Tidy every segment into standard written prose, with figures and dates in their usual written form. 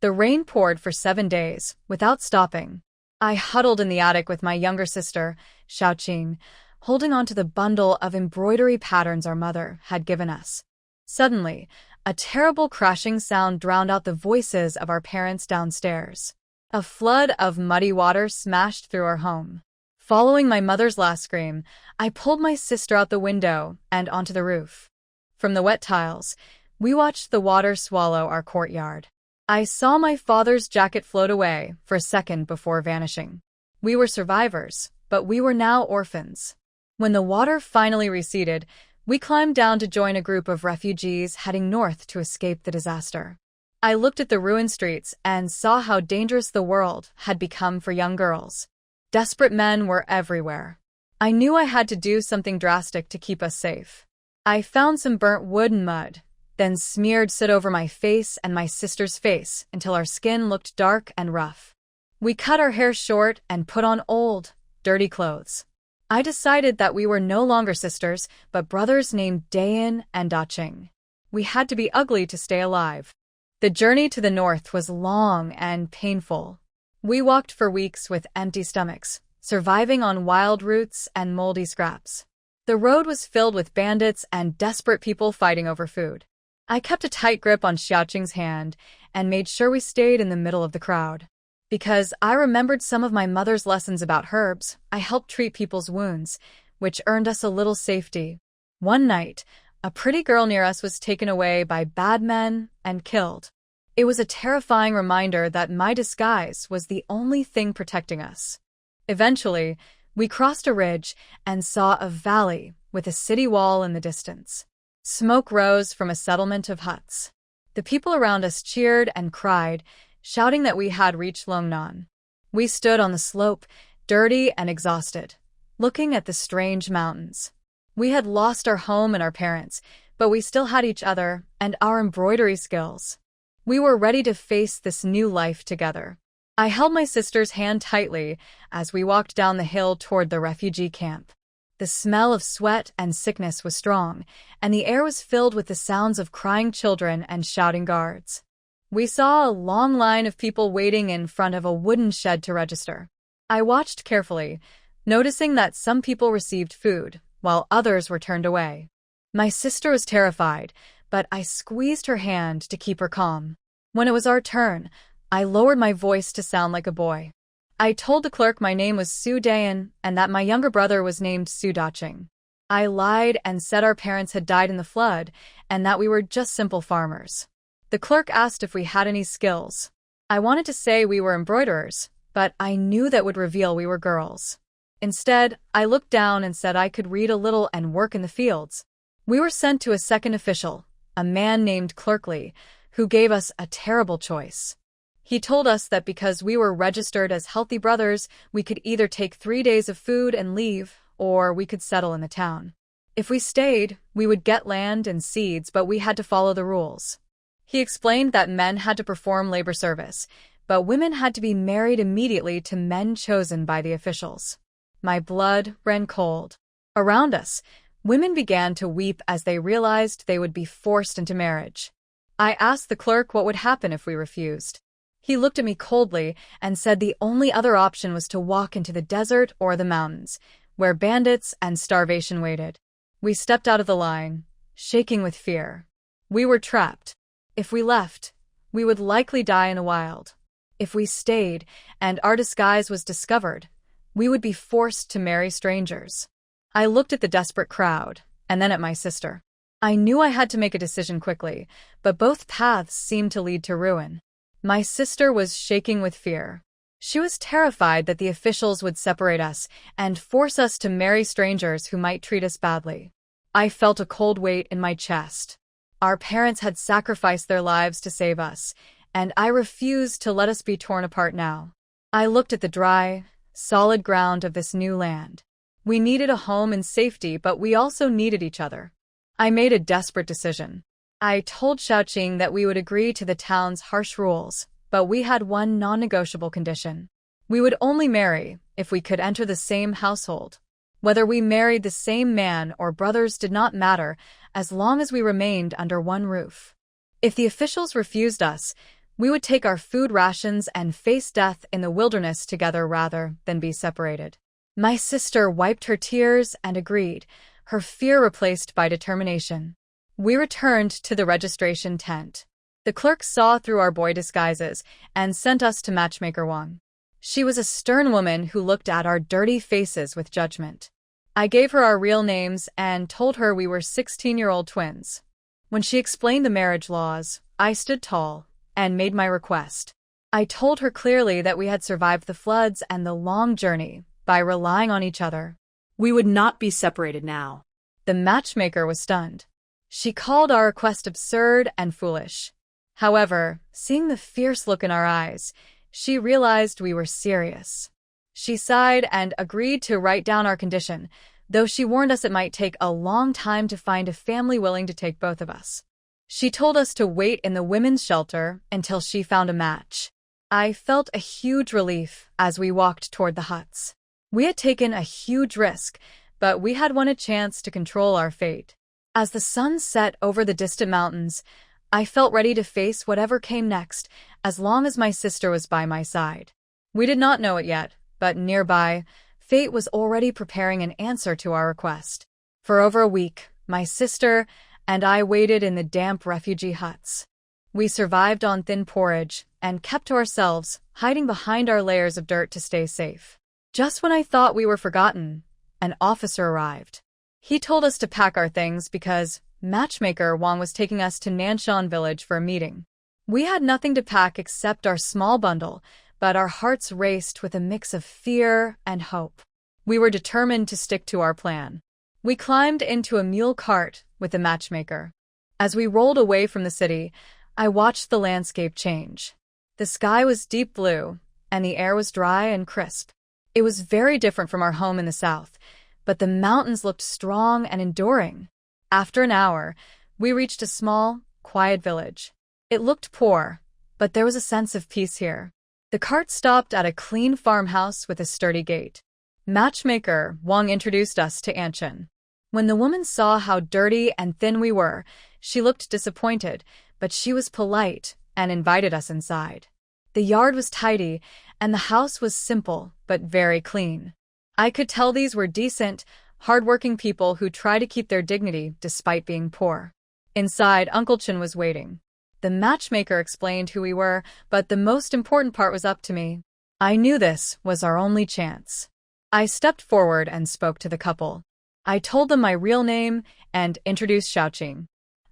The rain poured for 7 days, without stopping. I huddled in the attic with my younger sister, Xiaoqing, holding onto the bundle of embroidery patterns our mother had given us. Suddenly, a terrible crashing sound drowned out the voices of our parents downstairs. A flood of muddy water smashed through our home. Following my mother's last scream, I pulled my sister out the window and onto the roof. From the wet tiles, we watched the water swallow our courtyard. I saw my father's jacket float away for a second before vanishing. We were survivors, but we were now orphans. When the water finally receded, we climbed down to join a group of refugees heading north to escape the disaster. I looked at the ruined streets and saw how dangerous the world had become for young girls. Desperate men were everywhere. I knew I had to do something drastic to keep us safe. I found some burnt wood and mud, then smeared soot over my face and my sister's face until our skin looked dark and rough. We cut our hair short and put on old, dirty clothes. I decided that we were no longer sisters, but brothers named Dayan and Dacheng. We had to be ugly to stay alive. The journey to the north was long and painful. We walked for weeks with empty stomachs, surviving on wild roots and moldy scraps. The road was filled with bandits and desperate people fighting over food. I kept a tight grip on Xiaoqing's hand and made sure we stayed in the middle of the crowd. Because I remembered some of my mother's lessons about herbs, I helped treat people's wounds, which earned us a little safety. One night, a pretty girl near us was taken away by bad men and killed. It was a terrifying reminder that my disguise was the only thing protecting us. Eventually, we crossed a ridge and saw a valley with a city wall in the distance. Smoke rose from a settlement of huts. The people around us cheered and cried, shouting that we had reached Longnan. We stood on the slope, dirty and exhausted, looking at the strange mountains. We had lost our home and our parents, but we still had each other and our embroidery skills. We were ready to face this new life together. I held my sister's hand tightly as we walked down the hill toward the refugee camp. The smell of sweat and sickness was strong, and the air was filled with the sounds of crying children and shouting guards. We saw a long line of people waiting in front of a wooden shed to register. I watched carefully, noticing that some people received food, while others were turned away. My sister was terrified, but I squeezed her hand to keep her calm. When it was our turn, I lowered my voice to sound like a boy. I told the clerk my name was Su Dayan and that my younger brother was named Su Dacheng. I lied and said our parents had died in the flood and that we were just simple farmers. The clerk asked if we had any skills. I wanted to say we were embroiderers, but I knew that would reveal we were girls. Instead, I looked down and said I could read a little and work in the fields. We were sent to a second official, a man named Clerkley, who gave us a terrible choice. He told us that because we were registered as healthy brothers, we could either take 3 days of food and leave, or we could settle in the town. If we stayed, we would get land and seeds, but we had to follow the rules. He explained that men had to perform labor service, but women had to be married immediately to men chosen by the officials. My blood ran cold. Around us, women began to weep as they realized they would be forced into marriage. I asked the clerk what would happen if we refused. He looked at me coldly and said the only other option was to walk into the desert or the mountains, where bandits and starvation waited. We stepped out of the line, shaking with fear. We were trapped. If we left, we would likely die in the wild. If we stayed and our disguise was discovered, we would be forced to marry strangers. I looked at the desperate crowd, and then at my sister. I knew I had to make a decision quickly, but both paths seemed to lead to ruin. My sister was shaking with fear. She was terrified that the officials would separate us and force us to marry strangers who might treat us badly. I felt a cold weight in my chest. Our parents had sacrificed their lives to save us, and I refused to let us be torn apart now. I looked at the dry, solid ground of this new land. We needed a home and safety, but we also needed each other. I made a desperate decision. I told Xiaoqing that we would agree to the town's harsh rules, but we had one non-negotiable condition. We would only marry if we could enter the same household. Whether we married the same man or brothers did not matter, as long as we remained under one roof. If the officials refused us, We would take our food rations and face death in the wilderness together rather than be separated. My sister wiped her tears and agreed, her fear replaced by determination. We returned to the registration tent. The clerk saw through our boy disguises and sent us to matchmaker Wang. She was a stern woman who looked at our dirty faces with judgment. I gave her our real names and told her we were 16-year-old twins. When she explained the marriage laws, I stood tall and made my request. I told her clearly that we had survived the floods and the long journey by relying on each other. We would not be separated now. The matchmaker was stunned. She called our request absurd and foolish. However, seeing the fierce look in our eyes, she realized we were serious. She sighed and agreed to write down our condition, though she warned us it might take a long time to find a family willing to take both of us. She told us to wait in the women's shelter until she found a match. I felt a huge relief as we walked toward the huts. We had taken a huge risk, but we had won a chance to control our fate. As the sun set over the distant mountains, I felt ready to face whatever came next, as long as my sister was by my side. We did not know it yet, but nearby, fate was already preparing an answer to our request. For over a week, my sister and I waited in the damp refugee huts. We survived on thin porridge and kept to ourselves, hiding behind our layers of dirt to stay safe. Just when I thought we were forgotten, an officer arrived. He told us to pack our things because matchmaker Wang was taking us to Nanshan village for a meeting. We had nothing to pack except our small bundle, but our hearts raced with a mix of fear and hope. We were determined to stick to our plan. We climbed into a mule cart with the matchmaker. As we rolled away from the city, I watched the landscape change. The sky was deep blue, and the air was dry and crisp. It was very different from our home in the south, but the mountains looked strong and enduring. After an hour, we reached a small, quiet village. It looked poor, but there was a sense of peace here. The cart stopped at a clean farmhouse with a sturdy gate. Matchmaker Wang introduced us to Anshin. When the woman saw how dirty and thin we were, she looked disappointed, but she was polite and invited us inside. The yard was tidy, and the house was simple but very clean. I could tell these were decent, hard-working people who try to keep their dignity despite being poor. Inside, Uncle Chin was waiting. The matchmaker explained who we were, but the most important part was up to me. I knew this was our only chance. I stepped forward and spoke to the couple. I told them my real name and introduced Xiaoqing.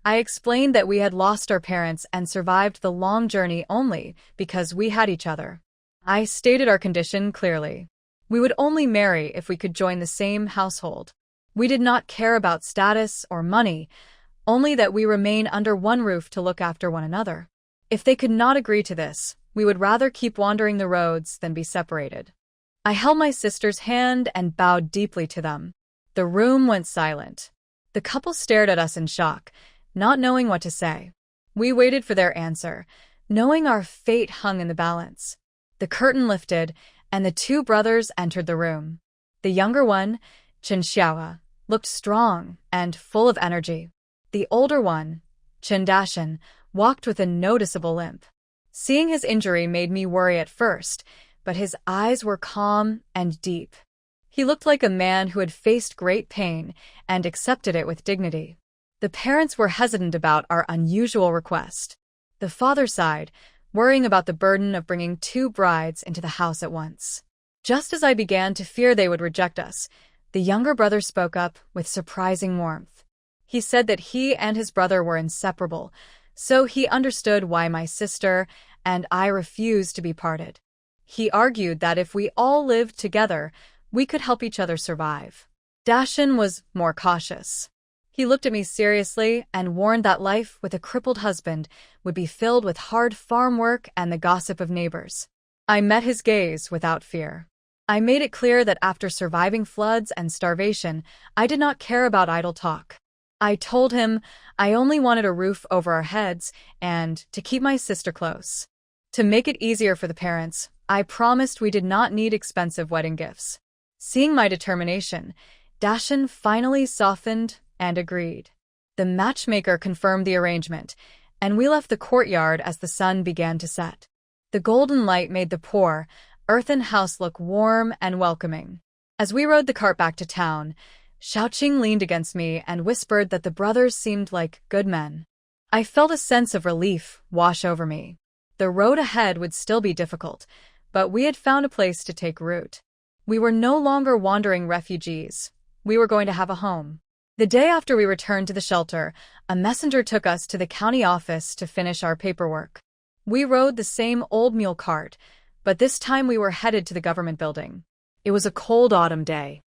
I explained that we had lost our parents and survived the long journey only because we had each other. I stated our condition clearly. We would only marry if we could join the same household. We did not care about status or money, only that we remain under one roof to look after one another. If they could not agree to this, we would rather keep wandering the roads than be separated. I held my sister's hand and bowed deeply to them. The room went silent. The couple stared at us in shock, not knowing what to say. We waited for their answer, knowing our fate hung in the balance. The curtain lifted, and the two brothers entered the room. The younger one, Chen Xiaoa, looked strong and full of energy. The older one, Chen Dashan, walked with a noticeable limp. Seeing his injury made me worry at first, but his eyes were calm and deep. He looked like a man who had faced great pain and accepted it with dignity. The parents were hesitant about our unusual request. The father sighed, worrying about the burden of bringing two brides into the house at once. Just as I began to fear they would reject us, the younger brother spoke up with surprising warmth. He said that he and his brother were inseparable, so he understood why my sister and I refused to be parted. He argued that if we all lived together, we could help each other survive. Dashan was more cautious. He looked at me seriously and warned that life with a crippled husband would be filled with hard farm work and the gossip of neighbors. I met his gaze without fear. I made it clear that after surviving floods and starvation, I did not care about idle talk. I told him I only wanted a roof over our heads and to keep my sister close. To make it easier for the parents, I promised we did not need expensive wedding gifts. Seeing my determination, Dashan finally softened and agreed. The matchmaker confirmed the arrangement, and we left the courtyard as the sun began to set. The golden light made the poor, earthen house look warm and welcoming. As we rode the cart back to town, Xiaoqing leaned against me and whispered that the brothers seemed like good men. I felt a sense of relief wash over me. The road ahead would still be difficult, but we had found a place to take root. We were no longer wandering refugees. We were going to have a home. The day after we returned to the shelter, a messenger took us to the county office to finish our paperwork. We rode the same old mule cart, but this time we were headed to the government building. It was a cold autumn day.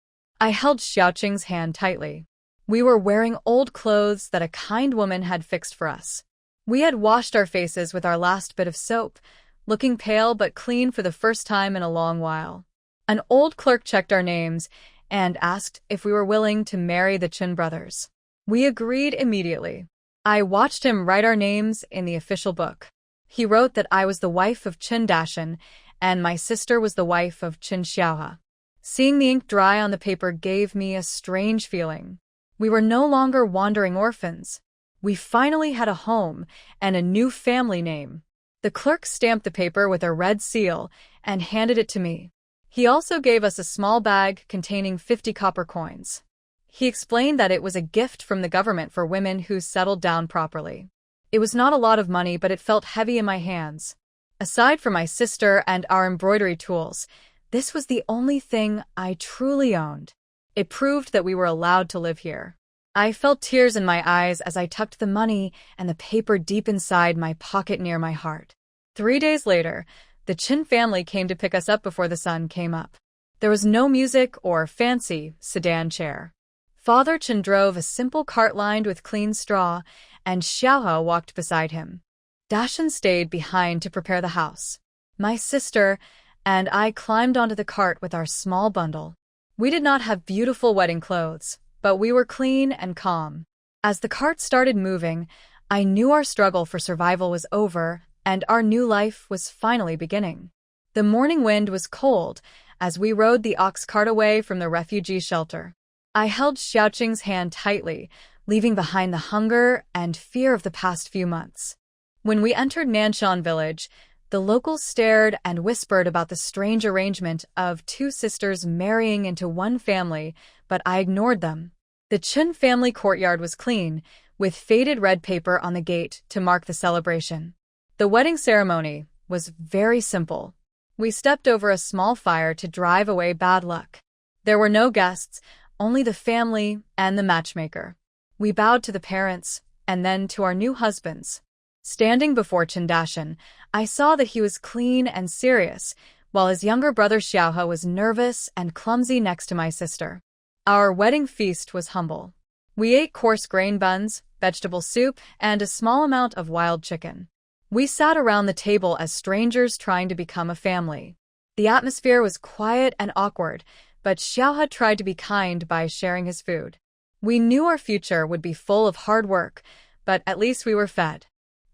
I held Xiaoqing's hand tightly. We were wearing old clothes that a kind woman had fixed for us. We had washed our faces with our last bit of soap, looking pale but clean for the first time in a long while. An old clerk checked our names and asked if we were willing to marry the Chen brothers. We agreed immediately. I watched him write our names in the official book. He wrote that I was the wife of Chen Dashan and my sister was the wife of Chen Xiaohe. Seeing the ink dry on the paper gave me a strange feeling. We were no longer wandering orphans. We finally had a home and a new family name. The clerk stamped the paper with a red seal and handed it to me. He also gave us a small bag containing 50 copper coins. He explained that it was a gift from the government for women who settled down properly. It was not a lot of money, but it felt heavy in my hands. Aside from my sister and our embroidery tools, this was the only thing I truly owned. It proved that we were allowed to live here. I felt tears in my eyes as I tucked the money and the paper deep inside my pocket near my heart. 3 days later, the Chen family came to pick us up before the sun came up. There was no music or fancy sedan chair. Father Chen drove a simple cart lined with clean straw, and Xiaohe walked beside him. Dashan stayed behind to prepare the house. My sister and I climbed onto the cart with our small bundle. We did not have beautiful wedding clothes, but we were clean and calm. As the cart started moving, I knew our struggle for survival was over and our new life was finally beginning. The morning wind was cold as we rode the ox cart away from the refugee shelter. I held Xiaoqing's hand tightly, leaving behind the hunger and fear of the past few months. When we entered Nanshan village, the locals stared and whispered about the strange arrangement of 2 sisters marrying into one family, but I ignored them. The Chen family courtyard was clean, with faded red paper on the gate to mark the celebration. The wedding ceremony was very simple. We stepped over a small fire to drive away bad luck. There were no guests, only the family and the matchmaker. We bowed to the parents and then to our new husbands. Standing before Chen Dashan, I saw that he was clean and serious, while his younger brother Xiaohe was nervous and clumsy next to my sister. Our wedding feast was humble. We ate coarse grain buns, vegetable soup, and a small amount of wild chicken. We sat around the table as strangers trying to become a family. The atmosphere was quiet and awkward, but Xiaohe tried to be kind by sharing his food. We knew our future would be full of hard work, but at least we were fed.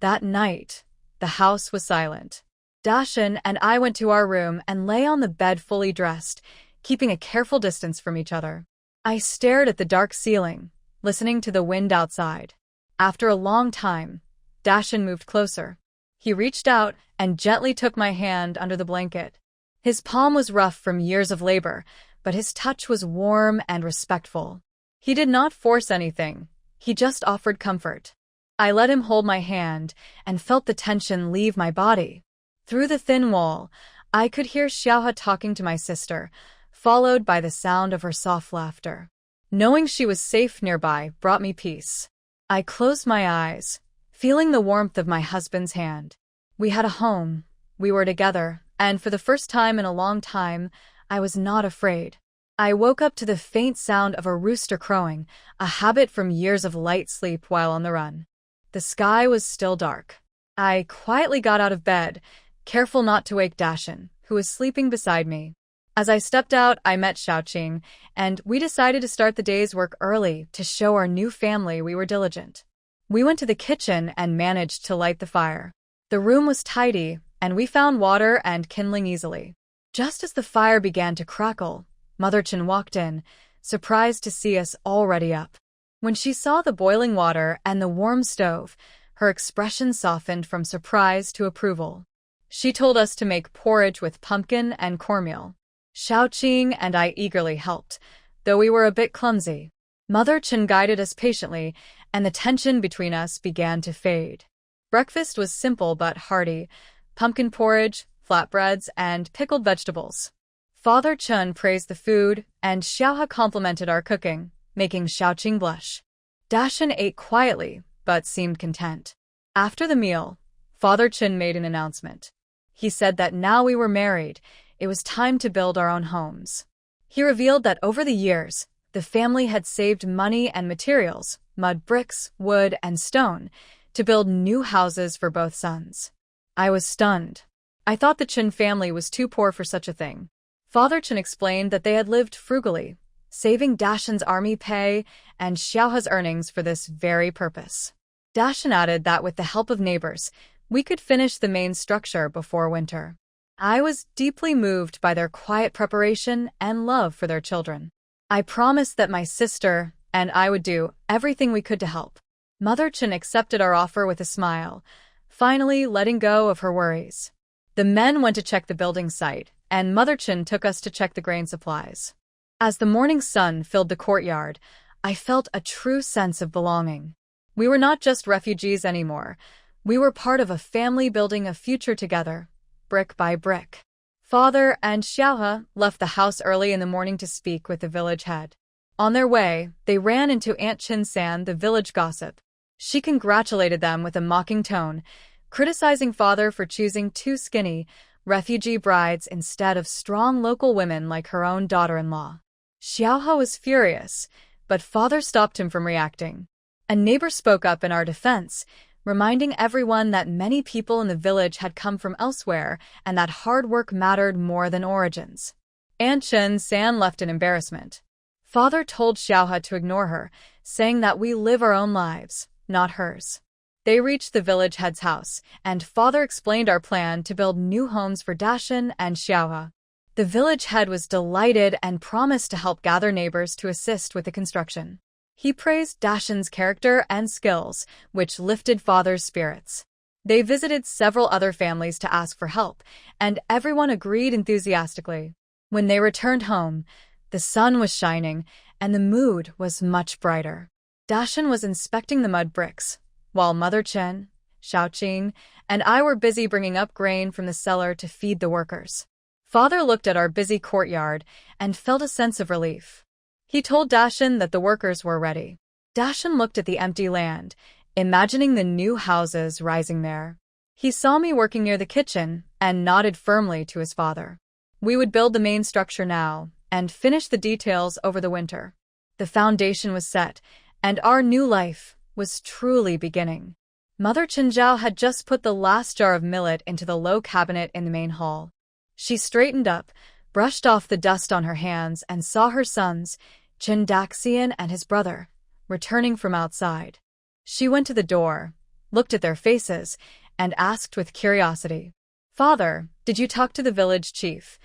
That night, the house was silent. Dashan and I went to our room and lay on the bed fully dressed, keeping a careful distance from each other. I stared at the dark ceiling, listening to the wind outside. After a long time, Dashan moved closer. He reached out and gently took my hand under the blanket. His palm was rough from years of labor, but his touch was warm and respectful. He did not force anything. He just offered comfort. I let him hold my hand and felt the tension leave my body. Through the thin wall, I could hear Xiaohe talking to my sister, followed by the sound of her soft laughter. Knowing she was safe nearby brought me peace. I closed my eyes, feeling the warmth of my husband's hand. We had a home, we were together, and for the first time in a long time, I was not afraid. I woke up to the faint sound of a rooster crowing, a habit from years of light sleep while on the run. The sky was still dark. I quietly got out of bed, careful not to wake Dashan, who was sleeping beside me. As I stepped out, I met Xiaoqing, and we decided to start the day's work early to show our new family we were diligent. We went to the kitchen and managed to light the fire. The room was tidy, and we found water and kindling easily. Just as the fire began to crackle, Mother Chen walked in, surprised to see us already up. When she saw the boiling water and the warm stove, Her expression softened from surprise to approval. She told us to make porridge with pumpkin and cornmeal. Xiaoqing and I eagerly helped, though we were a bit clumsy. Mother Chen guided us patiently, and the tension between us began to fade. Breakfast was simple but hearty: pumpkin porridge, flatbreads, and pickled vegetables. Father Chen praised the food, and Xiaohe complimented our cooking, making Xiaoqing blush. Dashan ate quietly, but seemed content. After the meal, Father Chen made an announcement. He said that now we were married, it was time to build our own homes. He revealed that over the years, the family had saved money and materials, mud bricks, wood, and stone, to build new houses for both sons. I was stunned. I thought the Chen family was too poor for such a thing. Father Chen explained that they had lived frugally, saving Dashan's army pay and Xiaohe's earnings for this very purpose. Dashan added that with the help of neighbors, we could finish the main structure before winter. I was deeply moved by their quiet preparation and love for their children. I promised that my sister and I would do everything we could to help. Mother Chen accepted our offer with a smile, finally letting go of her worries. The men went to check the building site, and Mother Chen took us to check the grain supplies. As the morning sun filled the courtyard, I felt a true sense of belonging. We were not just refugees anymore. We were part of a family building a future together, brick by brick. Father and Xiaohe left the house early in the morning to speak with the village head. On their way, they ran into Aunt Chin-san, the village gossip. She congratulated them with a mocking tone, criticizing Father for choosing two skinny, refugee brides instead of strong local women like her own daughter-in-law. Xiaohe was furious, but Father stopped him from reacting. A neighbor spoke up in our defense, reminding everyone that many people in the village had come from elsewhere and that hard work mattered more than origins. Aunt Chen-san left in embarrassment. Father told Xiaohe to ignore her, saying that we live our own lives, not hers. They reached the village head's house, and Father explained our plan to build new homes for Dashan and Xiaohe. The village head was delighted and promised to help gather neighbors to assist with the construction. He praised Dashan's character and skills, which lifted Father's spirits. They visited several other families to ask for help, and everyone agreed enthusiastically. When they returned home, the sun was shining, and the mood was much brighter. Dashan was inspecting the mud bricks, while Mother Chen, Xiaoqing, and I were busy bringing up grain from the cellar to feed the workers. Father looked at our busy courtyard and felt a sense of relief. He told Dashan that the workers were ready. Dashan looked at the empty land, imagining the new houses rising there. He saw me working near the kitchen and nodded firmly to his father. We would build the main structure now and finish the details over the winter. The foundation was set, and our new life was truly beginning. Mother Chenjiao had just put the last jar of millet into the low cabinet in the main hall. She straightened up, brushed off the dust on her hands, and saw her sons, Chen Daxian and his brother, returning from outside. She went to the door, looked at their faces, and asked with curiosity, "Father, did you talk to the village chief?"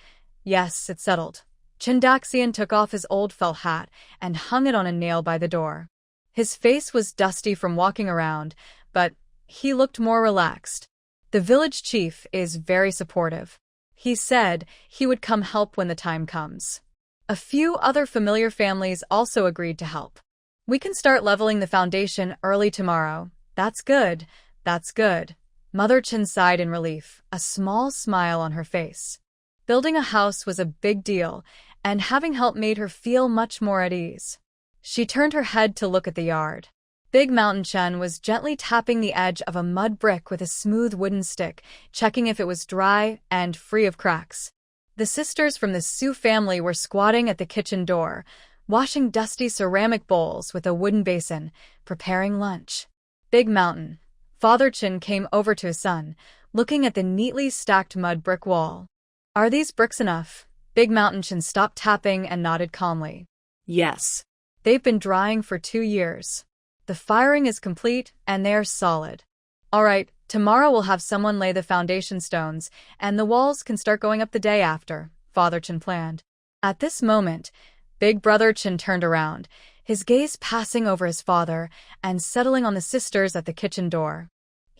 "Yes, it's settled." Chen Daxian took off his old felt hat and hung it on a nail by the door. His face was dusty from walking around, but he looked more relaxed. "The village chief is very supportive. He said he would come help when the time comes." A few other familiar families also agreed to help. "We can start leveling the foundation early tomorrow." "That's good, that's good." Mother Chen sighed in relief, a small smile on her face. Building a house was a big deal, and having help made her feel much more at ease. She turned her head to look at the yard. Big Mountain Chen was gently tapping the edge of a mud brick with a smooth wooden stick, checking if it was dry and free of cracks. The sisters from the Su family were squatting at the kitchen door, washing dusty ceramic bowls with a wooden basin, preparing lunch. Big Mountain. Father Chen came over to his son, looking at the neatly stacked mud brick wall. "Are these bricks enough?" Big Mountain Chen stopped tapping and nodded calmly. Yes. "They've been drying for 2 years. The firing is complete, and they are solid. All right, tomorrow we'll have someone lay the foundation stones, and the walls can start going up the day after," Father Chen planned. At this moment, Big Brother Chen turned around, his gaze passing over his father and settling on the sisters at the kitchen door.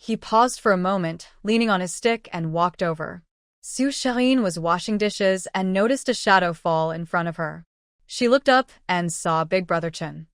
He paused for a moment, leaning on his stick, and walked over. Su Xiaoyin was washing dishes and noticed a shadow fall in front of her. She looked up and saw Big Brother Chen.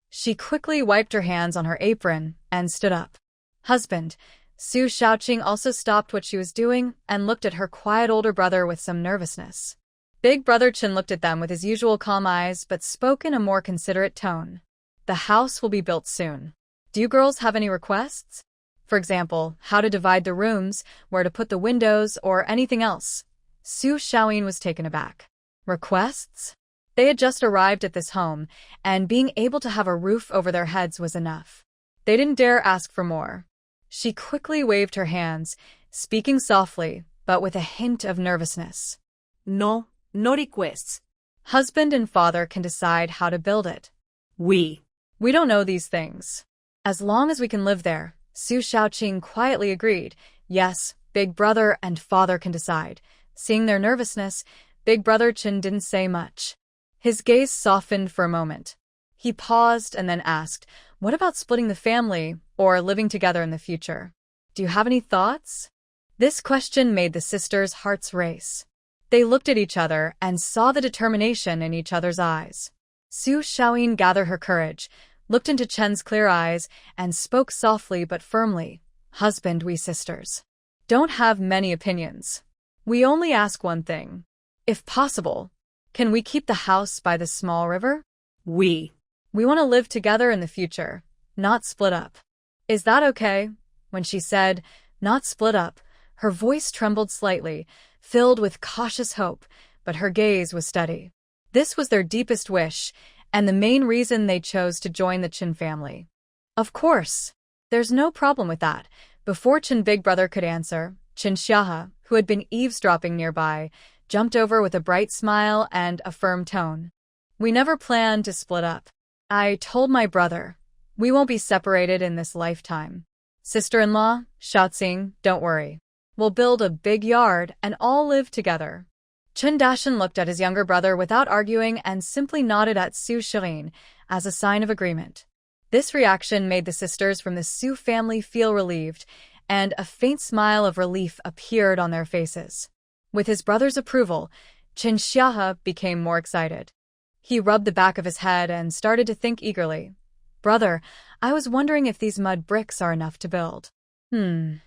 She quickly wiped her hands on her apron and stood up. Husband, Su Xiaoqing also stopped what she was doing and looked at her quiet older brother with some nervousness. Big Brother Chen looked at them with his usual calm eyes but spoke in a more considerate tone. The house will be built soon. Do you girls have any requests? For example, how to divide the rooms, where to put the windows, or anything else? Su Xiaoyin was taken aback. Requests? They had just arrived at this home, and being able to have a roof over their heads was enough. They didn't dare ask for more. She quickly waved her hands, speaking softly, but with a hint of nervousness. No requests. Husband and father can decide how to build it. We don't know these things. As long as we can live there, Su Xiaoqing quietly agreed. Yes, Big Brother and father can decide. Seeing their nervousness, Big Brother Chen didn't say much. His gaze softened for a moment. He paused and then asked, what about splitting the family or living together in the future? Do you have any thoughts? This question made the sisters' hearts race. They looked at each other and saw the determination in each other's eyes. Su Xiaoyin gathered her courage, looked into Chen's clear eyes, and spoke softly but firmly. Husband, we sisters don't have many opinions. We only ask one thing. If possible, can we keep the house by the small river? We want to live together in the future, not split up. Is that okay? When she said, not split up, her voice trembled slightly, filled with cautious hope, but her gaze was steady. This was their deepest wish, and the main reason they chose to join the Chen family. Of course, there's no problem with that. Before Chen Big Brother could answer, Chen Xiahe, who had been eavesdropping nearby, jumped over with a bright smile and a firm tone. We never planned to split up. I told my brother, we won't be separated in this lifetime. Sister-in-law, Shaoxing, don't worry. We'll build a big yard and all live together. Chen Dashan looked at his younger brother without arguing and simply nodded at Su Xiaoyin as a sign of agreement. This reaction made the sisters from the Su family feel relieved, and a faint smile of relief appeared on their faces. With his brother's approval, Chen Xiahe became more excited. He rubbed the back of his head and started to think eagerly. Brother, I was wondering if these mud bricks are enough to build. 7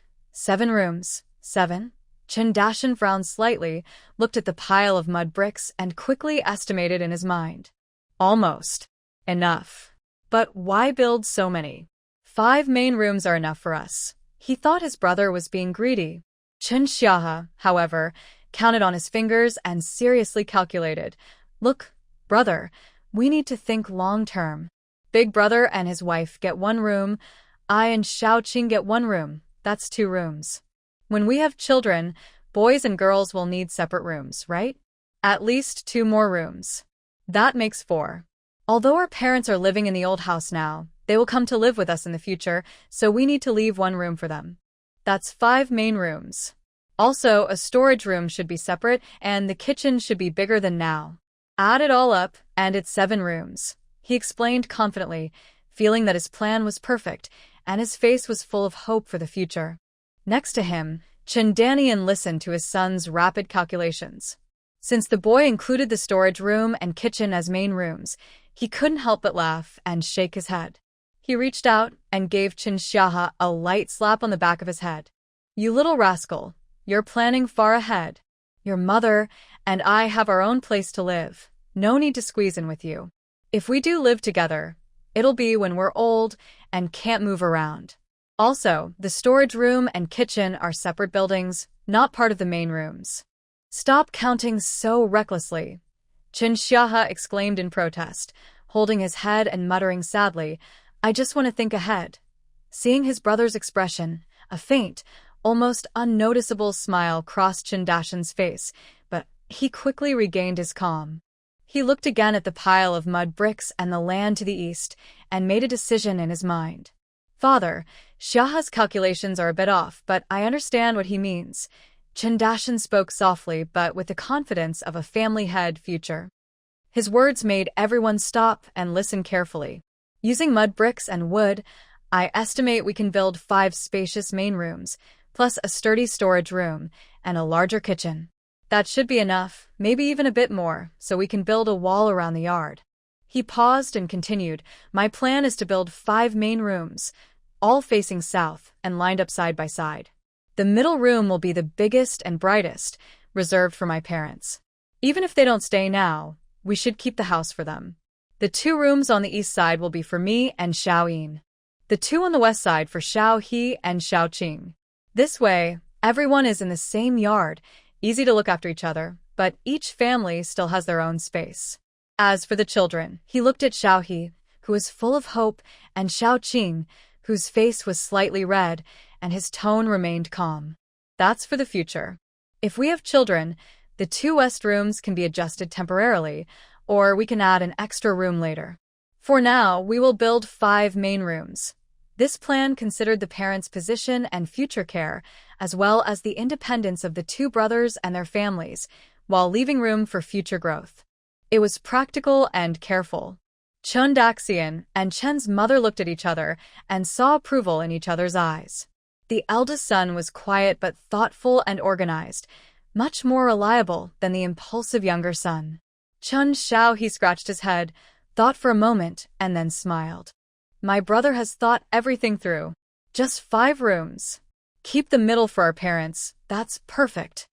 rooms. 7? Chen Dashan frowned slightly, looked at the pile of mud bricks, and quickly estimated in his mind. Almost. Enough. But why build so many? 5 main rooms are enough for us. He thought his brother was being greedy. Chen Xiahe, however, counted on his fingers and seriously calculated. Look, brother, we need to think long-term. Big Brother and his wife get 1 room. I and Xiaoqing get 1 room. That's 2 rooms. When we have children, boys and girls will need separate rooms, right? At least 2 more rooms. That makes 4. Although our parents are living in the old house now, they will come to live with us in the future, so we need to leave 1 room for them. That's 5 main rooms. Also, a storage room should be separate, and the kitchen should be bigger than now. Add it all up, and it's 7 rooms. He explained confidently, feeling that his plan was perfect, and his face was full of hope for the future. Next to him, Chen Danian listened to his son's rapid calculations. Since the boy included the storage room and kitchen as main rooms, he couldn't help but laugh and shake his head. He reached out and gave Chen Xiahe a light slap on the back of his head. You little rascal, you're planning far ahead. Your mother and I have our own place to live. No need to squeeze in with you. If we do live together, it'll be when we're old and can't move around. Also, the storage room and kitchen are separate buildings, not part of the main rooms. Stop counting so recklessly, Chen Xiahe exclaimed in protest, holding his head and muttering sadly, I just want to think ahead. Seeing his brother's expression, a faint, almost unnoticeable smile crossed Chen Dashan's face, but he quickly regained his calm. He looked again at the pile of mud bricks and the land to the east, and made a decision in his mind. Father, Xiahe's calculations are a bit off, but I understand what he means. Chen Dashan spoke softly, but with the confidence of a family head future. His words made everyone stop and listen carefully. Using mud bricks and wood, I estimate we can build 5 spacious main rooms, plus a sturdy storage room, and a larger kitchen. That should be enough, maybe even a bit more, so we can build a wall around the yard. He paused and continued, my plan is to build 5 main rooms, all facing south and lined up side by side. The middle room will be the biggest and brightest, reserved for my parents. Even if they don't stay now, we should keep the house for them. The 2 rooms on the east side will be for me and Xiaoyin. The 2 on the west side for Xiao He and Xiao Qing. This way, everyone is in the same yard, easy to look after each other, but each family still has their own space. As for the children, he looked at Xiao He, who was full of hope, and Xiao Qing, whose face was slightly red, and his tone remained calm. That's for the future. If we have children, the 2 west rooms can be adjusted temporarily, or we can add an extra room later. For now, we will build 5 main rooms. This plan considered the parents' position and future care, as well as the independence of the 2 brothers and their families, while leaving room for future growth. It was practical and careful. Chun Daxian and Chen's mother looked at each other and saw approval in each other's eyes. The eldest son was quiet but thoughtful and organized, much more reliable than the impulsive younger son. Chun Xiao He scratched his head, thought for a moment, and then smiled. My brother has thought everything through. Just 5 rooms. Keep the middle for our parents. That's perfect.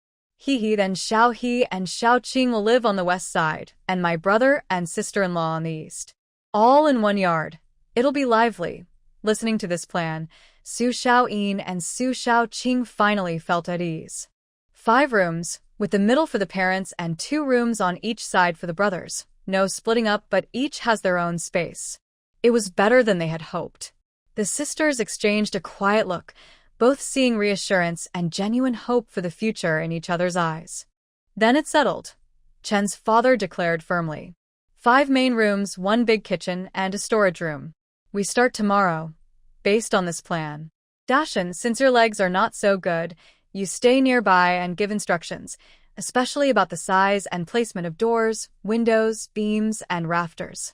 Then Xiao He and Xiao Qing will live on the west side, and my brother and sister-in-law on the east. All in 1 yard. It'll be lively. Listening to this plan, Su Xiaoyin and Su Xiao Qing finally felt at ease. 5 rooms, with the middle for the parents and 2 rooms on each side for the brothers. No splitting up, but each has their own space. It was better than they had hoped. The sisters exchanged a quiet look, both seeing reassurance and genuine hope for the future in each other's eyes. Then it settled. Chen's father declared firmly. 5 main rooms, 1 big kitchen, and a storage room. We start tomorrow, based on this plan. Dashan, since your legs are not so good, you stay nearby and give instructions, especially about the size and placement of doors, windows, beams, and rafters.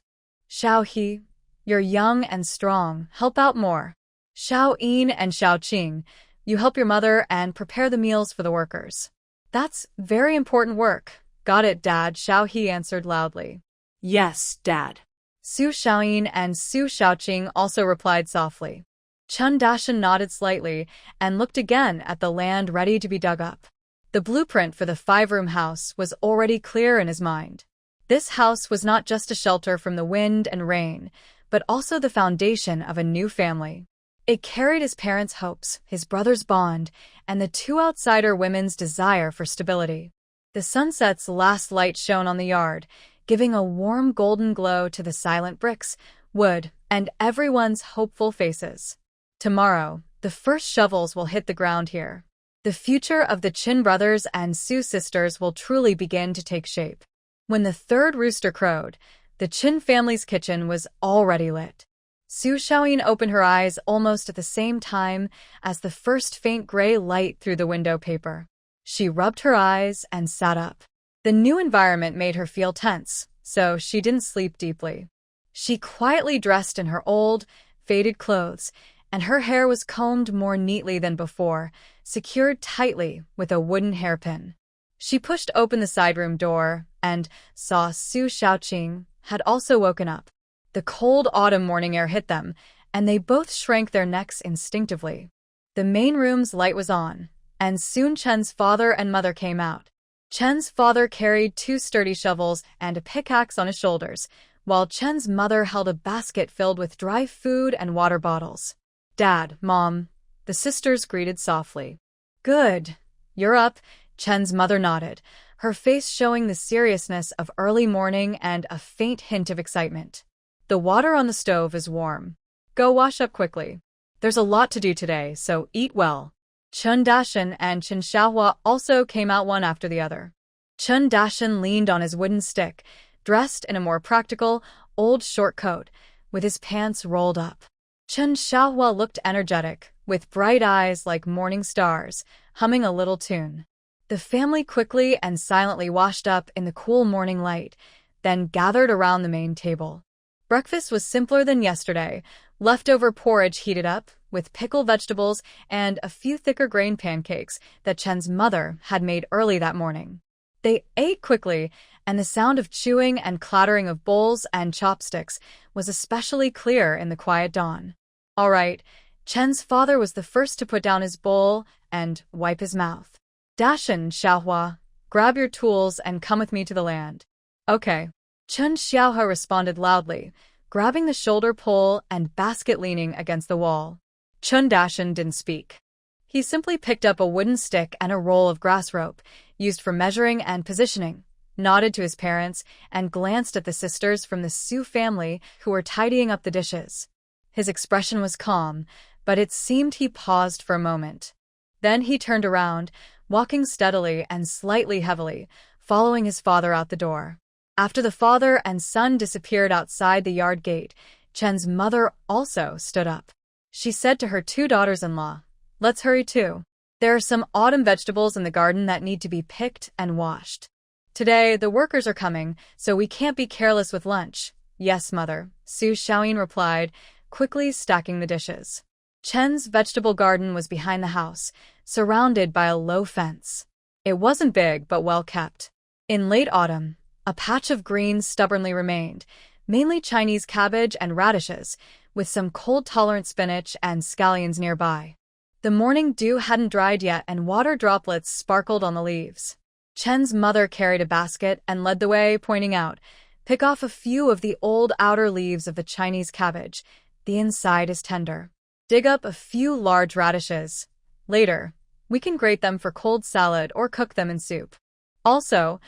Xiao He, you're young and strong, help out more. Xiao Yin and Xiao Qing, you help your mother and prepare the meals for the workers. That's very important work. Got it, Dad, Xiao He answered loudly. Yes, Dad. Su Xiaoyin and Su Xiaoqing also replied softly. Chun Dashan nodded slightly and looked again at the land ready to be dug up. The blueprint for the 5-room house was already clear in his mind. This house was not just a shelter from the wind and rain, but also the foundation of a new family. It carried his parents' hopes, his brother's bond, and the 2 outsider women's desire for stability. The sunset's last light shone on the yard, giving a warm golden glow to the silent bricks, wood, and everyone's hopeful faces. Tomorrow, the first shovels will hit the ground here. The future of the Chin brothers and Su sisters will truly begin to take shape. When the 3rd rooster crowed, the Chin family's kitchen was already lit. Su Xiaoyin opened her eyes almost at the same time as the first faint gray light through the window paper. She rubbed her eyes and sat up. The new environment made her feel tense, so she didn't sleep deeply. She quietly dressed in her old, faded clothes, and her hair was combed more neatly than before, secured tightly with a wooden hairpin. She pushed open the side room door and saw Su Xiaoqing had also woken up. The cold autumn morning air hit them, and they both shrank their necks instinctively. The main room's light was on, and soon Chen's father and mother came out. Chen's father carried 2 sturdy shovels and a pickaxe on his shoulders, while Chen's mother held a basket filled with dry food and water bottles. Dad, Mom, the sisters greeted softly. Good. You're up, Chen's mother nodded, her face showing the seriousness of early morning and a faint hint of excitement. The water on the stove is warm. Go wash up quickly. There's a lot to do today, so eat well. Chun Dashan and Chen Xiaohua also came out one after the other. Chun Dashan leaned on his wooden stick, dressed in a more practical, old short coat, with his pants rolled up. Chen Xiaohua looked energetic, with bright eyes like morning stars, humming a little tune. The family quickly and silently washed up in the cool morning light, then gathered around the main table. Breakfast was simpler than yesterday, Leftover porridge heated up, with pickled vegetables and a few thicker grain pancakes that Chen's mother had made early that morning. They ate quickly, and the sound of chewing and clattering of bowls and chopsticks was especially clear in the quiet dawn. All right, Chen's father was the first to put down his bowl and wipe his mouth. Dashan Xiaohua, grab your tools and come with me to the land. Okay. Chen Xiaohua responded loudly, grabbing the shoulder pole and basket leaning against the wall. Chun Dashan didn't speak. He simply picked up a wooden stick and a roll of grass rope, used for measuring and positioning, nodded to his parents, and glanced at the sisters from the Su family who were tidying up the dishes. His expression was calm, but it seemed he paused for a moment. Then he turned around, walking steadily and slightly heavily, following his father out the door. After the father and son disappeared outside the yard gate, Chen's mother also stood up. She said to her two daughters-in-law, "Let's hurry too. There are some autumn vegetables in the garden that need to be picked and washed. Today, the workers are coming, so we can't be careless with lunch." "Yes, mother," Su Xiaoyin replied, quickly stacking the dishes. Chen's vegetable garden was behind the house, surrounded by a low fence. It wasn't big, but well kept. In late autumn, a patch of green stubbornly remained, mainly Chinese cabbage and radishes, with some cold-tolerant spinach and scallions nearby. The morning dew hadn't dried yet and water droplets sparkled on the leaves. Chen's mother carried a basket and led the way, pointing out, "Pick off a few of the old outer leaves of the Chinese cabbage. The inside is tender. Dig up a few large radishes. Later, we can grate them for cold salad or cook them in soup. Also,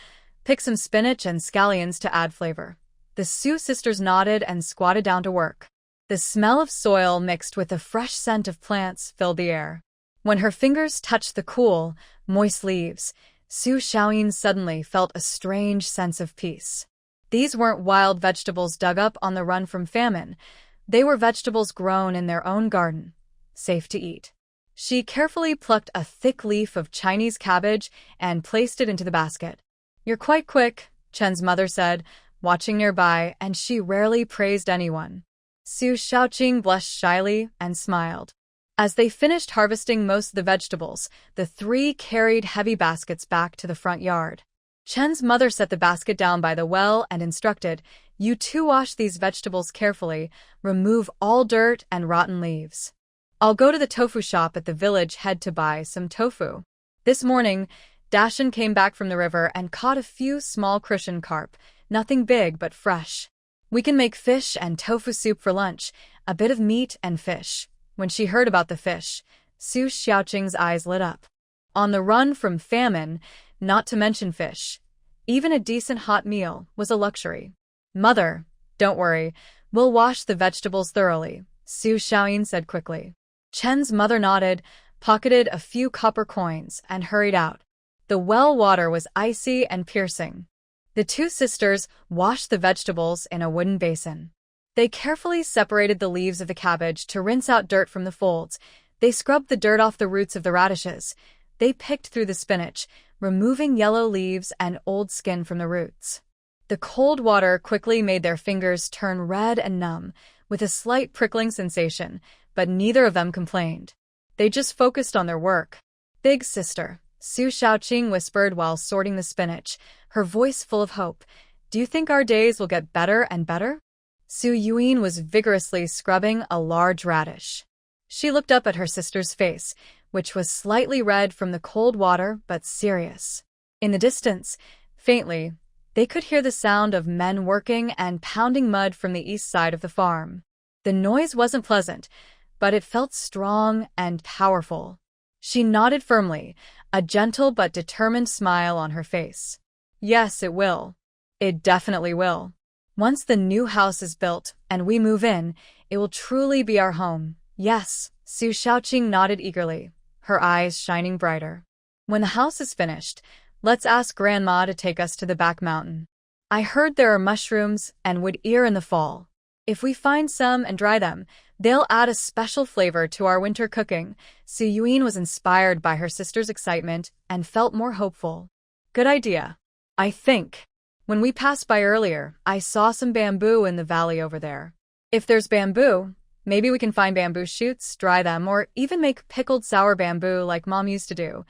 pick some spinach and scallions to add flavor." The Su sisters nodded and squatted down to work. The smell of soil mixed with the fresh scent of plants filled the air. When her fingers touched the cool, moist leaves, Su Xiaoyin suddenly felt a strange sense of peace. These weren't wild vegetables dug up on the run from famine. They were vegetables grown in their own garden, safe to eat. She carefully plucked a thick leaf of Chinese cabbage and placed it into the basket. "You're quite quick," Chen's mother said, watching nearby, and she rarely praised anyone. Su Xiaoqing blushed shyly and smiled. As they finished harvesting most of the vegetables, the three carried heavy baskets back to the front yard. Chen's mother set the basket down by the well and instructed, "You two wash these vegetables carefully, remove all dirt and rotten leaves. I'll go to the tofu shop at the village head to buy some tofu." This morning, Dashan came back from the river and caught a few small crucian carp, nothing big but fresh. "We can make fish and tofu soup for lunch, a bit of meat and fish." When she heard about the fish, Su Xiaoqing's eyes lit up. On the run from famine, not to mention fish, even a decent hot meal was a luxury. "Mother, don't worry, we'll wash the vegetables thoroughly," Su Xiaoyin said quickly. Chen's mother nodded, pocketed a few copper coins, and hurried out. The well water was icy and piercing. The two sisters washed the vegetables in a wooden basin. They carefully separated the leaves of the cabbage to rinse out dirt from the folds. They scrubbed the dirt off the roots of the radishes. They picked through the spinach, removing yellow leaves and old skin from the roots. The cold water quickly made their fingers turn red and numb, with a slight prickling sensation, but neither of them complained. They just focused on their work. "Big sister," Su Xiaoqing whispered while sorting the spinach, her voice full of hope, "do you think our days will get better and better?" Su Yuyin was vigorously scrubbing a large radish. She looked up at her sister's face, which was slightly red from the cold water but serious. In the distance, faintly, they could hear the sound of men working and pounding mud from the east side of the farm. The noise wasn't pleasant, but it felt strong and powerful. She nodded firmly, a gentle but determined smile on her face. "Yes, it will. It definitely will. Once the new house is built and we move in, it will truly be our home." "Yes," Su Xiaoqing nodded eagerly, her eyes shining brighter. "When the house is finished, let's ask Grandma to take us to the back mountain. I heard there are mushrooms and wood ear in the fall. If we find some and dry them, they'll add a special flavor to our winter cooking." Su Yuyin was inspired by her sister's excitement and felt more hopeful. "Good idea. I think. When we passed by earlier, I saw some bamboo in the valley over there. If there's bamboo, Maybe we can find bamboo shoots, dry them, or even make pickled sour bamboo like Mom used to do.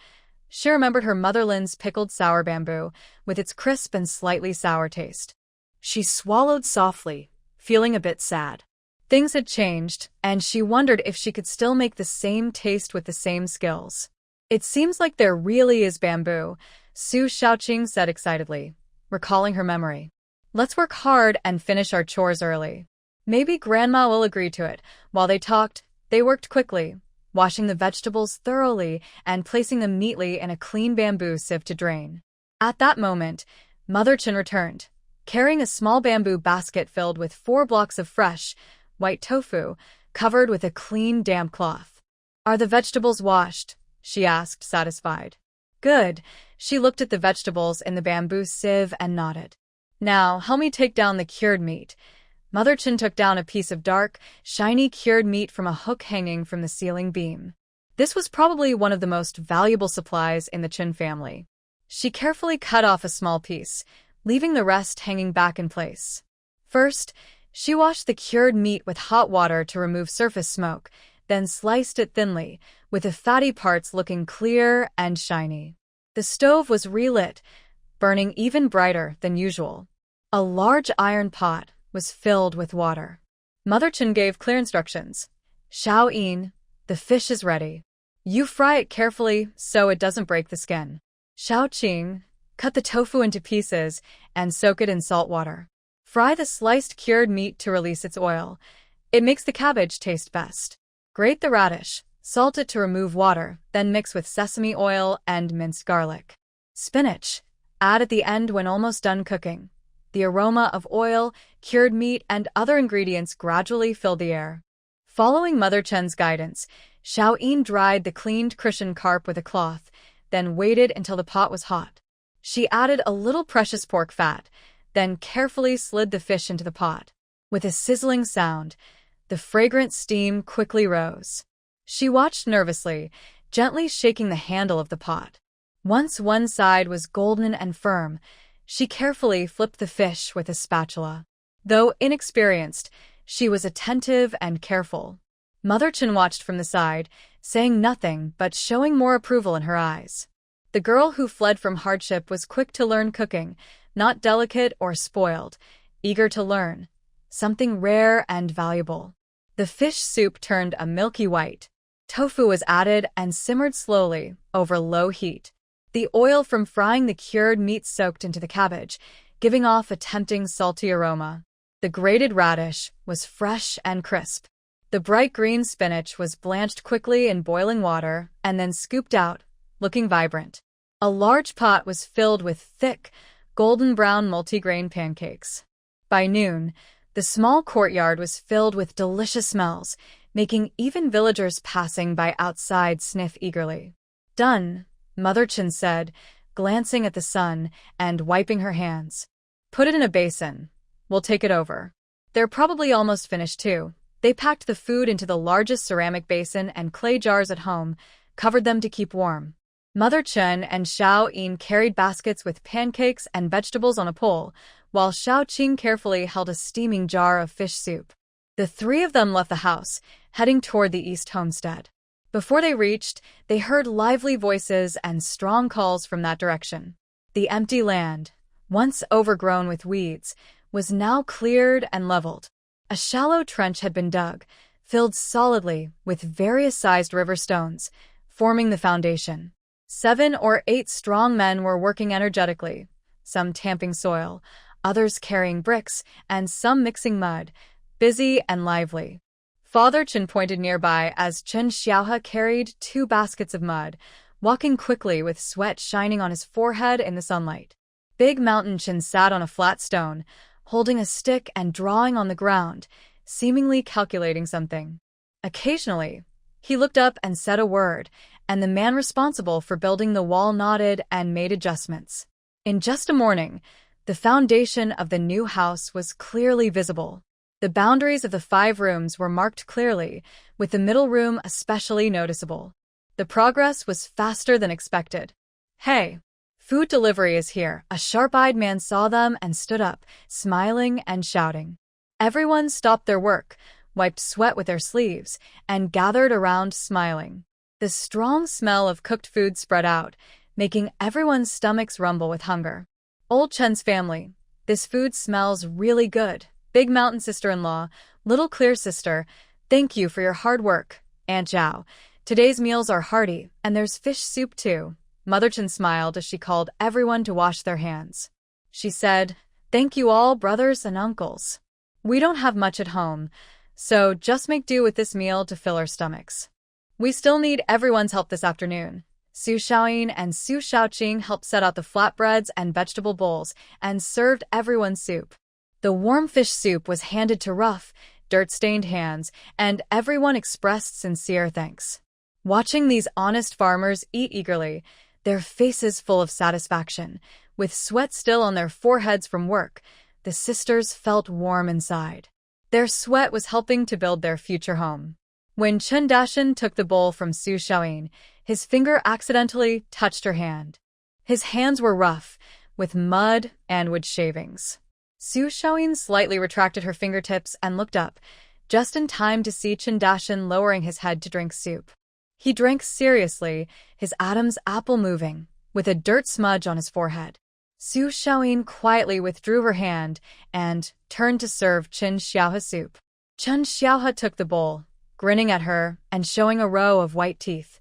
She remembered her mother Lynn's pickled sour bamboo, with its crisp and slightly sour taste. She swallowed softly, feeling a bit sad. Things had changed, and she wondered if she could still make the same taste with the same skills. It seems like there really is bamboo, Su Xiaoqing said excitedly, recalling her memory. Let's work hard and finish our chores early. Maybe Grandma will agree to it. While they talked, they worked quickly, washing the vegetables thoroughly and placing them neatly in a clean bamboo sieve to drain. At that moment, Mother Chen returned, carrying a small bamboo basket filled with 4 blocks of fresh, white tofu, covered with a clean, damp cloth. Are the vegetables washed? She asked, satisfied. Good. She looked at the vegetables in the bamboo sieve and nodded. Now, help me take down the cured meat. Mother Chen took down a piece of dark, shiny cured meat from a hook hanging from the ceiling beam. This was probably one of the most valuable supplies in the Chen family. She carefully cut off a small piece, leaving the rest hanging back in place. First, she washed the cured meat with hot water to remove surface smoke, then sliced it thinly, with the fatty parts looking clear and shiny. The stove was relit, burning even brighter than usual. A large iron pot was filled with water. Mother Chen gave clear instructions. Xiao Yin, the fish is ready. You fry it carefully so it doesn't break the skin. Xiao Qing, cut the tofu into pieces and soak it in salt water. Fry the sliced cured meat to release its oil. It makes the cabbage taste best. Grate the radish, salt it to remove water, then mix with sesame oil and minced garlic. Spinach, add at the end when almost done cooking. The aroma of oil, cured meat, and other ingredients gradually filled the air. Following Mother Chen's guidance, Xiao Yin dried the cleaned Christian carp with a cloth, then waited until the pot was hot. She added a little precious pork fat, then carefully slid the fish into the pot. With a sizzling sound, the fragrant steam quickly rose. She watched nervously, gently shaking the handle of the pot. Once one side was golden and firm, she carefully flipped the fish with a spatula. Though inexperienced, she was attentive and careful. Mother Chen watched from the side, saying nothing but showing more approval in her eyes. The girl who fled from hardship was quick to learn cooking, not delicate or spoiled, eager to learn. Something rare and valuable. The fish soup turned a milky white. Tofu was added and simmered slowly over low heat. The oil from frying the cured meat soaked into the cabbage, giving off a tempting salty aroma. The grated radish was fresh and crisp. The bright green spinach was blanched quickly in boiling water and then scooped out, looking vibrant. A large pot was filled with thick, golden brown multigrain pancakes. By noon, the small courtyard was filled with delicious smells, making even villagers passing by outside sniff eagerly. Done, Mother Chen said, glancing at the sun and wiping her hands. Put it in a basin. We'll take it over. They're probably almost finished too. They packed the food into the largest ceramic basin and clay jars at home, covered them to keep warm. Mother Chen and Xiao Yin carried baskets with pancakes and vegetables on a pole, while Xiao Qing carefully held a steaming jar of fish soup. The 3 of them left the house, heading toward the East homestead. Before they reached, they heard lively voices and strong calls from that direction. The empty land, once overgrown with weeds, was now cleared and leveled. A shallow trench had been dug, filled solidly with various-sized river stones, forming the foundation. 7 or 8 strong men were working energetically, some tamping soil, others carrying bricks, and some mixing mud, busy and lively. Father Chen pointed nearby as Chen Xiaohe carried 2 baskets of mud, walking quickly with sweat shining on his forehead in the sunlight. Big Mountain Chen sat on a flat stone, holding a stick and drawing on the ground, seemingly calculating something. Occasionally, he looked up and said a word, and the man responsible for building the wall nodded and made adjustments. In just a morning, the foundation of the new house was clearly visible. The boundaries of the 5 rooms were marked clearly, with the middle room especially noticeable. The progress was faster than expected. Hey, food delivery is here. A sharp-eyed man saw them and stood up, smiling and shouting. Everyone stopped their work, wiped sweat with their sleeves, and gathered around smiling. The strong smell of cooked food spread out, making everyone's stomachs rumble with hunger. Old Chen's family. This food smells really good. Big Mountain sister-in-law, Little Clear sister, thank you for your hard work. Aunt Zhao, today's meals are hearty, and there's fish soup too. Mother Chen smiled as she called everyone to wash their hands. She said, thank you all, brothers and uncles. We don't have much at home, so just make do with this meal to fill our stomachs. We still need everyone's help this afternoon. Su Xiaoyin and Su Xiaoqing helped set out the flatbreads and vegetable bowls and served everyone soup. The warm fish soup was handed to rough, dirt-stained hands, and everyone expressed sincere thanks. Watching these honest farmers eat eagerly, their faces full of satisfaction, with sweat still on their foreheads from work, the sisters felt warm inside. Their sweat was helping to build their future home. When Chen Dashan took the bowl from Su Xiaoyin, his finger accidentally touched her hand. His hands were rough, with mud and wood shavings. Su Xiaoyin slightly retracted her fingertips and looked up, just in time to see Chen Dashan lowering his head to drink soup. He drank seriously, his Adam's apple moving, with a dirt smudge on his forehead. Su Xiaoyin quietly withdrew her hand and turned to serve Chen Xiaohe soup. Chen Xiaohe took the bowl, grinning at her and showing a row of white teeth.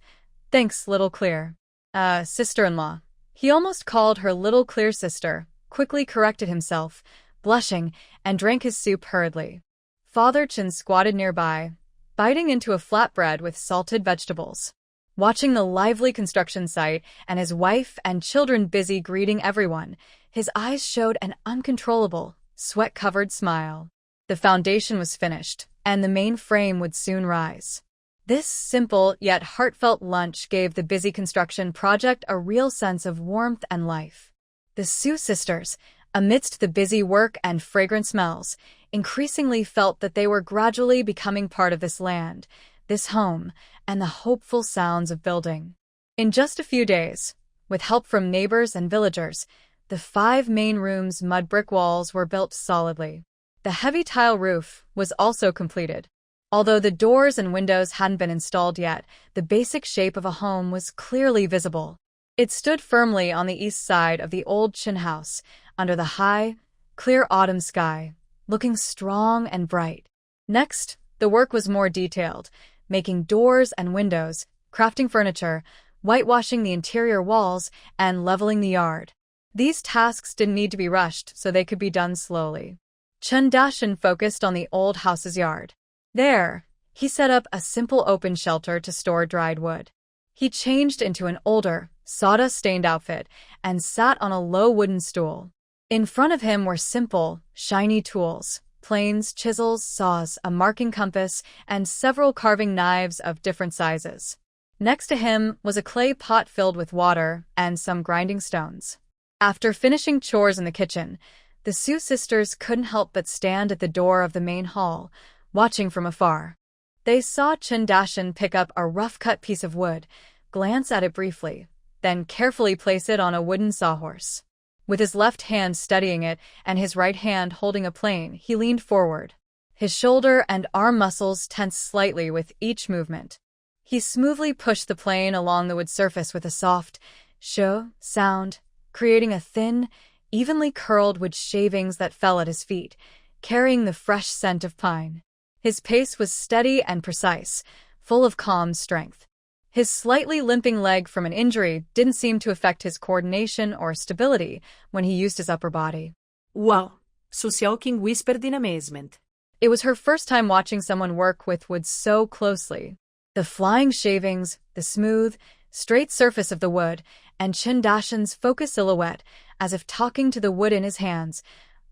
Thanks, Little Clear. Sister-in-law. He almost called her Little Clear sister, quickly corrected himself, blushing, and drank his soup hurriedly. Father Chen squatted nearby, biting into a flatbread with salted vegetables. Watching the lively construction site and his wife and children busy greeting everyone, his eyes showed an uncontrollable, sweat-covered smile. The foundation was finished, and the main frame would soon rise. This simple yet heartfelt lunch gave the busy construction project a real sense of warmth and life. The Su sisters, amidst the busy work and fragrant smells, increasingly felt that they were gradually becoming part of this land, this home, and the hopeful sounds of building. In just a few days, with help from neighbors and villagers, the 5 main rooms' mud brick walls were built solidly. The heavy tile roof was also completed. Although the doors and windows hadn't been installed yet, the basic shape of a home was clearly visible. It stood firmly on the east side of the old Qin house, under the high, clear autumn sky, looking strong and bright. Next, the work was more detailed, making doors and windows, crafting furniture, whitewashing the interior walls, and leveling the yard. These tasks didn't need to be rushed, so they could be done slowly. Chen Dashan focused on the old house's yard. There, he set up a simple open shelter to store dried wood. He changed into an older, sawdust-stained outfit and sat on a low wooden stool. In front of him were simple, shiny tools, planes, chisels, saws, a marking compass, and several carving knives of different sizes. Next to him was a clay pot filled with water and some grinding stones. After finishing chores in the kitchen, the Su sisters couldn't help but stand at the door of the main hall, watching from afar. They saw Chen Dashan pick up a rough-cut piece of wood, glance at it briefly, then carefully place it on a wooden sawhorse. With his left hand steadying it and his right hand holding a plane, he leaned forward. His shoulder and arm muscles tensed slightly with each movement. He smoothly pushed the plane along the wood surface with a soft "sho" sound, creating a thin, evenly curled wood shavings that fell at his feet, carrying the fresh scent of pine. His pace was steady and precise, full of calm strength. His slightly limping leg from an injury didn't seem to affect his coordination or stability when he used his upper body. Wow, Su Xiaoqing whispered in amazement. It was her first time watching someone work with wood so closely. The flying shavings, the smooth, straight surface of the wood, and Chen Dashan's focused silhouette, as if talking to the wood in his hands,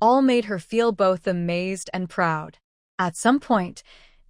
all made her feel both amazed and proud. At some point,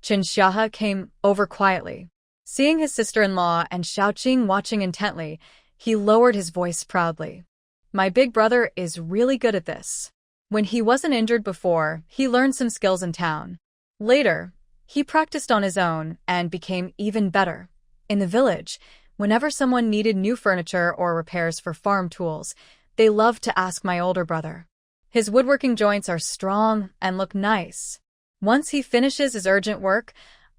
Chen Xiaohe came over quietly. Seeing his sister-in-law and Xiaoqing watching intently, he lowered his voice proudly. My big brother is really good at this. When he wasn't injured before, he learned some skills in town. Later, he practiced on his own and became even better. In the village, whenever someone needed new furniture or repairs for farm tools, they loved to ask my older brother. His woodworking joints are strong and look nice. Once he finishes his urgent work,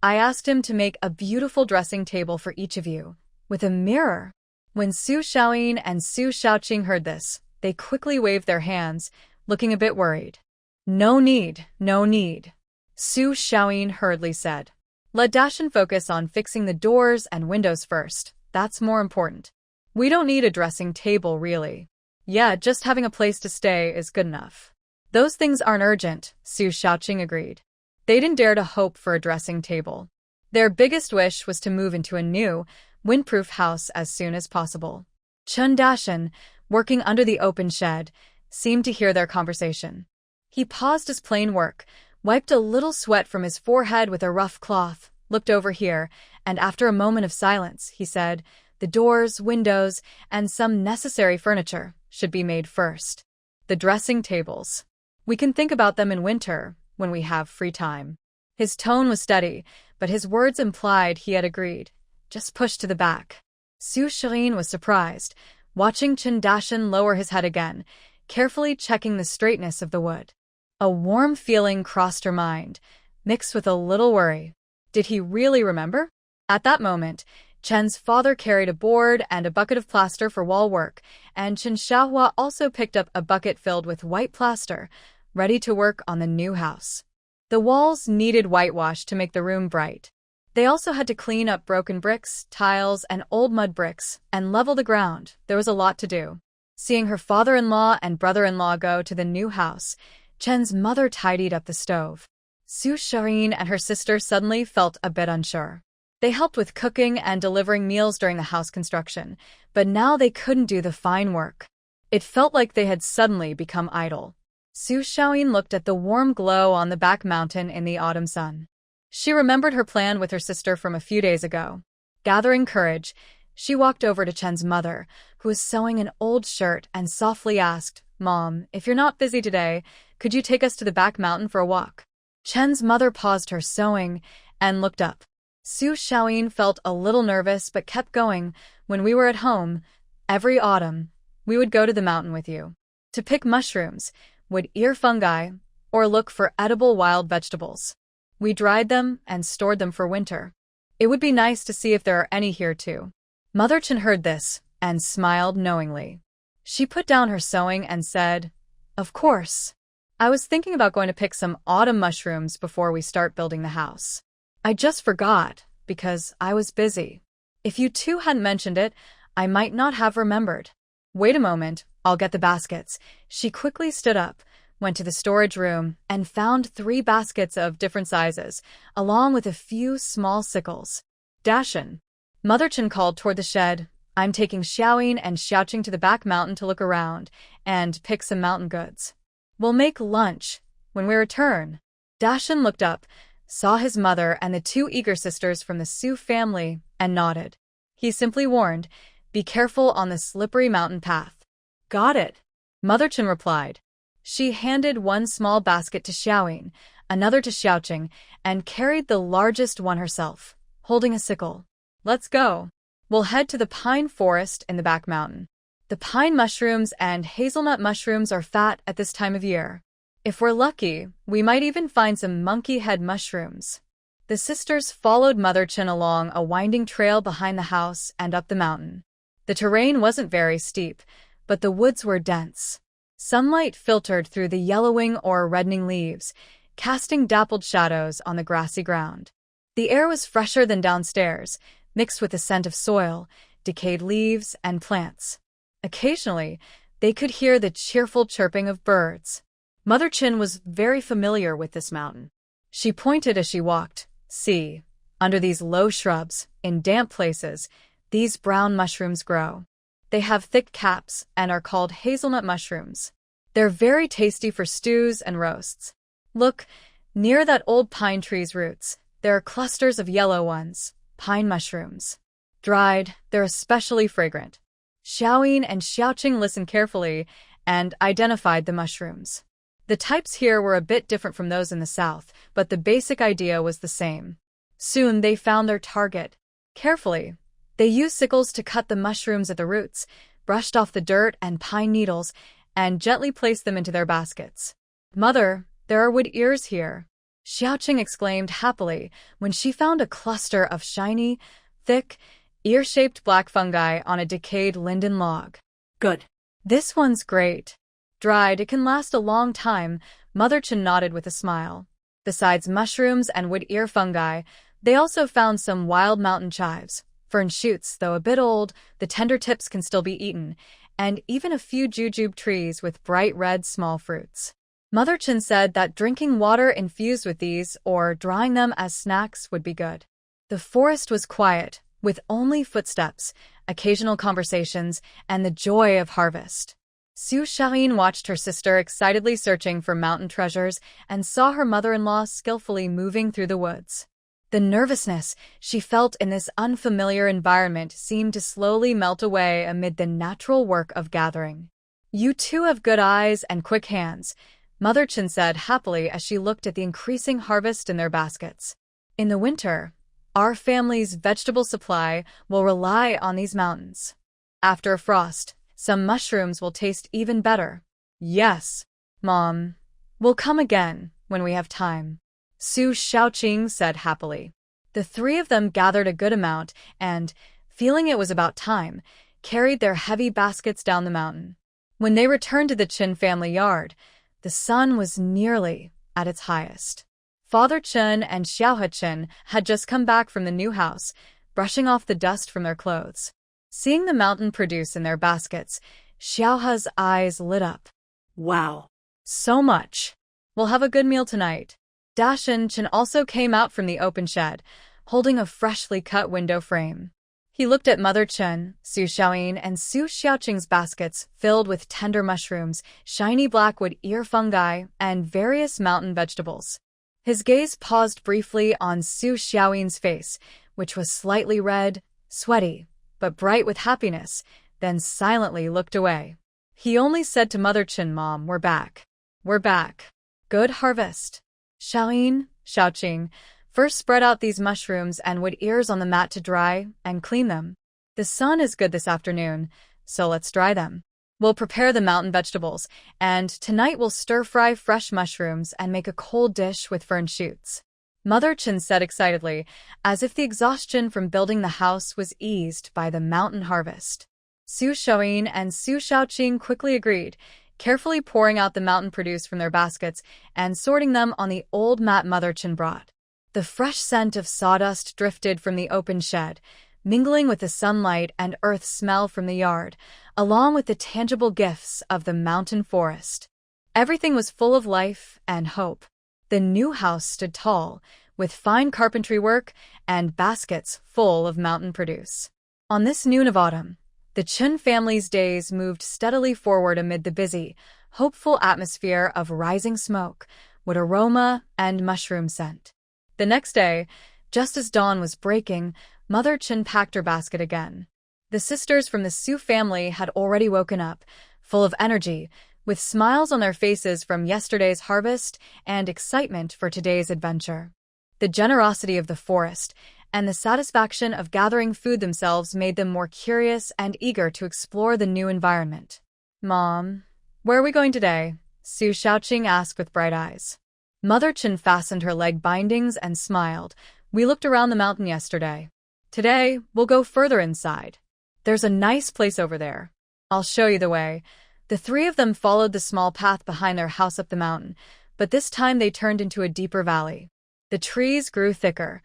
I asked him to make a beautiful dressing table for each of you, with a mirror. When Su Xiaoyin and Su Xiaoqing heard this, they quickly waved their hands, looking a bit worried. No need, no need, Su Xiaoyin hurriedly said. Let Dashan focus on fixing the doors and windows first. That's more important. We don't need a dressing table, really. Yeah, just having a place to stay is good enough. Those things aren't urgent, Su Xiaoqing agreed. They didn't dare to hope for a dressing table. Their biggest wish was to move into a new, windproof house as soon as possible. Chun Dashan, working under the open shed, seemed to hear their conversation. He paused his plain work, wiped a little sweat from his forehead with a rough cloth, looked over here, and after a moment of silence, he said, the doors, windows, and some necessary furniture should be made first. The dressing tables. We can think about them in winter, when we have free time. His tone was steady, but his words implied he had agreed. Just push to the back. Su Xiaoyin was surprised, watching Chun Dashan lower his head again, carefully checking the straightness of the wood. A warm feeling crossed her mind, mixed with a little worry. Did he really remember? At that moment, Chen's father carried a board and a bucket of plaster for wall work, and Chen Xiaohua also picked up a bucket filled with white plaster, ready to work on the new house. The walls needed whitewash to make the room bright. They also had to clean up broken bricks, tiles, and old mud bricks, and level the ground. There was a lot to do. Seeing her father-in-law and brother-in-law go to the new house, Chen's mother tidied up the stove. Su Xiaoyin and her sister suddenly felt a bit unsure. They helped with cooking and delivering meals during the house construction, but now they couldn't do the fine work. It felt like they had suddenly become idle. Su Xiaoyin looked at the warm glow on the back mountain in the autumn sun. She remembered her plan with her sister from a few days ago. Gathering courage, she walked over to Chen's mother, who was sewing an old shirt, and softly asked, Mom, if you're not busy today, could you take us to the back mountain for a walk? Chen's mother paused her sewing and looked up. Su Xiaoyin felt a little nervous but kept going. When we were at home, every autumn, we would go to the mountain with you to pick mushrooms, wood-ear fungi, or look for edible wild vegetables. We dried them and stored them for winter. It would be nice to see if there are any here too. Mother Chen heard this and smiled knowingly. She put down her sewing and said, Of course. I was thinking about going to pick some autumn mushrooms before we start building the house. I just forgot, because I was busy. If you two hadn't mentioned it, I might not have remembered. Wait a moment, I'll get the baskets. She quickly stood up, went to the storage room, and found 3 baskets of different sizes, along with a few small sickles. Dashan. Mother Chen called toward the shed. I'm taking Xiaoyin and Xiaoqing to the back mountain to look around and pick some mountain goods. We'll make lunch when we return. Dashan looked up, saw his mother and the 2 eager sisters from the Su family, and nodded. He simply warned, Be careful on the slippery mountain path. Got it, Mother Chen replied. She handed one small basket to Xiaoyin, another to Xiaoqing, and carried the largest one herself, holding a sickle. Let's go. We'll head to the pine forest in the back mountain. The pine mushrooms and hazelnut mushrooms are fat at this time of year. If we're lucky, we might even find some monkey head mushrooms. The sisters followed Mother Chen along a winding trail behind the house and up the mountain. The terrain wasn't very steep, but the woods were dense. Sunlight filtered through the yellowing or reddening leaves, casting dappled shadows on the grassy ground. The air was fresher than downstairs, mixed with the scent of soil, decayed leaves, and plants. Occasionally, they could hear the cheerful chirping of birds. Mother Chen was very familiar with this mountain. She pointed as she walked. See, under these low shrubs, in damp places, these brown mushrooms grow. They have thick caps and are called hazelnut mushrooms. They're very tasty for stews and roasts. Look, near that old pine tree's roots, there are clusters of yellow ones, pine mushrooms. Dried, they're especially fragrant. Xiaoyin and Xiaoqing listened carefully and identified the mushrooms. The types here were a bit different from those in the south, but the basic idea was the same. Soon they found their target. Carefully, they used sickles to cut the mushrooms at the roots, brushed off the dirt and pine needles, and gently placed them into their baskets. Mother, there are wood ears here. Xiaoqing exclaimed happily when she found a cluster of shiny, thick, ear-shaped black fungi on a decayed linden log. Good. This one's great. Dried, it can last a long time, Mother Chen nodded with a smile. Besides mushrooms and wood ear fungi, they also found some wild mountain chives. Fern shoots, though a bit old, the tender tips can still be eaten, and even a few jujube trees with bright red small fruits. Mother Chen said that drinking water infused with these or drying them as snacks would be good. The forest was quiet, with only footsteps, occasional conversations, and the joy of harvest. Su Xiaoyin watched her sister excitedly searching for mountain treasures and saw her mother-in-law skillfully moving through the woods. The nervousness she felt in this unfamiliar environment seemed to slowly melt away amid the natural work of gathering. "You two have good eyes and quick hands," Mother Chen said happily as she looked at the increasing harvest in their baskets. "In the winter, our family's vegetable supply will rely on these mountains. After a frost, some mushrooms will taste even better." "Yes, Mom. We'll come again when we have time," Su Xiaoqing said happily. The three of them gathered a good amount and, feeling it was about time, carried their heavy baskets down the mountain. When they returned to the Chen family yard, the sun was nearly at its highest. Father Chen and Xiaohe Chen had just come back from the new house, brushing off the dust from their clothes. Seeing the mountain produce in their baskets, Xiaohe's eyes lit up. Wow. So much. We'll have a good meal tonight. Dashan Chen also came out from the open shed, holding a freshly cut window frame. He looked at Mother Chen, Su Xiaoyin, and Su Xiaoqing's baskets filled with tender mushrooms, shiny blackwood ear fungi, and various mountain vegetables. His gaze paused briefly on Su Xiaoyin's face, which was slightly red, sweaty, but bright with happiness, then silently looked away. He only said to Mother Chen, "Mom, we're back. We're back. Good harvest." Xiaoqing, first spread out these mushrooms and wood ears on the mat to dry and clean them. "The sun is good this afternoon, so let's dry them. We'll prepare the mountain vegetables, and tonight we'll stir-fry fresh mushrooms and make a cold dish with fern shoots," Mother Chen said excitedly, as if the exhaustion from building the house was eased by the mountain harvest. Su Xiaoyin and Su Xiaoqing quickly agreed, carefully pouring out the mountain produce from their baskets and sorting them on the old mat Mother Chen brought. The fresh scent of sawdust drifted from the open shed, mingling with the sunlight and earth smell from the yard, along with the tangible gifts of the mountain forest. Everything was full of life and hope. The new house stood tall, with fine carpentry work and baskets full of mountain produce. On this noon of autumn, the Chen family's days moved steadily forward amid the busy, hopeful atmosphere of rising smoke, wood aroma, and mushroom scent. The next day, just as dawn was breaking, Mother Chen packed her basket again. The sisters from the Su family had already woken up, full of energy, with smiles on their faces from yesterday's harvest and excitement for today's adventure. The generosity of the forest and the satisfaction of gathering food themselves made them more curious and eager to explore the new environment. "Mom, where are we going today?" Su Xiaoqing asked with bright eyes. Mother Chen fastened her leg bindings and smiled. "We looked around the mountain yesterday. Today, we'll go further inside. There's a nice place over there. I'll show you the way." The three of them followed the small path behind their house up the mountain, but this time they turned into a deeper valley. The trees grew thicker,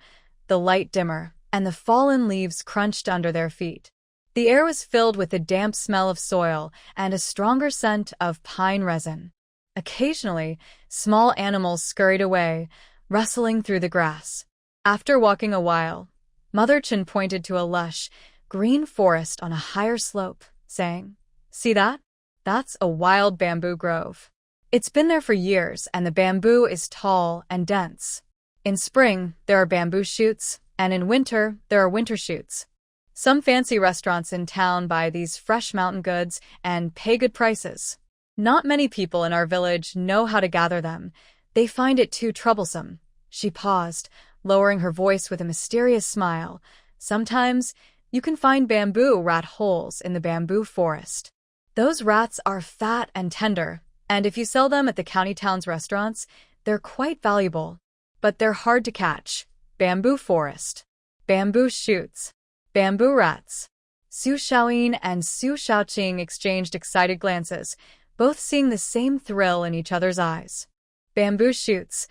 the light dimmer, and the fallen leaves crunched under their feet. The air was filled with the damp smell of soil and a stronger scent of pine resin. Occasionally, small animals scurried away, rustling through the grass. After walking a while, Mother Chen pointed to a lush, green forest on a higher slope, saying, "See that? That's a wild bamboo grove. It's been there for years, and the bamboo is tall and dense. In spring, there are bamboo shoots, and in winter, there are winter shoots. Some fancy restaurants in town buy these fresh mountain goods and pay good prices. Not many people in our village know how to gather them. They find it too troublesome." She paused, lowering her voice with a mysterious smile. "Sometimes, you can find bamboo rat holes in the bamboo forest. Those rats are fat and tender, and if you sell them at the county town's restaurants, they're quite valuable. but they're hard to catch. Bamboo forest. Bamboo shoots. Bamboo rats. Su Xiaoyin and Su Xiaoqing exchanged excited glances, both seeing the same thrill in each other's eyes. Bamboo shoots.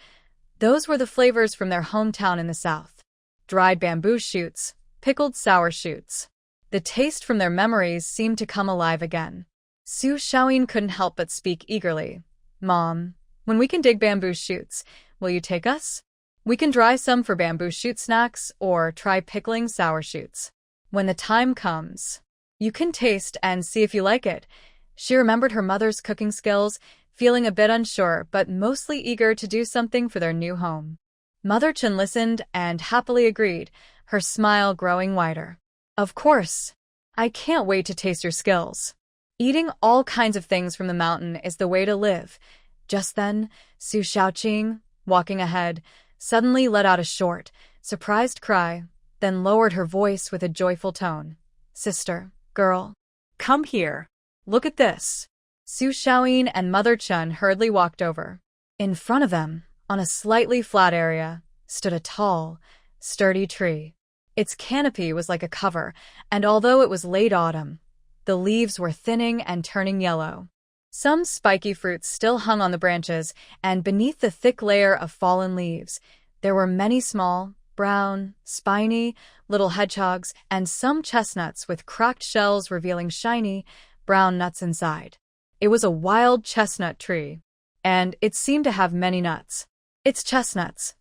Those were the flavors from their hometown in the south. Dried bamboo shoots, pickled sour shoots. The taste from their memories seemed to come alive again. Su Xiaoyin couldn't help but speak eagerly. Mom, when we can dig bamboo shoots, will you take us? We can dry some for bamboo shoot snacks or try pickling sour shoots. When the time comes, you can taste and see if you like it. She remembered her mother's cooking skills, feeling a bit unsure but mostly eager to do something for their new home. Mother Chen listened and happily agreed, her smile growing wider. Of course. I can't wait to taste your skills. Eating all kinds of things from the mountain is the way to live. Just then, Su Xiaoqing, walking ahead, suddenly let out a short, surprised cry, then lowered her voice with a joyful tone. Sister, girl, come here. Look at this. Su Xiaoyin and Mother Chen hurriedly walked over. In front of them, on a slightly flat area, stood a tall, sturdy tree. Its canopy was like a cover, and although it was late autumn, the leaves were thinning and turning yellow. Some spiky fruits still hung on the branches, and beneath the thick layer of fallen leaves, there were many small, brown, spiny, little hedgehogs, and some chestnuts with cracked shells revealing shiny, brown nuts inside. It was a wild chestnut tree, and it seemed to have many nuts. It's chestnuts,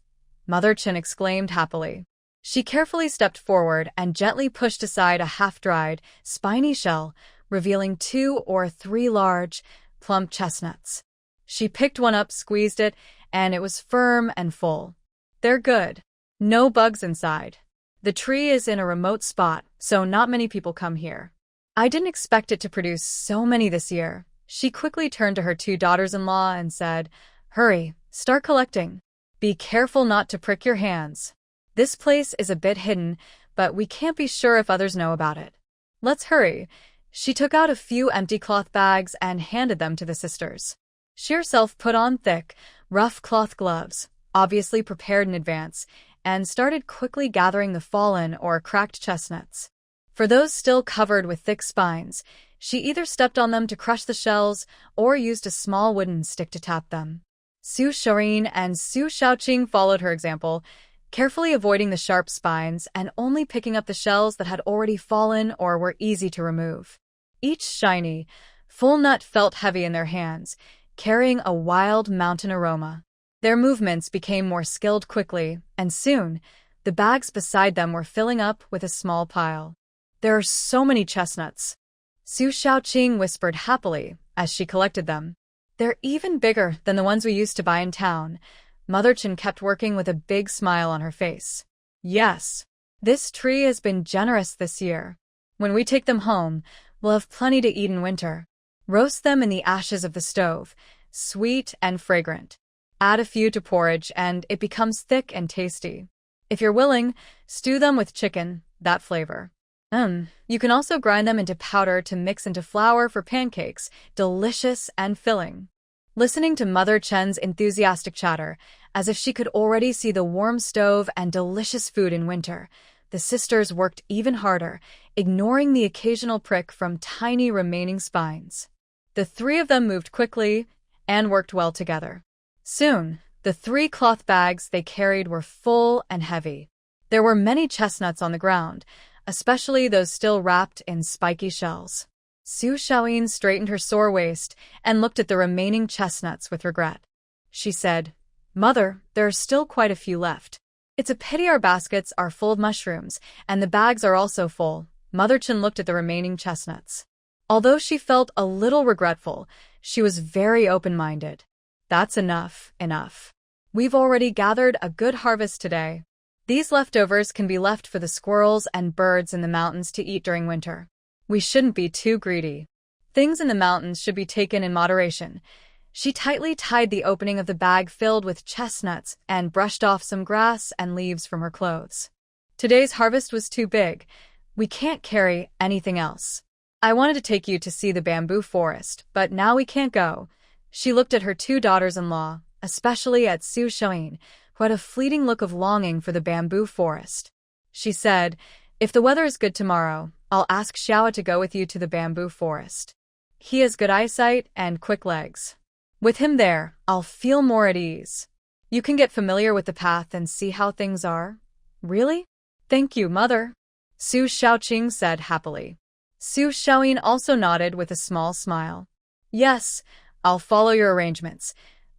Mother Chen exclaimed happily. She carefully stepped forward and gently pushed aside a half-dried, spiny shell, revealing 2 or 3 large, plump chestnuts. She picked one up, squeezed it, and it was firm and full. They're good. No bugs inside. The tree is in a remote spot, so not many people come here. I didn't expect it to produce so many this year. She quickly turned to her 2 daughters-in-law and said, Hurry, start collecting. Be careful not to prick your hands. This place is a bit hidden, but we can't be sure if others know about it. Let's hurry. She took out a few empty cloth bags and handed them to the sisters. She herself put on thick, rough cloth gloves, obviously prepared in advance, and started quickly gathering the fallen or cracked chestnuts. For those still covered with thick spines, she either stepped on them to crush the shells or used a small wooden stick to tap them. Su Xiaoyin and Su Xiaoqing followed her example, carefully avoiding the sharp spines and only picking up the shells that had already fallen or were easy to remove. Each shiny, full nut felt heavy in their hands, carrying a wild mountain aroma. Their movements became more skilled quickly, and soon, the bags beside them were filling up with a small pile. There are so many chestnuts, Su Xiaoqing whispered happily as she collected them. They're even bigger than the ones we used to buy in town. Mother Chen kept working with a big smile on her face. Yes, this tree has been generous this year. When we take them home, we'll have plenty to eat in winter. Roast them in the ashes of the stove, sweet and fragrant. Add a few to porridge and it becomes thick and tasty. If you're willing, stew them with chicken, that flavor. You can also grind them into powder to mix into flour for pancakes, delicious and filling. Listening to Mother Chen's enthusiastic chatter, as if she could already see the warm stove and delicious food in winter, the sisters worked even harder, ignoring the occasional prick from tiny remaining spines. The 3 of them moved quickly and worked well together. Soon, the 3 cloth bags they carried were full and heavy. There were many chestnuts on the ground, especially those still wrapped in spiky shells. Su Xiaoyin straightened her sore waist and looked at the remaining chestnuts with regret. She said, Mother, there are still quite a few left. It's a pity our baskets are full of mushrooms, and the bags are also full. Mother Chen looked at the remaining chestnuts. Although she felt a little regretful, she was very open-minded. That's enough. We've already gathered a good harvest today. These leftovers can be left for the squirrels and birds in the mountains to eat during winter. We shouldn't be too greedy. Things in the mountains should be taken in moderation. She tightly tied the opening of the bag filled with chestnuts and brushed off some grass and leaves from her clothes. Today's harvest was too big. We can't carry anything else. I wanted to take you to see the bamboo forest, but now we can't go. She looked at her 2 daughters-in-law, especially at Su Xiaoyin, who had a fleeting look of longing for the bamboo forest. She said, "If the weather is good tomorrow, I'll ask Xiao to go with you to the bamboo forest. He has good eyesight and quick legs. With him there, I'll feel more at ease. You can get familiar with the path and see how things are." "Really? Thank you, mother," Su Shaoqing said happily. Su Shaoyin also nodded with a small smile. "Yes, I'll follow your arrangements."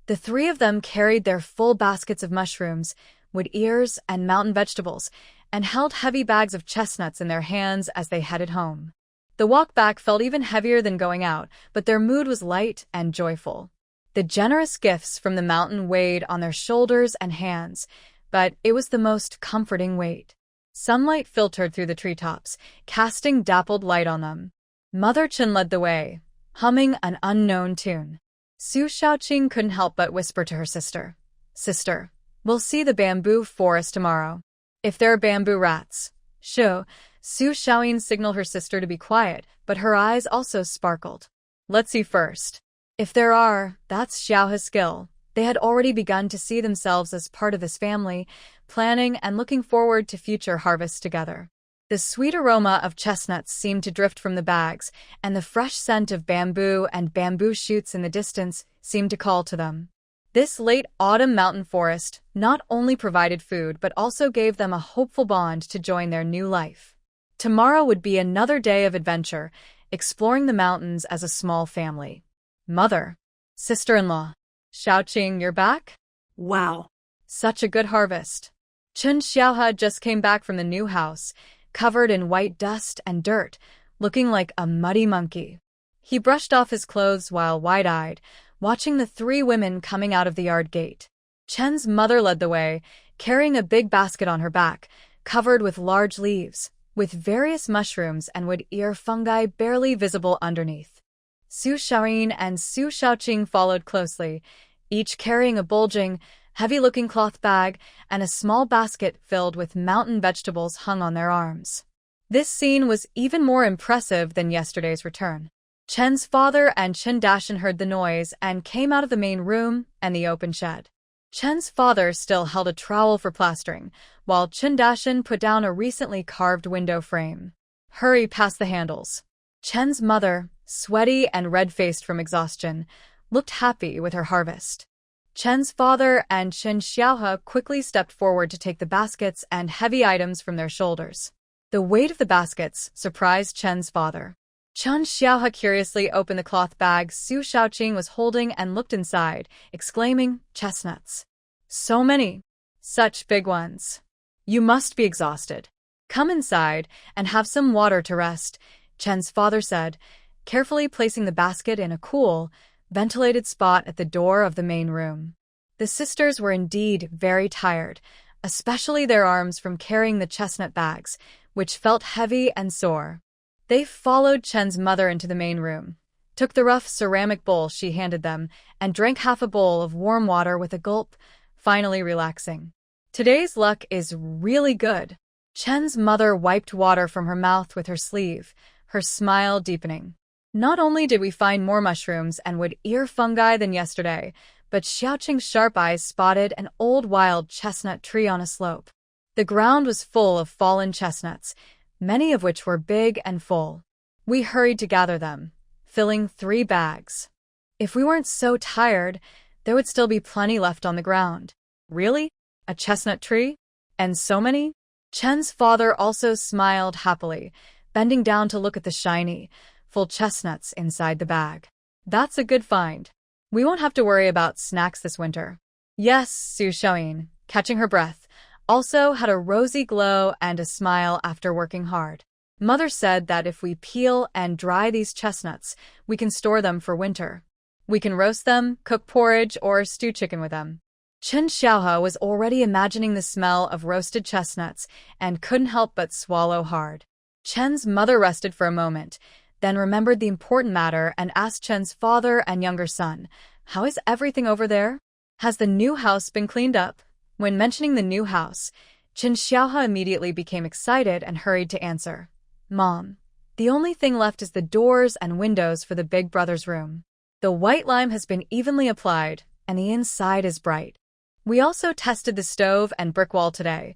The three of them carried their full baskets of mushrooms, wood ears, and mountain vegetables, and held heavy bags of chestnuts in their hands as they headed home. The walk back felt even heavier than going out, but their mood was light and joyful. The generous gifts from the mountain weighed on their shoulders and hands, but it was the most comforting weight. Sunlight filtered through the treetops, casting dappled light on them. Mother Chen led the way, humming an unknown tune. Su Shaoqing couldn't help but whisper to her sister, "Sister, we'll see the bamboo forest tomorrow. If there are bamboo rats." Su Shaoyin signaled her sister to be quiet, but her eyes also sparkled. "Let's see first. If there are, that's Xiaohe's skill." They had already begun to see themselves as part of this family, planning and looking forward to future harvests together. The sweet aroma of chestnuts seemed to drift from the bags, and the fresh scent of bamboo and bamboo shoots in the distance seemed to call to them. This late autumn mountain forest not only provided food but also gave them a hopeful bond to join their new life. Tomorrow would be another day of adventure, exploring the mountains as a small family. "Mother, sister-in-law, Shaoqing, you're back? Wow. Such a good harvest." Chen Xiaohe just came back from the new house, covered in white dust and dirt, looking like a muddy monkey. He brushed off his clothes while wide-eyed, watching the three women coming out of the yard gate. Chen's mother led the way, carrying a big basket on her back, covered with large leaves, with various mushrooms and wood ear fungi barely visible underneath. Su Shaoyin and Su Shaoqing followed closely, each carrying a bulging, heavy-looking cloth bag and a small basket filled with mountain vegetables hung on their arms. This scene was even more impressive than yesterday's return. Chen's father and Chen Dashan heard the noise and came out of the main room and the open shed. Chen's father still held a trowel for plastering, while Chen Dashan put down a recently carved window frame. "Hurry past the handles." Chen's mother, sweaty and red-faced from exhaustion, looked happy with her harvest. Chen's father and Chen Xiaohe quickly stepped forward to take the baskets and heavy items from their shoulders. The weight of the baskets surprised Chen's father. Chen Xiaohe curiously opened the cloth bag Su Shaoqing was holding and looked inside, exclaiming, "Chestnuts. So many. Such big ones. You must be exhausted. Come inside and have some water to rest," Chen's father said, carefully placing the basket in a cool, ventilated spot at the door of the main room. The sisters were indeed very tired, especially their arms from carrying the chestnut bags, which felt heavy and sore. They followed Chen's mother into the main room, took the rough ceramic bowl she handed them, and drank half a bowl of warm water with a gulp, finally relaxing. "Today's luck is really good." Chen's mother wiped water from her mouth with her sleeve, her smile deepening. "Not only did we find more mushrooms and wood ear fungi than yesterday, but Xiaoqing's sharp eyes spotted an old wild chestnut tree on a slope. The ground was full of fallen chestnuts, many of which were big and full. We hurried to gather them, filling 3 bags. If we weren't so tired, there would still be plenty left on the ground." "Really? A chestnut tree? And so many?" Chen's father also smiled happily, bending down to look at the shiny, full chestnuts inside the bag. "That's a good find. We won't have to worry about snacks this winter." Yes, Su Shaoyin, catching her breath, also had a rosy glow and a smile after working hard. "Mother said that if we peel and dry these chestnuts, we can store them for winter. We can roast them, cook porridge, or stew chicken with them." Chen Xiaohe was already imagining the smell of roasted chestnuts and couldn't help but swallow hard. Chen's mother rested for a moment, then remembered the important matter and asked Chen's father and younger son, "How is everything over there? Has the new house been cleaned up?" When mentioning the new house, Chen Xiaohe immediately became excited and hurried to answer, "Mom, the only thing left is the doors and windows for the big brother's room. The white lime has been evenly applied, and the inside is bright. We also tested the stove and brick wall today.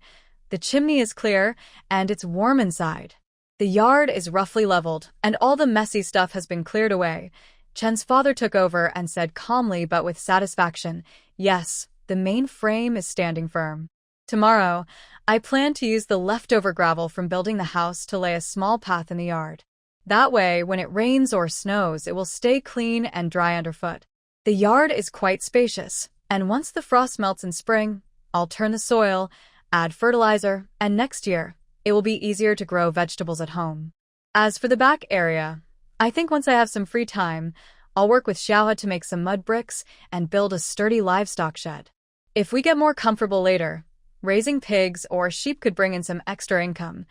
The chimney is clear, and it's warm inside. The yard is roughly leveled, and all the messy stuff has been cleared away. Chen's father took over and said calmly but with satisfaction, "Yes, the main frame is standing firm." Tomorrow, I plan to use the leftover gravel from building the house to lay a small path in the yard. That way, when it rains or snows, it will stay clean and dry underfoot. The yard is quite spacious, and once the frost melts in spring, I'll turn the soil, add fertilizer, and next year, it will be easier to grow vegetables at home. As for the back area, I think once I have some free time, I'll work with Xiaohe to make some mud bricks and build a sturdy livestock shed. If we get more comfortable later, raising pigs or sheep could bring in some extra income.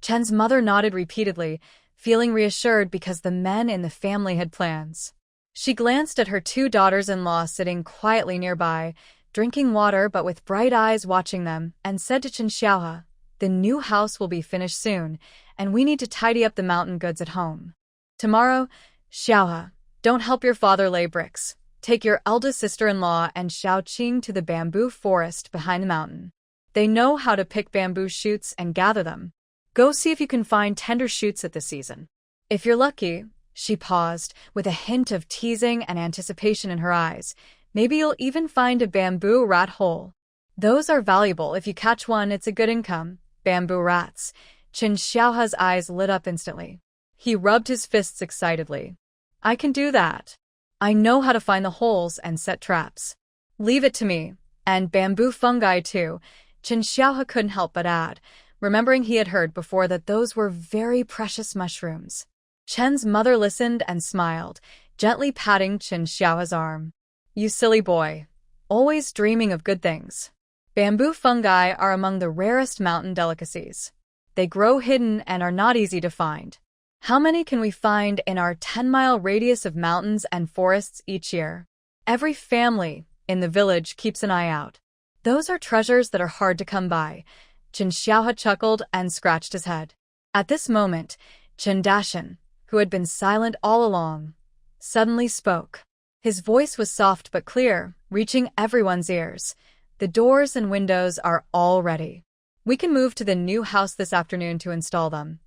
Chen's mother nodded repeatedly, feeling reassured because the men in the family had plans. She glanced at her two daughters-in-law sitting quietly nearby, drinking water but with bright eyes watching them, and said to Chen Xiaohe, "The new house will be finished soon, and we need to tidy up the mountain goods at home. Tomorrow, Xiaohe, don't help your father lay bricks. Take your eldest sister-in-law and Xiaoqing to the bamboo forest behind the mountain. They know how to pick bamboo shoots and gather them. Go see if you can find tender shoots at this season. If you're lucky," she paused, with a hint of teasing and anticipation in her eyes, "maybe you'll even find a bamboo rat hole. Those are valuable. If you catch one, it's a good income." Bamboo rats. Chen Xiaohe's eyes lit up instantly. He rubbed his fists excitedly. "I can do that. I know how to find the holes and set traps. Leave it to me. And bamboo fungi too." Chen Xiaohe couldn't help but add, remembering he had heard before that those were very precious mushrooms. Chen's mother listened and smiled, gently patting Chen Xiaohe's arm. "You silly boy. Always dreaming of good things. Bamboo fungi are among the rarest mountain delicacies. They grow hidden and are not easy to find. How many can we find in our 10-mile radius of mountains and forests each year? Every family in the village keeps an eye out. Those are treasures that are hard to come by." Chen Xiaohe chuckled and scratched his head. At this moment, Chen Dashan, who had been silent all along, suddenly spoke. His voice was soft but clear, reaching everyone's ears. "The doors and windows are all ready. We can move to the new house this afternoon to install them."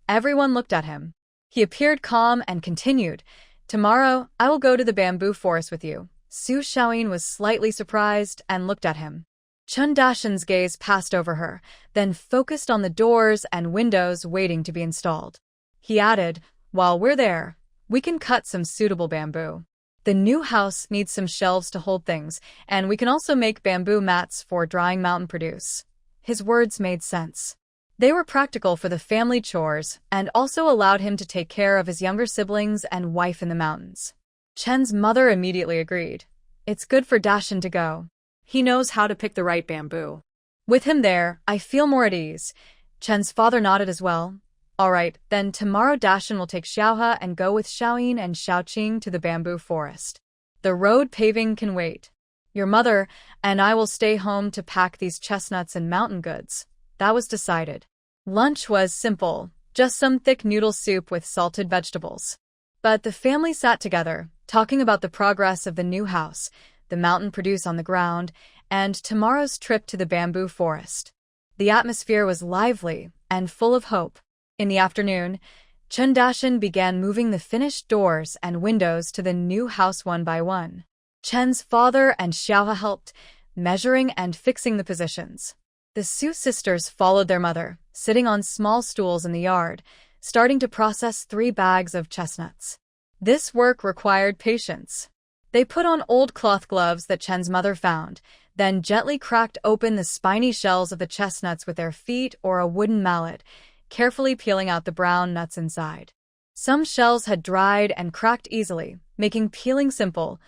Everyone looked at him. He appeared calm and continued, "Tomorrow, I will go to the bamboo forest with you." Su Xiaoyin was slightly surprised and looked at him. Chen Dashan's gaze passed over her, then focused on the doors and windows waiting to be installed. He added, "While we're there, we can cut some suitable bamboo. The new house needs some shelves to hold things, and we can also make bamboo mats for drying mountain produce." His words made sense. They were practical for the family chores and also allowed him to take care of his younger siblings and wife in the mountains. Chen's mother immediately agreed. "It's good for Dashan to go. He knows how to pick the right bamboo. With him there, I feel more at ease." Chen's father nodded as well. "All right, then tomorrow Dashan will take Xiaohe and go with Xiaoyin and Xiaoqing to the bamboo forest. The road paving can wait. Your mother and I will stay home to pack these chestnuts and mountain goods." That was decided. Lunch was simple, just some thick noodle soup with salted vegetables. But the family sat together, talking about the progress of the new house, the mountain produce on the ground, and tomorrow's trip to the bamboo forest. The atmosphere was lively and full of hope. In the afternoon, Chen Dashan began moving the finished doors and windows to the new house one by one. Chen's father and Xiaohe helped, measuring and fixing the positions. The Su sisters followed their mother, sitting on small stools in the yard, starting to process 3 bags of chestnuts. This work required patience. They put on old cloth gloves that Chen's mother found, then gently cracked open the spiny shells of the chestnuts with their feet or a wooden mallet, carefully peeling out the brown nuts inside. Some shells had dried and cracked easily, making peeling simple.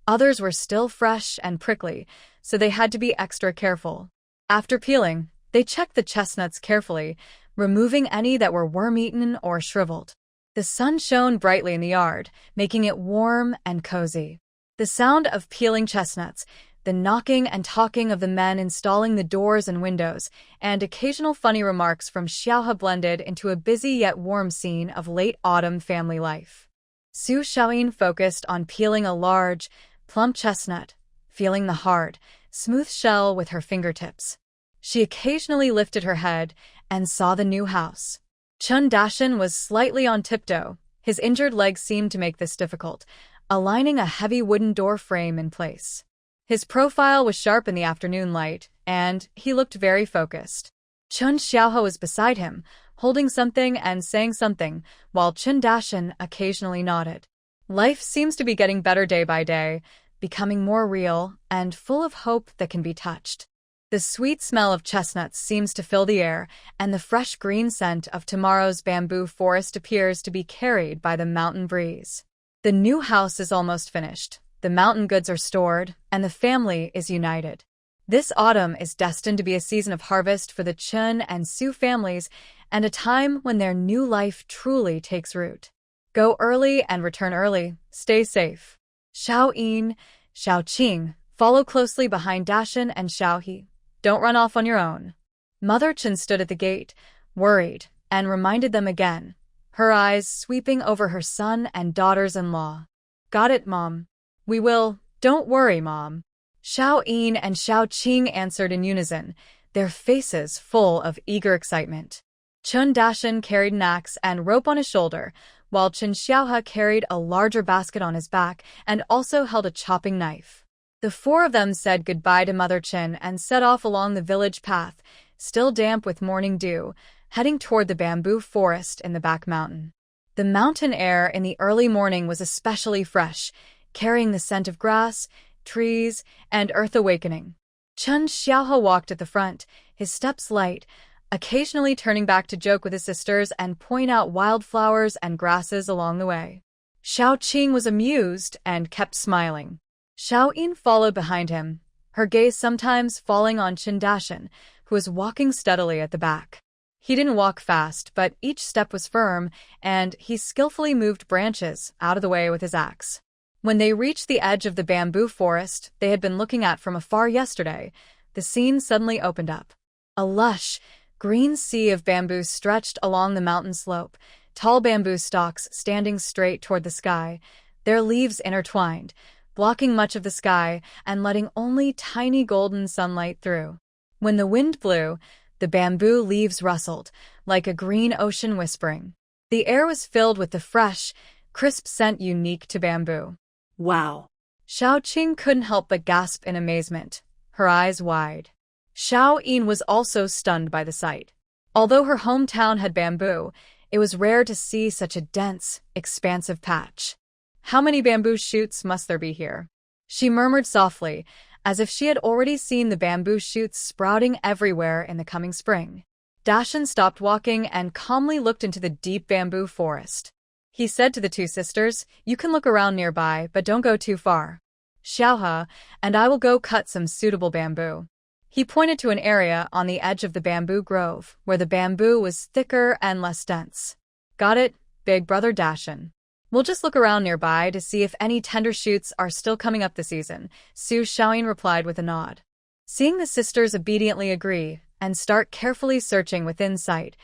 Others were still fresh and prickly, so they had to be extra careful. After peeling, they checked the chestnuts carefully, removing any that were worm-eaten or shriveled. The sun shone brightly in the yard, making it warm and cozy. The sound of peeling chestnuts, the knocking and talking of the men installing the doors and windows, and occasional funny remarks from Xiaohe blended into a busy yet warm scene of late autumn family life. Su Xiaoyin focused on peeling a large, plump chestnut, feeling the hard, smooth shell with her fingertips. She occasionally lifted her head and saw the new house. Chun Dashin was slightly on tiptoe. His injured leg seemed to make this difficult, aligning a heavy wooden door frame in place. His profile was sharp in the afternoon light, and he looked very focused. Chun Xiaohe was beside him, holding something and saying something, while Chun Dashin occasionally nodded. Life seems to be getting better day by day, becoming more real and full of hope that can be touched. The sweet smell of chestnuts seems to fill the air, and the fresh green scent of tomorrow's bamboo forest appears to be carried by the mountain breeze. The new house is almost finished, the mountain goods are stored, and the family is united. This autumn is destined to be a season of harvest for the Chun and Su families, and a time when their new life truly takes root. Go early and return early. Stay safe. Xiao Yin, Xiao Qing, follow closely behind Dashin and Xiao He. Don't run off on your own. Mother Chen stood at the gate, worried, and reminded them again, her eyes sweeping over her son and daughters-in-law. Got it, Mom. We will. Don't worry, Mom. Xiao Yin and Xiao Qing answered in unison, their faces full of eager excitement. Chun Dashin carried an axe and rope on his shoulder, while Chun Xiaohe carried a larger basket on his back and also held a chopping knife. The four of them said goodbye to Mother Chen and set off along the village path, still damp with morning dew, heading toward the bamboo forest in the back mountain. The mountain air in the early morning was especially fresh, carrying the scent of grass, trees, and earth awakening. Chun Xiaohe walked at the front, his steps light, occasionally turning back to joke with his sisters and point out wildflowers and grasses along the way. Xiao Qing was amused and kept smiling. Xiao Yin followed behind him, her gaze sometimes falling on Chun Dashin, who was walking steadily at the back. He didn't walk fast, but each step was firm, and he skillfully moved branches out of the way with his axe. When they reached the edge of the bamboo forest they had been looking at from afar yesterday, the scene suddenly opened up. A lush, green sea of bamboo stretched along the mountain slope, tall bamboo stalks standing straight toward the sky, their leaves intertwined, blocking much of the sky and letting only tiny golden sunlight through. When the wind blew, the bamboo leaves rustled, like a green ocean whispering. The air was filled with the fresh, crisp scent unique to bamboo. Wow. Xiao Qing couldn't help but gasp in amazement, her eyes wide. Xiao Yin was also stunned by the sight. Although her hometown had bamboo, it was rare to see such a dense, expansive patch. How many bamboo shoots must there be here? She murmured softly, as if she had already seen the bamboo shoots sprouting everywhere in the coming spring. Dashin stopped walking and calmly looked into the deep bamboo forest. He said to the two sisters, "You can look around nearby, but don't go too far. Xiaohe and I will go cut some suitable bamboo." He pointed to an area on the edge of the bamboo grove, where the bamboo was thicker and less dense. "Got it, big brother Dashin. We'll just look around nearby to see if any tender shoots are still coming up this season," Su Xiaoyin replied with a nod. Seeing the sisters obediently agree and start carefully searching within sight,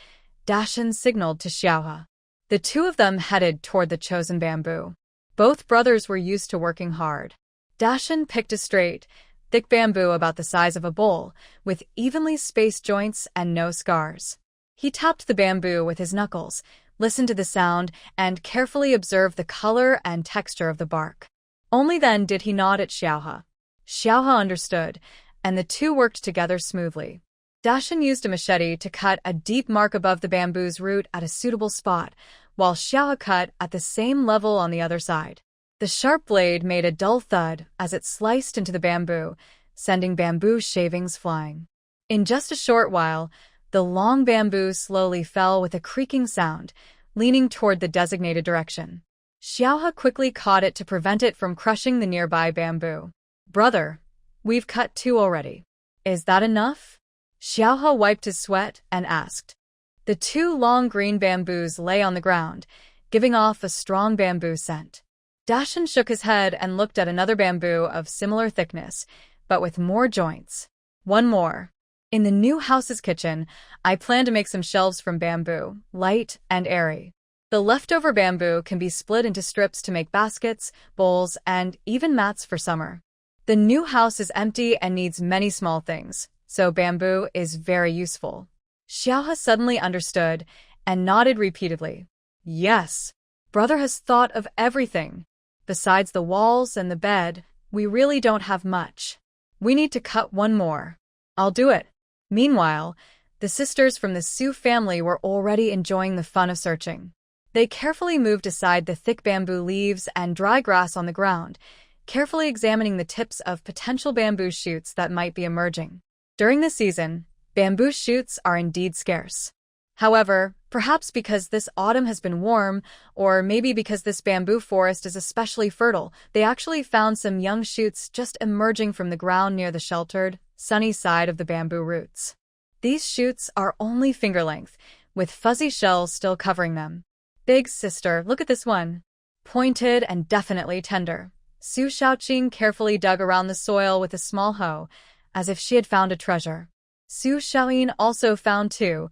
Dashin signaled to Xiaohe. The two of them headed toward the chosen bamboo. Both brothers were used to working hard. Dashin picked a straight, thick bamboo about the size of a bowl, with evenly spaced joints and no scars. He tapped the bamboo with his knuckles, listened to the sound, and carefully observed the color and texture of the bark. Only then did he nod at Xiaohe. Xiaohe understood, and the two worked together smoothly. Dashin used a machete to cut a deep mark above the bamboo's root at a suitable spot, while Xiaohe cut at the same level on the other side. The sharp blade made a dull thud as it sliced into the bamboo, sending bamboo shavings flying. In just a short while, the long bamboo slowly fell with a creaking sound, leaning toward the designated direction. Xiaohe quickly caught it to prevent it from crushing the nearby bamboo. "Brother, we've cut 2 already. Is that enough?" Xiaohe wiped his sweat and asked. The 2 long green bamboos lay on the ground, giving off a strong bamboo scent. Dashin shook his head and looked at another bamboo of similar thickness, but with more joints. "One more. In the new house's kitchen, I plan to make some shelves from bamboo, light and airy. The leftover bamboo can be split into strips to make baskets, bowls, and even mats for summer." The new house is empty and needs many small things, so bamboo is very useful. Xiaohe suddenly understood and nodded repeatedly. Yes, brother has thought of everything. Besides the walls and the bed, we really don't have much. We need to cut one more. I'll do it. Meanwhile, the sisters from the Su family were already enjoying the fun of searching. They carefully moved aside the thick bamboo leaves and dry grass on the ground, carefully examining the tips of potential bamboo shoots that might be emerging. During the season, bamboo shoots are indeed scarce. However, perhaps because this autumn has been warm, or maybe because this bamboo forest is especially fertile, they actually found some young shoots just emerging from the ground near the sheltered, sunny side of the bamboo roots. These shoots are only finger length, with fuzzy shells still covering them. Big sister, look at this one. Pointed and definitely tender. Su Shaoqing carefully dug around the soil with a small hoe, as if she had found a treasure. Su Shaoyin also found two,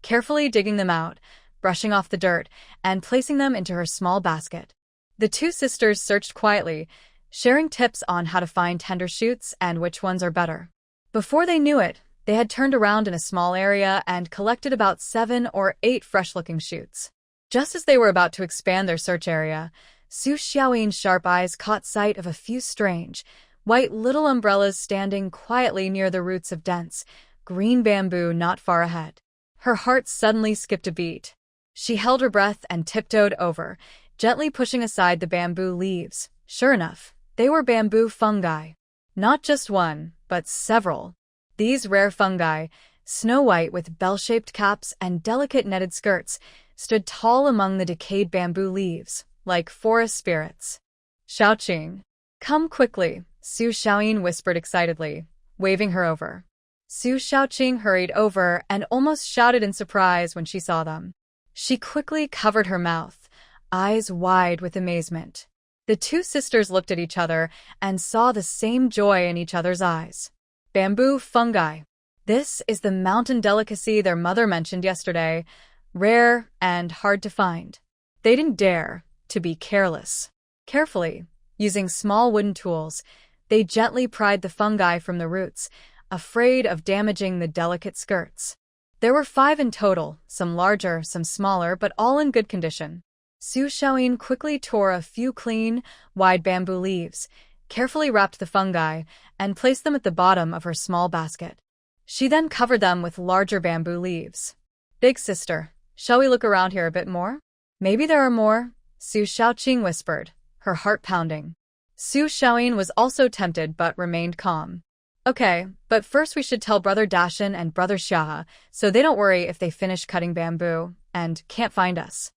carefully digging them out, brushing off the dirt, and placing them into her small basket. The two sisters searched quietly, sharing tips on how to find tender shoots and which ones are better. Before they knew it, they had turned around in a small area and collected about 7 or 8 fresh-looking shoots. Just as they were about to expand their search area, Su Xiaoyin's sharp eyes caught sight of a few strange, white little umbrellas standing quietly near the roots of dense, green bamboo not far ahead. Her heart suddenly skipped a beat. She held her breath and tiptoed over, gently pushing aside the bamboo leaves. Sure enough, they were bamboo fungi. Not just one, but several. These rare fungi, snow-white with bell-shaped caps and delicate netted skirts, stood tall among the decayed bamboo leaves, like forest spirits. Shaoqing, come quickly, Su Xiaoyin whispered excitedly, waving her over. Su Shaoqing hurried over and almost shouted in surprise when she saw them. She quickly covered her mouth, eyes wide with amazement. The two sisters looked at each other and saw the same joy in each other's eyes. Bamboo fungi. This is the mountain delicacy their mother mentioned yesterday, rare and hard to find. They didn't dare to be careless. Carefully, using small wooden tools, they gently pried the fungi from the roots, afraid of damaging the delicate skirts. There were 5 in total, some larger, some smaller, but all in good condition. Su Xiaoyin quickly tore a few clean, wide bamboo leaves, carefully wrapped the fungi, and placed them at the bottom of her small basket. She then covered them with larger bamboo leaves. Big sister, shall we look around here a bit more? Maybe there are more, Su Shaoqing whispered, her heart pounding. Su Xiaoyin was also tempted but remained calm. Okay, but first we should tell Brother Dashan and Brother Xiahe, so they don't worry if they finish cutting bamboo and can't find us.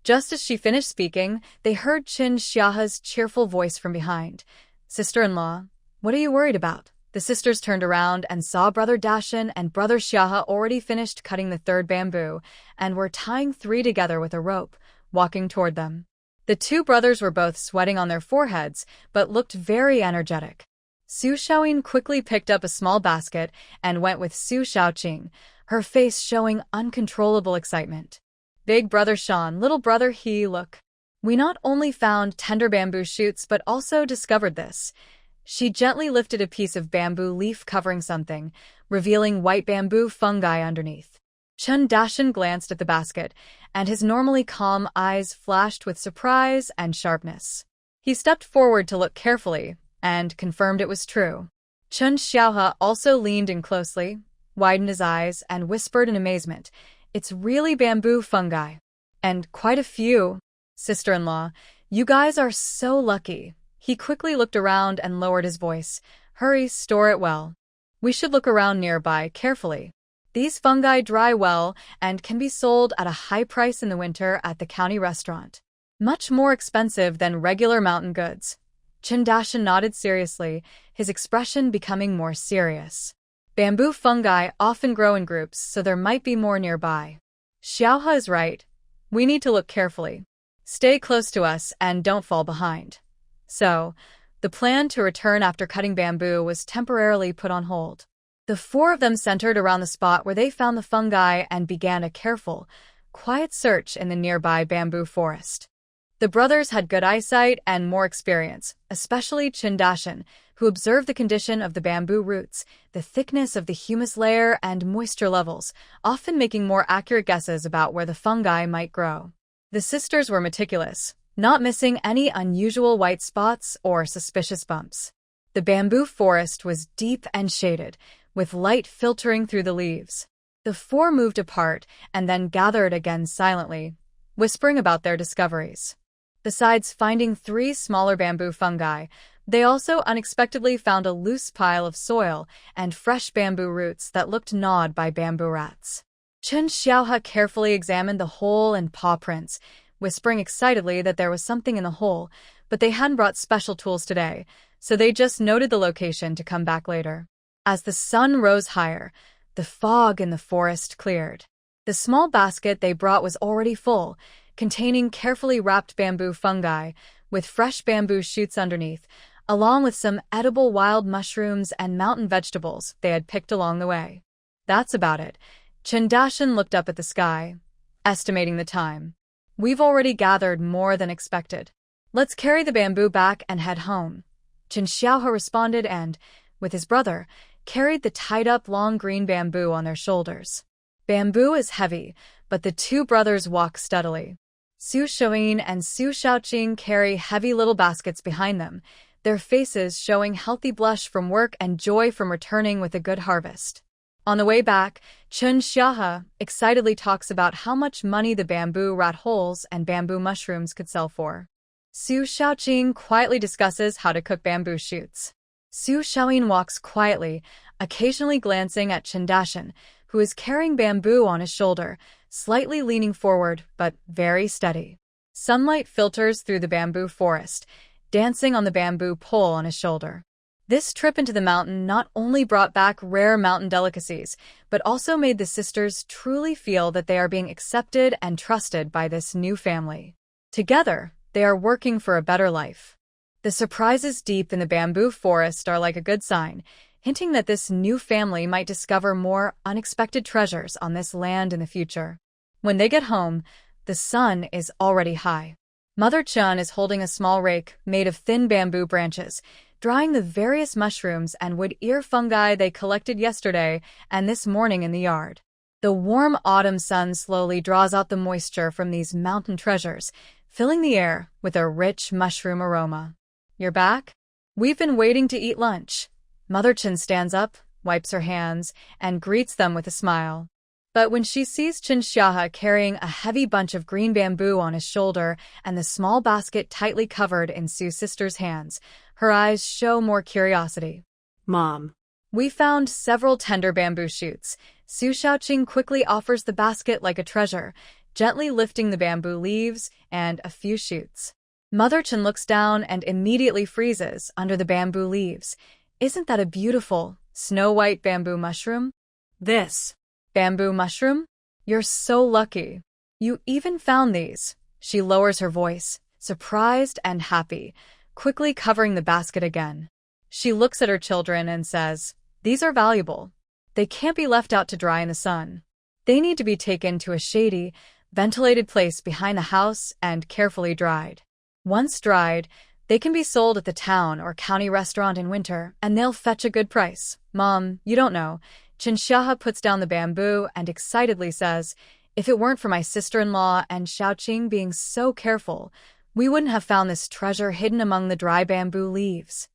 Just as she finished speaking, they heard Qin Xiahe's cheerful voice from behind. Sister-in-law, what are you worried about? The sisters turned around and saw Brother Dashan and Brother Xiahe already finished cutting the 3rd bamboo and were tying 3 together with a rope, walking toward them. The 2 brothers were both sweating on their foreheads, but looked very energetic. Su Xiaoyin quickly picked up a small basket and went with Su Shaoqing, her face showing uncontrollable excitement. Big brother Shan, little brother He, look. We not only found tender bamboo shoots but also discovered this. She gently lifted a piece of bamboo leaf covering something, revealing white bamboo fungi underneath. Chun Dashan glanced at the basket, and his normally calm eyes flashed with surprise and sharpness. He stepped forward to look carefully, and confirmed it was true. Chun Xiaohe also leaned in closely, widened his eyes, and whispered in amazement, "It's really bamboo fungi. And quite a few. Sister-in-law, you guys are so lucky." He quickly looked around and lowered his voice. "Hurry, store it well. We should look around nearby carefully. These fungi dry well and can be sold at a high price in the winter at the county restaurant. Much more expensive than regular mountain goods." Chindashan nodded seriously, his expression becoming more serious. Bamboo fungi often grow in groups, so there might be more nearby. Xiaohe is right. We need to look carefully. Stay close to us and don't fall behind. So, the plan to return after cutting bamboo was temporarily put on hold. The 4 of them centered around the spot where they found the fungi and began a careful, quiet search in the nearby bamboo forest. The brothers had good eyesight and more experience, especially Chindashan, who observed the condition of the bamboo roots, the thickness of the humus layer, and moisture levels, often making more accurate guesses about where the fungi might grow. The sisters were meticulous, not missing any unusual white spots or suspicious bumps. The bamboo forest was deep and shaded, with light filtering through the leaves. The four moved apart and then gathered again silently, whispering about their discoveries. Besides finding 3 smaller bamboo fungi, they also unexpectedly found a loose pile of soil and fresh bamboo roots that looked gnawed by bamboo rats. Chen Xiaohe carefully examined the hole and paw prints, whispering excitedly that there was something in the hole, but they hadn't brought special tools today, so they just noted the location to come back later. As the sun rose higher, the fog in the forest cleared. The small basket they brought was already full, containing carefully wrapped bamboo fungi, with fresh bamboo shoots underneath, along with some edible wild mushrooms and mountain vegetables they had picked along the way. That's about it. Chen Dashan looked up at the sky, estimating the time. We've already gathered more than expected. Let's carry the bamboo back and head home. Chen Xiaohe responded and, with his brother, carried the tied-up long green bamboo on their shoulders. Bamboo is heavy, but the 2 brothers walk steadily. Su Xiaoyin and Su Xiaoqing carry heavy little baskets behind them, their faces showing healthy blush from work and joy from returning with a good harvest. On the way back, Chen Xiaohe excitedly talks about how much money the bamboo rat holes and bamboo mushrooms could sell for. Su Xiaoqing quietly discusses how to cook bamboo shoots. Su Xiaoyin walks quietly, occasionally glancing at Chen Dashan, who is carrying bamboo on his shoulder, slightly leaning forward but very steady. Sunlight filters through the bamboo forest, dancing on the bamboo pole on his shoulder. This trip into the mountain not only brought back rare mountain delicacies, but also made the sisters truly feel that they are being accepted and trusted by this new family. Together, they are working for a better life. The surprises deep in the bamboo forest are like a good sign, hinting that this new family might discover more unexpected treasures on this land in the future. When they get home, the sun is already high. Mother Chun is holding a small rake made of thin bamboo branches, drying the various mushrooms and wood ear fungi they collected yesterday and this morning in the yard. The warm autumn sun slowly draws out the moisture from these mountain treasures, filling the air with a rich mushroom aroma. You're back? We've been waiting to eat lunch. Mother Chun stands up, wipes her hands, and greets them with a smile. But when she sees Chen Xiaohe carrying a heavy bunch of green bamboo on his shoulder and the small basket tightly covered in Su's sister's hands, her eyes show more curiosity. Mom. We found several tender bamboo shoots. Su Xiaoqing quickly offers the basket like a treasure, gently lifting the bamboo leaves and a few shoots. Mother Chun looks down and immediately freezes under the bamboo leaves. Isn't that a beautiful, snow-white bamboo mushroom? This. Bamboo mushroom? You're so lucky. You even found these. She lowers her voice, surprised and happy, quickly covering the basket again. She looks at her children and says, "These are valuable. They can't be left out to dry in the sun. They need to be taken to a shady, ventilated place behind the house and carefully dried. Once dried, they can be sold at the town or county restaurant in winter, and they'll fetch a good price." Mom, you don't know. Chen Xiaohe puts down the bamboo and excitedly says, "If it weren't for my sister-in-law and Xiaoqing being so careful, we wouldn't have found this treasure hidden among the dry bamboo leaves.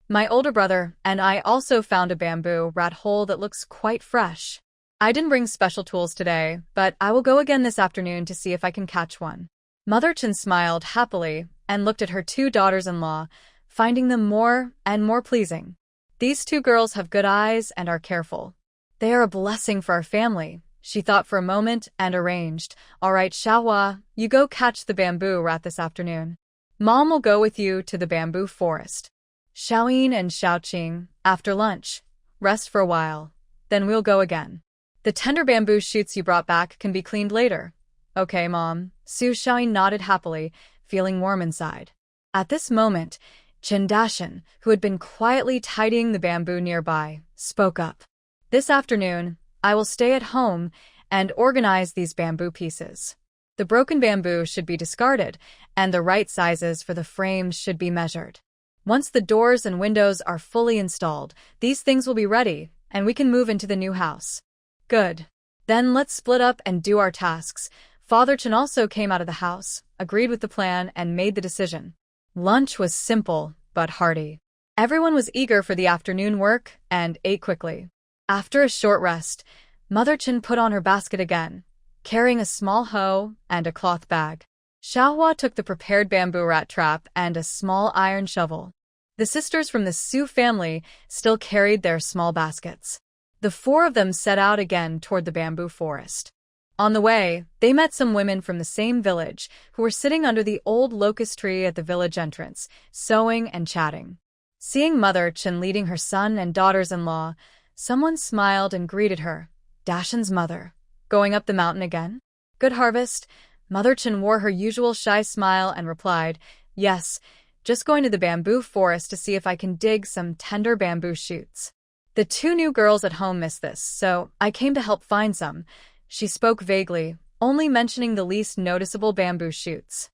My older brother and I also found a bamboo rat hole that looks quite fresh. I didn't bring special tools today, but I will go again this afternoon to see if I can catch one." Mother Chen smiled happily and looked at her 2 daughters-in-law, finding them more and more pleasing. These 2 girls have good eyes and are careful. They are a blessing for our family. She thought for a moment and arranged, "All right, Xiaohua, you go catch the bamboo rat this afternoon. Mom will go with you to the bamboo forest. Xiaoyin and Xiaoqing, after lunch, rest for a while. Then we'll go again. The tender bamboo shoots you brought back can be cleaned later." "Okay, Mom." Su Xiaoyin nodded happily, feeling warm inside. At this moment, Chen Dashan, who had been quietly tidying the bamboo nearby, spoke up. "This afternoon, I will stay at home and organize these bamboo pieces. The broken bamboo should be discarded, and the right sizes for the frames should be measured. Once the doors and windows are fully installed, these things will be ready, and we can move into the new house. Good. Then let's split up and do our tasks. Father Chen also came out of the house, agreed with the plan, and made the decision. Lunch was simple, but hearty. Everyone was eager for the afternoon work and ate quickly. After a short rest, Mother Chen put on her basket again, carrying a small hoe and a cloth bag. Xiaohua took the prepared bamboo rat trap and a small iron shovel. The sisters from the Su family still carried their small baskets. The four of them set out again toward the bamboo forest. On the way, they met some women from the same village who were sitting under the old locust tree at the village entrance, sewing and chatting. Seeing Mother Chen leading her son and daughters-in-law, someone smiled and greeted her. Dashan's mother. Going up the mountain again? Good harvest. Mother Chen wore her usual shy smile and replied, Yes, just going to the bamboo forest to see if I can dig some tender bamboo shoots. The two new girls at home missed this, so I came to help find some. She spoke vaguely, only mentioning the least noticeable bamboo shoots.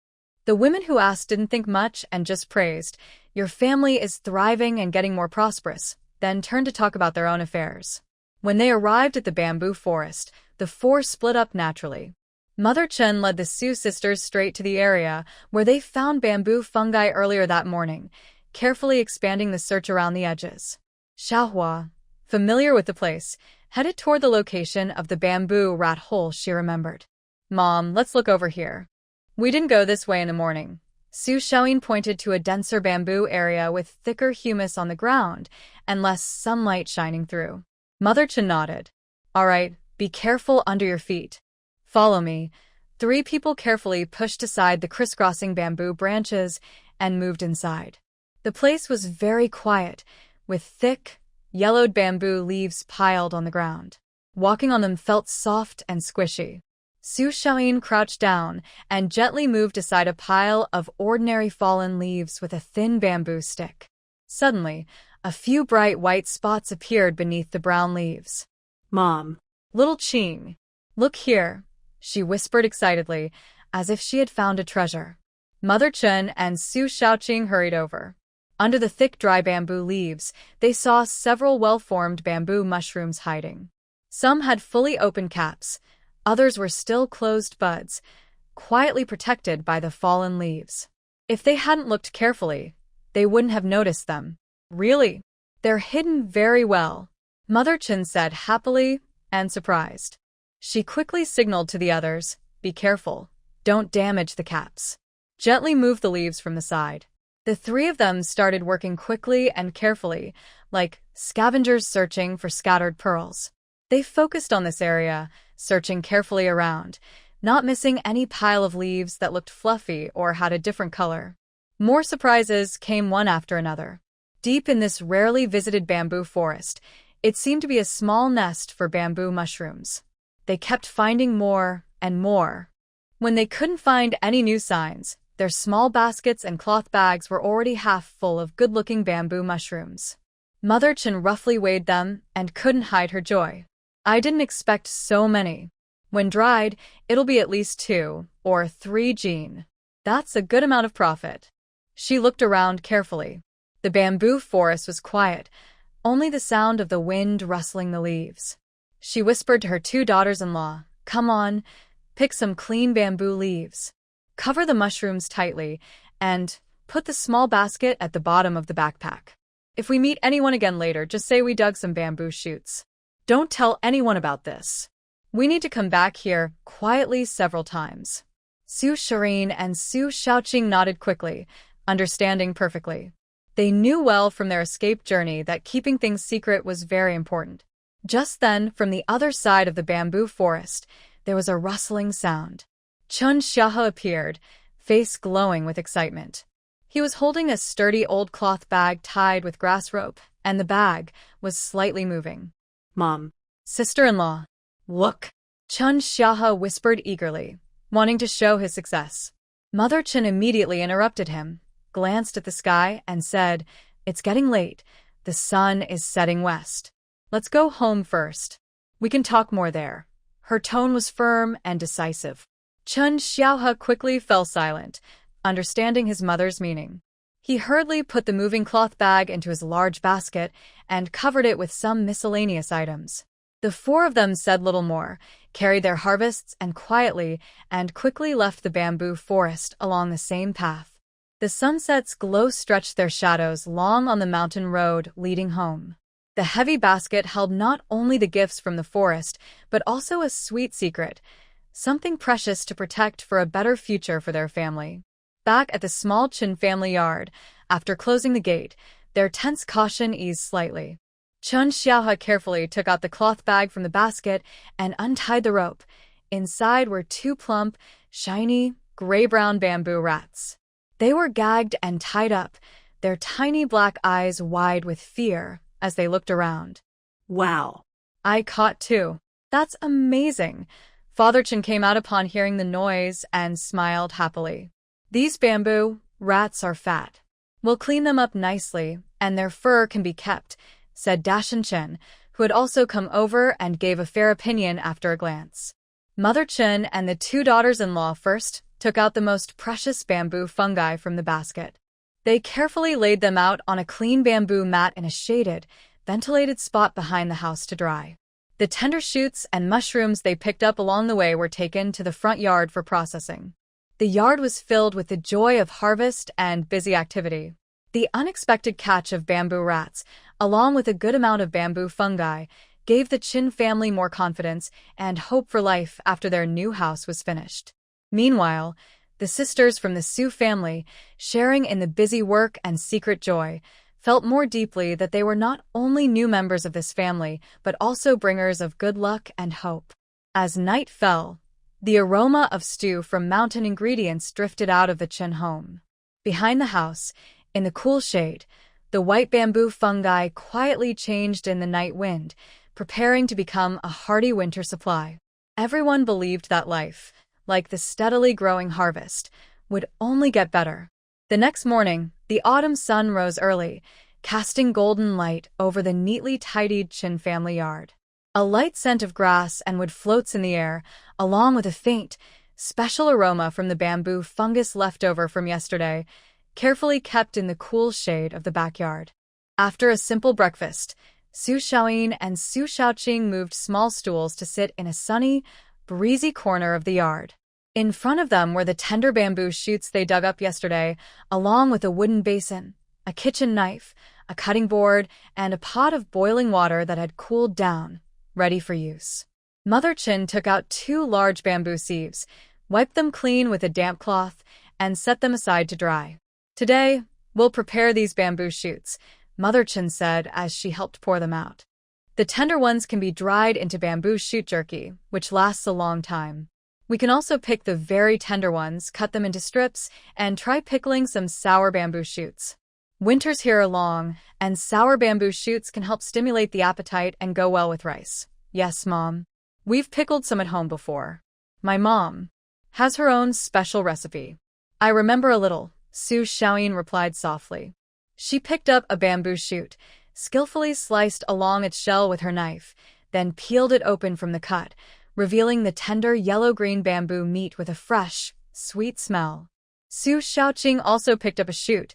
The women who asked didn't think much and just praised, Your family is thriving and getting more prosperous, then turned to talk about their own affairs. When they arrived at the bamboo forest, the four split up naturally. Mother Chen led the Su sisters straight to the area where they found bamboo fungi earlier that morning, carefully expanding the search around the edges. Xiaohua, familiar with the place, headed toward the location of the bamboo rat hole she remembered. Mom, let's look over here. We didn't go this way in the morning. Su Xiaoyin pointed to a denser bamboo area with thicker humus on the ground and less sunlight shining through. Mother Chen nodded. All right, be careful under your feet. Follow me. Three people carefully pushed aside the crisscrossing bamboo branches and moved inside. The place was very quiet, with thick, yellowed bamboo leaves piled on the ground. Walking on them felt soft and squishy. Su Xiaoyin crouched down and gently moved aside a pile of ordinary fallen leaves with a thin bamboo stick. Suddenly, a few bright white spots appeared beneath the brown leaves. Mom. Little Qing, look here, she whispered excitedly, as if she had found a treasure. Mother Chen and Su Xiaoqing hurried over. Under the thick dry bamboo leaves, they saw several well-formed bamboo mushrooms hiding. Some had fully open caps, others were still closed buds, quietly protected by the fallen leaves. If they hadn't looked carefully, they wouldn't have noticed them. Really? They're hidden very well, Mother Chen said happily and surprised. She quickly signaled to the others, Be careful, don't damage the caps. Gently move the leaves from the side. The three of them started working quickly and carefully, like scavengers searching for scattered pearls. They focused on this area, searching carefully around, not missing any pile of leaves that looked fluffy or had a different color. More surprises came one after another. Deep in this rarely visited bamboo forest, it seemed to be a small nest for bamboo mushrooms. They kept finding more and more. When they couldn't find any new signs, their small baskets and cloth bags were already half full of good-looking bamboo mushrooms. Mother Chen roughly weighed them and couldn't hide her joy. I didn't expect so many. When dried, it'll be at least 2 or 3 jin. That's a good amount of profit. She looked around carefully. The bamboo forest was quiet, only the sound of the wind rustling the leaves. She whispered to her 2 daughters-in-law, Come on, pick some clean bamboo leaves. Cover the mushrooms tightly, and put the small basket at the bottom of the backpack. If we meet anyone again later, just say we dug some bamboo shoots. Don't tell anyone about this. We need to come back here quietly several times. Su Shirin and Su Xiaoqing nodded quickly, understanding perfectly. They knew well from their escape journey that keeping things secret was very important. Just then, from the other side of the bamboo forest, there was a rustling sound. Chun Xiaohe appeared, face glowing with excitement. He was holding a sturdy old cloth bag tied with grass rope, and the bag was slightly moving. Mom. Sister-in-law. Look, Chun Xiaohe whispered eagerly, wanting to show his success. Mother Chen immediately interrupted him, glanced at the sky, and said, It's getting late. The sun is setting west. Let's go home first. We can talk more there. Her tone was firm and decisive. Chun Xiaohe quickly fell silent, understanding his mother's meaning. He hurriedly put the moving cloth bag into his large basket and covered it with some miscellaneous items. The four of them said little more, carried their harvests and quickly left the bamboo forest along the same path. The sunset's glow stretched their shadows long on the mountain road leading home. The heavy basket held not only the gifts from the forest, but also a sweet secret, something precious to protect for a better future for their family. Back at the small Chin family yard, after closing the gate, their tense caution eased slightly. Chun Xiaohe carefully took out the cloth bag from the basket and untied the rope. Inside were two plump, shiny, gray-brown bamboo rats. They were gagged and tied up, their tiny black eyes wide with fear as they looked around. Wow. I caught two. That's amazing. Father Chin came out upon hearing the noise and smiled happily. These bamboo rats are fat. We'll clean them up nicely, and their fur can be kept, said Dashan Chen, who had also come over and gave a fair opinion after a glance. Mother Chen and the two daughters-in-law first took out the most precious bamboo fungi from the basket. They carefully laid them out on a clean bamboo mat in a shaded, ventilated spot behind the house to dry. The tender shoots and mushrooms they picked up along the way were taken to the front yard for processing. The yard was filled with the joy of harvest and busy activity. The unexpected catch of bamboo rats, along with a good amount of bamboo fungi, gave the Chin family more confidence and hope for life after their new house was finished. Meanwhile, the sisters from the Su family, sharing in the busy work and secret joy, felt more deeply that they were not only new members of this family, but also bringers of good luck and hope. As night fell, the aroma of stew from mountain ingredients drifted out of the Chin home. Behind the house, in the cool shade, the white bamboo fungi quietly changed in the night wind, preparing to become a hearty winter supply. Everyone believed that life, like the steadily growing harvest, would only get better. The next morning, the autumn sun rose early, casting golden light over the neatly tidied Chin family yard. A light scent of grass and wood floats in the air, along with a faint, special aroma from the bamboo fungus left over from yesterday, carefully kept in the cool shade of the backyard. After a simple breakfast, Su Xiaoyin and Su Xiaoqing moved small stools to sit in a sunny, breezy corner of the yard. In front of them were the tender bamboo shoots they dug up yesterday, along with a wooden basin, a kitchen knife, a cutting board, and a pot of boiling water that had cooled down, ready for use. Mother Chin took out two large bamboo sieves, wiped them clean with a damp cloth, and set them aside to dry. Today, we'll prepare these bamboo shoots, Mother Chin said as she helped pour them out. The tender ones can be dried into bamboo shoot jerky, which lasts a long time. We can also pick the very tender ones, cut them into strips, and try pickling some sour bamboo shoots. Winters here are long, and sour bamboo shoots can help stimulate the appetite and go well with rice. Yes, Mom. We've pickled some at home before. My mom has her own special recipe. I remember a little, Su Xiaoyin replied softly. She picked up a bamboo shoot, skillfully sliced along its shell with her knife, then peeled it open from the cut, revealing the tender yellow-green bamboo meat with a fresh, sweet smell. Su Xiaoqing also picked up a shoot,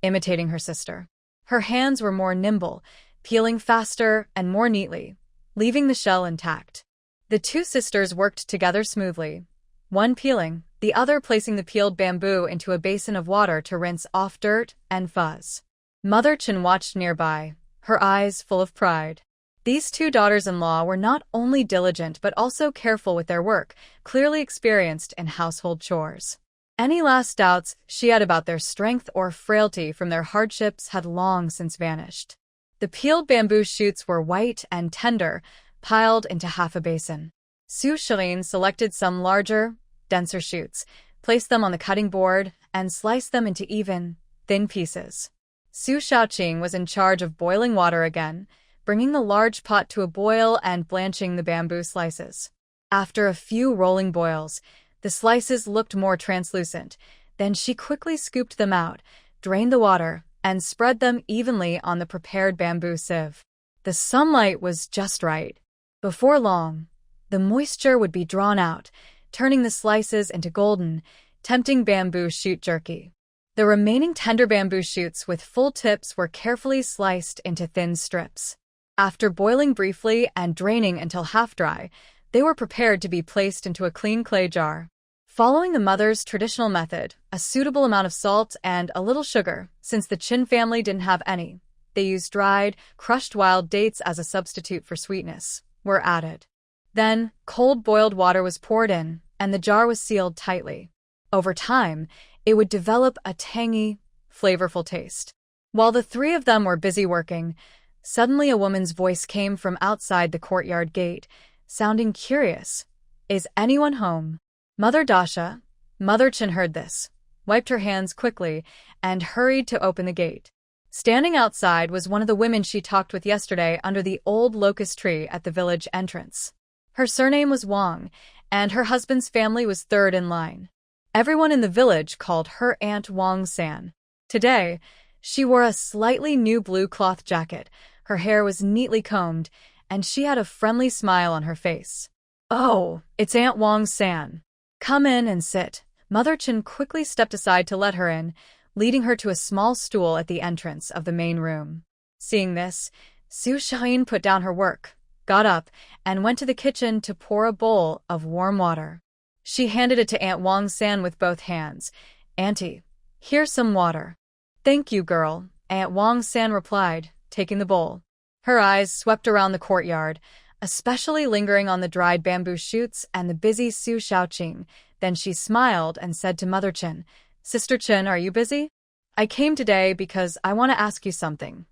imitating her sister. Her hands were more nimble, peeling faster and more neatly, leaving the shell intact. The two sisters worked together smoothly, one peeling, the other placing the peeled bamboo into a basin of water to rinse off dirt and fuzz. Mother Chin watched nearby, her eyes full of pride. These two daughters-in-law were not only diligent but also careful with their work, clearly experienced in household chores. Any last doubts she had about their strength or frailty from their hardships had long since vanished. The peeled bamboo shoots were white and tender, piled into half a basin. Su Xiaoyin selected some larger, denser shoots, placed them on the cutting board, and sliced them into even, thin pieces. Su Xiaoqing was in charge of boiling water again, bringing the large pot to a boil and blanching the bamboo slices. After a few rolling boils, the slices looked more translucent. Then she quickly scooped them out, drained the water, and spread them evenly on the prepared bamboo sieve. The sunlight was just right. Before long, the moisture would be drawn out, turning the slices into golden, tempting bamboo shoot jerky. The remaining tender bamboo shoots with full tips were carefully sliced into thin strips. After boiling briefly and draining until half dry, they were prepared to be placed into a clean clay jar. Following the mother's traditional method, a suitable amount of salt and a little sugar, since the Chin family didn't have any, they used dried, crushed wild dates as a substitute for sweetness, were added. Then, cold boiled water was poured in, and the jar was sealed tightly. Over time, it would develop a tangy, flavorful taste. While the three of them were busy working, suddenly a woman's voice came from outside the courtyard gate, sounding curious. "Is anyone home?" Mother Dasha, Mother Chin heard this, wiped her hands quickly, and hurried to open the gate. Standing outside was one of the women she talked with yesterday under the old locust tree at the village entrance. Her surname was Wang, and her husband's family was third in line. Everyone in the village called her Aunt Wang San. Today, she wore a slightly new blue cloth jacket, her hair was neatly combed, and she had a friendly smile on her face. "Oh, it's Aunt Wang San. Come in and sit." Mother Chin quickly stepped aside to let her in, leading her to a small stool at the entrance of the main room. Seeing this, Su Xiaoyin put down her work, got up, and went to the kitchen to pour a bowl of warm water. She handed it to Aunt Wang San with both hands. "Auntie, here's some water." "Thank you, girl," Aunt Wang San replied, taking the bowl. Her eyes swept around the courtyard, especially lingering on the dried bamboo shoots and the busy Su Xiaoqing. Then she smiled and said to Mother Chin, "Sister Chin, are you busy? I came today because I want to ask you something."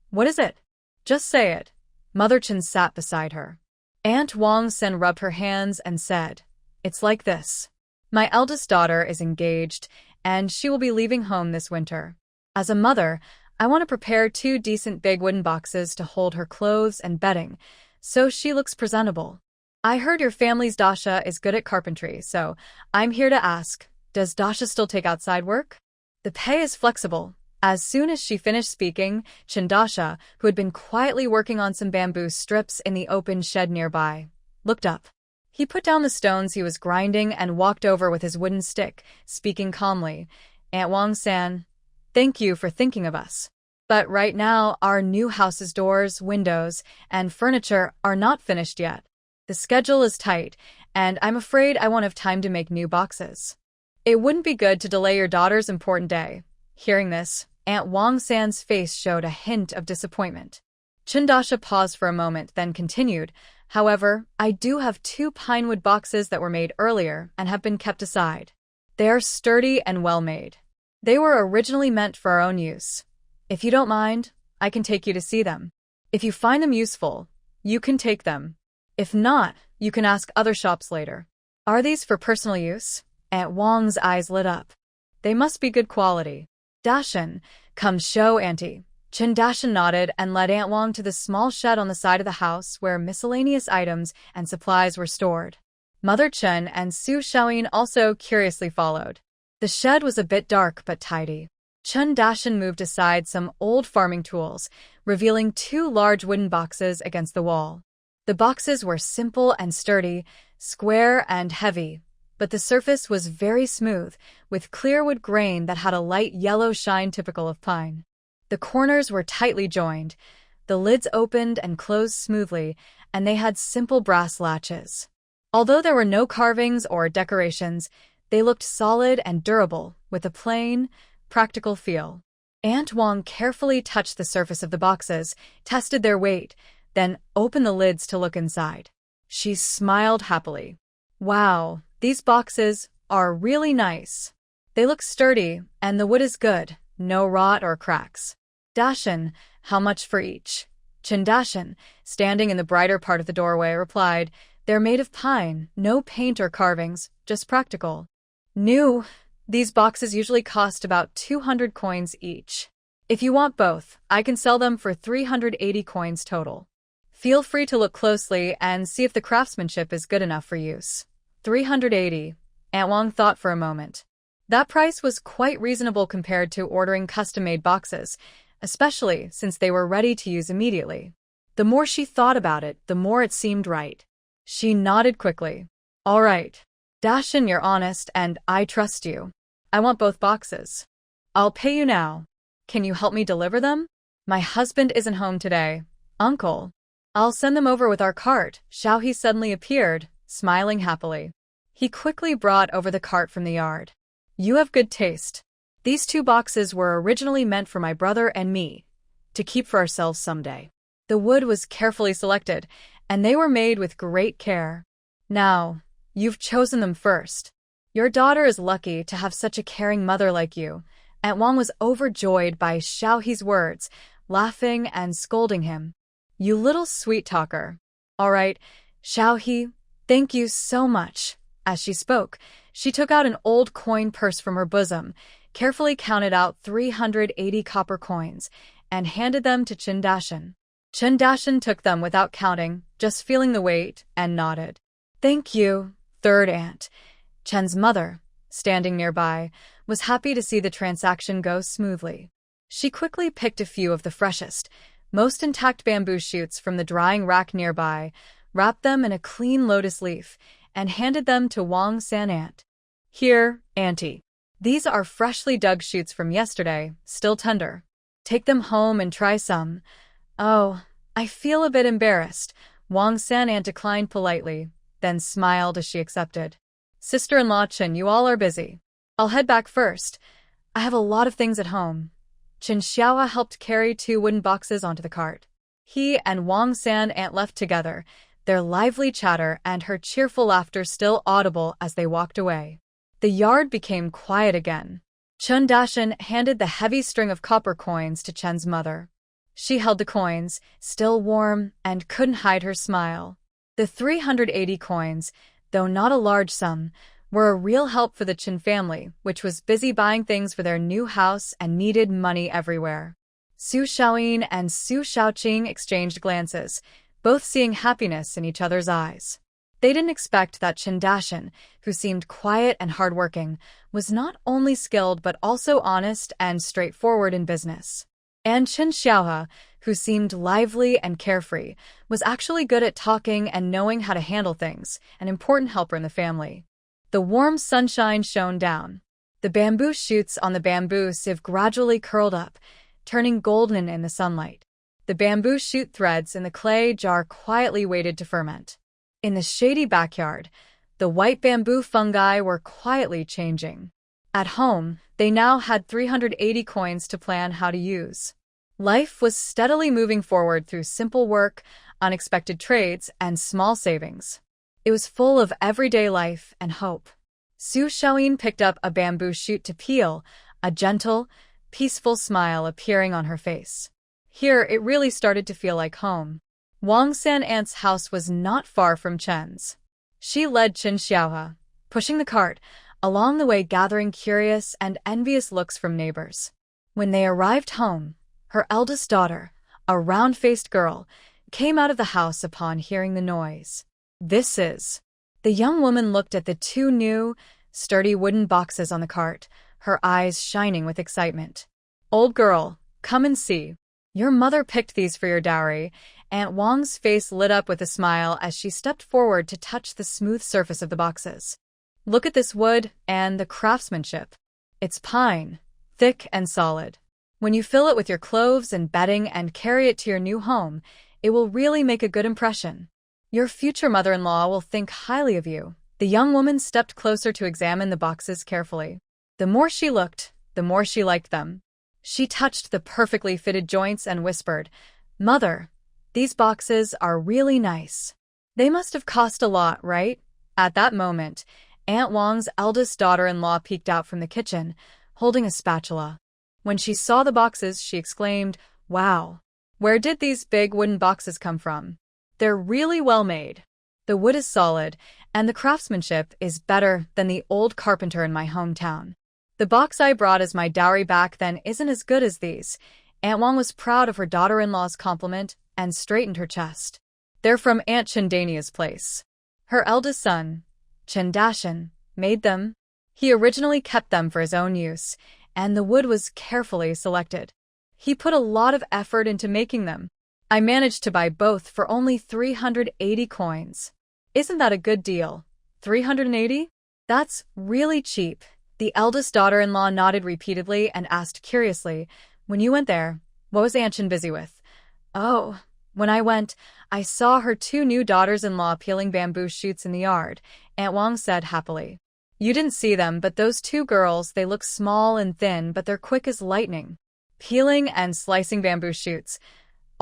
"What is it?" "Just say it." Mother Chin sat beside her. Aunt Wang San rubbed her hands and said, "It's like this. My eldest daughter is engaged, and she will be leaving home this winter. As a mother, I want to prepare 2 decent big wooden boxes to hold her clothes and bedding, so she looks presentable. I heard your family's Dasha is good at carpentry, so I'm here to ask, does Dasha still take outside work? The pay is flexible." As soon as she finished speaking, Chin Dasha, who had been quietly working on some bamboo strips in the open shed nearby, looked up. He put down the stones he was grinding and walked over with his wooden stick, speaking calmly. "Aunt Wang San, thank you for thinking of us. But right now, our new house's doors, windows, and furniture are not finished yet. The schedule is tight, and I'm afraid I won't have time to make new boxes. It wouldn't be good to delay your daughter's important day." Hearing this, Aunt Wang San's face showed a hint of disappointment. Chin Dasha paused for a moment, then continued, "However, I do have 2 pinewood boxes that were made earlier and have been kept aside. They are sturdy and well-made. They were originally meant for our own use. If you don't mind, I can take you to see them. If you find them useful, you can take them. If not, you can ask other shops later." "Are these for personal use?" Aunt Wang's eyes lit up. "They must be good quality." "Dashan, come show Auntie." Chin Dashan nodded and led Aunt Wang to the small shed on the side of the house where miscellaneous items and supplies were stored. Mother Chin and Su Xiaoyin also curiously followed. The shed was a bit dark but tidy. Chin Dashan moved aside some old farming tools, revealing 2 large wooden boxes against the wall. The boxes were simple and sturdy, square and heavy, but the surface was very smooth, with clear wood grain that had a light yellow shine typical of pine. The corners were tightly joined, the lids opened and closed smoothly, and they had simple brass latches. Although there were no carvings or decorations, they looked solid and durable, with a plain, practical feel. Aunt Wang carefully touched the surface of the boxes, tested their weight, then opened the lids to look inside. She smiled happily. "Wow, these boxes are really nice. They look sturdy, and the wood is good, no rot or cracks." "Dashan, how much for each?" Chin Dashan, standing in the brighter part of the doorway, replied, "They're made of pine, no paint or carvings, just practical. New, these boxes usually cost about 200 coins each. If you want both, I can sell them for 380 coins total. Feel free to look closely and see if the craftsmanship is good enough for use." 380. Aunt Wang thought for a moment. That price was quite reasonable compared to ordering custom-made boxes, especially since they were ready to use immediately. The more she thought about it, the more it seemed right. She nodded quickly. "All right. Dashan, you're honest, and I trust you. I want both boxes." I'll pay you now. Can you help me deliver them? My husband isn't home today. Uncle. I'll send them over with our cart. Xiaohe suddenly appeared, smiling happily. He quickly brought over the cart from the yard. You have good taste. These 2 boxes were originally meant for my brother and me, to keep for ourselves someday. The wood was carefully selected, and they were made with great care. Now, you've chosen them first. Your daughter is lucky to have such a caring mother like you. Aunt Wang was overjoyed by Xiaohe's words, laughing and scolding him. You little sweet talker. All right, Xiaohe, thank you so much. As she spoke, she took out an old coin purse from her bosom, carefully counted out 380 copper coins, and handed them to Chen Dashan. Chen Dashan took them without counting, just feeling the weight, and nodded. Thank you, third aunt. Chen's mother, standing nearby, was happy to see the transaction go smoothly. She quickly picked a few of the freshest, most intact bamboo shoots from the drying rack nearby, wrapped them in a clean lotus leaf, and handed them to Wang San aunt. Here, auntie. These are freshly dug shoots from yesterday, still tender. Take them home and try some. Oh, I feel a bit embarrassed. Wang San aunt declined politely, then smiled as she accepted. Sister-in-law Chen, you all are busy. I'll head back first. I have a lot of things at home. Chen Xiaohe helped carry 2 wooden boxes onto the cart. He and Wang San aunt left together, their lively chatter and her cheerful laughter still audible as they walked away. The yard became quiet again. Chen Dashan handed the heavy string of copper coins to Chen's mother. She held the coins, still warm, and couldn't hide her smile. The 380 coins, though not a large sum, were a real help for the Chen family, which was busy buying things for their new house and needed money everywhere. Su Xiaoyin and Su Xiaoqing exchanged glances, both seeing happiness in each other's eyes. They didn't expect that Chen Dashan, who seemed quiet and hardworking, was not only skilled but also honest and straightforward in business. And Chen Xiaohe, who seemed lively and carefree, was actually good at talking and knowing how to handle things, an important helper in the family. The warm sunshine shone down. The bamboo shoots on the bamboo sieve gradually curled up, turning golden in the sunlight. The bamboo shoot threads in the clay jar quietly waited to ferment. In the shady backyard, the white bamboo fungi were quietly changing. At home, they now had 380 coins to plan how to use. Life was steadily moving forward through simple work, unexpected trades, and small savings. It was full of everyday life and hope. Su Xiaoyin picked up a bamboo shoot to peel, a gentle, peaceful smile appearing on her face. Here it really started to feel like home. Wang San aunt's house was not far from Chen's. She led Chen Xiaohe, pushing the cart, along the way gathering curious and envious looks from neighbors. When they arrived home, her eldest daughter, a round-faced girl, came out of the house upon hearing the noise. This is. The young woman looked at the 2 new, sturdy wooden boxes on the cart, her eyes shining with excitement. Old girl, come and see. Your mother picked these for your dowry. Aunt Wang's face lit up with a smile as she stepped forward to touch the smooth surface of the boxes. Look at this wood and the craftsmanship. It's pine, thick and solid. When you fill it with your clothes and bedding and carry it to your new home, it will really make a good impression. Your future mother-in-law will think highly of you. The young woman stepped closer to examine the boxes carefully. The more she looked, the more she liked them. She touched the perfectly fitted joints and whispered, "Mother, these boxes are really nice. They must have cost a lot, right?" At that moment, Aunt Wang's eldest daughter-in-law peeked out from the kitchen, holding a spatula. When she saw the boxes, she exclaimed, "Wow! Where did these big wooden boxes come from? They're really well made. The wood is solid, and the craftsmanship is better than the old carpenter in my hometown. The box I brought as my dowry back then isn't as good as these." Aunt Wang was proud of her daughter-in-law's compliment and straightened her chest. "They're from Aunt Chendania's place. Her eldest son, Chen Dashan, made them. He originally kept them for his own use, and the wood was carefully selected. He put a lot of effort into making them. I managed to buy both for only 380 coins. Isn't that a good deal? 380? That's really cheap." The eldest daughter-in-law nodded repeatedly and asked curiously, "When you went there, what was Aunt Chin busy with?" "Oh, when I went, I saw her two new daughters-in-law peeling bamboo shoots in the yard," Aunt Wang said happily. "You didn't see them, but those two girls, they look small and thin, but they're quick as lightning. Peeling and slicing bamboo shoots,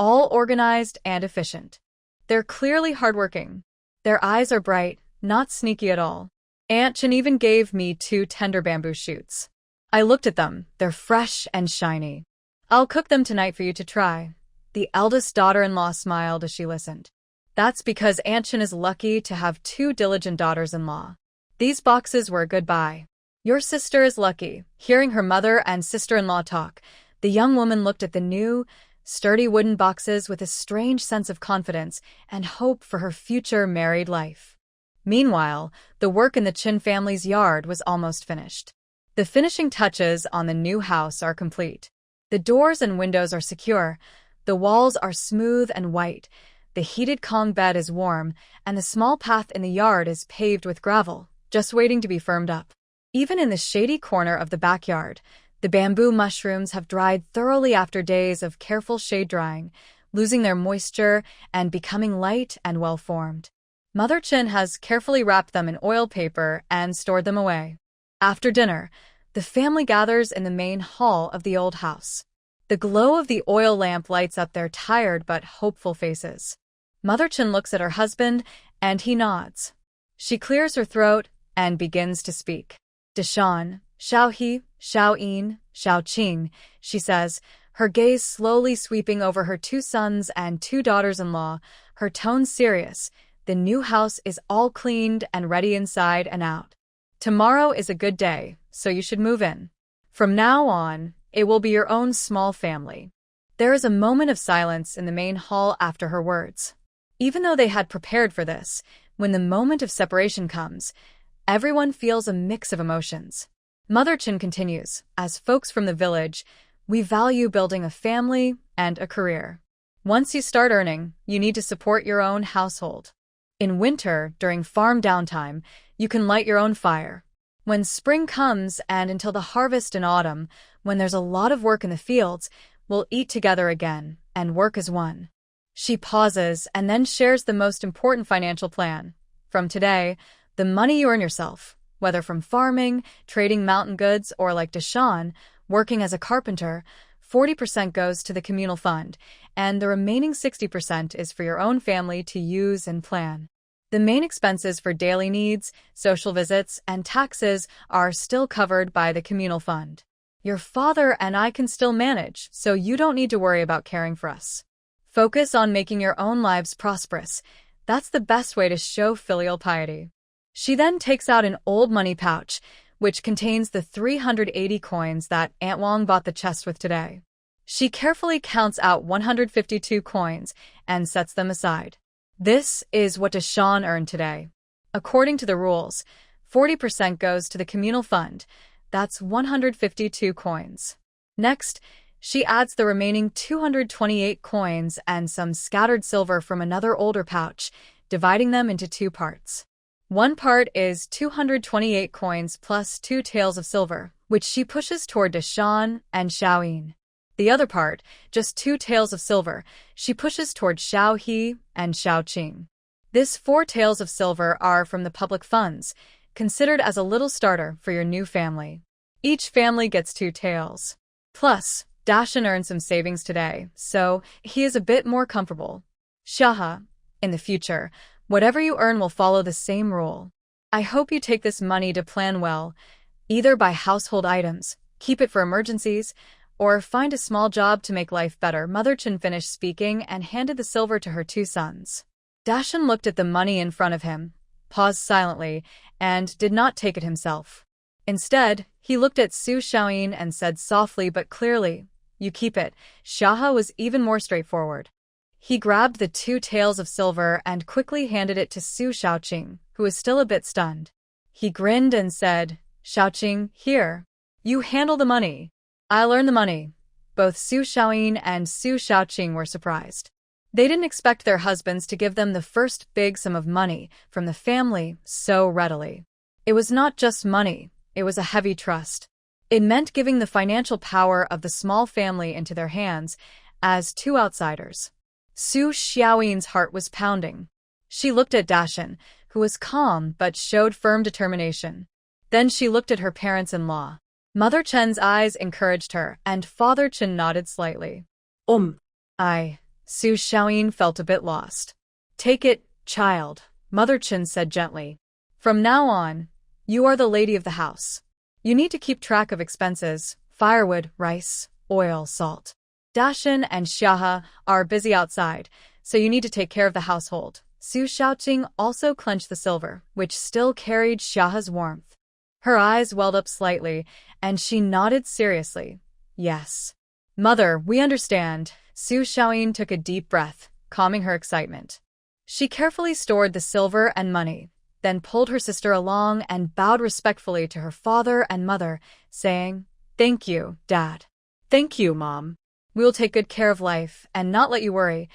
all organized and efficient. They're clearly hardworking. Their eyes are bright, not sneaky at all. Aunt Chin even gave me two tender bamboo shoots. I looked at them, they're fresh and shiny. I'll cook them tonight for you to try." The eldest daughter-in-law smiled as she listened. "That's because Aunt Chin is lucky to have two diligent daughters-in-law. These boxes were a good buy. Your sister is lucky." Hearing her mother and sister-in-law talk, the young woman looked at the new, sturdy wooden boxes with a strange sense of confidence and hope for her future married life. Meanwhile, the work in the Chin family's yard was almost finished. The finishing touches on the new house are complete. The doors and windows are secure, the walls are smooth and white, the heated Kong bed is warm, and the small path in the yard is paved with gravel, just waiting to be firmed up. Even in the shady corner of the backyard, the bamboo mushrooms have dried thoroughly after days of careful shade drying, losing their moisture and becoming light and well-formed. Mother Chin has carefully wrapped them in oil paper and stored them away. After dinner, the family gathers in the main hall of the old house. The glow of the oil lamp lights up their tired but hopeful faces. Mother Chin looks at her husband, and he nods. She clears her throat and begins to speak. "Deshan, Xiaohe, Xiaoyin, Xiaoqing," she says, her gaze slowly sweeping over her two sons and two daughters-in-law, her tone serious. "The new house is all cleaned and ready inside and out. Tomorrow is a good day, so you should move in. From now on, it will be your own small family." There is a moment of silence in the main hall after her words. Even though they had prepared for this, when the moment of separation comes, everyone feels a mix of emotions. Mother Chin continues, "As folks from the village, we value building a family and a career. Once you start earning, you need to support your own household. In winter, during farm downtime, you can light your own fire. When spring comes and until the harvest in autumn, when there's a lot of work in the fields, we'll eat together again and work as one." She pauses and then shares the most important financial plan. "From today, the money you earn yourself, whether from farming, trading mountain goods, or like Deshan, working as a carpenter, 40% goes to the communal fund, and the remaining 60% is for your own family to use and plan. The main expenses for daily needs, social visits, and taxes are still covered by the communal fund. Your father and I can still manage, so you don't need to worry about caring for us. Focus on making your own lives prosperous. That's the best way to show filial piety." She then takes out an old money pouch, which contains the 380 coins that Aunt Wang bought the chest with today. She carefully counts out 152 coins and sets them aside. "This is what Deshan earned today. According to the rules, 40% goes to the communal fund. That's 152 coins. Next, she adds the remaining 228 coins and some scattered silver from another older pouch, dividing them into two parts. One part is 228 coins plus 2 taels of silver, which she pushes toward Deshan and Xiaoyin. The other part, just 2 taels of silver, she pushes toward Xiaohe and Xiaoqing. This 4 taels of silver are from the public funds, considered as a little starter for your new family. Each family gets 2 taels. Plus, Dashan earned some savings today, so he is a bit more comfortable. Shaha, in the future, whatever you earn will follow the same rule. I hope you take this money to plan well, either buy household items, keep it for emergencies, or find a small job to make life better." Mother Chin finished speaking and handed the silver to her 2 sons. Dashan looked at the money in front of him, paused silently, and did not take it himself. Instead, he looked at Su Xiaoyin and said softly but clearly, "You keep it." Shaha was even more straightforward. He grabbed the 2 taels of silver and quickly handed it to Su Xiaoqing, who was still a bit stunned. He grinned and said, "Xiaoqing, here. You handle the money. I'll earn the money." Both Su Xiaoyin and Su Xiaoqing were surprised. They didn't expect their husbands to give them the first big sum of money from the family so readily. It was not just money, It was a heavy trust. It meant giving the financial power of the small family into their hands as two outsiders. Su Xiaoyin's heart was pounding. She looked at Dashan, who was calm but showed firm determination. Then she looked at her parents-in-law. Mother Chen's eyes encouraged her, and Father Chen nodded slightly. Su Xiaoyin felt a bit lost. Take it, child, Mother Chen said gently. From now on, you are the lady of the house. You need to keep track of expenses, firewood, rice, oil, salt. Dashan and Xiahe are busy outside, so you need to take care of the household. Su Xiaoqing also clenched the silver, which still carried Xiahe's warmth. Her eyes welled up slightly, and she nodded seriously. Yes. Mother, we understand. Su Xiaoyin took a deep breath, calming her excitement. She carefully stored the silver and money, then pulled her sister along and bowed respectfully to her father and mother, saying, Thank you, Dad. Thank you, Mom. We will take good care of life and not let you worry.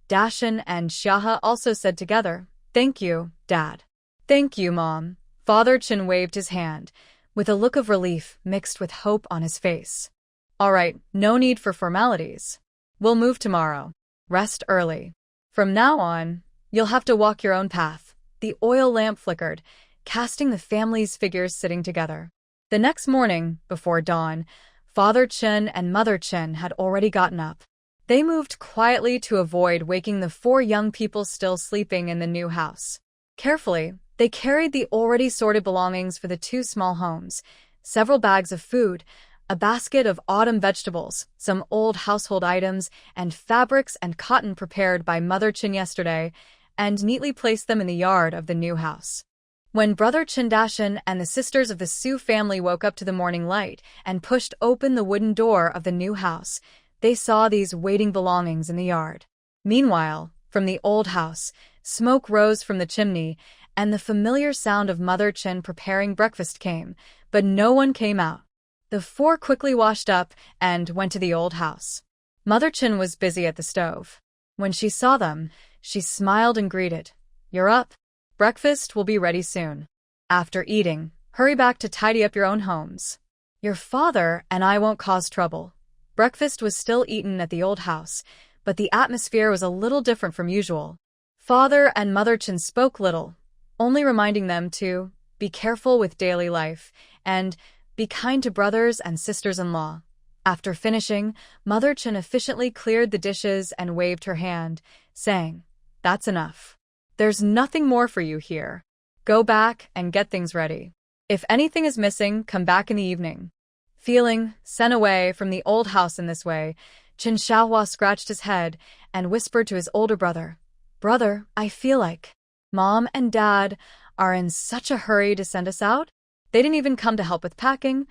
Dashan and Xiahe also said together, Thank you, Dad. Thank you, Mom. Father Chen waved his hand, with a look of relief mixed with hope on his face. All right, no need for formalities. We'll move tomorrow. Rest early. From now on, you'll have to walk your own path. The oil lamp flickered, casting the family's figures sitting together. The next morning, before dawn, Father Chen and Mother Chen had already gotten up. They moved quietly to avoid waking the four young people still sleeping in the new house. Carefully, they carried the already sorted belongings for the two small homes, several bags of food, a basket of autumn vegetables, some old household items, and fabrics and cotton prepared by Mother Chen yesterday, and neatly placed them in the yard of the new house. When Brother Chen Dashan and the sisters of the Su family woke up to the morning light and pushed open the wooden door of the new house, they saw these waiting belongings in the yard. Meanwhile, from the old house, smoke rose from the chimney, and the familiar sound of Mother Chen preparing breakfast came, but no one came out. The four quickly washed up and went to the old house. Mother Chen was busy at the stove. When she saw them, she smiled and greeted, You're up. Breakfast will be ready soon. After eating, hurry back to tidy up your own homes. Your father and I won't cause trouble. Breakfast was still eaten at the old house, but the atmosphere was a little different from usual. Father and Mother Chen spoke little, only reminding them to be careful with daily life and be kind to brothers and sisters-in-law. After finishing, Mother Chen efficiently cleared the dishes and waved her hand, saying, That's enough. There's nothing more for you here. Go back and get things ready. If anything is missing, come back in the evening. Feeling sent away from the old house in this way, Chen Xiaohua scratched his head and whispered to his older brother, Brother, I feel like Mom and Dad are in such a hurry to send us out. They didn't even come to help with packing.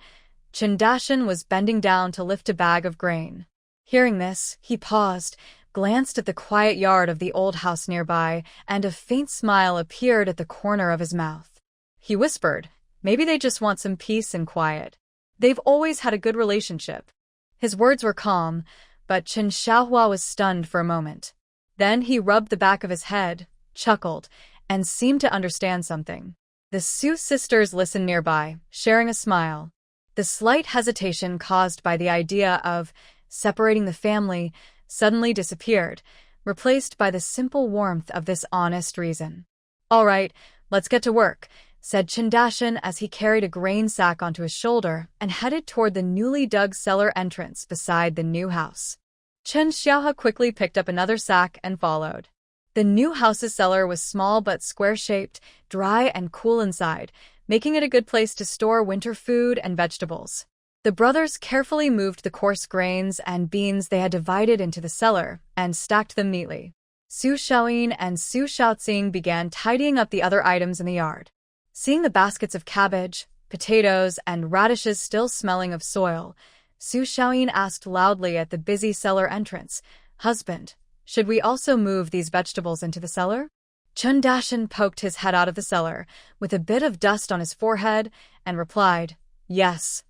Chen Dashan was bending down to lift a bag of grain. Hearing this, he paused, glanced at the quiet yard of the old house nearby, and a faint smile appeared at the corner of his mouth. He whispered, Maybe they just want some peace and quiet. They've always had a good relationship. His words were calm, but Chen Xiaohua was stunned for a moment. Then he rubbed the back of his head, chuckled, and seemed to understand something. The Su sisters listened nearby, sharing a smile. The slight hesitation caused by the idea of separating the family suddenly disappeared, replaced by the simple warmth of this honest reason. All right, let's get to work, said Chen Dashan as he carried a grain sack onto his shoulder and headed toward the newly dug cellar entrance beside the new house. Chen Xiaohe quickly picked up another sack and followed. The new house's cellar was small but square-shaped, dry and cool inside, making it a good place to store winter food and vegetables. The brothers carefully moved the coarse grains and beans they had divided into the cellar and stacked them neatly. Su Xiaoyin and Su Xiaoqing began tidying up the other items in the yard. Seeing the baskets of cabbage, potatoes, and radishes still smelling of soil, Su Xiaoyin asked loudly at the busy cellar entrance, Husband, should we also move these vegetables into the cellar? Chen Dashan poked his head out of the cellar, with a bit of dust on his forehead, and replied, Yes.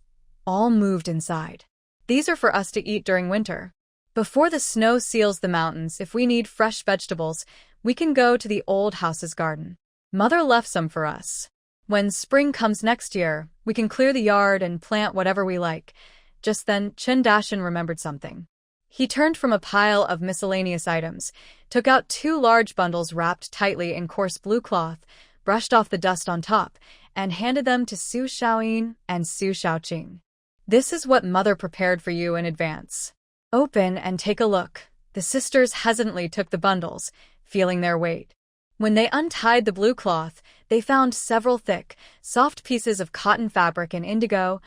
All moved inside. These are for us to eat during winter. Before the snow seals the mountains, if we need fresh vegetables, we can go to the old house's garden. Mother left some for us. When spring comes next year, we can clear the yard and plant whatever we like. Just then, Chen Dashin remembered something. He turned from a pile of miscellaneous items, took out 2 large bundles wrapped tightly in coarse blue cloth, brushed off the dust on top, and handed them to Su Xiaoyin and Su Xiaoqing. This is what Mother prepared for you in advance. Open and take a look. The sisters hesitantly took the bundles, feeling their weight. When they untied the blue cloth, they found several thick, soft pieces of cotton fabric in indigo,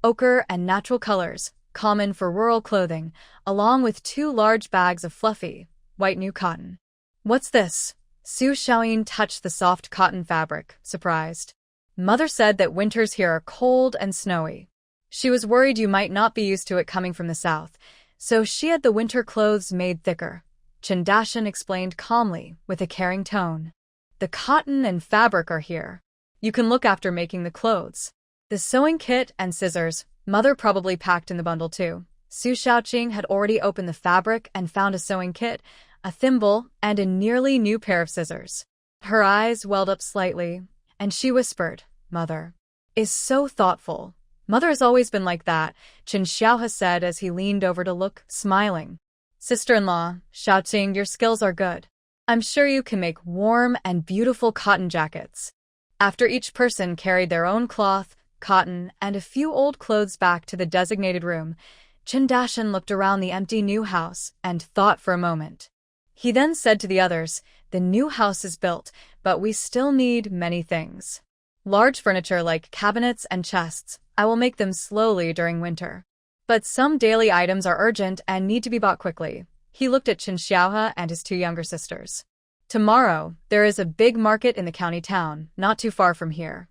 ochre, and natural colors, common for rural clothing, along with 2 large bags of fluffy, white new cotton. What's this? Su Xiaoyin touched the soft cotton fabric, surprised. Mother said that winters here are cold and snowy. She was worried you might not be used to it coming from the south, so she had the winter clothes made thicker. Chen Dashin explained calmly, with a caring tone. The cotton and fabric are here. You can look after making the clothes. The sewing kit and scissors, Mother probably packed in the bundle too. Su Xiaoqing had already opened the fabric and found a sewing kit, a thimble, and a nearly new pair of scissors. Her eyes welled up slightly, and she whispered, Mother is so thoughtful. Mother has always been like that, Chen Xiaohe said as he leaned over to look, smiling. Sister-in-law, Xiaoqing, your skills are good. I'm sure you can make warm and beautiful cotton jackets. After each person carried their own cloth, cotton, and a few old clothes back to the designated room, Chen Dashin looked around the empty new house and thought for a moment. He then said to the others, the new house is built, but we still need many things. Large furniture like cabinets and chests, I will make them slowly during winter. But some daily items are urgent and need to be bought quickly. He looked at Chen Xiaohe and his 2 younger sisters. Tomorrow, there is a big market in the county town, not too far from here.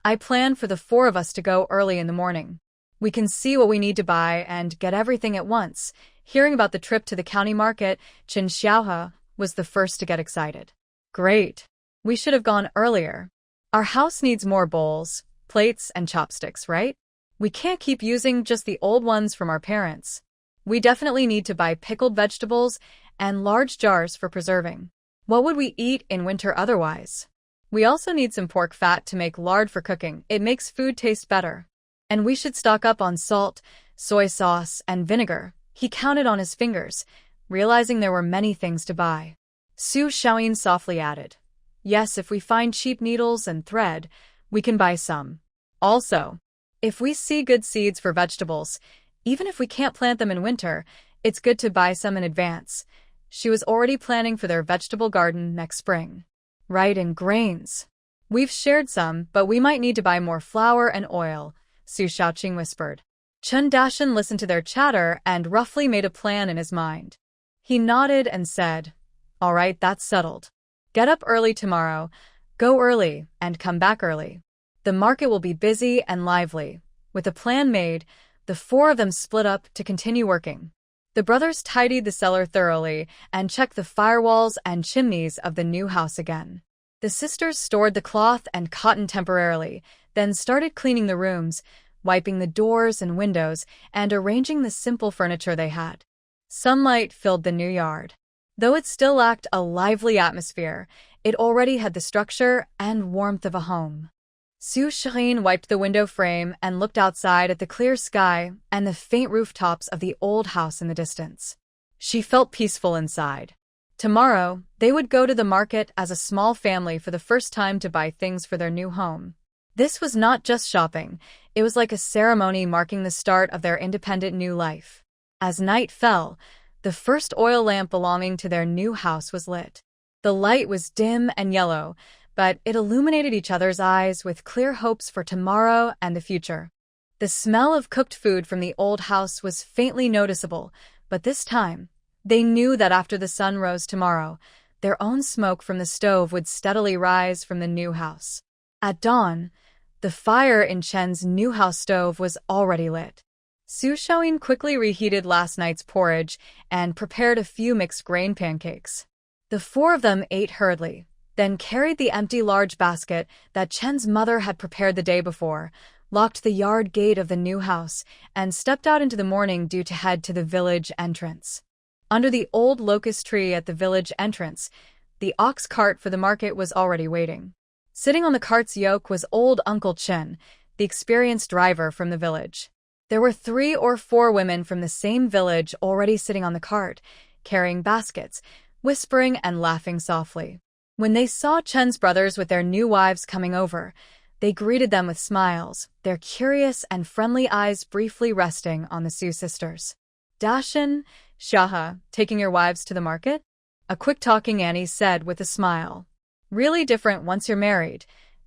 I plan for the 4 of us to go early in the morning. We can see what we need to buy and get everything at once. Hearing about the trip to the county market, Chen Xiaohe was the first to get excited. Great! We should have gone earlier. Our house needs more bowls, plates, and chopsticks, right? We can't keep using just the old ones from our parents. We definitely need to buy pickled vegetables and large jars for preserving. What would we eat in winter otherwise? We also need some pork fat to make lard for cooking. It makes food taste better. And we should stock up on salt, soy sauce, and vinegar. He counted on his fingers, realizing there were many things to buy. Su Xiaoyin softly added, Yes, if we find cheap needles and thread, we can buy some. Also, if we see good seeds for vegetables, even if we can't plant them in winter, it's good to buy some in advance. She was already planning for their vegetable garden next spring. Right, and grains. We've shared some, but we might need to buy more flour and oil, Su Xiaoqing whispered. Chen Dashin listened to their chatter and roughly made a plan in his mind. He nodded and said, All right, that's settled. Get up early tomorrow, go early, and come back early. The market will be busy and lively. With a plan made, the 4 of them split up to continue working. The brothers tidied the cellar thoroughly and checked the firewalls and chimneys of the new house again. The sisters stored the cloth and cotton temporarily, then started cleaning the rooms, wiping the doors and windows, and arranging the simple furniture they had. Sunlight filled the new yard. Though it still lacked a lively atmosphere, it already had the structure and warmth of a home. Su Xiaoyin wiped the window frame and looked outside at the clear sky and the faint rooftops of the old house in the distance. She felt peaceful inside. Tomorrow, they would go to the market as a small family for the first time to buy things for their new home. This was not just shopping, it was like a ceremony marking the start of their independent new life. As night fell, the first oil lamp belonging to their new house was lit. The light was dim and yellow, but it illuminated each other's eyes with clear hopes for tomorrow and the future. The smell of cooked food from the old house was faintly noticeable, but this time, they knew that after the sun rose tomorrow, their own smoke from the stove would steadily rise from the new house. At dawn, the fire in Chen's new house stove was already lit. Su Xiaoyin quickly reheated last night's porridge and prepared a few mixed grain pancakes. The 4 of them ate hurriedly, then carried the empty large basket that Chen's mother had prepared the day before, locked the yard gate of the new house, and stepped out into the morning dew to head to the village entrance. Under the old locust tree at the village entrance, the ox cart for the market was already waiting. Sitting on the cart's yoke was old Uncle Chen, the experienced driver from the village. There were 3 or 4 women from the same village already sitting on the cart, carrying baskets, whispering and laughing softly. When they saw Chen's brothers with their new wives coming over, they greeted them with smiles, their curious and friendly eyes briefly resting on the Su sisters. Dashin, Shaha, taking your wives to the market? A quick-talking Annie said with a smile. Really different once you're married.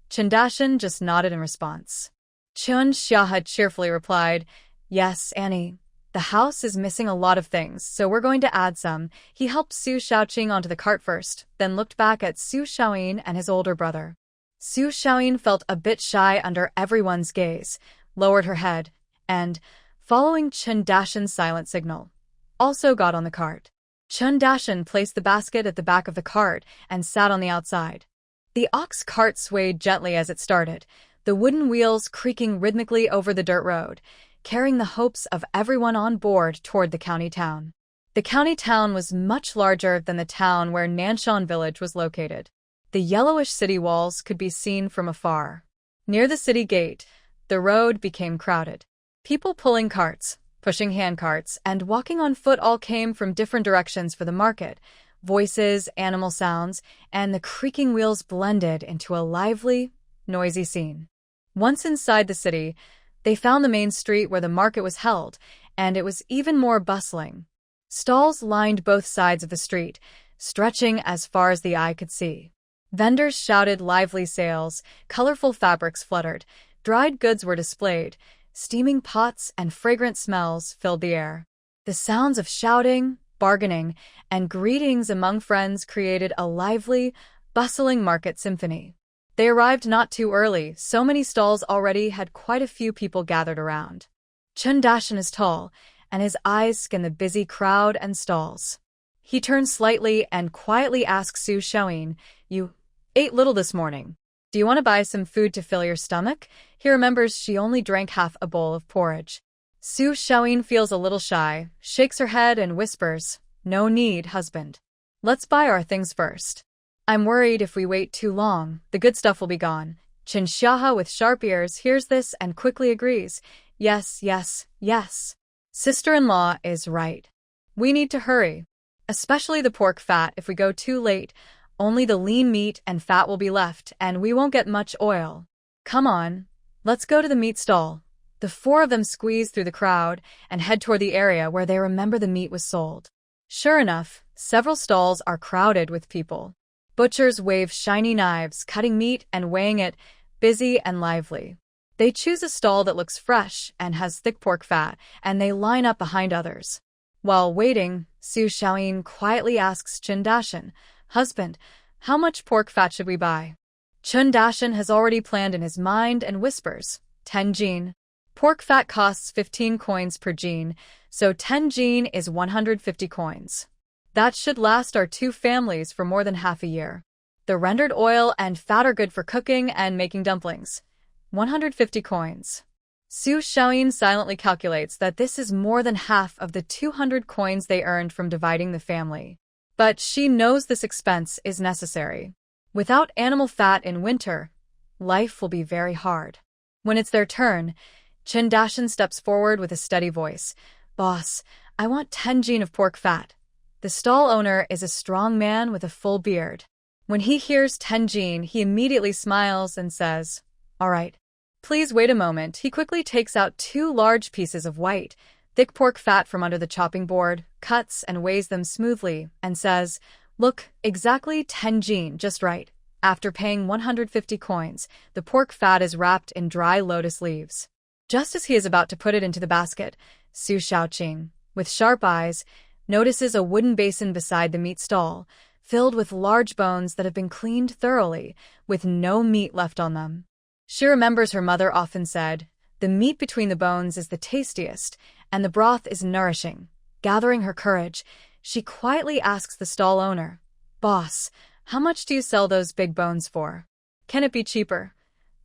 Dashin just nodded in response. Chun Shaha cheerfully replied, Yes, Annie. The house is missing a lot of things, so we're going to add some. He helped Su Shaoqing onto the cart first, then looked back at Su Shaoyin and his older brother. Su Shaoyin felt a bit shy under everyone's gaze, lowered her head, and, following Chun Dashin's silent signal, also got on the cart. Chun Dashin placed the basket at the back of the cart and sat on the outside. The ox cart swayed gently as it started, the wooden wheels creaking rhythmically over the dirt road, carrying the hopes of everyone on board toward the county town. The county town was much larger than the town where Nanshan village was located. The yellowish city walls could be seen from afar. Near the city gate, the road became crowded. People pulling carts, pushing handcarts, and walking on foot all came from different directions for the market. Voices, animal sounds, and the creaking wheels blended into a lively, noisy scene. Once inside the city, they found the main street where the market was held, and it was even more bustling. Stalls lined both sides of the street, stretching as far as the eye could see. Vendors shouted lively sales, colorful fabrics fluttered, dried goods were displayed, steaming pots and fragrant smells filled the air. The sounds of shouting, bargaining, and greetings among friends created a lively, bustling market symphony. They arrived not too early, so many stalls already had quite a few people gathered around. Chun Dashin is tall, and his eyes scan the busy crowd and stalls. He turns slightly and quietly asks Su Shaoyin, You ate little this morning. Do you want to buy some food to fill your stomach? He remembers she only drank half a bowl of porridge. Su Shaoyin feels a little shy, shakes her head and whispers, No need, husband. Let's buy our things first. I'm worried if we wait too long, the good stuff will be gone. Chin Xiahe with sharp ears hears this and quickly agrees. Yes, yes, yes. Sister-in-law is right. We need to hurry. Especially the pork fat. If we go too late, only the lean meat and fat will be left, and we won't get much oil. Come on, let's go to the meat stall. The 4 of them squeeze through the crowd and head toward the area where they remember the meat was sold. Sure enough, several stalls are crowded with people. Butchers wave shiny knives, cutting meat and weighing it, busy and lively. They choose a stall that looks fresh and has thick pork fat, and they line up behind others. While waiting, Su Shaoyin quietly asks Chun Dashin, Husband, how much pork fat should we buy? Chun Dashin has already planned in his mind and whispers, 10 jin. Pork fat costs 15 coins per jin, so 10 jin is 150 coins. That should last our 2 families for more than half a year. The rendered oil and fat are good for cooking and making dumplings. 150 coins. Su Shaoyin silently calculates that this is more than half of the 200 coins they earned from dividing the family. But she knows this expense is necessary. Without animal fat in winter, life will be very hard. When it's their turn, Chun Dashin steps forward with a steady voice. Boss, I want 10 jin of pork fat. The stall owner is a strong man with a full beard. When he hears 10 jin, he immediately smiles and says, All right. Please wait a moment. He quickly takes out 2 large pieces of white, thick pork fat from under the chopping board, cuts and weighs them smoothly, and says, Look, exactly 10 jin, just right. After paying 150 coins, the pork fat is wrapped in dry lotus leaves. Just as he is about to put it into the basket, Su Shaoqing, with sharp eyes, notices a wooden basin beside the meat stall, filled with large bones that have been cleaned thoroughly, with no meat left on them. She remembers her mother often said, The meat between the bones is the tastiest, and the broth is nourishing. Gathering her courage, she quietly asks the stall owner, Boss, how much do you sell those big bones for? Can it be cheaper?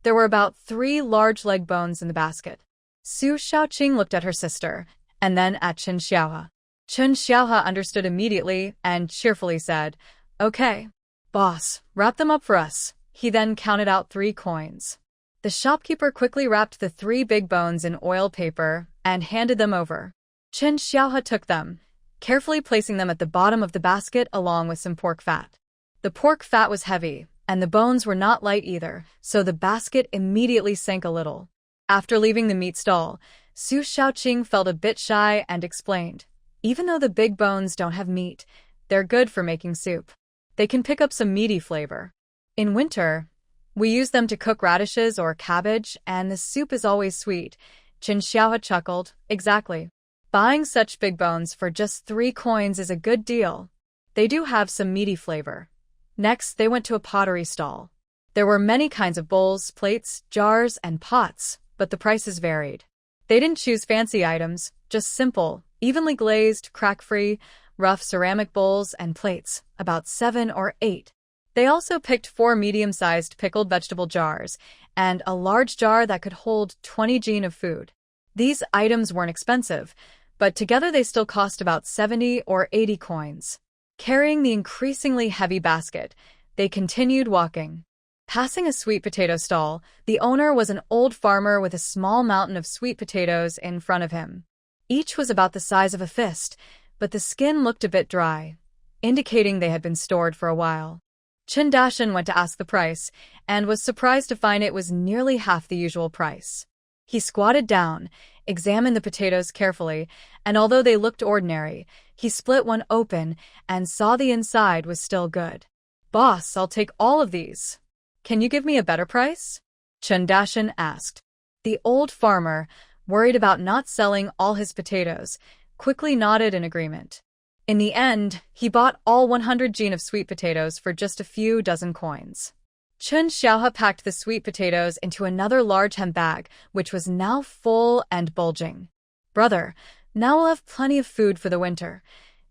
There were about 3 large leg bones in the basket. Su Shaoqing looked at her sister, and then at Chun Xiaohe. Chun Xiaohe understood immediately and cheerfully said, Okay. Boss, wrap them up for us. He then counted out 3 coins. The shopkeeper quickly wrapped the 3 big bones in oil paper and handed them over. Chen Xiaohe took them, carefully placing them at the bottom of the basket along with some pork fat. The pork fat was heavy, and the bones were not light either, so the basket immediately sank a little. After leaving the meat stall, Su Shaoqing felt a bit shy and explained, "Even though the big bones don't have meat, they're good for making soup. They can pick up some meaty flavor. In winter, we use them to cook radishes or cabbage, and the soup is always sweet." Chen Xiaohe chuckled, "Exactly. Buying such big bones for just 3 coins is a good deal. They do have some meaty flavor." Next, they went to a pottery stall. There were many kinds of bowls, plates, jars, and pots, but the prices varied. They didn't choose fancy items, just simple, evenly glazed, crack-free, rough ceramic bowls and plates, about 7 or 8. They also picked 4 medium-sized pickled vegetable jars and a large jar that could hold 20 jin of food. These items weren't expensive, but together they still cost about 70 or 80 coins. Carrying the increasingly heavy basket, they continued walking. Passing a sweet potato stall, the owner was an old farmer with a small mountain of sweet potatoes in front of him. Each was about the size of a fist, but the skin looked a bit dry, indicating they had been stored for a while. Chen Dashan went to ask the price, and was surprised to find it was nearly half the usual price. He squatted down, examined the potatoes carefully, and although they looked ordinary, he split one open and saw the inside was still good. "Boss, I'll take all of these. Can you give me a better price?" Chen Dashan asked. The old farmer, worried about not selling all his potatoes, quickly nodded in agreement. In the end, he bought all 100 jin of sweet potatoes for just a few dozen coins. Chen Xiaohe packed the sweet potatoes into another large hemp bag, which was now full and bulging. "Brother, now we'll have plenty of food for the winter,"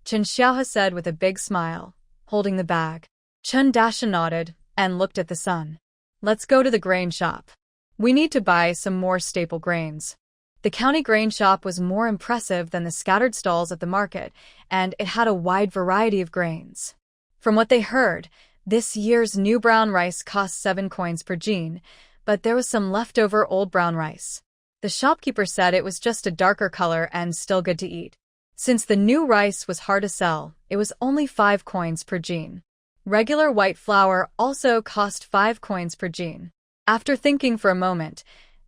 Chen Xiaohe said with a big smile, holding the bag. Chen Dashan nodded and looked at the sun. "Let's go to the grain shop. We need to buy some more staple grains." The county grain shop was more impressive than the scattered stalls at the market, and it had a wide variety of grains. From what they heard, this year's new brown rice cost 7 coins per jin, but there was some leftover old brown rice. The shopkeeper said it was just a darker color and still good to eat. Since the new rice was hard to sell, it was only 5 coins per jin. Regular white flour also cost 5 coins per jin. After thinking for a moment,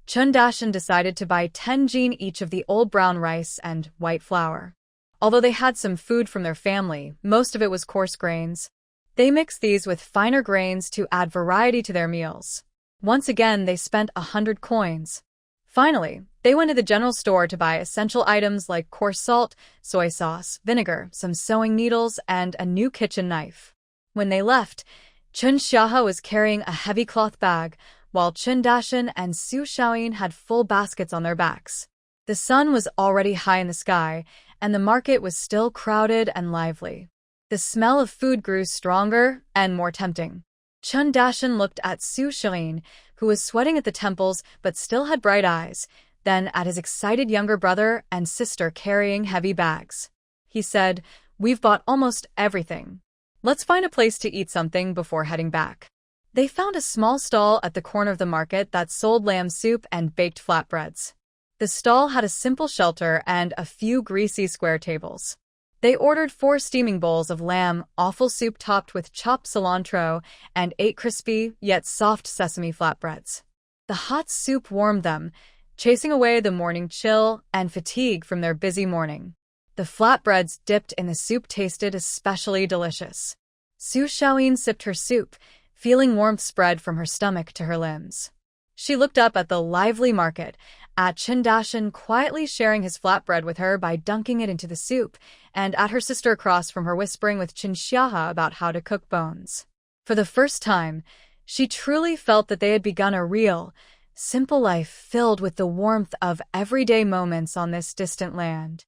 Chen Dashan decided to buy 10 jin each of the old brown rice and white flour. Although they had some food from their family, most of it was coarse grains. They mixed these with finer grains to add variety to their meals. Once again, they spent 100 coins. Finally, they went to the general store to buy essential items like coarse salt, soy sauce, vinegar, some sewing needles, and a new kitchen knife. When they left, Chen Xiaohe was carrying a heavy cloth bag, while Chen Dashan and Su Shaoyin had full baskets on their backs. The sun was already high in the sky, and the market was still crowded and lively. The smell of food grew stronger and more tempting. Chen Dashan looked at Su Shaoyin, who was sweating at the temples but still had bright eyes, then at his excited younger brother and sister carrying heavy bags. He said, "We've bought almost everything. Let's find a place to eat something before heading back." They found a small stall at the corner of the market that sold lamb soup and baked flatbreads. The stall had a simple shelter and a few greasy square tables. They ordered 4 steaming bowls of lamb offal soup topped with chopped cilantro and 8 crispy yet soft sesame flatbreads. The hot soup warmed them, chasing away the morning chill and fatigue from their busy morning. The flatbreads dipped in the soup tasted especially delicious. Su Shaoyin sipped her soup, feeling warmth spread from her stomach to her limbs. She looked up at the lively market, at Chen Dashan quietly sharing his flatbread with her by dunking it into the soup, and at her sister across from her whispering with Chen Xiaohe about how to cook bones. For the first time, she truly felt that they had begun a real, simple life filled with the warmth of everyday moments on this distant land.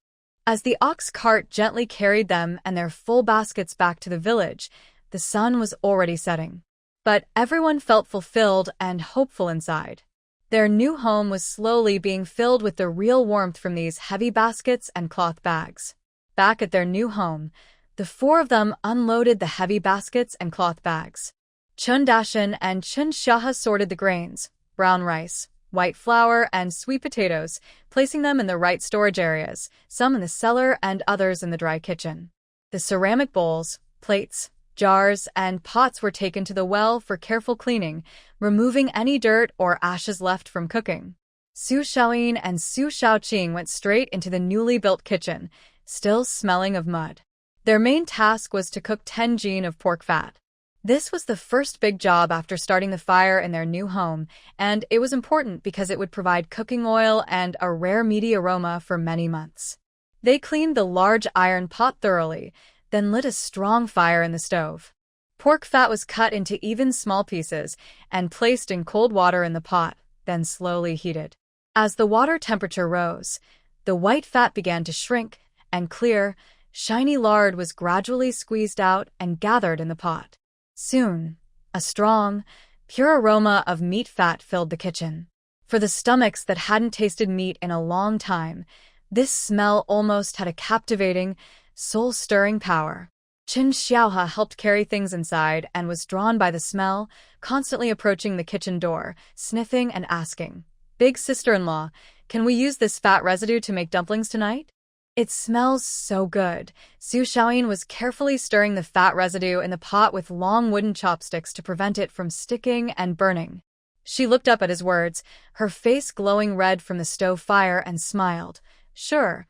As the ox cart gently carried them and their full baskets back to the village, the sun was already setting. But everyone felt fulfilled and hopeful inside. Their new home was slowly being filled with the real warmth from these heavy baskets and cloth bags. Back at their new home, the 4 of them unloaded the heavy baskets and cloth bags. Chun Dashin and Chun Shaha sorted the grains, brown rice, white flour, and sweet potatoes, placing them in the right storage areas, some in the cellar and others in the dry kitchen. The ceramic bowls, plates, jars, and pots were taken to the well for careful cleaning, removing any dirt or ashes left from cooking. Su Xiaoyin and Su Xiaoqing went straight into the newly built kitchen, still smelling of mud. Their main task was to cook 10 jin of pork fat. This was the first big job after starting the fire in their new home, and it was important because it would provide cooking oil and a rare meaty aroma for many months. They cleaned the large iron pot thoroughly, then lit a strong fire in the stove. Pork fat was cut into even small pieces and placed in cold water in the pot, then slowly heated. As the water temperature rose, the white fat began to shrink, and clear, shiny lard was gradually squeezed out and gathered in the pot. Soon, a strong, pure aroma of meat fat filled the kitchen. For the stomachs that hadn't tasted meat in a long time, this smell almost had a captivating, soul-stirring power. Qin Xiaohe helped carry things inside and was drawn by the smell, constantly approaching the kitchen door, sniffing and asking, "Big sister-in-law, can we use this fat residue to make dumplings tonight?" "It smells so good." Su Xiaoyin was carefully stirring the fat residue in the pot with long wooden chopsticks to prevent it from sticking and burning. She looked up at his words, her face glowing red from the stove fire, and smiled. "Sure.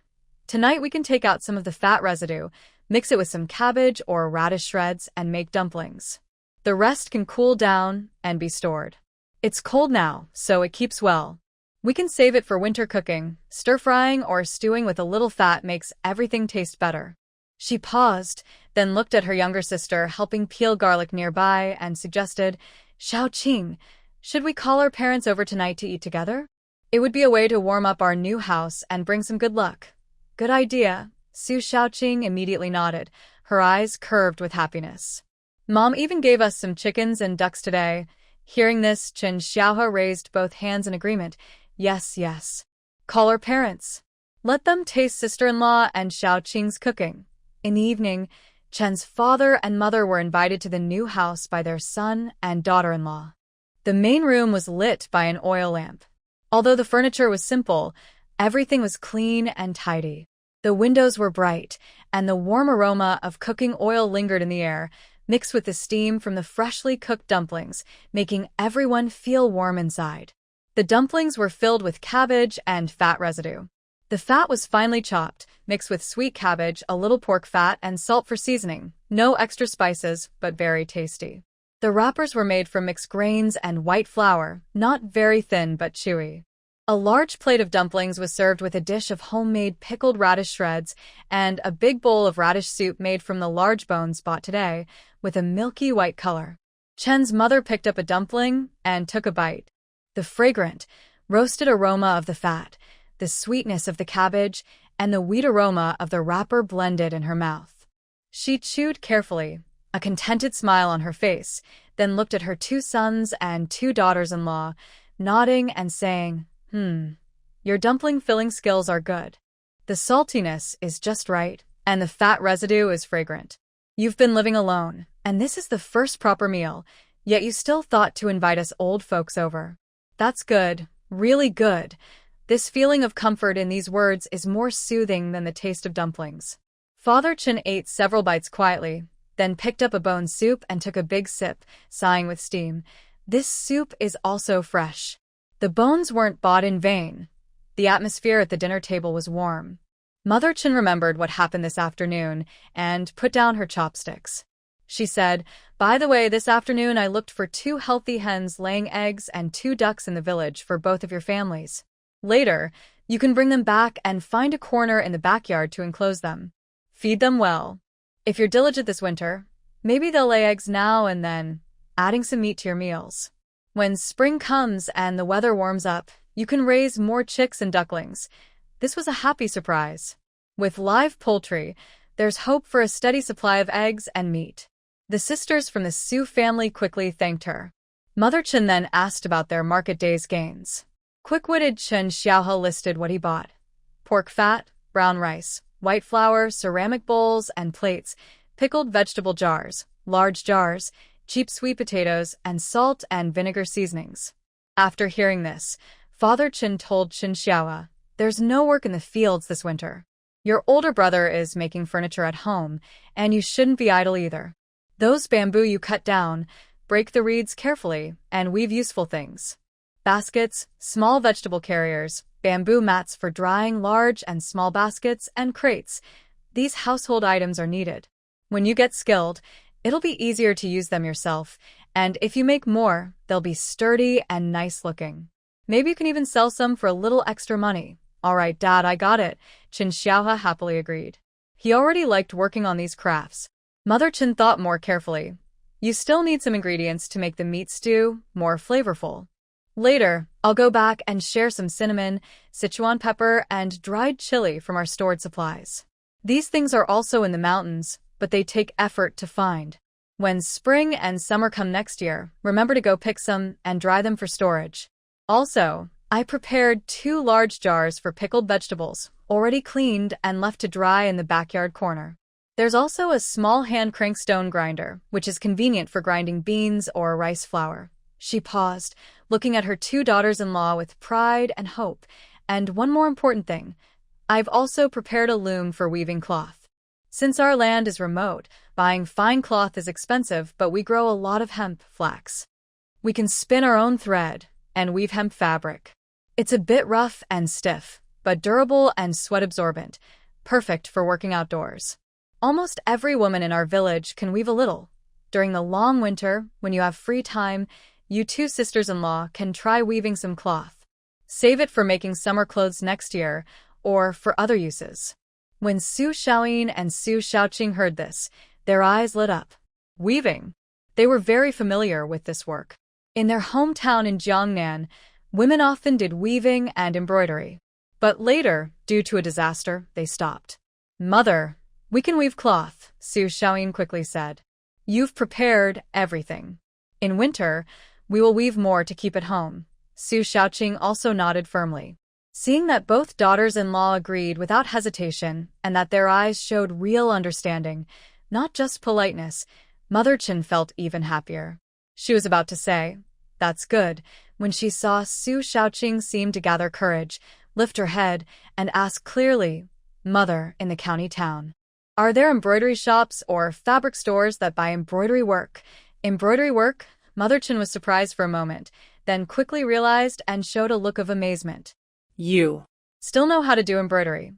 Tonight we can take out some of the fat residue, mix it with some cabbage or radish shreds, and make dumplings. The rest can cool down and be stored. It's cold now, so it keeps well. We can save it for winter cooking. Stir-frying or stewing with a little fat makes everything taste better." She paused, then looked at her younger sister helping peel garlic nearby and suggested, "Xiaoqing, should we call our parents over tonight to eat together? It would be a way to warm up our new house and bring some good luck." "Good idea." Su Xiaoqing immediately nodded, her eyes curved with happiness. "Mom even gave us some chickens and ducks today." Hearing this, Qin Xiaohe raised both hands in agreement. "Yes, yes. Call our parents. Let them taste sister-in-law and Xiaoqing's cooking." In the evening, Chen's father and mother were invited to the new house by their son and daughter-in-law. The main room was lit by an oil lamp. Although the furniture was simple, everything was clean and tidy. The windows were bright, and the warm aroma of cooking oil lingered in the air, mixed with the steam from the freshly cooked dumplings, making everyone feel warm inside. The dumplings were filled with cabbage and fat residue. The fat was finely chopped, mixed with sweet cabbage, a little pork fat, and salt for seasoning. No extra spices, but very tasty. The wrappers were made from mixed grains and white flour, not very thin but chewy. A large plate of dumplings was served with a dish of homemade pickled radish shreds and a big bowl of radish soup made from the large bones bought today, with a milky white color. Chen's mother picked up a dumpling and took a bite. The fragrant, roasted aroma of the fat, the sweetness of the cabbage, and the wheat aroma of the wrapper blended in her mouth. She chewed carefully, a contented smile on her face, then looked at her 2 sons and 2 daughters-in-law, nodding and saying, Your dumpling filling skills are good. The saltiness is just right, and the fat residue is fragrant. You've been living alone, and this is the first proper meal, yet you still thought to invite us old folks over. That's good, really good. This feeling of comfort in these words is more soothing than the taste of dumplings." Father Chen ate several bites quietly, then picked up a bone soup and took a big sip, sighing with steam. "This soup is also fresh. The bones weren't bought in vain." The atmosphere at the dinner table was warm. Mother Chen remembered what happened this afternoon and put down her chopsticks. She said, "By the way, this afternoon I looked for 2 healthy hens laying eggs and 2 ducks in the village for both of your families. Later, you can bring them back and find a corner in the backyard to enclose them. Feed them well. If you're diligent this winter, maybe they'll lay eggs now and then, adding some meat to your meals. When spring comes and the weather warms up, you can raise more chicks and ducklings." This was a happy surprise. With live poultry, there's hope for a steady supply of eggs and meat. The sisters from the Su family quickly thanked her. Mother Chen then asked about their market day's gains. Quick-witted Chen Xiaohe listed what he bought: pork fat, brown rice, white flour, ceramic bowls and plates, pickled vegetable jars, large jars, cheap sweet potatoes, and salt and vinegar seasonings. After hearing this, Father Chen told Chen Xiaoa, "There's no work in the fields this winter. Your older brother is making furniture at home, and you shouldn't be idle either. Those bamboo you cut down, break the reeds carefully, and weave useful things. Baskets, small vegetable carriers, bamboo mats for drying large and small baskets, and crates. These household items are needed. When you get skilled, it'll be easier to use them yourself, and if you make more, they'll be sturdy and nice looking. Maybe you can even sell some for a little extra money." "All right, Dad, I got it," Chen Xiaohe happily agreed. He already liked working on these crafts. Mother Chen thought more carefully. "You still need some ingredients to make the meat stew more flavorful. Later, I'll go back and share some cinnamon, Sichuan pepper, and dried chili from our stored supplies. These things are also in the mountains, but they take effort to find. When spring and summer come next year, remember to go pick some and dry them for storage. Also, I prepared 2 large jars for pickled vegetables, already cleaned and left to dry in the backyard corner. There's also a small hand crank stone grinder, which is convenient for grinding beans or rice flour." She paused, looking at her 2 daughters-in-law with pride and hope. "And one more important thing. I've also prepared a loom for weaving cloth. Since our land is remote, buying fine cloth is expensive, but we grow a lot of hemp flax. We can spin our own thread and weave hemp fabric. It's a bit rough and stiff, but durable and sweat-absorbent, perfect for working outdoors. Almost every woman in our village can weave a little. During the long winter, when you have free time, you 2 sisters-in-law can try weaving some cloth. Save it for making summer clothes next year, or for other uses." When Su Xiaoyin and Su Xiaoqing heard this, their eyes lit up. Weaving. They were very familiar with this work. In their hometown in Jiangnan, women often did weaving and embroidery. But later, due to a disaster, they stopped. "Mother, we can weave cloth," Su Xiaoyin quickly said. "You've prepared everything. In winter, we will weave more to keep at home." Su Xiaoqing also nodded firmly. Seeing that both daughters-in-law agreed without hesitation and that their eyes showed real understanding, not just politeness, Mother Chen felt even happier. She was about to say, "That's good," when she saw Su Xiaoqing seem to gather courage, lift her head, and ask clearly, "Mother, in the county town, are there embroidery shops or fabric stores that buy embroidery work?" Embroidery work? Mother Chen was surprised for a moment, then quickly realized and showed a look of amazement. "You still know how to do embroidery?"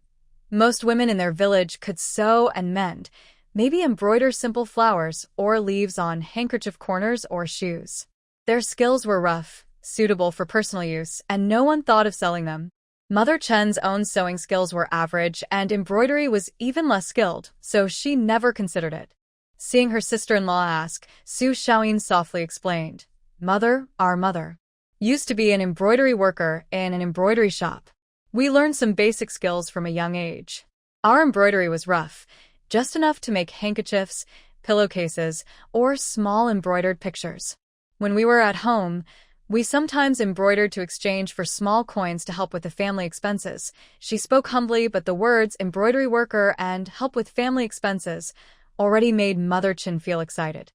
Most women in their village could sew and mend, maybe embroider simple flowers or leaves on handkerchief corners or shoes. Their skills were rough, suitable for personal use, and no one thought of selling them. Mother Chen's own sewing skills were average, and embroidery was even less skilled, so she never considered it. Seeing her sister-in-law ask, Su Xiaoyin softly explained, "Mother, our mother, used to be an embroidery worker in an embroidery shop. We learned some basic skills from a young age. Our embroidery was rough, just enough to make handkerchiefs, pillowcases, or small embroidered pictures. When we were at home, we sometimes embroidered to exchange for small coins to help with the family expenses." She spoke humbly, but the words embroidery worker and help with family expenses already made Mother Chen feel excited.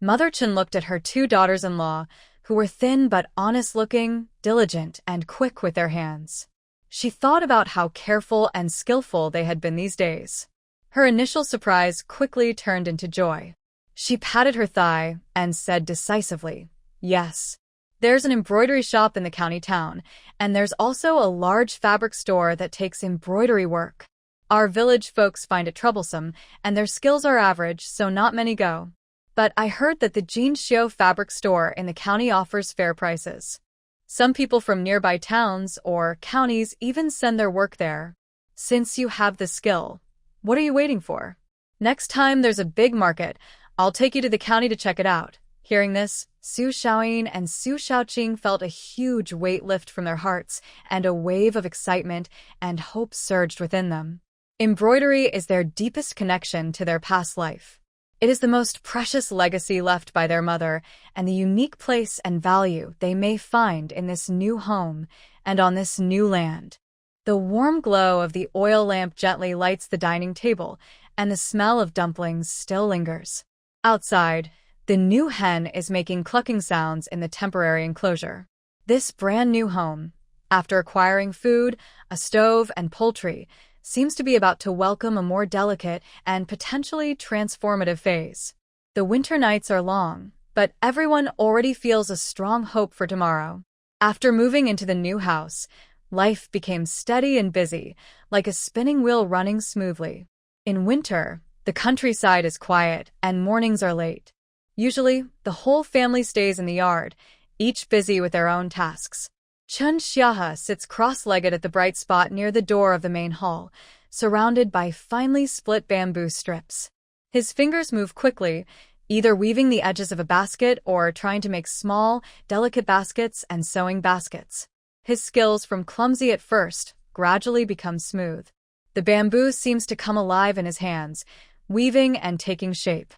Mother Chen looked at her 2 daughters-in-law, who were thin but honest-looking, diligent, and quick with their hands. She thought about how careful and skillful they had been these days. Her initial surprise quickly turned into joy. She patted her thigh and said decisively, "Yes. There's an embroidery shop in the county town, and there's also a large fabric store that takes embroidery work. Our village folks find it troublesome, and their skills are average, so not many go. But I heard that the Jinxiu fabric store in the county offers fair prices. Some people from nearby towns or counties even send their work there. Since you have the skill, what are you waiting for? Next time there's a big market, I'll take you to the county to check it out." Hearing this, Su Xiaoyin and Su Xiaoqing felt a huge weight lift from their hearts, and a wave of excitement and hope surged within them. Embroidery is their deepest connection to their past life. It is the most precious legacy left by their mother, and the unique place and value they may find in this new home and on this new land. The warm glow of the oil lamp gently lights the dining table, and the smell of dumplings still lingers. Outside, The new hen is making clucking sounds in the temporary enclosure. This brand new home, after acquiring food, a stove, and poultry, seems to be about to welcome a more delicate and potentially transformative phase. The winter nights are long, but everyone already feels a strong hope for tomorrow. After moving into the new house, life became steady and busy, like a spinning wheel running smoothly. In winter, the countryside is quiet and mornings are late. Usually, the whole family stays in the yard, each busy with their own tasks. Chun Xiahe sits cross-legged at the bright spot near the door of the main hall, surrounded by finely split bamboo strips. His fingers move quickly, either weaving the edges of a basket or trying to make small, delicate baskets and sewing baskets. His skills, from clumsy at first, gradually become smooth. The bamboo seems to come alive in his hands, weaving and taking shape.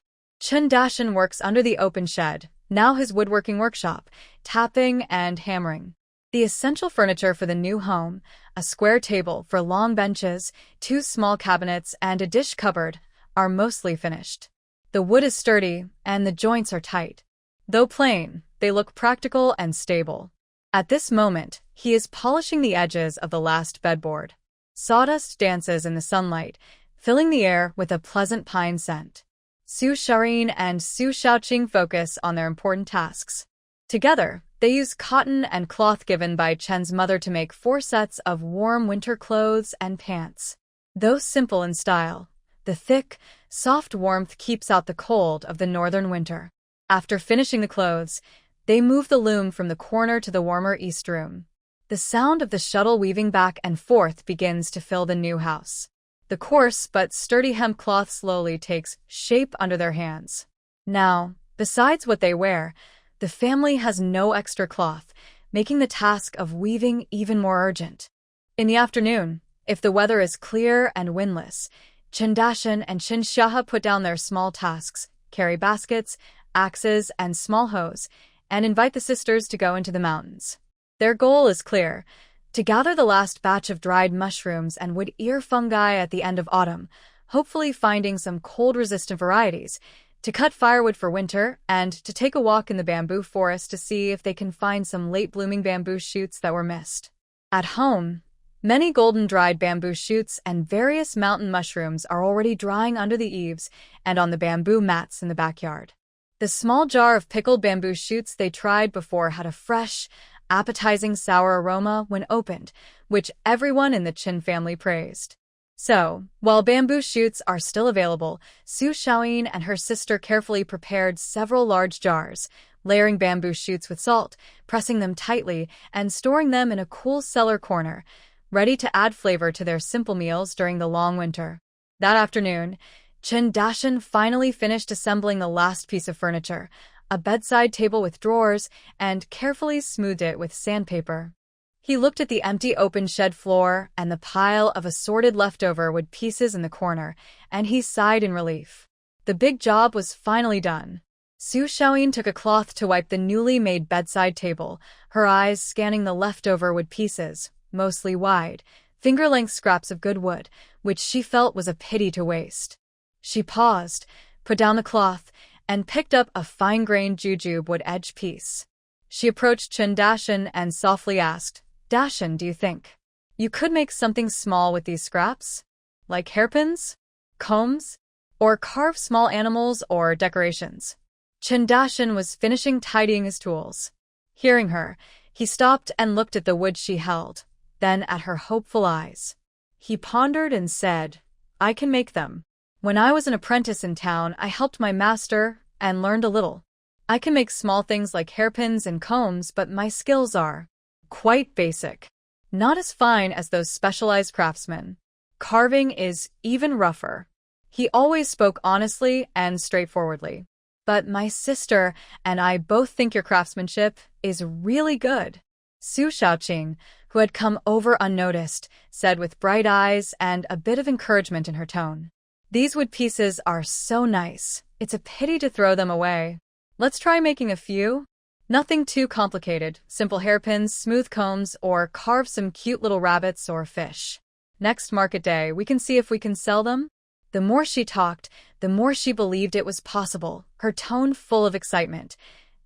Chun Dashan works under the open shed, now his woodworking workshop, tapping and hammering. The essential furniture for the new home, a square table for long benches, 2 small cabinets, and a dish cupboard, are mostly finished. The wood is sturdy, and the joints are tight. Though plain, they look practical and stable. At this moment, he is polishing the edges of the last bedboard. Sawdust dances in the sunlight, filling the air with a pleasant pine scent. Su Sharin and Su Shaoqing focus on their important tasks. Together, they use cotton and cloth given by Chen's mother to make 4 sets of warm winter clothes and pants. Though simple in style, the thick, soft warmth keeps out the cold of the northern winter. After finishing the clothes, they move the loom from the corner to the warmer east room. The sound of the shuttle weaving back and forth begins to fill the new house. The coarse but sturdy hemp cloth slowly takes shape under their hands. Now, besides what they wear, the family has no extra cloth, making the task of weaving even more urgent. In the afternoon, if the weather is clear and windless, Chun Dashan and Chun Xiahe put down their small tasks, carry baskets, axes, and small hoes, and invite the sisters to go into the mountains. Their goal is clear: to gather the last batch of dried mushrooms and wood ear fungi at the end of autumn, hopefully finding some cold-resistant varieties, to cut firewood for winter, and to take a walk in the bamboo forest to see if they can find some late-blooming bamboo shoots that were missed. At home, many golden-dried bamboo shoots and various mountain mushrooms are already drying under the eaves and on the bamboo mats in the backyard. The small jar of pickled bamboo shoots they tried before had a fresh, appetizing sour aroma when opened, which everyone in the Chin family praised. So, while bamboo shoots are still available, Su Shaoyin and her sister carefully prepared several large jars, layering bamboo shoots with salt, pressing them tightly, and storing them in a cool cellar corner, ready to add flavor to their simple meals during the long winter. That afternoon, Chun Dashan finally finished assembling the last piece of furniture, a bedside table with drawers, and carefully smoothed it with sandpaper. He looked at the empty open shed floor and the pile of assorted leftover wood pieces in the corner, and he sighed in relief. The big job was finally done. Su Shaoyin took a cloth to wipe the newly made bedside table, her eyes scanning the leftover wood pieces, mostly wide, finger-length scraps of good wood, which she felt was a pity to waste. She paused, put down the cloth, and picked up a fine-grained jujube wood edge piece. She approached Chun Dashan and softly asked, "Dashan, do you think you could make something small with these scraps? Like hairpins? Combs? Or carve small animals or decorations?" Chun Dashan was finishing tidying his tools. Hearing her, he stopped and looked at the wood she held, then at her hopeful eyes. He pondered and said, "I can make them. When I was an apprentice in town, I helped my master and learned a little. I can make small things like hairpins and combs, but my skills are quite basic. Not as fine as those specialized craftsmen. Carving is even rougher." He always spoke honestly and straightforwardly. "But my sister and I both think your craftsmanship is really good." Su Shaoqing, who had come over unnoticed, said with bright eyes and a bit of encouragement in her tone, "These wood pieces are so nice. It's a pity to throw them away. Let's try making a few. Nothing too complicated, simple hairpins, smooth combs, or carve some cute little rabbits or fish. Next market day, we can see if we can sell them." The more she talked, the more she believed it was possible, her tone full of excitement.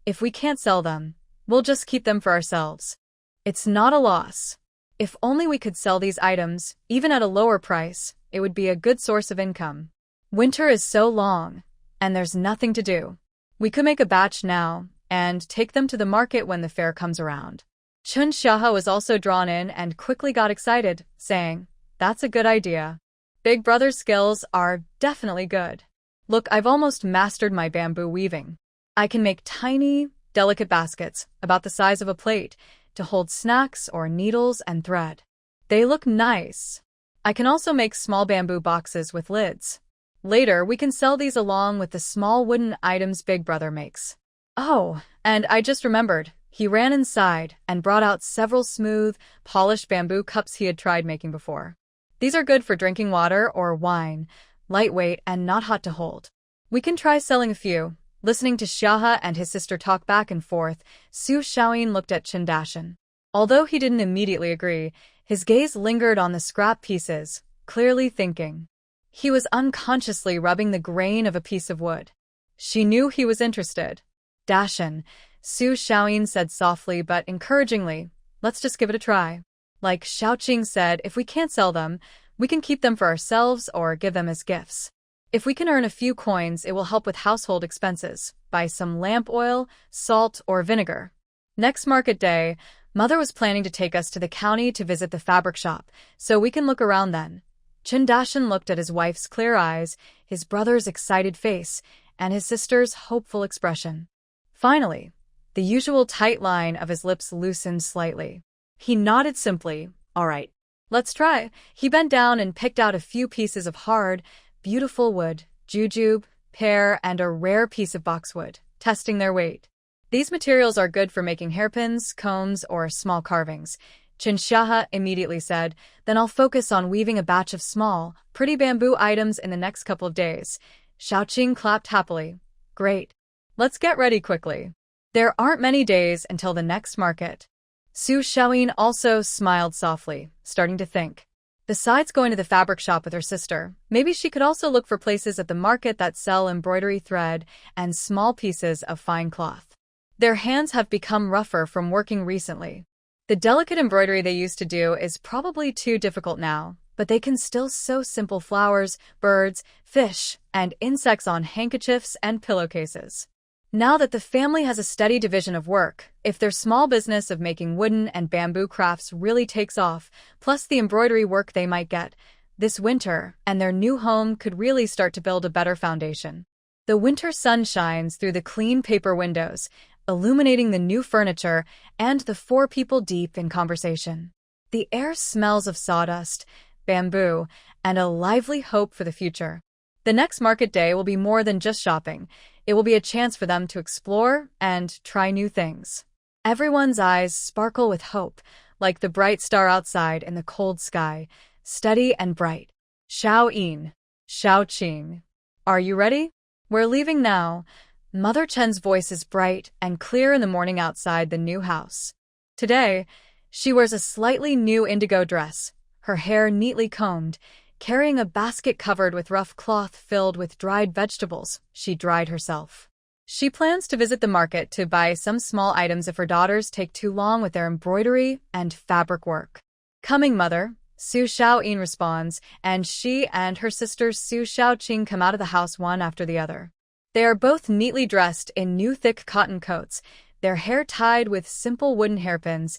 If we can't sell them, we'll just keep them for ourselves. It's not a loss. If only we could sell these items, even at a lower price, it would be a good source of income. Winter is so long, and there's nothing to do. We could make a batch now, and take them to the market when the fair comes around. Chun Xiahe was also drawn in and quickly got excited, saying, "That's a good idea. Big Brother's skills are definitely good. Look, I've almost mastered my bamboo weaving. I can make tiny, delicate baskets, about the size of a plate, to hold snacks or needles and thread. They look nice. I can also make small bamboo boxes with lids. Later, we can sell these along with the small wooden items Big Brother makes. Oh, and I just remembered." He ran inside and brought out several smooth, polished bamboo cups he had tried making before. These are good for drinking water or wine, lightweight and not hot to hold. We can try selling a few. Listening to Xiahe and his sister talk back and forth, Su Xiaoyin looked at Chen Dashan. Although he didn't immediately agree, his gaze lingered on the scrap pieces, clearly thinking. He was unconsciously rubbing the grain of a piece of wood. She knew he was interested. "Dashan," Su Xiaoyin said softly but encouragingly, "let's just give it a try. Like Xiaoqing said, if we can't sell them, we can keep them for ourselves or give them as gifts. If we can earn a few coins, it will help with household expenses, buy some lamp oil, salt, or vinegar." Next market day, Mother was planning to take us to the county to visit the fabric shop, so we can look around then. Chen Dashan looked at his wife's clear eyes, his brother's excited face, and his sister's hopeful expression. Finally, the usual tight line of his lips loosened slightly. He nodded simply, "All right, let's try." He bent down and picked out a few pieces of hard, beautiful wood, jujube, pear, and a rare piece of boxwood, testing their weight. "These materials are good for making hairpins, combs, or small carvings," Chen Xiahe immediately said. "Then I'll focus on weaving a batch of small, pretty bamboo items in the next couple of days." Xiaoqing clapped happily. "Great. Let's get ready quickly. There aren't many days until the next market." Su Xiaoyin also smiled softly, starting to think. Besides going to the fabric shop with her sister, maybe she could also look for places at the market that sell embroidery thread and small pieces of fine cloth. Their hands have become rougher from working recently. The delicate embroidery they used to do is probably too difficult now, but they can still sew simple flowers, birds, fish, and insects on handkerchiefs and pillowcases. Now that the family has a steady division of work, if their small business of making wooden and bamboo crafts really takes off, plus the embroidery work they might get this winter, and their new home could really start to build a better foundation. The winter sun shines through the clean paper windows, illuminating the new furniture and the four people deep in conversation. The air smells of sawdust, bamboo, and a lively hope for the future. The next market day will be more than just shopping. It will be a chance for them to explore and try new things. Everyone's eyes sparkle with hope, like the bright star outside in the cold sky, steady and bright. "Xiaoyin, Xiaoqing, are you ready? We're leaving now." Mother Chen's voice is bright and clear in the morning outside the new house. Today, she wears a slightly new indigo dress, her hair neatly combed, carrying a basket covered with rough cloth filled with dried vegetables she dried herself. She plans to visit the market to buy some small items if her daughters take too long with their embroidery and fabric work. "Coming, Mother," Su Xiaoyin responds, and she and her sister Su Xiaoqing come out of the house one after the other. They are both neatly dressed in new thick cotton coats, their hair tied with simple wooden hairpins,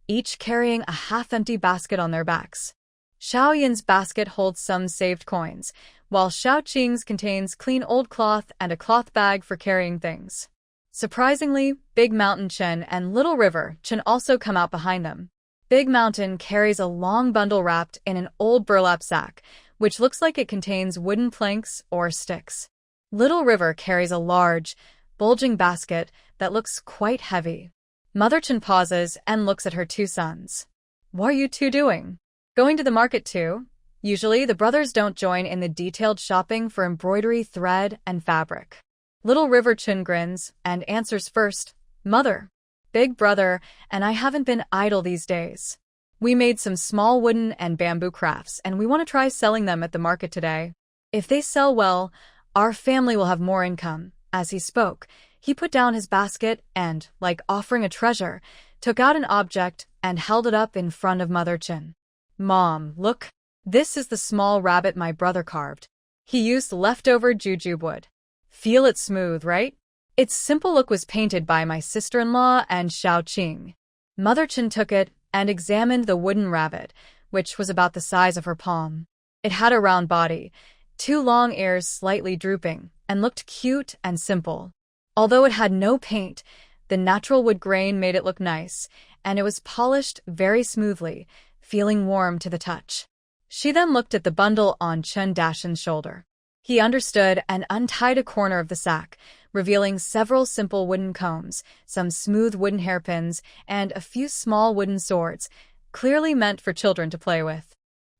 each carrying a half-empty basket on their backs. Xiaoyin's basket holds some saved coins, while Xiaoqing's contains clean old cloth and a cloth bag for carrying things. Surprisingly, Big Mountain Chen and Little River Chen also come out behind them. Big Mountain carries a long bundle wrapped in an old burlap sack, which looks like it contains wooden planks or sticks. Little River carries a large, bulging basket that looks quite heavy. Mother Chen pauses and looks at her two sons. "What are you two doing? Going to the market too?" Usually, the brothers don't join in the detailed shopping for embroidery, thread, and fabric. Little River Chen grins and answers first, "Mother, Big Brother and I haven't been idle these days. We made some small wooden and bamboo crafts and we want to try selling them at the market today. If they sell well, our family will have more income. As he spoke, he put down his basket and, like offering a treasure, took out an object and held it up in front of Mother Chin. Mom, look. This is the small rabbit my brother carved. He used leftover jujube wood. Feel it smooth, right? Its simple look was painted by my sister-in-law and Xiaoqing. Mother Chin took it and examined the wooden rabbit, which was about the size of her palm. It had a round body, 2 long ears slightly drooping, and looked cute and simple. Although it had no paint, the natural wood grain made it look nice, and it was polished very smoothly, feeling warm to the touch. She then looked at the bundle on Chen Dashin's shoulder. He understood and untied a corner of the sack, revealing several simple wooden combs, some smooth wooden hairpins, and a few small wooden swords, clearly meant for children to play with.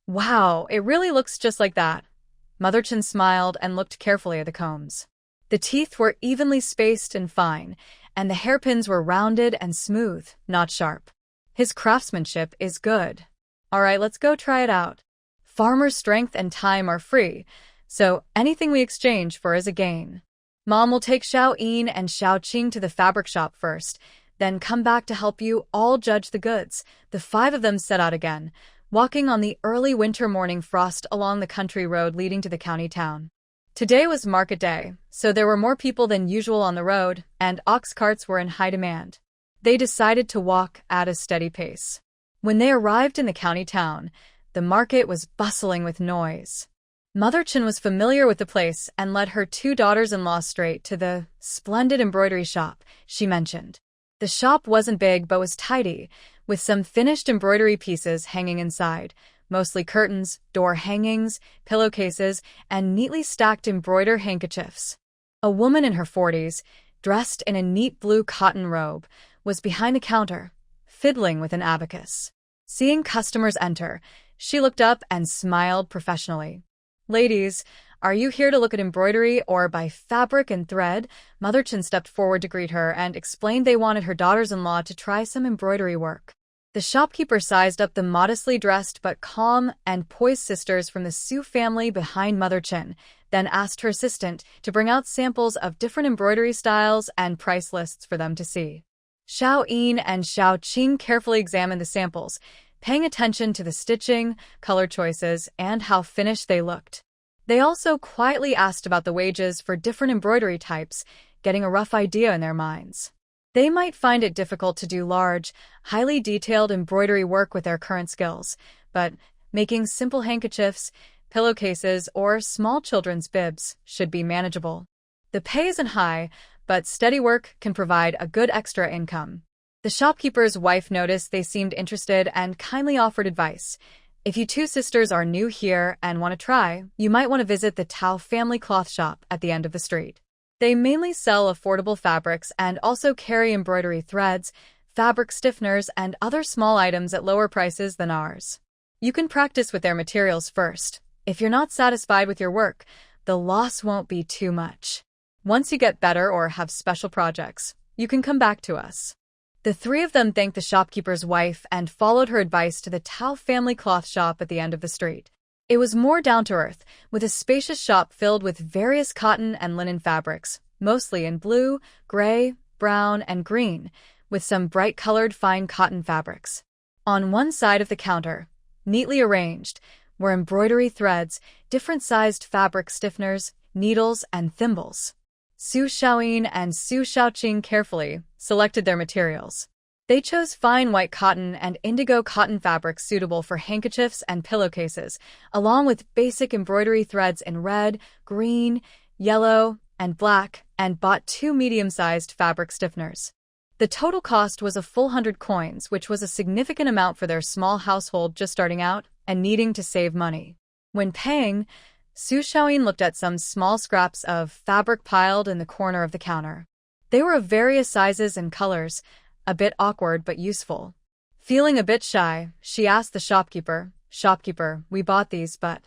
Wow, it really looks just like that. Mother Chin smiled and looked carefully at the combs. The teeth were evenly spaced and fine, and the hairpins were rounded and smooth, not sharp. His craftsmanship is good. All right, let's go try it out. Farmer's strength and time are free, so anything we exchange for is a gain. Mom will take Xiaoyin and Xiaoqing to the fabric shop first, then come back to help you all judge the goods. The 5 of them set out again, walking on the early winter morning frost along the country road leading to the county town. Today was market day, so there were more people than usual on the road, and ox carts were in high demand. They decided to walk at a steady pace. When they arrived in the county town, the market was bustling with noise. Mother Chin was familiar with the place and led her 2 daughters-in-law straight to the splendid embroidery shop she mentioned. The shop wasn't big but was tidy, with some finished embroidery pieces hanging inside, mostly curtains, door hangings, pillowcases, and neatly stacked embroidered handkerchiefs. A woman in her 40s, dressed in a neat blue cotton robe, was behind the counter, fiddling with an abacus. Seeing customers enter, she looked up and smiled professionally. Ladies, are you here to look at embroidery or buy fabric and thread? Mother Chin stepped forward to greet her and explained they wanted her daughters-in-law to try some embroidery work. The shopkeeper sized up the modestly dressed but calm and poised sisters from the Su family behind Mother Chin, then asked her assistant to bring out samples of different embroidery styles and price lists for them to see. Xiaoyin and Xiaoqing carefully examined the samples, paying attention to the stitching, color choices, and how finished they looked. They also quietly asked about the wages for different embroidery types, getting a rough idea in their minds. They might find it difficult to do large, highly detailed embroidery work with their current skills, but making simple handkerchiefs, pillowcases, or small children's bibs should be manageable. The pay isn't high, but steady work can provide a good extra income. The shopkeeper's wife noticed they seemed interested and kindly offered advice. If you 2 sisters are new here and want to try, you might want to visit the Tao family cloth shop at the end of the street. They mainly sell affordable fabrics and also carry embroidery threads, fabric stiffeners, and other small items at lower prices than ours. You can practice with their materials first. If you're not satisfied with your work, the loss won't be too much. Once you get better or have special projects, you can come back to us. The 3 of them thanked the shopkeeper's wife and followed her advice to the Tao family cloth shop at the end of the street. It was more down-to-earth, with a spacious shop filled with various cotton and linen fabrics, mostly in blue, gray, brown, and green, with some bright-colored fine cotton fabrics. On one side of the counter, neatly arranged, were embroidery threads, different-sized fabric stiffeners, needles, and thimbles. Su Xiaoyin and Su Xiaoqing carefully selected their materials. They chose fine white cotton and indigo cotton fabrics suitable for handkerchiefs and pillowcases, along with basic embroidery threads in red, green, yellow, and black, and bought 2 medium-sized fabric stiffeners. The total cost was a full 100 coins, which was a significant amount for their small household just starting out and needing to save money. When paying, Su Xiaoyin looked at some small scraps of fabric piled in the corner of the counter. They were of various sizes and colors, a bit awkward but useful. Feeling a bit shy, she asked the shopkeeper, "Shopkeeper, we bought these, but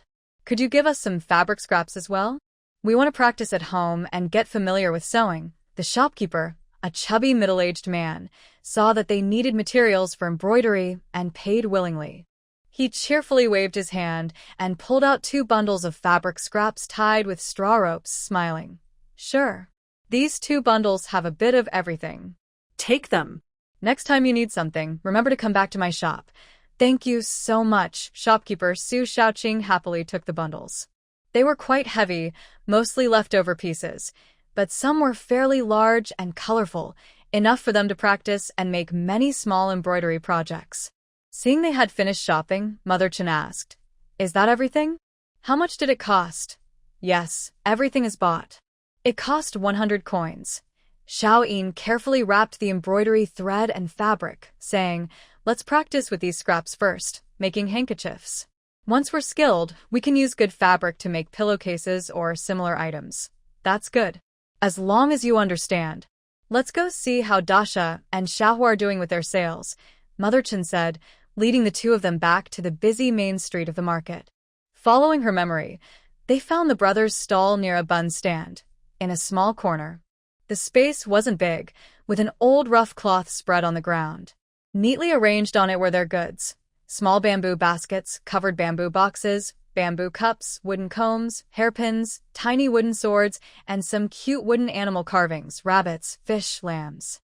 could you give us some fabric scraps as well? We want to practice at home and get familiar with sewing." The shopkeeper, a chubby middle-aged man, saw that they needed materials for embroidery and paid willingly. He cheerfully waved his hand and pulled out 2 bundles of fabric scraps tied with straw ropes, smiling. Sure. These 2 bundles have a bit of everything. Take them. Next time you need something, remember to come back to my shop. Thank you so much. Shopkeeper Su Xiaoqing happily took the bundles. They were quite heavy, mostly leftover pieces, but some were fairly large and colorful, enough for them to practice and make many small embroidery projects. Seeing they had finished shopping, Mother Chen asked, "Is that everything? How much did it cost?" "Yes, everything is bought." It cost 100 coins. Xiao Yin carefully wrapped the embroidery thread and fabric, saying, "Let's practice with these scraps first, making handkerchiefs. Once we're skilled, we can use good fabric to make pillowcases or similar items." "That's good. As long as you understand. Let's go see how Dasha and Xiaohua are doing with their sales," Mother Chen said, leading the 2 of them back to the busy main street of the market. Following her memory, they found the brothers' stall near a bun stand, in a small corner. The space wasn't big, with an old rough cloth spread on the ground. Neatly arranged on it were their goods: small bamboo baskets, covered bamboo boxes, bamboo cups, wooden combs, hairpins, tiny wooden swords, and some cute wooden animal carvings: rabbits, fish, lambs.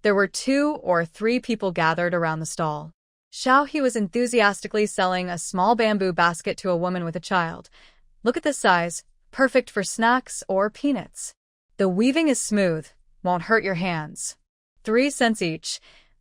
There were 2 or 3 people gathered around the stall. Xiao He was enthusiastically selling a small bamboo basket to a woman with a child. "Look at this size, perfect for snacks or peanuts. The weaving is smooth, won't hurt your hands. 3 cents each.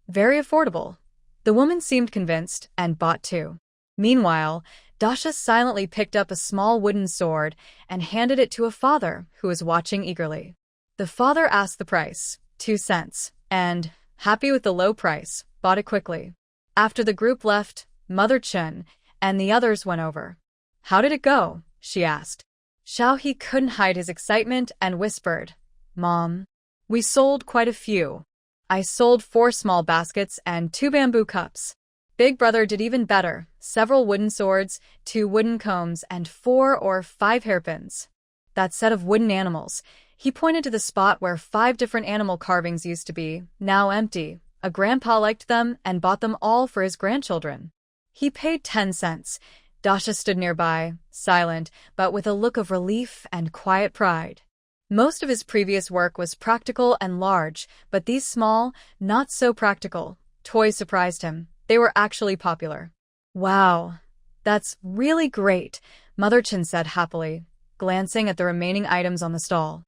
Very affordable." The woman seemed convinced and bought 2. Meanwhile, Dasha silently picked up a small wooden sword and handed it to a father who was watching eagerly. The father asked the price, 2 cents, and, happy with the low price, bought it quickly. After the group left, Mother Chen and the others went over. "How did it go?" she asked. Xiao He couldn't hide his excitement and whispered, "Mom, we sold quite a few. I sold 4 small baskets and 2 bamboo cups. Big brother did even better: several wooden swords, 2 wooden combs, and 4 or 5 hairpins. That set of wooden animals," he pointed to the spot where 5 different animal carvings used to be, now empty. "A grandpa liked them and bought them all for his grandchildren." He paid 10 cents. Dasha stood nearby, silent, but with a look of relief and quiet pride. Most of his previous work was practical and large, but these small, not so practical toys surprised him. They were actually popular. "Wow, that's really great," Mother Chen said happily, glancing at the remaining items on the stall.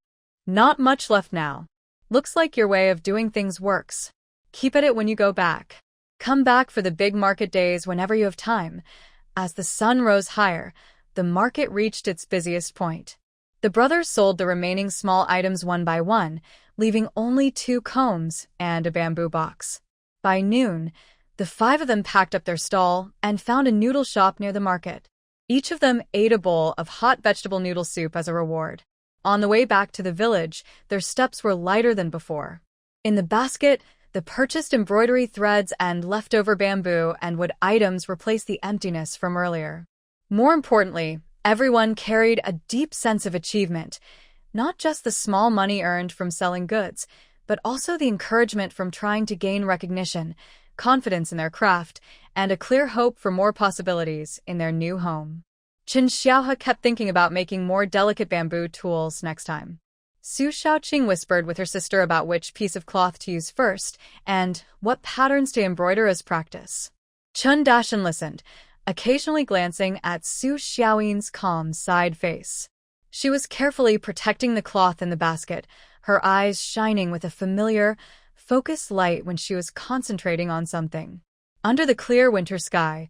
"Not much left now. Looks like your way of doing things works. Keep at it when you go back. Come back for the big market days whenever you have time." As the sun rose higher, the market reached its busiest point. The brothers sold the remaining small items one by one, leaving only 2 combs and a bamboo box. By noon, the 5 of them packed up their stall and found a noodle shop near the market. Each of them ate a bowl of hot vegetable noodle soup as a reward. On the way back to the village, their steps were lighter than before. In the basket, the purchased embroidery threads and leftover bamboo and wood items replaced the emptiness from earlier. More importantly, everyone carried a deep sense of achievement, not just the small money earned from selling goods, but also the encouragement from trying to gain recognition, confidence in their craft, and a clear hope for more possibilities in their new home. Chen Xiaohe kept thinking about making more delicate bamboo tools next time. Su Xiaoqing whispered with her sister about which piece of cloth to use first and what patterns to embroider as practice. Chen Dashan listened, occasionally glancing at Su Xiaoyin's calm side face. She was carefully protecting the cloth in the basket, her eyes shining with a familiar, focused light when she was concentrating on something. Under the clear winter sky,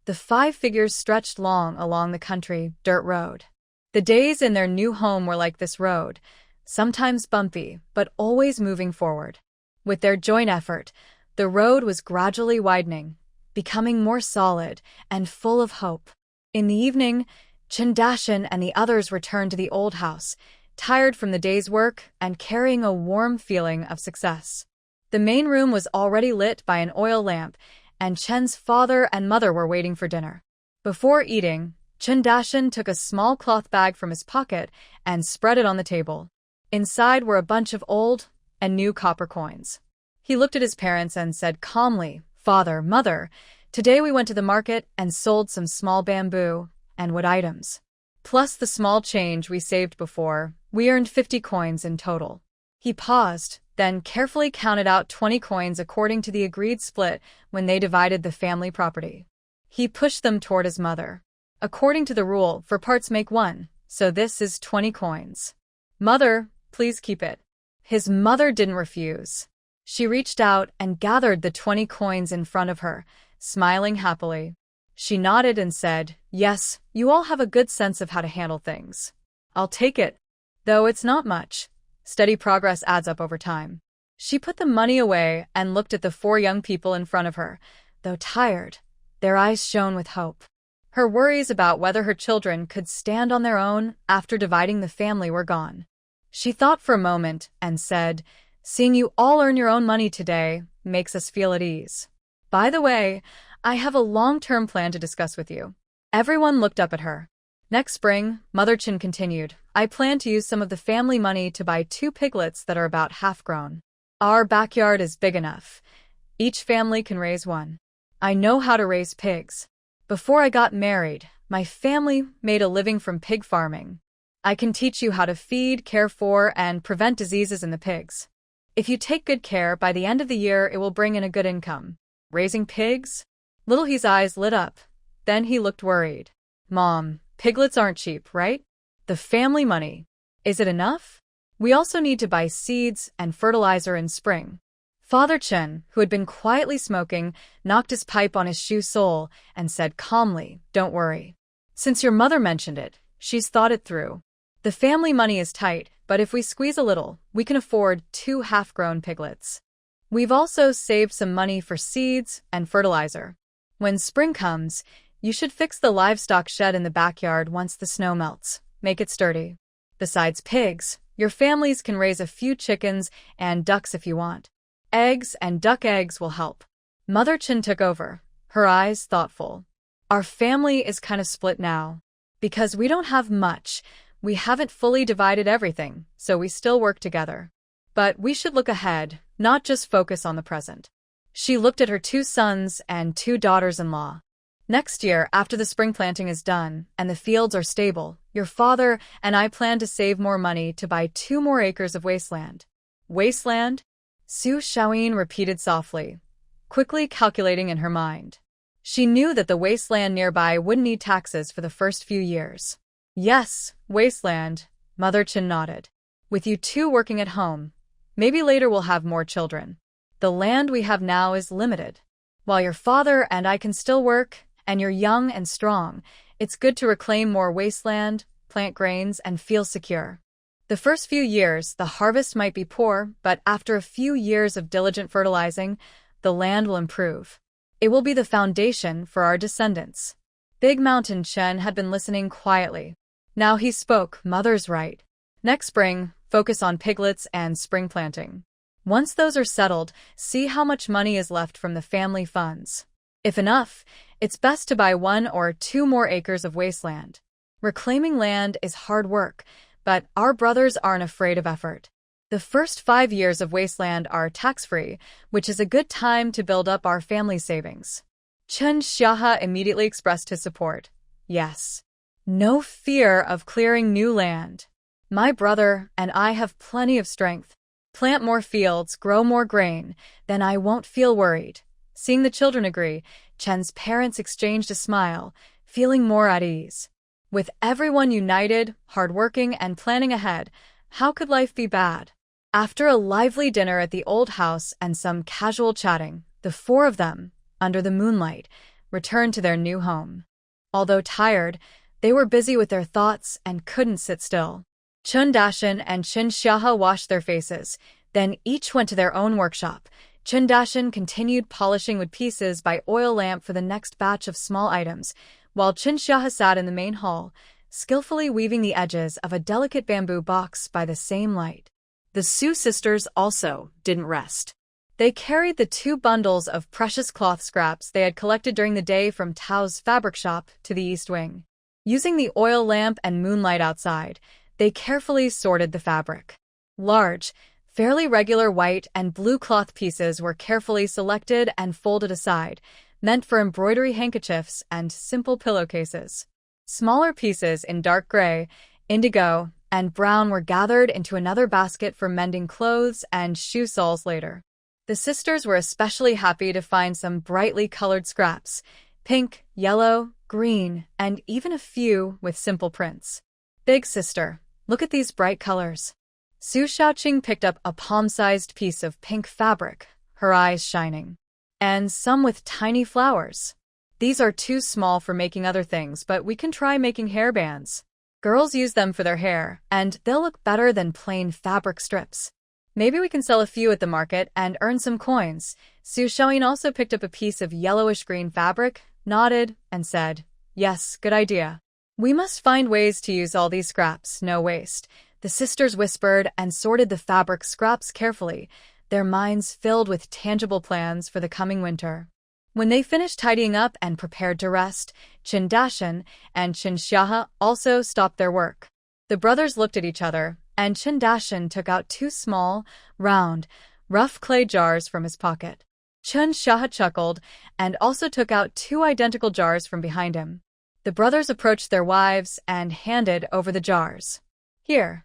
the 5 figures stretched long along the country dirt road. The days in their new home were like this road, sometimes bumpy, but always moving forward. With their joint effort, the road was gradually widening, becoming more solid and full of hope. In the evening, Chen Dashan and the others returned to the old house, tired from the day's work and carrying a warm feeling of success. The main room was already lit by an oil lamp, and Chen's father and mother were waiting for dinner. Before eating, Chen Dashan took a small cloth bag from his pocket and spread it on the table. Inside were a bunch of old and new copper coins. He looked at his parents and said calmly, "Father, Mother, Today we went to the market and sold some small bamboo and wood items. Plus the small change we saved before, we earned 50 coins in total. He paused, then carefully counted out 20 coins according to the agreed split when they divided the family property. He pushed them toward his mother. According to the rule, for parts make one, so this is 20 coins. Mother, please keep it. His mother didn't refuse. She reached out and gathered the 20 coins in front of her, smiling happily. She nodded and said, "Yes, you all have a good sense of how to handle things. I'll take it. Though it's not much. Steady progress adds up over time." She put the money away and looked at the 4 young people in front of her. Though tired, their eyes shone with hope. Her worries about whether her children could stand on their own after dividing the family were gone. She thought for a moment and said, "Seeing you all earn your own money today makes us feel at ease. By the way, I have a long-term plan to discuss with you." Everyone looked up at her. Next spring, Mother Chin continued, "I plan to use some of the family money to buy 2 piglets that are about half-grown. Our backyard is big enough. Each family can raise one. I know how to raise pigs. Before I got married, my family made a living from pig farming. I can teach you how to feed, care for, and prevent diseases in the pigs. If you take good care, by the end of the year it will bring in a good income." Raising pigs? Little He's eyes lit up. Then he looked worried. "Mom, piglets aren't cheap, right? The family money. Is it enough? We also need to buy seeds and fertilizer in spring." Father Chen, who had been quietly smoking, knocked his pipe on his shoe sole and said calmly, "Don't worry. Since your mother mentioned it, she's thought it through. The family money is tight, but if we squeeze a little, we can afford 2 half-grown piglets. We've also saved some money for seeds and fertilizer. When spring comes, you should fix the livestock shed in the backyard once the snow melts. Make it sturdy. Besides pigs, your families can raise a few chickens and ducks if you want. Eggs and duck eggs will help." Mother Chin took over, her eyes thoughtful. "Our family is kind of split now. Because we don't have much, we haven't fully divided everything, so we still work together. But we should look ahead, not just focus on the present." She looked at her 2 sons and 2 daughters-in-law. "Next year, after the spring planting is done and the fields are stable, your father and I plan to save more money to buy 2 more acres of wasteland." "Wasteland?" Su Xiaoyin repeated softly, quickly calculating in her mind. She knew that the wasteland nearby wouldn't need taxes for the first few years. "Yes, wasteland," Mother Chin nodded. "With you 2 working at home, maybe later we'll have more children. The land we have now is limited. While your father and I can still work, and you're young and strong, it's good to reclaim more wasteland, plant grains, and feel secure. The first few years, the harvest might be poor, but after a few years of diligent fertilizing, the land will improve. It will be the foundation for our descendants." Big Mountain Chen had been listening quietly. Now he spoke, "Mother's right. Next spring, focus on piglets and spring planting. Once those are settled, see how much money is left from the family funds. If enough, it's best to buy 1 or 2 more acres of wasteland. Reclaiming land is hard work, but our brothers aren't afraid of effort. The first 5 years of wasteland are tax-free, which is a good time to build up our family savings." Chen Xiahe immediately expressed his support. "Yes. No fear of clearing new land. My brother and I have plenty of strength. Plant more fields, grow more grain, then I won't feel worried." Seeing the children agree, Chen's parents exchanged a smile, feeling more at ease. With everyone united, hardworking, and planning ahead, how could life be bad? After a lively dinner at the old house and some casual chatting, the 4 of them, under the moonlight, returned to their new home. Although tired, they were busy with their thoughts and couldn't sit still. Chun Dashin and Chin Xiahe washed their faces, then each went to their own workshop. Chun Dashin continued polishing wood pieces by oil lamp for the next batch of small items, while Chin Xiahe sat in the main hall, skillfully weaving the edges of a delicate bamboo box by the same light. The Su sisters also didn't rest. They carried the 2 bundles of precious cloth scraps they had collected during the day from Tao's fabric shop to the east wing. Using the oil lamp and moonlight outside, they carefully sorted the fabric. Large, fairly regular white and blue cloth pieces were carefully selected and folded aside, meant for embroidery handkerchiefs and simple pillowcases. Smaller pieces in dark gray, indigo, and brown were gathered into another basket for mending clothes and shoe soles later. The sisters were especially happy to find some brightly colored scraps, pink, yellow, green, and even a few with simple prints. Big sister, look at these bright colors. Su Shaoqing picked up a palm-sized piece of pink fabric, her eyes shining. And some with tiny flowers. These are too small for making other things, but we can try making hairbands. Girls use them for their hair, and they'll look better than plain fabric strips. Maybe we can sell a few at the market and earn some coins. Su Shaoyin also picked up a piece of yellowish-green fabric, nodded, and said, "Yes, good idea. We must find ways to use all these scraps, no waste." The sisters whispered and sorted the fabric scraps carefully, their minds filled with tangible plans for the coming winter. When they finished tidying up and prepared to rest, Qin Dashan and Qin Xiahe also stopped their work. The brothers looked at each other, and Qin Dashan took out two small, round, rough clay jars from his pocket. Qin Xiahe chuckled and also took out two identical jars from behind him. The brothers approached their wives and handed over the jars. "Here."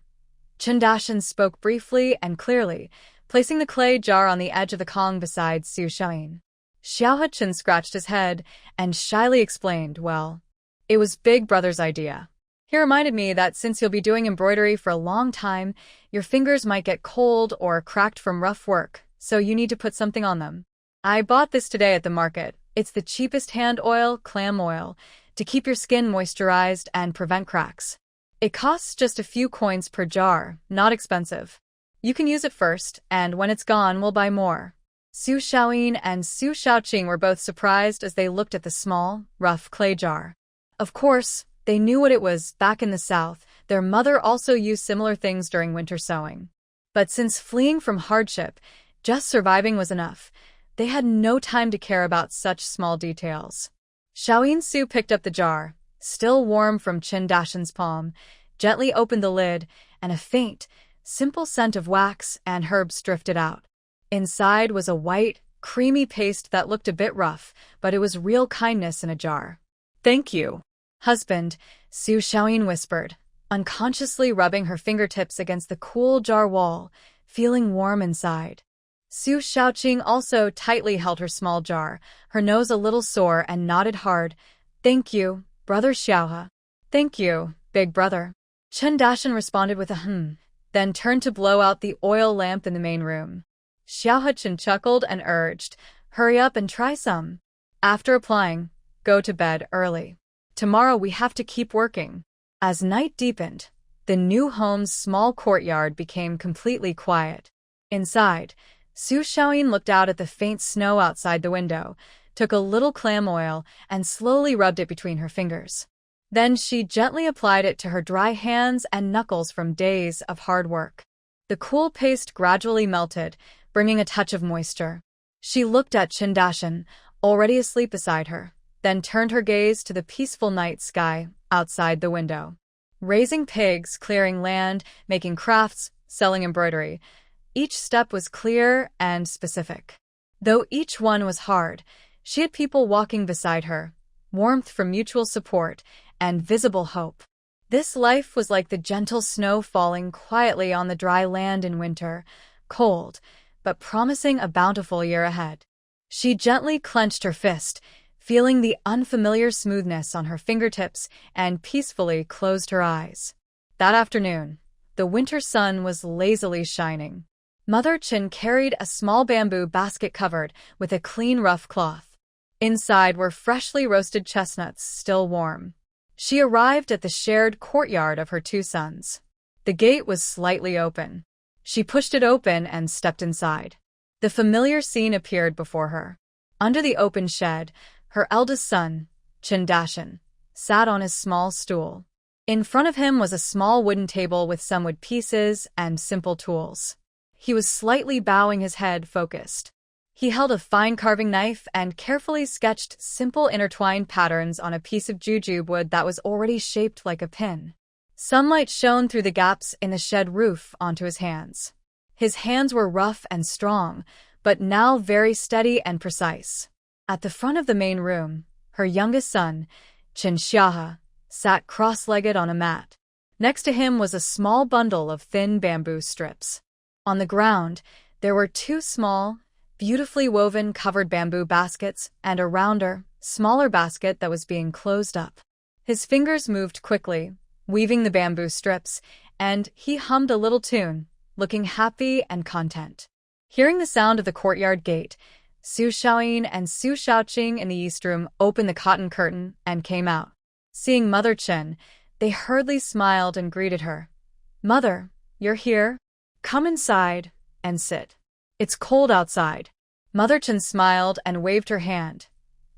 Qin Dashan spoke briefly and clearly, placing the clay jar on the edge of the Kong beside Su Shaoyin. Xiao Chen scratched his head and shyly explained, "Well, it was Big Brother's idea. He reminded me that since you'll be doing embroidery for a long time, your fingers might get cold or cracked from rough work, so you need to put something on them. I bought this today at the market. It's the cheapest hand oil, clam oil, to keep your skin moisturized and prevent cracks. It costs just a few coins per jar, not expensive. You can use it first, and when it's gone, we'll buy more." Su Shaoyin and Su Shaoqing were both surprised as they looked at the small, rough clay jar. Of course, they knew what it was. Back in the south, their mother also used similar things during winter sewing. But since fleeing from hardship, just surviving was enough, they had no time to care about such small details. Shaoyin Su picked up the jar, still warm from Qin Dashan's palm, gently opened the lid, and a faint, simple scent of wax and herbs drifted out. Inside was a white, creamy paste that looked a bit rough, but it was real kindness in a jar. "Thank you, husband," Su Shaoyin whispered, unconsciously rubbing her fingertips against the cool jar wall, feeling warm inside. Su Shaoqing also tightly held her small jar, her nose a little sore, and nodded hard. "Thank you, Brother Xiaohe." "Thank you, Big Brother." Qin Dashan responded with a then turned to blow out the oil lamp in the main room. Xiaohe Chen chuckled and urged, "Hurry up and try some." After applying, "Go to bed early. Tomorrow we have to keep working." As night deepened, the new home's small courtyard became completely quiet. Inside, Su Shaoyin looked out at the faint snow outside the window, took a little clam oil, and slowly rubbed it between her fingers. Then she gently applied it to her dry hands and knuckles from days of hard work. The cool paste gradually melted, bringing a touch of moisture. She looked at Qin Dashan, already asleep beside her, then turned her gaze to the peaceful night sky outside the window. Raising pigs, clearing land, making crafts, selling embroidery. Each step was clear and specific. Though each one was hard, she had people walking beside her, warmth from mutual support, and visible hope. This life was like the gentle snow falling quietly on the dry land in winter, cold, but promising a bountiful year ahead. She gently clenched her fist, feeling the unfamiliar smoothness on her fingertips, and peacefully closed her eyes. That afternoon, the winter sun was lazily shining. Mother Qin carried a small bamboo basket covered with a clean rough cloth. Inside were freshly roasted chestnuts, still warm. She arrived at the shared courtyard of her two sons. The gate was slightly open. She pushed it open and stepped inside. The familiar scene appeared before her. Under the open shed, her eldest son, Qin Dashan, sat on his small stool. In front of him was a small wooden table with some wood pieces and simple tools. He was slightly bowing his head, focused. He held a fine carving knife and carefully sketched simple intertwined patterns on a piece of jujube wood that was already shaped like a pin. Sunlight shone through the gaps in the shed roof onto his hands. His hands were rough and strong, but now very steady and precise. At the front of the main room, her youngest son, Xiahe, sat cross-legged on a mat. Next to him was a small bundle of thin bamboo strips. On the ground, there were two small, beautifully woven covered bamboo baskets and a rounder, smaller basket that was being closed up. His fingers moved quickly, weaving the bamboo strips, and he hummed a little tune, looking happy and content. Hearing the sound of the courtyard gate, Su Xiaoyin and Su Xiaoqing in the east room opened the cotton curtain and came out. Seeing Mother Chen, they hurriedly smiled and greeted her. "Mother, you're here? Come inside and sit. It's cold outside." Mother Chen smiled and waved her hand.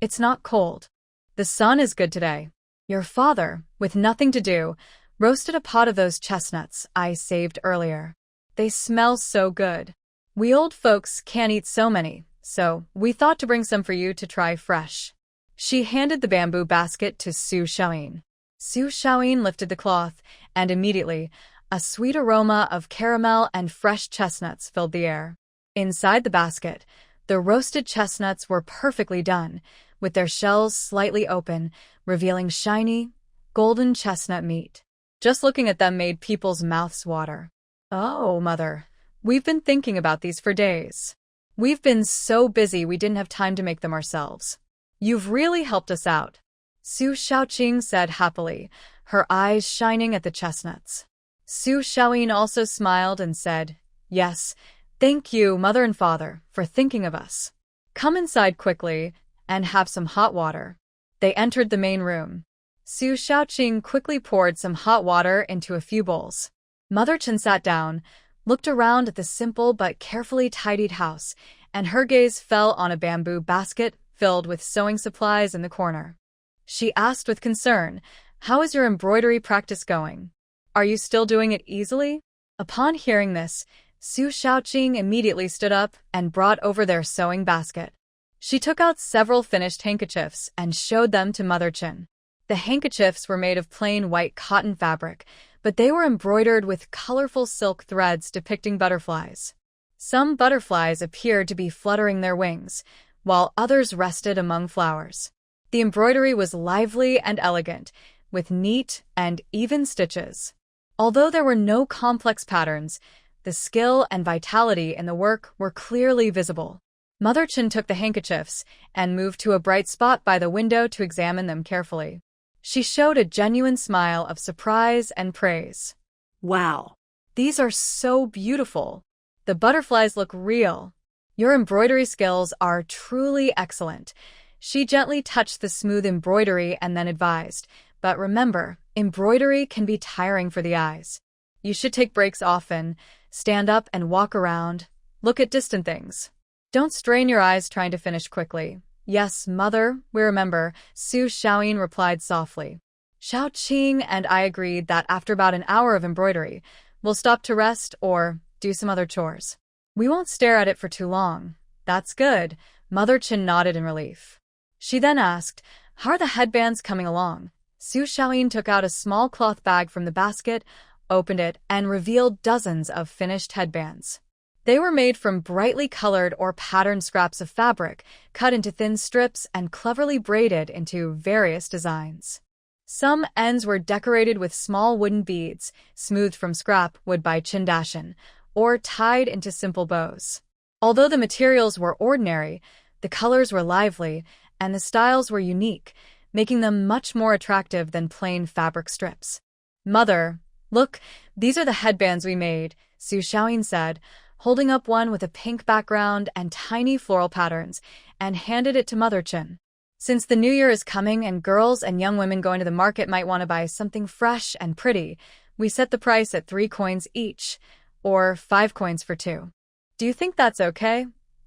"It's not cold. The sun is good today. Your father, with nothing to do, roasted a pot of those chestnuts I saved earlier. They smell so good. We old folks can't eat so many, so we thought to bring some for you to try fresh." She handed the bamboo basket to Su Xiaoyin. Su Xiaoyin lifted the cloth, and immediately, a sweet aroma of caramel and fresh chestnuts filled the air. Inside the basket, the roasted chestnuts were perfectly done, with their shells slightly open, revealing shiny, golden chestnut meat. Just looking at them made people's mouths water. "Oh, Mother, we've been thinking about these for days. We've been so busy we didn't have time to make them ourselves. You've really helped us out," Su Xiaoqing said happily, her eyes shining at the chestnuts. Su Xiaoyin also smiled and said, "Yes, thank you, Mother and Father, for thinking of us. Come inside quickly and have some hot water." They entered the main room. Su Xiaoqing quickly poured some hot water into a few bowls. Mother Chen sat down, looked around at the simple but carefully tidied house, and her gaze fell on a bamboo basket filled with sewing supplies in the corner. She asked with concern, "How is your embroidery practice going? Are you still doing it easily?" Upon hearing this, Su Xiaoqing immediately stood up and brought over their sewing basket. She took out several finished handkerchiefs and showed them to Mother Chen. The handkerchiefs were made of plain white cotton fabric, but they were embroidered with colorful silk threads depicting butterflies. Some butterflies appeared to be fluttering their wings, while others rested among flowers. The embroidery was lively and elegant, with neat and even stitches. Although there were no complex patterns, the skill and vitality in the work were clearly visible. Mother Chen took the handkerchiefs and moved to a bright spot by the window to examine them carefully. She showed a genuine smile of surprise and praise. Wow, "These are so beautiful. The butterflies look real. Your embroidery skills are truly excellent." She gently touched the smooth embroidery and then advised, "But remember, embroidery can be tiring for the eyes. You should take breaks often, stand up and walk around, look at distant things. Don't strain your eyes trying to finish quickly." "Yes, Mother, we remember," Su Xiaoyin replied softly. Xiaoqing and I agreed that after about an hour of embroidery, we'll stop to rest or do some other chores. "We won't stare at it for too long." "That's good," Mother Chen nodded in relief. She then asked, "How are the headbands coming along?" Su Xiaoyin took out a small cloth bag from the basket, opened it, and revealed dozens of finished headbands. They were made from brightly colored or patterned scraps of fabric, cut into thin strips and cleverly braided into various designs. Some ends were decorated with small wooden beads, smoothed from scrap wood by Chindashan, or tied into simple bows. Although the materials were ordinary, the colors were lively, and the styles were unique, making them much more attractive than plain fabric strips. "Mother, look, these are the headbands we made," Su Xiaoyin said, holding up one with a pink background and tiny floral patterns, and handed it to Mother Chen. "Since the new year is coming and girls and young women going to the market might want to buy something fresh and pretty, we set the price at 3 coins each, or 5 coins for 2. Do you think that's okay?"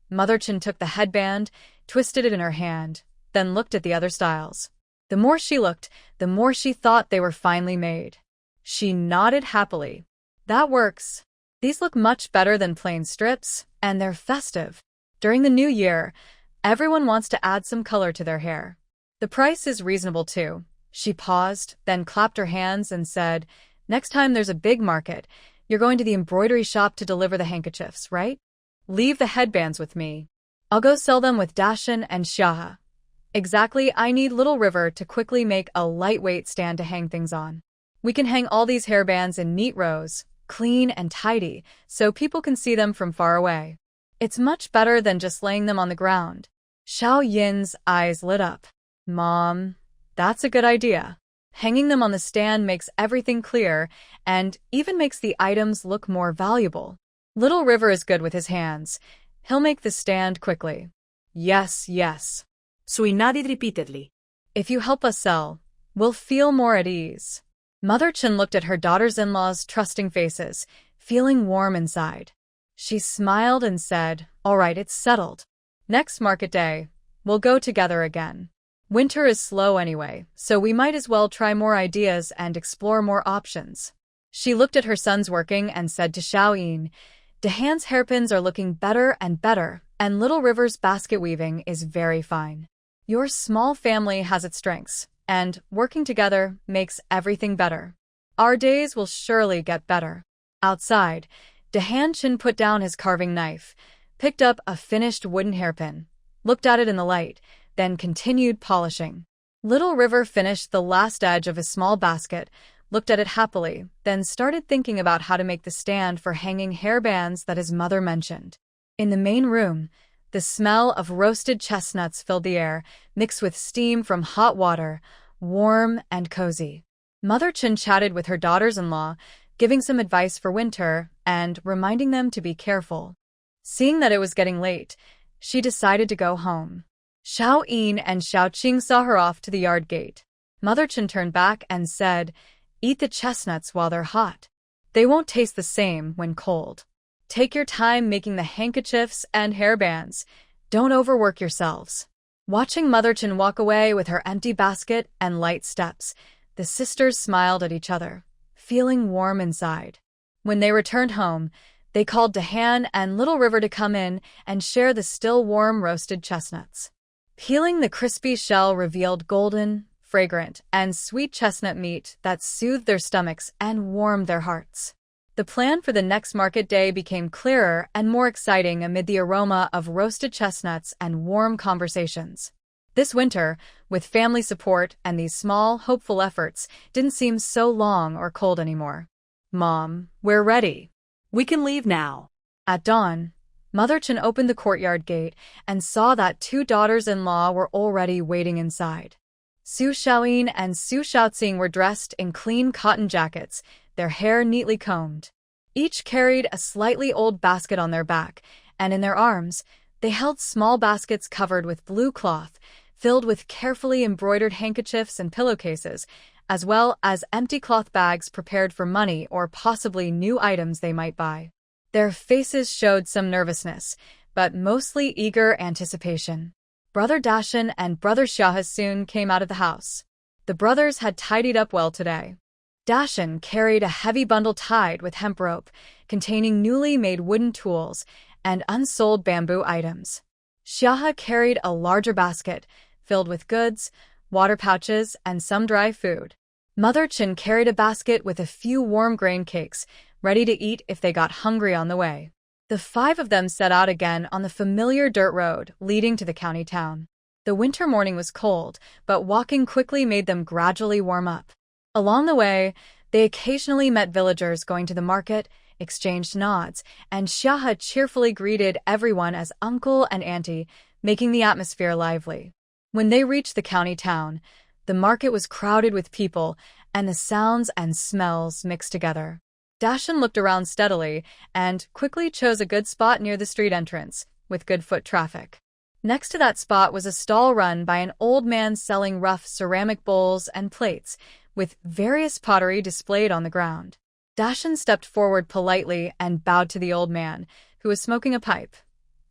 Mother Chen took the headband, twisted it in her hand, then looked at the other styles. The more she looked, the more she thought they were finely made. She nodded happily. "That works. These look much better than plain strips, and they're festive. During the new year, everyone wants to add some color to their hair. The price is reasonable too." She paused, then clapped her hands and said, "Next time there's a big market, you're going to the embroidery shop to deliver the handkerchiefs, right? Leave the headbands with me." I'll go sell them with Dashan and Shaha. Exactly, I need Little River to quickly make a lightweight stand to hang things on. We can hang all these hairbands in neat rows, clean and tidy, so people can see them from far away. It's much better than just laying them on the ground. Xiao Yin's eyes lit up. Mom, that's a good idea. Hanging them on the stand makes everything clear and even makes the items look more valuable. Little River is good with his hands. He'll make the stand quickly. Yes, yes. Sui nodded repeatedly. If you help us sell, we'll feel more at ease. Mother Chen looked at her daughters-in-law's trusting faces, feeling warm inside. She smiled and said, "All right, it's settled. Next market day, we'll go together again. Winter is slow anyway, so we might as well try more ideas and explore more options." She looked at her sons working and said to Xiao Yin, "Dahan's hairpins are looking better and better, and Little River's basket weaving is very fine. Your small family has its strengths, and working together makes everything better. Our days will surely get better." Outside, Dahan Chin put down his carving knife, picked up a finished wooden hairpin, looked at it in the light, then continued polishing. Little River finished the last edge of his small basket, looked at it happily, then started thinking about how to make the stand for hanging hairbands that his mother mentioned. In the main room, the smell of roasted chestnuts filled the air, mixed with steam from hot water, warm and cozy. Mother Chen chatted with her daughters-in-law, giving some advice for winter and reminding them to be careful. Seeing that it was getting late, she decided to go home. Xiao Yin and Xiao Qing saw her off to the yard gate. Mother Chen turned back and said, "Eat the chestnuts while they're hot. They won't taste the same when cold. Take your time making the handkerchiefs and hairbands. Don't overwork yourselves." Watching Mother Chen walk away with her empty basket and light steps, the sisters smiled at each other, feeling warm inside. When they returned home, they called Dahan and Little River to come in and share the still warm roasted chestnuts. Peeling the crispy shell revealed golden, fragrant, and sweet chestnut meat that soothed their stomachs and warmed their hearts. The plan for the next market day became clearer and more exciting amid the aroma of roasted chestnuts and warm conversations. This winter, with family support and these small, hopeful efforts, didn't seem so long or cold anymore. "Mom, we're ready. We can leave now." At dawn, Mother Chen opened the courtyard gate and saw that two daughters-in-law were already waiting inside. Su Xiaoyin and Su Xiaoqing were dressed in clean cotton jackets, their hair neatly combed. Each carried a slightly old basket on their back, and in their arms, they held small baskets covered with blue cloth, filled with carefully embroidered handkerchiefs and pillowcases, as well as empty cloth bags prepared for money or possibly new items they might buy. Their faces showed some nervousness, but mostly eager anticipation. Brother Dashan and Brother Xiahe soon came out of the house. The brothers had tidied up well today. Dashan carried a heavy bundle tied with hemp rope, containing newly made wooden tools and unsold bamboo items. Xiahe carried a larger basket, filled with goods, water pouches, and some dry food. Mother Chen carried a basket with a few warm grain cakes, ready to eat if they got hungry on the way. The five of them set out again on the familiar dirt road leading to the county town. The winter morning was cold, but walking quickly made them gradually warm up. Along the way, they occasionally met villagers going to the market, exchanged nods, and Xiahe cheerfully greeted everyone as uncle and auntie, making the atmosphere lively. When they reached the county town, the market was crowded with people, and the sounds and smells mixed together. Dashan looked around steadily and quickly chose a good spot near the street entrance, with good foot traffic. Next to that spot was a stall run by an old man selling rough ceramic bowls and plates, with various pottery displayed on the ground. Dashan stepped forward politely and bowed to the old man, who was smoking a pipe.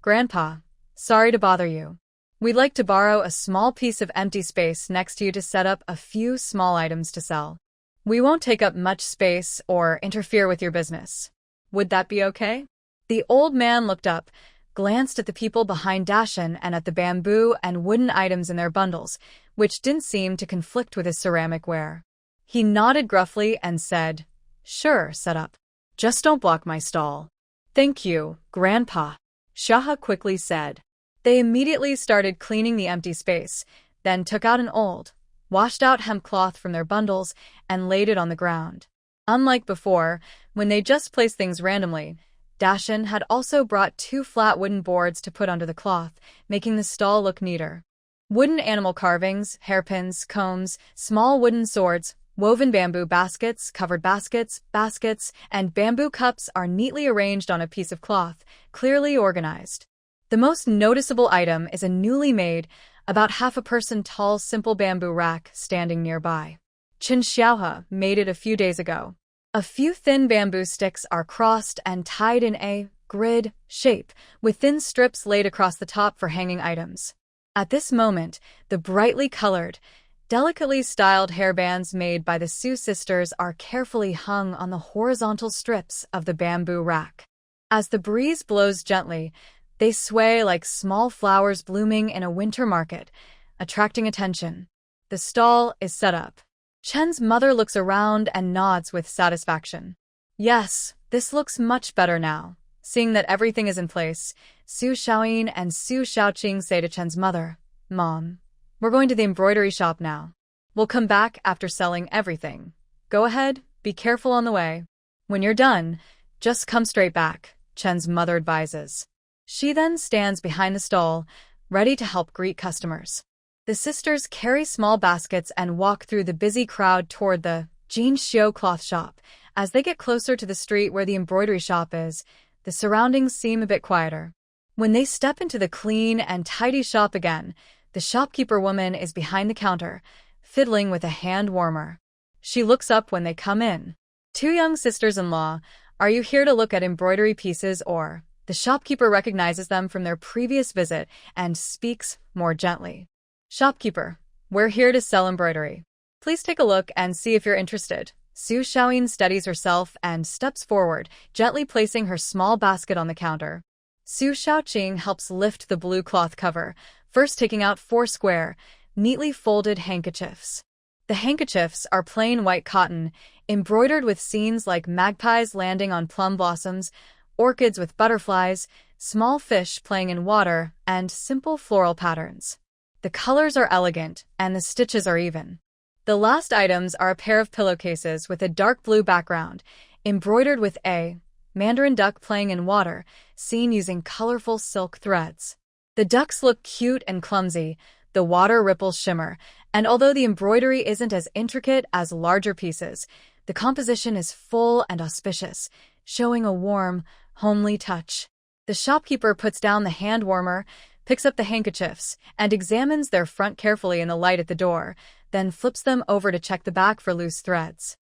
"Grandpa, sorry to bother you. We'd like to borrow a small piece of empty space next to you to set up a few small items to sell. We won't take up much space or interfere with your business. Would that be okay?" The old man looked up, glanced at the people behind Dashan and at the bamboo and wooden items in their bundles, which didn't seem to conflict with his ceramic ware. He nodded gruffly and said, "Sure, set up. Just don't block my stall." "Thank you, Grandpa," Shaha quickly said. They immediately started cleaning the empty space, then took out an old, washed-out hemp cloth from their bundles and laid it on the ground. Unlike before, when they just placed things randomly, Dashin had also brought 2 flat wooden boards to put under the cloth, making the stall look neater. Wooden animal carvings, hairpins, combs, small wooden swords, woven bamboo baskets, covered baskets, and bamboo cups are neatly arranged on a piece of cloth, clearly organized. The most noticeable item is a newly made, about half-a-person tall simple bamboo rack standing nearby. Chen Xiaohe made it a few days ago. A few thin bamboo sticks are crossed and tied in a grid shape, with thin strips laid across the top for hanging items. At this moment, the brightly colored, delicately styled hairbands made by the Su sisters are carefully hung on the horizontal strips of the bamboo rack. As the breeze blows gently, they sway like small flowers blooming in a winter market, attracting attention. The stall is set up. Chen's mother looks around and nods with satisfaction. Yes, this looks much better now. Seeing that everything is in place, Su Xiaoyin and Su Xiaoqing say to Chen's mother, "Mom, we're going to the embroidery shop now. We'll come back after selling everything. Go ahead, be careful on the way. When you're done, just come straight back," Chen's mother advises. She then stands behind the stall, ready to help greet customers. The sisters carry small baskets and walk through the busy crowd toward the Jinxiu cloth shop. As they get closer to the street where the embroidery shop is, the surroundings seem a bit quieter. When they step into the clean and tidy shop again, the shopkeeper woman is behind the counter, fiddling with a hand warmer. She looks up when they come in. "Two young sisters-in-law, are you here to look at embroidery pieces or?" The shopkeeper recognizes them from their previous visit and speaks more gently. "Shopkeeper, we're here to sell embroidery. Please take a look and see if you're interested." Su Xiaoyin steadies herself and steps forward, gently placing her small basket on the counter. Su Xiaoqing helps lift the blue cloth cover, first taking out 4 square, neatly folded handkerchiefs. The handkerchiefs are plain white cotton, embroidered with scenes like magpies landing on plum blossoms, orchids with butterflies, small fish playing in water, and simple floral patterns. The colors are elegant, and the stitches are even. The last items are a pair of pillowcases with a dark blue background, embroidered with a mandarin duck playing in water, seen using colorful silk threads. The ducks look cute and clumsy, the water ripples shimmer, and although the embroidery isn't as intricate as larger pieces, the composition is full and auspicious, showing a warm, homely touch. The shopkeeper puts down the hand warmer, picks up the handkerchiefs, and examines their front carefully in the light at the door, then flips them over to check the back for loose threads.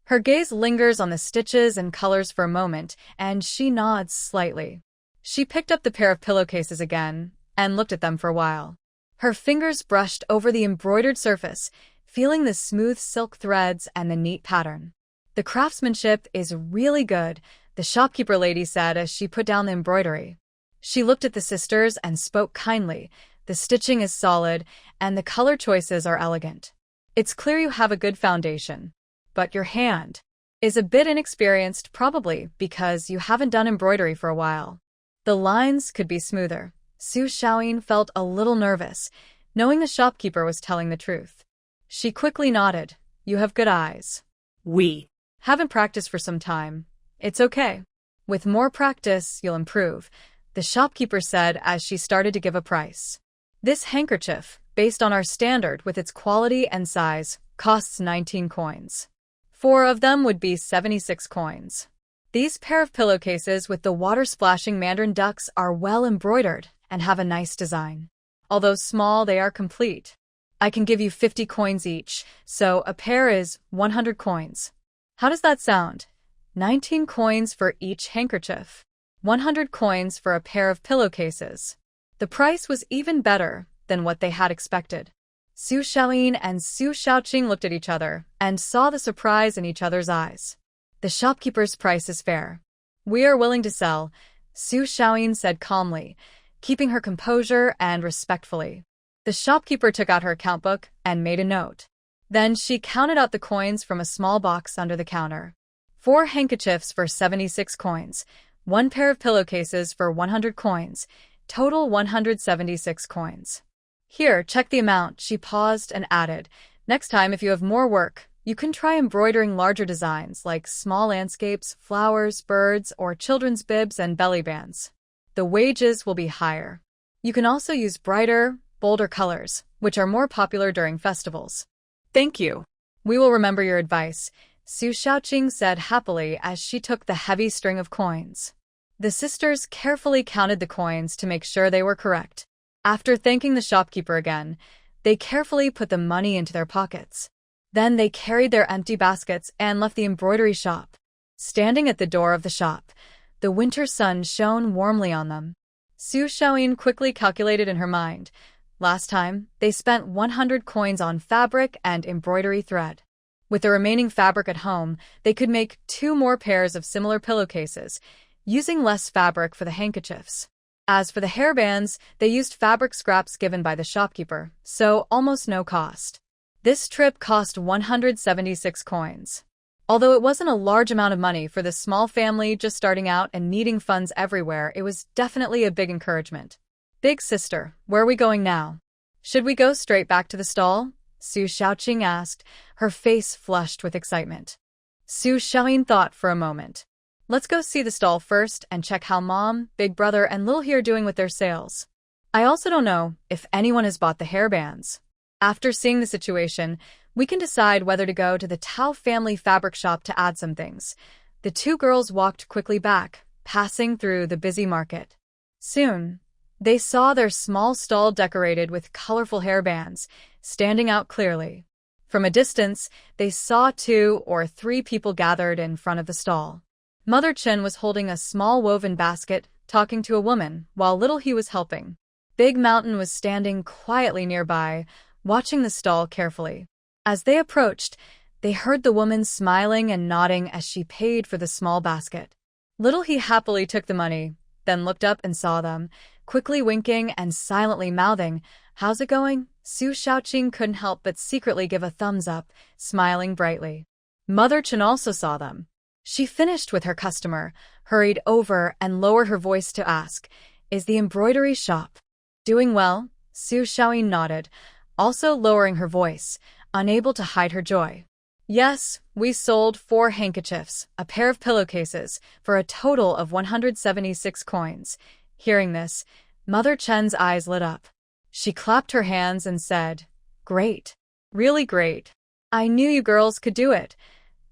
Her gaze lingers on the stitches and colors for a moment, and she nods slightly. She picked up the pair of pillowcases again and looked at them for a while. Her fingers brushed over the embroidered surface, feeling the smooth silk threads and the neat pattern. "The craftsmanship is really good," the shopkeeper lady said as she put down the embroidery. She looked at the sisters and spoke kindly. "The stitching is solid, and the color choices are elegant. It's clear you have a good foundation. But your hand is a bit inexperienced, probably because you haven't done embroidery for a while. The lines could be smoother." Su Xiaoyin felt a little nervous, knowing the shopkeeper was telling the truth. She quickly nodded. "You have good eyes. We haven't practiced for some time. It's okay. With more practice, you'll improve," the shopkeeper said as she started to give a price. "This handkerchief, based on our standard with its quality and size, costs 19 coins. 4 of them would be 76 coins. These pair of pillowcases with the water-splashing mandarin ducks are well embroidered and have a nice design. Although small, they are complete. I can give you 50 coins each, so a pair is 100 coins. How does that sound? 19 coins for each handkerchief. 100 coins for a pair of pillowcases." The price was even better than what they had expected. Su Xiaoyin and Su Xiaoqing looked at each other and saw the surprise in each other's eyes. "The shopkeeper's price is fair. We are willing to sell," Su Xiaoyin said calmly, keeping her composure and respectfully. The shopkeeper took out her account book and made a note. Then she counted out the coins from a small box under the counter. 4 handkerchiefs for 76 coins, 1 pair of pillowcases for 100 coins, total 176 coins. Here, check the amount, she paused and added. Next time, if you have more work, you can try embroidering larger designs like small landscapes, flowers, birds, or children's bibs and belly bands. The wages will be higher. You can also use brighter, bolder colors, which are more popular during festivals. Thank you. We will remember your advice, Su Xiaoqing said happily as she took the heavy string of coins. The sisters carefully counted the coins to make sure they were correct. After thanking the shopkeeper again, they carefully put the money into their pockets. Then they carried their empty baskets and left the embroidery shop. Standing at the door of the shop, the winter sun shone warmly on them. Su Xiaoyin quickly calculated in her mind. Last time, they spent 100 coins on fabric and embroidery thread. With the remaining fabric at home, they could make 2 more pairs of similar pillowcases, using less fabric for the handkerchiefs. As for the hairbands, they used fabric scraps given by the shopkeeper, so almost no cost. This trip cost 176 coins. Although it wasn't a large amount of money for this small family just starting out and needing funds everywhere, it was definitely a big encouragement. Big sister, where are we going now? Should we go straight back to the stall? Su Xiaoqing asked, her face flushed with excitement. Su Xiaoyin thought for a moment. Let's go see the stall first and check how Mom, Big Brother, and Lil He are doing with their sales. I also don't know if anyone has bought the hairbands. After seeing the situation, we can decide whether to go to the Tao family fabric shop to add some things. The 2 girls walked quickly back, passing through the busy market. Soon, they saw their small stall decorated with colorful hairbands, standing out clearly. From a distance, they saw 2 or 3 people gathered in front of the stall. Mother Chen was holding a small woven basket, talking to a woman, while Little He was helping. Big Mountain was standing quietly nearby, watching the stall carefully. As they approached, they heard the woman smiling and nodding as she paid for the small basket. Little He happily took the money, then looked up and saw them, quickly winking and silently mouthing, "How's it going?" Su Xiaoqing couldn't help but secretly give a thumbs up, smiling brightly. Mother Chen also saw them. She finished with her customer, hurried over and lowered her voice to ask, "Is the embroidery shop doing well?" Su Xiaoyin nodded, also lowering her voice, unable to hide her joy. "Yes, we sold 4 handkerchiefs, a pair of pillowcases, for a total of 176 coins. Hearing this, Mother Chen's eyes lit up. She clapped her hands and said, "Great. Really great. I knew you girls could do it."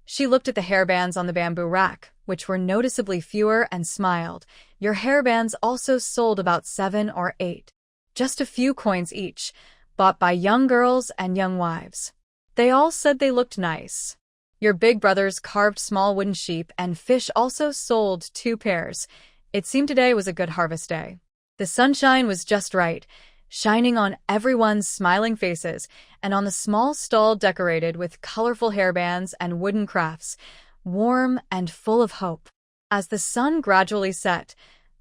She looked at the hairbands on the bamboo rack, which were noticeably fewer, and smiled. "Your hairbands also sold about 7 or 8. Just a few coins each, bought by young girls and young wives. They all said they looked nice. Your big brothers carved small wooden sheep and fish also sold 2 pairs. It seemed today was a good harvest day. The sunshine was just right, shining on everyone's smiling faces and on the small stall decorated with colorful hairbands and wooden crafts, warm and full of hope. As the sun gradually set,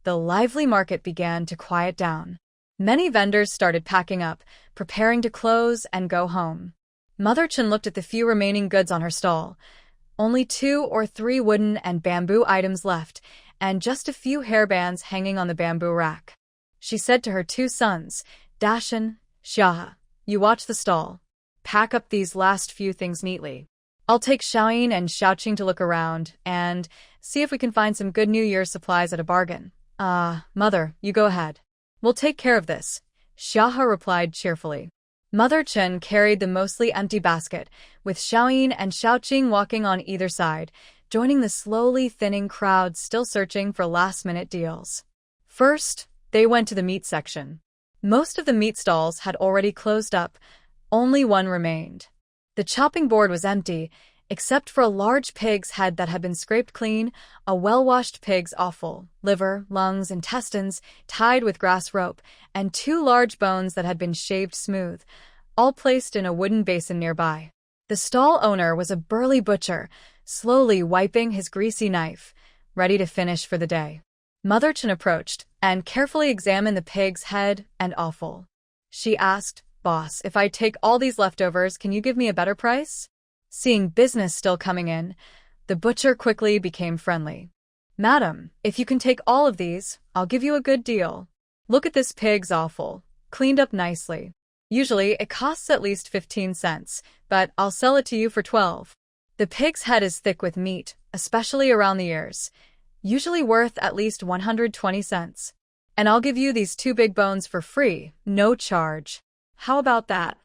the lively market began to quiet down. Many vendors started packing up, preparing to close and go home. Mother Chen looked at the few remaining goods on her stall. Only 2 or 3 wooden and bamboo items left, and just a few hairbands hanging on the bamboo rack. She said to her 2 sons, "Dashan, Xia, you watch the stall. Pack up these last few things neatly. I'll take Xiaoyin and Xiaoqing to look around and see if we can find some good New Year's supplies at a bargain." Mother, you go ahead. We'll take care of this," Xia replied cheerfully. Mother Chen carried the mostly empty basket, with Xiaoyin and Xiaoqing walking on either side, joining the slowly thinning crowd still searching for last-minute deals. First, they went to the meat section. Most of the meat stalls had already closed up. Only one remained. The chopping board was empty, except for a large pig's head that had been scraped clean, a well-washed pig's offal, liver, lungs, intestines, tied with grass rope, and 2 large bones that had been shaved smooth, all placed in a wooden basin nearby. The stall owner was a burly butcher, slowly wiping his greasy knife, ready to finish for the day. Mother Chen approached and carefully examined the pig's head and offal. She asked, "Boss, if I take all these leftovers, can you give me a better price?" Seeing business still coming in, the butcher quickly became friendly. "Madam, if you can take all of these, I'll give you a good deal." Look at this pig's offal, cleaned up nicely. Usually, it costs at least 15 cents, but I'll sell it to you for 12. The pig's head is thick with meat, especially around the ears, usually worth at least 120 cents. And I'll give you these 2 big bones for free, no charge. How about that?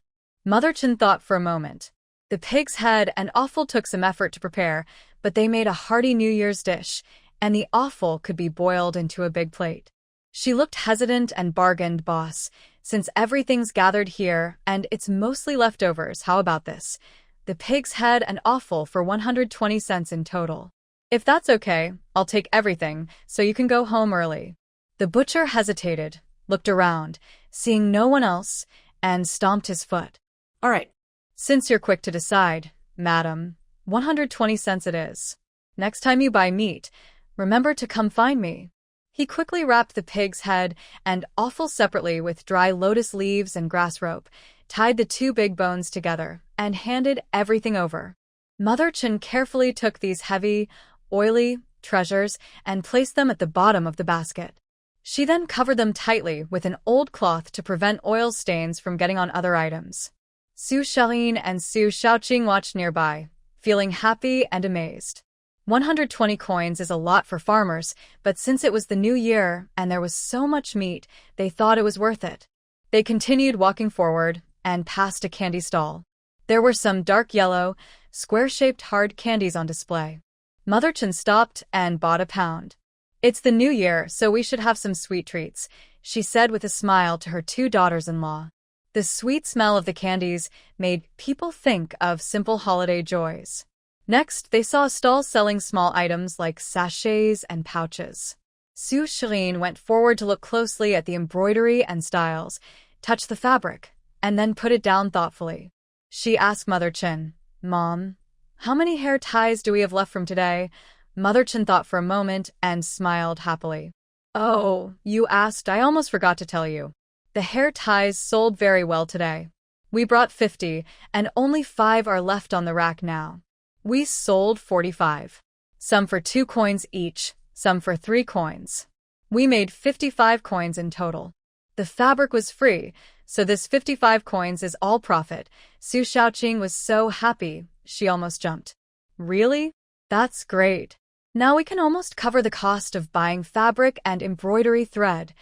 Mother Chin thought for a moment. The pig's head and offal took some effort to prepare, but they made a hearty New Year's dish, and the offal could be boiled into a big plate. She looked hesitant and bargained, "Boss, since everything's gathered here and it's mostly leftovers, how about this? The pig's head and offal for 120 cents in total. If that's okay, I'll take everything, so you can go home early." The butcher hesitated, looked around, seeing no one else, and stomped his foot. All right. "Since you're quick to decide, madam, 120 cents it is. Next time you buy meat, remember to come find me." He quickly wrapped the pig's head and offal separately with dry lotus leaves and grass rope, tied the 2 big bones together, and handed everything over. Mother Chin carefully took these heavy, oily treasures and placed them at the bottom of the basket. She then covered them tightly with an old cloth to prevent oil stains from getting on other items. Su Xiaoyin and Su Xiaoqing watched nearby, feeling happy and amazed. 120 coins is a lot for farmers, but since it was the new year and there was so much meat, they thought it was worth it. They continued walking forward and passed a candy stall. There were some dark yellow, square-shaped hard candies on display. Mother Chin stopped and bought a pound. "It's the new year, so we should have some sweet treats," she said with a smile to her 2 daughters-in-law. The sweet smell of the candies made people think of simple holiday joys. Next, they saw a stall selling small items like sachets and pouches. Su Shirin went forward to look closely at the embroidery and styles, touch the fabric, and then put it down thoughtfully. She asked Mother Chin, "Mom, how many hair ties do we have left from today?" Mother Chin thought for a moment and smiled happily. "Oh, you asked, I almost forgot to tell you. The hair ties sold very well today. We brought 50, and only 5 are left on the rack now. We sold 45. Some for 2 coins each, some for 3 coins. We made 55 coins in total. The fabric was free, so this 55 coins is all profit." Su Xiaoqing was so happy, she almost jumped. "Really? That's great. Now we can almost cover the cost of buying fabric and embroidery thread."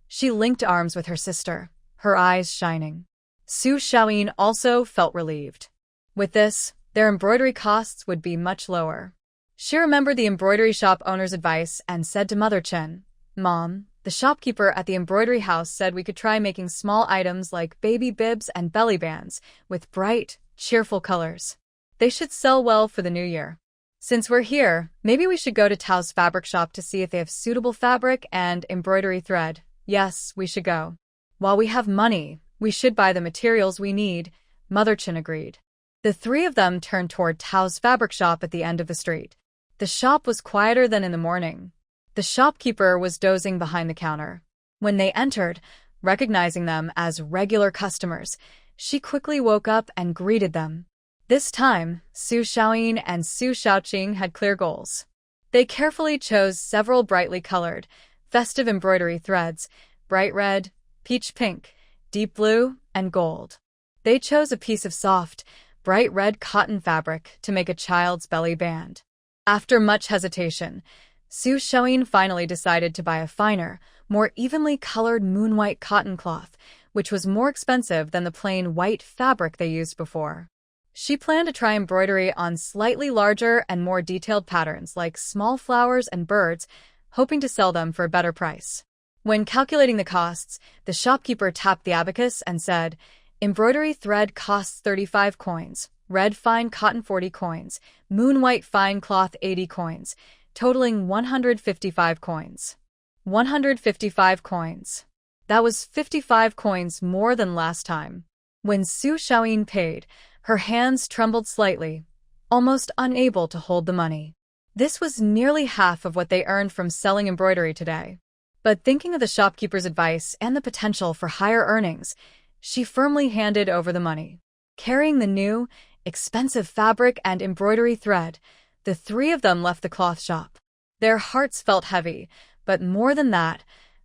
She linked arms with her sister, her eyes shining. Su Xiaoyin also felt relieved. With this, their embroidery costs would be much lower. She remembered the embroidery shop owner's advice and said to Mother Chin, "Mom, the shopkeeper at the embroidery house said we could try making small items like baby bibs and belly bands with bright, cheerful colors. They should sell well for the new year. Since we're here, maybe we should go to Tao's fabric shop to see if they have suitable fabric and embroidery thread." "Yes, we should go. While we have money, we should buy the materials we need," Mother Chin agreed. The 3 of them turned toward Tao's fabric shop at the end of the street. The shop was quieter than in the morning. The shopkeeper was dozing behind the counter. When they entered, recognizing them as regular customers, she quickly woke up and greeted them. This time, Su Xiaoyin and Su Xiaoqing had clear goals. They carefully chose several brightly colored, festive embroidery threads: bright red, peach pink, deep blue, and gold. They chose a piece of soft, bright red cotton fabric to make a child's belly band. After much hesitation, Su Xiaoyin finally decided to buy a finer, more evenly colored moon-white cotton cloth, which was more expensive than the plain white fabric they used before. She planned to try embroidery on slightly larger and more detailed patterns like small flowers and birds, hoping to sell them for a better price. When calculating the costs, the shopkeeper tapped the abacus and said, "Embroidery thread costs 35 coins, red fine cotton 40 coins, moon white fine cloth 80 coins, totaling 155 coins. 155 coins. That was 55 coins more than last time." When Su Xiaoyin paid, her hands trembled slightly, almost unable to hold the money. This was nearly half of what they earned from selling embroidery today. But thinking of the shopkeeper's advice and the potential for higher earnings, she firmly handed over the money. Carrying the new, expensive fabric and embroidery thread, the 3 of them left the cloth shop. Their hearts felt heavy, but more than that,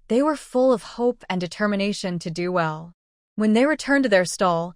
They were full of hope and determination to do well. When they returned to their stall,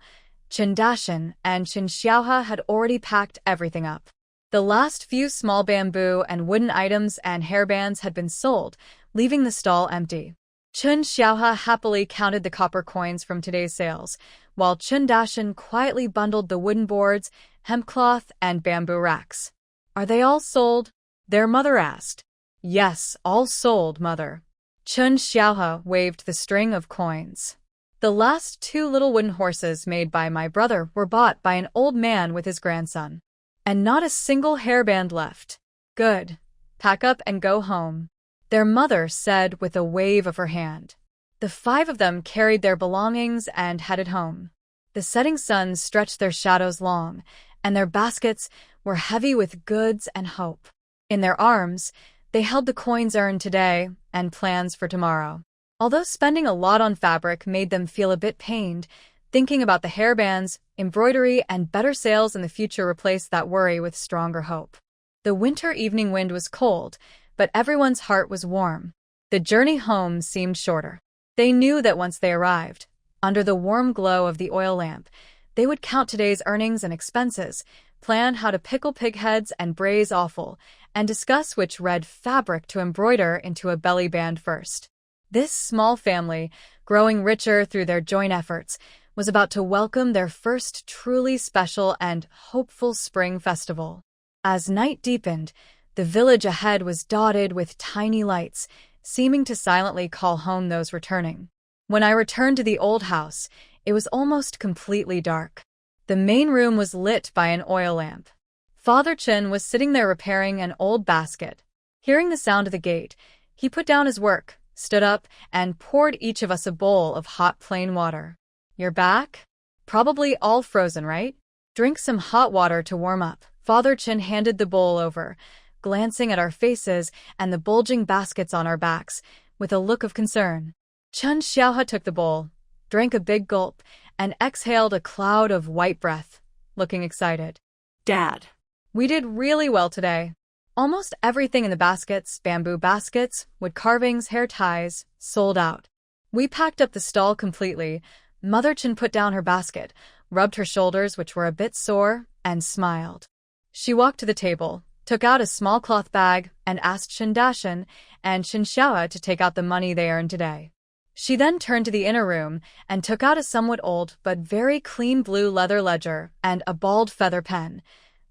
Chen Dashan and Chen Xiaohe had already packed everything up. The last few small bamboo and wooden items and hairbands had been sold, leaving the stall empty. Chen Xiaohe happily counted the copper coins from today's sales, while Chen Dashan quietly bundled the wooden boards, hemp cloth, and bamboo racks. "Are they all sold?" their mother asked. "Yes, all sold, mother." Chen Xiaohe waved the string of coins. "The last 2 little wooden horses made by my brother were bought by an old man with his grandson. And not a single hairband left. Good. Pack up and go home," their mother said with a wave of her hand. The 5 of them carried their belongings and headed home. The setting sun stretched their shadows long, and their baskets were heavy with goods and hope. In their arms, they held the coins earned today and plans for tomorrow. Although spending a lot on fabric made them feel a bit pained, thinking about the hairbands, embroidery, and better sales in the future replaced that worry with stronger hope. The winter evening wind was cold, but everyone's heart was warm. The journey home seemed shorter. They knew that once they arrived, under the warm glow of the oil lamp, they would count today's earnings and expenses, plan how to pickle pig heads and braise offal, and discuss which red fabric to embroider into a belly band first. This small family, growing richer through their joint efforts, was about to welcome their first truly special and hopeful spring festival. As night deepened, the village ahead was dotted with tiny lights, seeming to silently call home those returning. When I returned to the old house, it was almost completely dark. The main room was lit by an oil lamp. Father Chen was sitting there repairing an old basket. Hearing the sound of the gate, he put down his work, stood up, and poured each of us a bowl of hot plain water. "You're back? Probably all frozen, right? Drink some hot water to warm up." Father Chen handed the bowl over, glancing at our faces and the bulging baskets on our backs, with a look of concern. Chen Xiaohe took the bowl, drank a big gulp, and exhaled a cloud of white breath, looking excited. "Dad, "We did really well today. Almost everything in the baskets, bamboo baskets, wood carvings, hair ties, sold out. We packed up the stall completely." Mother Chen put down her basket, rubbed her shoulders, which were a bit sore, and smiled. She walked to the table, took out a small cloth bag, and asked Chen Dashan and Chen Xiaohe to take out the money they earned today. She then turned to the inner room and took out a somewhat old but very clean blue leather ledger and a bald feather pen,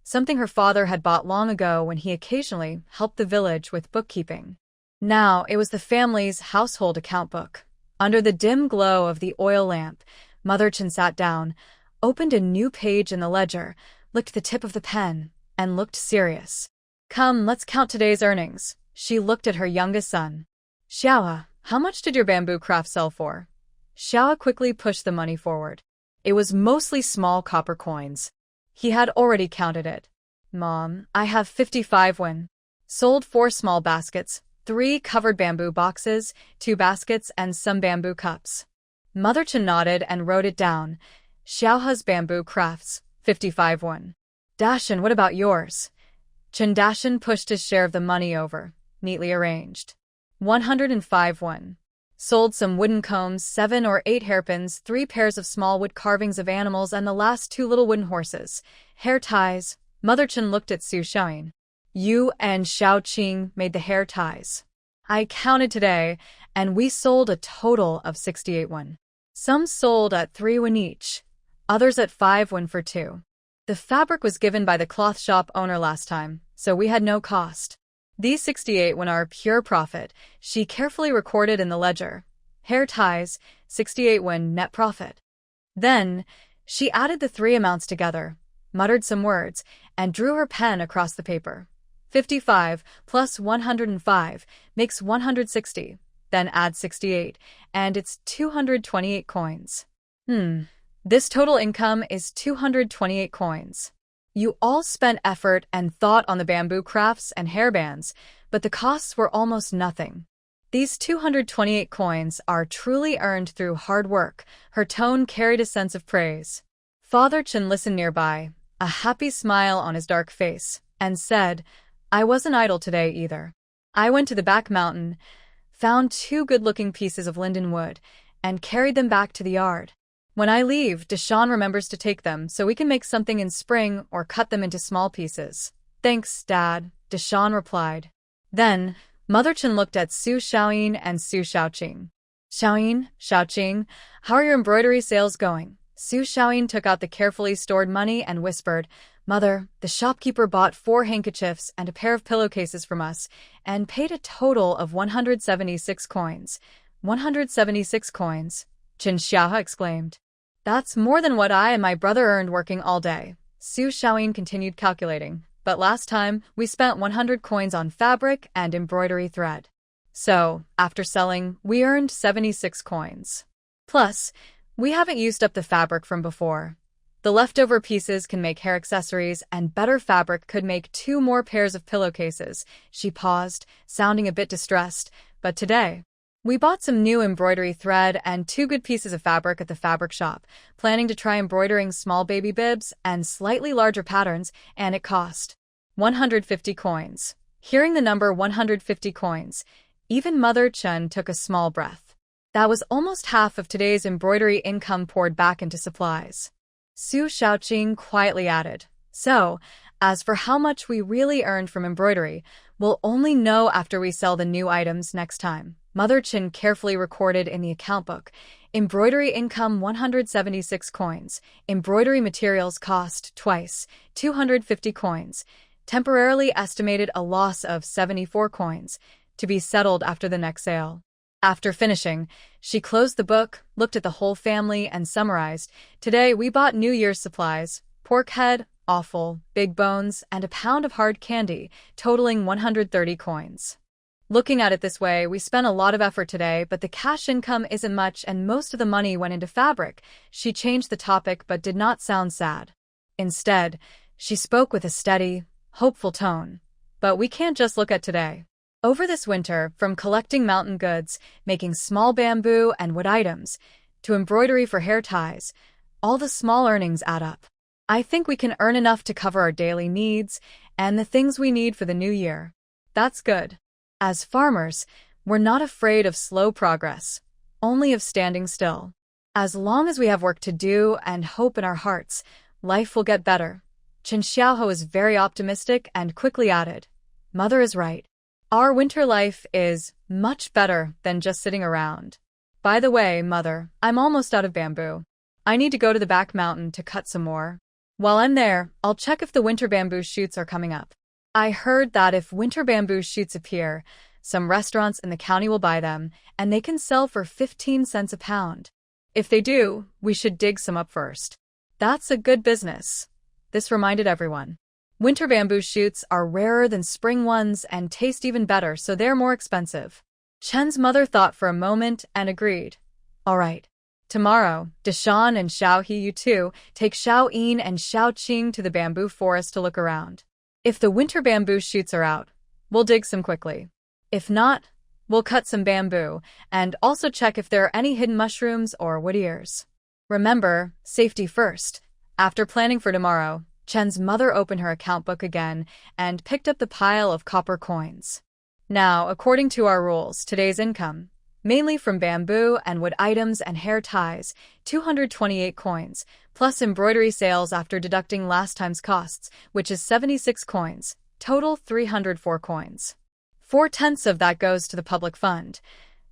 something her father had bought long ago when he occasionally helped the village with bookkeeping. Now it was the family's household account book. Under the dim glow of the oil lamp, Mother Chen sat down, opened a new page in the ledger, licked the tip of the pen, and looked serious. "Come, let's count today's earnings." She looked at her youngest son. "Xiaohe, how much did your bamboo craft sell for?" Xiaohe quickly pushed the money forward. It was mostly small copper coins. He had already counted it. "Mom, I have 55 yuan. Sold 4 small baskets, 3 covered bamboo boxes, 2 baskets, and some bamboo cups." Mother Chen nodded and wrote it down. "Xiaohe's bamboo crafts, 55 yuan. Dashan, what about yours?" Chen Dashan pushed his share of the money over, neatly arranged. 105 yuan. Sold some wooden combs, 7 or 8 hairpins, 3 pairs of small wood carvings of animals, and the last 2 little wooden horses. Hair ties. Mother Chen looked at Su Xiaoyin. "You and Xiao Qing made the hair ties. I counted today, and we sold a total of 68 yuan. Some sold at 3 yuan each, others at 5 yuan for 2. The fabric was given by the cloth shop owner last time, so we had no cost. These 68 yuan are pure profit," she carefully recorded in the ledger. "Hair ties, 68 yuan net profit." Then, she added the 3 amounts together, muttered some words, and drew her pen across the paper. 55 plus 105 makes 160, then add 68, and it's 228 coins. This total income is 228 coins. You all spent effort and thought on the bamboo crafts and hairbands, but the costs were almost nothing. These 228 coins are truly earned through hard work. Her tone carried a sense of praise. Father Chen listened nearby, a happy smile on his dark face, and said, "I wasn't idle today either. I went to the back mountain, found two good-looking pieces of linden wood, and carried them back to the yard. When I leave, Deshawn remembers to take them so we can make something in spring or cut them into small pieces. Thanks, Dad, Deshawn replied. Then, Mother Chen looked at Su Xiaoyin and Su Xiaoqing. Xiaoqing, how are your embroidery sales going? Su Xiaoyin took out the carefully stored money and whispered, Mother, the shopkeeper bought 4 handkerchiefs and a pair of pillowcases from us, and paid a total of 176 coins. 176 coins, Chen Xiaohe exclaimed. That's more than what I and my brother earned working all day. Su Xiaoyin continued calculating, but last time we spent 100 coins on fabric and embroidery thread. So, after selling, we earned 76 coins. Plus, we haven't used up the fabric from before. The leftover pieces can make hair accessories, and better fabric could make 2 more pairs of pillowcases. She paused, sounding a bit distressed, but today, we bought some new embroidery thread and 2 good pieces of fabric at the fabric shop, planning to try embroidering small baby bibs and slightly larger patterns, and it cost 150 coins. Hearing the number 150 coins, even Mother Chen took a small breath. That was almost half of today's embroidery income poured back into supplies. Su Xiaoqing quietly added, So, as for how much we really earned from embroidery, we'll only know after we sell the new items next time. Mother Chen carefully recorded in the account book, embroidery income 176 coins, embroidery materials cost twice, 250 coins, temporarily estimated a loss of 74 coins, to be settled after the next sale. After finishing, she closed the book, looked at the whole family, and summarized, Today we bought New Year's supplies, pork head, offal, big bones, and a pound of hard candy, totaling 130 coins. Looking at it this way, we spent a lot of effort today, but the cash income isn't much and most of the money went into fabric. She changed the topic but did not sound sad. Instead, she spoke with a steady, hopeful tone. But we can't just look at today. Over this winter, from collecting mountain goods, making small bamboo and wood items, to embroidery for hair ties, all the small earnings add up. I think we can earn enough to cover our daily needs and the things we need for the new year. That's good. As farmers, we're not afraid of slow progress, only of standing still. As long as we have work to do and hope in our hearts, life will get better. Chen Xiaohe is very optimistic and quickly added, Mother is right. Our winter life is much better than just sitting around. By the way, Mother, I'm almost out of bamboo. I need to go to the back mountain to cut some more. While I'm there, I'll check if the winter bamboo shoots are coming up. I heard that if winter bamboo shoots appear, some restaurants in the county will buy them, and they can sell for 15 cents a pound. If they do, we should dig some up first. That's a good business. This reminded everyone. Winter bamboo shoots are rarer than spring ones and taste even better, so they're more expensive. Chen's mother thought for a moment and agreed. All right. Tomorrow, Deshawn and Xiaohe, you two, take Xiaoyin and Xiaoqing to the bamboo forest to look around. If the winter bamboo shoots are out, we'll dig some quickly. If not, we'll cut some bamboo and also check if there are any hidden mushrooms or wood ears. Remember, safety first. After planning for tomorrow, Chen's mother opened her account book again and picked up the pile of copper coins. Now, according to our rules, today's income, mainly from bamboo and wood items and hair ties, 228 coins, plus embroidery sales after deducting last time's costs, which is 76 coins, total 304 coins. 4/10 of that goes to the public fund.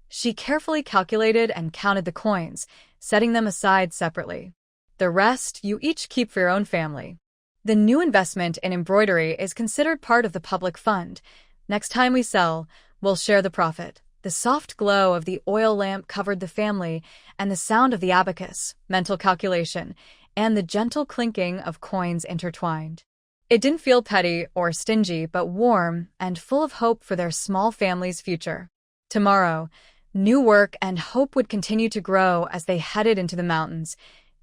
She carefully calculated and counted the coins, setting them aside separately. The rest you each keep for your own family. The new investment in embroidery is considered part of the public fund. Next time we sell, we'll share the profit. The soft glow of the oil lamp covered the family, and the sound of the abacus, mental calculation, and the gentle clinking of coins intertwined. It didn't feel petty or stingy, but warm and full of hope for their small family's future. Tomorrow, new work and hope would continue to grow as they headed into the mountains,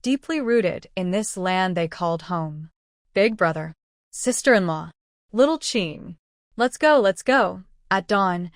deeply rooted in this land they called home. Big brother, sister-in-law, little Qing. Let's go. At dawn,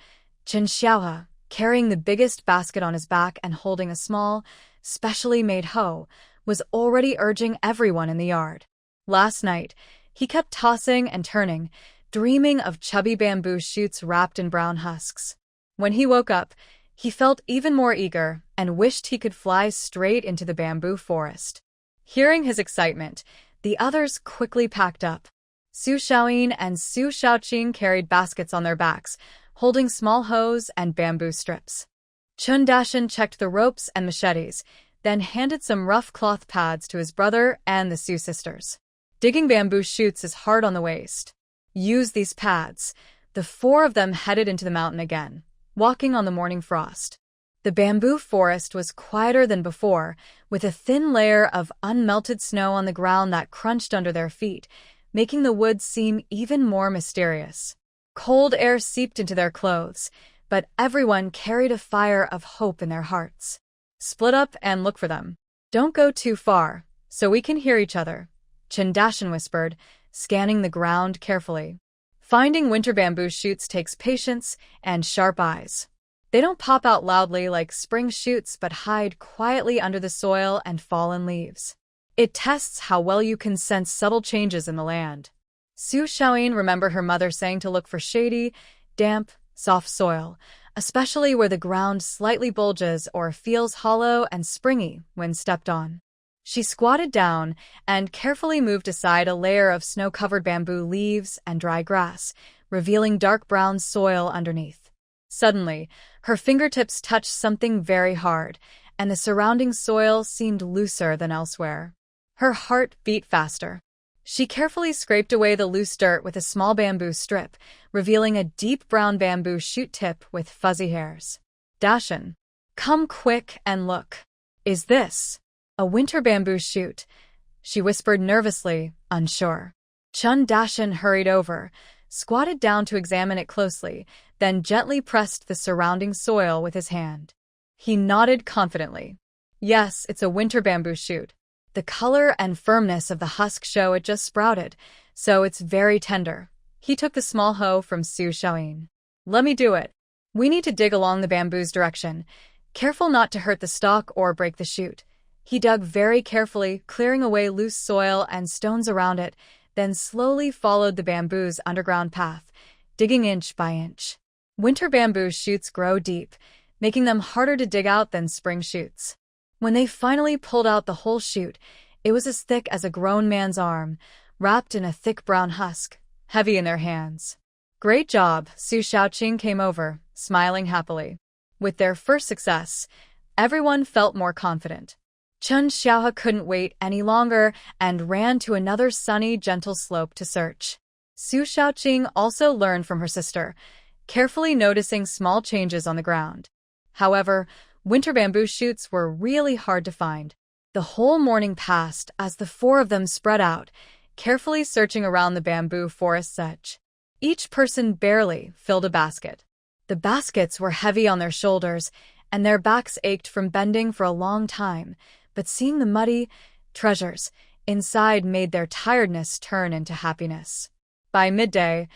Chen Xiaohe, carrying the biggest basket on his back and holding a small, specially made hoe, was already urging everyone in the yard. Last night, he kept tossing and turning, dreaming of chubby bamboo shoots wrapped in brown husks. When he woke up, he felt even more eager and wished he could fly straight into the bamboo forest. Hearing his excitement, the others quickly packed up. Su Xiaoyin and Su Xiaoqing carried baskets on their backs, holding small hoes and bamboo strips. Chun Dashan checked the ropes and machetes, then handed some rough cloth pads to his brother and the Su sisters. Digging bamboo shoots is hard on the waist. Use these pads. The four of them headed into the mountain again, walking on the morning frost. The bamboo forest was quieter than before, with a thin layer of unmelted snow on the ground that crunched under their feet, making the woods seem even more mysterious. Cold air seeped into their clothes, but everyone carried a fire of hope in their hearts. Split up and look for them. Don't go too far, so we can hear each other, Chun Dashan whispered, scanning the ground carefully. Finding winter bamboo shoots takes patience and sharp eyes. They don't pop out loudly like spring shoots but hide quietly under the soil and fallen leaves. It tests how well you can sense subtle changes in the land. Su Xiaoyin remembered her mother saying to look for shady, damp, soft soil, especially where the ground slightly bulges or feels hollow and springy when stepped on. She squatted down and carefully moved aside a layer of snow-covered bamboo leaves and dry grass, revealing dark brown soil underneath. Suddenly, her fingertips touched something very hard, and the surrounding soil seemed looser than elsewhere. Her heart beat faster. She carefully scraped away the loose dirt with a small bamboo strip, revealing a deep brown bamboo shoot tip with fuzzy hairs. Dashan, come quick and look. Is this a winter bamboo shoot? She whispered nervously, unsure. Chun Dashan hurried over, squatted down to examine it closely, then gently pressed the surrounding soil with his hand. He nodded confidently. Yes, it's a winter bamboo shoot. The color and firmness of the husk show it just sprouted, so it's very tender. He took the small hoe from Su Xiaoyin. Let me do it. We need to dig along the bamboo's direction, careful not to hurt the stalk or break the shoot. He dug very carefully, clearing away loose soil and stones around it, then slowly followed the bamboo's underground path, digging inch by inch. Winter bamboo shoots grow deep, making them harder to dig out than spring shoots. When they finally pulled out the whole shoot, it was as thick as a grown man's arm, wrapped in a thick brown husk, heavy in their hands. Great job, Su Xiaoqing came over, smiling happily. With their first success, everyone felt more confident. Chun Xiaohe couldn't wait any longer and ran to another sunny, gentle slope to search. Su Xiaoqing also learned from her sister, carefully noticing small changes on the ground. However, winter bamboo shoots were really hard to find. The whole morning passed as the four of them spread out, carefully searching around the bamboo forest's edge. Each person barely filled a basket. The baskets were heavy on their shoulders, and their backs ached from bending for a long time, but seeing the muddy treasures inside made their tiredness turn into happiness. By midday,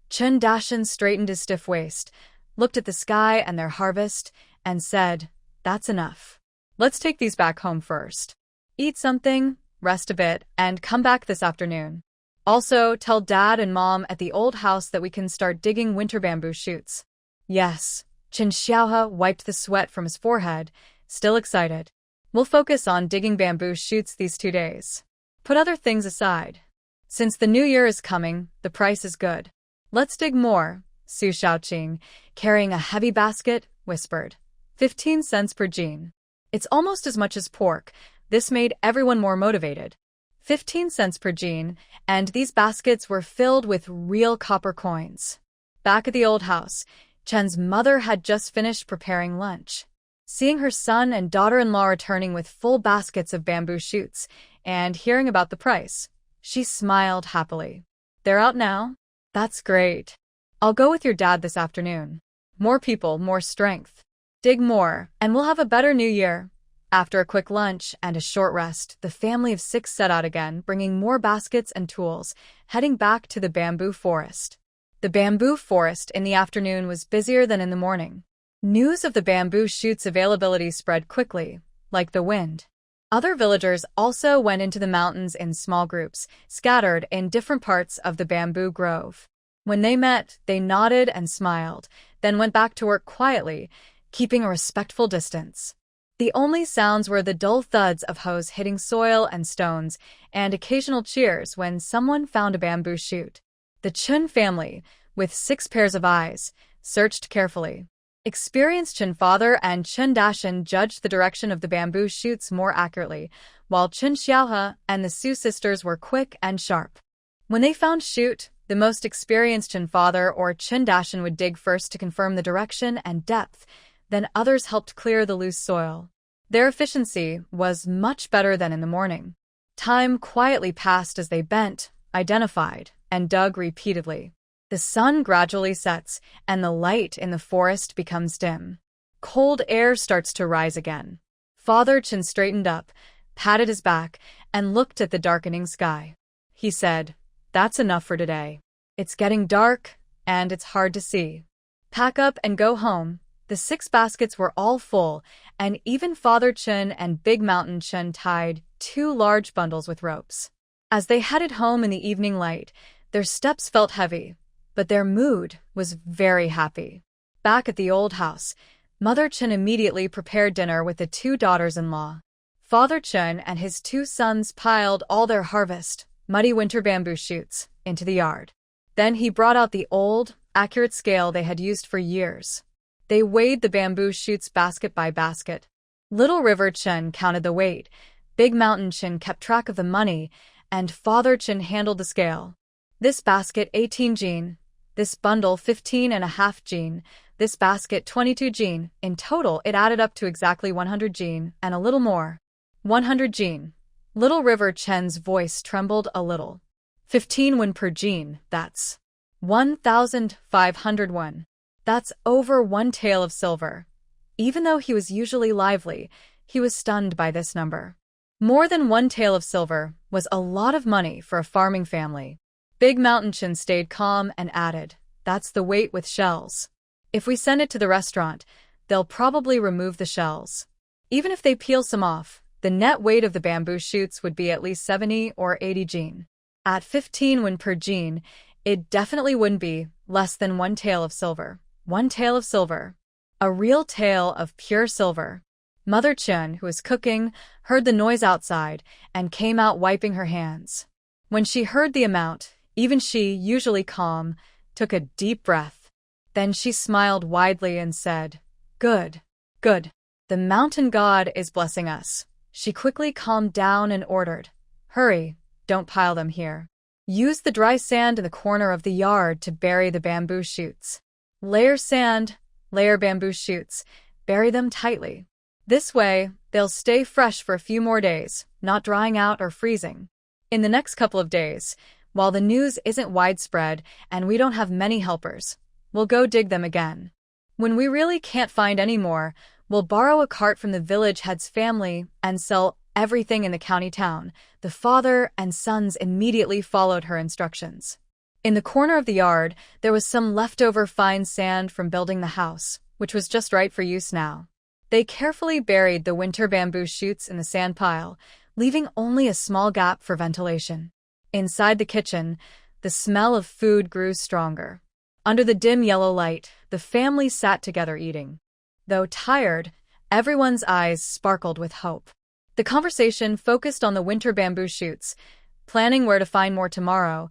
Chun Dashan straightened his stiff waist, looked at the sky and their harvest, and said, "That's enough. Let's take these back home first. Eat something, rest a bit, and come back this afternoon. Also, tell Dad and Mom at the old house that we can start digging winter bamboo shoots." Yes, Chun Xiaohe wiped the sweat from his forehead, still excited. We'll focus on digging bamboo shoots these 2 days. Put other things aside. Since the new year is coming, the price is good. Let's dig more, Su Xiaoqing, carrying a heavy basket, whispered. 15 cents per jean. It's almost as much as pork. This made everyone more motivated. 15 cents per jean, and these baskets were filled with real copper coins. Back at the old house, Chen's mother had just finished preparing lunch. Seeing her son and daughter-in-law returning with full baskets of bamboo shoots and hearing about the price, she smiled happily. They're out now? That's great. I'll go with your dad this afternoon. More people, more strength. Dig more, and we'll have a better new year. After a quick lunch and a short rest, the family of 6 set out again, bringing more baskets and tools, heading back to the bamboo forest. The bamboo forest in the afternoon was busier than in the morning. News of the bamboo shoots' availability spread quickly, like the wind. Other villagers also went into the mountains in small groups, scattered in different parts of the bamboo grove. When they met, they nodded and smiled, then went back to work quietly, keeping a respectful distance. The only sounds were the dull thuds of hoes hitting soil and stones, and occasional cheers when someone found a bamboo shoot. The Chun family, with 6 pairs of eyes, searched carefully. Experienced Chun father and Chun Dashan judged the direction of the bamboo shoots more accurately, while Chun Xiaohe and the Su sisters were quick and sharp. When they found shoot, the most experienced Chun father or Chun Dashan would dig first to confirm the direction and depth, then others helped clear the loose soil. Their efficiency was much better than in the morning. Time quietly passed as they bent, identified, and dug repeatedly. The sun gradually sets, and the light in the forest becomes dim. Cold air starts to rise again. Father Chun straightened up, patted his back, and looked at the darkening sky. He said, "That's enough for today. It's getting dark, and it's hard to see. Pack up and go home." The 6 baskets were all full, and even Father Chun and Big Mountain Chun tied 2 large bundles with ropes. As they headed home in the evening light, their steps felt heavy, but their mood was very happy. Back at the old house, Mother Chun immediately prepared dinner with the 2 daughters-in-law. Father Chun and his 2 sons piled all their harvest, muddy winter bamboo shoots, into the yard. Then he brought out the old, accurate scale they had used for years. They weighed the bamboo shoots basket by basket. Little River Chun counted the weight, Big Mountain Chun kept track of the money, and Father Chun handled the scale. This basket 18 jin, this bundle 15.5 jin, this basket 22 jin. In total, it added up to exactly 100 jin, and a little more. 100 jin. Little River Chun's voice trembled a little. 15 won per jin, that's 1,500 won. That's over 1 tael of silver. Even though he was usually lively, he was stunned by this number. More than 1 tael of silver was a lot of money for a farming family. Big Mountain Chun stayed calm and added, "That's the weight with shells. If we send it to the restaurant, they'll probably remove the shells. Even if they peel some off, the net weight of the bamboo shoots would be at least 70 or 80 jin. At 15 won per jin, it definitely wouldn't be less than 1 tael of silver. 1 tael of silver. A real tael of pure silver." Mother Chun, who was cooking, heard the noise outside and came out wiping her hands. When she heard the amount, even she, usually calm, took a deep breath. Then she smiled widely and said, "Good, good. The mountain god is blessing us." She quickly calmed down and ordered, "Hurry, don't pile them here. Use the dry sand in the corner of the yard to bury the bamboo shoots. Layer sand, layer bamboo shoots, bury them tightly. This way, they'll stay fresh for a few more days, not drying out or freezing. In the next couple of days, while the news isn't widespread and we don't have many helpers, we'll go dig them again. When we really can't find any more, we'll borrow a cart from the village head's family and sell everything in the county town." The father and sons immediately followed her instructions. In the corner of the yard, there was some leftover fine sand from building the house, which was just right for use now. They carefully buried the winter bamboo shoots in the sand pile, leaving only a small gap for ventilation. Inside the kitchen, the smell of food grew stronger. Under the dim yellow light, the family sat together eating. Though tired, everyone's eyes sparkled with hope. The conversation focused on the winter bamboo shoots, planning where to find more tomorrow,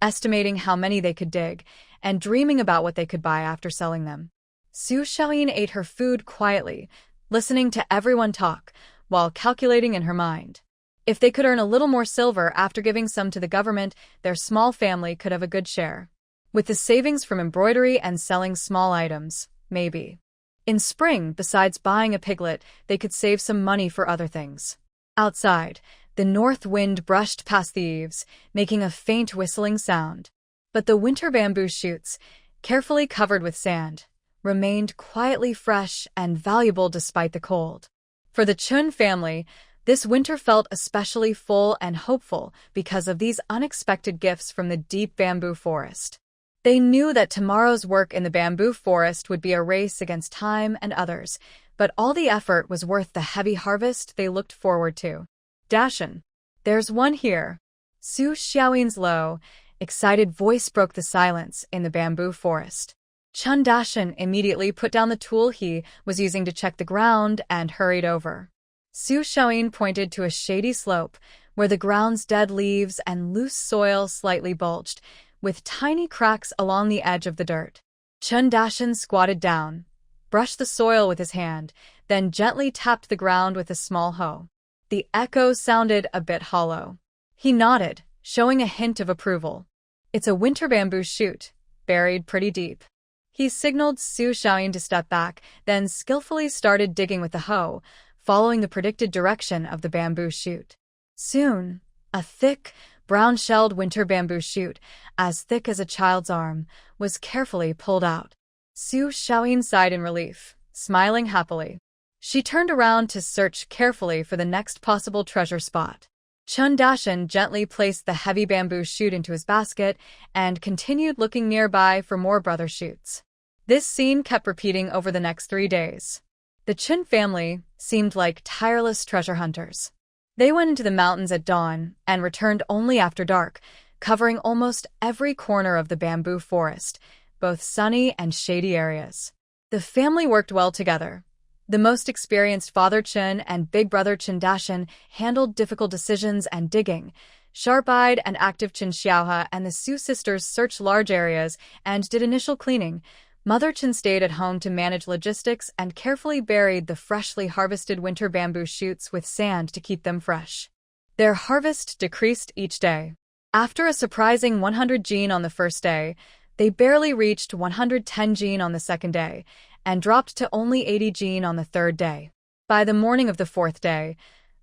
estimating how many they could dig, and dreaming about what they could buy after selling them. Su Xiaoyin ate her food quietly, listening to everyone talk, while calculating in her mind. If they could earn a little more silver after giving some to the government, their small family could have a good share. With the savings from embroidery and selling small items, maybe. In spring, besides buying a piglet, they could save some money for other things. Outside, the north wind brushed past the eaves, making a faint whistling sound. But the winter bamboo shoots, carefully covered with sand, remained quietly fresh and valuable despite the cold. For the Chun family, this winter felt especially full and hopeful because of these unexpected gifts from the deep bamboo forest. They knew that tomorrow's work in the bamboo forest would be a race against time and others, but all the effort was worth the heavy harvest they looked forward to. "Dashan, there's one here." Su Xiaoyin's low, excited voice broke the silence in the bamboo forest. Chun Dashin immediately put down the tool he was using to check the ground and hurried over. Su Xiaoyin pointed to a shady slope where the ground's dead leaves and loose soil slightly bulged, with tiny cracks along the edge of the dirt. Chun Dashin squatted down, brushed the soil with his hand, then gently tapped the ground with a small hoe. The echo sounded a bit hollow. He nodded, showing a hint of approval. It's a winter bamboo shoot, buried pretty deep. He signaled Su Xiaoyin to step back, then skillfully started digging with the hoe, following the predicted direction of the bamboo shoot. Soon, a thick, brown-shelled winter bamboo shoot, as thick as a child's arm, was carefully pulled out. Su Xiaoyin sighed in relief, smiling happily. She turned around to search carefully for the next possible treasure spot. Chun Dashin gently placed the heavy bamboo shoot into his basket and continued looking nearby for more brother shoots. This scene kept repeating over the next 3 days. The Chun family seemed like tireless treasure hunters. They went into the mountains at dawn and returned only after dark, covering almost every corner of the bamboo forest, both sunny and shady areas. The family worked well together. The most experienced Father Chun and Big Brother Chun Dashin handled difficult decisions and digging. Sharp-eyed and active Chun Xiaohe and the Su sisters searched large areas and did initial cleaning. Mother Chun stayed at home to manage logistics and carefully buried the freshly harvested winter bamboo shoots with sand to keep them fresh. Their harvest decreased each day. After a surprising 100 jin on the first day, they barely reached 110 jin on the second day, and dropped to only 80 jin on the third day. By the morning of the fourth day,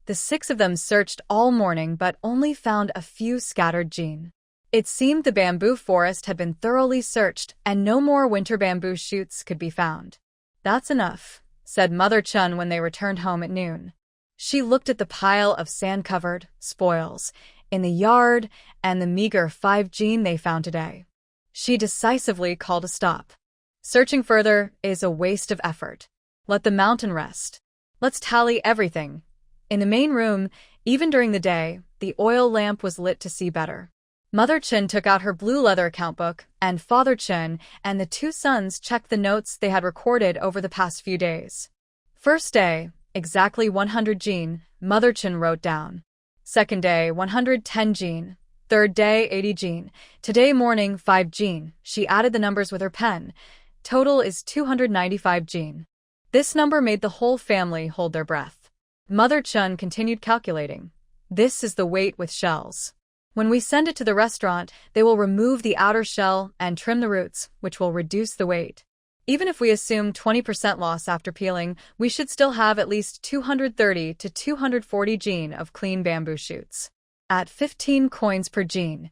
the 6 of them searched all morning but only found a few scattered jin. It seemed the bamboo forest had been thoroughly searched and no more winter bamboo shoots could be found. That's enough, said Mother Chun when they returned home at noon. She looked at the pile of sand-covered spoils in the yard and the meager 5 jin they found today. She decisively called a stop. Searching further is a waste of effort. Let the mountain rest. Let's tally everything. In the main room, even during the day, the oil lamp was lit to see better. Mother Chun took out her blue leather account book, and Father Chun and the 2 sons checked the notes they had recorded over the past few days. First day, exactly 100 jin, Mother Chun wrote down. Second day, 110 jin. Third day, 80 jin. Today morning, 5 jin. She added the numbers with her pen. Total is 295 jin. This number made the whole family hold their breath. Mother Chun continued calculating. This is the weight with shells. When we send it to the restaurant, they will remove the outer shell and trim the roots, which will reduce the weight. Even if we assume 20% loss after peeling, we should still have at least 230 to 240 jin of clean bamboo shoots. At 15 coins per jin.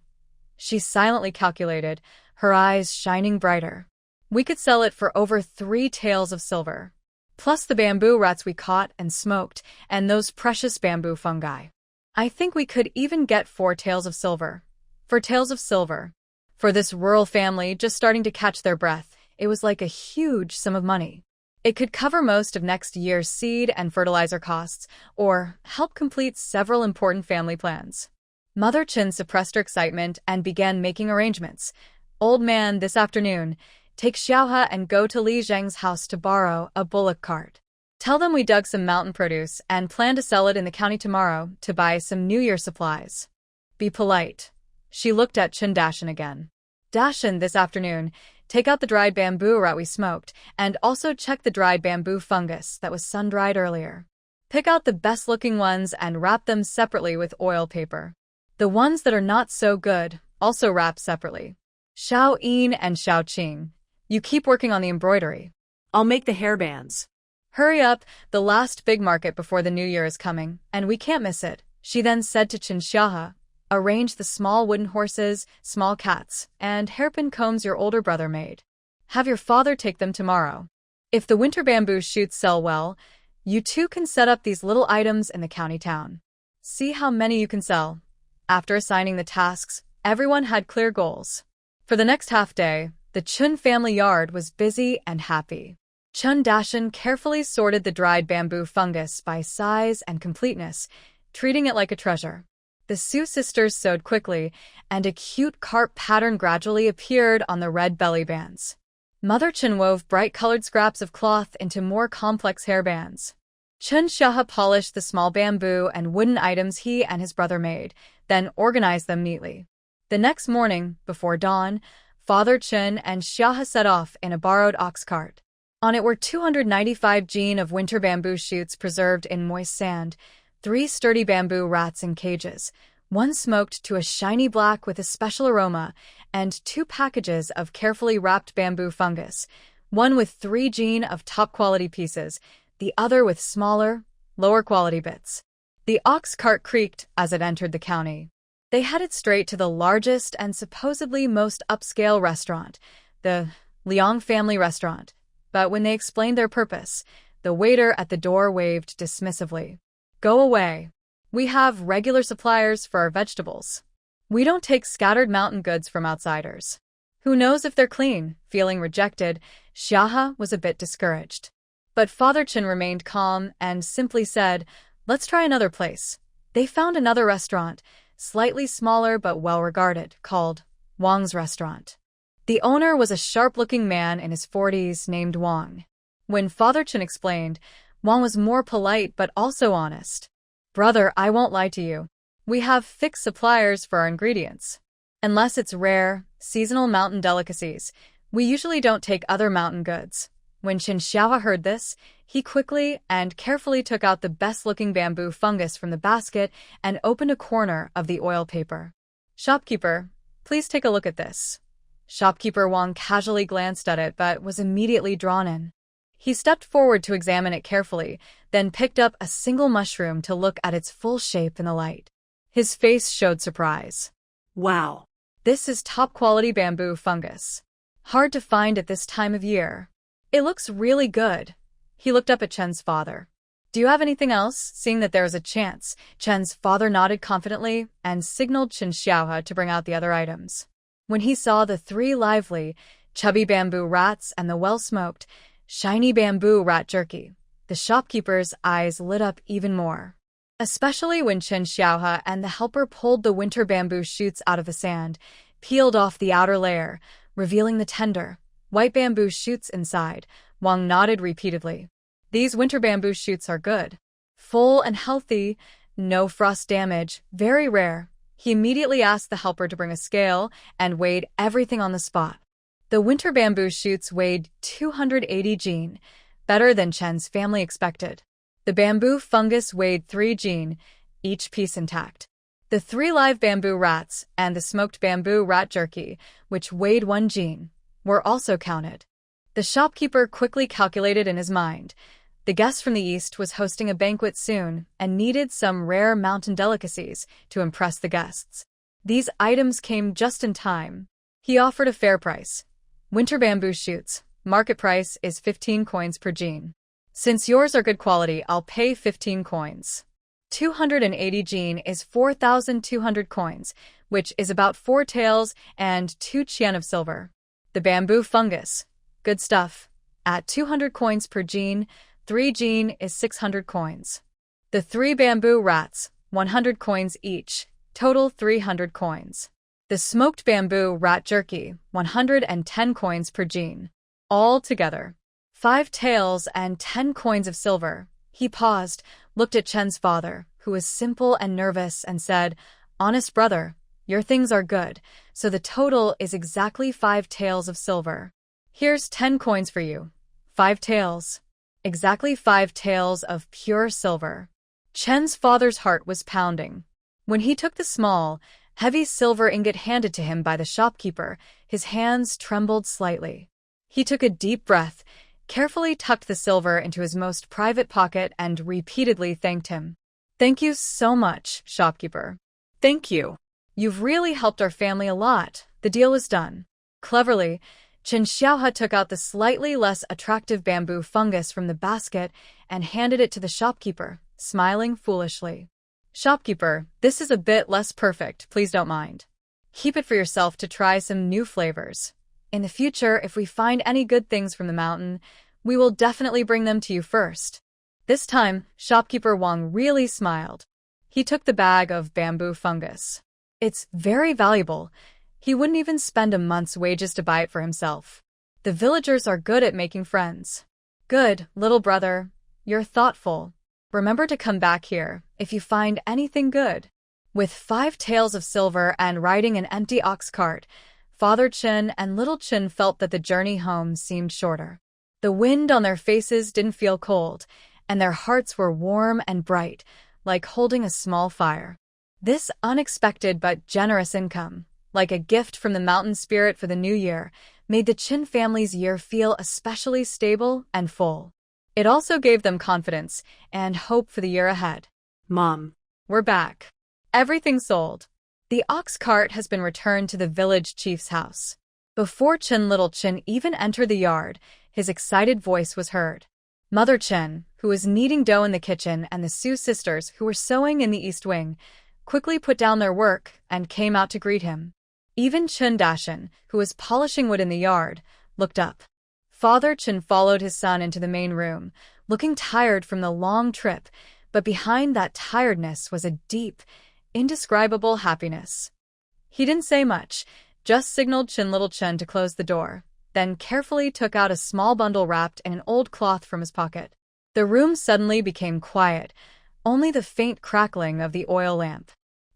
She silently calculated, her eyes shining brighter. We could sell it for over 3 taels of silver. Plus the bamboo rats we caught and smoked, and those precious bamboo fungi. I think we could even get 4 taels of silver. 4 taels of silver. For this rural family just starting to catch their breath, it was like a huge sum of money. It could cover most of next year's seed and fertilizer costs, or help complete several important family plans. Mother Chun suppressed her excitement and began making arrangements. Old man, this afternoon, take Xiaohe and go to Li Zheng's house to borrow a bullock cart. Tell them we dug some mountain produce and plan to sell it in the county tomorrow to buy some New Year supplies. Be polite. She looked at Chun Dashin again. Dashin, this afternoon, take out the dried bamboo rat we smoked and also check the dried bamboo fungus that was sun-dried earlier. Pick out the best-looking ones and wrap them separately with oil paper. The ones that are not so good, also wrap separately. Xiao Yin and Xiao Qing, you keep working on the embroidery. I'll make the hairbands. Hurry up, the last big market before the New Year is coming, and we can't miss it, she then said to Chun Xiaohe. Arrange the small wooden horses, small cats, and hairpin combs your older brother made. Have your father take them tomorrow. If the winter bamboo shoots sell well, you two can set up these little items in the county town. See how many you can sell. After assigning the tasks, everyone had clear goals. For the next half day, the Chun family yard was busy and happy. Chun Dashin carefully sorted the dried bamboo fungus by size and completeness, treating it like a treasure. The Su sisters sewed quickly, and a cute carp pattern gradually appeared on the red belly bands. Mother Chen wove bright-colored scraps of cloth into more complex hairbands. Chen Xiaohe polished the small bamboo and wooden items he and his brother made, then organized them neatly. The next morning, before dawn, Father Chen and Xiaohe set off in a borrowed ox cart. On it were 295 jin of winter bamboo shoots preserved in moist sand, 3 sturdy bamboo rats in cages, 1 smoked to a shiny black with a special aroma, and 2 packages of carefully wrapped bamboo fungus, one with 3 jin of top-quality pieces, the other with smaller, lower-quality bits. The ox cart creaked as it entered the county. They headed straight to the largest and supposedly most upscale restaurant, the Liang family restaurant. But when they explained their purpose, the waiter at the door waved dismissively. "Go away. We have regular suppliers for our vegetables. We don't take scattered mountain goods from outsiders. Who knows if they're clean?" Feeling rejected, Xiaohe was a bit discouraged. But Father Chen remained calm and simply said, "Let's try another place." They found another restaurant, slightly smaller but well-regarded, called Wang's Restaurant. The owner was a sharp-looking man in his 40s named Wang. When Father Chen explained, Wang was more polite but also honest. "Brother, I won't lie to you. We have fixed suppliers for our ingredients. Unless it's rare, seasonal mountain delicacies, we usually don't take other mountain goods." When Chen Xiaohe heard this, he quickly and carefully took out the best-looking bamboo fungus from the basket and opened a corner of the oil paper. "Shopkeeper, please take a look at this." Shopkeeper Wang casually glanced at it but was immediately drawn in. He stepped forward to examine it carefully, then picked up a single mushroom to look at its full shape in the light. His face showed surprise. Wow. "This is top-quality bamboo fungus. Hard to find at this time of year. It looks really good." He looked up at Chen's father. "Do you have anything else?" Seeing that there was a chance, Chen's father nodded confidently and signaled Chen Xiaohe to bring out the other items. When he saw the 3 lively, chubby bamboo rats and the well-smoked, shiny bamboo rat jerky, the shopkeeper's eyes lit up even more. Especially when Chen Xiaohe and the helper pulled the winter bamboo shoots out of the sand, peeled off the outer layer, revealing the tender, white bamboo shoots inside. Wang nodded repeatedly. "These winter bamboo shoots are good. Full and healthy, no frost damage, very rare." He immediately asked the helper to bring a scale and weighed everything on the spot. The winter bamboo shoots weighed 280 jin, better than Chen's family expected. The bamboo fungus weighed 3 jin, each piece intact. The 3 live bamboo rats and the smoked bamboo rat jerky, which weighed 1 jin, were also counted. The shopkeeper quickly calculated in his mind. The guest from the east was hosting a banquet soon and needed some rare mountain delicacies to impress the guests. These items came just in time. He offered a fair price. "Winter bamboo shoots. Market price is 15 coins per jin. Since yours are good quality, I'll pay 15 coins. 280 jin is 4,200 coins, which is about 4 taels and 2 qian of silver. The bamboo fungus. Good stuff. At 200 coins per jin, 3 jin is 600 coins. The 3 bamboo rats, 100 coins each, total 300 coins. The smoked bamboo rat jerky, 110 coins per jin. All together, 5 taels and 10 coins of silver." He paused, looked at Chen's father, who was simple and nervous, and said, "Honest brother, your things are good, so the total is exactly 5 taels of silver. Here's 10 coins for you. 5 taels. Exactly 5 taels of pure silver." Chen's father's heart was pounding. When he took the small, heavy silver ingot handed to him by the shopkeeper, his hands trembled slightly. He took a deep breath, carefully tucked the silver into his most private pocket, and repeatedly thanked him. "Thank you so much, shopkeeper." Thank you. "You've really helped our family a lot." The deal was done. Cleverly, Chen Xiaohe took out the slightly less attractive bamboo fungus from the basket and handed it to the shopkeeper, smiling foolishly. "Shopkeeper, this is a bit less perfect, please don't mind. Keep it for yourself to try some new flavors. In the future, if we find any good things from the mountain, we will definitely bring them to you first." This time, shopkeeper Wang really smiled. He took the bag of bamboo fungus. "It's very valuable. He wouldn't even spend a month's wages to buy it for himself." The villagers are good at making friends. Good, little brother. You're thoughtful. Remember to come back here if you find anything good. With 5 taels of silver and riding an empty ox cart, Father Chin and Little Chin felt that the journey home seemed shorter. The wind on their faces didn't feel cold, and their hearts were warm and bright, like holding a small fire. This unexpected but generous income, like a gift from the mountain spirit for the new year, made the Chin family's year feel especially stable and full. It also gave them confidence and hope for the year ahead. Mom. We're back. Everything sold. The ox cart has been returned to the village chief's house. Before Little Chin even entered the yard, his excited voice was heard. Mother Chin, who was kneading dough in the kitchen, and the Su sisters, who were sewing in the east wing, quickly put down their work and came out to greet him. Even Chin Dashin, who was polishing wood in the yard, looked up. Father Chin followed his son into the main room, looking tired from the long trip, but behind that tiredness was a deep, indescribable happiness. He didn't say much, just signaled Little Chin to close the door, then carefully took out a small bundle wrapped in an old cloth from his pocket. The room suddenly became quiet, only the faint crackling of the oil lamp.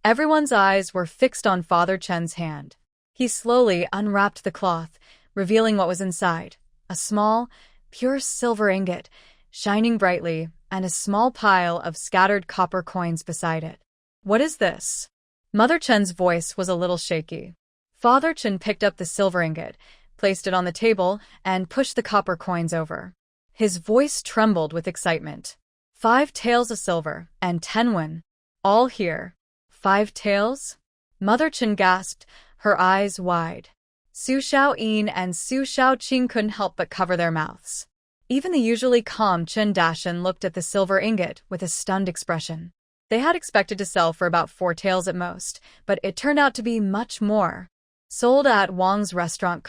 Everyone's eyes were fixed on Father Chen's hand. He slowly unwrapped the cloth, revealing what was inside: a small, pure silver ingot, shining brightly, and a small pile of scattered copper coins beside it. What is this? Mother Chen's voice was a little shaky. Father Chen picked up the silver ingot, placed it on the table, and pushed the copper coins over. His voice trembled with excitement. 5 taels of silver and 10 won. All here. 5 taels? Mother Chen gasped, her eyes wide. Su Xiaoyin and Su Xiaoqing couldn't help but cover their mouths. Even the usually calm Chin Dashin looked at the silver ingot with a stunned expression. They had expected to sell for about 4 taels at most, but it turned out to be much more. Sold at Wang's restaurant,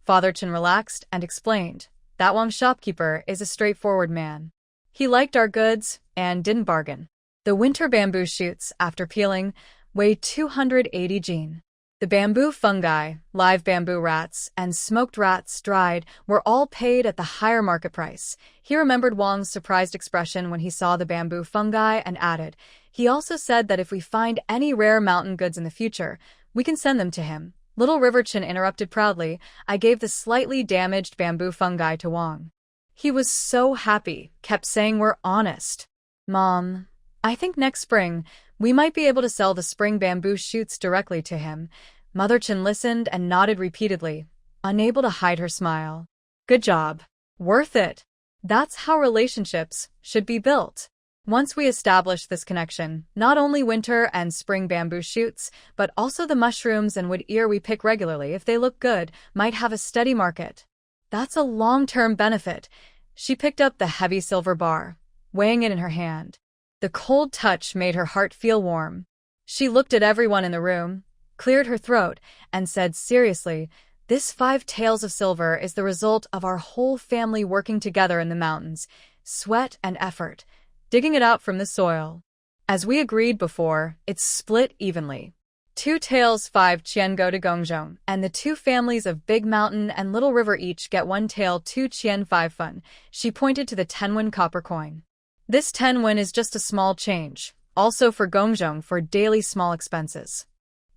Father Chin relaxed and explained. That Wang shopkeeper is a straightforward man. He liked our goods and didn't bargain. The winter bamboo shoots, after peeling, weighed 280 jin. The bamboo fungi, live bamboo rats, and smoked rats dried were all paid at the higher market price. He remembered Wang's surprised expression when he saw the bamboo fungi and added, he also said that if we find any rare mountain goods in the future, we can send them to him. Little River Chin interrupted proudly. I gave the slightly damaged bamboo fungi to Wang. He was so happy, kept saying we're honest. Mom, I think next spring, we might be able to sell the spring bamboo shoots directly to him. Mother Chin listened and nodded repeatedly, unable to hide her smile. Good job. Worth it. That's how relationships should be built. Once we establish this connection, not only winter and spring bamboo shoots, but also the mushrooms and wood ear we pick regularly, if they look good, might have a steady market. That's a long-term benefit. She picked up the heavy silver bar, weighing it in her hand. The cold touch made her heart feel warm. She looked at everyone in the room, cleared her throat, and said seriously, this 5 taels of silver is the result of our whole family working together in the mountains, sweat and effort, digging it out from the soil. As we agreed before, it's split evenly. 2 taels 5 qian go to Gongzhong, and the 2 families of Big Mountain and Little River each get 1 tael 2 qian 5 fun. She pointed to the 10 won copper coin. This 10 won is just a small change, also for Gongzhong for daily small expenses.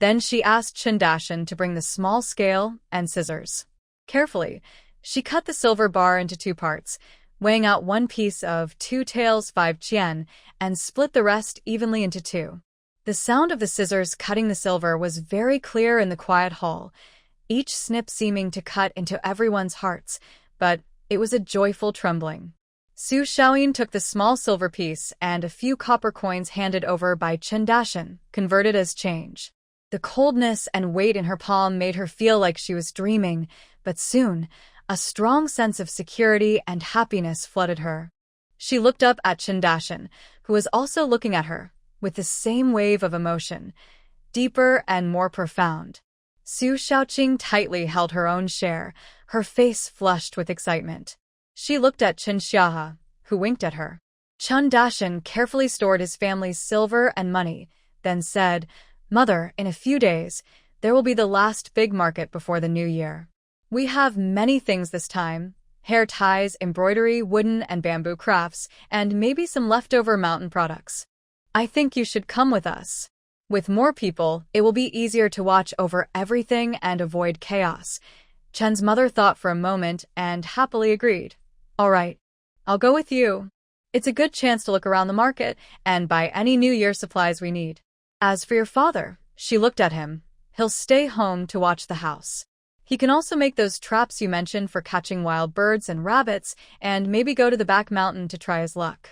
Then she asked Chin Dashin to bring the small scale and scissors. Carefully, she cut the silver bar into 2 parts, weighing out 1 piece of 2 taels 5 qian, and split the rest evenly into 2. The sound of the scissors cutting the silver was very clear in the quiet hall, each snip seeming to cut into everyone's hearts, but it was a joyful trembling. Su Xiaoyin took the small silver piece and a few copper coins handed over by Chin Dashin, converted as change. The coldness and weight in her palm made her feel like she was dreaming, but soon, a strong sense of security and happiness flooded her. She looked up at Chin Dashin, who was also looking at her, with the same wave of emotion, deeper and more profound. Su Xiaoqing tightly held her own share, her face flushed with excitement. She looked at Chin Xiahe, who winked at her. Chin Dashin carefully stored his family's silver and money, then said, Mother, in a few days, there will be the last big market before the new year. We have many things this time. Hair ties, embroidery, wooden and bamboo crafts, and maybe some leftover mountain products. I think you should come with us. With more people, it will be easier to watch over everything and avoid chaos. Chen's mother thought for a moment and happily agreed. All right, I'll go with you. It's a good chance to look around the market and buy any New Year supplies we need. As for your father, she looked at him. He'll stay home to watch the house. He can also make those traps you mentioned for catching wild birds and rabbits, and maybe go to the back mountain to try his luck.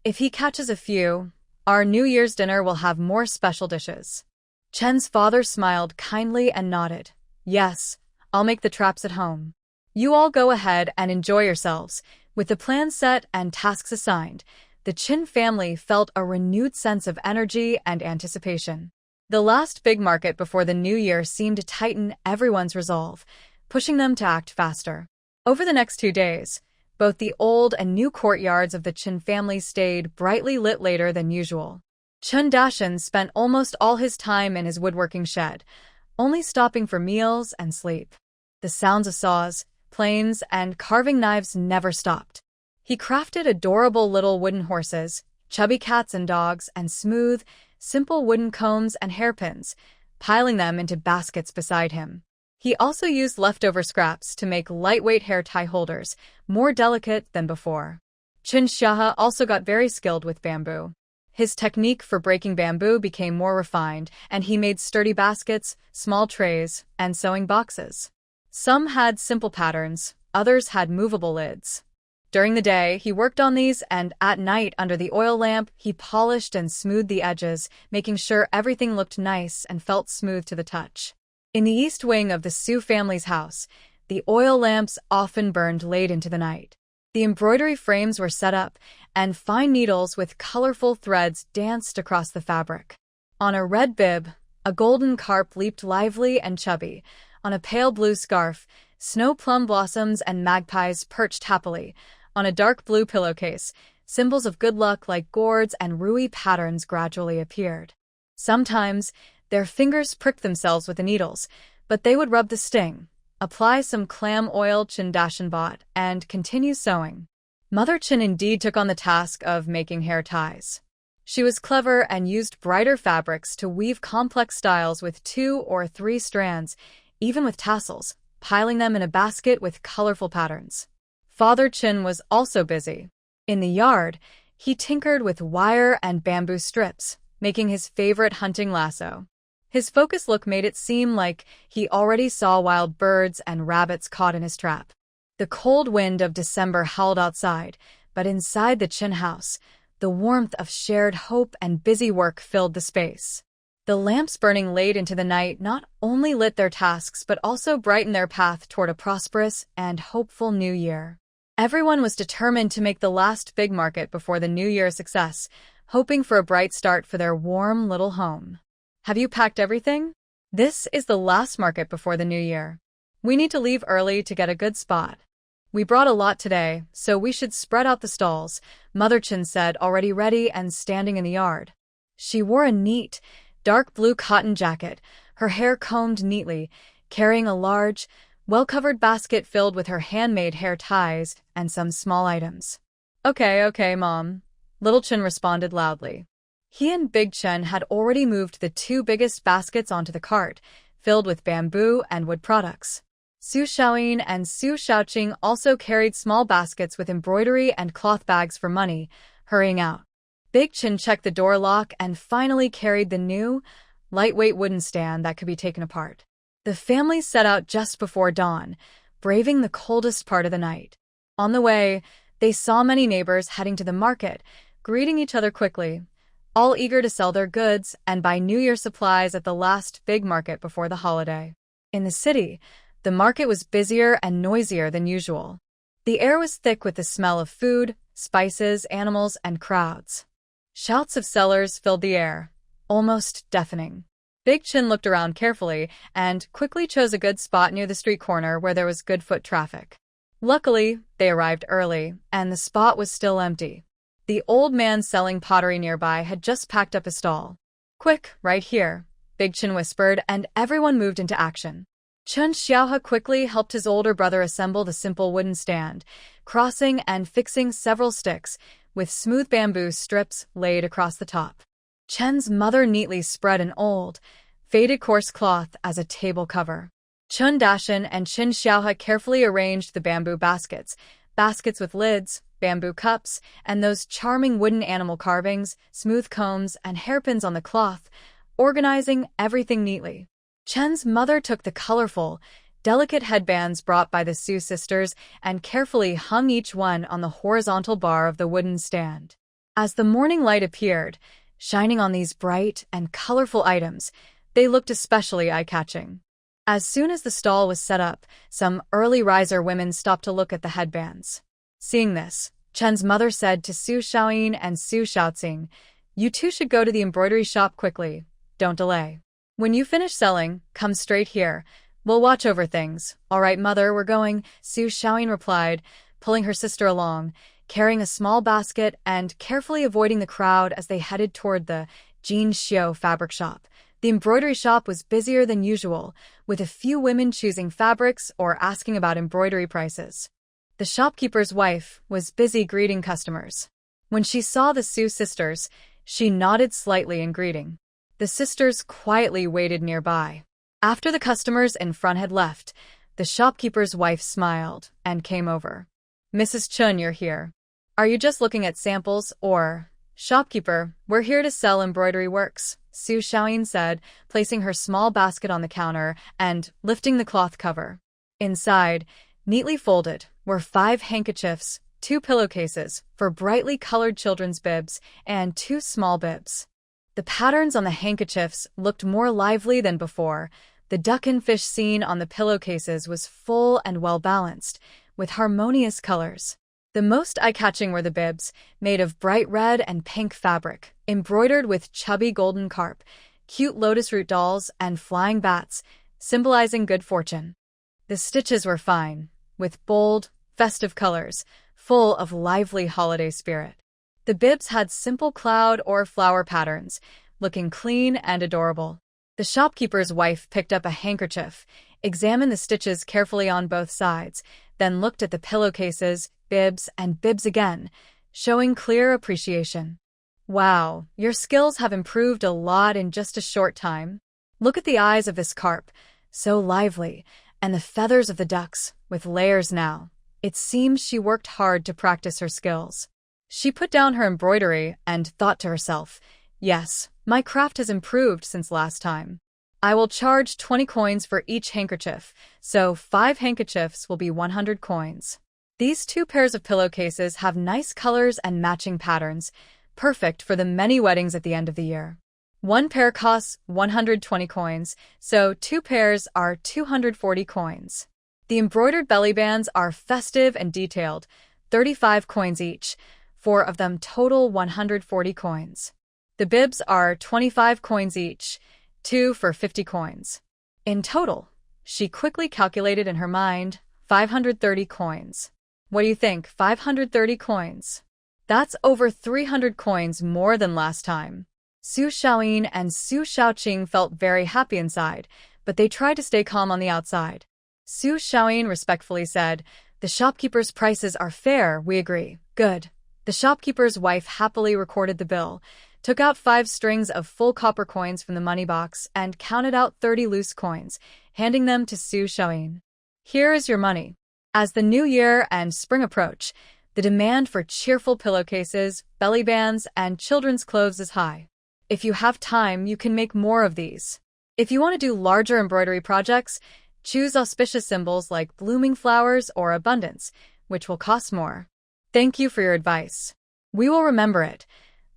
If he catches a few, our New Year's dinner will have more special dishes. Chen's father smiled kindly and nodded. Yes, I'll make the traps at home. You all go ahead and enjoy yourselves. With the plan set and tasks assigned, the Chin family felt a renewed sense of energy and anticipation. The last big market before the new year seemed to tighten everyone's resolve, pushing them to act faster. Over the next 2 days, both the old and new courtyards of the Chin family stayed brightly lit later than usual. Chun Dashan spent almost all his time in his woodworking shed, only stopping for meals and sleep. The sounds of saws, planes, and carving knives never stopped. He crafted adorable little wooden horses, chubby cats and dogs, and smooth, simple wooden combs and hairpins, piling them into baskets beside him. He also used leftover scraps to make lightweight hair tie holders, more delicate than before. Chin Shaha also got very skilled with bamboo. His technique for breaking bamboo became more refined, and he made sturdy baskets, small trays, and sewing boxes. Some had simple patterns, others had movable lids. During the day, he worked on these, and at night, under the oil lamp, he polished and smoothed the edges, making sure everything looked nice and felt smooth to the touch. In the east wing of the Su family's house, the oil lamps often burned late into the night. The embroidery frames were set up, and fine needles with colorful threads danced across the fabric. On a red bib, a golden carp leaped lively and chubby. On a pale blue scarf, snow plum blossoms and magpies perched happily. On a dark blue pillowcase, symbols of good luck like gourds and rui patterns gradually appeared. Sometimes, their fingers pricked themselves with the needles, but they would rub the sting, apply some clam oil Chin Dashan bought, and continue sewing. Mother Chin indeed took on the task of making hair ties. She was clever and used brighter fabrics to weave complex styles with 2 or 3 strands, even with tassels, piling them in a basket with colorful patterns. Father Chin was also busy. In the yard, he tinkered with wire and bamboo strips, making his favorite hunting lasso. His focused look made it seem like he already saw wild birds and rabbits caught in his trap. The cold wind of December howled outside, but inside the Chin house, the warmth of shared hope and busy work filled the space. The lamps burning late into the night not only lit their tasks but also brightened their path toward a prosperous and hopeful new year. Everyone was determined to make the last big market before the New Year a success, hoping for a bright start for their warm little home. Have you packed everything? This is the last market before the New Year. We need to leave early to get a good spot. We brought a lot today, so we should spread out the stalls, Mother Chin said, already ready and standing in the yard. She wore a neat, dark blue cotton jacket, her hair combed neatly, carrying a large, well-covered basket filled with her handmade hair ties and some small items. Okay, Mom, Little Chin responded loudly. He and Big Chen had already moved the 2 biggest baskets onto the cart, filled with bamboo and wood products. Su Xiaoyin and Su Xiaoqing also carried small baskets with embroidery and cloth bags for money, hurrying out. Big Chen checked the door lock and finally carried the new, lightweight wooden stand that could be taken apart. The family set out just before dawn, braving the coldest part of the night. On the way, they saw many neighbors heading to the market, greeting each other quickly, all eager to sell their goods and buy New Year supplies at the last big market before the holiday. In the city, the market was busier and noisier than usual. The air was thick with the smell of food, spices, animals, and crowds. Shouts of sellers filled the air, almost deafening. Big Chin looked around carefully and quickly chose a good spot near the street corner where there was good foot traffic. Luckily, they arrived early, and the spot was still empty. The old man selling pottery nearby had just packed up his stall. Quick, right here, Big Chin whispered, and everyone moved into action. Chun Xiaohe quickly helped his older brother assemble the simple wooden stand, crossing and fixing several sticks, with smooth bamboo strips laid across the top. Chen's mother neatly spread an old, faded coarse cloth as a table cover. Chun Dashan and Chin Xiaohe carefully arranged the bamboo baskets with lids, bamboo cups, and those charming wooden animal carvings, smooth combs, and hairpins on the cloth, organizing everything neatly. Chen's mother took the colorful, delicate headbands brought by the Su sisters and carefully hung each one on the horizontal bar of the wooden stand. As the morning light appeared, shining on these bright and colorful items, they looked especially eye-catching. As soon as the stall was set up, some early riser women stopped to look at the headbands. Seeing this, Chen's mother said to Su Xiaoyin and Su Xiaoqing, "You two should go to the embroidery shop quickly. Don't delay. When you finish selling, come straight here. We'll watch over things." "All right, mother, we're going," Su Xiaoyin replied, pulling her sister along, carrying a small basket and carefully avoiding the crowd as they headed toward the Jin Xiu fabric shop. The embroidery shop was busier than usual, with a few women choosing fabrics or asking about embroidery prices. The shopkeeper's wife was busy greeting customers. When she saw the Su sisters, she nodded slightly in greeting. The sisters quietly waited nearby. After the customers in front had left, the shopkeeper's wife smiled and came over. "Mrs. Chun, you're here. Are you just looking at samples, or—" "Shopkeeper, we're here to sell embroidery works," Su Xiaoyin said, placing her small basket on the counter and lifting the cloth cover. Inside, neatly folded, were 5 handkerchiefs, 2 pillowcases for brightly colored children's bibs, and 2 small bibs. The patterns on the handkerchiefs looked more lively than before. The duck and fish scene on the pillowcases was full and well-balanced, with harmonious colors. The most eye-catching were the bibs, made of bright red and pink fabric, embroidered with chubby golden carp, cute lotus root dolls, and flying bats, symbolizing good fortune. The stitches were fine, with bold, festive colors, full of lively holiday spirit. The bibs had simple cloud or flower patterns, looking clean and adorable. The shopkeeper's wife picked up a handkerchief, examined the stitches carefully on both sides, then looked at the pillowcases, bibs, and bibs again, showing clear appreciation. "Wow, your skills have improved a lot in just a short time. Look at the eyes of this carp, so lively, and the feathers of the ducks, with layers now. It seems she worked hard to practice her skills." She put down her embroidery and thought to herself, "Yes, my craft has improved since last time. I will charge 20 coins for each handkerchief, so 5 handkerchiefs will be 100 coins. These 2 pairs of pillowcases have nice colors and matching patterns, perfect for the many weddings at the end of the year. 1 pair costs 120 coins, so 2 pairs are 240 coins. The embroidered belly bands are festive and detailed, 35 coins each. 4 of them total 140 coins. The bibs are 25 coins each, 2 for 50 coins. In total, she quickly calculated in her mind, 530 coins. What do you think, 530 coins? That's over 300 coins more than last time. Su Xiaoyin and Su Xiaoqing felt very happy inside, but they tried to stay calm on the outside. Su Xiaoyin respectfully said, "The shopkeeper's prices are fair, we agree." "Good." The shopkeeper's wife happily recorded the bill, took out 5 strings of full copper coins from the money box, and counted out 30 loose coins, handing them to Su Xiaoyin. "Here is your money. As the new year and spring approach, the demand for cheerful pillowcases, belly bands, and children's clothes is high. If you have time, you can make more of these. If you want to do larger embroidery projects, choose auspicious symbols like blooming flowers or abundance, which will cost more. Thank you for your advice. We will remember it."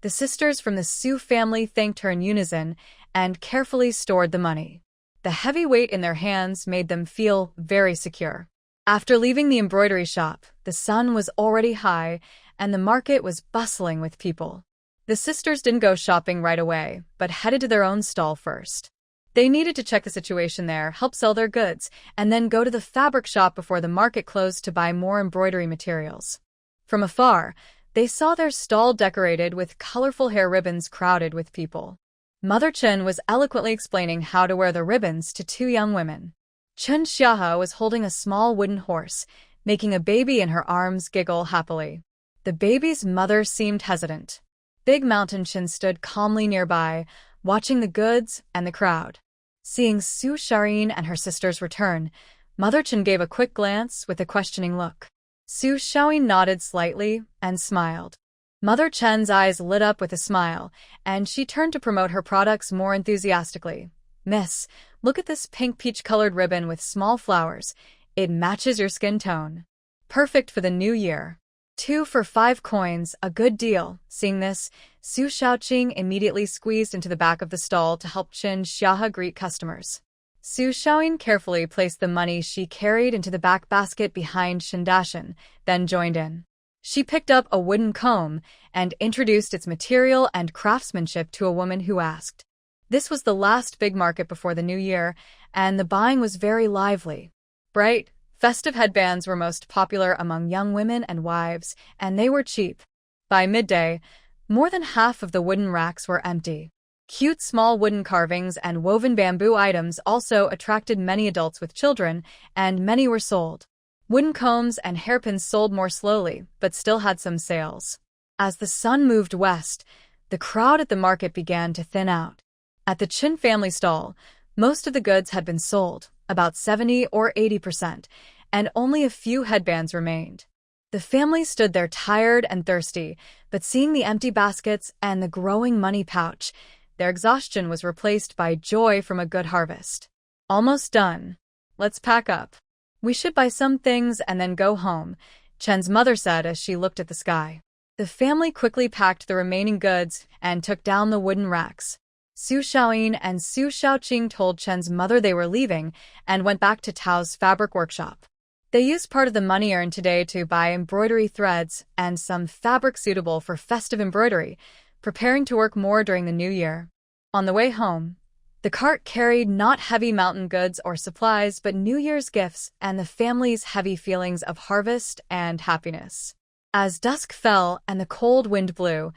The sisters from the Su family thanked her in unison and carefully stored the money. The heavy weight in their hands made them feel very secure. After leaving the embroidery shop, the sun was already high and the market was bustling with people. The sisters didn't go shopping right away, but headed to their own stall first. They needed to check the situation there, help sell their goods, and then go to the fabric shop before the market closed to buy more embroidery materials. From afar, they saw their stall decorated with colorful hair ribbons crowded with people. Mother Chen was eloquently explaining how to wear the ribbons to 2 young women. Chen Xiahe was holding a small wooden horse, making a baby in her arms giggle happily. The baby's mother seemed hesitant. Big Mountain Chen stood calmly nearby, watching the goods and the crowd. Seeing Su Sharin and her sisters return, Mother Chen gave a quick glance with a questioning look. Su Shaoyin nodded slightly and smiled. Mother Chen's eyes lit up with a smile, and she turned to promote her products more enthusiastically. Miss, look at this pink peach-colored ribbon with small flowers. It matches your skin tone. Perfect for the new year. 2 for 5 coins, a good deal. Seeing this, Su Shaoqing immediately squeezed into the back of the stall to help Chen Xiahe greet customers. Su Shaoyin carefully placed the money she carried into the back basket behind Chen Dashan, then joined in. She picked up a wooden comb and introduced its material and craftsmanship to a woman who asked. This was the last big market before the new year, and the buying was very lively. Bright, festive headbands were most popular among young women and wives, and they were cheap. By midday, more than half of the wooden racks were empty. Cute small wooden carvings and woven bamboo items also attracted many adults with children, and many were sold. Wooden combs and hairpins sold more slowly, but still had some sales. As the sun moved west, the crowd at the market began to thin out. At the Chin family stall, most of the goods had been sold, about 70 or 80%, and only a few headbands remained. The family stood there tired and thirsty, but seeing the empty baskets and the growing money pouch, their exhaustion was replaced by joy from a good harvest. Almost done. Let's pack up. We should buy some things and then go home, Chen's mother said as she looked at the sky. The family quickly packed the remaining goods and took down the wooden racks. Su Shaoyin and Su Shaoqing told Chen's mother they were leaving and went back to Tao's fabric workshop. They used part of the money earned today to buy embroidery threads and some fabric suitable for festive embroidery, preparing to work more during the new year. On the way home, the cart carried not heavy mountain goods or supplies but New Year's gifts and the family's heavy feelings of harvest and happiness. As dusk fell and the cold wind blew,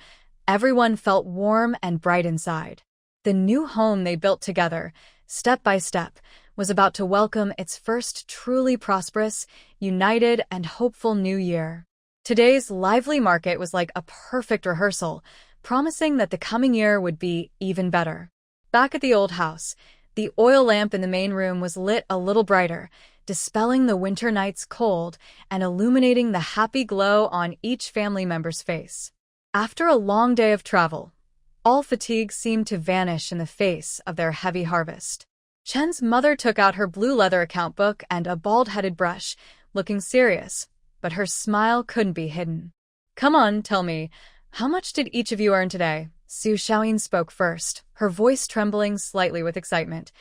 everyone felt warm and bright inside. The new home they built together, step by step, was about to welcome its first truly prosperous, united, and hopeful new year. Today's lively market was like a perfect rehearsal, promising that the coming year would be even better. Back at the old house, the oil lamp in the main room was lit a little brighter, dispelling the winter night's cold and illuminating the happy glow on each family member's face. After a long day of travel, all fatigue seemed to vanish in the face of their heavy harvest. Chen's mother took out her blue leather account book and a bald-headed brush, looking serious, but her smile couldn't be hidden. Come on, tell me, how much did each of you earn today? Su Shaoyin spoke first, her voice trembling slightly with excitement.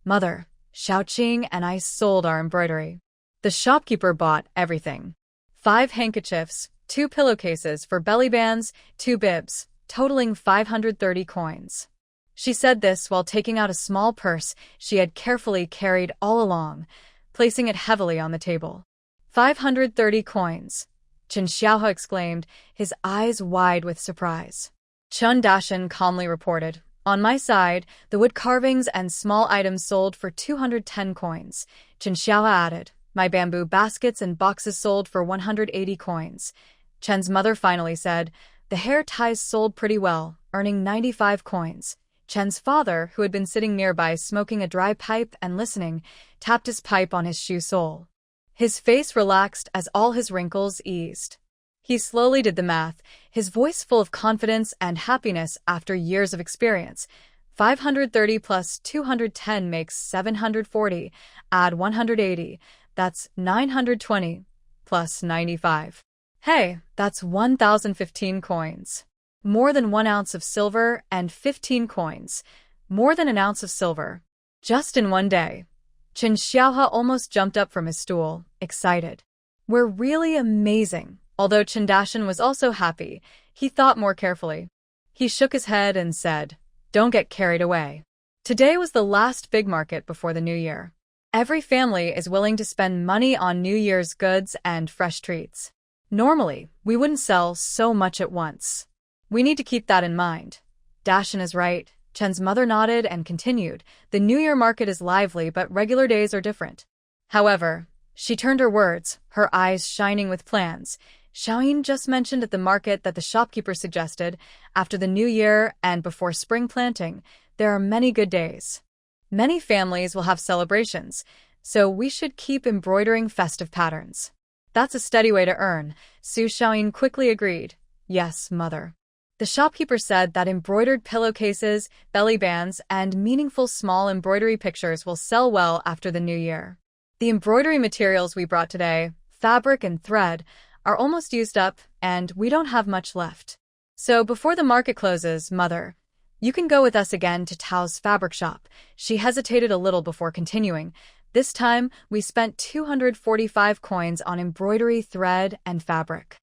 Mother, Shaoqing and I sold our embroidery. The shopkeeper bought everything. 5 handkerchiefs, 2 pillowcases for belly bands, 2 bibs, totaling 530 coins. She said this while taking out a small purse she had carefully carried all along, placing it heavily on the table. 530 coins, Chen Xiaohe exclaimed, his eyes wide with surprise. Chen Dashan calmly reported, on my side, the wood carvings and small items sold for 210 coins. Chen Xiaohe added, my bamboo baskets and boxes sold for 180 coins. Chen's mother finally said, the hair ties sold pretty well, earning 95 coins. Chen's father, who had been sitting nearby smoking a dry pipe and listening, tapped his pipe on his shoe sole. His face relaxed as all his wrinkles eased. He slowly did the math, his voice full of confidence and happiness after years of experience. 530 plus 210 makes 740. Add 180. That's 920. Plus 95. Hey, that's 1,015 coins. More than 1 ounce of silver and 15 coins. More than an ounce of silver. Just in one day. Chen Xiaohe almost jumped up from his stool, excited. We're really amazing. Although Chen Dashan was also happy, he thought more carefully. He shook his head and said, don't get carried away. Today was the last big market before the new year. Every family is willing to spend money on New Year's goods and fresh treats. Normally, we wouldn't sell so much at once. We need to keep that in mind. Dashan is right, Chen's mother nodded and continued, "The New Year market is lively, but regular days are different." However, she turned her words, her eyes shining with plans. Xiaoyin just mentioned at the market that the shopkeeper suggested, after the New Year and before spring planting, there are many good days. Many families will have celebrations, so we should keep embroidering festive patterns. That's a steady way to earn, Su Xiaoyin quickly agreed. Yes, mother. The shopkeeper said that embroidered pillowcases, belly bands, and meaningful small embroidery pictures will sell well after the New Year. The embroidery materials we brought today, fabric and thread, are almost used up, and we don't have much left. So before the market closes, mother, you can go with us again to Tao's fabric shop. She hesitated a little before continuing. This time, we spent 245 coins on embroidery, thread, and fabric.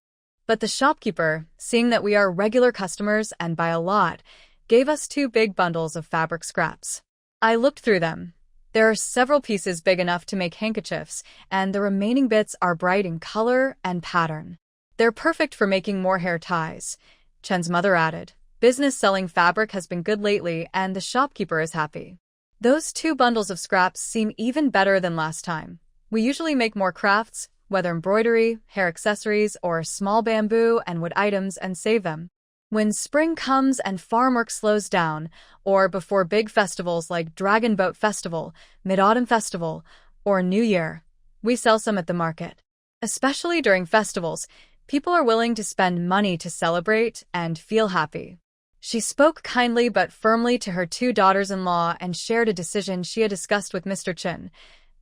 But the shopkeeper, seeing that we are regular customers and buy a lot, gave us 2 big bundles of fabric scraps. I looked through them. There are several pieces big enough to make handkerchiefs, and the remaining bits are bright in color and pattern. They're perfect for making more hair ties, Chen's mother added. Business selling fabric has been good lately, and the shopkeeper is happy. Those 2 bundles of scraps seem even better than last time. We usually make more crafts, whether embroidery, hair accessories, or small bamboo and wood items, and save them. When spring comes and farm work slows down, or before big festivals like Dragon Boat Festival, Mid-Autumn Festival, or New Year, we sell some at the market. Especially during festivals, people are willing to spend money to celebrate and feel happy. She spoke kindly but firmly to her 2 daughters-in-law and shared a decision she had discussed with Mr. Chen.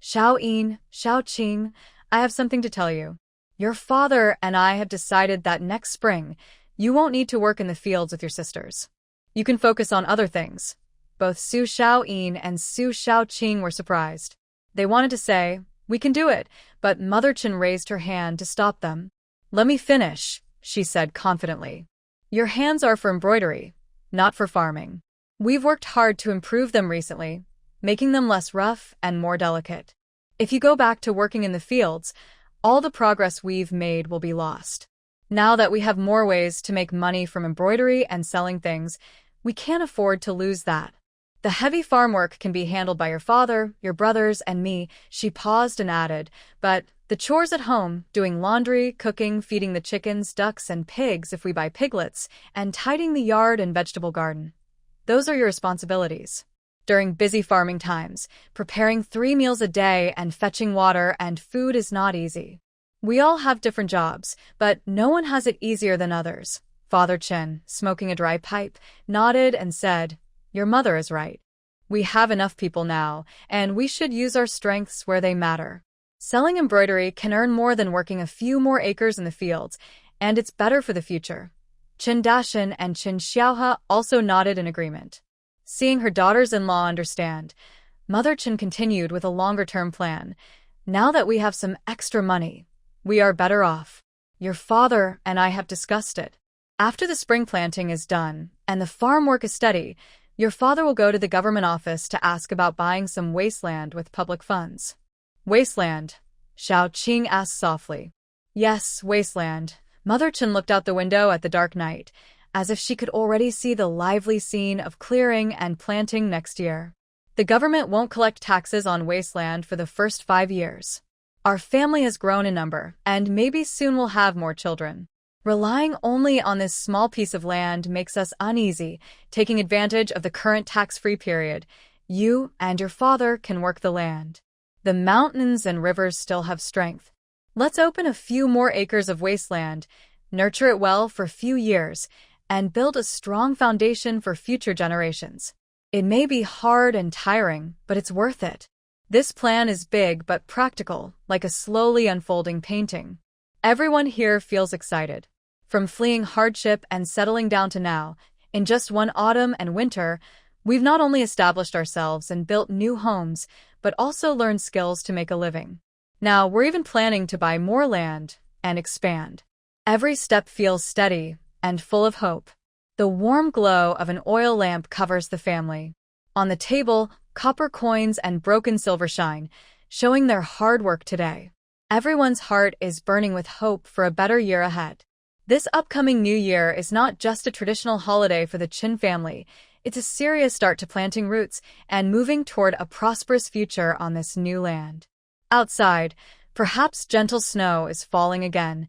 Xiaoyin, Xiaoqing, I have something to tell you. Your father and I have decided that next spring, you won't need to work in the fields with your sisters. You can focus on other things. Both Su Xiaoyin and Su Xiaoqing were surprised. They wanted to say, "We can do it," but Mother Chen raised her hand to stop them. "Let me finish," she said confidently. "Your hands are for embroidery, not for farming. We've worked hard to improve them recently, making them less rough and more delicate. If you go back to working in the fields, all the progress we've made will be lost. Now that we have more ways to make money from embroidery and selling things, we can't afford to lose that. The heavy farm work can be handled by your father, your brothers, and me," she paused and added, "but the chores at home, doing laundry, cooking, feeding the chickens, ducks, and pigs if we buy piglets, and tidying the yard and vegetable garden, those are your responsibilities. During busy farming times, preparing 3 meals a day and fetching water and food is not easy. We all have different jobs, but no one has it easier than others." Father Chen, smoking a dry pipe, nodded and said, "Your mother is right. We have enough people now, and we should use our strengths where they matter. Selling embroidery can earn more than working a few more acres in the fields, and it's better for the future." Chen Dashan and Chen Xiaohe also nodded in agreement. Seeing her daughters-in-law understand, Mother Chen continued with a longer-term plan. "Now that we have some extra money, we are better off. Your father and I have discussed it. After the spring planting is done and the farm work is steady, your father will go to the government office to ask about buying some wasteland with public funds." "Wasteland?" Xiao Qing asked softly. "Yes, wasteland." Mother Chen looked out the window at the dark night, as if she could already see the lively scene of clearing and planting next year. "The government won't collect taxes on wasteland for the first 5 years. Our family has grown in number, and maybe soon we'll have more children. Relying only on this small piece of land makes us uneasy, taking advantage of the current tax-free period. You and your father can work the land. The mountains and rivers still have strength. Let's open a few more acres of wasteland, nurture it well for a few years, and build a strong foundation for future generations. It may be hard and tiring, but it's worth it. This plan is big but practical, like a slowly unfolding painting. Everyone here feels excited. From fleeing hardship and settling down to now, in just one autumn and winter, we've not only established ourselves and built new homes, but also learned skills to make a living. Now we're even planning to buy more land and expand. Every step feels steady and full of hope. The warm glow of an oil lamp covers the family. On the table, copper coins and broken silver shine, showing their hard work today. Everyone's heart is burning with hope for a better year ahead. This upcoming New Year is not just a traditional holiday for the Qin family, It's a serious start to planting roots and moving toward a prosperous future on this new land. Outside, perhaps gentle snow is falling again,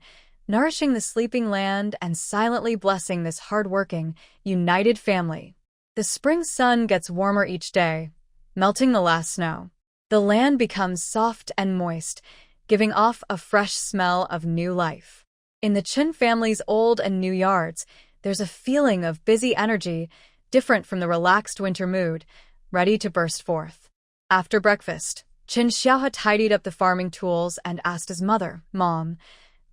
nourishing the sleeping land and silently blessing this hard-working, united family. The spring sun gets warmer each day, melting the last snow. The land becomes soft and moist, giving off a fresh smell of new life. In the Chen family's old and new yards, there's a feeling of busy energy, different from the relaxed winter mood, ready to burst forth. After breakfast, Chen Xiaohe tidied up the farming tools and asked his mother, "Mom,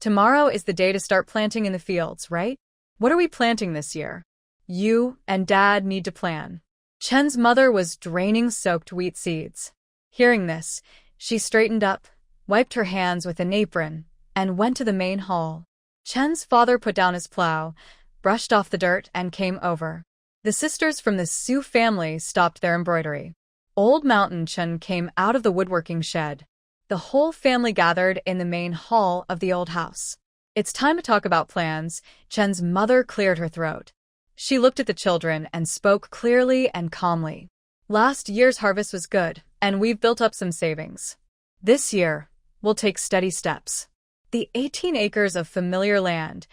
tomorrow is the day to start planting in the fields, right? What are we planting this year?" "You and Dad need to plan." Chen's mother was draining soaked wheat seeds. Hearing this, she straightened up, wiped her hands with an apron, and went to the main hall. Chen's father put down his plow, brushed off the dirt, and came over. The sisters from the Su family stopped their embroidery. Old Mountain Chen came out of the woodworking shed. The whole family gathered in the main hall of the old house. "It's time to talk about plans." Chen's mother cleared her throat. She looked at the children and spoke clearly and calmly. "Last year's harvest was good, and we've built up some savings. This year, we'll take steady steps. The 18 acres of familiar land,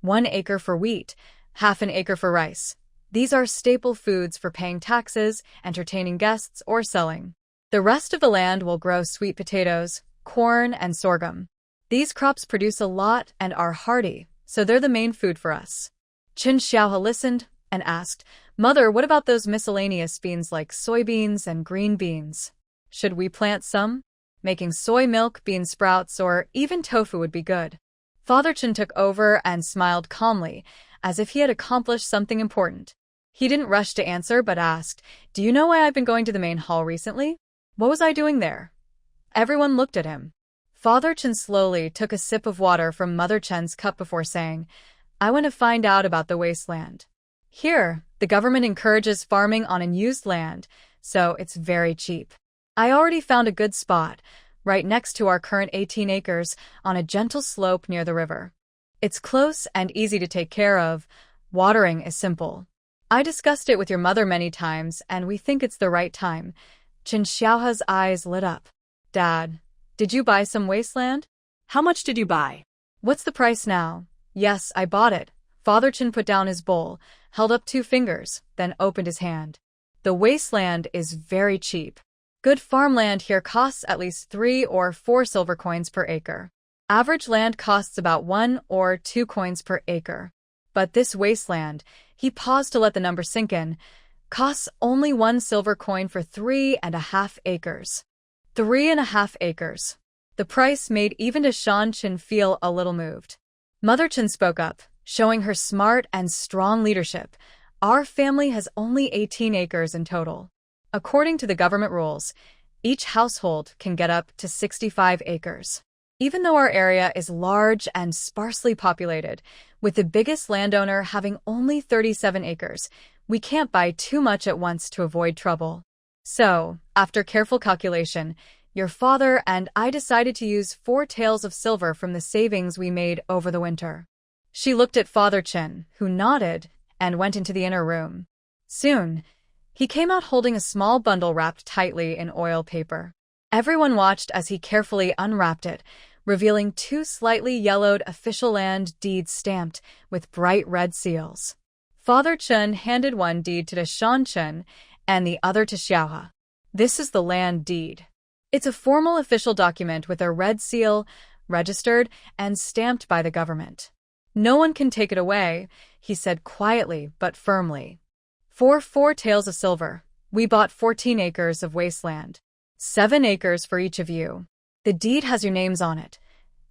1 acre for wheat, half an acre for rice. These are staple foods for paying taxes, entertaining guests, or selling. The rest of the land will grow sweet potatoes, corn, and sorghum. These crops produce a lot and are hardy, so they're the main food for us." Chen Xiaohe listened and asked, "Mother, what about those miscellaneous beans like soybeans and green beans? Should we plant some? Making soy milk, bean sprouts, or even tofu would be good." Father Chen took over and smiled calmly, as if he had accomplished something important. He didn't rush to answer but asked, "Do you know why I've been going to the main hall recently? What was I doing there?" Everyone looked at him. Father Chen slowly took a sip of water from Mother Chen's cup before saying, "I want to find out about the wasteland. Here, the government encourages farming on unused land, so it's very cheap. I already found a good spot, right next to our current 18 acres, on a gentle slope near the river. It's close and easy to take care of. Watering is simple. I discussed it with your mother many times, and we think it's the right time." Chen Xiaohe's eyes lit up. "Dad, did you buy some wasteland?" How much did you buy? "What's the price now?" "Yes, I bought it." Father Chen put down his bowl, held up 2 fingers, then opened his hand. "The wasteland is very cheap. Good farmland here costs at least 3 or 4 silver coins per acre. Average land costs about 1 or 2 coins per acre. But this wasteland," he paused to let the number sink in, "costs only 1 silver coin for 3.5 acres. 3.5 acres. The price made even Shan Chen feel a little moved. Mother Chen spoke up, showing her smart and strong leadership. "Our family has only 18 acres in total. According to the government rules, each household can get up to 65 acres. Even though our area is large and sparsely populated, with the biggest landowner having only 37 acres, we can't buy too much at once to avoid trouble. So, after careful calculation, your father and I decided to use 4 taels of silver from the savings we made over the winter." She looked at Father Chen, who nodded, and went into the inner room. Soon, he came out holding a small bundle wrapped tightly in oil paper. Everyone watched as he carefully unwrapped it, revealing 2 slightly yellowed official land deeds stamped with bright red seals. Father Chen handed one deed to Shan Chen and the other to Xiaohe. "This is the land deed. It's a formal official document with a red seal, registered and stamped by the government. No one can take it away," he said quietly but firmly. "For 4 taels of silver, we bought 14 acres of wasteland. 7 acres for each of you. The deed has your names on it."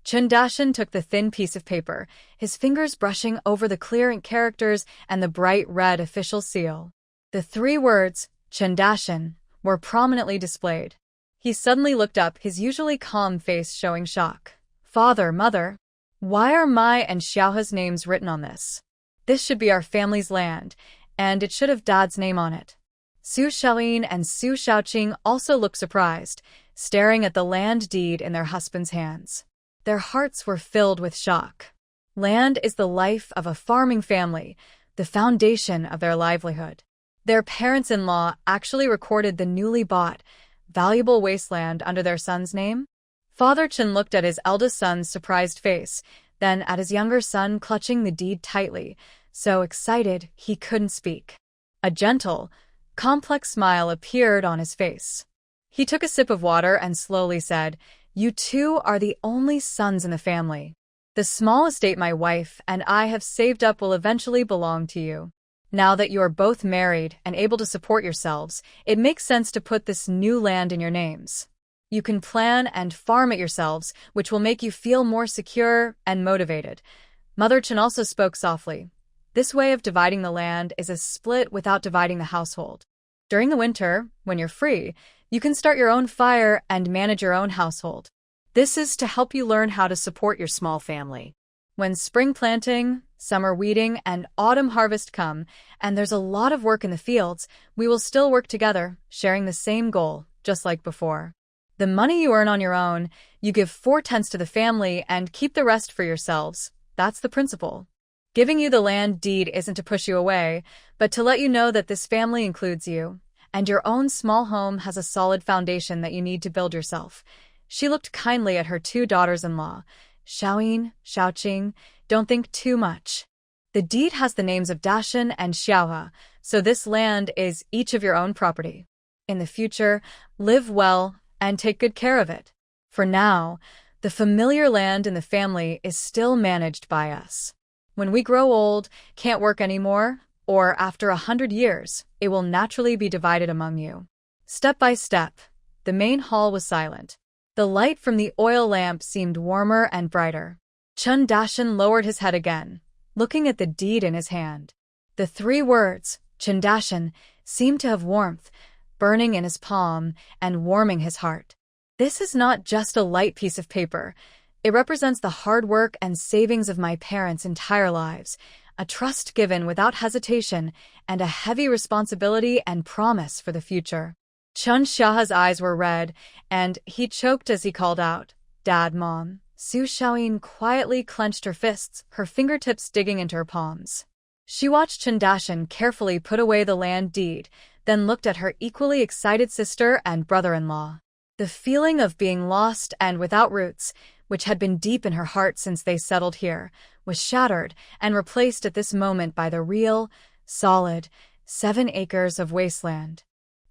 Chen Dashan took the thin piece of paper, his fingers brushing over the clear characters and the bright red official seal. The 3 words, Chen Dashan, were prominently displayed. He suddenly looked up, his usually calm face showing shock. "Father, Mother, why are my and Xiaohe's names written on this? This should be our family's land, and it should have Dad's name on it." Su Xiaolin and Su Xiaoqing also looked surprised, staring at the land deed in their husbands' hands. Their hearts were filled with shock. Land is the life of a farming family, the foundation of their livelihood. Their parents-in-law actually recorded the newly bought, valuable wasteland under their son's name. Father Chen looked at his eldest son's surprised face, then at his younger son clutching the deed tightly, so excited he couldn't speak. A gentle, complex smile appeared on his face. He took a sip of water and slowly said, "You two are the only sons in the family. The small estate my wife and I have saved up will eventually belong to you. Now that you are both married and able to support yourselves, it makes sense to put this new land in your names. You can plan and farm it yourselves, which will make you feel more secure and motivated." Mother Chen also spoke softly. This way of dividing the land is a split without dividing the household. During the winter, when you're free, you can start your own fire and manage your own household. This is to help you learn how to support your small family. When spring planting, summer weeding, and autumn harvest come, and there's a lot of work in the fields, we will still work together, sharing the same goal, just like before. The money you earn on your own, you give 4/10 to the family and keep the rest for yourselves. That's the principle. Giving you the land deed isn't to push you away, but to let you know that this family includes you, and your own small home has a solid foundation that you need to build yourself. She looked kindly at her two daughters-in-law. Xiaoyin, Xiaoqing, don't think too much. The deed has the names of Dashan and Xiaohe, so this land is each of your own property. In the future, live well and take good care of it. For now, the familiar land in the family is still managed by us. When we grow old, can't work anymore, or after 100 years, it will naturally be divided among you. Step by step, the main hall was silent. The light from the oil lamp seemed warmer and brighter. Chun Dashan lowered his head again, looking at the deed in his hand. The three words, Chun Dashan, seemed to have warmth, burning in his palm and warming his heart. This is not just a light piece of paper. It represents the hard work and savings of my parents' entire lives, a trust given without hesitation, and a heavy responsibility and promise for the future. Chun Xiaohe's eyes were red, and he choked as he called out, "Dad, Mom." Su Xiaoyin quietly clenched her fists, her fingertips digging into her palms. She watched Chun Dashan carefully put away the land deed, then looked at her equally excited sister and brother-in-law. The feeling of being lost and without roots, which had been deep in her heart since they settled here, was shattered and replaced at this moment by the real, solid, 7 acres of wasteland.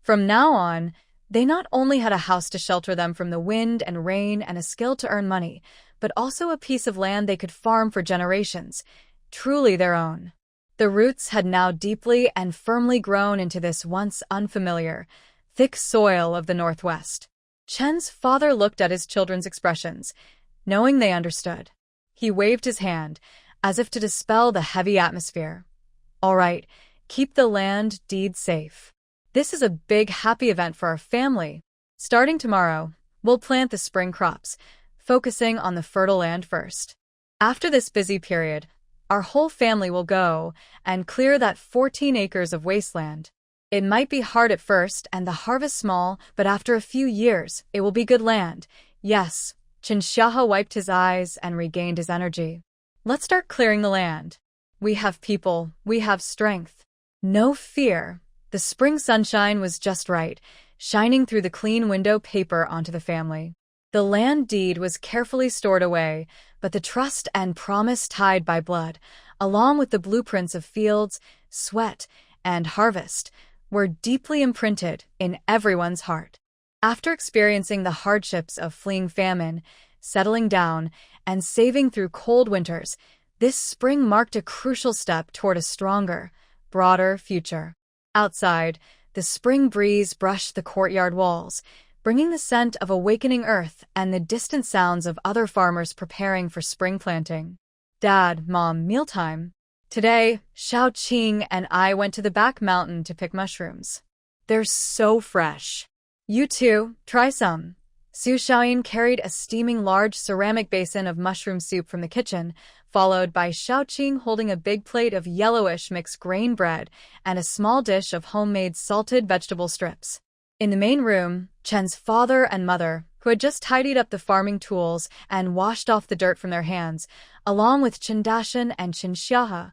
From now on, they not only had a house to shelter them from the wind and rain and a skill to earn money, but also a piece of land they could farm for generations, truly their own. The roots had now deeply and firmly grown into this once unfamiliar, thick soil of the Northwest. Chen's father looked at his children's expressions, knowing they understood. He waved his hand, as if to dispel the heavy atmosphere. "All right, keep the land deed safe. This is a big, happy event for our family. Starting tomorrow, we'll plant the spring crops, focusing on the fertile land first. After this busy period, our whole family will go and clear that 14 acres of wasteland. It might be hard at first and the harvest small, but after a few years, it will be good land. Yes." Chen Xiaohe wiped his eyes and regained his energy. "Let's start clearing the land. We have people, we have strength. No fear." The spring sunshine was just right, shining through the clean window paper onto the family. The land deed was carefully stored away, but the trust and promise tied by blood, along with the blueprints of fields, sweat, and harvest, were deeply imprinted in everyone's heart. After experiencing the hardships of fleeing famine, settling down, and saving through cold winters, this spring marked a crucial step toward a stronger, broader future. Outside, the spring breeze brushed the courtyard walls, bringing the scent of awakening earth and the distant sounds of other farmers preparing for spring planting. "Dad, Mom, mealtime. Today, Xiaoqing and I went to the back mountain to pick mushrooms. They're so fresh. You too, try some." Su Xiaoyin carried a steaming large ceramic basin of mushroom soup from the kitchen, followed by Xiaoqing holding a big plate of yellowish mixed grain bread and a small dish of homemade salted vegetable strips. In the main room, Chen's father and mother, who had just tidied up the farming tools and washed off the dirt from their hands, along with Chen Dashan and Chen Xiaohe,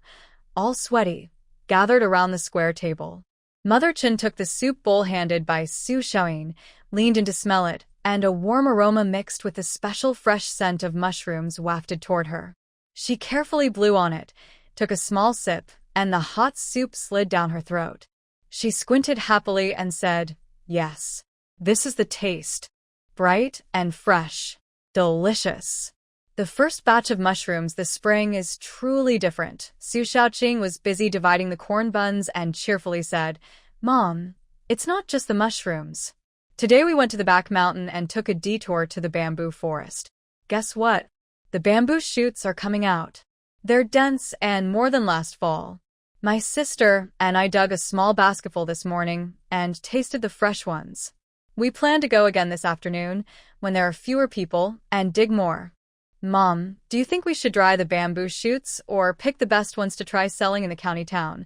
all sweaty, gathered around the square table. Mother Chen took the soup bowl handed by Su Xiaoyin, leaned in to smell it, and a warm aroma mixed with the special fresh scent of mushrooms wafted toward her. She carefully blew on it, took a small sip, and the hot soup slid down her throat. She squinted happily and said, "Yes, this is the taste. Bright and fresh. Delicious." The first batch of mushrooms this spring is truly different. Su Xiaoqing was busy dividing the corn buns and cheerfully said, "Mom, it's not just the mushrooms. Today we went to the back mountain and took a detour to the bamboo forest. Guess what? The bamboo shoots are coming out. They're dense and more than last fall. My sister and I dug a small basketful this morning and tasted the fresh ones. We plan to go again this afternoon when there are fewer people and dig more. Mom, do you think we should dry the bamboo shoots or pick the best ones to try selling in the county town?"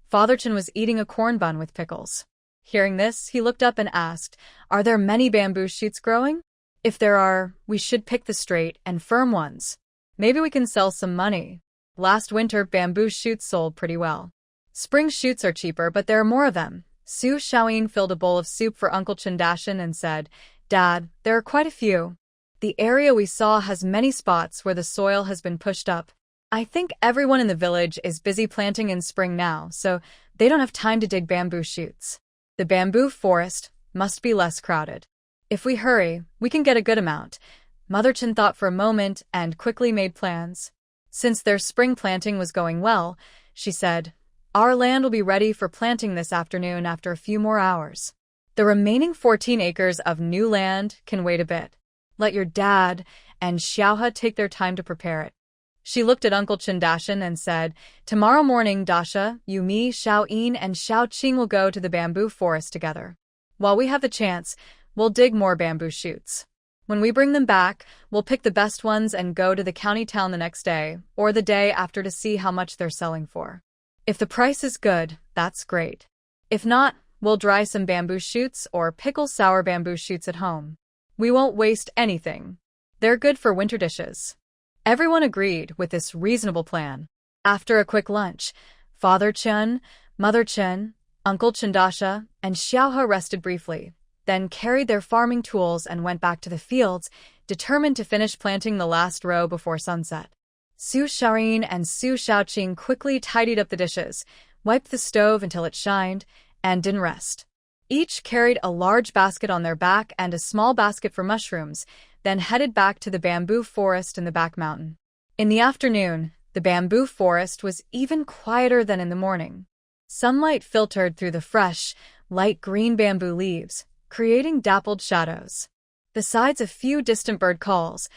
Father Chen was eating a corn bun with pickles. Hearing this, he looked up and asked, "Are there many bamboo shoots growing? If there are, we should pick the straight and firm ones. Maybe we can sell some money. Last winter, bamboo shoots sold pretty well. Spring shoots are cheaper, but there are more of them." Su Xiaoyin filled a bowl of soup for Uncle Chandashan and said, "Dad, there are quite a few. The area we saw has many spots where the soil has been pushed up. I think everyone in the village is busy planting in spring now, so they don't have time to dig bamboo shoots. The bamboo forest must be less crowded. If we hurry, we can get a good amount." Mother Chen thought for a moment and quickly made plans. Since their spring planting was going well, she said, "Our land will be ready for planting this afternoon after a few more hours. The remaining 14 acres of new land can wait a bit. Let your dad and Xiaohe take their time to prepare it." She looked at Uncle Chandashan and said, "Tomorrow morning, Dasha, you, me, Xiaoyin, and Xiaoqing will go to the bamboo forest together. While we have the chance, we'll dig more bamboo shoots. When we bring them back, we'll pick the best ones and go to the county town the next day or the day after to see how much they're selling for. If the price is good, that's great. If not, we'll dry some bamboo shoots or pickle sour bamboo shoots at home. We won't waste anything. They're good for winter dishes." Everyone agreed with this reasonable plan. After a quick lunch, Father Chen, Mother Chen, Uncle Chandasha, and Xiaohe rested briefly, then carried their farming tools and went back to the fields, determined to finish planting the last row before sunset. Su Xiaoyin and Su Xiaoqing quickly tidied up the dishes, wiped the stove until it shined, and didn't rest. Each carried a large basket on their back and a small basket for mushrooms, then headed back to the bamboo forest in the back mountain. In the afternoon, the bamboo forest was even quieter than in the morning. Sunlight filtered through the fresh, light green bamboo leaves, creating dappled shadows. Besides a few distant bird calls,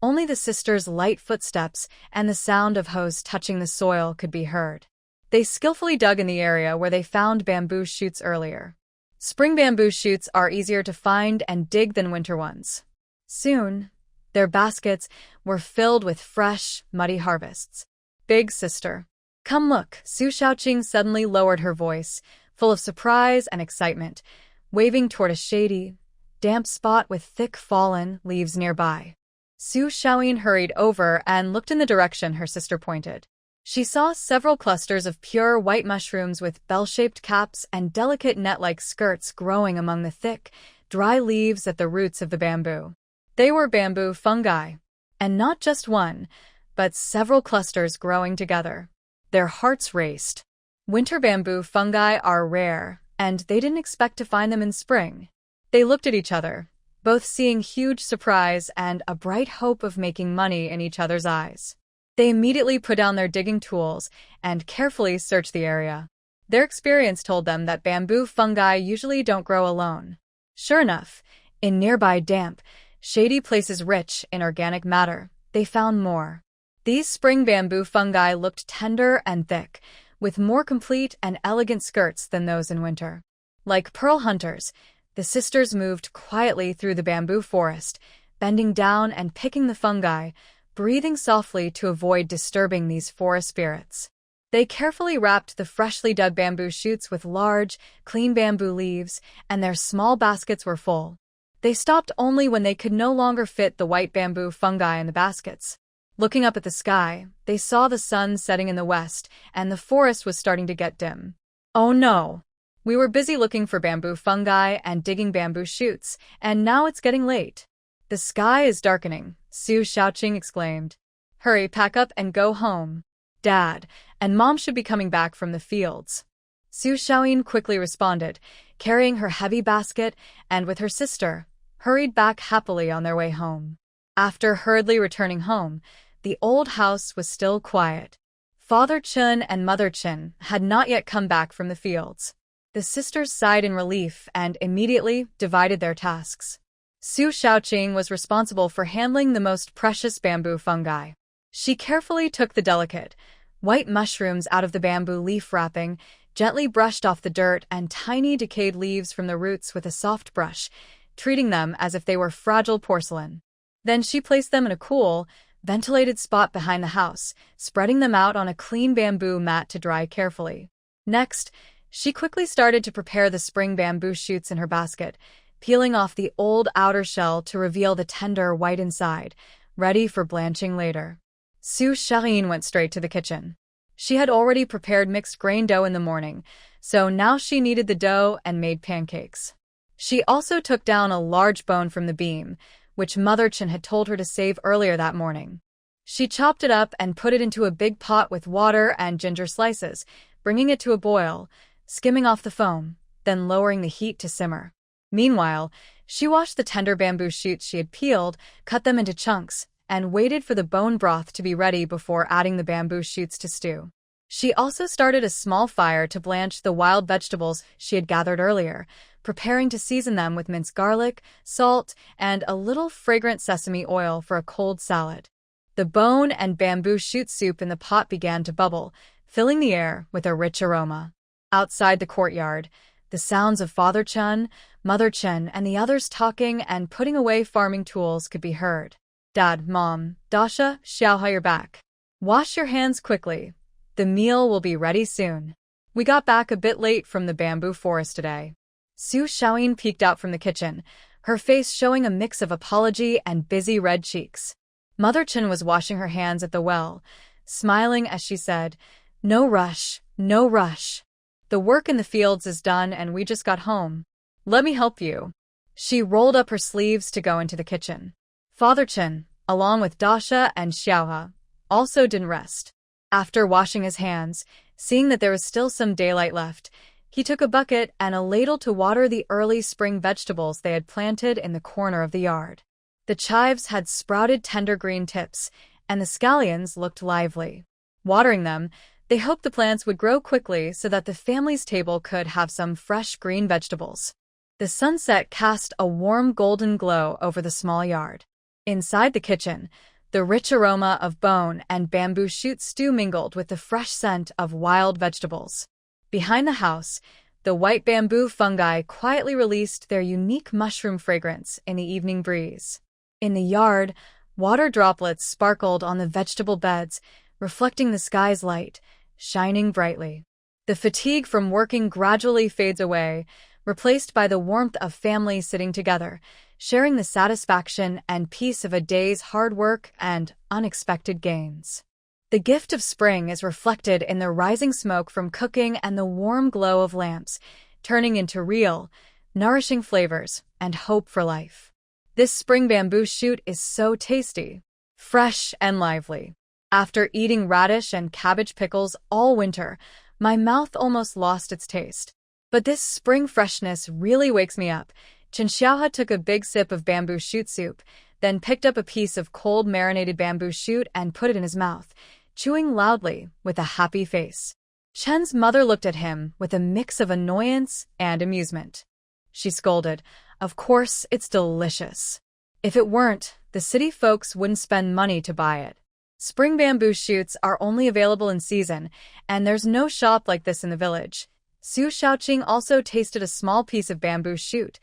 only the sisters' light footsteps and the sound of hoes touching the soil could be heard. They skillfully dug in the area where they found bamboo shoots earlier. Spring bamboo shoots are easier to find and dig than winter ones. Soon, their baskets were filled with fresh, muddy harvests. "Big sister, come look." Su Xiaoqing suddenly lowered her voice, full of surprise and excitement, waving toward a shady, damp spot with thick fallen leaves nearby. Su Xiaoyin hurried over and looked in the direction her sister pointed. She saw several clusters of pure white mushrooms with bell-shaped caps and delicate net-like skirts growing among the thick, dry leaves at the roots of the bamboo. They were bamboo fungi, and not just one, but several clusters growing together. Their hearts raced. Winter bamboo fungi are rare, and they didn't expect to find them in spring. They looked at each other, both seeing huge surprise and a bright hope of making money in each other's eyes. They immediately put down their digging tools and carefully searched the area. Their experience told them that bamboo fungi usually don't grow alone. Sure enough, in nearby damp, shady places rich in organic matter, they found more. These spring bamboo fungi looked tender and thick, with more complete and elegant skirts than those in winter. Like pearl hunters, the sisters moved quietly through the bamboo forest, bending down and picking the fungi, breathing softly to avoid disturbing these forest spirits. They carefully wrapped the freshly dug bamboo shoots with large, clean bamboo leaves, and their small baskets were full. They stopped only when they could no longer fit the white bamboo fungi in the baskets. Looking up at the sky, they saw the sun setting in the west, and the forest was starting to get dim. "Oh no! We were busy looking for bamboo fungi and digging bamboo shoots, and now it's getting late. The sky is darkening, Su Xiaoqing exclaimed. Hurry, pack up and go home. Dad and Mom should be coming back from the fields. Su Xiaoyin quickly responded, carrying her heavy basket, and with her sister, hurried back happily on their way home. After hurriedly returning home, the old house was still quiet. Father Chun and Mother Chun had not yet come back from the fields. The sisters sighed in relief and immediately divided their tasks. Su Xiaoqing was responsible for handling the most precious bamboo fungi. She carefully took the delicate, white mushrooms out of the bamboo leaf wrapping, gently brushed off the dirt and tiny decayed leaves from the roots with a soft brush, treating them as if they were fragile porcelain. Then she placed them in a cool, ventilated spot behind the house, spreading them out on a clean bamboo mat to dry carefully. Next, she quickly started to prepare the spring bamboo shoots in her basket, peeling off the old outer shell to reveal the tender white inside, ready for blanching later. Su Xiaoyin went straight to the kitchen. She had already prepared mixed grain dough in the morning, so now she kneaded the dough and made pancakes. She also took down a large bone from the beam, which Mother Chun had told her to save earlier that morning. She chopped it up and put it into a big pot with water and ginger slices, bringing it to a boil, skimming off the foam, then lowering the heat to simmer. Meanwhile, she washed the tender bamboo shoots she had peeled, cut them into chunks, and waited for the bone broth to be ready before adding the bamboo shoots to stew. She also started a small fire to blanch the wild vegetables she had gathered earlier, preparing to season them with minced garlic, salt, and a little fragrant sesame oil for a cold salad. The bone and bamboo shoot soup in the pot began to bubble, filling the air with a rich aroma. Outside the courtyard, the sounds of Father Chun, Mother Chun, and the others talking and putting away farming tools could be heard. Dad, Mom, Dasha, Xiaohua, you're back. Wash your hands quickly. The meal will be ready soon. We got back a bit late from the bamboo forest today. Su Xiaoyin peeked out from the kitchen, her face showing a mix of apology and busy red cheeks. Mother Chun was washing her hands at the well, smiling as she said, "No rush, no rush. The work in the fields is done and we just got home. Let me help you." She rolled up her sleeves to go into the kitchen. Father Chun, along with Dasha and Xiaohua, also didn't rest. After washing his hands, seeing that there was still some daylight left, he took a bucket and a ladle to water the early spring vegetables they had planted in the corner of the yard. The chives had sprouted tender green tips, and the scallions looked lively. Watering them, they hoped the plants would grow quickly so that the family's table could have some fresh green vegetables. The sunset cast a warm golden glow over the small yard. Inside the kitchen, the rich aroma of bone and bamboo shoot stew mingled with the fresh scent of wild vegetables. Behind the house, the white bamboo fungi quietly released their unique mushroom fragrance in the evening breeze. In the yard, water droplets sparkled on the vegetable beds, reflecting the sky's light, shining brightly. The fatigue from working gradually fades away, replaced by the warmth of family sitting together, sharing the satisfaction and peace of a day's hard work and unexpected gains. The gift of spring is reflected in the rising smoke from cooking and the warm glow of lamps, turning into real, nourishing flavors and hope for life. This spring bamboo shoot is so tasty, fresh and lively. After eating radish and cabbage pickles all winter, my mouth almost lost its taste. But this spring freshness really wakes me up. Chen Xiaohua took a big sip of bamboo shoot soup, then picked up a piece of cold marinated bamboo shoot and put it in his mouth, chewing loudly with a happy face. Chen's mother looked at him with a mix of annoyance and amusement. She scolded, "Of course, it's delicious. If it weren't, the city folks wouldn't spend money to buy it. Spring bamboo shoots are only available in season, and there's no shop like this in the village." Su Xiaoqing also tasted a small piece of bamboo shoot,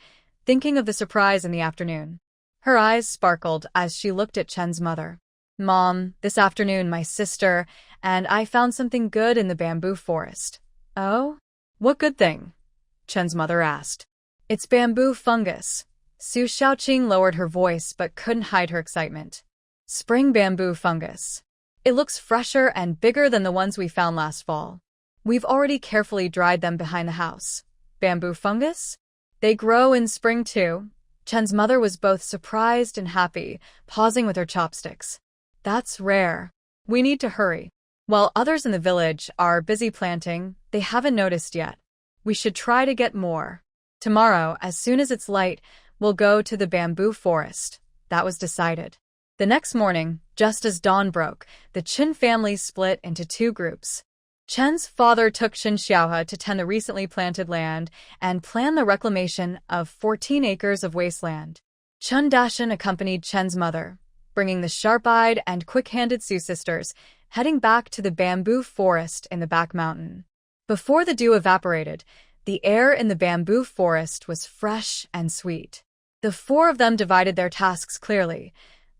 thinking of the surprise in the afternoon. Her eyes sparkled as she looked at Chen's mother. "Mom, this afternoon my sister and I found something good in the bamboo forest." "Oh? What good thing?" Chen's mother asked. "It's bamboo fungus." Su Xiaoqing lowered her voice but couldn't hide her excitement. "Spring bamboo fungus. It looks fresher and bigger than the ones we found last fall. We've already carefully dried them behind the house. Bamboo fungus? They grow in spring too. Chen's mother was both surprised and happy, pausing with her chopsticks. That's rare. We need to hurry. While others in the village are busy planting, they haven't noticed yet. We should try to get more. Tomorrow, as soon as it's light, we'll go to the bamboo forest. That was decided. The next morning, just as dawn broke, the Chen family split into two groups. Chen's father took Chen Xiaohe to tend the recently planted land and plan the reclamation of 14 acres of wasteland. Chen Dashan accompanied Chen's mother, bringing the sharp-eyed and quick-handed Su sisters, heading back to the bamboo forest in the back mountain. Before the dew evaporated, the air in the bamboo forest was fresh and sweet. The four of them divided their tasks clearly.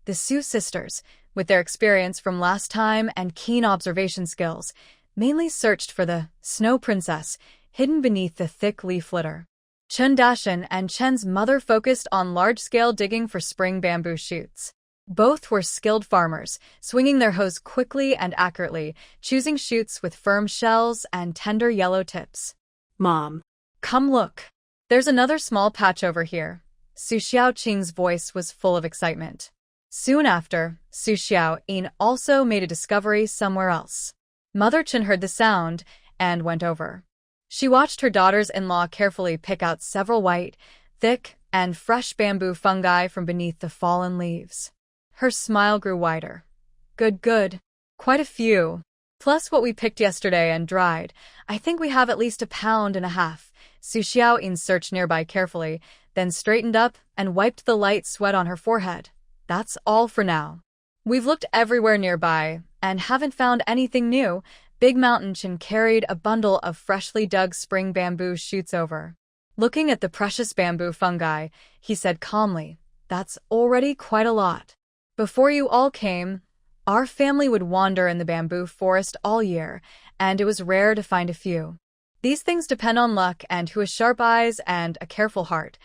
The Su sisters, with their experience from last time and keen observation skills, mainly searched for the snow princess hidden beneath the thick leaf litter. Chen Dashan and Chen's mother focused on large-scale digging for spring bamboo shoots. Both were skilled farmers, swinging their hoes quickly and accurately, choosing shoots with firm shells and tender yellow tips. Mom. Come look. There's another small patch over here. Su Xiaoqing's voice was full of excitement. Soon after, Su Xiaoyin also made a discovery somewhere else. Mother Chen heard the sound and went over. She watched her daughters-in-law carefully pick out several white, thick, and fresh bamboo fungi from beneath the fallen leaves. Her smile grew wider. Good. Quite a few. Plus what we picked yesterday and dried. I think we have at least 1.5 pounds. Su Xiaoyin searched nearby carefully, then straightened up and wiped the light sweat on her forehead. That's all for now. We've looked everywhere nearby and haven't found anything new. Big Mountain Chin carried a bundle of freshly dug spring bamboo shoots over. Looking at the precious bamboo fungi, he said calmly, "That's already quite a lot. Before you all came, our family would wander in the bamboo forest all year, and it was rare to find a few. These things depend on luck and who has sharp eyes and a careful heart."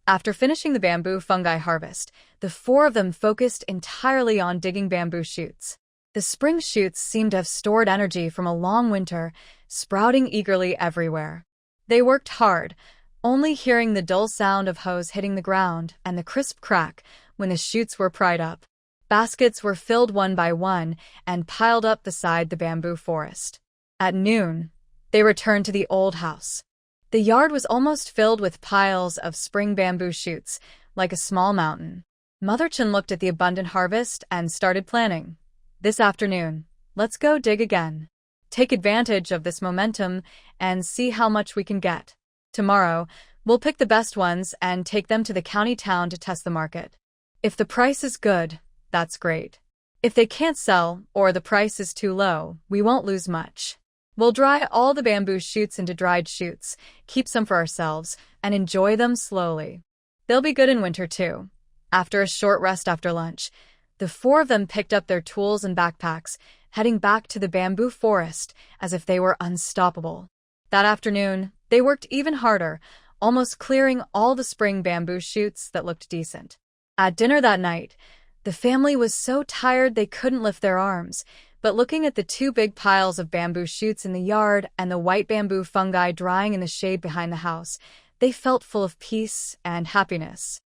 After finishing the bamboo fungi harvest, the four of them focused entirely on digging bamboo shoots. The spring shoots seemed to have stored energy from a long winter, sprouting eagerly everywhere. They worked hard, only hearing the dull sound of hoes hitting the ground and the crisp crack when the shoots were pried up. Baskets were filled one by one and piled up beside the bamboo forest. At noon, they returned to the old house. The yard was almost filled with piles of spring bamboo shoots, like a small mountain. Mother Chen looked at the abundant harvest and started planning. This afternoon, let's go dig again. Take advantage of this momentum and see how much we can get. Tomorrow, we'll pick the best ones and take them to the county town to test the market. If the price is good, that's great. If they can't sell or the price is too low, we won't lose much. We'll dry all the bamboo shoots into dried shoots, keep some for ourselves, and enjoy them slowly. They'll be good in winter too. After a short rest after lunch, the four of them picked up their tools and backpacks, heading back to the bamboo forest as if they were unstoppable. That afternoon, they worked even harder, almost clearing all the spring bamboo shoots that looked decent. At dinner that night, the family was so tired they couldn't lift their arms, but looking at the two big piles of bamboo shoots in the yard and the white bamboo fungi drying in the shade behind the house, they felt full of peace and happiness.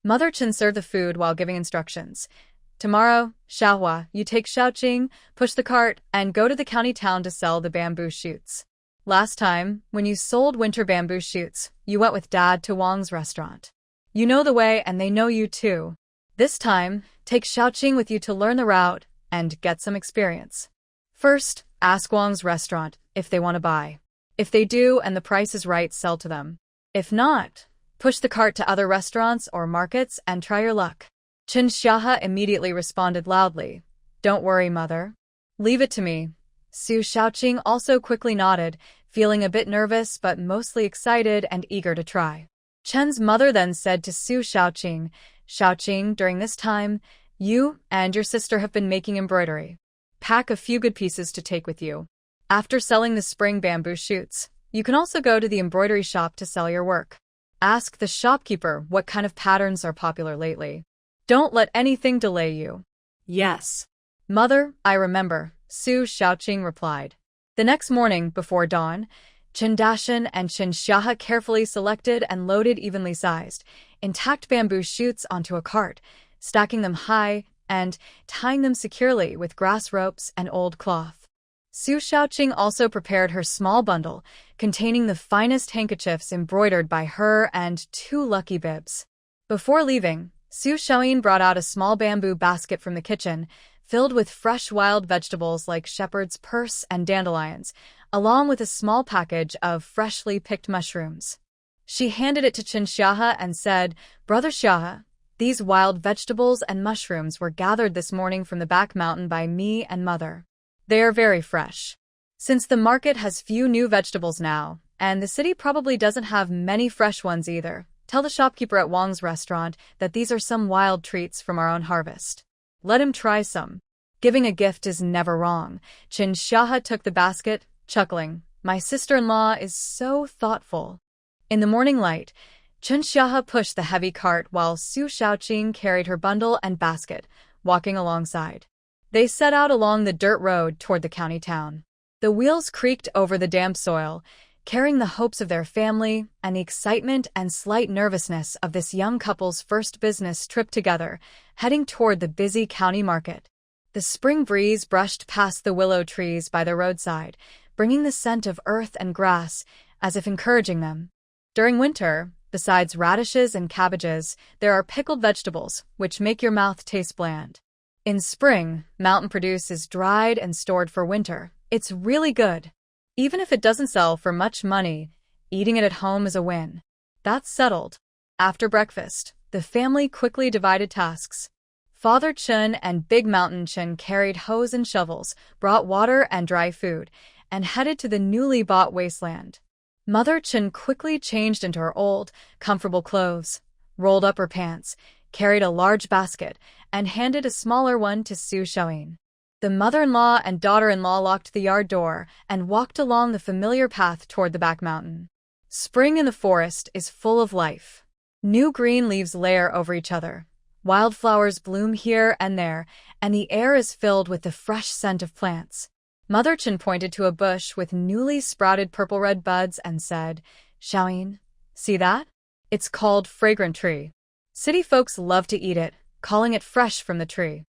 Mother Chen served the food while giving instructions. Tomorrow, Xiaohua, you take Xiaoqing, push the cart, and go to the county town to sell the bamboo shoots. Last time, when you sold winter bamboo shoots, you went with Dad to Wang's restaurant. You know the way and they know you too. This time, take Xiaoqing with you to learn the route and get some experience. First, ask Wang's restaurant if they want to buy. If they do and the price is right, sell to them. If not, push the cart to other restaurants or markets and try your luck. Chen Xiaohe immediately responded loudly, "Don't worry, mother. Leave it to me." Su Xiaoqing also quickly nodded, feeling a bit nervous but mostly excited and eager to try. Chen's mother then said to Su Xiaoqing, "Xiaoqing, during this time, you and your sister have been making embroidery. Pack a few good pieces to take with you. After selling the spring bamboo shoots, you can also go to the embroidery shop to sell your work. Ask the shopkeeper what kind of patterns are popular lately. Don't let anything delay you." Yes. "Mother, I remember," Su Xiaoqing replied. The next morning, before dawn, Chindashan and Chinshaha carefully selected and loaded evenly sized, intact bamboo shoots onto a cart, stacking them high and tying them securely with grass ropes and old cloth. Su Shaoqing also prepared her small bundle, containing the finest handkerchiefs embroidered by her and 2 lucky bibs. Before leaving, Su Shaoyin brought out a small bamboo basket from the kitchen, filled with fresh wild vegetables like shepherd's purse and dandelions, along with a small package of freshly picked mushrooms. She handed it to Chinshaha and said, "Brother Shaha, these wild vegetables and mushrooms were gathered this morning from the back mountain by me and mother. They are very fresh. Since the market has few new vegetables now, and the city probably doesn't have many fresh ones either, tell the shopkeeper at Wang's restaurant that these are some wild treats from our own harvest. Let him try some." Giving a gift is never wrong. Chinshaha took the basket, chuckling, "My sister-in-law is so thoughtful." In the morning light, Chinshaha pushed the heavy cart while Su Shaoqing carried her bundle and basket, walking alongside. They set out along the dirt road toward the county town. The wheels creaked over the damp soil, carrying the hopes of their family and the excitement and slight nervousness of this young couple's first business trip together, heading toward the busy county market. The spring breeze brushed past the willow trees by the roadside, bringing the scent of earth and grass, as if encouraging them. During winter, besides radishes and cabbages, there are pickled vegetables, which make your mouth taste bland. In spring, mountain produce is dried and stored for winter. It's really good. Even if it doesn't sell for much money, eating it at home is a win. That's settled. After breakfast, the family quickly divided tasks. Father Chun and Big Mountain Chun carried hoes and shovels, brought water and dry food, and headed to the newly bought wasteland. Mother Chun quickly changed into her old, comfortable clothes, rolled up her pants, carried a large basket, and handed a smaller one to Su Shaoyin. The mother-in-law and daughter-in-law locked the yard door and walked along the familiar path toward the back mountain. Spring in the forest is full of life. New green leaves layer over each other. Wildflowers bloom here and there, and the air is filled with the fresh scent of plants. Mother Chun pointed to a bush with newly sprouted purple-red buds and said, "Shaoyin, see that? It's called fragrant tree. City folks love to eat it, calling it fresh from the tree.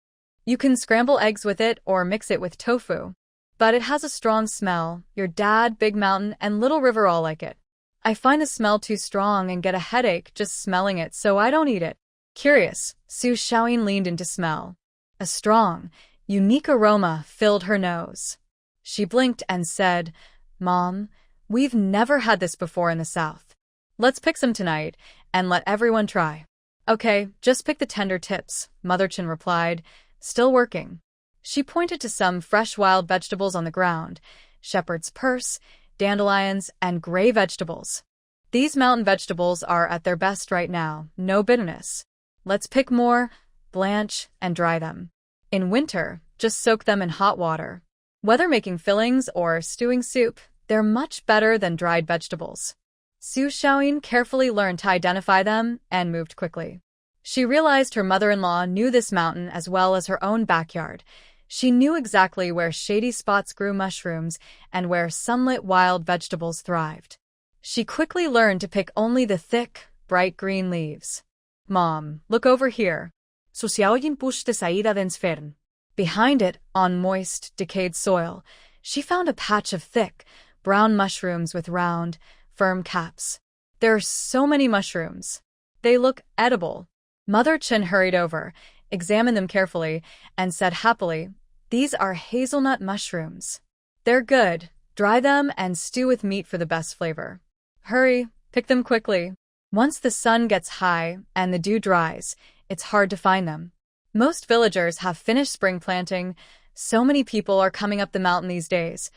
You can scramble eggs with it or mix it with tofu. But it has a strong smell. Your dad, Big Mountain, and Little River all like it. I find the smell too strong and get a headache just smelling it, so I don't eat it." Curious, Su Shaoyin leaned in to smell. A strong, unique aroma filled her nose. She blinked and said, "Mom, we've never had this before in the South. Let's pick some tonight and let everyone try." "Okay, just pick the tender tips," Mother Chun replied, still working. She pointed to some fresh wild vegetables on the ground, shepherd's purse, dandelions, and gray vegetables. "These mountain vegetables are at their best right now, no bitterness. Let's pick more, blanch, and dry them. In winter, just soak them in hot water. Whether making fillings or stewing soup, they're much better than dried vegetables." Su Shaoyin carefully learned to identify them and moved quickly. She realized her mother-in-law knew this mountain as well as her own backyard. She knew exactly where shady spots grew mushrooms and where sunlit wild vegetables thrived. She quickly learned to pick only the thick, bright green leaves. "Mom, look over here." Su Xiaoyin pushed the saída de inferno. Behind it, on moist, decayed soil, she found a patch of thick, brown mushrooms with round, firm caps. There are so many mushrooms. They look edible. Mother Chun hurried over, examined them carefully, and said happily, "These are hazelnut mushrooms. They're good. Dry them and stew with meat for the best flavor. Hurry, pick them quickly. Once the sun gets high and the dew dries, it's hard to find them." Most villagers have finished spring planting. So many people are coming up the mountain these days,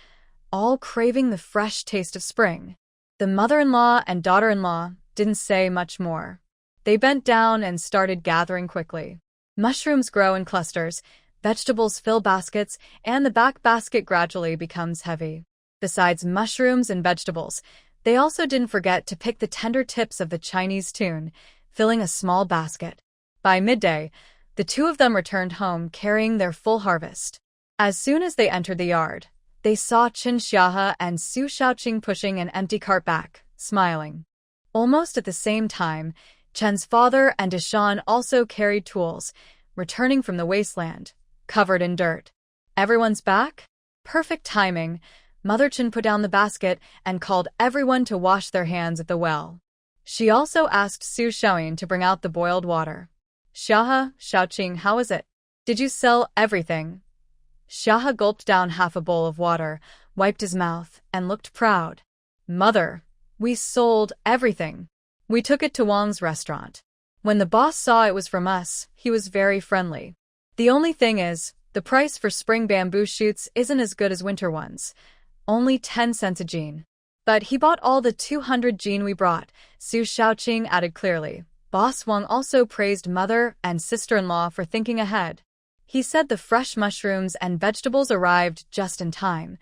all craving the fresh taste of spring. The mother-in-law and daughter-in-law didn't say much more. They bent down and started gathering quickly. Mushrooms grow in clusters, vegetables fill baskets, and the back basket gradually becomes heavy. Besides mushrooms and vegetables, they also didn't forget to pick the tender tips of the Chinese tune, filling a small basket. By midday, the two of them returned home carrying their full harvest. As soon as they entered the yard, They saw Chen Xiahe and Su Shaoqing pushing an empty cart back, smiling. Almost at the same time, Chen's father and Deshan also carried tools, returning from the wasteland, covered in dirt. Everyone's back? Perfect timing. Mother Chen put down the basket and called everyone to wash their hands at the well. She also asked Su Shaoyin to bring out the boiled water. Xiahe, Shaoqing, how is it? Did you sell everything? Xiahe gulped down half a bowl of water, wiped his mouth, and looked proud. Mother, we sold everything. We took it to Wang's restaurant. When the boss saw it was from us, he was very friendly. The only thing is, the price for spring bamboo shoots isn't as good as winter ones. Only 10 cents a jean. But he bought all the 200 jean we brought, Su Shaoqing added clearly. Boss Wang also praised mother and sister-in-law for thinking ahead. He said the fresh mushrooms and vegetables arrived just in time.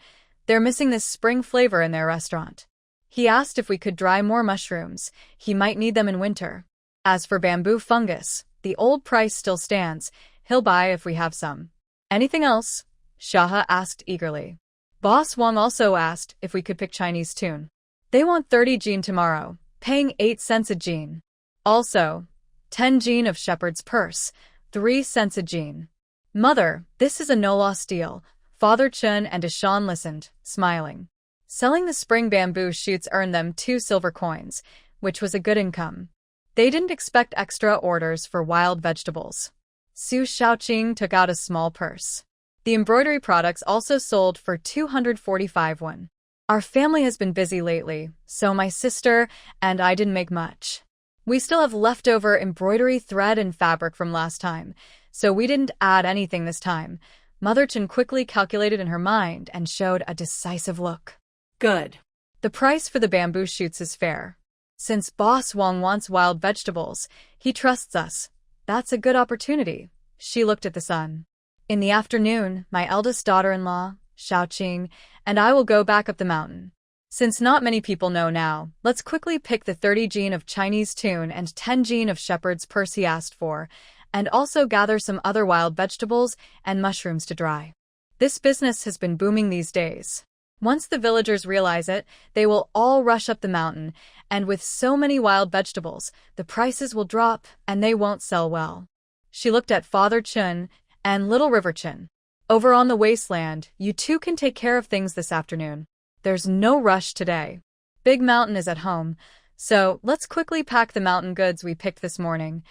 They're missing this spring flavor in their restaurant. He asked if we could dry more mushrooms. He might need them in winter. As for bamboo fungus, the old price still stands. He'll buy if we have some. Anything else? Xiahe asked eagerly. Boss Wang also asked if we could pick Chinese tune. They want 30 jean tomorrow, paying 8 cents a jean. Also, 10 jean of shepherd's purse, 3 cents a jean. Mother, this is a no-loss deal. Father Chen and Deshan listened, smiling. Selling the spring bamboo shoots earned them 2 silver coins, which was a good income. They didn't expect extra orders for wild vegetables. Su Shaoqing took out a small purse. The embroidery products also sold for 245 won. Our family has been busy lately, so my sister and I didn't make much. We still have leftover embroidery thread and fabric from last time, so we didn't add anything this time. Mother Chen quickly calculated in her mind and showed a decisive look. Good. The price for the bamboo shoots is fair. Since Boss Wang wants wild vegetables, he trusts us. That's a good opportunity. She looked at the sun. In the afternoon, my eldest daughter-in-law, Shaoqing, and I will go back up the mountain. Since not many people know now, let's quickly pick the 30 jean of Chinese tune and 10 jean of shepherd's purse he asked for, and also gather some other wild vegetables and mushrooms to dry. This business has been booming these days. Once the villagers realize it, they will all rush up the mountain, and with so many wild vegetables, the prices will drop and they won't sell well. She looked at Father Chen and Little River Chen. Over on the wasteland, you two can take care of things this afternoon. There's no rush today. Big Mountain is at home, so let's quickly pack the mountain goods we picked this morning.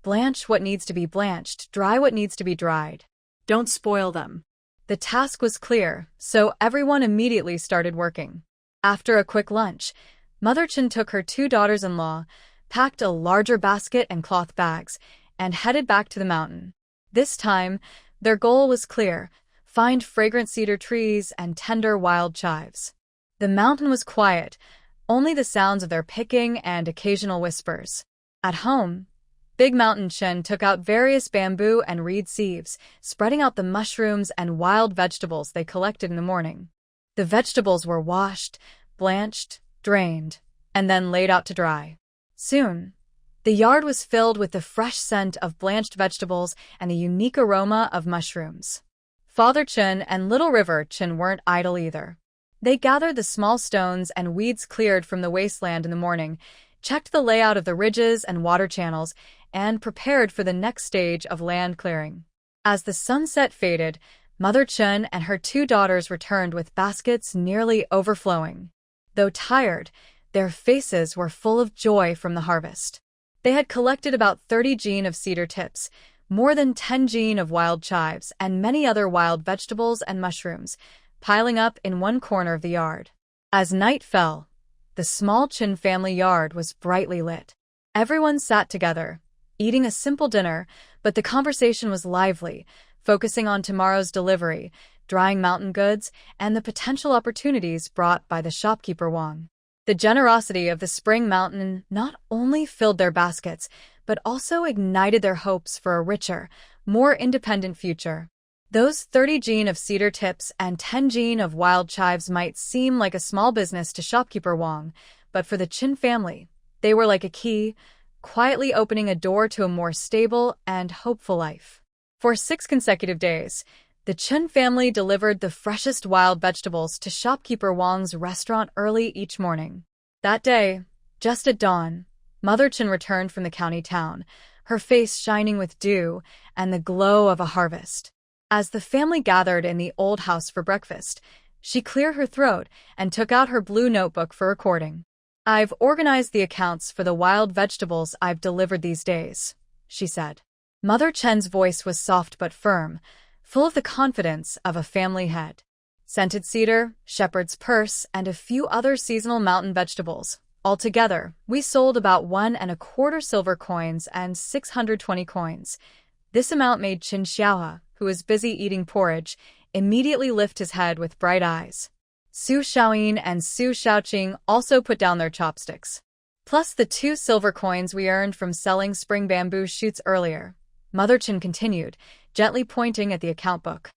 Blanch what needs to be blanched, dry what needs to be dried. Don't spoil them. The task was clear, so everyone immediately started working. After a quick lunch, Mother Chen took her 2 daughters-in-law, packed a larger basket and cloth bags, and headed back to the mountain. This time, their goal was clear: find fragrant cedar trees and tender wild chives. The mountain was quiet, only the sounds of their picking and occasional whispers. At home, Big Mountain Chen took out various bamboo and reed sieves, spreading out the mushrooms and wild vegetables they collected in the morning. The vegetables were washed, blanched, drained, and then laid out to dry. Soon, the yard was filled with the fresh scent of blanched vegetables and the unique aroma of mushrooms. Father Chen and Little River Chen weren't idle either. They gathered the small stones and weeds cleared from the wasteland in the morning, checked the layout of the ridges and water channels, and prepared for the next stage of land clearing. As the sunset faded, Mother Chen and her 2 daughters returned with baskets nearly overflowing. Though tired, their faces were full of joy from the harvest. They had collected about 30 jean of cedar tips, more than 10 jean of wild chives, and many other wild vegetables and mushrooms, piling up in one corner of the yard. As night fell, the small Chen family yard was brightly lit. Everyone sat together, eating a simple dinner, but the conversation was lively, focusing on tomorrow's delivery, drying mountain goods, and the potential opportunities brought by the shopkeeper Wang. The generosity of the spring mountain not only filled their baskets, but also ignited their hopes for a richer, more independent future. Those 30 jean of cedar tips and 10 jean of wild chives might seem like a small business to shopkeeper Wang, but for the Qin family, they were like a key, quietly opening a door to a more stable and hopeful life. For 6 consecutive days, The Chun family delivered the freshest wild vegetables to shopkeeper Wang's restaurant early each morning. That day, just at dawn, Mother Chun returned from the county town, her face shining with dew and the glow of a harvest. As the family gathered in the old house for breakfast, she cleared her throat and took out her blue notebook for recording. "I've organized the accounts for the wild vegetables I've delivered these days," she said. Mother Chen's voice was soft but firm, full of the confidence of a family head. Scented cedar, shepherd's purse, and a few other seasonal mountain vegetables. Altogether, we sold about 1¼ silver coins and 620 coins. This amount made Qin Xiaohe, who was busy eating porridge, immediately lift his head with bright eyes. Su Xiaoyin and Su Xiaoqing also put down their chopsticks. Plus the 2 silver coins we earned from selling spring bamboo shoots earlier. Mother Chin continued, gently pointing at the account book.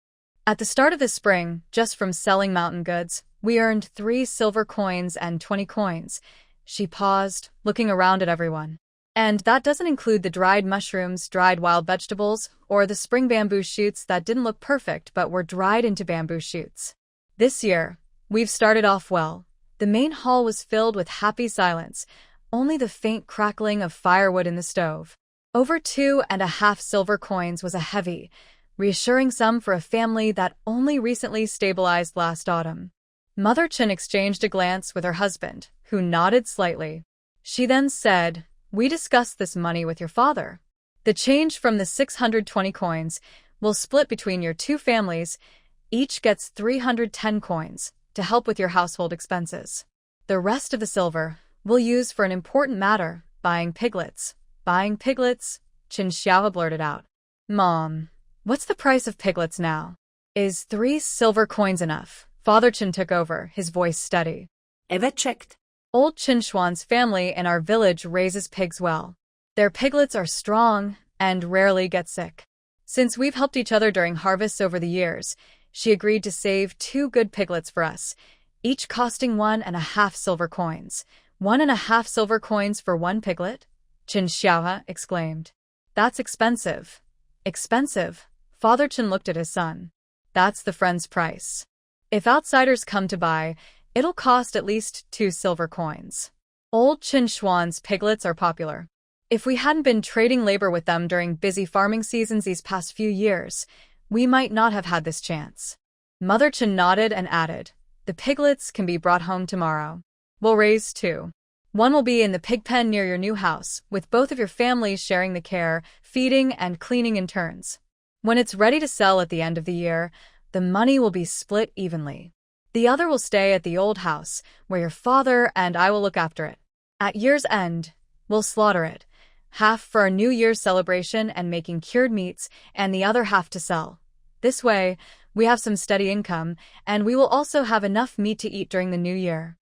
At the start of the spring, just from selling mountain goods, we earned 3 silver coins and 20 coins. She paused, looking around at everyone. And that doesn't include the dried mushrooms, dried wild vegetables, or the spring bamboo shoots that didn't look perfect but were dried into bamboo shoots. This year, we've started off well. The main hall was filled with happy silence, only the faint crackling of firewood in the stove. Over 2½ silver coins was a heavy, reassuring sum for a family that only recently stabilized last autumn. Mother Chin exchanged a glance with her husband, who nodded slightly. She then said, "We discussed this money with your father. The change from the 620 coins will split between your 2 families. Each gets 310 coins to help with your household expenses. The rest of the silver we'll use for an important matter, buying piglets." "Buying piglets?" Qin Xiaohe blurted out. "Mom, what's the price of piglets now? Is 3 silver coins enough?" Father Qin took over, his voice steady. Eva checked. "Old Qin Xuan's family in our village raises pigs well. Their piglets are strong and rarely get sick. Since we've helped each other during harvests over the years, she agreed to save 2 good piglets for us, each costing 1½ silver coins. 1½ silver coins for 1 piglet?" Qin Xiaohe exclaimed. "That's expensive." "Expensive?" Father Qin looked at his son. "That's the friend's price. If outsiders come to buy, it'll cost at least 2 silver coins. Old Qin Xuan's piglets are popular. If we hadn't been trading labor with them during busy farming seasons these past few years, we might not have had this chance." Mother Qin nodded and added, "The piglets can be brought home tomorrow. We'll raise 2. One will be in the pig pen near your new house, with both of your families sharing the care, feeding, and cleaning in turns. When it's ready to sell at the end of the year, the money will be split evenly. The other will stay at the old house, where your father and I will look after it. At year's end, we'll slaughter it, half for our New Year's celebration and making cured meats, and the other half to sell. This way, we have some steady income, and we will also have enough meat to eat during the new year."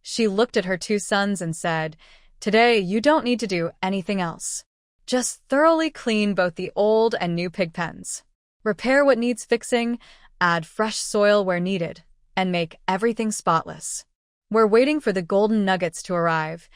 She looked at her 2 sons and said, "Today you don't need to do anything else. Just thoroughly clean both the old and new pig pens. Repair what needs fixing, add fresh soil where needed, and make everything spotless. We're waiting for the golden nuggets to arrive."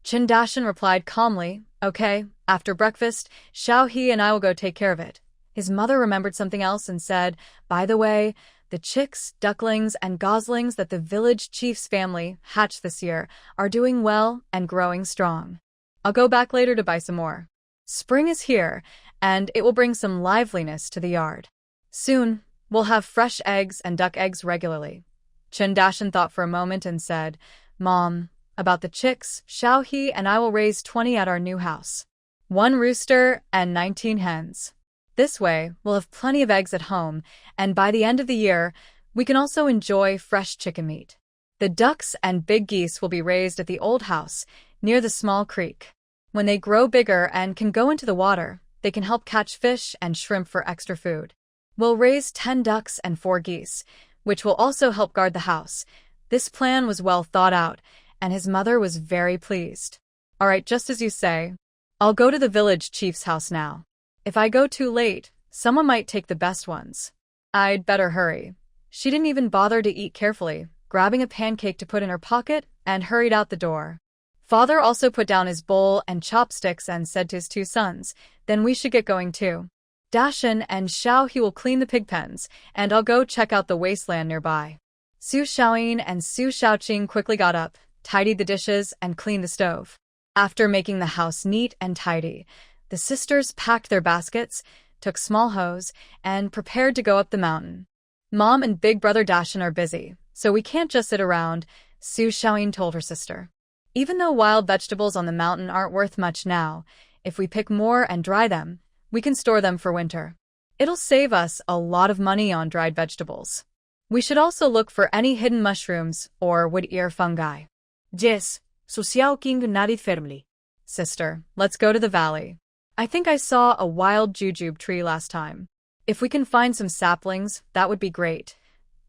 Qin Dashan replied calmly, "Okay, after breakfast, Xiaohe and I will go take care of it." His mother remembered something else and said, "By the way, the chicks, ducklings, and goslings that the village chief's family hatched this year are doing well and growing strong. I'll go back later to buy some more. Spring is here, and it will bring some liveliness to the yard. Soon, we'll have fresh eggs and duck eggs regularly." Qin Dashan thought for a moment and said, "Mom, about the chicks, Xiaohe and I will raise 20 at our new house. 1 rooster and 19 hens. This way, we'll have plenty of eggs at home, and by the end of the year, we can also enjoy fresh chicken meat. The ducks and big geese will be raised at the old house, near the small creek. When they grow bigger and can go into the water, they can help catch fish and shrimp for extra food. We'll raise 10 ducks and 4 geese, which will also help guard the house." This plan was well thought out, and his mother was very pleased. "All right, just as you say. I'll go to the village chief's house now. If I go too late, someone might take the best ones. I'd better hurry." She didn't even bother to eat carefully, grabbing a pancake to put in her pocket, and hurried out the door. Father also put down his bowl and chopsticks and said to his 2 sons, "Then we should get going too." Dashin and Xiao He will clean the pig pens, and I'll go check out the wasteland nearby. Su Xiaoyin and Su Xiaoqing quickly got up, tidied the dishes, and cleaned the stove. After making the house neat and tidy, the sisters packed their baskets, took small hoes, and prepared to go up the mountain. Mom and big brother Dashin are busy, so we can't just sit around, Su Xiaoyin told her sister. Even though wild vegetables on the mountain aren't worth much now, if we pick more and dry them, we can store them for winter. It'll save us a lot of money on dried vegetables. We should also look for any hidden mushrooms or wood ear fungi. Yes, Su Xiaoqing nodded firmly. Sister, let's go to the valley. I think I saw a wild jujube tree last time. If we can find some saplings, that would be great.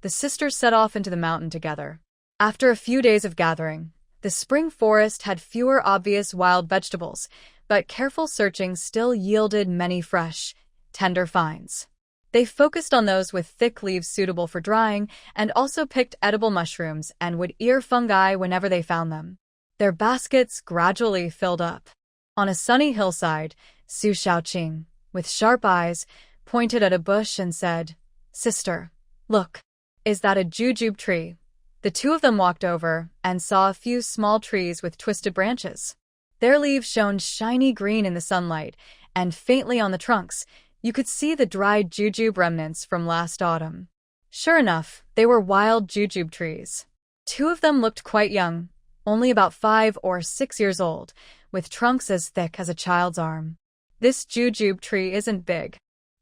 The sisters set off into the mountain together. After a few days of gathering, the spring forest had fewer obvious wild vegetables, but careful searching still yielded many fresh, tender finds. They focused on those with thick leaves suitable for drying and also picked edible mushrooms and wood ear fungi whenever they found them. Their baskets gradually filled up. On a sunny hillside, Su Xiaoqing, with sharp eyes, pointed at a bush and said, "Sister, look, is that a jujube tree?" The two of them walked over and saw a few small trees with twisted branches. Their leaves shone shiny green in the sunlight, and faintly on the trunks, you could see the dried jujube remnants from last autumn. Sure enough, they were wild jujube trees. Two of them looked quite young, only about 5 or 6 years old, with trunks as thick as a child's arm. This jujube tree isn't big.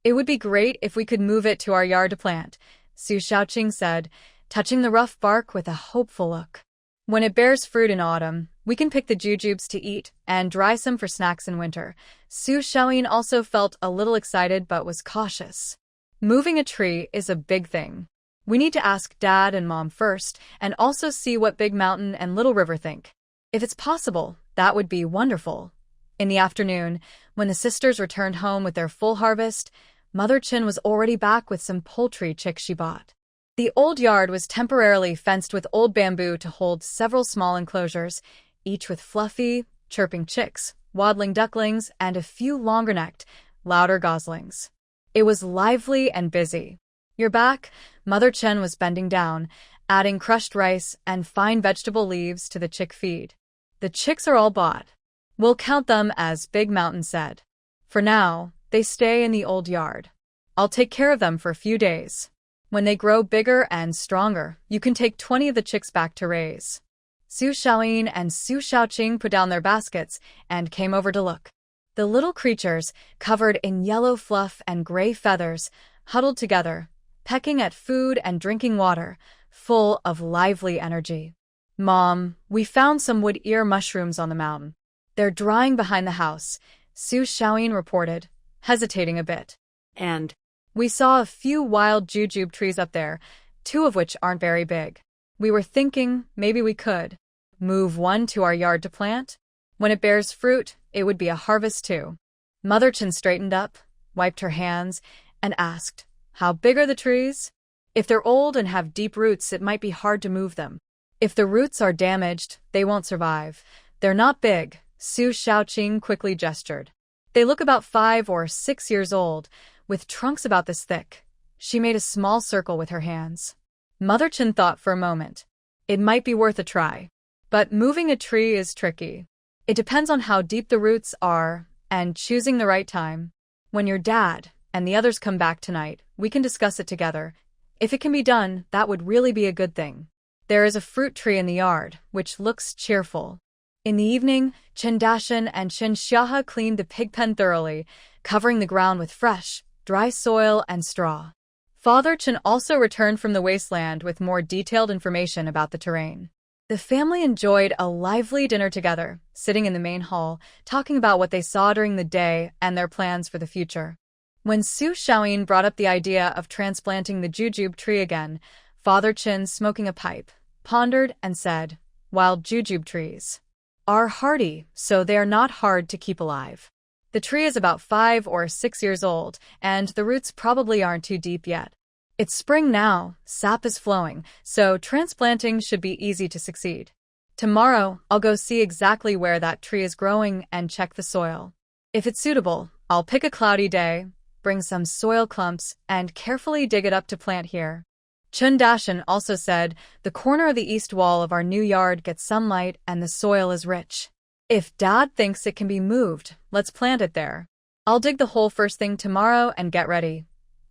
It would be great if we could move it to our yard to plant, Su Xiaoqing said, touching the rough bark with a hopeful look. When it bears fruit in autumn, we can pick the jujubes to eat and dry some for snacks in winter. Su Xiaoyin also felt a little excited but was cautious. Moving a tree is a big thing. We need to ask Dad and Mom first and also see what Big Mountain and Little River think. If it's possible, that would be wonderful. In the afternoon, when the sisters returned home with their full harvest, Mother Chin was already back with some poultry chicks she bought. The old yard was temporarily fenced with old bamboo to hold several small enclosures, each with fluffy, chirping chicks, waddling ducklings, and a few longer-necked, louder goslings. It was lively and busy. "You're back," Mother Chen was bending down, adding crushed rice and fine vegetable leaves to the chick feed. "The chicks are all bought. We'll count them as Big Mountain said. For now, they stay in the old yard. I'll take care of them for a few days. When they grow bigger and stronger, you can take 20 of the chicks back to raise." Su Xiaoyin and Su Xiaoqing put down their baskets and came over to look. The little creatures, covered in yellow fluff and gray feathers, huddled together, pecking at food and drinking water, full of lively energy. "Mom, we found some wood ear mushrooms on the mountain. They're drying behind the house," Su Xiaoyin reported, hesitating a bit. "And we saw a few wild jujube trees up there, 2 of which aren't very big. We were thinking maybe we could move one to our yard to plant. When it bears fruit, it would be a harvest too." Mother Chin straightened up, wiped her hands, and asked, "How big are the trees?" "If they're old and have deep roots, it might be hard to move them. If the roots are damaged, they won't survive. They're not big," Su Xiaoqing quickly gestured. "They look about 5 or 6 years old, with trunks about this thick." She made a small circle with her hands. Mother Chin thought for a moment. It might be worth a try. But moving a tree is tricky. It depends on how deep the roots are and choosing the right time. When your dad and the others come back tonight, we can discuss it together. If it can be done, that would really be a good thing. There is a fruit tree in the yard, which looks cheerful. In the evening, Chen Dashan and Chen Xiahe cleaned the pig pen thoroughly, covering the ground with fresh, dry soil and straw. Father Chen also returned from the wasteland with more detailed information about the terrain. The family enjoyed a lively dinner together, sitting in the main hall, talking about what they saw during the day and their plans for the future. When Su Xiaoyin brought up the idea of transplanting the jujube tree again, Father Chen, smoking a pipe, pondered and said, "Wild jujube trees are hardy, so they are not hard to keep alive. The tree is about 5 or 6 years old, and the roots probably aren't too deep yet. It's spring now, sap is flowing, so transplanting should be easy to succeed. Tomorrow, I'll go see exactly where that tree is growing and check the soil. If it's suitable, I'll pick a cloudy day, bring some soil clumps and carefully dig it up to plant here. Chun Dashin also said, the corner of the east wall of our new yard gets sunlight and the soil is rich. If Dad thinks it can be moved, let's plant it there. I'll dig the hole first thing tomorrow and get ready.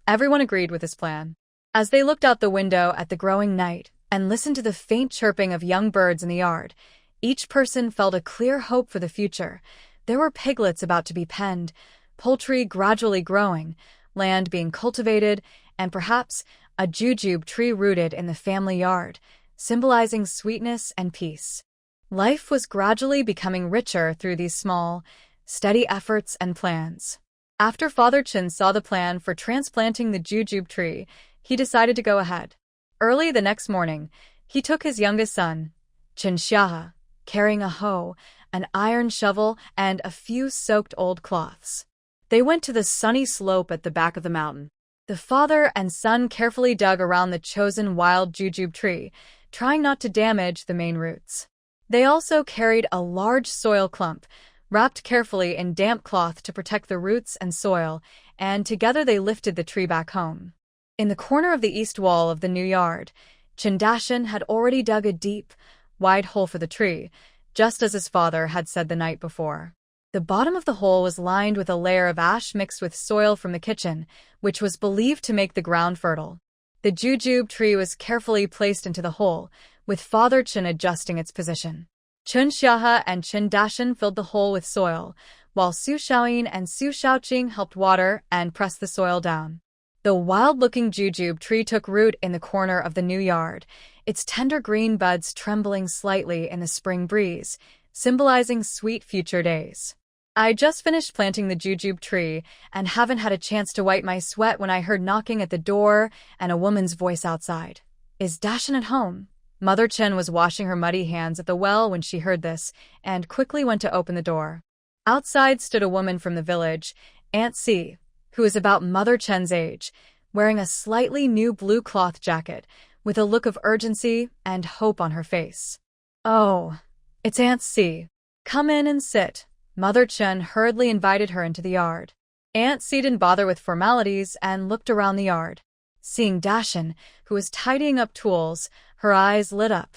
Everyone agreed with his plan. As they looked out the window at the growing night and listened to the faint chirping of young birds in the yard, each person felt a clear hope for the future. There were piglets about to be penned, poultry gradually growing, land being cultivated, and perhaps a jujube tree rooted in the family yard, symbolizing sweetness and peace. Life was gradually becoming richer through these small, steady efforts and plans. After Father Chin saw the plan for transplanting the jujube tree, he decided to go ahead. Early the next morning, he took his youngest son, Chin Xiahe, carrying a hoe, an iron shovel, and a few soaked old cloths. They went to the sunny slope at the back of the mountain. The father and son carefully dug around the chosen wild jujube tree, trying not to damage the main roots. They also carried a large soil clump, wrapped carefully in damp cloth to protect the roots and soil, and together they lifted the tree back home. In the corner of the east wall of the new yard, Chin Dashin had already dug a deep, wide hole for the tree, just as his father had said the night before. The bottom of the hole was lined with a layer of ash mixed with soil from the kitchen, which was believed to make the ground fertile. The jujube tree was carefully placed into the hole, with Father Chin adjusting its position. Chun Xiahe and Chin Dashin filled the hole with soil, while Su Xiaoyin and Su Xiaoqing helped water and press the soil down. The wild-looking jujube tree took root in the corner of the new yard, its tender green buds trembling slightly in the spring breeze, symbolizing sweet future days. I just finished planting the jujube tree and haven't had a chance to wipe my sweat when I heard knocking at the door and a woman's voice outside. Is Dashin at home? Mother Chen was washing her muddy hands at the well when she heard this, and quickly went to open the door. Outside stood a woman from the village, Aunt Si, who was about Mother Chen's age, wearing a slightly new blue cloth jacket, with a look of urgency and hope on her face. Oh, it's Aunt Si. Come in and sit. Mother Chen hurriedly invited her into the yard. Aunt Si didn't bother with formalities and looked around the yard. Seeing Dashin, who was tidying up tools, her eyes lit up.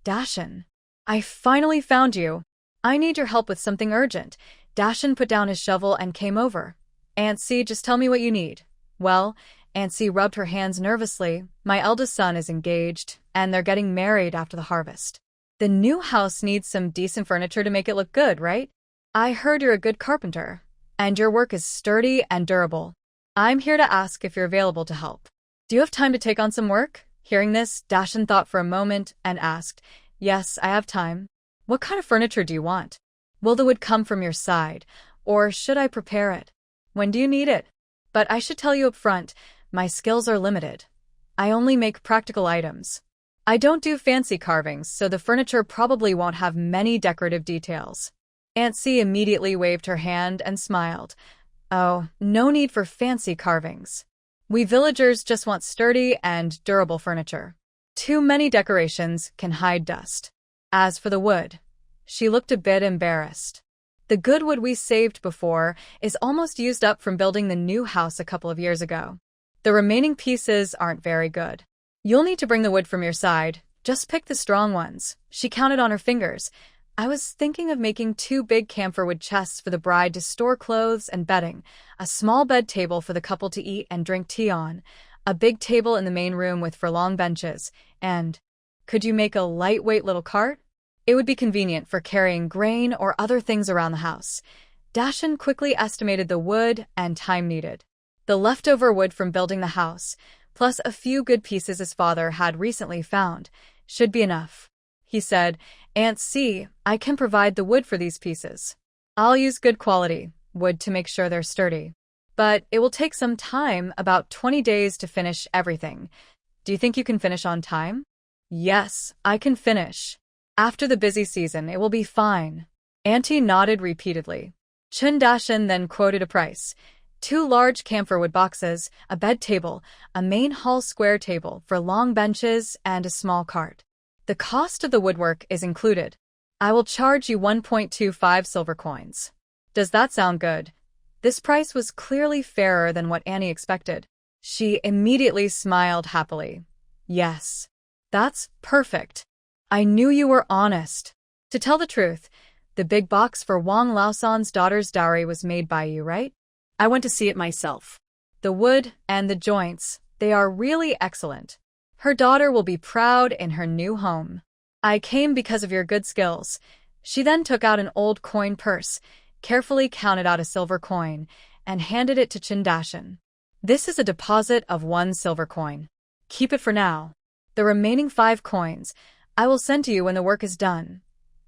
Dashin, I finally found you. I need your help with something urgent. Dashin put down his shovel and came over. Aunt Si, just tell me what you need. Well, Aunt Si rubbed her hands nervously. My eldest son is engaged, and they're getting married after the harvest. The new house needs some decent furniture to make it look good, right? I heard you're a good carpenter, and your work is sturdy and durable. I'm here to ask if you're available to help. Do you have time to take on some work? Hearing this, Dashin thought for a moment and asked, Yes, I have time. What kind of furniture do you want? Will the wood come from your side, or should I prepare it? When do you need it? But I should tell you up front, my skills are limited. I only make practical items. I don't do fancy carvings, so the furniture probably won't have many decorative details. Aunt Si immediately waved her hand and smiled. Oh, no need for fancy carvings. We villagers just want sturdy and durable furniture. Too many decorations can hide dust. As for the wood, she looked a bit embarrassed. The good wood we saved before is almost used up from building the new house a couple of years ago. The remaining pieces aren't very good. You'll need to bring the wood from your side. Just pick the strong ones. She counted on her fingers. I was thinking of making 2 big camphor-wood chests for the bride to store clothes and bedding, a small bed table for the couple to eat and drink tea on, a big table in the main room with long benches, and could you make a lightweight little cart? It would be convenient for carrying grain or other things around the house. Dashin quickly estimated the wood and time needed. The leftover wood from building the house, plus a few good pieces his father had recently found, should be enough. He said, Aunt Si, I can provide the wood for these pieces. I'll use good quality wood to make sure they're sturdy. But it will take some time, about 20 days to finish everything. Do you think you can finish on time? Yes, I can finish. After the busy season, it will be fine. Auntie nodded repeatedly. Chun Dashin then quoted a price. 2 large camphor-wood boxes, a bed table, a main hall square table for long benches, and a small cart. The cost of the woodwork is included. I will charge you 1.25 silver coins. Does that sound good? This price was clearly fairer than what Annie expected. She immediately smiled happily. Yes. That's perfect. I knew you were honest. To tell the truth, the big box for Wang Laosan's daughter's dowry was made by you, right? I went to see it myself. The wood and the joints, they are really excellent. Her daughter will be proud in her new home. I came because of your good skills. She then took out an old coin purse, carefully counted out a silver coin, and handed it to Chindashan. This is a deposit of 1 silver coin. Keep it for now. The remaining 5 coins, I will send to you when the work is done.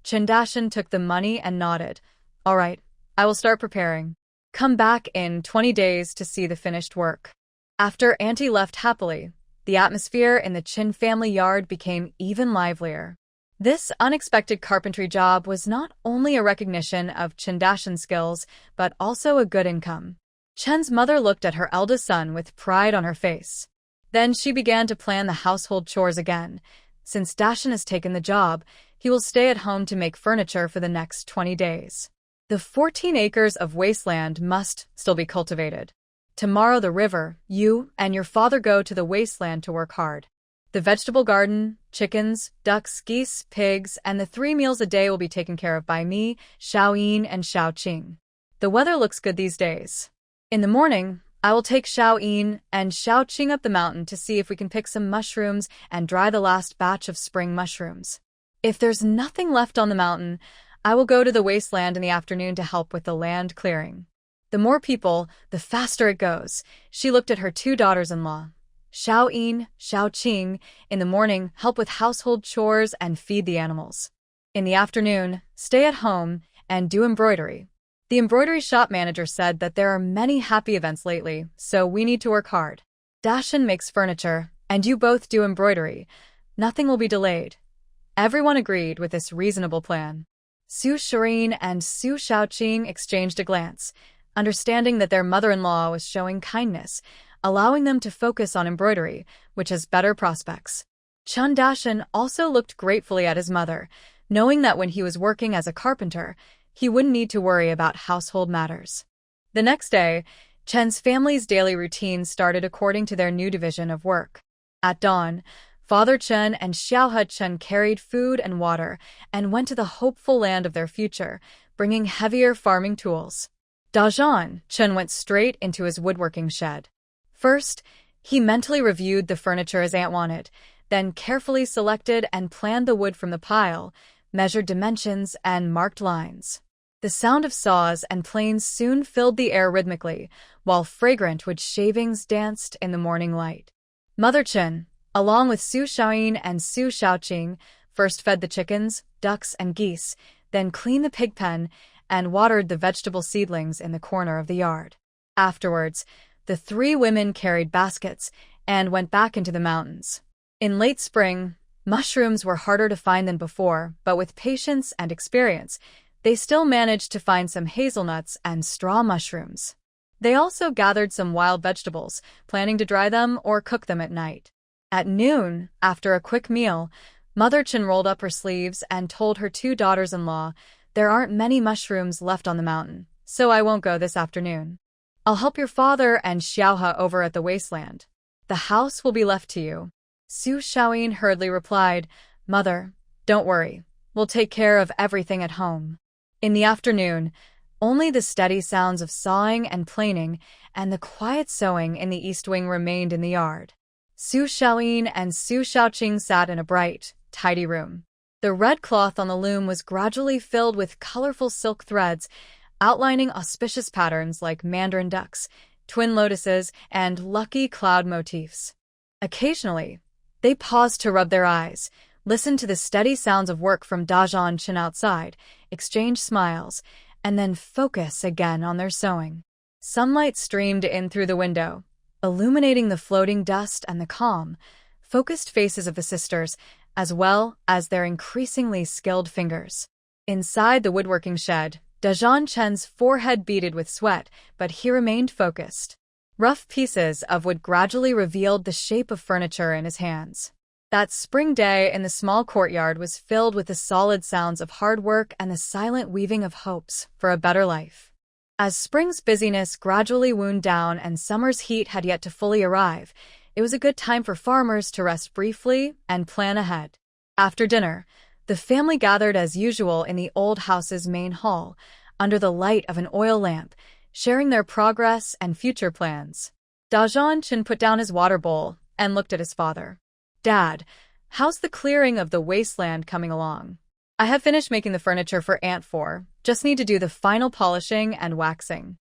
Chindashan took the money and nodded. All right, I will start preparing. Come back in 20 days to see the finished work. After Auntie left happily, the atmosphere in the Chin family yard became even livelier. This unexpected carpentry job was not only a recognition of Chindashan's skills, but also a good income. Chen's mother looked at her eldest son with pride on her face. Then she began to plan the household chores again. Since Dashan has taken the job, he will stay at home to make furniture for the next 20 days. The 14 acres of wasteland must still be cultivated. Tomorrow the river, you and your father go to the wasteland to work hard. The vegetable garden, chickens, ducks, geese, pigs, and the 3 meals a day will be taken care of by me, Xiaoyin, and Xiaoqing. The weather looks good these days. In the morning, I will take Xiaoyin and Xiaoqing up the mountain to see if we can pick some mushrooms and dry the last batch of spring mushrooms. If there's nothing left on the mountain, I will go to the wasteland in the afternoon to help with the land clearing. The more people, the faster it goes. She looked at her 2 daughters-in-law. Xiaoyin, Xiaoqing, in the morning, help with household chores and feed the animals. In the afternoon, stay at home and do embroidery. The embroidery shop manager said that there are many happy events lately, so we need to work hard. Dashan makes furniture, and you both do embroidery. Nothing will be delayed. Everyone agreed with this reasonable plan. Su Shirin and Su Xiaoqing exchanged a glance, understanding that their mother-in-law was showing kindness, allowing them to focus on embroidery, which has better prospects. Chun Dashan also looked gratefully at his mother, knowing that when he was working as a carpenter, he wouldn't need to worry about household matters. The next day, Chen's family's daily routine started according to their new division of work. At dawn, Father Chen and Xiaohe Chen carried food and water and went to the hopeful land of their future, bringing heavier farming tools. Dajan Chen went straight into his woodworking shed. First, he mentally reviewed the furniture his aunt wanted, then carefully selected and planned the wood from the pile, measured dimensions, and marked lines. The sound of saws and planes soon filled the air rhythmically, while fragrant wood shavings danced in the morning light. Mother Chen, along with Su Xiaoyin and Su Xiaoqing, first fed the chickens, ducks, and geese, then cleaned the pig pen and watered the vegetable seedlings in the corner of the yard. Afterwards, the 3 women carried baskets and went back into the mountains. In late spring, mushrooms were harder to find than before, but with patience and experience, they still managed to find some hazelnuts and straw mushrooms. They also gathered some wild vegetables, planning to dry them or cook them at night. At noon, after a quick meal, Mother Chen rolled up her sleeves and told her 2 daughters-in-law, "There aren't many mushrooms left on the mountain, so I won't go this afternoon. I'll help your father and Xiaohe over at the wasteland. The house will be left to you." Su Xiaoyin hurriedly replied, "Mother, don't worry. We'll take care of everything at home." In the afternoon, only the steady sounds of sawing and planing and the quiet sewing in the east wing remained in the yard. Su Xiaoyin and Su Xiaoqing sat in a bright, tidy room. The red cloth on the loom was gradually filled with colorful silk threads, outlining auspicious patterns like mandarin ducks, twin lotuses, and lucky cloud motifs. Occasionally, they paused to rub their eyes, listen to the steady sounds of work from Dajan Chen outside, exchange smiles, and then focus again on their sewing. Sunlight streamed in through the window, illuminating the floating dust and the calm, focused faces of the sisters, as well as their increasingly skilled fingers. Inside the woodworking shed, Dajan Chen's forehead beaded with sweat, but he remained focused. Rough pieces of wood gradually revealed the shape of furniture in his hands. That spring day in the small courtyard was filled with the solid sounds of hard work and the silent weaving of hopes for a better life. As spring's busyness gradually wound down and summer's heat had yet to fully arrive, it was a good time for farmers to rest briefly and plan ahead. After dinner, the family gathered as usual in the old house's main hall, under the light of an oil lamp, sharing their progress and future plans. Dajan put down his water bowl and looked at his father. "Dad, how's the clearing of the wasteland coming along?" "I have finished making the furniture for Aunt 4, just need to do the final polishing and waxing.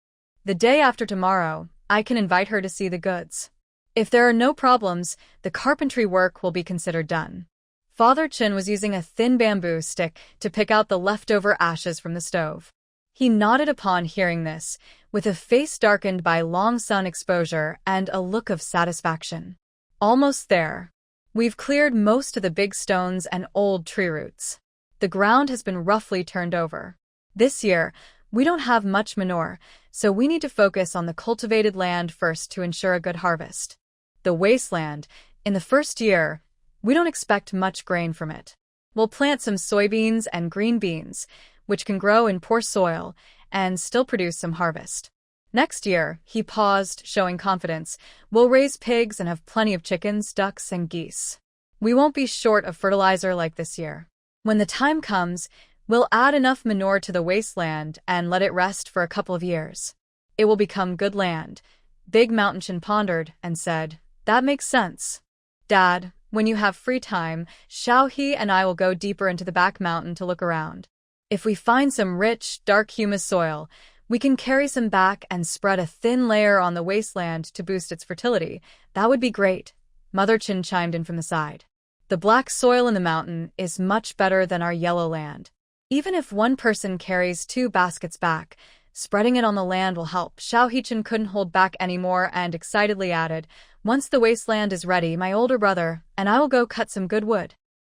The day after tomorrow, I can invite her to see the goods. If there are no problems, the carpentry work will be considered done." Father Chin was using a thin bamboo stick to pick out the leftover ashes from the stove. He nodded upon hearing this, with a face darkened by long sun exposure and a look of satisfaction. "Almost there. We've cleared most of the big stones and old tree roots. The ground has been roughly turned over. This year, we don't have much manure, so we need to focus on the cultivated land first to ensure a good harvest. The wasteland, in the first year, we don't expect much grain from it. We'll plant some soybeans and green beans, which can grow in poor soil and still produce some harvest. Next year," he paused, showing confidence, "we'll raise pigs and have plenty of chickens, ducks, and geese. We won't be short of fertilizer like this year. When the time comes, we'll add enough manure to the wasteland and let it rest for a couple of years. It will become good land." Big Mountain Chin pondered and said, "That makes sense. Dad, when you have free time, Xiaohe and I will go deeper into the back mountain to look around. If we find some rich, dark humus soil, we can carry some back and spread a thin layer on the wasteland to boost its fertility. That would be great." Mother Chin chimed in from the side. "The black soil in the mountain is much better than our yellow land. Even if one person carries 2 baskets back, spreading it on the land will help." Xiaohe couldn't hold back anymore and excitedly added, "Once the wasteland is ready, my older brother and I will go cut some good wood.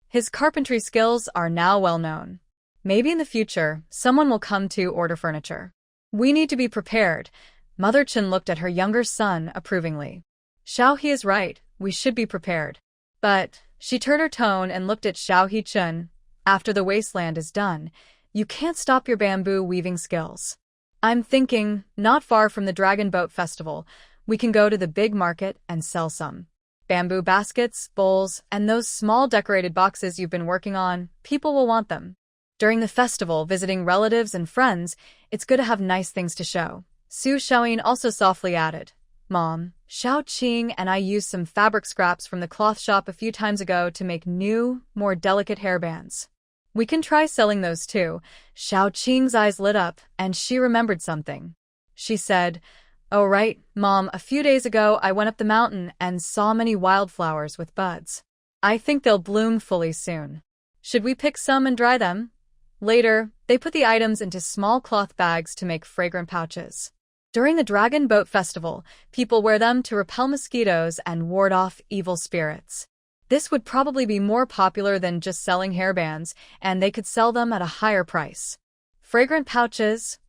His carpentry skills are now well known. Maybe in the future, someone will come to order furniture. We need to be prepared." Mother Chin looked at her younger son approvingly. "Xiaohe is right, we should be prepared. But," she turned her tone and looked at Xiaohe Chun, "after the wasteland is done, you can't stop your bamboo weaving skills. I'm thinking, not far from the Dragon Boat Festival, we can go to the big market and sell some bamboo baskets, bowls, and those small decorated boxes you've been working on. People will want them. During the festival, visiting relatives and friends, it's good to have nice things to show." Su Xiaoyin also softly added, "Mom, Xiao Qing and I used some fabric scraps from the cloth shop a few times ago to make new, more delicate hairbands. We can try selling those too." Xiao Qing's eyes lit up, and she remembered something. She said, "Oh right, Mom, a few days ago I went up the mountain and saw many wildflowers with buds. I think they'll bloom fully soon. Should we pick some and dry them?" Later, they put the items into small cloth bags to make fragrant pouches. During the Dragon Boat Festival, people wear them to repel mosquitoes and ward off evil spirits. This would probably be more popular than just selling hairbands, and they could sell them at a higher price. Fragrant pouches?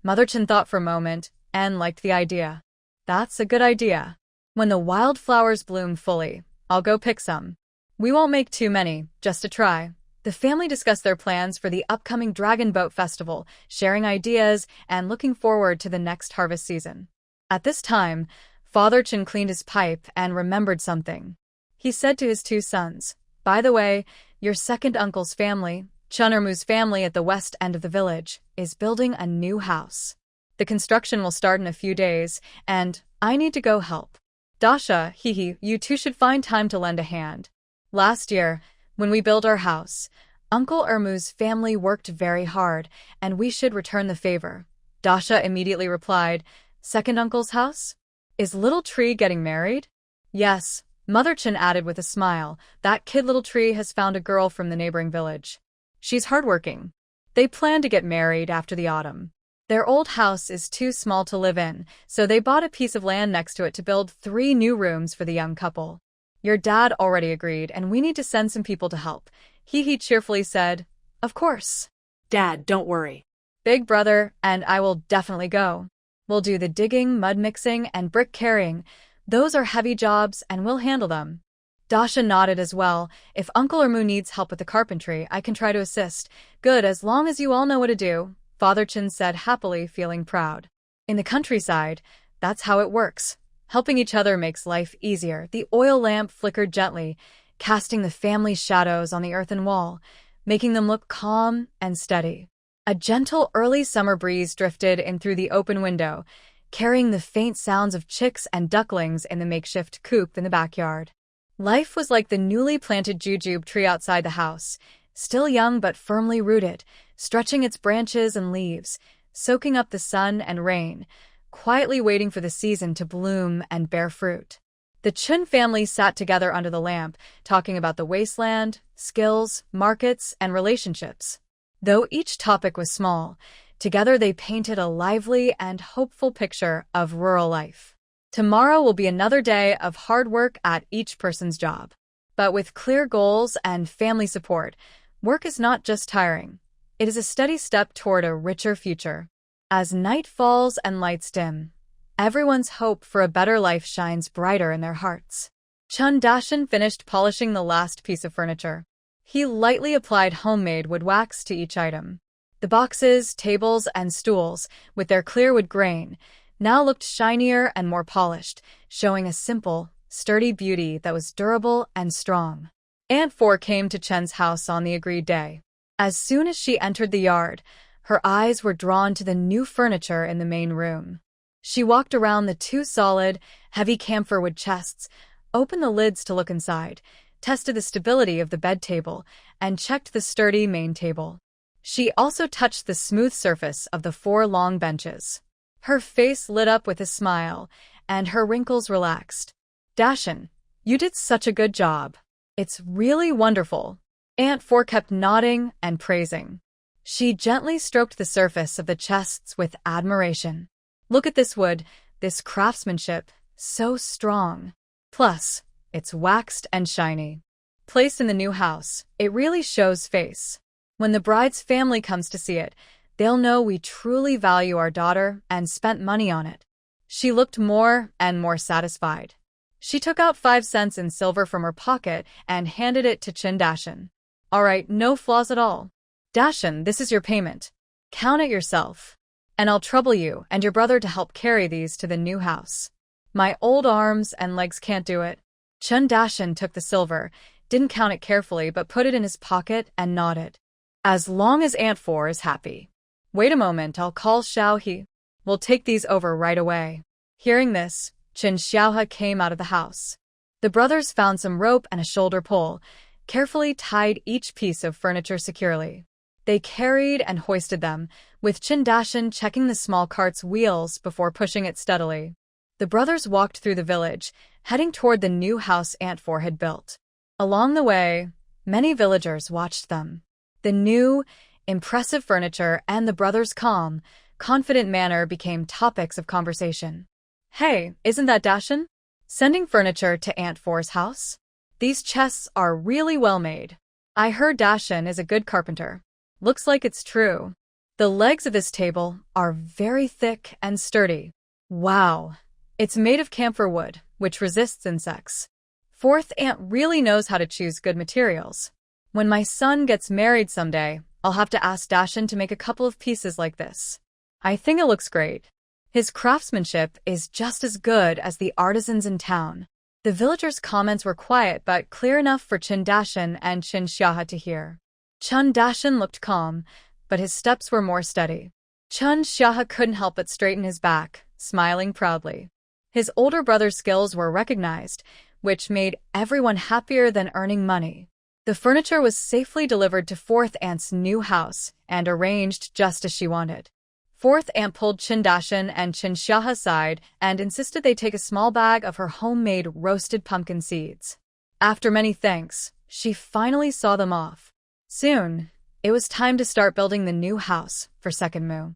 Mother Chin thought for a moment and liked the idea. "That's a good idea. When the wildflowers bloom fully, I'll go pick some. We won't make too many, just to try." The family discussed their plans for the upcoming Dragon Boat Festival, sharing ideas and looking forward to the next harvest season. At this time, Father Chin cleaned his pipe and remembered something. He said to his 2 sons, "By the way, your second uncle's family, Chun'ermu's family at the west end of the village, is building a new house. The construction will start in a few days, and I need to go help. Dasha, you two should find time to lend a hand. Last year, when we built our house, Uncle Ermu's family worked very hard, and we should return the favor." Dasha immediately replied, "Second uncle's house? Is Little Tree getting married?" "Yes," Mother Chin added with a smile. "That kid Little Tree has found a girl from the neighboring village. She's hardworking. They plan to get married after the autumn. Their old house is too small to live in, so they bought a piece of land next to it to build 3 new rooms for the young couple. Your dad already agreed, and we need to send some people to help." He cheerfully said, "Of course. Dad, don't worry. Big brother and I will definitely go. We'll do the digging, mud mixing, and brick carrying. Those are heavy jobs, and we'll handle them." Dasha nodded as well. "If Uncle Ermu needs help with the carpentry, I can try to assist." "Good, as long as you all know what to do," Father Chin said happily, feeling proud. In the countryside, that's how it works. Helping each other makes life easier. The oil lamp flickered gently, casting the family's shadows on the earthen wall, making them look calm and steady. A gentle early summer breeze drifted in through the open window, carrying the faint sounds of chicks and ducklings in the makeshift coop in the backyard. Life was like the newly planted jujube tree outside the house, still young but firmly rooted, stretching its branches and leaves, soaking up the sun and rain, quietly waiting for the season to bloom and bear fruit. The Chun family sat together under the lamp, talking about the wasteland, skills, markets, and relationships. Though each topic was small, together they painted a lively and hopeful picture of rural life. Tomorrow will be another day of hard work at each person's job. But with clear goals and family support, work is not just tiring. It is a steady step toward a richer future. As night falls and lights dim, everyone's hope for a better life shines brighter in their hearts. Chun Dashin finished polishing the last piece of furniture. He lightly applied homemade wood wax to each item. The boxes, tables, and stools, with their clear wood grain, now looked shinier and more polished, showing a simple, sturdy beauty that was durable and strong. Aunt Four came to Chen's house on the agreed day. As soon as she entered the yard, her eyes were drawn to the new furniture in the main room. She walked around the two solid, heavy camphor wood chests, opened the lids to look inside, tested the stability of the bed table, and checked the sturdy main table. She also touched the smooth surface of the 4 long benches. Her face lit up with a smile, and her wrinkles relaxed. Dashin, you did such a good job. It's really wonderful. Aunt Four kept nodding and praising. She gently stroked the surface of the chests with admiration. Look at this wood, this craftsmanship, so strong. Plus, it's waxed and shiny. Placed in the new house, it really shows face. When the bride's family comes to see it, they'll know we truly value our daughter and spent money on it. She looked more and more satisfied. She took out 5 cents in silver from her pocket and handed it to Chin Dashin. All right, no flaws at all. Dashin, this is your payment. Count it yourself. And I'll trouble you and your brother to help carry these to the new house. My old arms and legs can't do it. Chun Dashin took the silver, didn't count it carefully, but put it in his pocket and nodded. As long as Aunt Four is happy. Wait a moment, I'll call Xiao He. We'll take these over right away. Hearing this, Chin Xiaohe came out of the house. The brothers found some rope and a shoulder pole, carefully tied each piece of furniture securely. They carried and hoisted them, with Chin Dashin checking the small cart's wheels before pushing it steadily. The brothers walked through the village, heading toward the new house Aunt Four had built. Along the way, many villagers watched them. The new, impressive furniture and the brothers' calm, confident manner became topics of conversation. Hey, isn't that Dashin? Sending furniture to Aunt Four's house? These chests are really well made. I heard Dashin is a good carpenter. Looks like it's true. The legs of this table are very thick and sturdy. Wow. It's made of camphor wood, which resists insects. Fourth Aunt really knows how to choose good materials. When my son gets married someday, I'll have to ask Dashin to make a couple of pieces like this. I think it looks great. His craftsmanship is just as good as the artisans in town. The villagers' comments were quiet but clear enough for Chin Dashin and Chin Xiaohe to hear. Chun Dashin looked calm, but his steps were more steady. Chun Xiaohe couldn't help but straighten his back, smiling proudly. His older brother's skills were recognized, which made everyone happier than earning money. The furniture was safely delivered to Fourth Aunt's new house and arranged just as she wanted. Fourth Aunt pulled Chin Dashin and Chin Xiaohe aside and insisted they take a small bag of her homemade roasted pumpkin seeds. After many thanks, she finally saw them off. Soon, it was time to start building the new house for Second Mu.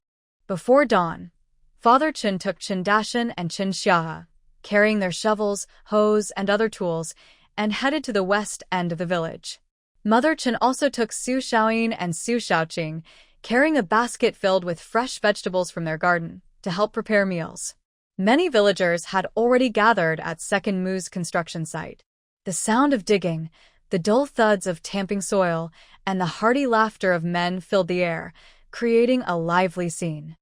Before dawn, Father Chin took Chin Dashin and Chin Xiaohe, carrying their shovels, hoes, and other tools, and headed to the west end of the village. Mother Chin also took Su Xiaoyin and Su Xiaoqing, carrying a basket filled with fresh vegetables from their garden, to help prepare meals. Many villagers had already gathered at Second Mu's construction site. The sound of digging, the dull thuds of tamping soil, and the hearty laughter of men filled the air, creating a lively scene.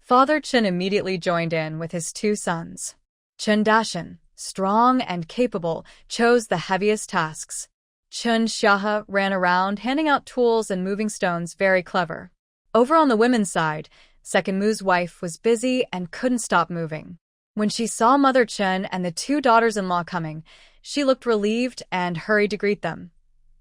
Father Chen immediately joined in with his two sons. Chen Dashan, strong and capable, chose the heaviest tasks. Chen Xiahe ran around, handing out tools and moving stones, very clever. Over on the women's side, Second Mu's wife was busy and couldn't stop moving. When she saw Mother Chen and the two daughters-in-law coming, she looked relieved and hurried to greet them.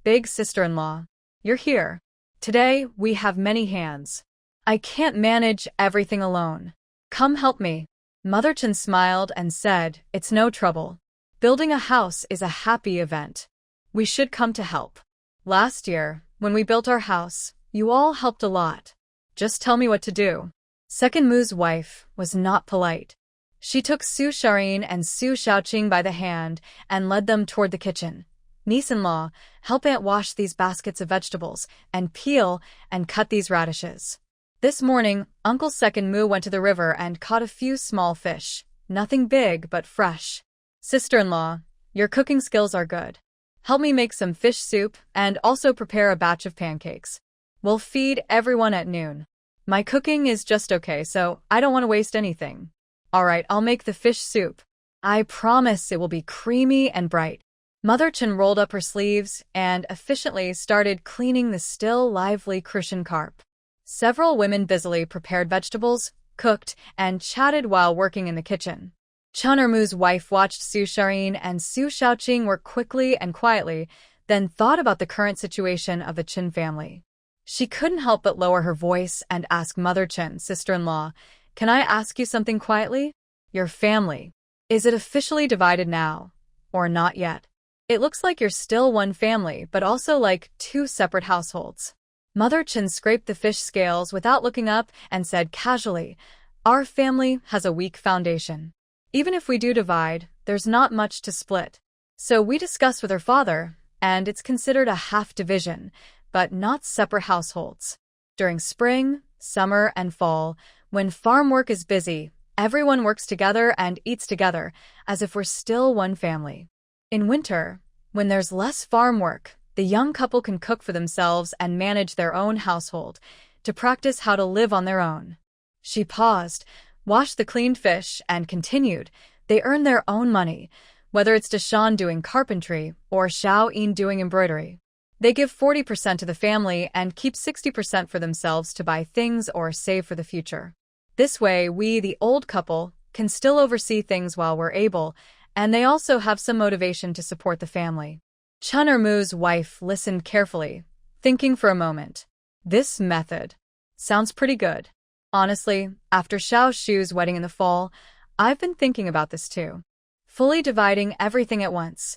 "Big sister-in-law, you're here. Today, we have many hands. I can't manage everything alone. Come help me." Mother Chen smiled and said, "It's no trouble. Building a house is a happy event. We should come to help. Last year, when we built our house, you all helped a lot. Just tell me what to do." Second Mu's wife was not polite. She took Su Sharin and Su Shaoqing by the hand and led them toward the kitchen. "Niece-in-law, help Aunt wash these baskets of vegetables and peel and cut these radishes." This morning, Uncle Second Mu went to the river and caught a few small fish. Nothing big, but fresh. "Sister-in-law, your cooking skills are good. Help me make some fish soup and also prepare a batch of pancakes. We'll feed everyone at noon. My cooking is just okay, so I don't want to waste anything." "All right, I'll make the fish soup. I promise it will be creamy and bright." Mother Chen rolled up her sleeves and efficiently started cleaning the still lively crucian carp. Several women busily prepared vegetables, cooked, and chatted while working in the kitchen. Chen Ermu's wife watched Su Sharin and Su Shaoqing work quickly and quietly, then thought about the current situation of the Chen family. She couldn't help but lower her voice and ask Mother Chen, "Sister-in-law, can I ask you something quietly? Your family, is it officially divided now, or not yet? It looks like you're still one family, but also like two separate households." Mother Chen scraped the fish scales without looking up and said casually, "Our family has a weak foundation. Even if we do divide, there's not much to split. So we discussed with her father, and it's considered a half division, but not separate households. During spring, summer, and fall, when farm work is busy, everyone works together and eats together, as if we're still one family. In winter, when there's less farm work, the young couple can cook for themselves and manage their own household, to practice how to live on their own." She paused, washed the cleaned fish, and continued, "They earn their own money, whether it's Dashan doing carpentry or Xiao Yin doing embroidery. They give 40% to the family and keep 60% for themselves to buy things or save for the future. This way, we, the old couple, can still oversee things while we're able, and they also have some motivation to support the family." Chen Ermu's wife listened carefully, thinking for a moment. "This method sounds pretty good. Honestly, after Xiao Shu's wedding in the fall, I've been thinking about this too. Fully dividing everything at once.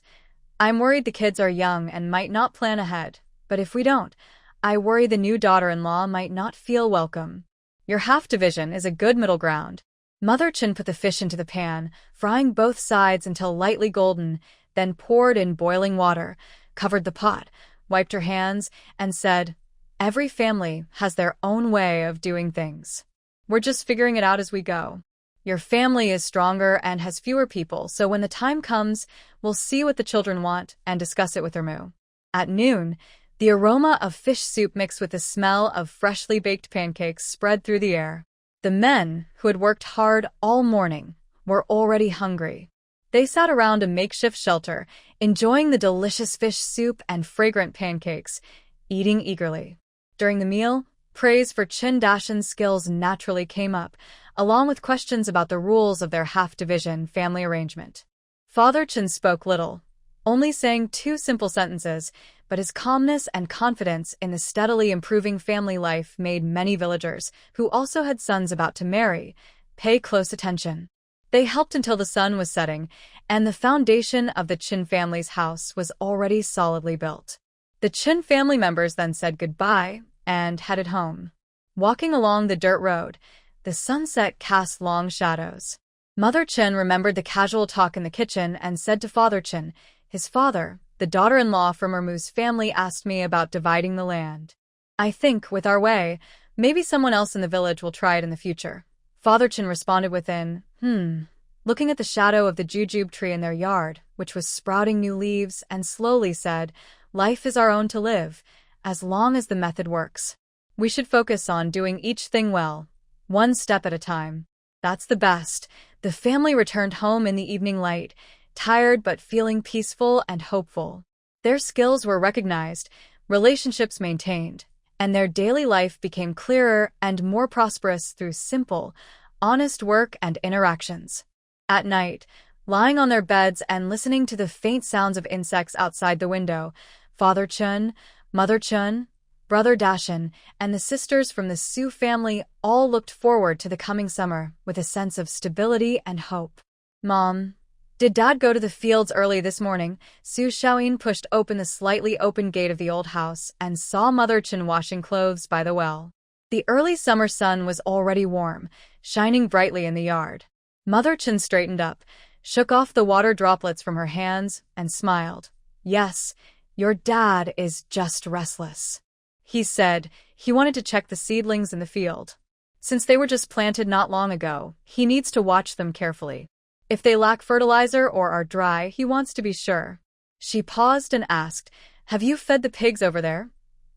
I'm worried the kids are young and might not plan ahead, but if we don't, I worry the new daughter-in-law might not feel welcome. Your half division is a good middle ground." Mother Chen put the fish into the pan, frying both sides until lightly golden, then poured in boiling water, covered the pot, wiped her hands, and said, "Every family has their own way of doing things. We're just figuring it out as we go. Your family is stronger and has fewer people, so when the time comes, we'll see what the children want and discuss it with Ermu." At noon, the aroma of fish soup mixed with the smell of freshly baked pancakes spread through the air. The men, who had worked hard all morning, were already hungry. They sat around a makeshift shelter, enjoying the delicious fish soup and fragrant pancakes, eating eagerly. During the meal, praise for Chen Dashan's skills naturally came up, along with questions about the rules of their half-division family arrangement. Father Chen spoke little, only saying 2 simple sentences, but his calmness and confidence in the steadily improving family life made many villagers, who also had sons about to marry, pay close attention. They helped until the sun was setting, and the foundation of the Chen family's house was already solidly built. The Chen family members then said goodbye and headed home. Walking along the dirt road, the sunset cast long shadows. Mother Chen remembered the casual talk in the kitchen and said to Father Chen, his father, the daughter-in-law from Ermu's family, asked me about dividing the land. I think, with our way, maybe someone else in the village will try it in the future. Father Chen responded with an, looking at the shadow of the jujube tree in their yard, which was sprouting new leaves, and slowly said, "Life is our own to live, as long as the method works. We should focus on doing each thing well, one step at a time. That's the best. The family returned home in the evening light, tired but feeling peaceful and hopeful. Their skills were recognized, relationships maintained, and their daily life became clearer and more prosperous through simple, honest work and interactions. At night, lying on their beds and listening to the faint sounds of insects outside the window, Father Chun, Mother Chun, Brother Dashin, and the sisters from the Su family all looked forward to the coming summer with a sense of stability and hope. Mom, did Dad go to the fields early this morning? Su Xiaoyin pushed open the slightly open gate of the old house and saw Mother Chun washing clothes by the well. The early summer sun was already warm, shining brightly in the yard. Mother Chun straightened up, shook off the water droplets from her hands, and smiled. Yes, your dad is just restless. He said he wanted to check the seedlings in the field. Since they were just planted not long ago, he needs to watch them carefully. If they lack fertilizer or are dry, he wants to be sure. She paused and asked, Have you fed the pigs over there?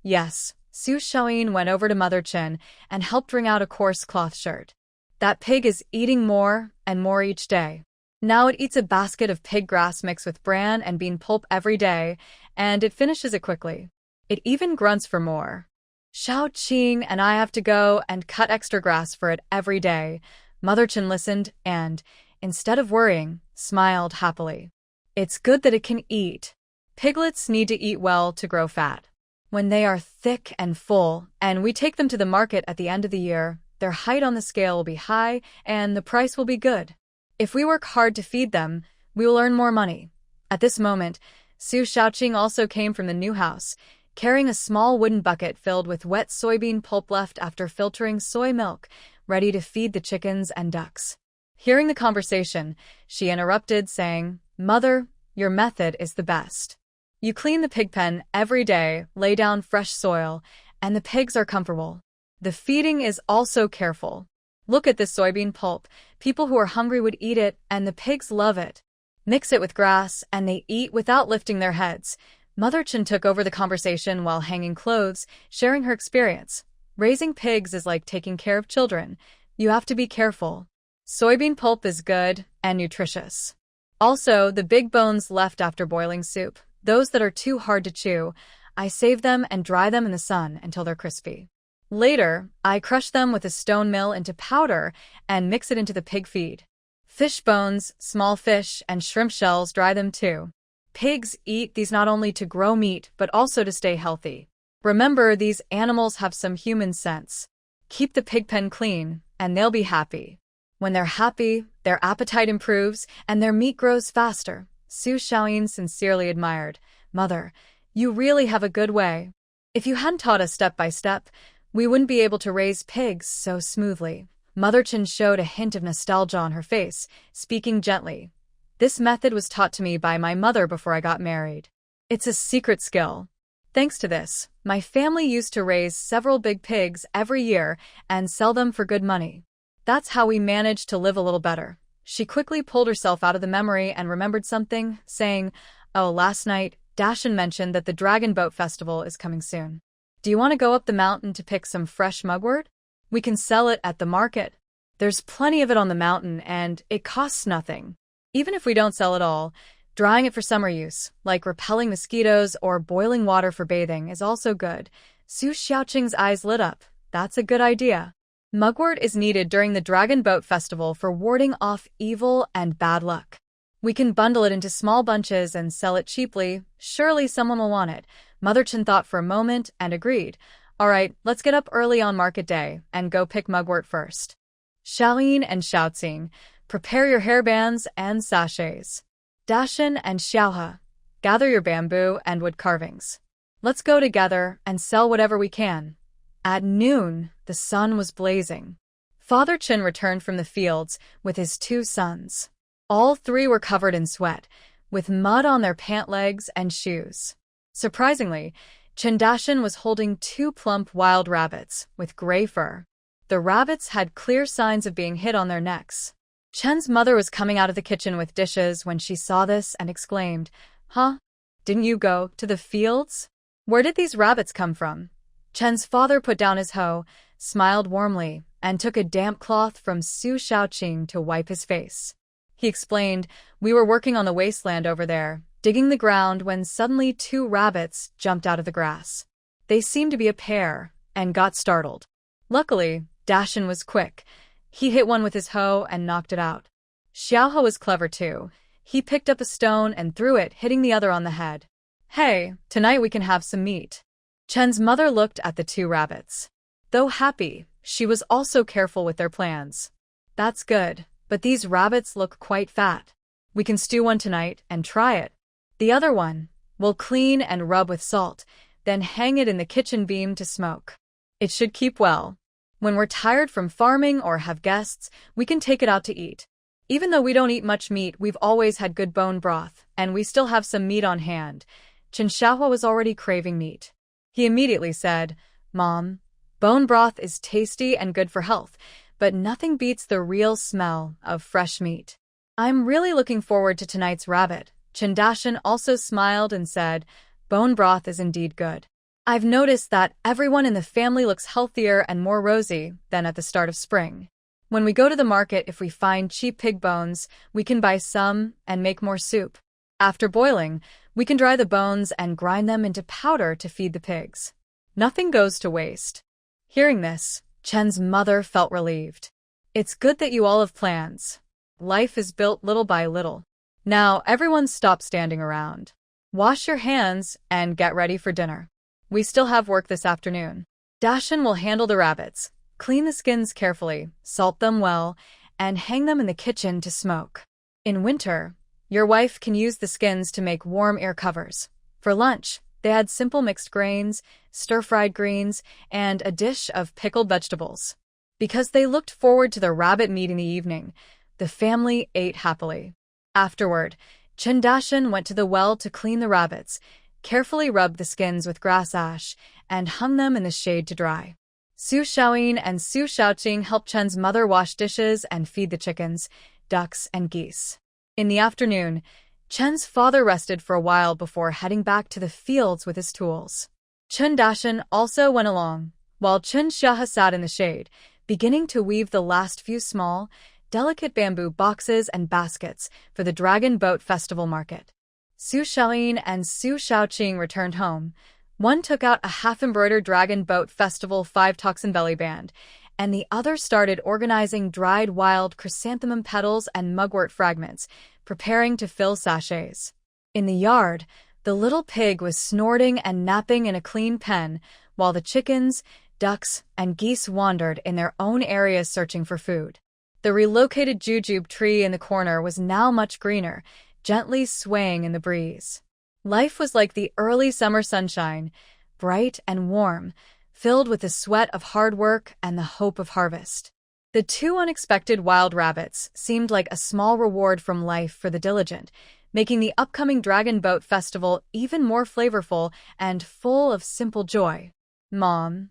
Yes. Su Xiaoyin went over to Mother Chun and helped wring out a coarse cloth shirt. That pig is eating more and more each day. Now it eats a basket of pig grass mixed with bran and bean pulp every day, and it finishes it quickly. It even grunts for more. Xiao Qing and I have to go and cut extra grass for it every day. Mother Chun listened and, instead of worrying, smiled happily. It's good that it can eat. Piglets need to eat well to grow fat. When they are thick and full, and we take them to the market at the end of the year, their height on the scale will be high and the price will be good. If we work hard to feed them, we will earn more money. At this moment, Su Xiaoqing also came from the new house, carrying a small wooden bucket filled with wet soybean pulp left after filtering soy milk, ready to feed the chickens and ducks. Hearing the conversation, she interrupted, saying, Mother, your method is the best. You clean the pig pen every day, lay down fresh soil, and the pigs are comfortable. The feeding is also careful. Look at this soybean pulp. People who are hungry would eat it, and the pigs love it. Mix it with grass, and they eat without lifting their heads. Mother Chun took over the conversation while hanging clothes, sharing her experience. Raising pigs is like taking care of children. You have to be careful. Soybean pulp is good and nutritious. Also, the big bones left after boiling soup, those that are too hard to chew, I save them and dry them in the sun until they're crispy. Later, I crush them with a stone mill into powder and mix it into the pig feed. Fish bones, small fish, and shrimp shells dry them too. Pigs eat these not only to grow meat but also to stay healthy. Remember, these animals have some human sense. Keep the pig pen clean, and they'll be happy. When they're happy, their appetite improves and their meat grows faster. Su Xiaoyin sincerely admired. Mother, you really have a good way. If you hadn't taught us step by step, we wouldn't be able to raise pigs so smoothly. Mother Chun showed a hint of nostalgia on her face, speaking gently. This method was taught to me by my mother before I got married. It's a secret skill. Thanks to this, my family used to raise several big pigs every year and sell them for good money. That's how we managed to live a little better. She quickly pulled herself out of the memory and remembered something, saying, Oh, last night, Dashin mentioned that the Dragon Boat Festival is coming soon. Do you want to go up the mountain to pick some fresh mugwort? We can sell it at the market. There's plenty of it on the mountain and it costs nothing. Even if we don't sell it all, drying it for summer use, like repelling mosquitoes or boiling water for bathing, is also good. Su Xiaoqing's eyes lit up. That's a good idea. Mugwort is needed during the Dragon Boat Festival for warding off evil and bad luck. We can bundle it into small bunches and sell it cheaply. Surely someone will want it. Mother Chun thought for a moment and agreed. All right, let's get up early on market day and go pick mugwort first. Xiaoyin and Xiaoqing, prepare your hairbands and sachets. Dashin and Xiaohe, gather your bamboo and wood carvings. Let's go together and sell whatever we can. At noon, the sun was blazing. Father Chun returned from the fields with his 2 sons. All 3 were covered in sweat, with mud on their pant legs and shoes. Surprisingly, Chun Dashin was holding 2 plump wild rabbits with gray fur. The rabbits had clear signs of being hit on their necks. Chen's mother was coming out of the kitchen with dishes when she saw this and exclaimed, Huh? Didn't you go to the fields? Where did these rabbits come from? Chen's father put down his hoe, smiled warmly, and took a damp cloth from Su Shaoqing to wipe his face. He explained, "We were working on the wasteland over there, digging the ground when suddenly 2 rabbits jumped out of the grass. They seemed to be a pair, and got startled. Luckily, Dashin was quick. He hit one with his hoe and knocked it out. Xiaohe was clever too. He picked up a stone and threw it, hitting the other on the head. Hey, tonight we can have some meat." Chen's mother looked at the 2 rabbits. Though happy, she was also careful with their plans. "That's good, but these rabbits look quite fat. We can stew one tonight and try it. The other one, we'll clean and rub with salt, then hang it in the kitchen beam to smoke. It should keep well. When we're tired from farming or have guests, we can take it out to eat. Even though we don't eat much meat, we've always had good bone broth, and we still have some meat on hand." Chen Xiaohua was already craving meat. He immediately said, "Mom, bone broth is tasty and good for health, but nothing beats the real smell of fresh meat." "I'm really looking forward to tonight's rabbit." Chen Dashin also smiled and said, "Bone broth is indeed good. I've noticed that everyone in the family looks healthier and more rosy than at the start of spring. When we go to the market, if we find cheap pig bones, we can buy some and make more soup. After boiling, we can dry the bones and grind them into powder to feed the pigs. Nothing goes to waste." Hearing this, Chen's mother felt relieved. "It's good that you all have plans. Life is built little by little. Now everyone stop standing around. Wash your hands and get ready for dinner. We still have work this afternoon. Dashin will handle the rabbits. Clean the skins carefully, salt them well, and hang them in the kitchen to smoke. In winter, your wife can use the skins to make warm ear covers. For lunch, they had simple mixed grains, stir-fried greens, and a dish of pickled vegetables." Because they looked forward to the rabbit meat in the evening, the family ate happily. Afterward, Chen Dashin went to the well to clean the rabbits, carefully rubbed the skins with grass ash, and hung them in the shade to dry. Su Shaoyin and Su Shaoqing helped Chen's mother wash dishes and feed the chickens, ducks, and geese. In the afternoon, Chen's father rested for a while before heading back to the fields with his tools. Chen Dashin also went along, while Chen Xiahe sat in the shade, beginning to weave the last few small, delicate bamboo boxes and baskets for the Dragon Boat Festival market. Su Shaoyin and Su Shaoqing returned home. One took out a half-embroidered Dragon Boat Festival 5-toxin belly band, and the other started organizing dried wild chrysanthemum petals and mugwort fragments, preparing to fill sachets. In the yard, the little pig was snorting and napping in a clean pen, while the chickens, ducks, and geese wandered in their own areas searching for food. The relocated jujube tree in the corner was now much greener, gently swaying in the breeze. Life was like the early summer sunshine, bright and warm, filled with the sweat of hard work and the hope of harvest. The 2 unexpected wild rabbits seemed like a small reward from life for the diligent, making the upcoming Dragon Boat Festival even more flavorful and full of simple joy. "Mom,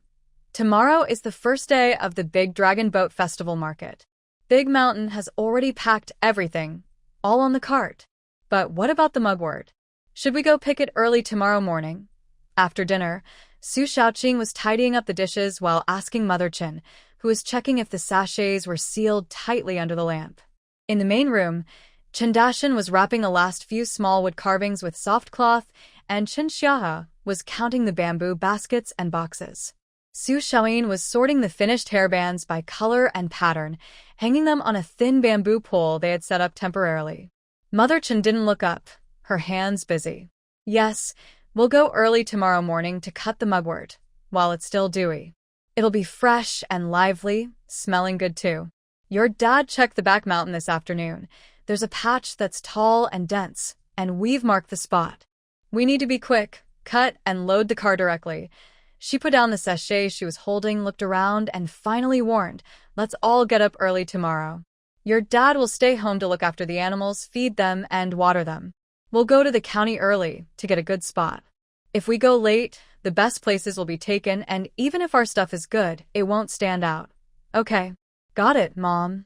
tomorrow is the first day of the big Dragon Boat Festival market. Big Mountain has already packed everything, all on the cart. But what about the mugwort? Should we go pick it early tomorrow morning?" After dinner, Su Shaoqing was tidying up the dishes while asking Mother Chen, who was checking if the sachets were sealed tightly under the lamp. In the main room, Chen Dashin was wrapping the last few small wood carvings with soft cloth, and Chen Xiahe was counting the bamboo baskets and boxes. Su Shaoyin was sorting the finished hairbands by color and pattern, hanging them on a thin bamboo pole they had set up temporarily. Mother Chen didn't look up, her hands busy. "Yes, we'll go early tomorrow morning to cut the mugwort, while it's still dewy. It'll be fresh and lively, smelling good too. Your dad checked the back mountain this afternoon. There's a patch that's tall and dense, and we've marked the spot. We need to be quick, cut, and load the car directly." She put down the sachet she was holding, looked around, and finally warned, "Let's all get up early tomorrow. Your dad will stay home to look after the animals, feed them, and water them. We'll go to the county early to get a good spot. If we go late, the best places will be taken, and even if our stuff is good, it won't stand out." "Okay. Got it, Mom."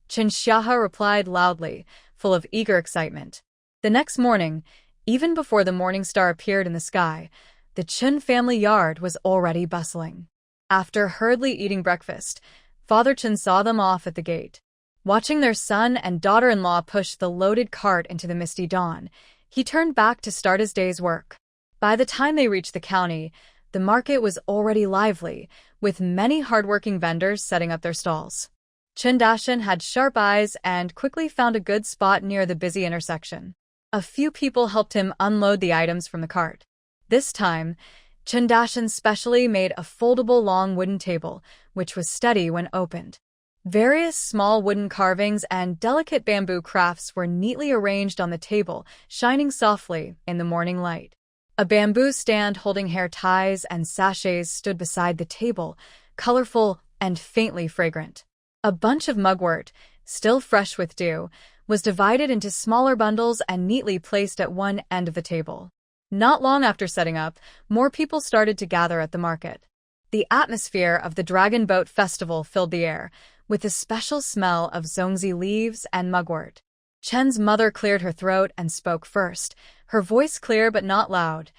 Chen Xiahe replied loudly, full of eager excitement. The next morning, even before the morning star appeared in the sky, the Chen family yard was already bustling. After hurriedly eating breakfast, Father Chen saw them off at the gate. Watching their son and daughter-in-law push the loaded cart into the misty dawn, he turned back to start his day's work. By the time they reached the county, the market was already lively, with many hardworking vendors setting up their stalls. Chen Dashan had sharp eyes and quickly found a good spot near the busy intersection. A few people helped him unload the items from the cart. This time, Chen Dashan specially made a foldable long wooden table, which was steady when opened. Various small wooden carvings and delicate bamboo crafts were neatly arranged on the table, shining softly in the morning light. A bamboo stand holding hair ties and sachets stood beside the table, colorful and faintly fragrant. A bunch of mugwort, still fresh with dew, was divided into smaller bundles and neatly placed at one end of the table. Not long after setting up, more people started to gather at the market. The atmosphere of the Dragon Boat Festival filled the air, with a special smell of zongzi leaves and mugwort. Chen's mother cleared her throat and spoke first, her voice clear but not loud.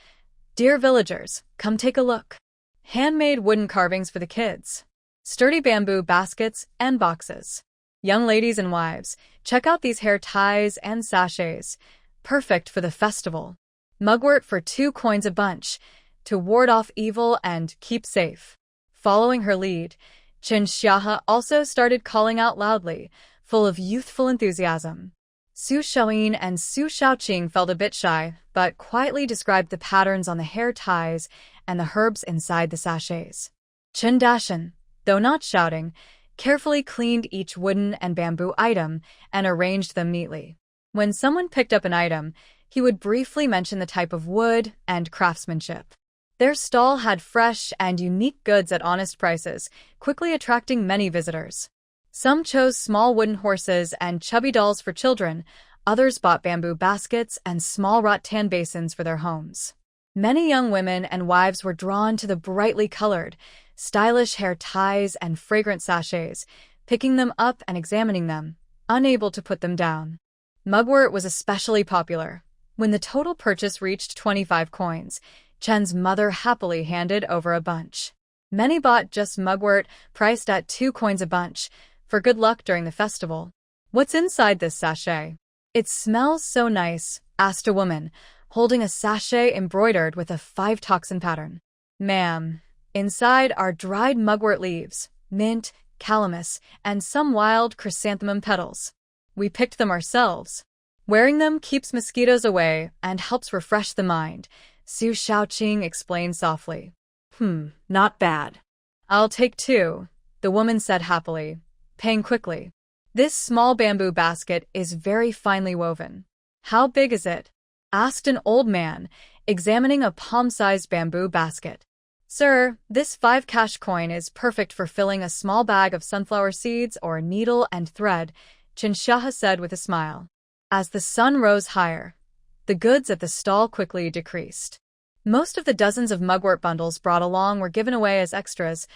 "Dear villagers, come take a look. Handmade wooden carvings for the kids. Sturdy bamboo baskets and boxes. Young ladies and wives, check out these hair ties and sachets. Perfect for the festival. Mugwort for 2 coins a bunch, to ward off evil and keep safe." Following her lead, Chen Xiahe also started calling out loudly, full of youthful enthusiasm. Su Shaoyin and Su Shaoqing felt a bit shy, but quietly described the patterns on the hair ties and the herbs inside the sachets. Chen Dashan, though not shouting, carefully cleaned each wooden and bamboo item and arranged them neatly. When someone picked up an item, he would briefly mention the type of wood and craftsmanship. Their stall had fresh and unique goods at honest prices, quickly attracting many visitors. Some chose small wooden horses and chubby dolls for children, others bought bamboo baskets and small rattan basins for their homes. Many young women and wives were drawn to the brightly colored, stylish hair ties and fragrant sachets, picking them up and examining them, unable to put them down. Mugwort was especially popular. When the total purchase reached 25 coins, Chen's mother happily handed over a bunch. Many bought just mugwort, priced at 2 coins a bunch, for good luck during the festival. "What's inside this sachet? It smells so nice," asked a woman, holding a sachet embroidered with a 5-toxin pattern. "Ma'am, inside are dried mugwort leaves, mint, calamus, and some wild chrysanthemum petals. We picked them ourselves. Wearing them keeps mosquitoes away and helps refresh the mind," Su Shaoqing explained softly. Not bad." "I'll take 2, the woman said happily, paying quickly. "This small bamboo basket is very finely woven." "How big is it?" asked an old man, examining a palm-sized bamboo basket. "Sir, this 5 cash coin is perfect for filling a small bag of sunflower seeds or needle and thread," Chen Xiahe said with a smile. As the sun rose higher, the goods at the stall quickly decreased. Most of the dozens of mugwort bundles brought along were given away as extras.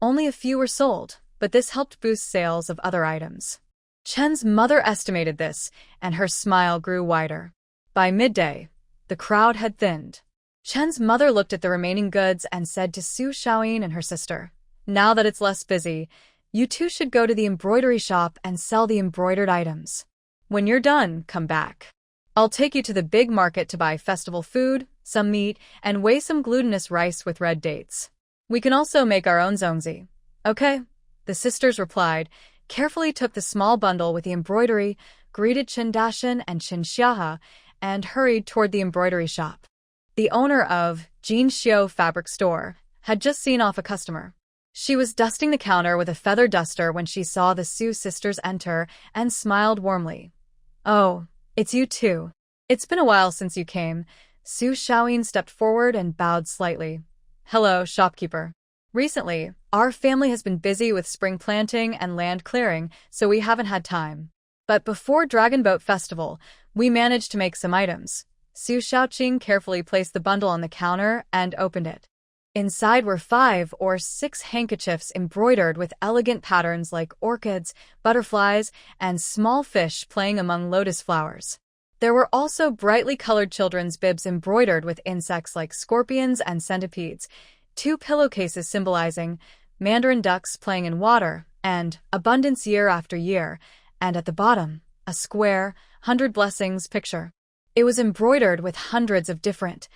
Only a few were sold, but this helped boost sales of other items. Chen's mother estimated this, and her smile grew wider. By midday, the crowd had thinned. Chen's mother looked at the remaining goods and said to Su Shaoyin and her sister, "Now that it's less busy, you two should go to the embroidery shop and sell the embroidered items. When you're done, come back. I'll take you to the big market to buy festival food, some meat, and weigh some glutinous rice with red dates. We can also make our own zongzi." "Okay," the sisters replied, carefully took the small bundle with the embroidery, greeted Chen Dashan and Chen Xiahe, and hurried toward the embroidery shop. The owner of Jin Xiao Fabric Store had just seen off a customer. She was dusting the counter with a feather duster when she saw the Su sisters enter and smiled warmly. "Oh, it's you too. It's been a while since you came." Su Shaoyin stepped forward and bowed slightly. "Hello, shopkeeper. Recently, our family has been busy with spring planting and land clearing, so we haven't had time. But before Dragon Boat Festival, we managed to make some items." Su Shaoqing carefully placed the bundle on the counter and opened it. Inside were 5 or 6 handkerchiefs embroidered with elegant patterns like orchids, butterflies, and small fish playing among lotus flowers. There were also brightly colored children's bibs embroidered with insects like scorpions and centipedes, 2 pillowcases symbolizing mandarin ducks playing in water, and abundance year after year, and at the bottom, a square, 100 blessings picture. It was embroidered with hundreds of different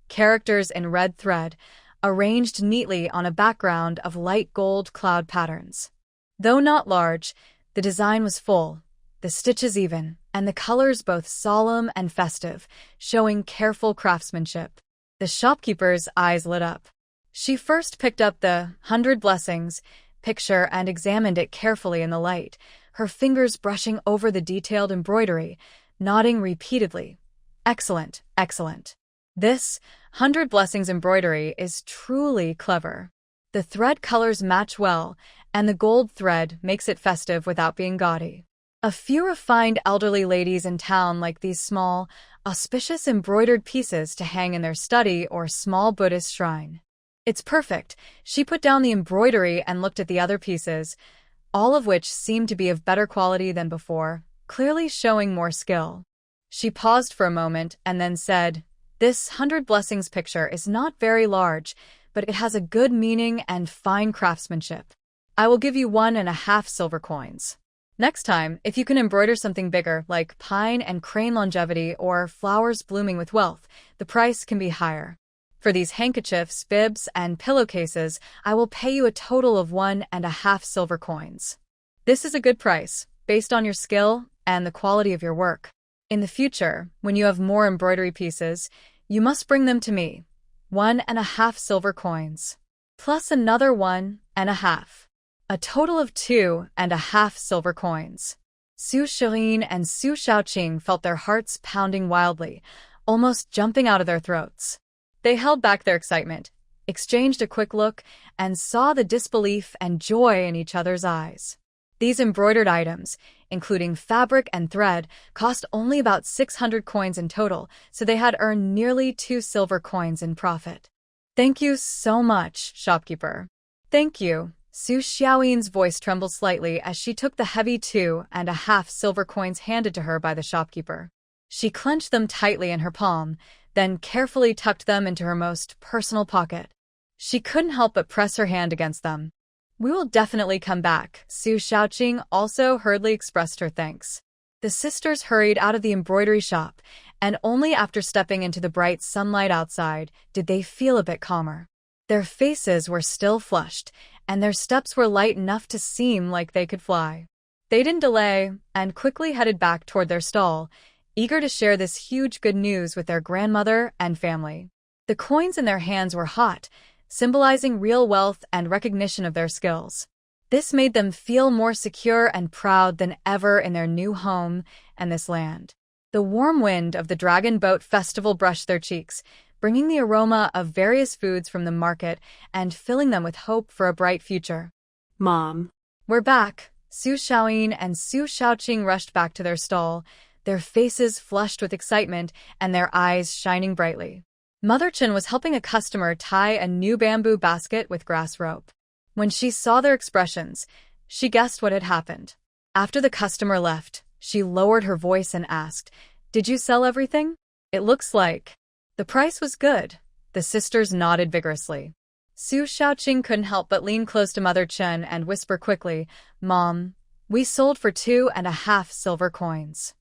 characters in red thread, arranged neatly on a background of light gold cloud patterns. Though not large, the design was full, the stitches even, and the colors both solemn and festive, showing careful craftsmanship. The shopkeeper's eyes lit up. She first picked up the 100 blessings picture and examined it carefully in the light, her fingers brushing over the detailed embroidery, nodding repeatedly. Excellent, excellent. This 100 blessings embroidery is truly clever. The thread colors match well, and the gold thread makes it festive without being gaudy. A few refined elderly ladies in town like these small, auspicious embroidered pieces to hang in their study or small Buddhist shrine. It's perfect. She put down the embroidery and looked at the other pieces, all of which seemed to be of better quality than before, clearly showing more skill. She paused for a moment and then said, "This 100 blessings picture is not very large, but it has a good meaning and fine craftsmanship. I will give you 1.5 silver coins. Next time, if you can embroider something bigger, like pine and crane longevity or flowers blooming with wealth, the price can be higher. For these handkerchiefs, bibs, and pillowcases, I will pay you a total of 1.5 silver coins. This is a good price, based on your skill and the quality of your work. In the future, when you have more embroidery pieces, you must bring them to me. 1.5 silver coins. Plus another 1.5. A total of 2.5 silver coins." Su Shirin and Su Shaoqing felt their hearts pounding wildly, almost jumping out of their throats. They held back their excitement, exchanged a quick look, and saw the disbelief and joy in each other's eyes. These embroidered items, including fabric and thread, cost only about 600 coins in total, so they had earned nearly 2 silver coins in profit. "Thank you so much, shopkeeper." "Thank you." Su Xiaoyin's voice trembled slightly as she took the heavy 2.5 silver coins handed to her by the shopkeeper. She clenched them tightly in her palm, then carefully tucked them into her most personal pocket. She couldn't help but press her hand against them. "We will definitely come back." Su Shaoqing also hurriedly expressed her thanks. The sisters hurried out of the embroidery shop, and only after stepping into the bright sunlight outside did they feel a bit calmer. Their faces were still flushed, and their steps were light enough to seem like they could fly. They didn't delay, and quickly headed back toward their stall, eager to share this huge good news with their grandmother and family. The coins in their hands were hot, symbolizing real wealth and recognition of their skills. This made them feel more secure and proud than ever in their new home and this land. The warm wind of the Dragon Boat Festival brushed their cheeks, bringing the aroma of various foods from the market and filling them with hope for a bright future. Mom. "We're back." Su Xiaoyin and Su Shaoqing rushed back to their stall, their faces flushed with excitement and their eyes shining brightly. Mother Chen was helping a customer tie a new bamboo basket with grass rope. When she saw their expressions, she guessed what had happened. After the customer left, she lowered her voice and asked, "Did you sell everything?" "It looks like." "The price was good." The sisters nodded vigorously. Su Shaoqing couldn't help but lean close to Mother Chen and whisper quickly, "Mom, we sold for 2.5 silver coins."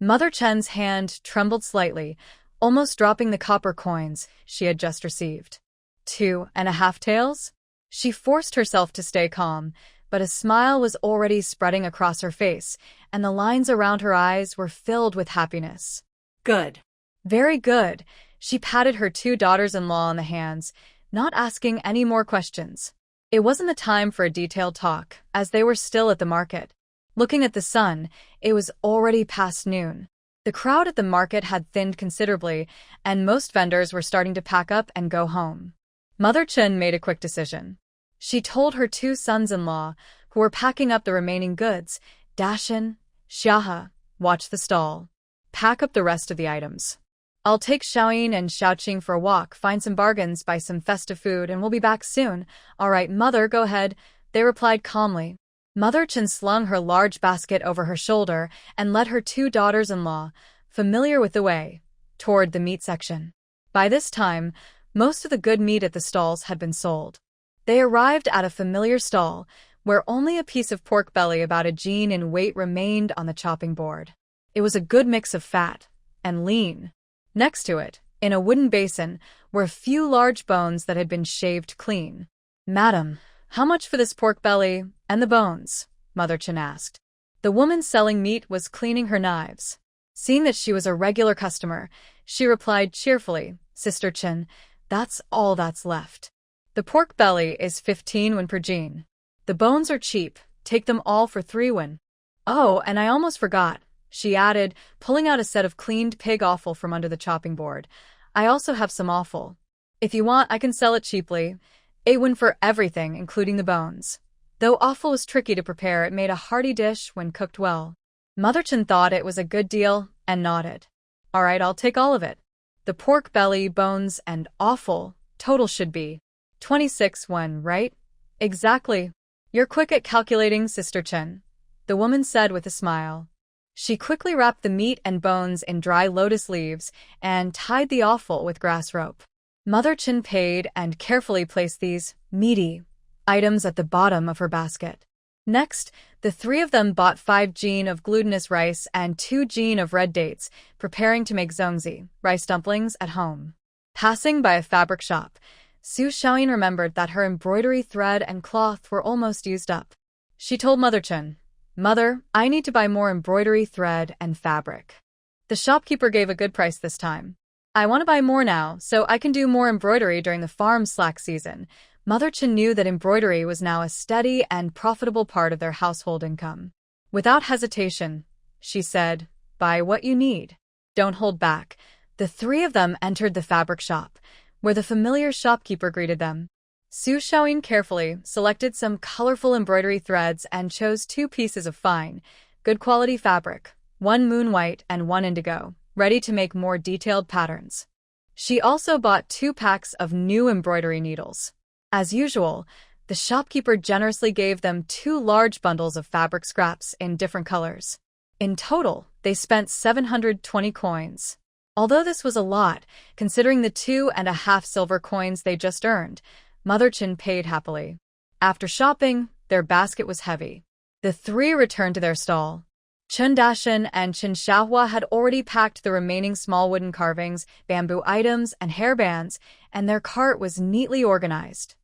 Mother Chen's hand trembled slightly, almost dropping the copper coins she had just received. 2.5 taels? She forced herself to stay calm, but a smile was already spreading across her face, and the lines around her eyes were filled with happiness. "Good." "Very good." She patted her 2 daughters-in-law on the hands, not asking any more questions. It wasn't the time for a detailed talk, as they were still at the market. Looking at the sun, it was already past noon. The crowd at the market had thinned considerably, and most vendors were starting to pack up and go home. Mother Chen made a quick decision. She told her 2 sons-in-law, who were packing up the remaining goods, "Dashin, Xiahe, watch the stall. Pack up the rest of the items. I'll take Xiaoyin and Shaoqing for a walk, find some bargains, buy some festive food, and we'll be back soon." "All right, Mother, go ahead," they replied calmly. Mother Chen slung her large basket over her shoulder and led her 2 daughters-in-law, familiar with the way, toward the meat section. By this time, most of the good meat at the stalls had been sold. They arrived at a familiar stall, where only a piece of pork belly about a jin in weight remained on the chopping board. It was a good mix of fat and lean. Next to it, in a wooden basin, were a few large bones that had been shaved clean. "Madam, how much for this pork belly and the bones?" Mother Chen asked. The woman selling meat was cleaning her knives. Seeing that she was a regular customer, she replied cheerfully, "Sister Chen, that's all that's left. The pork belly is 15 won per jin. The bones are cheap, take them all for 3 won. Oh, and I almost forgot," she added, pulling out a set of cleaned pig offal from under the chopping board. "I also have some offal. If you want, I can sell it cheaply. 8 won for everything, including the bones." Though offal was tricky to prepare, it made a hearty dish when cooked well. Mother Chen thought it was a good deal and nodded. "All right, I'll take all of it. The pork belly, bones, and offal total should be 26 won, right?" "Exactly. You're quick at calculating, Sister Chen," the woman said with a smile. She quickly wrapped the meat and bones in dry lotus leaves and tied the offal with grass rope. Mother Chen paid and carefully placed these meaty items at the bottom of her basket. Next, the three of them bought 5 jin of glutinous rice and 2 jin of red dates, preparing to make zongzi, rice dumplings, at home. Passing by a fabric shop, Su Xiaoyin remembered that her embroidery thread and cloth were almost used up. She told Mother Chen, "Mother, I need to buy more embroidery thread and fabric." The shopkeeper gave a good price this time. "I want to buy more now, so I can do more embroidery during the farm slack season." Mother Chen knew that embroidery was now a steady and profitable part of their household income. Without hesitation, she said, "Buy what you need. Don't hold back." The three of them entered the fabric shop, where the familiar shopkeeper greeted them. Su Xiaoyin carefully selected some colorful embroidery threads and chose 2 pieces of fine, good quality fabric, 1 moon white and 1 indigo, ready to make more detailed patterns. She also bought 2 packs of new embroidery needles. As usual, the shopkeeper generously gave them 2 large bundles of fabric scraps in different colors. In total, they spent 720 coins. Although this was a lot, considering the 2.5 silver coins they just earned, Mother Chen paid happily. After shopping, their basket was heavy. The 3 returned to their stall. Chen Dashan and Chen Xiaohua had already packed the remaining small wooden carvings, bamboo items, and hairbands, and their cart was neatly organized.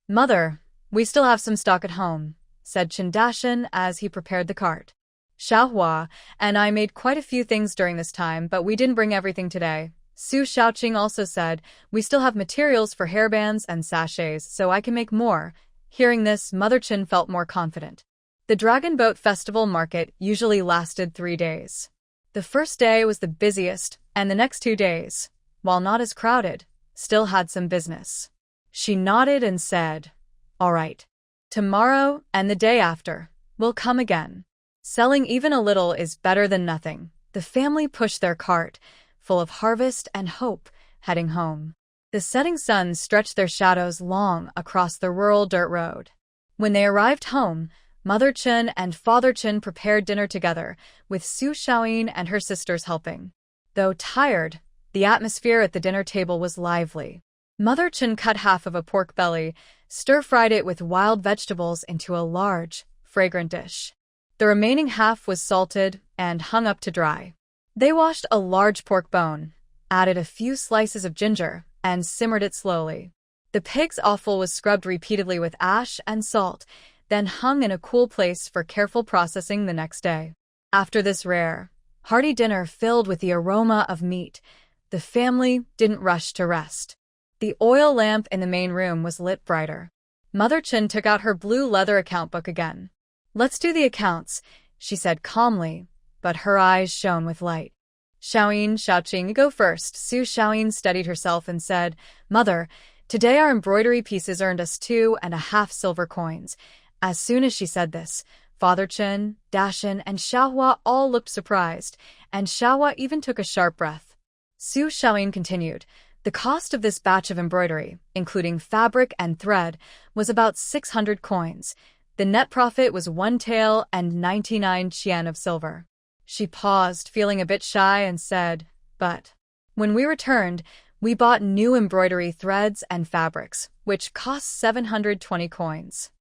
"Mother, we still have some stock at home," said Chen Dashan as he prepared the cart. "Xiaohua and I made quite a few things during this time, but we didn't bring everything today." Su Xiaoqing also said, "We still have materials for hairbands and sachets, so I can make more." Hearing this, Mother Chen felt more confident. The Dragon Boat Festival market usually lasted 3 days. The first day was the busiest, and the next 2 days, while not as crowded, still had some business. She nodded and said, "All right. Tomorrow and the day after, we'll come again." Selling even a little is better than nothing. The family pushed their cart, full of harvest and hope, heading home. The setting sun stretched their shadows long across the rural dirt road. When they arrived home, Mother Chen and Father Chen prepared dinner together, with Su Xiaoyin and her sisters helping. Though tired, the atmosphere at the dinner table was lively. Mother Chen cut half of a pork belly, stir-fried it with wild vegetables into a large, fragrant dish. The remaining half was salted and hung up to dry. They washed a large pork bone, added a few slices of ginger, and simmered it slowly. The pig's offal was scrubbed repeatedly with ash and salt, then hung in a cool place for careful processing the next day. After this rare, hearty dinner filled with the aroma of meat, the family didn't rush to rest. The oil lamp in the main room was lit brighter. Mother Chen took out her blue leather account book again. "Let's do the accounts," she said calmly, but her eyes shone with light. Xiaoqing, go first." Su Xiaoyin steadied herself and said, "Mother, today our embroidery pieces earned us 2.5 silver coins." As soon as she said this, Father Chen, Dashan, and Xiaohua all looked surprised, and Xiaohua even took a sharp breath. Su Xiaoyin continued, "The cost of this batch of embroidery, including fabric and thread, was about 600 coins. The net profit was 1 tael and 99 qian of silver." She paused, feeling a bit shy, and said, "But when we returned, we bought new embroidery threads and fabrics, which cost 720 coins.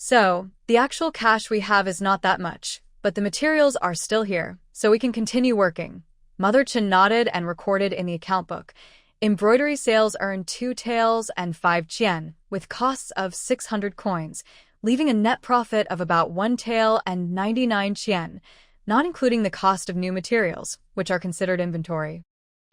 So, the actual cash we have is not that much, but the materials are still here, so we can continue working. Mother Chin nodded and recorded in the account book. Embroidery sales earned 2 taels and 5 chien, with costs of 600 coins, leaving a net profit of about 1 tael and 99 chien, not including the cost of new materials, which are considered inventory.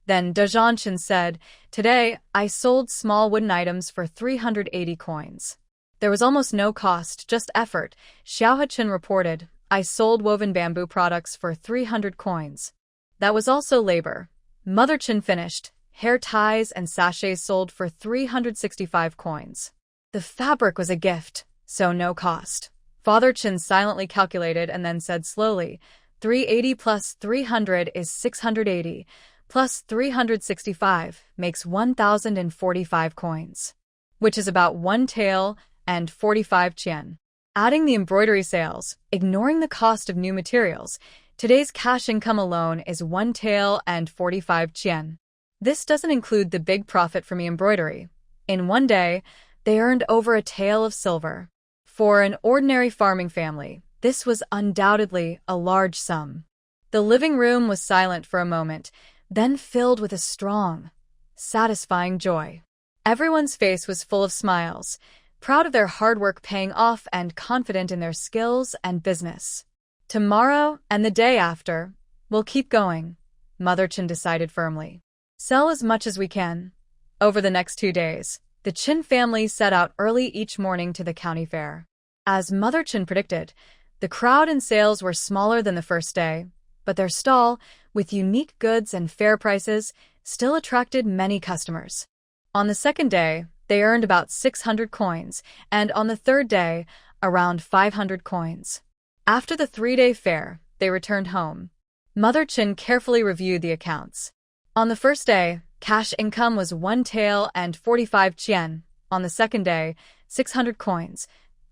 Then Dezhanshin said, "Today, I sold small wooden items for 380 coins. There was almost no cost, just effort." Xiaohachin reported, "I sold woven bamboo products for 300 coins. That was also labor." Mother Chin finished, hair ties and sachets sold for 365 coins. The fabric was a gift, so no cost. Father Chin silently calculated and then said slowly, 380 plus 300 is 680, plus 365 makes 1,045 coins, which is about 1 tael and 45 chien. Adding the embroidery sales, ignoring the cost of new materials, today's cash income alone is 1 tael and 45 chien. This doesn't include the big profit from the embroidery. In one day, they earned over a tael of silver. For an ordinary farming family, this was undoubtedly a large sum. The living room was silent for a moment, then filled with a strong, satisfying joy. Everyone's face was full of smiles, proud of their hard work paying off and confident in their skills and business. Tomorrow and the day after, we'll keep going, Mother Chin decided firmly. Sell as much as we can. Over the next 2 days, the Chin family set out early each morning to the county fair. As Mother Chin predicted, the crowd and sales were smaller than the first day, but their stall, with unique goods and fair prices, still attracted many customers. On the second day, they earned about 600 coins, and on the third day, around 500 coins. After the 3-day fair, they returned home. Mother Chin carefully reviewed the accounts. On the first day, cash income was 1 tael and 45 chien. On the second day, 600 coins.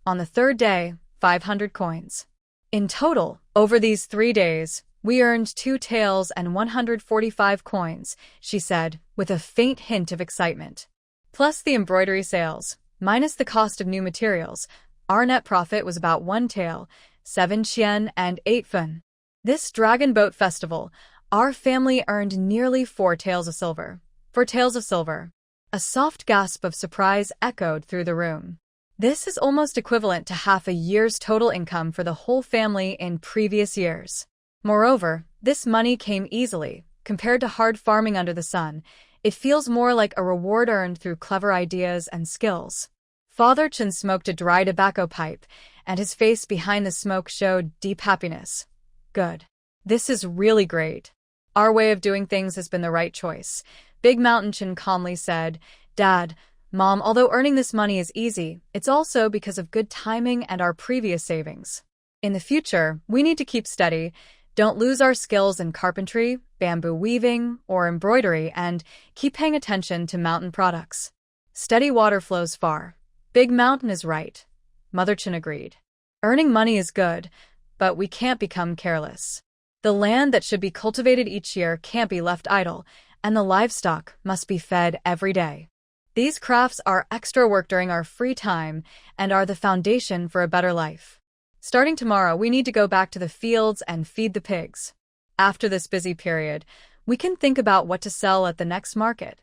On the third day, 500 coins. In total, over these 3 days, we earned 2 taels and 145 coins, she said, with a faint hint of excitement. Plus the embroidery sales, minus the cost of new materials, our net profit was about 1 tael, 7 chien and 8 fun. This Dragon Boat Festival, our family earned nearly 4 taels of silver. 4 taels of silver. A soft gasp of surprise echoed through the room. This is almost equivalent to half a year's total income for the whole family in previous years. Moreover, this money came easily. Compared to hard farming under the sun, it feels more like a reward earned through clever ideas and skills. Father Chin smoked a dry tobacco pipe, and his face behind the smoke showed deep happiness. Good. This is really great. Our way of doing things has been the right choice. Big Mountain Chin calmly said, Dad, Mom, although earning this money is easy, it's also because of good timing and our previous savings. In the future, we need to keep steady, don't lose our skills in carpentry, bamboo weaving, or embroidery, and keep paying attention to mountain products. Steady water flows far. Big Mountain is right. Mother Chin agreed. Earning money is good, but we can't become careless. The land that should be cultivated each year can't be left idle, and the livestock must be fed every day. These crafts are extra work during our free time and are the foundation for a better life. Starting tomorrow, we need to go back to the fields and feed the pigs. After this busy period, we can think about what to sell at the next market.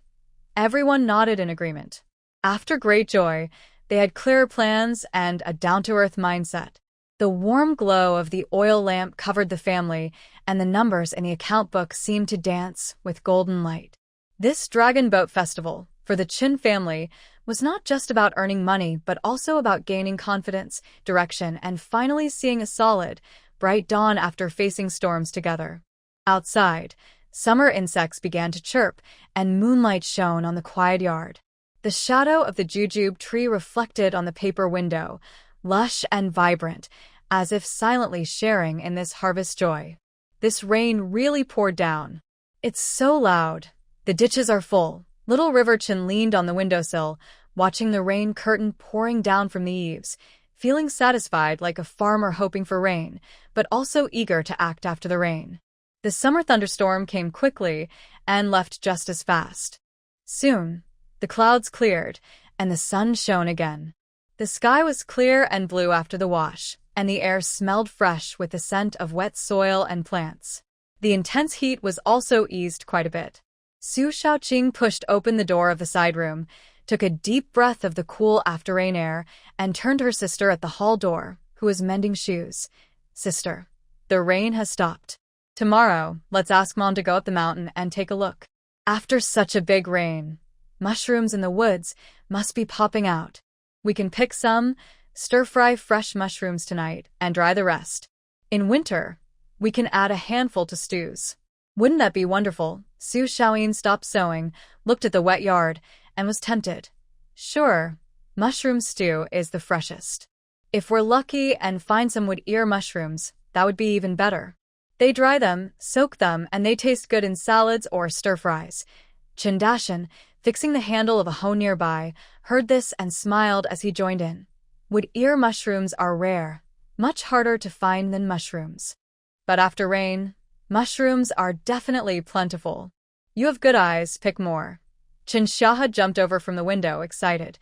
Everyone nodded in agreement. After great joy, they had clearer plans and a down-to-earth mindset. The warm glow of the oil lamp covered the family, and the numbers in the account book seemed to dance with golden light. This Dragon Boat Festival, for the Chin family, was not just about earning money, but also about gaining confidence, direction, and finally seeing a solid, bright dawn after facing storms together. Outside, summer insects began to chirp, and moonlight shone on the quiet yard. The shadow of the jujube tree reflected on the paper window, lush and vibrant, as if silently sharing in this harvest joy. This rain really poured down. It's so loud. The ditches are full. Little River Chin leaned on the windowsill, watching the rain curtain pouring down from the eaves, feeling satisfied like a farmer hoping for rain, but also eager to act after the rain. The summer thunderstorm came quickly and left just as fast. Soon, the clouds cleared, and the sun shone again. The sky was clear and blue after the wash, and the air smelled fresh with the scent of wet soil and plants. The intense heat was also eased quite a bit. Su Shaoqing pushed open the door of the side room, took a deep breath of the cool after-rain air, and turned to her sister at the hall door, who was mending shoes. "Sister, the rain has stopped. Tomorrow, let's ask Mom to go up the mountain and take a look. After such a big rain, mushrooms in the woods must be popping out. We can pick some, stir-fry fresh mushrooms tonight, and dry the rest. In winter, we can add a handful to stews. Wouldn't that be wonderful?" Su Shaoyin stopped sewing, looked at the wet yard, and was tempted. Sure, mushroom stew is the freshest. If we're lucky and find some wood ear mushrooms, that would be even better. They dry them, soak them, and they taste good in salads or stir-fries. Chindashan, fixing the handle of a hoe nearby, heard this and smiled as he joined in. Wood ear mushrooms are rare, much harder to find than mushrooms. But after rain, mushrooms are definitely plentiful. You have good eyes, pick more. Chinshaha jumped over from the window, excited.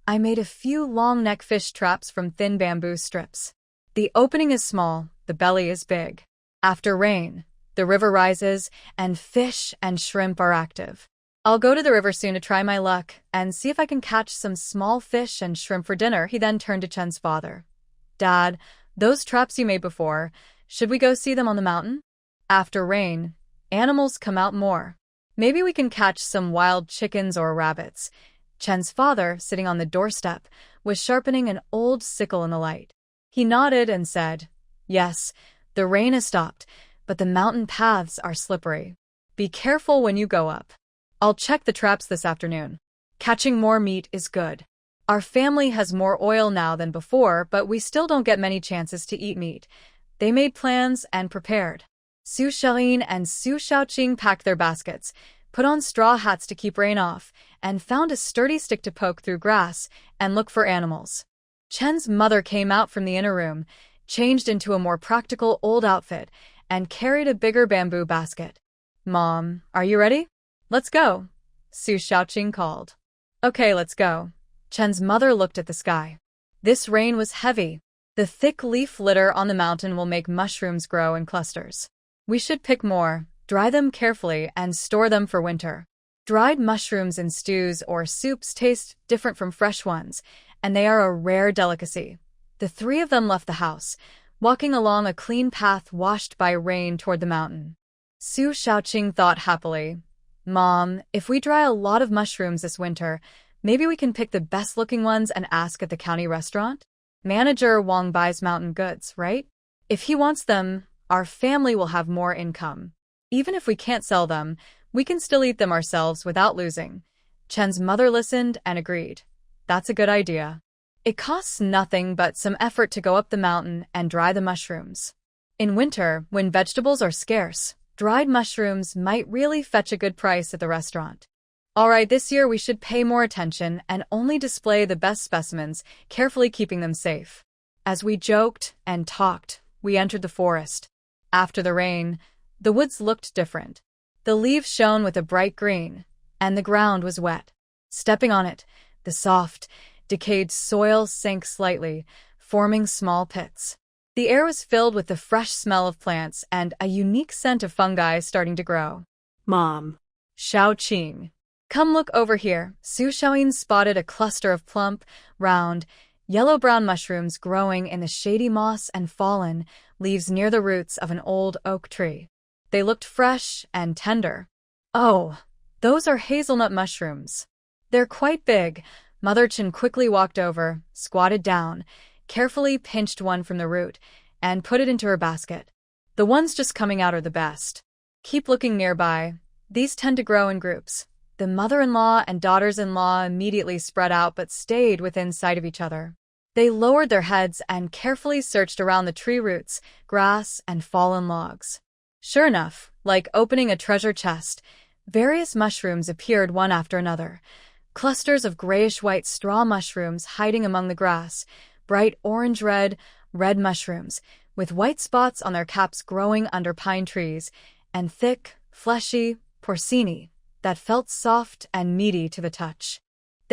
I made a few long-neck fish traps from thin bamboo strips. The opening is small, the belly is big. After rain, the river rises, and fish and shrimp are active. I'll go to the river soon to try my luck and see if I can catch some small fish and shrimp for dinner. He then turned to Chen's father. Dad, those traps you made before, should we go see them on the mountain? After rain, animals come out more. Maybe we can catch some wild chickens or rabbits. Chen's father, sitting on the doorstep, was sharpening an old sickle in the light. He nodded and said, Yes, the rain has stopped, but the mountain paths are slippery. Be careful when you go up. I'll check the traps this afternoon. Catching more meat is good. Our family has more oil now than before, but we still don't get many chances to eat meat. They made plans and prepared. Su Shaoyin and Su Shaoqing packed their baskets, put on straw hats to keep rain off, and found a sturdy stick to poke through grass and look for animals. Chen's mother came out from the inner room, changed into a more practical old outfit, and carried a bigger bamboo basket. Mom, are you ready? Let's go, Su Shaoqing called. Okay, let's go. Chen's mother looked at the sky. This rain was heavy. The thick leaf litter on the mountain will make mushrooms grow in clusters. We should pick more, dry them carefully, and store them for winter. Dried mushrooms in stews or soups taste different from fresh ones, and they are a rare delicacy. The three of them left the house, walking along a clean path washed by rain toward the mountain. Su Shaoqing thought happily, Mom, if we dry a lot of mushrooms this winter, maybe we can pick the best-looking ones and ask at the county restaurant? Manager Wang buys mountain goods, right? If he wants them, our family will have more income. Even if we can't sell them, we can still eat them ourselves without losing. Chen's mother listened and agreed. That's a good idea. It costs nothing but some effort to go up the mountain and dry the mushrooms. In winter, when vegetables are scarce, dried mushrooms might really fetch a good price at the restaurant. All right, this year we should pay more attention and only display the best specimens, carefully keeping them safe. As we joked and talked, we entered the forest. After the rain, the woods looked different. The leaves shone with a bright green, and the ground was wet. Stepping on it, the soft, decayed soil sank slightly, forming small pits. The air was filled with the fresh smell of plants and a unique scent of fungi starting to grow. Mom. Shaoqing. Come look over here. Su Shaoyin spotted a cluster of plump, round, yellow-brown mushrooms growing in the shady moss and fallen leaves near the roots of an old oak tree. They looked fresh and tender. Oh, those are hazelnut mushrooms. They're quite big. Mother Chen quickly walked over, squatted down, carefully pinched one from the root, and put it into her basket. The ones just coming out are the best. Keep looking nearby. These tend to grow in groups. The mother-in-law and daughters-in-law immediately spread out but stayed within sight of each other. They lowered their heads and carefully searched around the tree roots, grass, and fallen logs. Sure enough, like opening a treasure chest, various mushrooms appeared one after another. Clusters of grayish-white straw mushrooms hiding among the grass, bright orange-red, red mushrooms, with white spots on their caps growing under pine trees, and thick, fleshy porcini that felt soft and meaty to the touch.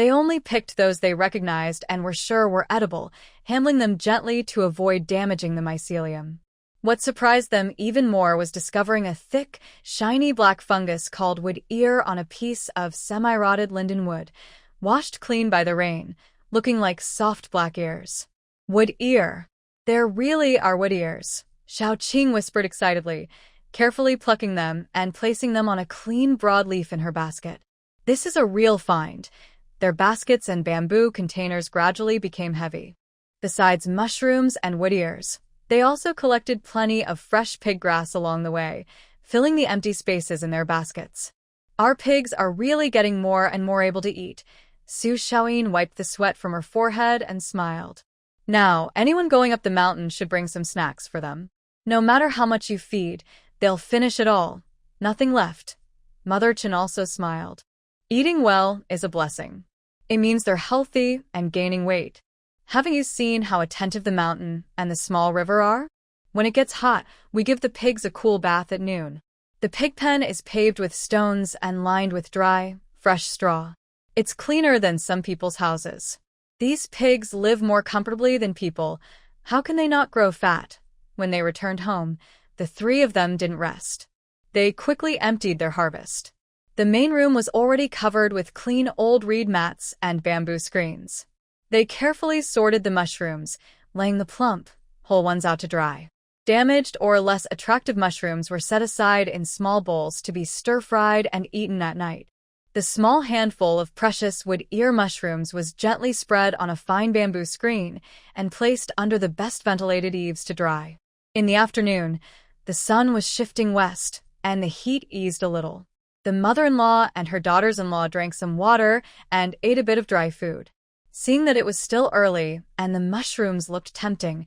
They only picked those they recognized and were sure were edible, handling them gently to avoid damaging the mycelium. What surprised them even more was discovering a thick, shiny black fungus called wood ear on a piece of semi-rotted linden wood, washed clean by the rain, looking like soft black ears. Wood ear. There really are wood ears, Xiaoqing whispered excitedly, carefully plucking them and placing them on a clean broadleaf in her basket. This is a real find. Their baskets and bamboo containers gradually became heavy. Besides mushrooms and wood ears, they also collected plenty of fresh pig grass along the way, filling the empty spaces in their baskets. Our pigs are really getting more and more able to eat. Su Xiaoyin wiped the sweat from her forehead and smiled. Now, anyone going up the mountain should bring some snacks for them. No matter how much you feed, they'll finish it all. Nothing left. Mother Chen also smiled. Eating well is a blessing. It means they're healthy and gaining weight. Haven't you seen how attentive the mountain and the small river are? When it gets hot, we give the pigs a cool bath at noon. The pig pen is paved with stones and lined with dry, fresh straw. It's cleaner than some people's houses. These pigs live more comfortably than people. How can they not grow fat? When they returned home, the three of them didn't rest. They quickly emptied their harvest. The main room was already covered with clean old reed mats and bamboo screens. They carefully sorted the mushrooms, laying the plump, whole ones out to dry. Damaged or less attractive mushrooms were set aside in small bowls to be stir-fried and eaten at night. The small handful of precious wood ear mushrooms was gently spread on a fine bamboo screen and placed under the best ventilated eaves to dry. In the afternoon, the sun was shifting west, and the heat eased a little. The mother-in-law and her daughters-in-law drank some water and ate a bit of dry food. Seeing that it was still early and the mushrooms looked tempting,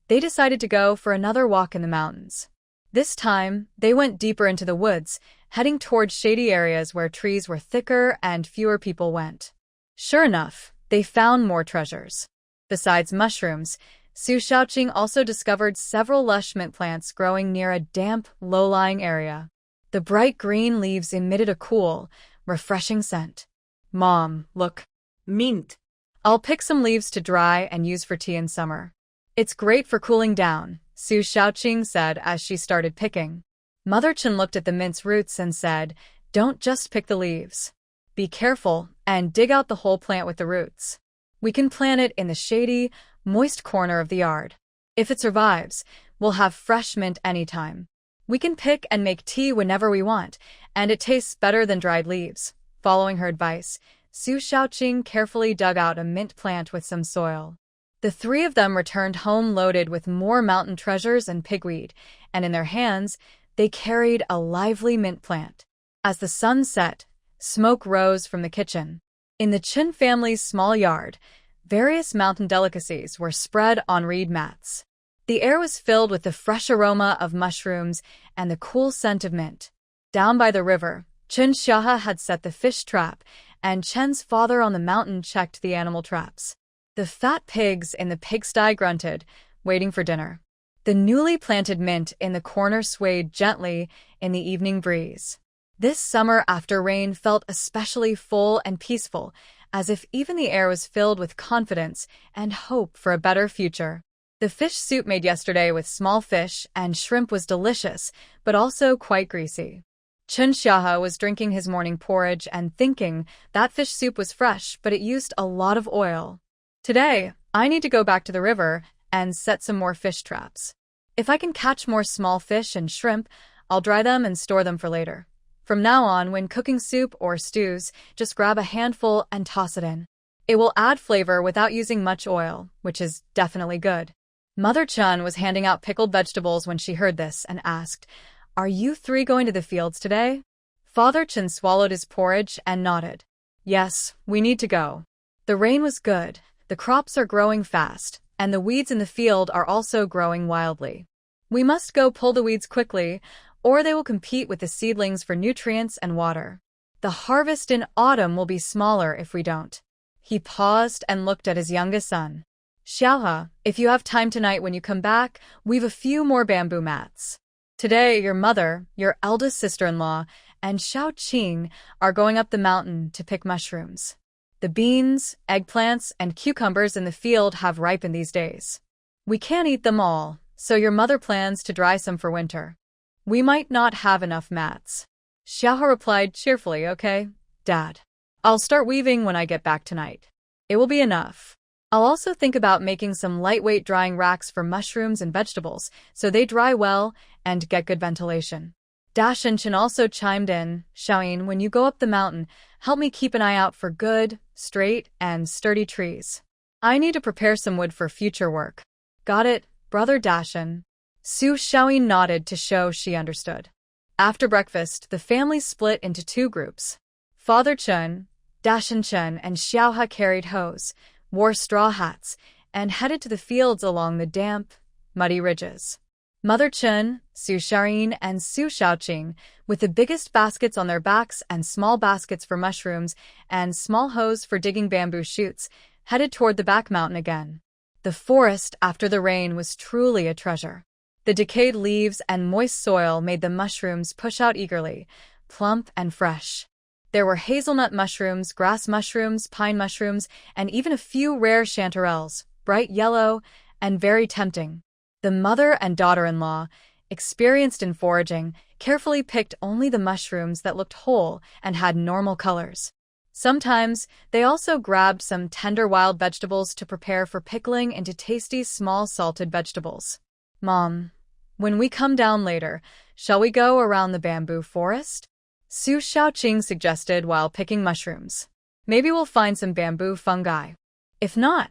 they decided to go for another walk in the mountains. This time, they went deeper into the woods, heading towards shady areas where trees were thicker and fewer people went. Sure enough, they found more treasures. Besides mushrooms, Su Xiaoqing also discovered several lush mint plants growing near a damp, low-lying area. The bright green leaves emitted a cool, refreshing scent. Mom, look. Mint. I'll pick some leaves to dry and use for tea in summer. It's great for cooling down, Su Xiaoqing said as she started picking. Mother Chen looked at the mint's roots and said, "Don't just pick the leaves. Be careful and dig out the whole plant with the roots. We can plant it in the shady, moist corner of the yard. If it survives, we'll have fresh mint anytime. We can pick and make tea whenever we want, and it tastes better than dried leaves." Following her advice, Su Xiaoqing carefully dug out a mint plant with some soil. The three of them returned home loaded with more mountain treasures and pigweed, and in their hands, they carried a lively mint plant. As the sun set, smoke rose from the kitchen. In the Chen family's small yard, various mountain delicacies were spread on reed mats. The air was filled with the fresh aroma of mushrooms and the cool scent of mint. Down by the river, Chen Xiahe had set the fish trap, and Chen's father on the mountain checked the animal traps. The fat pigs in the pigsty grunted, waiting for dinner. The newly planted mint in the corner swayed gently in the evening breeze. This summer after rain felt especially full and peaceful, as if even the air was filled with confidence and hope for a better future. The fish soup made yesterday with small fish and shrimp was delicious, but also quite greasy. Chen Xiahe was drinking his morning porridge and thinking that fish soup was fresh, but it used a lot of oil. Today, I need to go back to the river and set some more fish traps. If I can catch more small fish and shrimp, I'll dry them and store them for later. From now on, when cooking soup or stews, just grab a handful and toss it in. It will add flavor without using much oil, which is definitely good. Mother Chen was handing out pickled vegetables when she heard this and asked, "Are you three going to the fields today?" Father Chen swallowed his porridge and nodded. "Yes, we need to go. The rain was good, the crops are growing fast, and the weeds in the field are also growing wildly. We must go pull the weeds quickly, or they will compete with the seedlings for nutrients and water. The harvest in autumn will be smaller if we don't." He paused and looked at his youngest son. "Xiaohe, if you have time tonight when you come back, weave a few more bamboo mats. Today, your mother, your eldest sister-in-law, and Xiaoqing are going up the mountain to pick mushrooms. The beans, eggplants, and cucumbers in the field have ripened these days. We can't eat them all, so your mother plans to dry some for winter. We might not have enough mats. Xiaohe replied cheerfully, okay, Dad. I'll start weaving when I get back tonight. It will be enough. I'll also think about making some lightweight drying racks for mushrooms and vegetables so they dry well and get good ventilation. Dashin also chimed in, Xiaoyin, when you go up the mountain, help me keep an eye out for good, straight, and sturdy trees. I need to prepare some wood for future work. Got it, Brother Dashin. Su Xiaoyin nodded to show she understood. After breakfast, the family split into two groups. Father Chen, Dashin Chen, and Xiaohe carried hoes, wore straw hats, and headed to the fields along the damp, muddy ridges. Mother Chen, Su Xiaoyin, and Su Xiaoqing, with the biggest baskets on their backs and small baskets for mushrooms and small hoes for digging bamboo shoots, headed toward the back mountain again. The forest after the rain was truly a treasure. The decayed leaves and moist soil made the mushrooms push out eagerly, plump and fresh. There were hazelnut mushrooms, grass mushrooms, pine mushrooms, and even a few rare chanterelles, bright yellow and very tempting. The mother and daughter-in-law, experienced in foraging, carefully picked only the mushrooms that looked whole and had normal colors. Sometimes, they also grabbed some tender wild vegetables to prepare for pickling into tasty small salted vegetables. Mom, when we come down later, shall we go around the bamboo forest? Su Xiaoqing suggested while picking mushrooms. Maybe we'll find some bamboo fungi. If not,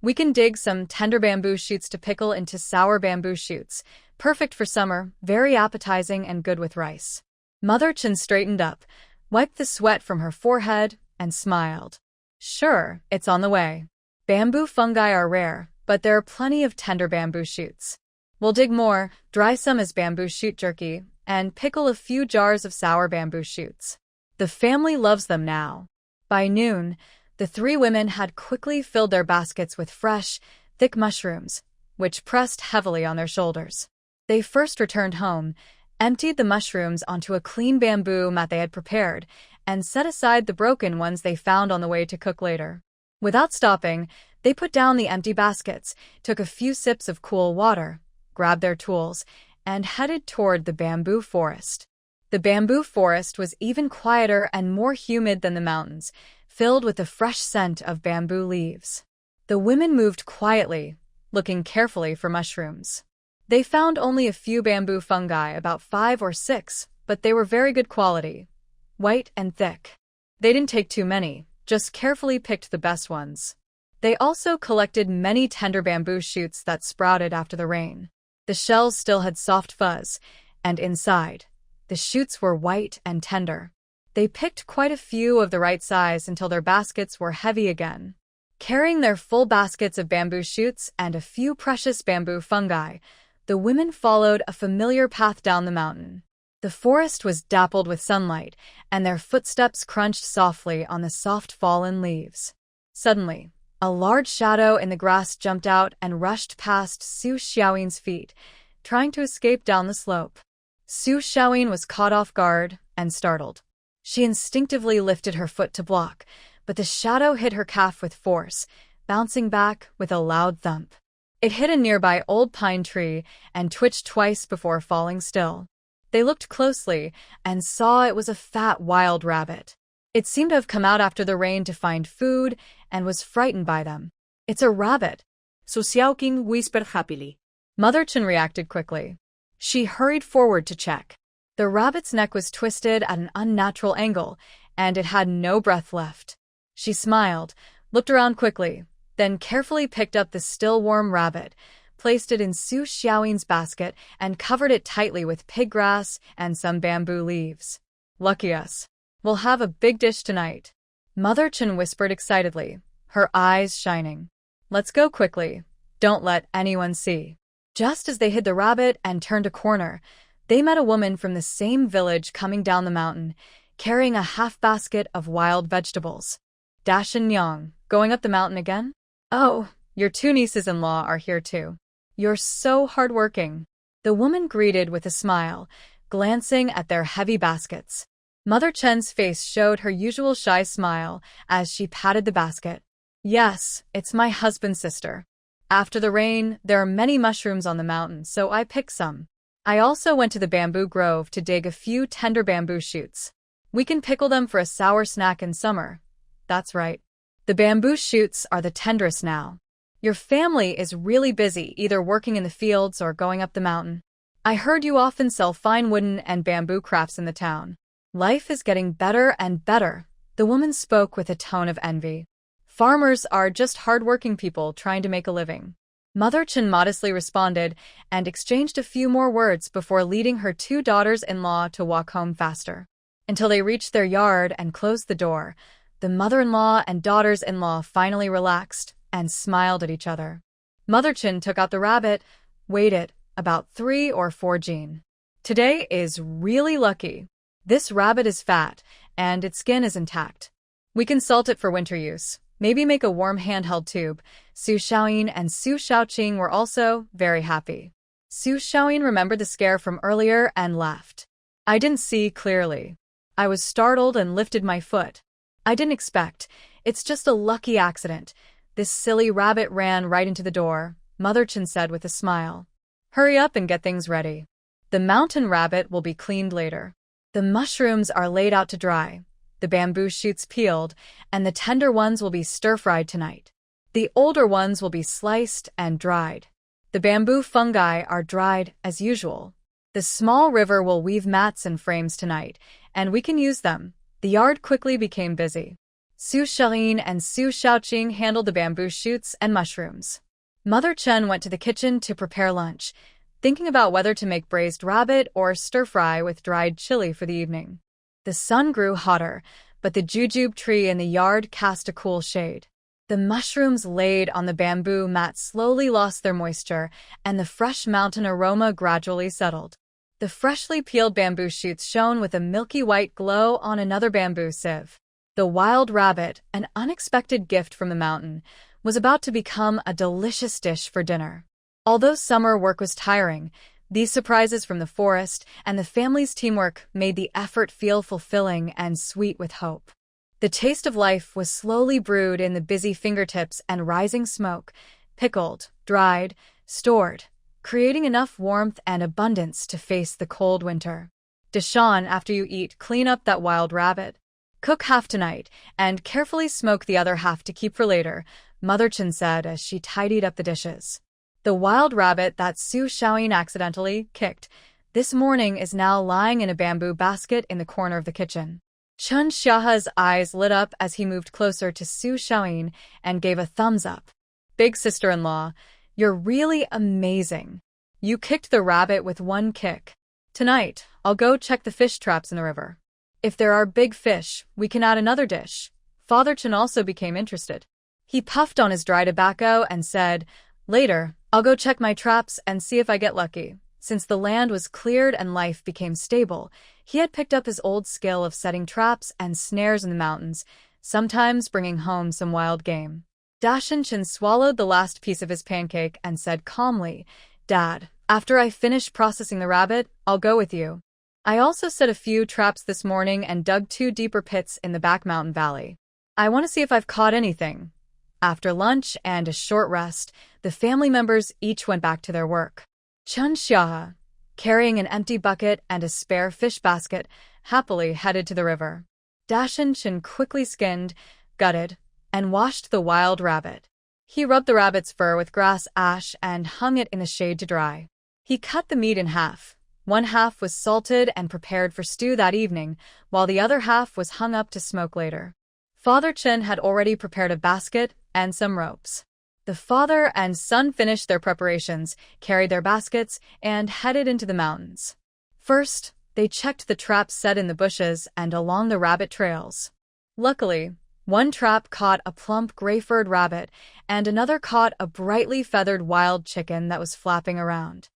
we can dig some tender bamboo shoots to pickle into sour bamboo shoots, perfect for summer, very appetizing and good with rice. Mother Chen straightened up, wiped the sweat from her forehead, and smiled. Sure, it's on the way. Bamboo fungi are rare, but there are plenty of tender bamboo shoots. We'll dig more, dry some as bamboo shoot jerky, and pickle a few jars of sour bamboo shoots. The family loves them now. By noon, the three women had quickly filled their baskets with fresh, thick mushrooms, which pressed heavily on their shoulders. They first returned home, emptied the mushrooms onto a clean bamboo mat they had prepared, and set aside the broken ones they found on the way to cook later. Without stopping, they put down the empty baskets, took a few sips of cool water, grabbed their tools, and headed toward the bamboo forest. The bamboo forest was even quieter and more humid than the mountains, filled with the fresh scent of bamboo leaves. The women moved quietly, looking carefully for mushrooms. They found only a few bamboo fungi, about 5 or 6, but they were very good quality, white and thick. They didn't take too many, just carefully picked the best ones. They also collected many tender bamboo shoots that sprouted after the rain. The shells still had soft fuzz, and inside, the shoots were white and tender. They picked quite a few of the right size until their baskets were heavy again. Carrying their full baskets of bamboo shoots and a few precious bamboo fungi, the women followed a familiar path down the mountain. The forest was dappled with sunlight, and their footsteps crunched softly on the soft fallen leaves. Suddenly, a large shadow in the grass jumped out and rushed past Su Xiaoyin's feet, trying to escape down the slope. Su Xiaoyin was caught off guard and startled. She instinctively lifted her foot to block, but the shadow hit her calf with force, bouncing back with a loud thump. It hit a nearby old pine tree and twitched twice before falling still. They looked closely and saw it was a fat wild rabbit. It seemed to have come out after the rain to find food and was frightened by them. It's a rabbit, Su Xiaoqing whispered happily. Mother Chen reacted quickly. She hurried forward to check. The rabbit's neck was twisted at an unnatural angle, and it had no breath left. She smiled, looked around quickly, then carefully picked up the still warm rabbit, placed it in Su Xiaoyin's basket, and covered it tightly with pig grass and some bamboo leaves. Lucky us. We'll have a big dish tonight. Mother Chen whispered excitedly, her eyes shining. Let's go quickly. Don't let anyone see. Just as they hid the rabbit and turned a corner, they met a woman from the same village coming down the mountain, carrying a half basket of wild vegetables. Dashin Yang, going up the mountain again? Oh, your two nieces-in-law are here too. You're so hardworking. The woman greeted with a smile, glancing at their heavy baskets. Mother Chen's face showed her usual shy smile as she patted the basket. Yes, it's my husband's sister. After the rain, there are many mushrooms on the mountain, so I picked some. I also went to the bamboo grove to dig a few tender bamboo shoots. We can pickle them for a sour snack in summer. That's right. The bamboo shoots are the tenderest now. Your family is really busy, either working in the fields or going up the mountain. I heard you often sell fine wooden and bamboo crafts in the town. Life is getting better and better. The woman spoke with a tone of envy. Farmers are just hard-working people trying to make a living. Mother Chen modestly responded and exchanged a few more words before leading her two daughters-in-law to walk home faster. Until they reached their yard and closed the door, the mother-in-law and daughters-in-law finally relaxed and smiled at each other. Mother Chen took out the rabbit, weighed it, about 3 or 4 jin. Today is really lucky. This rabbit is fat, and its skin is intact. We can salt it for winter use. Maybe make a warm handheld tube. Su Xiaoyin and Su Xiaoqing were also very happy. Su Xiaoyin remembered the scare from earlier and laughed. I didn't see clearly. I was startled and lifted my foot. I didn't expect. It's just a lucky accident. This silly rabbit ran right into the door, Mother Chen said with a smile. Hurry up and get things ready. The mountain rabbit will be cleaned later. The mushrooms are laid out to dry. The bamboo shoots peeled, and the tender ones will be stir-fried tonight. The older ones will be sliced and dried. The bamboo fungi are dried as usual. The small river will weave mats and frames tonight, and we can use them. The yard quickly became busy. Su Xiaoyin and Su Xiaoqing handled the bamboo shoots and mushrooms. Mother Chen went to the kitchen to prepare lunch, thinking about whether to make braised rabbit or stir-fry with dried chili for the evening. The sun grew hotter, but the jujube tree in the yard cast a cool shade. The mushrooms laid on the bamboo mat slowly lost their moisture, and the fresh mountain aroma gradually settled. The freshly peeled bamboo shoots shone with a milky white glow on another bamboo sieve. The wild rabbit, an unexpected gift from the mountain, was about to become a delicious dish for dinner. Although summer work was tiring, these surprises from the forest and the family's teamwork made the effort feel fulfilling and sweet with hope. The taste of life was slowly brewed in the busy fingertips and rising smoke, pickled, dried, stored, creating enough warmth and abundance to face the cold winter. Deshawn, after you eat, clean up that wild rabbit. Cook half tonight and carefully smoke the other half to keep for later, Mother Chen said as she tidied up the dishes. The wild rabbit that Su Xiaoyin accidentally kicked this morning is now lying in a bamboo basket in the corner of the kitchen. Chen Xiaohe's eyes lit up as he moved closer to Su Xiaoyin and gave a thumbs up. Big sister-in-law, you're really amazing. You kicked the rabbit with one kick. Tonight, I'll go check the fish traps in the river. If there are big fish, we can add another dish. Father Chen also became interested. He puffed on his dry tobacco and said, Later, I'll go check my traps and see if I get lucky. Since the land was cleared and life became stable, he had picked up his old skill of setting traps and snares in the mountains, sometimes bringing home some wild game. Dashin Chen swallowed the last piece of his pancake and said calmly, Dad, after I finish processing the rabbit, I'll go with you. I also set a few traps this morning and dug 2 deeper pits in the back mountain valley. I want to see if I've caught anything. After lunch and a short rest, the family members each went back to their work. Chen Xia, carrying an empty bucket and a spare fish basket, happily headed to the river. Dashin Chen quickly skinned, gutted, and washed the wild rabbit. He rubbed the rabbit's fur with grass ash and hung it in the shade to dry. He cut the meat in half. One half was salted and prepared for stew that evening, while the other half was hung up to smoke later. Father Chen had already prepared a basket and some ropes. The father and son finished their preparations, carried their baskets, and headed into the mountains. First, they checked the traps set in the bushes and along the rabbit trails. Luckily, one trap caught a plump gray-furred rabbit, and another caught a brightly feathered wild chicken that was flapping around.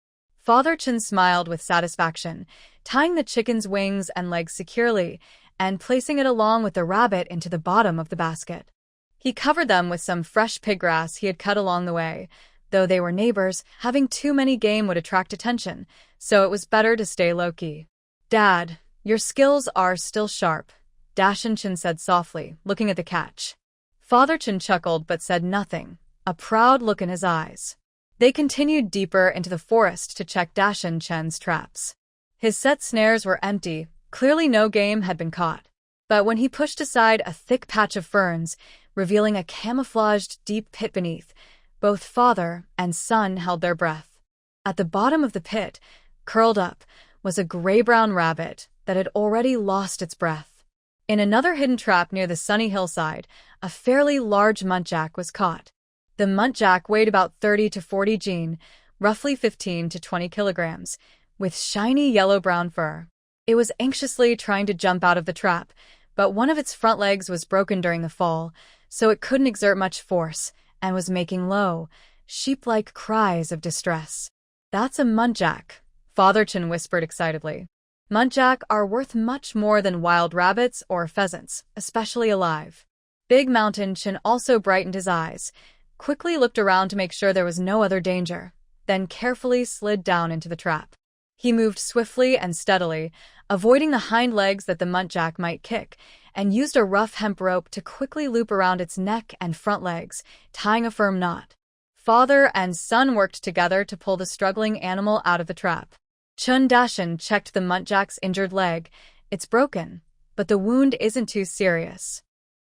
Father Chen smiled with satisfaction, tying the chicken's wings and legs securely, and placing it along with the rabbit into the bottom of the basket. He covered them with some fresh pig grass he had cut along the way. Though they were neighbors, having too many game would attract attention, so it was better to stay low-key. Dad, Your skills are still sharp, Dashin Chin said softly, looking at the catch. Father Chin chuckled but said nothing, a proud look in his eyes. They continued deeper into the forest to check Dashin Chen's traps. His set snares were empty, clearly no game had been caught. But when he pushed aside a thick patch of ferns, revealing a camouflaged deep pit beneath, both father and son held their breath. At the bottom of the pit, curled up, was a gray-brown rabbit that had already lost its breath. In another hidden trap near the sunny hillside, a fairly large muntjac was caught. The muntjac weighed about 30 to 40 jin, roughly 15 to 20 kilograms, with shiny yellow-brown fur. It was anxiously trying to jump out of the trap, but one of its front legs was broken during the fall, so it couldn't exert much force, and was making low, sheep-like cries of distress. "That's a muntjac," Father Chin whispered excitedly. Muntjac are worth much more than wild rabbits or pheasants, especially alive. Big Mountain Chin also brightened his eyes, quickly looked around to make sure there was no other danger, then carefully slid down into the trap. He moved swiftly and steadily, avoiding the hind legs that the muntjac might kick, and used a rough hemp rope to quickly loop around its neck and front legs, tying a firm knot. Father and son worked together to pull the struggling animal out of the trap. Chun Dashin checked the muntjac's injured leg. It's broken, but the wound isn't too serious.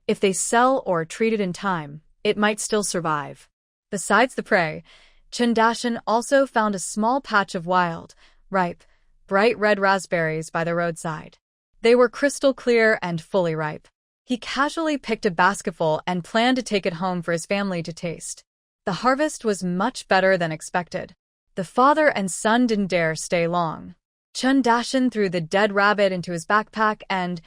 If they sell or treat it in time, it might still survive. Besides the prey, Chun Dashin also found a small patch of wild, ripe, bright red raspberries by the roadside. They were crystal clear and fully ripe. He casually picked a basketful and planned to take it home for his family to taste. The harvest was much better than expected. The father and son didn't dare stay long. Chun Dashin threw the dead rabbit into his backpack and,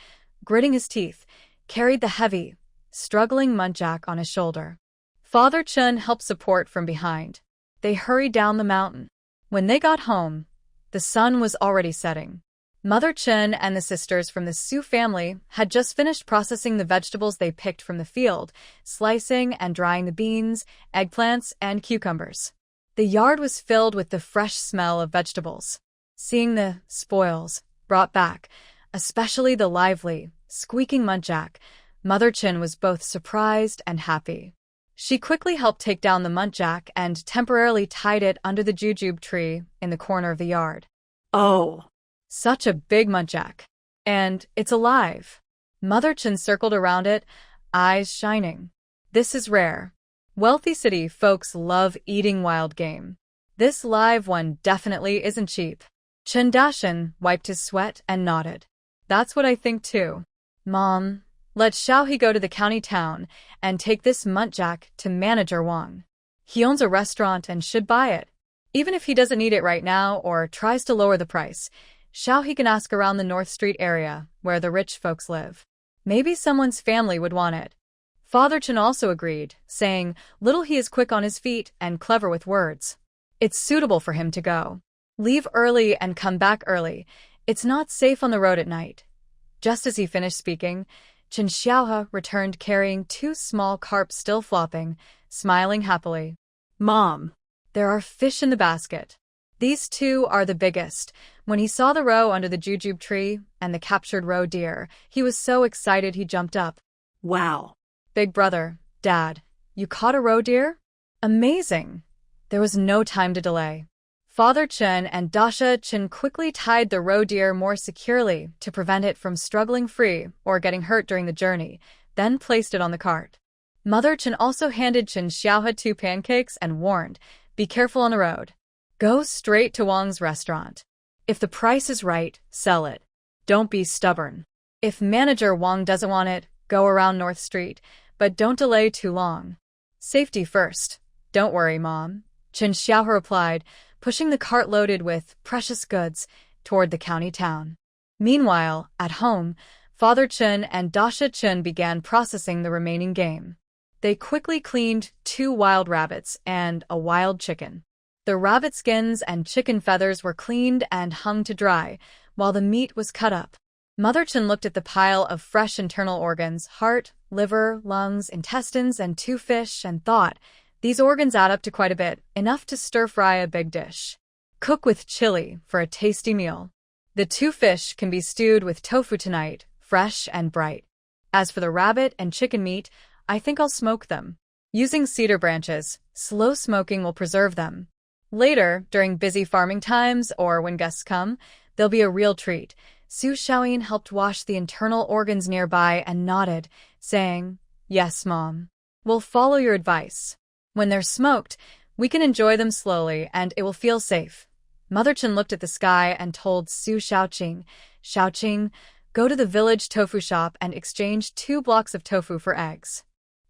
gritting his teeth, carried the heavy, struggling muntjac on his shoulder. Father Chun helped support from behind. They hurried down the mountain. When they got home, the sun was already setting. Mother Chen and the sisters from the Su family had just finished processing the vegetables they picked from the field, slicing and drying the beans, eggplants, and cucumbers. The yard was filled with the fresh smell of vegetables. Seeing the spoils brought back, especially the lively, squeaking muntjac, Mother Chen was both surprised and happy. She quickly helped take down the muntjac and temporarily tied it under the jujube tree in the corner of the yard. Oh, Such a big muntjac. And it's alive. Mother Chen circled around it, eyes shining. This is rare. Wealthy city folks love eating wild game. This live one definitely isn't cheap. Chen Dashin wiped his sweat and nodded. That's what I think too. Mom, let Xiaohe go to the county town and take this muntjac to Manager Wang. He owns a restaurant and should buy it. Even if he doesn't need it right now or tries to lower the price, Xiaohe can ask around the North Street area where the rich folks live. Maybe someone's family would want it. Father Chen also agreed, saying, little he is quick on his feet and clever with words. It's suitable for him to go. Leave early and come back early. It's not safe on the road at night. Just as he finished speaking, Chen Xiaohe returned carrying 2 small carp still flopping, smiling happily. Mom. There are fish in the basket. These 2 are the biggest. When he saw the roe under the jujube tree and the captured roe deer, he was so excited he jumped up. Wow. Big brother, Dad, you caught a roe deer? Amazing. There was no time to delay. Father Chen and Dasha Chen quickly tied the roe deer more securely to prevent it from struggling free or getting hurt during the journey, then placed it on the cart. Mother Chen also handed Chen Xiaohe 2 pancakes and warned, be careful on the road. Go straight to Wang's restaurant. If the price is right, sell it. Don't be stubborn. If Manager Wang doesn't want it, go around North Street, but don't delay too long. Safety first. Don't worry, Mom, Chen Xiaohe replied, pushing the cart loaded with precious goods toward the county town. Meanwhile, at home, Father Chen and Dasha Chen began processing the remaining game. They quickly cleaned 2 wild rabbits and a wild chicken. The rabbit skins and chicken feathers were cleaned and hung to dry, while the meat was cut up. Mother Chen looked at the pile of fresh internal organs, heart, liver, lungs, intestines, and 2 fish, and thought, these organs add up to quite a bit, enough to stir-fry a big dish. Cook with chili for a tasty meal. The 2 fish can be stewed with tofu tonight, fresh and bright. As for the rabbit and chicken meat, I think I'll smoke them. Using cedar branches, slow smoking will preserve them. Later, during busy farming times or when guests come, they'll be a real treat. Su Xiaoyin helped wash the internal organs nearby and nodded, saying, "Yes, Mom. We'll follow your advice. When they're smoked, we can enjoy them slowly and it will feel safe." Mother Chen looked at the sky and told Su Xiaoqing, go to the village tofu shop and exchange 2 blocks of tofu for eggs.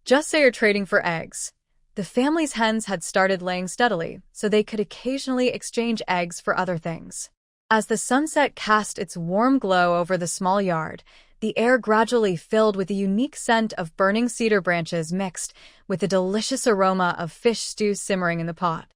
Just say you're trading for eggs. The family's hens had started laying steadily, so they could occasionally exchange eggs for other things. As the sunset cast its warm glow over the small yard, the air gradually filled with the unique scent of burning cedar branches mixed with the delicious aroma of fish stew simmering in the pot.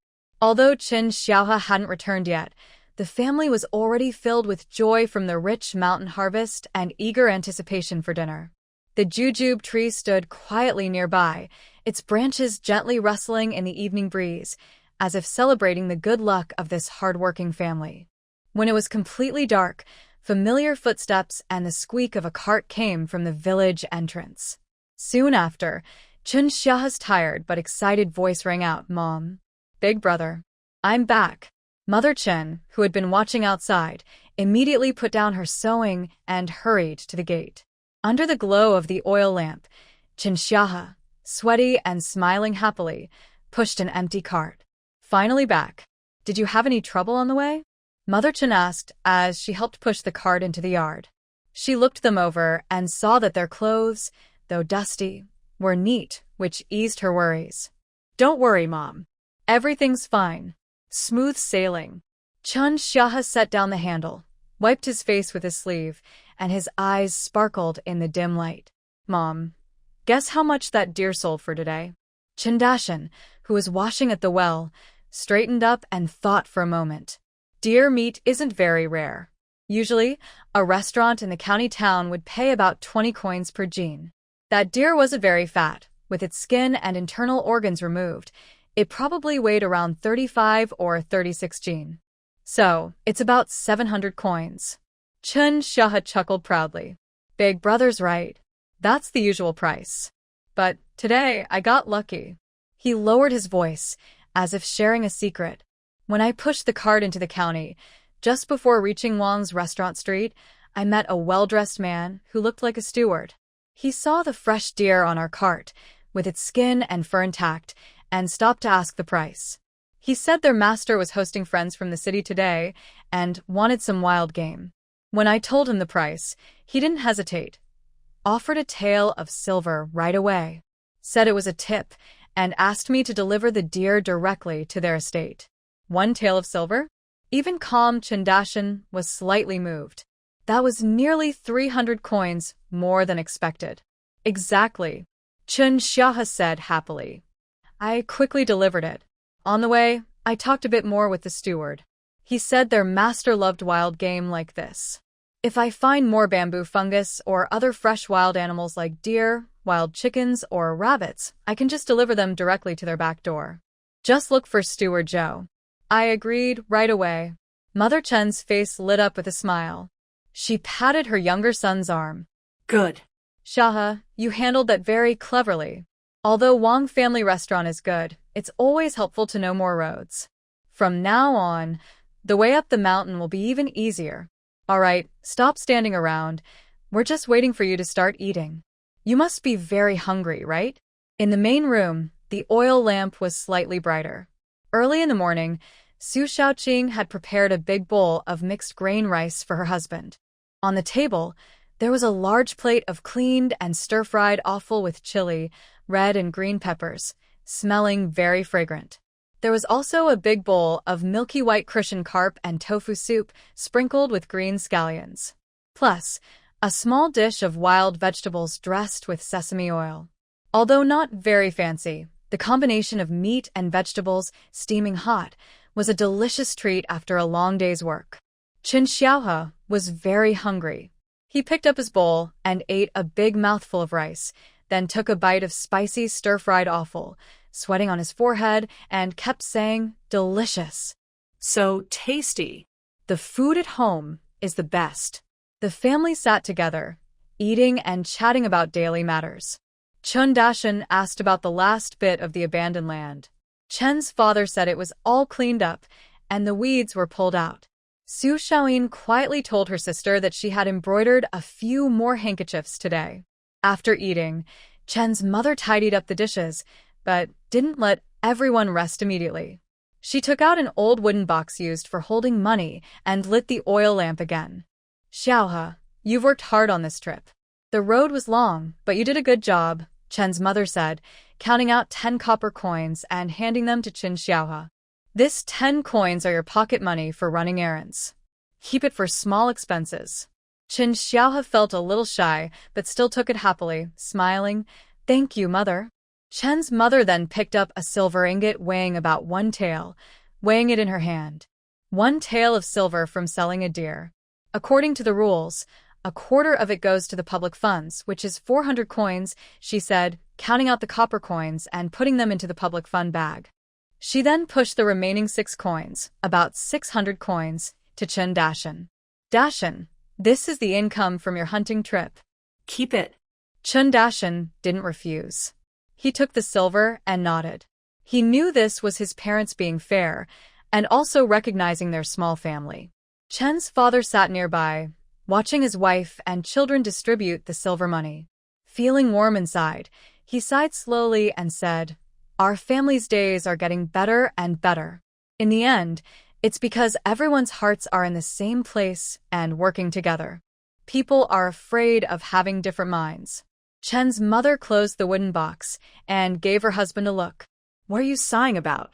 Although Qin Xiaohe hadn't returned yet, the family was already filled with joy from the rich mountain harvest and eager anticipation for dinner. The jujube tree stood quietly nearby, its branches gently rustling in the evening breeze, as if celebrating the good luck of this hard-working family. When it was completely dark, familiar footsteps and the squeak of a cart came from the village entrance. Soon after, Qin Xiaohe's tired but excited voice rang out, "Mom. Big brother. I'm back." Mother Chen, who had been watching outside, immediately put down her sewing and hurried to the gate. Under the glow of the oil lamp, Qin Xiaohe, sweaty and smiling happily, pushed an empty cart. "Finally back. Did you have any trouble on the way?" Mother Chen asked as she helped push the cart into the yard. She looked them over and saw that their clothes, though dusty, were neat, which eased her worries. "Don't worry, Mom. Everything's fine. Smooth sailing." Qin Xiaohe set down the handle, wiped his face with his sleeve, and his eyes sparkled in the dim light. "Mom, guess how much that deer sold for today?" Qin Dashan, who was washing at the well, straightened up and thought for a moment. Deer meat isn't very rare. Usually, a restaurant in the county town would pay about 20 coins per jin. That deer wasn't very fat, with its skin and internal organs removed. It probably weighed around 35 or 36 jin. So, it's about 700 coins. Qin Xiaohe chuckled proudly. "Big brother's right. That's the usual price. But today, I got lucky." He lowered his voice, as if sharing a secret. "When I pushed the cart into the county, just before reaching Wang's restaurant street, I met a well-dressed man who looked like a steward. He saw the fresh deer on our cart, with its skin and fur intact, and stopped to ask the price. He said their master was hosting friends from the city today and wanted some wild game. When I told him the price, he didn't hesitate. Offered a tael of silver right away. Said it was a tip, and asked me to deliver the deer directly to their estate." 1 tael of silver? Even calm Qin Dashan was slightly moved. That was nearly 300 coins more than expected. "Exactly," Qin Xiaohe said happily. "I quickly delivered it. On the way, I talked a bit more with the steward. He said their master loved wild game like this. If I find more bamboo fungus or other fresh wild animals like deer, wild chickens, or rabbits, I can just deliver them directly to their back door. Just look for Steward Joe." I agreed right away. Mother Chen's face lit up with a smile. She patted her younger son's arm. "Good. "Xiaohe, you handled that very cleverly. Although Wang Family Restaurant is good, it's always helpful to know more roads. From now on, the way up the mountain will be even easier. All right, stop standing around. We're just waiting for you to start eating. You must be very hungry, right?" In the main room, the oil lamp was slightly brighter. Early in the morning, Su Xiaoqing had prepared a big bowl of mixed grain rice for her husband. On the table, there was a large plate of cleaned and stir-fried offal with chili, red and green peppers, smelling very fragrant. There was also a big bowl of milky white crucian carp and tofu soup sprinkled with green scallions. Plus, a small dish of wild vegetables dressed with sesame oil. Although not very fancy, the combination of meat and vegetables, steaming hot, was a delicious treat after a long day's work. Qin Xiaohe was very hungry. He picked up his bowl and ate a big mouthful of rice, then took a bite of spicy stir-fried offal, sweating on his forehead, and kept saying, "Delicious. So tasty." The food at home, is the best. The family sat together, eating and chatting about daily matters. Chun Dashin asked about the last bit of the abandoned land. Chen's father said it was all cleaned up, and the weeds were pulled out. Su Xiaoyin quietly told her sister that she had embroidered a few more handkerchiefs today. After eating, Chen's mother tidied up the dishes, but didn't let everyone rest immediately. She took out an old wooden box used for holding money and lit the oil lamp again. Xiaohe, you've worked hard on this trip. The road was long, but you did a good job, Chen's mother said, counting out 10 copper coins and handing them to Qin Xiaohe. This 10 coins are your pocket money for running errands. Keep it for small expenses. Qin Xiaohe felt a little shy, but still took it happily, smiling. Thank you, mother. Chen's mother then picked up a silver ingot weighing about 1 tael, weighing it in her hand. 1 tael of silver from selling a deer. According to the rules, a quarter of it goes to the public funds, which is 400 coins, she said, counting out the copper coins and putting them into the public fund bag. She then pushed the remaining 6 coins, about 600 coins, to Chun Dashin. Dashin, this is the income from your hunting trip. Keep it. Chun Dashin didn't refuse. He took the silver and nodded. He knew this was his parents being fair, and also recognizing their small family. Chen's father sat nearby, watching his wife and children distribute the silver money. Feeling warm inside, he sighed slowly and said, Our family's days are getting better and better. In the end, it's because everyone's hearts are in the same place and working together. People are afraid of having different minds. Chen's mother closed the wooden box and gave her husband a look. What are you sighing about?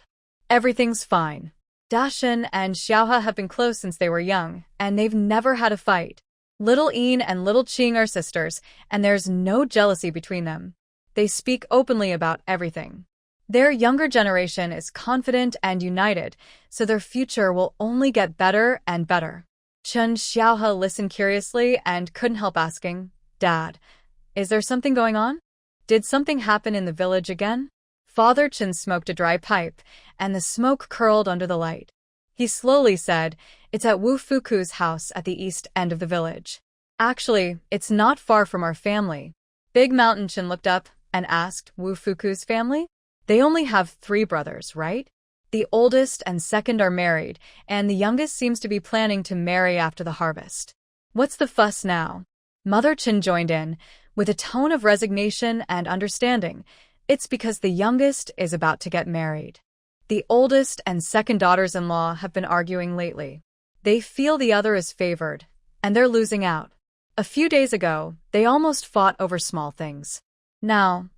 Everything's fine. Dashin and Xiaohe have been close since they were young, and they've never had a fight. Little Yin and Little Qing are sisters, and there's no jealousy between them. They speak openly about everything. Their younger generation is confident and united, so their future will only get better and better. Chun Xiaohe listened curiously and couldn't help asking, Dad, is there something going on? Did something happen in the village again? Father Chen smoked a dry pipe, and the smoke curled under the light. He slowly said, It's at Wu Fuku's house at the east end of the village. Actually, it's not far from our family. Big Mountain Chen looked up and asked, Wu Fuku's family? They only have 3 brothers, right? The oldest and second are married, and the youngest seems to be planning to marry after the harvest. What's the fuss now? Mother Chen joined in, with a tone of resignation and understanding. It's because the youngest is about to get married. The oldest and second daughters-in-law have been arguing lately. They feel the other is favored, and they're losing out. A few days ago, they almost fought over small things. Now,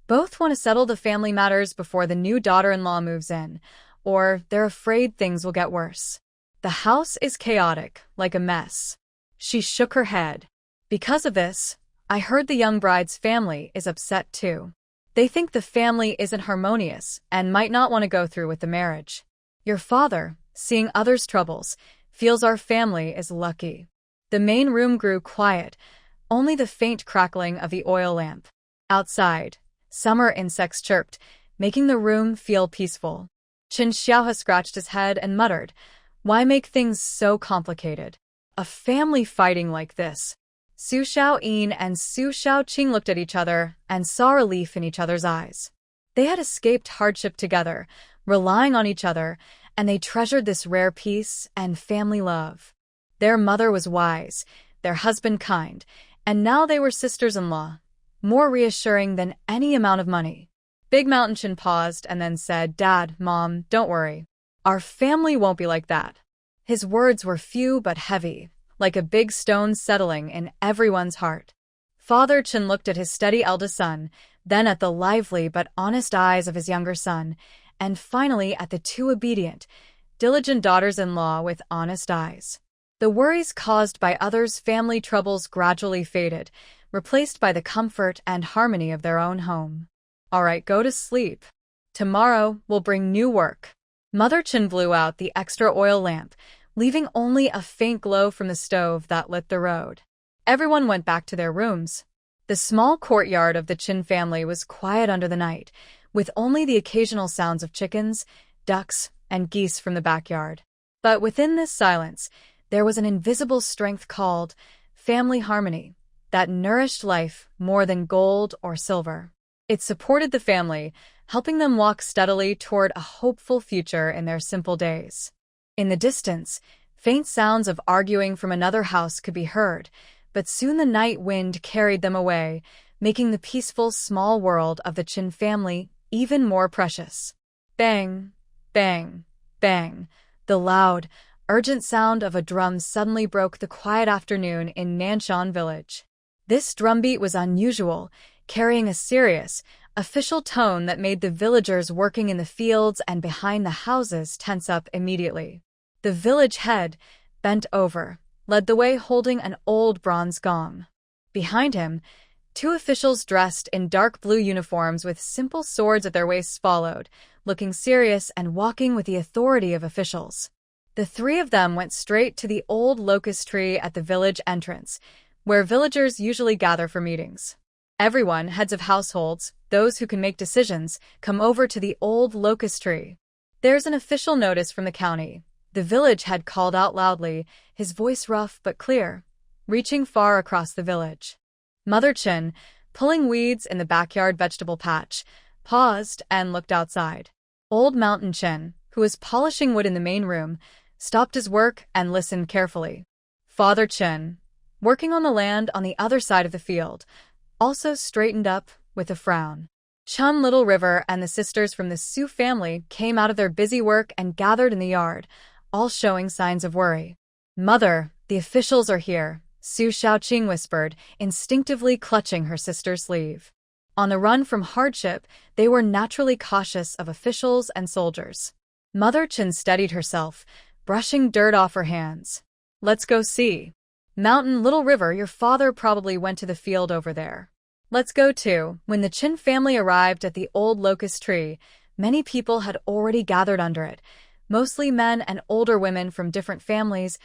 both want to settle the family matters before the new daughter-in-law moves in, or they're afraid things will get worse. The house is chaotic, like a mess. She shook her head. Because of this, I heard the young bride's family is upset too. They think the family isn't harmonious and might not want to go through with the marriage. Your father, seeing others' troubles, feels our family is lucky. The main room grew quiet, only the faint crackling of the oil lamp. Outside, summer insects chirped, making the room feel peaceful. Qin Xiaohe scratched his head and muttered, Why make things so complicated? A family fighting like this. Su Xiaoyin and Su Xiaoqing looked at each other and saw relief in each other's eyes. They had escaped hardship together, relying on each other, and they treasured this rare peace and family love. Their mother was wise, their husband kind, and now they were sisters-in-law, more reassuring than any amount of money. Big Mountain Chin paused and then said, Dad, Mom, don't worry. Our family won't be like that. His words were few but heavy, like a big stone settling in everyone's heart. Father Chen looked at his steady eldest son, then at the lively but honest eyes of his younger son, and finally at the 2 obedient, diligent daughters-in-law with honest eyes. The worries caused by others' family troubles gradually faded, replaced by the comfort and harmony of their own home. All right, go to sleep. Tomorrow will bring new work. Mother Chen blew out the extra oil lamp, leaving only a faint glow from the stove that lit the road. Everyone went back to their rooms. The small courtyard of the Qin family was quiet under the night, with only the occasional sounds of chickens, ducks, and geese from the backyard. But within this silence, there was an invisible strength called family harmony that nourished life more than gold or silver. It supported the family, helping them walk steadily toward a hopeful future in their simple days. In the distance, faint sounds of arguing from another house could be heard, but soon the night wind carried them away, making the peaceful small world of the Chin family even more precious. Bang, bang, bang. The loud, urgent sound of a drum suddenly broke the quiet afternoon in Nanshan village. This drumbeat was unusual, carrying a serious, official tone that made the villagers working in the fields and behind the houses tense up immediately. The village head, bent over, led the way holding an old bronze gong. Behind him, two officials dressed in dark blue uniforms with simple swords at their waists followed, looking serious and walking with the authority of officials. The three of them went straight to the old locust tree at the village entrance, where villagers usually gather for meetings. Everyone, heads of households, those who can make decisions, come over to the old locust tree. There's an official notice from the county. The village head called out loudly, his voice rough but clear, reaching far across the village. Mother Chin, pulling weeds in the backyard vegetable patch, paused and looked outside. Old Mountain Chin, who was polishing wood in the main room, stopped his work and listened carefully. Father Chin, working on the land on the other side of the field, also straightened up with a frown. Chun Little River and the sisters from the Su family came out of their busy work and gathered in the yard, all showing signs of worry. Mother, the officials are here, Su Xiaoqing whispered, instinctively clutching her sister's sleeve. On the run from hardship, they were naturally cautious of officials and soldiers. Mother Chin steadied herself, brushing dirt off her hands. Let's go see. Mountain Little River, your father probably went to the field over there. Let's go too. When the Chin family arrived at the old locust tree, many people had already gathered under it, mostly men and older women from different families,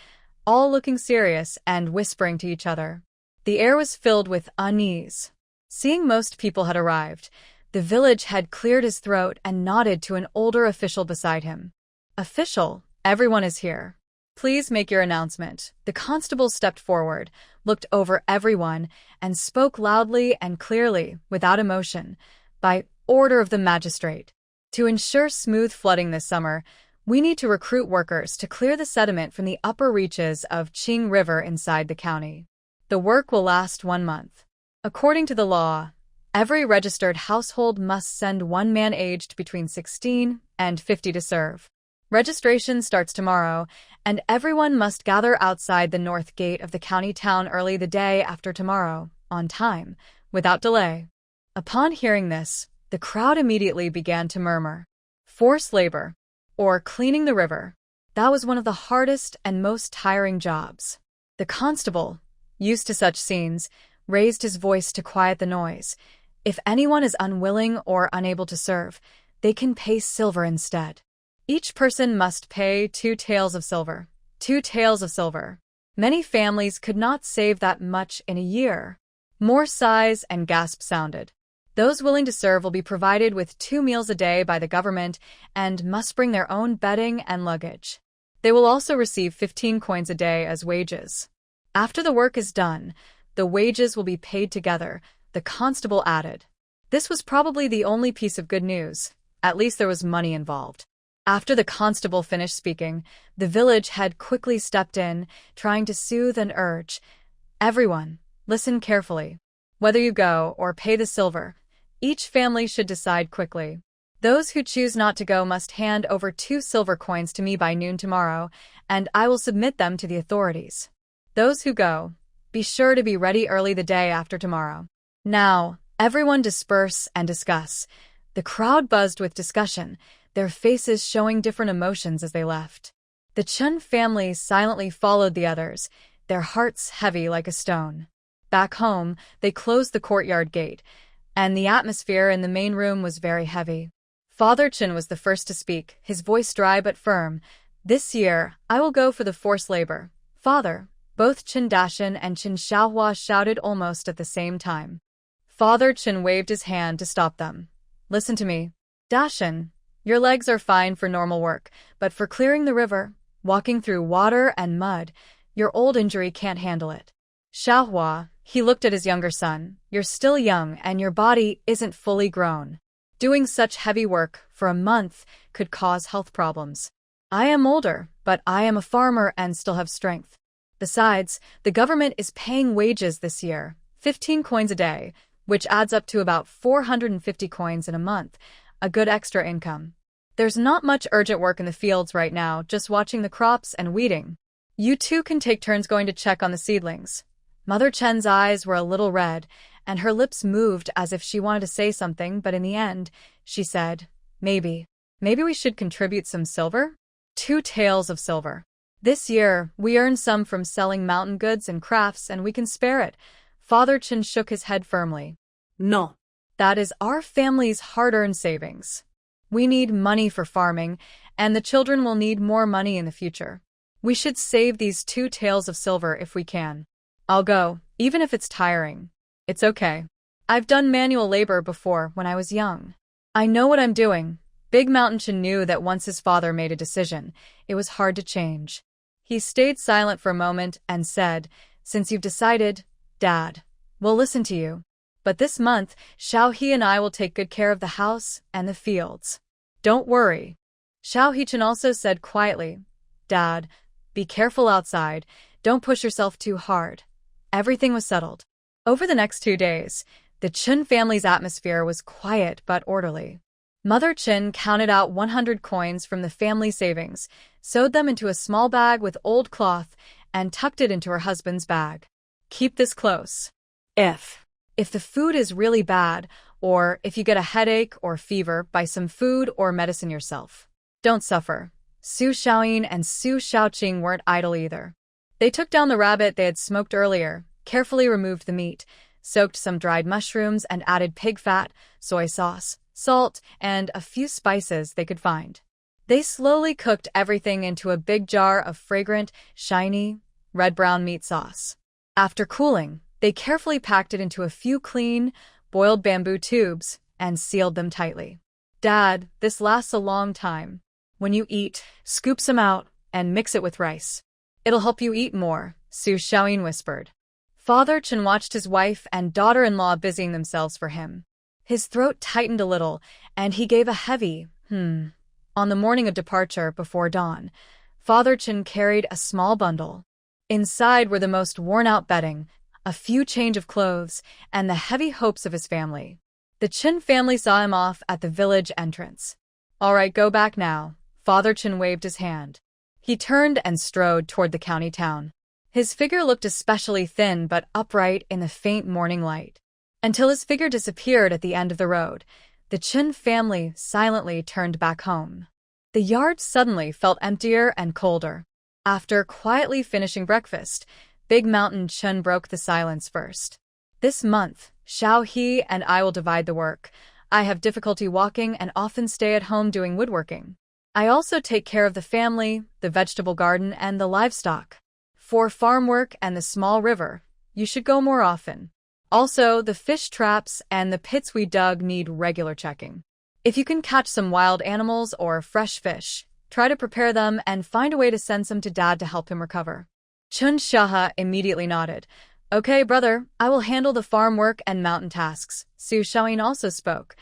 all looking serious and whispering to each other. The air was filled with unease. Seeing most people had arrived, the village head cleared his throat and nodded to an older official beside him. Official, everyone is here. Please make your announcement. The constable stepped forward, looked over everyone, and spoke loudly and clearly, without emotion, by order of the magistrate. To ensure smooth flooding this summer, we need to recruit workers to clear the sediment from the upper reaches of Qing River inside the county. The work will last 1 month. According to the law, every registered household must send one man aged between 16 and 50 to serve. Registration starts tomorrow, and everyone must gather outside the north gate of the county town early the day after tomorrow, on time, without delay. Upon hearing this, the crowd immediately began to murmur. Forced labor, or cleaning the river, that was one of the hardest and most tiring jobs. The constable, used to such scenes, raised his voice to quiet the noise. If anyone is unwilling or unable to serve, they can pay silver instead. Each person must pay 2 taels of silver. 2 taels of silver. Many families could not save that much in a year. More sighs and gasps sounded. Those willing to serve will be provided with 2 meals a day by the government and must bring their own bedding and luggage. They will also receive 15 coins a day as wages. After the work is done, the wages will be paid together, the constable added. This was probably the only piece of good news. At least there was money involved. After the constable finished speaking, the village head quickly stepped in, trying to soothe and urge. Everyone, listen carefully. Whether you go or pay the silver, each family should decide quickly. Those who choose not to go must hand over 2 silver coins to me by noon tomorrow, and I will submit them to the authorities. Those who go, be sure to be ready early the day after tomorrow. Now, everyone disperse and discuss. The crowd buzzed with discussion, their faces showing different emotions as they left. The Chun family silently followed the others, their hearts heavy like a stone. Back home, they closed the courtyard gate, and the atmosphere in the main room was very heavy. Father Chin was the first to speak, his voice dry but firm. This year, I will go for the forced labor. Father, both Chin Dashin and Chin Xiaohua shouted almost at the same time. Father Chin waved his hand to stop them. Listen to me. Dashin, your legs are fine for normal work, but for clearing the river, walking through water and mud, Your old injury can't handle it. Xiaohua, he looked at his younger son, you're still young and your body isn't fully grown. Doing such heavy work for a month could cause health problems. I am older, but I am a farmer and still have strength. Besides, the government is paying wages this year, 15 coins a day, which adds up to about 450 coins in a month, a good extra income. There's not much urgent work in the fields right now, just watching the crops and weeding. You two can take turns going to check on the seedlings. Mother Chen's eyes were a little red, and her lips moved as if she wanted to say something, but in the end, she said, Maybe we should contribute some silver? 2 taels of silver. This year, we earned some from selling mountain goods and crafts, and we can spare it. Father Chen shook his head firmly. No. That is our family's hard-earned savings. We need money for farming, and the children will need more money in the future. We should save these 2 taels of silver if we can. I'll go, even if it's tiring. It's okay. I've done manual labor before when I was young. I know what I'm doing. Big Mountain Chin knew that once his father made a decision, it was hard to change. He stayed silent for a moment and said, Since you've decided, Dad, we'll listen to you. But this month, Xiao He and I will take good care of the house and the fields. Don't worry. Xiao He Chen also said quietly, Dad, be careful outside. Don't push yourself too hard. Everything was settled. Over the next 2 days, the Chen family's atmosphere was quiet but orderly. Mother Chen counted out 100 coins from the family savings, sewed them into a small bag with old cloth, and tucked it into her husband's bag. Keep this close. If the food is really bad, or if you get a headache or fever, buy some food or medicine yourself. Don't suffer. Su Xiaoyin and Su Xiaoqing weren't idle either. They took down the rabbit they had smoked earlier, carefully removed the meat, soaked some dried mushrooms and added pig fat, soy sauce, salt, and a few spices they could find. They slowly cooked everything into a big jar of fragrant, shiny, red-brown meat sauce. After cooling, they carefully packed it into a few clean, boiled bamboo tubes and sealed them tightly. Dad, this lasts a long time. When you eat, scoop some out and mix it with rice. It'll help you eat more, Su Xiaoyin whispered. Father Chen watched his wife and daughter-in-law busying themselves for him. His throat tightened a little, and he gave a heavy, On the morning of departure before dawn, Father Chen carried a small bundle. Inside were the most worn-out bedding, a few change of clothes, and the heavy hopes of his family. The Chen family saw him off at the village entrance. All right, go back now. Father Chen waved his hand. He turned and strode toward the county town. His figure looked especially thin but upright in the faint morning light. Until his figure disappeared at the end of the road, the Chen family silently turned back home. The yard suddenly felt emptier and colder. After quietly finishing breakfast, Big Mountain Chen broke the silence first. This month, Xiao He and I will divide the work. I have difficulty walking and often stay at home doing woodworking. I also take care of the family, the vegetable garden, and the livestock. For farm work and the small river, you should go more often. Also, the fish traps and the pits we dug need regular checking. If you can catch some wild animals or fresh fish, try to prepare them and find a way to send some to Dad to help him recover. Chun Shaha immediately nodded. Okay, brother, I will handle the farm work and mountain tasks. Su Xiaoyin also spoke.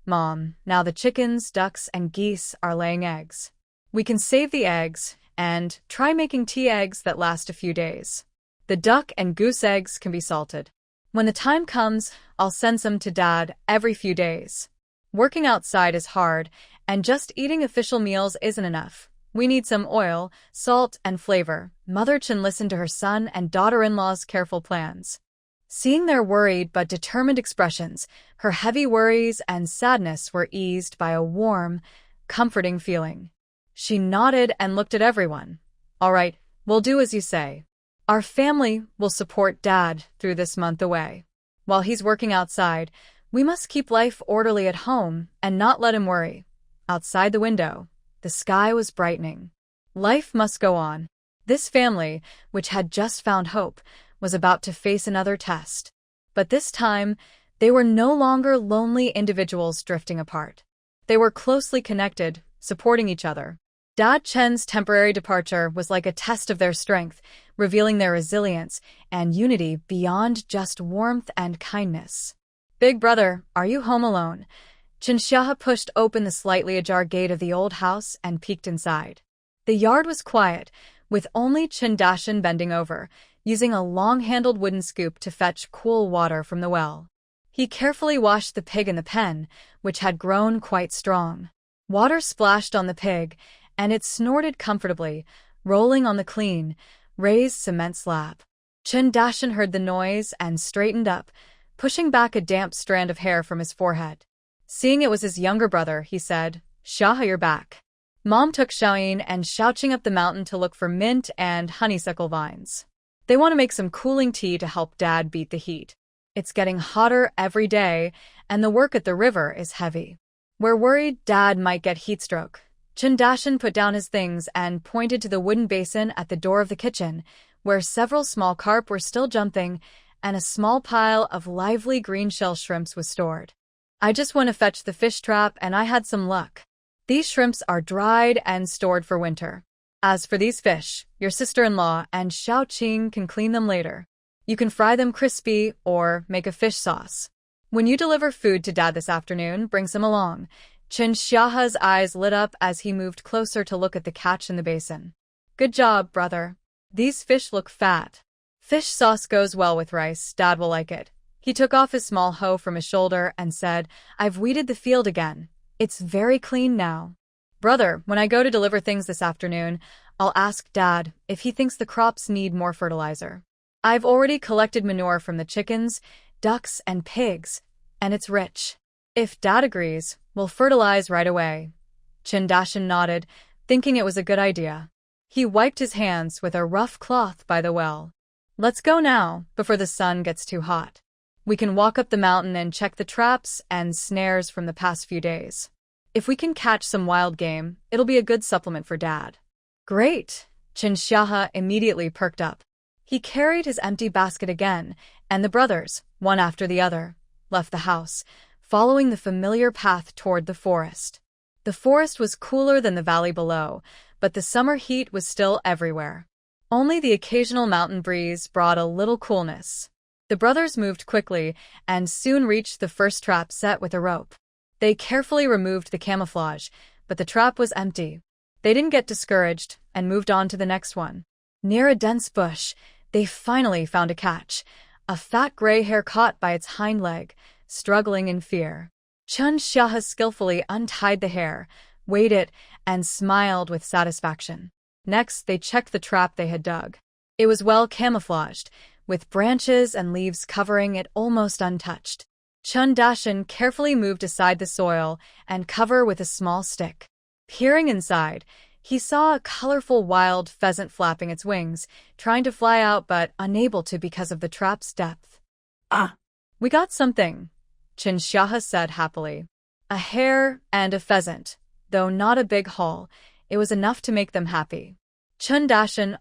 Mom, now the chickens, ducks, and geese are laying eggs. We can save the eggs and try making tea eggs that last a few days. The duck and goose eggs can be salted. When the time comes, I'll send some to Dad every few days. Working outside is hard, and just eating official meals isn't enough. We need some oil, salt, and flavor. Mother Chen listened to her son and daughter-in-law's careful plans. Seeing their worried but determined expressions, her heavy worries and sadness were eased by a warm, comforting feeling. She nodded and looked at everyone. All right, we'll do as you say. Our family will support Dad through this month away. While he's working outside, we must keep life orderly at home and not let him worry. Outside the window, the sky was brightening. Life must go on. This family, which had just found hope, was about to face another test. But this time, they were no longer lonely individuals drifting apart. They were closely connected, supporting each other. Dad Chen's temporary departure was like a test of their strength, revealing their resilience and unity beyond just warmth and kindness. Big brother, are you home alone? Chinxiahe pushed open the slightly ajar gate of the old house and peeked inside. The yard was quiet, with only Chin bending over, using a long-handled wooden scoop to fetch cool water from the well. He carefully washed the pig in the pen, which had grown quite strong. Water splashed on the pig, and it snorted comfortably, rolling on the clean, raised cement slab. Chin heard the noise and straightened up, pushing back a damp strand of hair from his forehead. Seeing it was his younger brother, he said, "Xiahe, you're back." Mom took Xiaoyin and Xiaoqing up the mountain to look for mint and honeysuckle vines. They want to make some cooling tea to help Dad beat the heat. It's getting hotter every day, and the work at the river is heavy. We're worried Dad might get heatstroke. Chin put down his things and pointed to the wooden basin at the door of the kitchen, where several small carp were still jumping, and a small pile of lively green shell shrimps was stored. I just want to fetch the fish trap, and I had some luck. These shrimps are dried and stored for winter. As for these fish, your sister-in-law and Xiaoqing can clean them later. You can fry them crispy or make a fish sauce. When you deliver food to Dad this afternoon, bring some along. Chinxiahe's eyes lit up as he moved closer to look at the catch in the basin. Good job, brother. These fish look fat. Fish sauce goes well with rice. Dad will like it. He took off his small hoe from his shoulder and said, I've weeded the field again. It's very clean now. Brother, when I go to deliver things this afternoon, I'll ask Dad if he thinks the crops need more fertilizer. I've already collected manure from the chickens, ducks, and pigs, and it's rich. If Dad agrees, we'll fertilize right away. Chin nodded, thinking it was a good idea. He wiped his hands with a rough cloth by the well. Let's go now, before the sun gets too hot. We can walk up the mountain and check the traps and snares from the past few days. If we can catch some wild game, it'll be a good supplement for Dad. Great! Chinxiahe immediately perked up. He carried his empty basket again, and the brothers, one after the other, left the house, following the familiar path toward the forest. The forest was cooler than the valley below, but the summer heat was still everywhere. Only the occasional mountain breeze brought a little coolness. The brothers moved quickly and soon reached the first trap set with a rope. They carefully removed the camouflage, but the trap was empty. They didn't get discouraged and moved on to the next one. Near a dense bush, they finally found a catch, a fat gray hare caught by its hind leg, struggling in fear. Chinxiahe skillfully untied the hare, weighed it, and smiled with satisfaction. Next, they checked the trap they had dug. It was well camouflaged, with branches and leaves covering it almost untouched. Chin carefully moved aside the soil and cover with a small stick. Peering inside, he saw a colorful wild pheasant flapping its wings, trying to fly out but unable to because of the trap's depth. Ah! We got something, Chinxiahe said happily. A hare and a pheasant, though not a big haul. It was enough to make them happy. Chin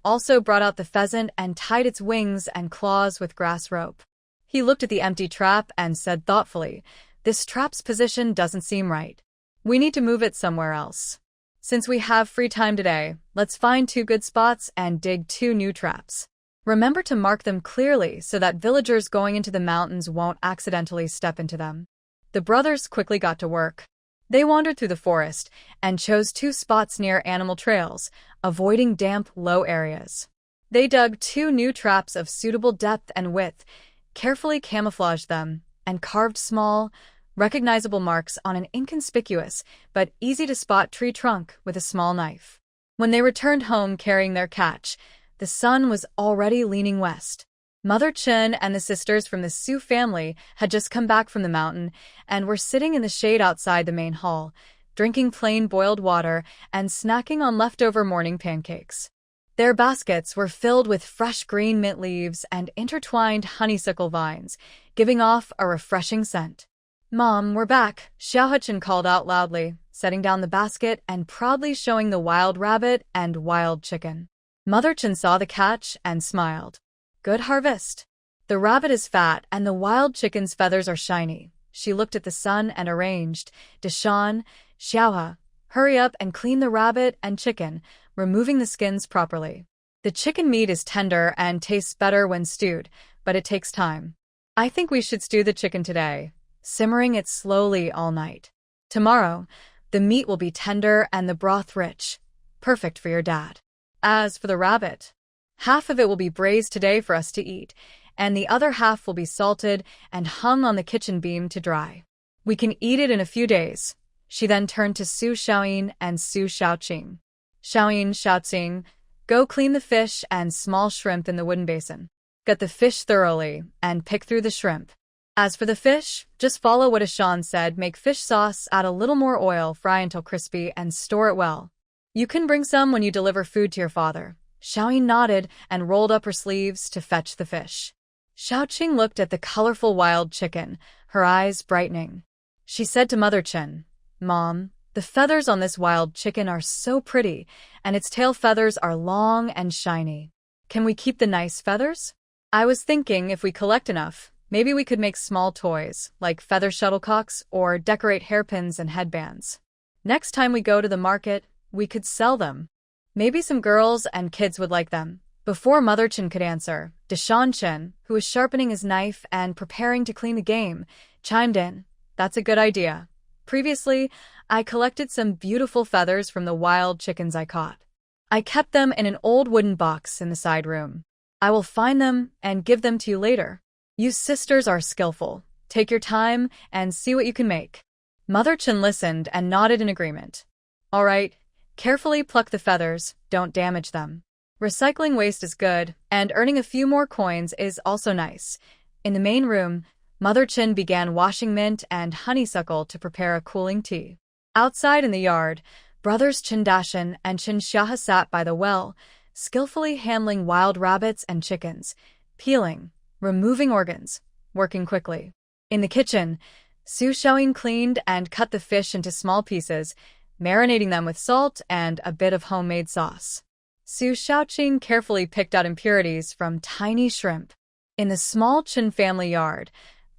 also brought out the pheasant and tied its wings and claws with grass rope. He looked at the empty trap and said thoughtfully, This trap's position doesn't seem right. We need to move it somewhere else. Since we have free time today, let's find 2 good spots and dig 2 new traps. Remember to mark them clearly so that villagers going into the mountains won't accidentally step into them. The brothers quickly got to work. They wandered through the forest and chose 2 spots near animal trails, avoiding damp, low areas. They dug 2 new traps of suitable depth and width, carefully camouflaged them, and carved small, recognizable marks on an inconspicuous but easy-to-spot tree trunk with a small knife. When they returned home carrying their catch, the sun was already leaning west. Mother Chin and the sisters from the Su family had just come back from the mountain and were sitting in the shade outside the main hall, drinking plain boiled water and snacking on leftover morning pancakes. Their baskets were filled with fresh green mint leaves and intertwined honeysuckle vines, giving off a refreshing scent. Mom, we're back, Xiaohe called out loudly, setting down the basket and proudly showing the wild rabbit and wild chicken. Mother Chin saw the catch and smiled. Good harvest. The rabbit is fat and the wild chicken's feathers are shiny. She looked at the sun and arranged, Deshan, Xiaohe, Hurry up and clean the rabbit and chicken, removing the skins properly. The chicken meat is tender and tastes better when stewed, but it takes time. I think we should stew the chicken today, simmering it slowly all night. Tomorrow, the meat will be tender and the broth rich, perfect for your dad. As for the rabbit, half of it will be braised today for us to eat, and the other half will be salted and hung on the kitchen beam to dry. We can eat it in a few days. She then turned to Su Xiaoyin and Su Xiaoqing. Xiaoyin, Xiaoqing, go clean the fish and small shrimp in the wooden basin. Gut the fish thoroughly and pick through the shrimp. As for the fish, just follow what Ashan said. Make fish sauce, add a little more oil, fry until crispy, and store it well. You can bring some when you deliver food to your father. Xiaoyin nodded and rolled up her sleeves to fetch the fish. Xiaoqing looked at the colorful wild chicken, her eyes brightening. She said to Mother Chen, "Mom, the feathers on this wild chicken are so pretty, and its tail feathers are long and shiny. Can we keep the nice feathers? I was thinking if we collect enough, maybe we could make small toys, like feather shuttlecocks, or decorate hairpins and headbands. Next time we go to the market, we could sell them. Maybe some girls and kids would like them." Before Mother Chen could answer, Deshan Chen, who was sharpening his knife and preparing to clean the game, chimed in. "That's a good idea. Previously, I collected some beautiful feathers from the wild chickens I caught. I kept them in an old wooden box in the side room. I will find them and give them to you later. You sisters are skillful. Take your time and see what you can make." Mother Chen listened and nodded in agreement. "All right, carefully pluck the feathers, don't damage them. Recycling waste is good, and earning a few more coins is also nice." In the main room, Mother Chen began washing mint and honeysuckle to prepare a cooling tea. Outside in the yard, brothers Chen Dashan and Chen Xiahe sat by the well, skillfully handling wild rabbits and chickens, peeling, removing organs, working quickly. In the kitchen, Su Xiaoyin cleaned and cut the fish into small pieces, marinating them with salt and a bit of homemade sauce. Su Xiaoqing carefully picked out impurities from tiny shrimp. In the small Chen family yard,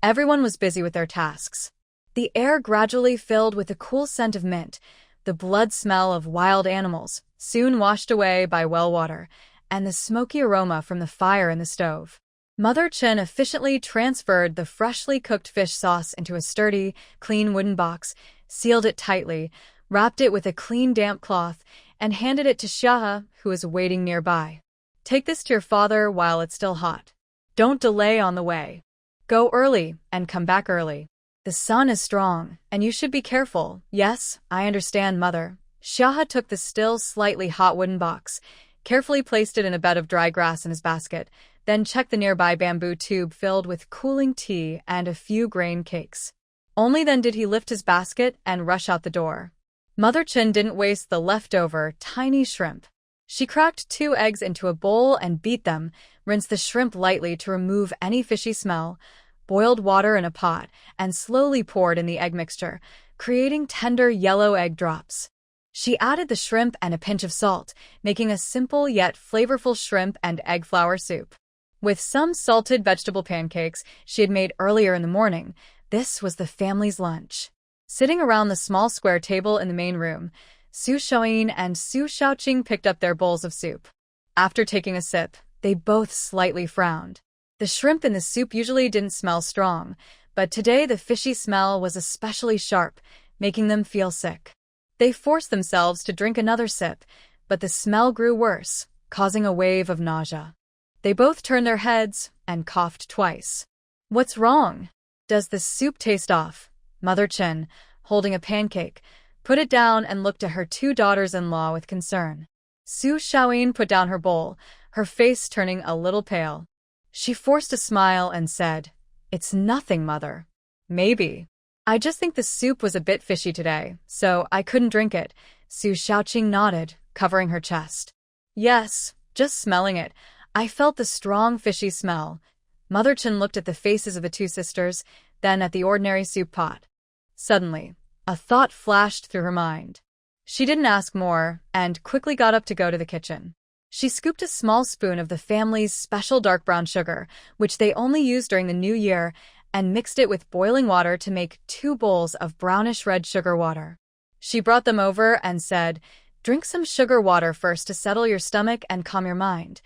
everyone was busy with their tasks. The air gradually filled with the cool scent of mint, the blood smell of wild animals, soon washed away by well water, and the smoky aroma from the fire in the stove. Mother Chen efficiently transferred the freshly cooked fish sauce into a sturdy, clean wooden box, sealed it tightly, wrapped it with a clean damp cloth, and handed it to Xiahe, who was waiting nearby. "Take this to your father while it's still hot. Don't delay on the way. Go early and come back early. The sun is strong, and you should be careful." "Yes, I understand, Mother." Xiahe took the still slightly hot wooden box, carefully placed it in a bed of dry grass in his basket, then checked the nearby bamboo tube filled with cooling tea and a few grain cakes. Only then did he lift his basket and rush out the door. Mother Chen didn't waste the leftover tiny shrimp. She cracked 2 eggs into a bowl and beat them, rinsed the shrimp lightly to remove any fishy smell, boiled water in a pot, and slowly poured in the egg mixture, creating tender yellow egg drops. She added the shrimp and a pinch of salt, making a simple yet flavorful shrimp and egg flour soup. With some salted vegetable pancakes she had made earlier in the morning, this was the family's lunch. Sitting around the small square table in the main room, Su Xiaoyin and Su Xiaoqing picked up their bowls of soup. After taking a sip, they both slightly frowned. The shrimp in the soup usually didn't smell strong, but today the fishy smell was especially sharp, making them feel sick. They forced themselves to drink another sip, but the smell grew worse, causing a wave of nausea. They both turned their heads and coughed twice. "What's wrong? Does the soup taste off?" Mother Chen, holding a pancake, put it down and looked at her 2 daughters-in-law with concern. Su Xiaoyin put down her bowl, her face turning a little pale. She forced a smile and said, "It's nothing, Mother. Maybe. I just think the soup was a bit fishy today, so I couldn't drink it." Su Xiaoqing nodded, covering her chest. "Yes, just smelling it, I felt the strong fishy smell." Mother Chen looked at the faces of the 2 sisters, then at the ordinary soup pot. Suddenly, a thought flashed through her mind. She didn't ask more and quickly got up to go to the kitchen. She scooped a small spoon of the family's special dark brown sugar, which they only used during the New Year, and mixed it with boiling water to make 2 bowls of brownish red sugar water. She brought them over and said, "Drink some sugar water first to settle your stomach and calm your mind."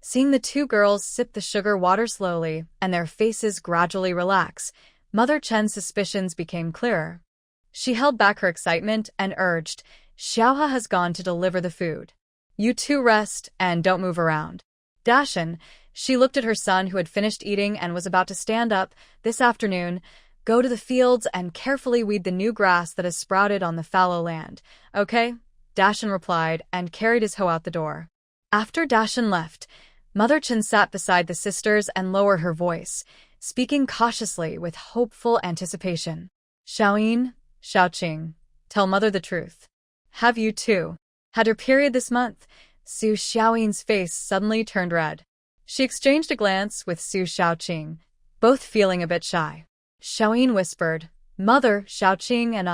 Seeing the two girls sip the sugar water slowly and their faces gradually relax, Mother Chen's suspicions became clearer. She held back her excitement and urged, "Xiaohe has gone to deliver the food. You two rest and don't move around." Dashan, she looked at her son who had finished eating and was about to stand up. "This afternoon, go to the fields and carefully weed the new grass that has sprouted on the fallow land. Okay?" Dashan replied and carried his hoe out the door. After Dashan left, Mother Chen sat beside the sisters and lowered her voice, speaking cautiously with hopeful anticipation. "Xiaoyin, Xiaoqing, tell Mother the truth. Have you too had your period this month?" Su Xiaoyin's face suddenly turned red. She exchanged a glance with Su Xiaoqing, both feeling a bit shy. Xiaoyin whispered, "Mother, Xiaoqing and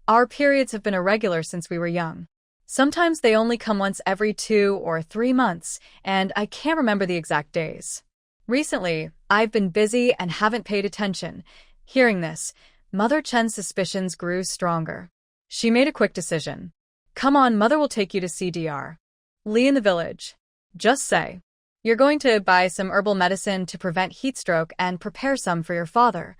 our periods have been irregular since we were young. Sometimes they only come once every 2 or 3 months, and I can't remember the exact days. Recently, I've been busy and haven't paid attention." Hearing this, Mother Chen's suspicions grew stronger. She made a quick decision. "Come on, Mother will take you to see Dr. Li in the village. Just say you're going to buy some herbal medicine to prevent heat stroke and prepare some for your father."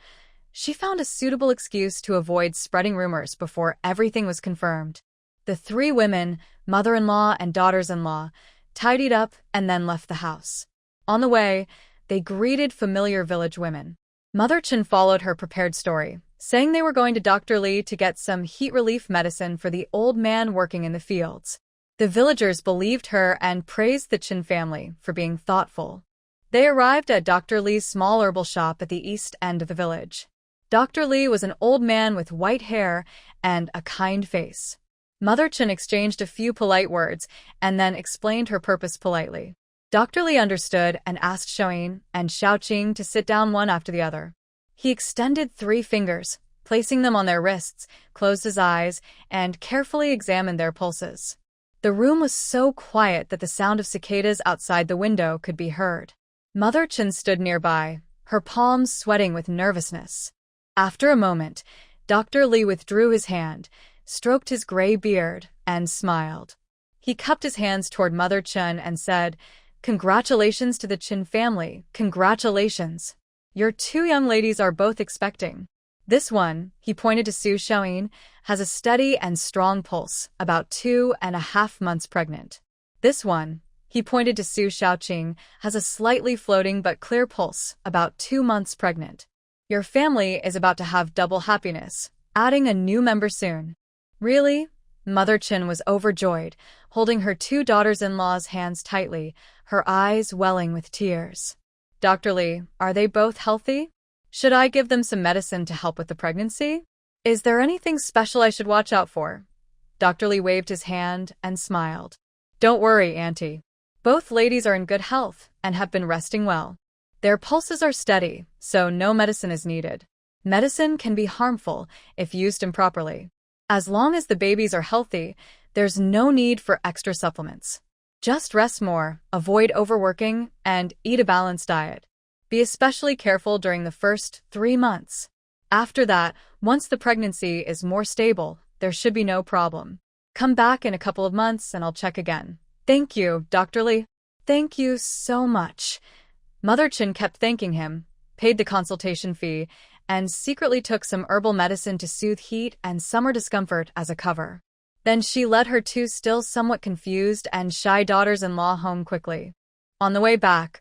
She found a suitable excuse to avoid spreading rumors before everything was confirmed. The 3 women, mother-in-law and daughters-in-law, tidied up and then left the house. On the way, they greeted familiar village women. Mother Chen followed her prepared story, saying they were going to Dr. Li to get some heat relief medicine for the old man working in the fields. The villagers believed her and praised the Chen family for being thoughtful. They arrived at Dr. Li's small herbal shop at the east end of the village. Dr. Li was an old man with white hair and a kind face. Mother Chen exchanged a few polite words and then explained her purpose politely. Dr. Li understood and asked Xiaoyin and Xiaoqing to sit down one after the other. He extended 3 fingers, placing them on their wrists, closed his eyes, and carefully examined their pulses. The room was so quiet that the sound of cicadas outside the window could be heard. Mother Chen stood nearby, her palms sweating with nervousness. After a moment, Dr. Li withdrew his hand, stroked his gray beard, and smiled. He cupped his hands toward Mother Chen and said, "Congratulations to the Chen family, congratulations. Your 2 young ladies are both expecting. This one," he pointed to Su Xiaoyin, "has a steady and strong pulse, about 2.5 months pregnant. This one," he pointed to Su Xiaoqing, "has a slightly floating but clear pulse, about 2 months pregnant. Your family is about to have double happiness, adding a new member soon." "Really?" Mother Chen was overjoyed, holding her 2 daughters-in-law's hands tightly, her eyes welling with tears. "Dr. Li, are they both healthy? Should I give them some medicine to help with the pregnancy? Is there anything special I should watch out for?" Dr. Li waved his hand and smiled. "Don't worry, Auntie. Both ladies are in good health and have been resting well. Their pulses are steady, so no medicine is needed. Medicine can be harmful if used improperly. As long as the babies are healthy, there's no need for extra supplements. Just rest more, avoid overworking, and eat a balanced diet. Be especially careful during the first 3 months. After that, once the pregnancy is more stable, there should be no problem. Come back in a couple of months and I'll check again." "Thank you, Dr. Li." "Thank you so much." Mother Chen kept thanking him, paid the consultation fee, and secretly took some herbal medicine to soothe heat and summer discomfort as a cover. Then she led her 2 still somewhat confused and shy daughters-in-law home quickly. On the way back,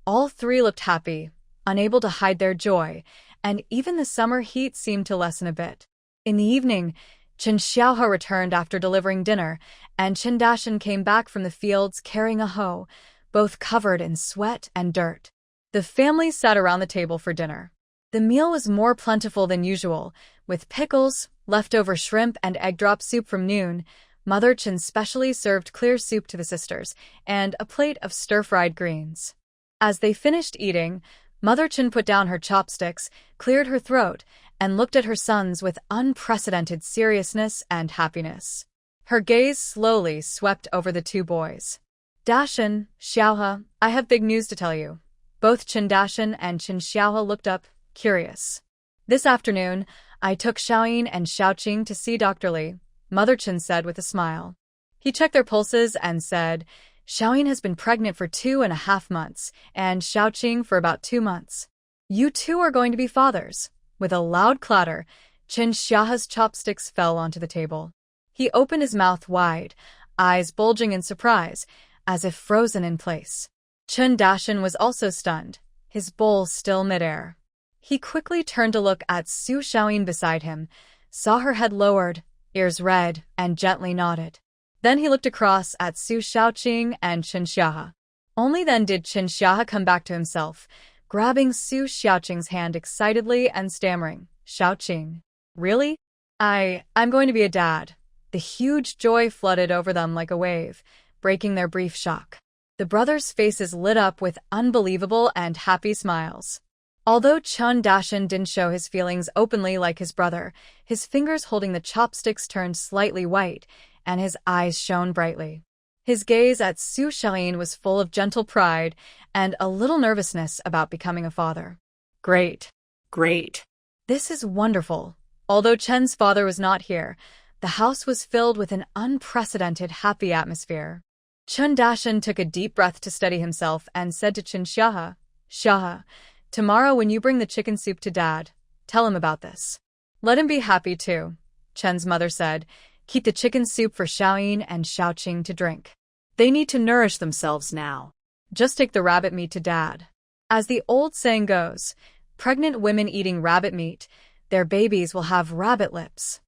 all 3 looked happy, unable to hide their joy, and even the summer heat seemed to lessen a bit. In the evening, Chen Xiaohe returned after delivering dinner, and Chen Dashan came back from the fields carrying a hoe, both covered in sweat and dirt. The family sat around the table for dinner. The meal was more plentiful than usual, with pickles, leftover shrimp and egg drop soup from noon. Mother Chen specially served clear soup to the sisters, and a plate of stir-fried greens. As they finished eating, Mother Chen put down her chopsticks, cleared her throat, and looked at her sons with unprecedented seriousness and happiness. Her gaze slowly swept over the 2 boys. "Dashan, Xiaohe, I have big news to tell you." Both Chen Dashan and Chen Xiaohe looked up, curious. "This afternoon, I took Xiaoyin and Xiaoqing to see Dr. Li, Mother Chen said with a smile. He checked their pulses and said, Xiaoyin has been pregnant for 2.5 months, and Xiaoqing for about 2 months. You two are going to be fathers. With a loud clatter, Chen Xiao's chopsticks fell onto the table. He opened his mouth wide, eyes bulging in surprise, as if frozen in place. Chen Dashan was also stunned, his bowl still midair. He quickly turned to look at Su Xiaoyin beside him, saw her head lowered, ears red, and gently nodded. Then he looked across at Su Xiaoqing and Chen Xia. Only then did Chen Xia come back to himself, grabbing Su Xiaoqing's hand excitedly and stammering, Xiaoqing, really? I'm going to be a dad. The huge joy flooded over them like a wave, breaking their brief shock. The brothers' faces lit up with unbelievable and happy smiles. Although Chen Dashan didn't show his feelings openly like his brother, his fingers holding the chopsticks turned slightly white, and his eyes shone brightly. His gaze at Su Xiaoyin was full of gentle pride and a little nervousness about becoming a father. Great. Great. This is wonderful. Although Chen's father was not here, the house was filled with an unprecedented happy atmosphere. Chen Dashan took a deep breath to steady himself and said to Chen Xia, Xia, tomorrow when you bring the chicken soup to Dad, tell him about this. Let him be happy too, Chen's mother said. Keep the chicken soup for Xiaoyin and Xiaoqing to drink. They need to nourish themselves now. Just take the rabbit meat to Dad. As the old saying goes, pregnant women eating rabbit meat, their babies will have rabbit lips.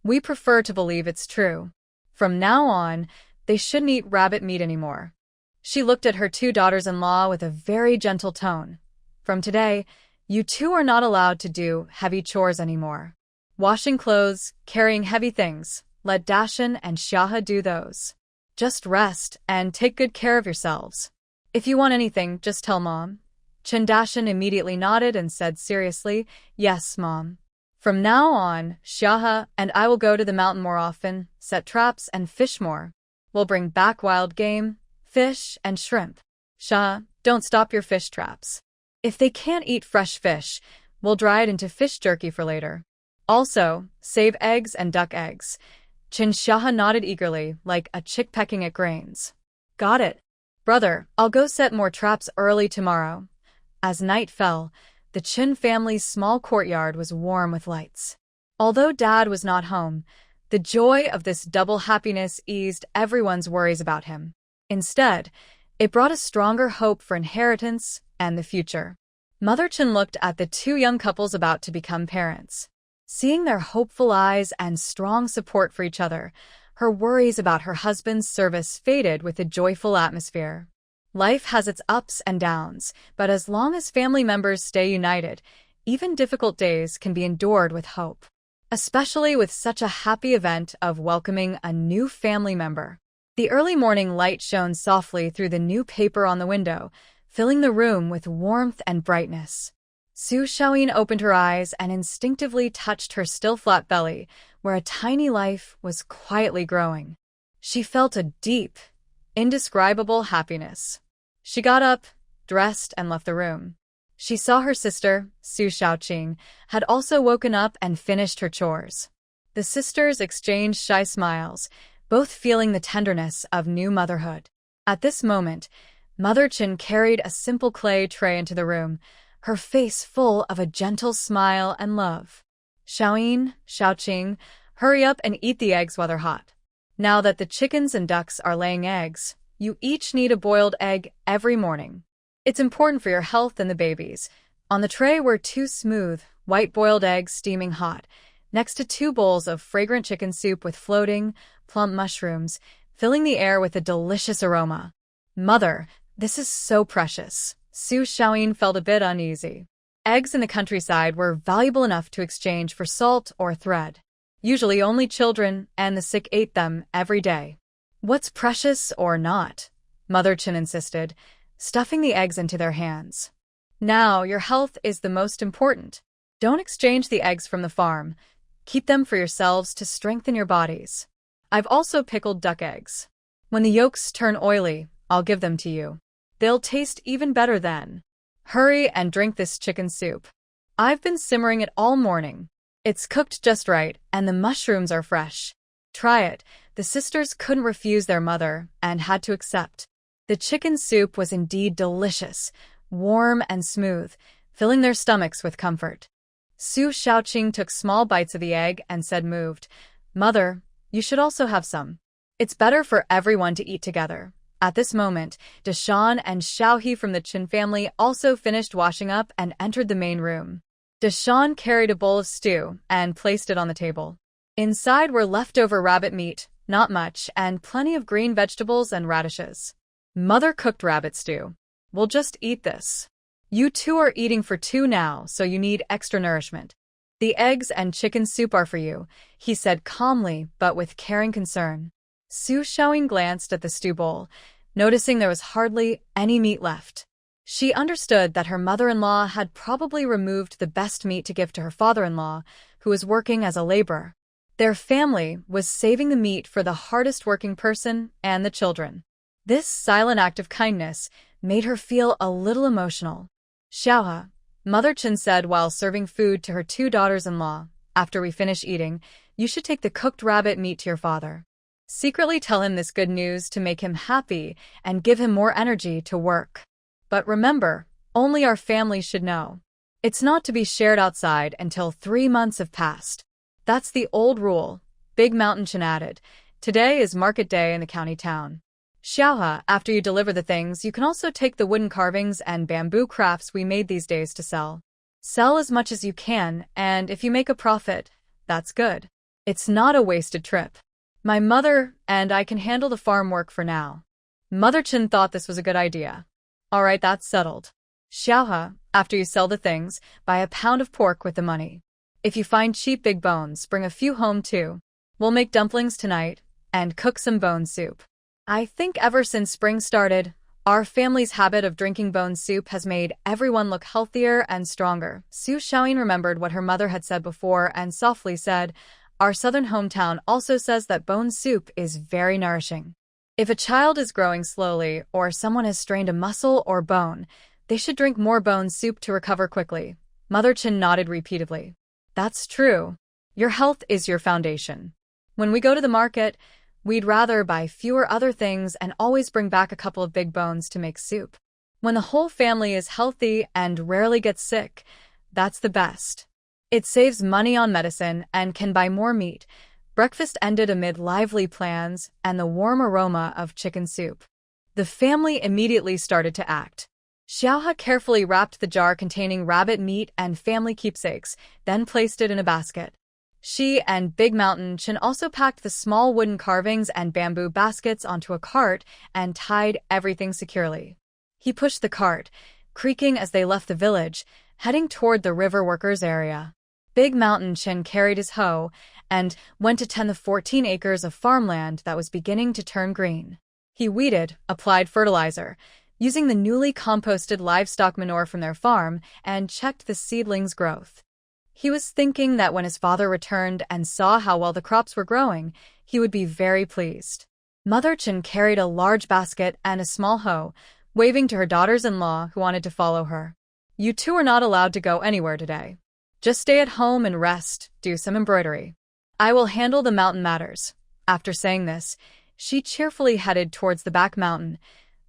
We prefer to believe it's true. From now on, they shouldn't eat rabbit meat anymore. She looked at her 2 daughters-in-law with a very gentle tone. From today, you two are not allowed to do heavy chores anymore. Washing clothes, carrying heavy things, let Dashan and Xia do those. Just rest and take good care of yourselves. If you want anything, just tell Mom. Chen Dashan immediately nodded and said seriously, Yes, Mom. From now on, Xia and I will go to the mountain more often, set traps and fish more. We'll bring back wild game, fish, and shrimp. Xia, don't stop your fish traps. If they can't eat fresh fish, we'll dry it into fish jerky for later. Also, save eggs and duck eggs. Chen Xia nodded eagerly, like a chick pecking at grains. Got it. Brother, I'll go set more traps early tomorrow. As night fell, the Chen family's small courtyard was warm with lights. Although Dad was not home, the joy of this double happiness eased everyone's worries about him. Instead, it brought a stronger hope for inheritance and the future. Mother Chen looked at the 2 young couples about to become parents. Seeing their hopeful eyes and strong support for each other, her worries about her husband's service faded with the joyful atmosphere. Life has its ups and downs, but as long as family members stay united, even difficult days can be endured with hope. Especially with such a happy event of welcoming a new family member. The early morning light shone softly through the new paper on the window, filling the room with warmth and brightness. Su Xiaoyin opened her eyes and instinctively touched her still flat belly, where a tiny life was quietly growing. She felt a deep, indescribable happiness. She got up, dressed, and left the room. She saw her sister, Su Xiaoqing, had also woken up and finished her chores. The sisters exchanged shy smiles, both feeling the tenderness of new motherhood. At this moment, Mother Chen carried a simple clay tray into the room, her face full of a gentle smile and love. Xiaoyin, Xiaoqing, hurry up and eat the eggs while they're hot. Now that the chickens and ducks are laying eggs, you each need a boiled egg every morning. It's important for your health and the babies. On the tray were 2 smooth, white boiled eggs steaming hot, next to 2 bowls of fragrant chicken soup with floating, plump mushrooms, filling the air with a delicious aroma. Mother, this is so precious. Su Xiaoyin felt a bit uneasy. Eggs in the countryside were valuable enough to exchange for salt or thread. Usually only children and the sick ate them every day. What's precious or not? Mother Chen insisted, stuffing the eggs into their hands. Now your health is the most important. Don't exchange the eggs from the farm. Keep them for yourselves to strengthen your bodies. I've also pickled duck eggs. When the yolks turn oily, I'll give them to you. They'll taste even better then. Hurry and drink this chicken soup. I've been simmering it all morning. It's cooked just right, and the mushrooms are fresh. Try it. The sisters couldn't refuse their mother and had to accept. The chicken soup was indeed delicious, warm and smooth, filling their stomachs with comfort. Su Shaoqing took small bites of the egg and said moved, "Mother, you should also have some. It's better for everyone to eat together." At this moment, Deshan and Xiaohe from the Qin family also finished washing up and entered the main room. Deshan carried a bowl of stew and placed it on the table. Inside were leftover rabbit meat, not much, and plenty of green vegetables and radishes. Mother cooked rabbit stew. "We'll just eat this. You two are eating for two now, so you need extra nourishment. The eggs and chicken soup are for you," he said calmly but with caring concern. Su Shaoing glanced at the stew bowl, noticing there was hardly any meat left. She understood that her mother-in-law had probably removed the best meat to give to her father-in-law, who was working as a laborer. Their family was saving the meat for the hardest working person and the children. This silent act of kindness made her feel a little emotional. "Xiaohe," Mother Chen said while serving food to her two daughters-in-law, "after we finish eating, you should take the cooked rabbit meat to your father. Secretly tell him this good news to make him happy and give him more energy to work. But remember, only our family should know. It's not to be shared outside until 3 months have passed. That's the old rule," Big Mountain Chen added. "Today is market day in the county town. Xiaohe, after you deliver the things, you can also take the wooden carvings and bamboo crafts we made these days to sell. Sell as much as you can, and if you make a profit, that's good. It's not a wasted trip. My mother and I can handle the farm work for now." Mother Chen thought this was a good idea. "All right, that's settled. Xiaohe, after you sell the things, buy a pound of pork with the money. If you find cheap big bones, bring a few home too. We'll make dumplings tonight and cook some bone soup. I think ever since spring started, our family's habit of drinking bone soup has made everyone look healthier and stronger." Su Shaoyin remembered what her mother had said before and softly said, "Our southern hometown also says that bone soup is very nourishing. If a child is growing slowly or someone has strained a muscle or bone, they should drink more bone soup to recover quickly." Mother Chen nodded repeatedly. "That's true. Your health is your foundation. When we go to the market, we'd rather buy fewer other things and always bring back a couple of big bones to make soup. When the whole family is healthy and rarely gets sick, that's the best. It saves money on medicine and can buy more meat." Breakfast ended amid lively plans and the warm aroma of chicken soup. The family immediately started to act. Xiaohe carefully wrapped the jar containing rabbit meat and family keepsakes, then placed it in a basket. She and Big Mountain Chen also packed the small wooden carvings and bamboo baskets onto a cart and tied everything securely. He pushed the cart, creaking as they left the village, heading toward the river workers' area. Big Mountain Chen carried his hoe and went to tend the 14 acres of farmland that was beginning to turn green. He weeded, applied fertilizer, using the newly composted livestock manure from their farm, and checked the seedlings' growth. He was thinking that when his father returned and saw how well the crops were growing, he would be very pleased. Mother Chen carried a large basket and a small hoe, waving to her daughters-in-law who wanted to follow her. "You two are not allowed to go anywhere today. Just stay at home and rest, do some embroidery. I will handle the mountain matters." After saying this, she cheerfully headed towards the back mountain,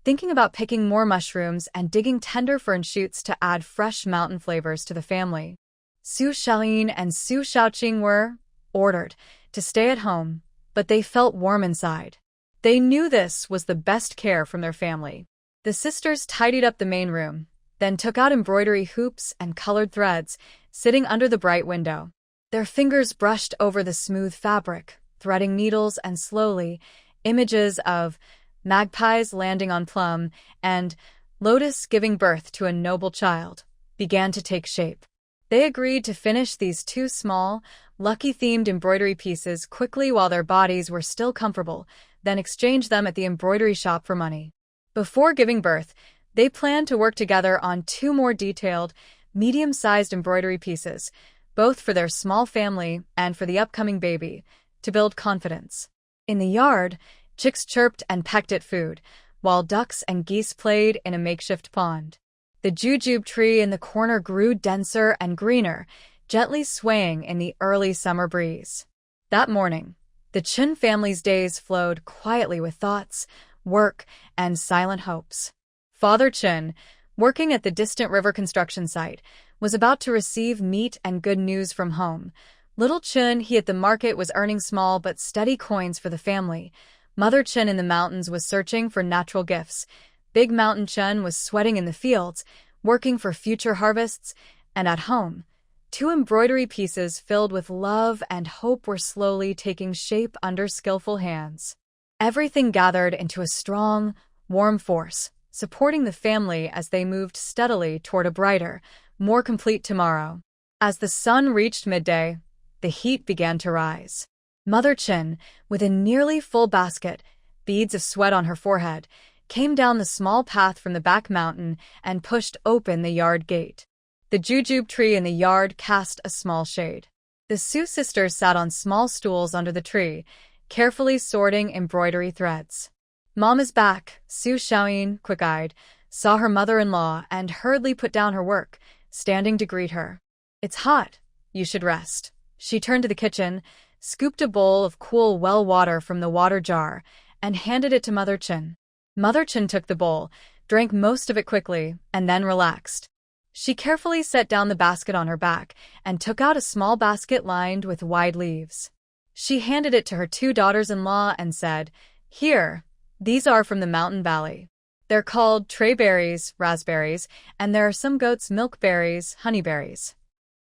thinking about picking more mushrooms and digging tender fern shoots to add fresh mountain flavors to the family. Su Shaoyin and Su Shaoqing were ordered to stay at home, but they felt warm inside. They knew this was the best care from their family. The sisters tidied up the main room, then took out embroidery hoops and colored threads, sitting under the bright window. Their fingers brushed over the smooth fabric, threading needles, and slowly, images of magpies landing on plum and lotus giving birth to a noble child began to take shape. They agreed to finish these 2 small, lucky-themed embroidery pieces quickly while their bodies were still comfortable, then exchange them at the embroidery shop for money. Before giving birth, they planned to work together on 2 more detailed, medium-sized embroidery pieces, both for their small family and for the upcoming baby, to build confidence. In the yard, chicks chirped and pecked at food, while ducks and geese played in a makeshift pond. The jujube tree in the corner grew denser and greener, gently swaying in the early summer breeze. That morning, the Chun family's days flowed quietly with thoughts, work, and silent hopes. Father Chun, working at the distant river construction site, was about to receive meat and good news from home. Little Chun, he at the market, was earning small but steady coins for the family. Mother Chun in the mountains was searching for natural gifts. Big Mountain Chun was sweating in the fields, working for future harvests, and at home, two embroidery pieces filled with love and hope were slowly taking shape under skillful hands. Everything gathered into a strong, warm force, supporting the family as they moved steadily toward a brighter, more complete tomorrow. As the sun reached midday, the heat began to rise. Mother Chun, with a nearly full basket, beads of sweat on her forehead, came down the small path from the back mountain and pushed open the yard gate. The jujube tree in the yard cast a small shade. The Su sisters sat on small stools under the tree, carefully sorting embroidery threads. Mom is back, Su Xiaoyin, quick-eyed, saw her mother-in-law and hurriedly put down her work, standing to greet her. It's hot. You should rest. She turned to the kitchen, scooped a bowl of cool well water from the water jar, and handed it to Mother Chun. Mother Chun took the bowl, drank most of it quickly, and then relaxed. She carefully set down the basket on her back and took out a small basket lined with wide leaves. She handed it to her two daughters-in-law and said, "Here, these are from the mountain valley. They're called trayberries, raspberries, and there are some goat's milk berries, honeyberries.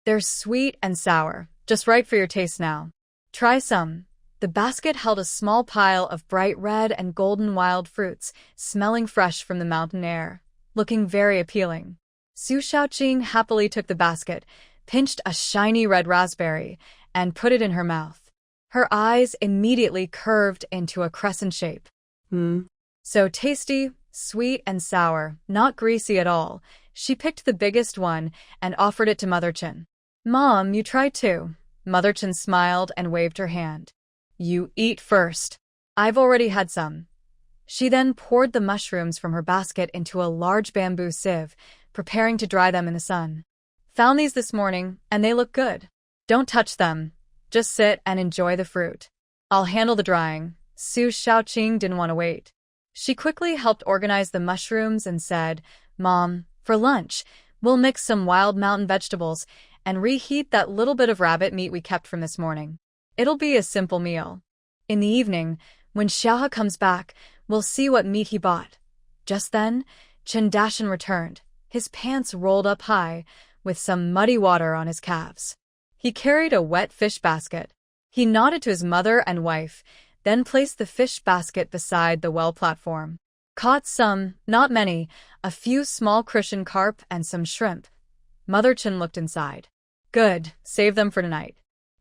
They're sweet and sour, just right for your taste now. Try some." The basket held a small pile of bright red and golden wild fruits, smelling fresh from the mountain air, looking very appealing. Su Xiaoqing happily took the basket, pinched a shiny red raspberry, and put it in her mouth. Her eyes immediately curved into a crescent shape. So tasty, sweet and sour, not greasy at all. She picked the biggest one and offered it to Mother Chun. "Mom, you try too." Mother Chun smiled and waved her hand. "You eat first. I've already had some." She then poured the mushrooms from her basket into a large bamboo sieve, preparing to dry them in the sun. "Found these this morning, and they look good. Don't touch them. Just sit and enjoy the fruit. I'll handle the drying." Su Xiaoqing didn't want to wait. She quickly helped organize the mushrooms and said, "Mom, for lunch, we'll mix some wild mountain vegetables and reheat that little bit of rabbit meat we kept from this morning. It'll be a simple meal. In the evening, when Xiaohe comes back, we'll see what meat he bought." Just then, Chen Dashan returned, his pants rolled up high, with some muddy water on his calves. He carried a wet fish basket. He nodded to his mother and wife, then placed the fish basket beside the well platform. "Caught some, not many, a few small crucian carp and some shrimp." Mother Chun looked inside. "Good, save them for tonight.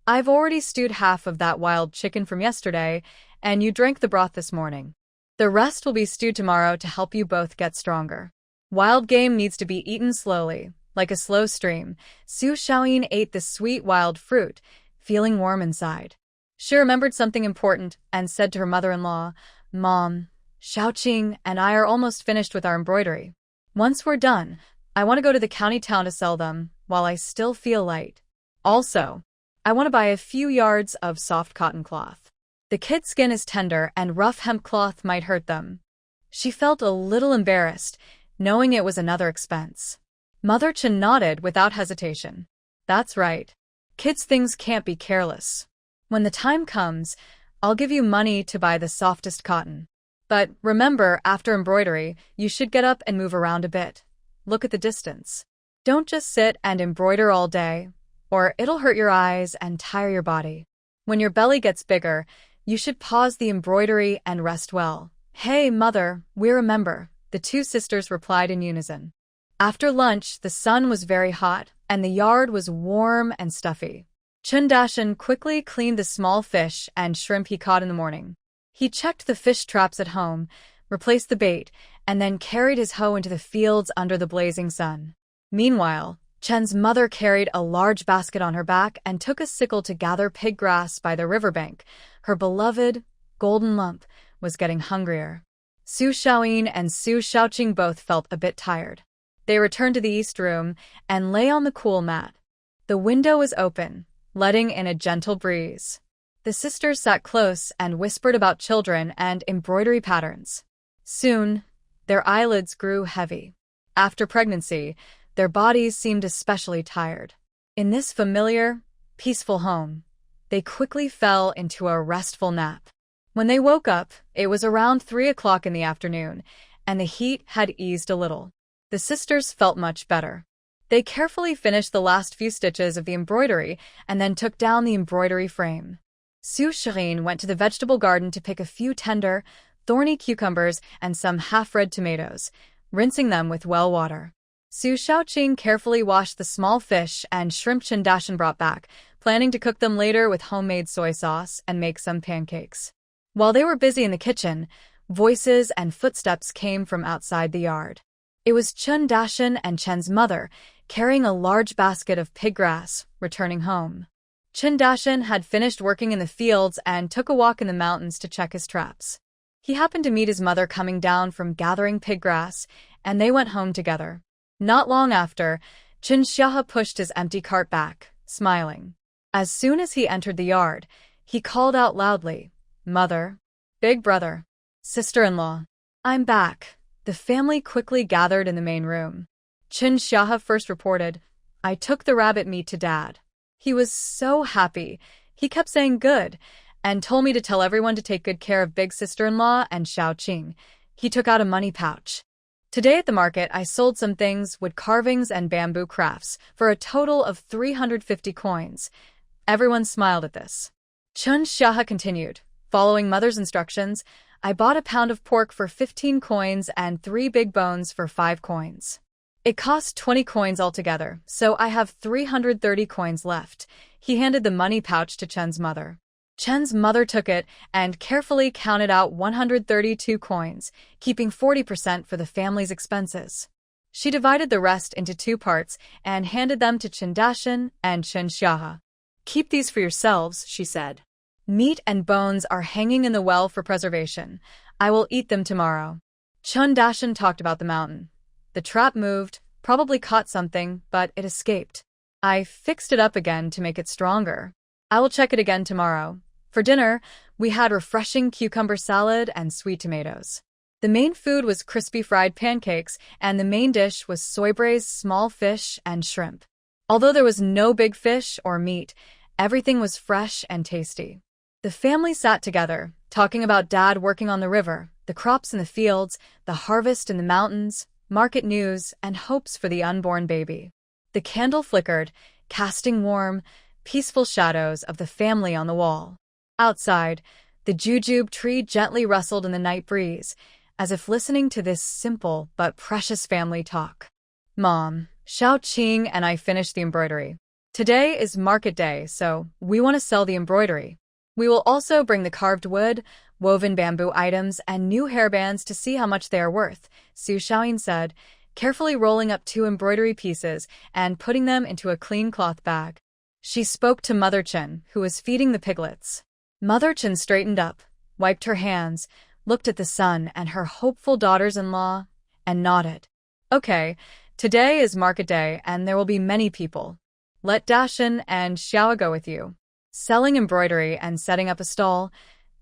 I've already stewed half of that wild chicken from yesterday, and you drank the broth this morning. The rest will be stewed tomorrow to help you both get stronger. Wild game needs to be eaten slowly, like a slow stream." Su Xiaoyin ate the sweet wild fruit, feeling warm inside. She remembered something important and said to her mother-in-law, "Mom, Xiaoqing and I are almost finished with our embroidery. Once we're done, I want to go to the county town to sell them while I still feel light. Also, I want to buy a few yards of soft cotton cloth. The kid's skin is tender and rough hemp cloth might hurt them." She felt a little embarrassed, knowing it was another expense. Mother Chun nodded without hesitation. "That's right. Kids' things can't be careless. When the time comes, I'll give you money to buy the softest cotton. But remember, after embroidery, you should get up and move around a bit. Look at the distance. Don't just sit and embroider all day, or it'll hurt your eyes and tire your body. When your belly gets bigger, you should pause the embroidery and rest well." "Hey, Mother, we remember," the two sisters replied in unison. After lunch, the sun was very hot, and the yard was warm and stuffy. Chun Dashan quickly cleaned the small fish and shrimp he caught in the morning. He checked the fish traps at home, replaced the bait, and then carried his hoe into the fields under the blazing sun. Meanwhile, Chen's mother carried a large basket on her back and took a sickle to gather pig grass by the riverbank. Her beloved, golden lump, was getting hungrier. Su Xiaoyin and Su Xiaoqing both felt a bit tired. They returned to the east room and lay on the cool mat. The window was open, letting in a gentle breeze. The sisters sat close and whispered about children and embroidery patterns. Soon, their eyelids grew heavy. After pregnancy, their bodies seemed especially tired. In this familiar, peaceful home, they quickly fell into a restful nap. When they woke up, it was around 3 o'clock in the afternoon, and the heat had eased a little. The sisters felt much better. They carefully finished the last few stitches of the embroidery and then took down the embroidery frame. Su Shirin went to the vegetable garden to pick a few tender, thorny cucumbers and some half-red tomatoes, rinsing them with well water. Su Shaoqing carefully washed the small fish and shrimp Chandashan brought back, planning to cook them later with homemade soy sauce and make some pancakes. While they were busy in the kitchen, voices and footsteps came from outside the yard. It was Chun Dashan and Chen's mother, carrying a large basket of pig grass, returning home. Chun Dashan had finished working in the fields and took a walk in the mountains to check his traps. He happened to meet his mother coming down from gathering pig grass, and they went home together. Not long after, Chun Xiahe pushed his empty cart back, smiling. As soon as he entered the yard, he called out loudly, "Mother, big brother, sister-in-law, I'm back." The family quickly gathered in the main room. Chun Xiahe first reported, "I took the rabbit meat to Dad. He was so happy. He kept saying good, and told me to tell everyone to take good care of big sister-in-law and Xiaoqing." He took out a money pouch. "Today at the market, I sold some things, wood carvings and bamboo crafts, for a total of 350 coins. Everyone smiled at this. Chun Xiahe continued, "Following mother's instructions, I bought a pound of pork for 15 coins and 3 big bones for 5 coins. It cost 20 coins altogether, so I have 330 coins left." He handed the money pouch to Chen's mother. Chen's mother took it and carefully counted out 132 coins, keeping 40% for the family's expenses. She divided the rest into 2 parts and handed them to Chun Dashan and Chun Xiahe. "Keep these for yourselves," she said. "Meat and bones are hanging in the well for preservation. I will eat them tomorrow." Chun Dashan talked about the mountain. "The trap moved, probably caught something, but it escaped. I fixed it up again to make it stronger. I will check it again tomorrow." For dinner, we had refreshing cucumber salad and sweet tomatoes. The main food was crispy fried pancakes, and the main dish was soy braised small fish and shrimp. Although there was no big fish or meat, everything was fresh and tasty. The family sat together, talking about Dad working on the river, the crops in the fields, the harvest in the mountains, market news, and hopes for the unborn baby. The candle flickered, casting warm, peaceful shadows of the family on the wall. Outside, the jujube tree gently rustled in the night breeze, as if listening to this simple but precious family talk. "Mom, Xiaoqing and I finished the embroidery. Today is market day, so we want to sell the embroidery. We will also bring the carved wood, woven bamboo items, and new hairbands to see how much they are worth," Su Xiaoyin said, carefully rolling up 2 embroidery pieces and putting them into a clean cloth bag. She spoke to Mother Chen, who was feeding the piglets. Mother Chen straightened up, wiped her hands, looked at the sun and her hopeful daughters-in-law, and nodded. "Okay, today is market day and there will be many people. Let Dashan and Xiao go with you. Selling embroidery and setting up a stall,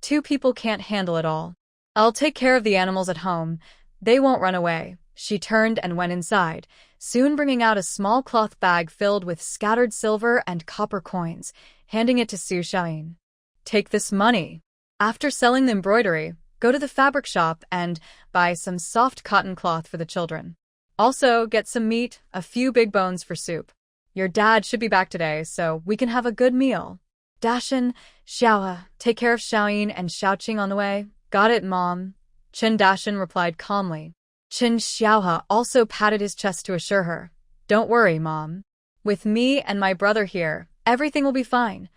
2 people can't handle it all. I'll take care of the animals at home. They won't run away." She turned and went inside, soon bringing out a small cloth bag filled with scattered silver and copper coins, handing it to Su Xiaoyin. "Take this money. After selling the embroidery, go to the fabric shop and buy some soft cotton cloth for the children. Also, get some meat, a few big bones for soup. Your dad should be back today, so we can have a good meal. Dashan, Xiaohe, take care of Xiaoyin and Xiaoqing on the way." "Got it, Mom," Chun Dashan replied calmly. Chun Xiaohe also patted his chest to assure her, "Don't worry, Mom. With me and my brother here, everything will be fine."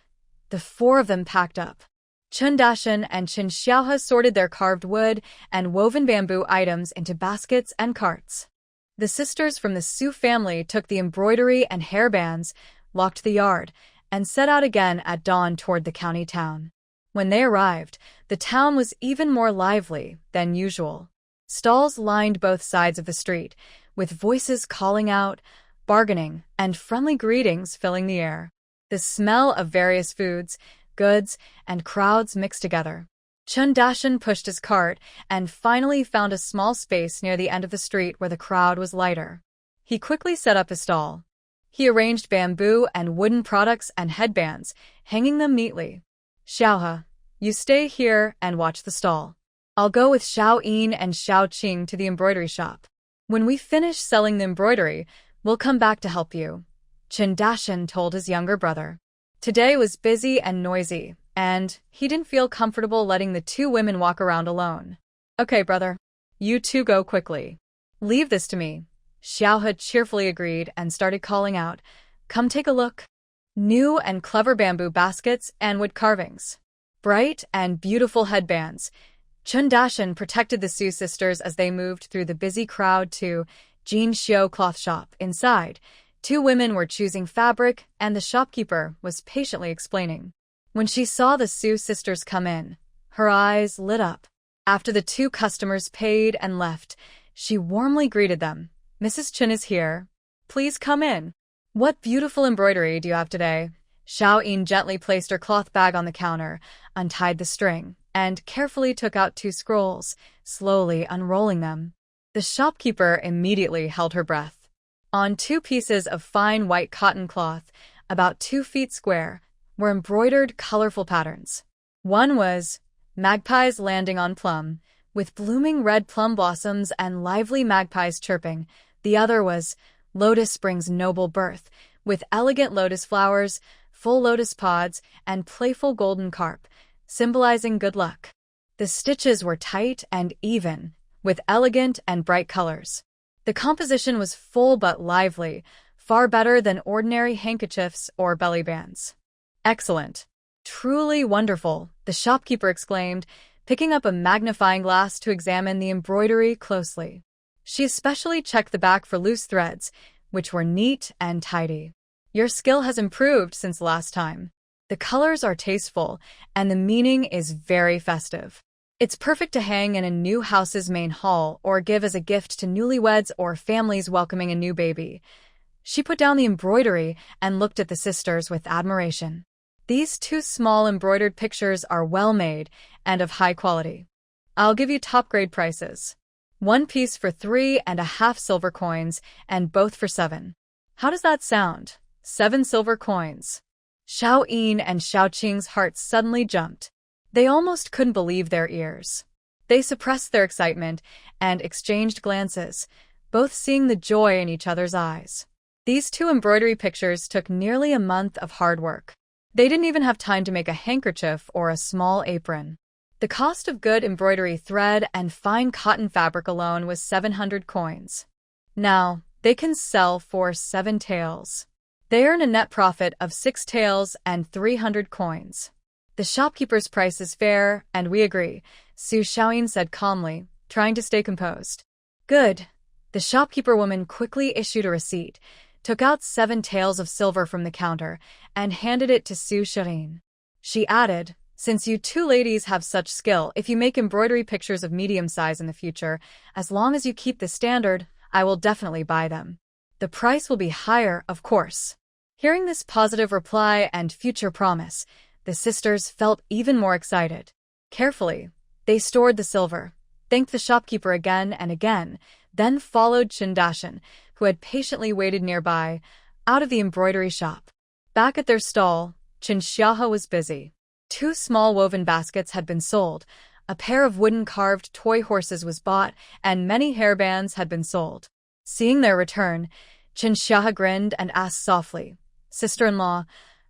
The 4 of them packed up. Chun Dashan and Chun Xiaohe sorted their carved wood and woven bamboo items into baskets and carts. The sisters from the Su family took the embroidery and hairbands, locked the yard, and set out again at dawn toward the county town. When they arrived, the town was even more lively than usual. Stalls lined both sides of the street, with voices calling out, bargaining, and friendly greetings filling the air. The smell of various foods, goods, and crowds mixed together. Chun Dashin pushed his cart and finally found a small space near the end of the street where the crowd was lighter. He quickly set up his stall. He arranged bamboo and wooden products and headbands, hanging them neatly. Xiaohe, you stay here and watch the stall. I'll go with Xiao Yin and Xiao Qing to the embroidery shop. When we finish selling the embroidery, we'll come back to help you, Chun Dashin told his younger brother. Today was busy and noisy, and he didn't feel comfortable letting the two women walk around alone. Okay, brother. You two go quickly. Leave this to me. Xiaohe cheerfully agreed and started calling out, come take a look. New and clever bamboo baskets and wood carvings. Bright and beautiful headbands. Chun Dashin protected the Su sisters as they moved through the busy crowd to Jin Xiu cloth shop. Inside, two women were choosing fabric and the shopkeeper was patiently explaining. When she saw the Su sisters come in, her eyes lit up. After the two customers paid and left, she warmly greeted them. Mrs. Chun is here. Please come in. What beautiful embroidery do you have today? Xiao Yin gently placed her cloth bag on the counter, untied the string, and carefully took out two scrolls, slowly unrolling them. The shopkeeper immediately held her breath. On two pieces of fine white cotton cloth, about 2 feet square, were embroidered colorful patterns. One was magpies landing on plum, with blooming red plum blossoms and lively magpies chirping. The other was Lotus Springs Noble Birth, with elegant lotus flowers, full lotus pods, and playful golden carp, symbolizing good luck. The stitches were tight and even, with elegant and bright colors. The composition was full but lively, far better than ordinary handkerchiefs or belly bands. Excellent. Truly wonderful, the shopkeeper exclaimed, picking up a magnifying glass to examine the embroidery closely. She especially checked the back for loose threads, which were neat and tidy. Your skill has improved since last time. The colors are tasteful, and the meaning is very festive. It's perfect to hang in a new house's main hall or give as a gift to newlyweds or families welcoming a new baby. She put down the embroidery and looked at the sisters with admiration. These two small embroidered pictures are well made and of high quality. I'll give you top-grade prices. 1 piece for 3.5 silver coins, and both for 7. How does that sound? 7 silver coins. Xiao Yin and Xiao Qing's hearts suddenly jumped. They almost couldn't believe their ears. They suppressed their excitement and exchanged glances, both seeing the joy in each other's eyes. These two embroidery pictures took nearly a month of hard work. They didn't even have time to make a handkerchief or a small apron. The cost of good embroidery thread and fine cotton fabric alone was 700 coins. Now, they can sell for 7 taels. They earn a net profit of 6 taels and 300 coins. The shopkeeper's price is fair, and we agree, Su Xiaoyin said calmly, trying to stay composed. Good. The shopkeeper woman quickly issued a receipt, took out 7 taels of silver from the counter, and handed it to Su Xiaoyin. She added, since you two ladies have such skill, if you make embroidery pictures of medium size in the future, as long as you keep the standard, I will definitely buy them. The price will be higher, of course. Hearing this positive reply and future promise, the sisters felt even more excited. Carefully, they stored the silver, thanked the shopkeeper again and again, then followed Chun Dashin, who had patiently waited nearby, out of the embroidery shop. Back at their stall, Chun Xiaohe was busy. 2 small woven baskets had been sold, a pair of wooden carved toy horses was bought, and many hairbands had been sold. Seeing their return, Chun Xiaohe grinned and asked softly, Sister-in-law,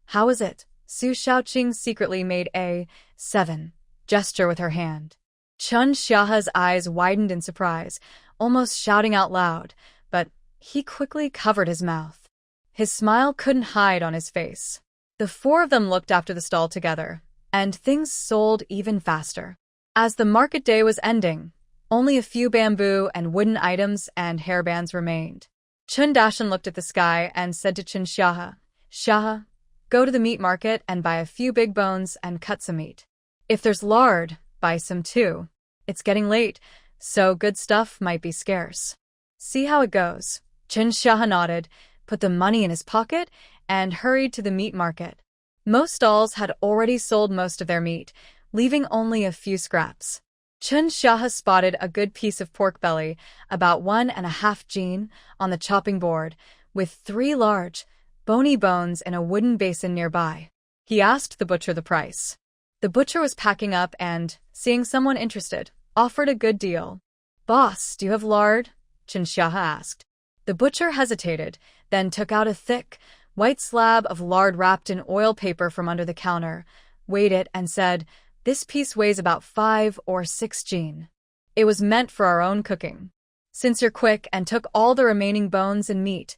how is it? Su Xiaoqing secretly made a 7 gesture with her hand. Chun Xiaohe's eyes widened in surprise, almost shouting out loud, but he quickly covered his mouth. His smile couldn't hide on his face. The 4 of them looked after the stall together, and things sold even faster. As the market day was ending, only a few bamboo and wooden items and hairbands remained. Chun Dashin looked at the sky and said to Chun Xiaohe, Xiaohe, go to the meat market and buy a few big bones and cut some meat. If there's lard, buy some too. It's getting late, so good stuff might be scarce. See how it goes. Chun Xiaohe nodded, put the money in his pocket, and hurried to the meat market. Most stalls had already sold most of their meat, leaving only a few scraps. Chun Xiaohe spotted a good piece of pork belly, about 1.5 jin, on the chopping board, with 3 large, bony bones in a wooden basin nearby. He asked the butcher the price. The butcher was packing up and, seeing someone interested, offered a good deal. "Boss, do you have lard?" Chun Xiaohe asked. The butcher hesitated, then took out a thick, white slab of lard wrapped in oil paper from under the counter, weighed it, and said, "This piece weighs about 5 or 6 jin. It was meant for our own cooking. Since you're quick and took all the remaining bones and meat,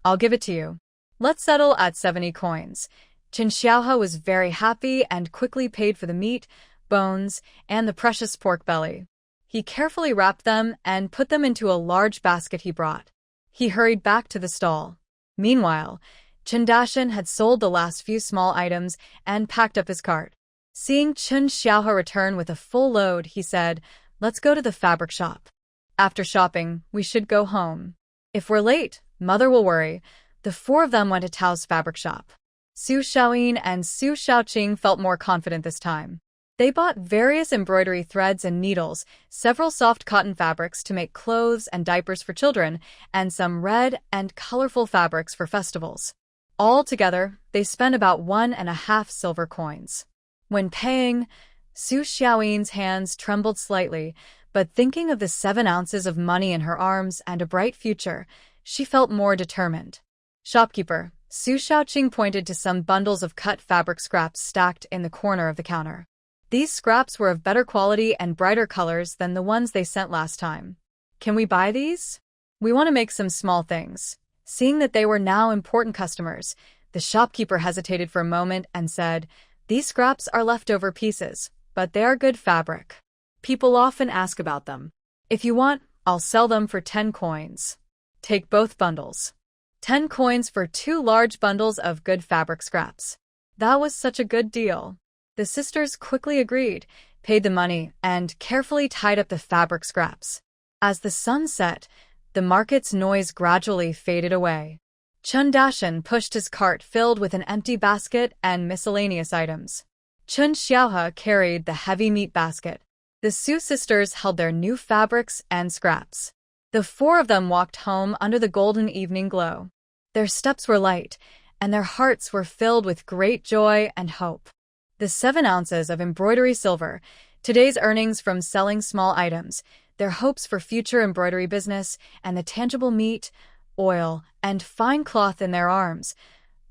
I'll give it to you. Let's settle at 70 coins. Chun Xiaohe was very happy and quickly paid for the meat, bones, and the precious pork belly. He carefully wrapped them and put them into a large basket he brought. He hurried back to the stall. Meanwhile, Chun Dashin had sold the last few small items and packed up his cart. Seeing Chun Xiaohe return with a full load, he said, "Let's go to the fabric shop. After shopping, we should go home. If we're late, Mother will worry." The 4 of them went to Tao's fabric shop. Su Xiaoyin and Su Xiaoqing felt more confident this time. They bought various embroidery threads and needles, several soft cotton fabrics to make clothes and diapers for children, and some red and colorful fabrics for festivals. Altogether, they spent about 1.5 silver coins. When paying, Su Xiaoyin's hands trembled slightly, but thinking of the 7 ounces of money in her arms and a bright future, she felt more determined. "Shopkeeper," Su Xiaoqing pointed to some bundles of cut fabric scraps stacked in the corner of the counter. These scraps were of better quality and brighter colors than the ones they sent last time. "Can we buy these? We want to make some small things." Seeing that they were now important customers, the shopkeeper hesitated for a moment and said, "These scraps are leftover pieces, but they are good fabric. People often ask about them. If you want, I'll sell them for 10 coins. Take both bundles." 10 coins for 2 large bundles of good fabric scraps. That was such a good deal. The sisters quickly agreed, paid the money, and carefully tied up the fabric scraps. As the sun set, the market's noise gradually faded away. Chun Dashin pushed his cart filled with an empty basket and miscellaneous items. Chun Xiaohe carried the heavy meat basket. The Su sisters held their new fabrics and scraps. The 4 of them walked home under the golden evening glow. Their steps were light, and their hearts were filled with great joy and hope. The 7 ounces of embroidery silver, today's earnings from selling small items, their hopes for future embroidery business, and the tangible meat, oil, and fine cloth in their arms,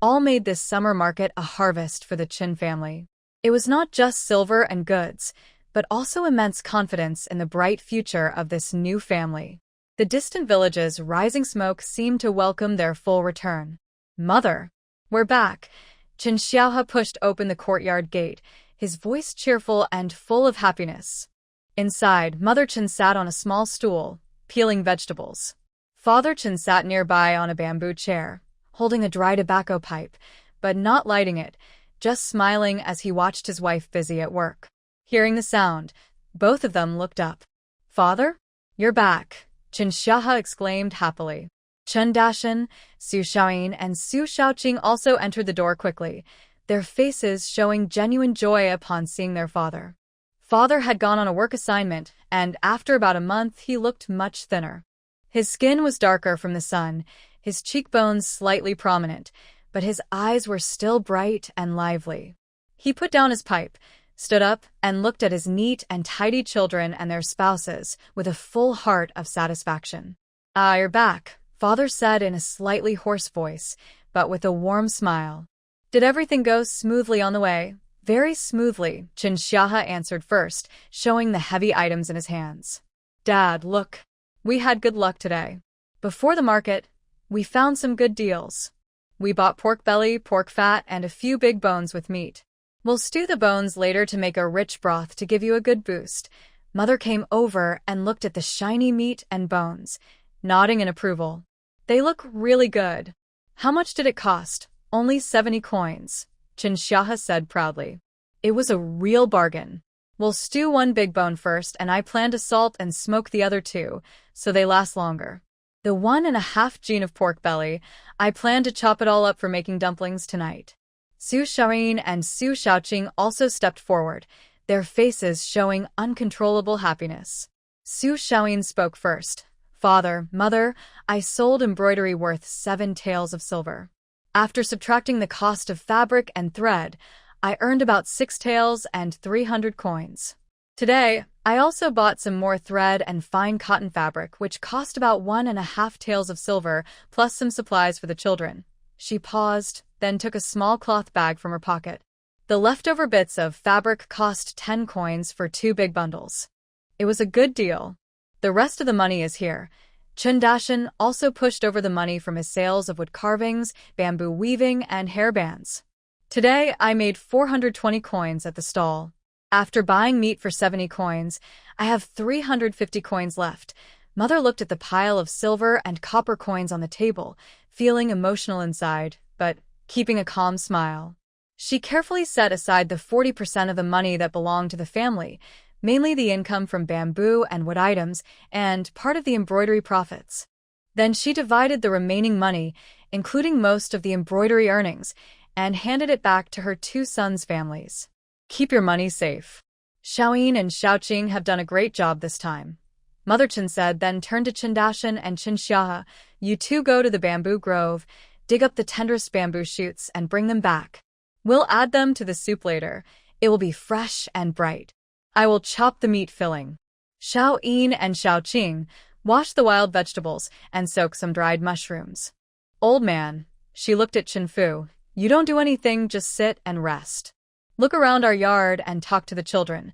all made this summer market a harvest for the Chin family. It was not just silver and goods, but also immense confidence in the bright future of this new family. The distant village's rising smoke seemed to welcome their full return. "Mother, we're back." Chun Xiaohe pushed open the courtyard gate, his voice cheerful and full of happiness. Inside, Mother Chun sat on a small stool, peeling vegetables. Father Chun sat nearby on a bamboo chair, holding a dry tobacco pipe, but not lighting it, just smiling as he watched his wife busy at work. Hearing the sound, both of them looked up. "Father, you're back," Chun Xiaohe exclaimed happily. Chun Dashin, Su Xiaoyin, and Su Xiaoqing also entered the door quickly, their faces showing genuine joy upon seeing their father. Father had gone on a work assignment, and after about a month he looked much thinner. His skin was darker from the sun, his cheekbones slightly prominent, but his eyes were still bright and lively. He put down his pipe, stood up, and looked at his neat and tidy children and their spouses with a full heart of satisfaction. "Ah, you're back," Father said in a slightly hoarse voice, but with a warm smile. "Did everything go smoothly on the way?" "Very smoothly," Chun Xiaohe answered first, showing the heavy items in his hands. "Dad, look. We had good luck today. Before the market, we found some good deals. We bought pork belly, pork fat, and a few big bones with meat. We'll stew the bones later to make a rich broth to give you a good boost." Mother came over and looked at the shiny meat and bones, nodding in approval. "They look really good." "How much did it cost?" "Only 70 coins, Chun Xiaohe said proudly. "It was a real bargain. We'll stew 1 big bone first, and I plan to salt and smoke the other 2, so they last longer." The 1.5 gene of pork belly. I plan to chop it all up for making dumplings tonight. Su Xiaoyin and Su Xiaoqing also stepped forward, their faces showing uncontrollable happiness. Su Xiaoyin spoke first. Father, mother, I sold embroidery worth 7 taels of silver. After subtracting the cost of fabric and thread, I earned about 6 taels and 300 coins. Today, I also bought some more thread and fine cotton fabric, which cost about 1.5 taels of silver, plus some supplies for the children. She paused, then took a small cloth bag from her pocket. The leftover bits of fabric cost 10 coins for 2 big bundles. It was a good deal. The rest of the money is here. Chen Dashan also pushed over the money from his sales of wood carvings, bamboo weaving, and hairbands. Today, I made 420 coins at the stall. After buying meat for 70 coins, I have 350 coins left. Mother looked at the pile of silver and copper coins on the table, feeling emotional inside, but keeping a calm smile. She carefully set aside the 40% of the money that belonged to the family, mainly the income from bamboo and wood items, and part of the embroidery profits. Then she divided the remaining money, including most of the embroidery earnings, and handed it back to her 2 sons' families. Keep your money safe. Xiaoyin and Xiaoqing have done a great job this time. Mother Chen said, then turned to Chen Dashan and Chen Xia. You two go to the bamboo grove, dig up the tenderest bamboo shoots, and bring them back. We'll add them to the soup later. It will be fresh and bright. I will chop the meat filling. Xiaoyin and Xiaoqing wash the wild vegetables and soak some dried mushrooms. Old man, she looked at Chen Fu, you don't do anything, just sit and rest. Look around our yard and talk to the children.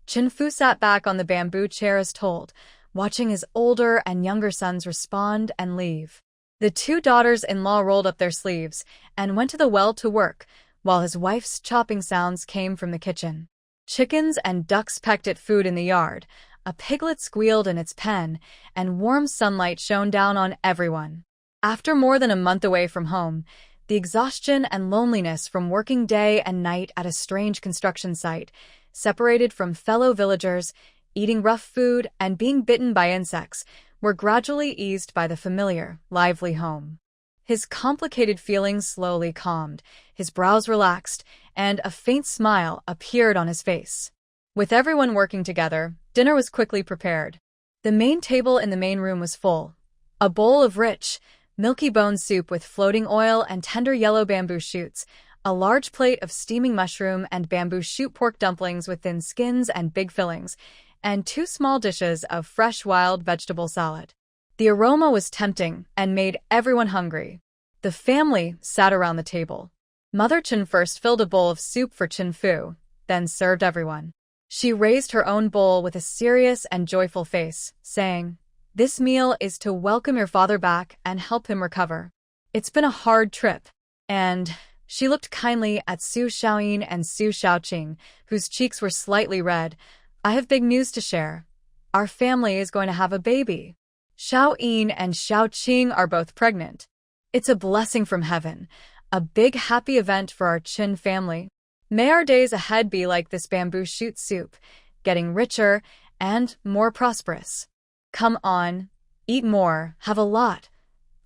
Chen Fu sat back on the bamboo chair as told, watching his older and younger sons respond and leave. The 2 daughters-in-law rolled up their sleeves and went to the well to work, while his wife's chopping sounds came from the kitchen. Chickens and ducks pecked at food in the yard, a piglet squealed in its pen, and warm sunlight shone down on everyone. After more than a month away from home, the exhaustion and loneliness from working day and night at a strange construction site, separated from fellow villagers, eating rough food, and being bitten by insects, were gradually eased by the familiar, lively home. His complicated feelings slowly calmed, his brows relaxed, and a faint smile appeared on his face. With everyone working together, dinner was quickly prepared. The main table in the main room was full. A bowl of rich, milky bone soup with floating oil and tender yellow bamboo shoots, a large plate of steaming mushroom and bamboo shoot pork dumplings with thin skins and big fillings, and 2 small dishes of fresh wild vegetable salad. The aroma was tempting and made everyone hungry. The family sat around the table. Mother Chen first filled a bowl of soup for Chen Fu, then served everyone. She raised her own bowl with a serious and joyful face, saying, This meal is to welcome your father back and help him recover. It's been a hard trip. And she looked kindly at Su Xiaoyin and Su Xiaoqing, whose cheeks were slightly red. I have big news to share. Our family is going to have a baby. Xiaoyin and Xiaoqing are both pregnant. It's a blessing from heaven, a big happy event for our Qin family. May our days ahead be like this bamboo shoot soup, getting richer and more prosperous. Come on, eat more, have a lot.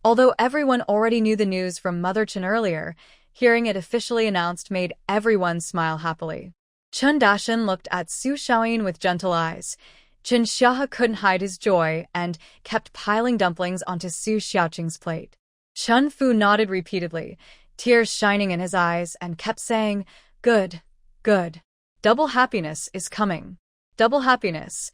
Although everyone already knew the news from Mother Chen earlier, hearing it officially announced made everyone smile happily. Chen Dashan looked at Su Xiaoyin with gentle eyes. Chen Xia couldn't hide his joy and kept piling dumplings onto Su Xiaoqing's plate. Chen Fu nodded repeatedly, tears shining in his eyes, and kept saying, Good, good. Double happiness is coming. Double happiness.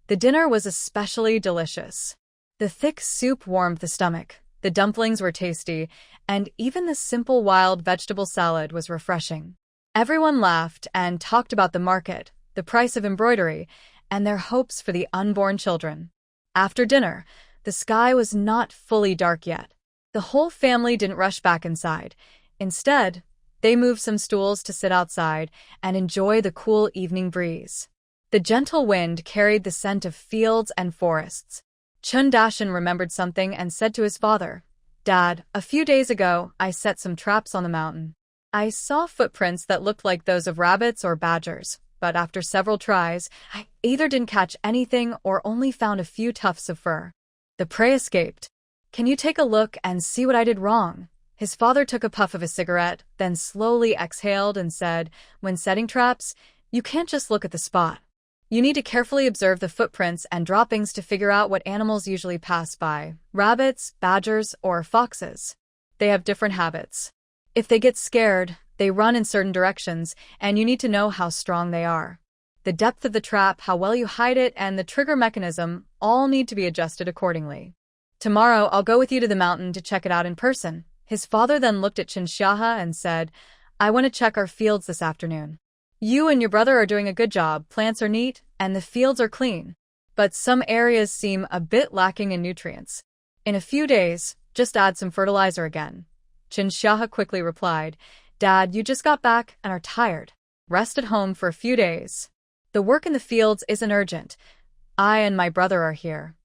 The dinner was especially delicious. The thick soup warmed the stomach, the dumplings were tasty, and even the simple wild vegetable salad was refreshing. Everyone laughed and talked about the market, the price of embroidery, and their hopes for the unborn children. After dinner, the sky was not fully dark yet. The whole family didn't rush back inside. Instead, they moved some stools to sit outside and enjoy the cool evening breeze. The gentle wind carried the scent of fields and forests. Chen Dashan remembered something and said to his father, Dad, a few days ago, I set some traps on the mountain. I saw footprints that looked like those of rabbits or badgers, but after several tries, I either didn't catch anything or only found a few tufts of fur. The prey escaped. Can you take a look and see what I did wrong? His father took a puff of his cigarette, then slowly exhaled and said, when setting traps, you can't just look at the spot. You need to carefully observe the footprints and droppings to figure out what animals usually pass by: rabbits, badgers, or foxes. They have different habits. If they get scared, they run in certain directions, and you need to know how strong they are. The depth of the trap, how well you hide it, and the trigger mechanism all need to be adjusted accordingly. Tomorrow, I'll go with you to the mountain to check it out in person. His father then looked at Chinshaha and said, I want to check our fields this afternoon. You and your brother are doing a good job. Plants are neat, and the fields are clean. But some areas seem a bit lacking in nutrients. In a few days, just add some fertilizer again. Chinshaha quickly replied, Dad, you just got back and are tired. Rest at home for a few days. The work in the fields isn't urgent. I and my brother are here.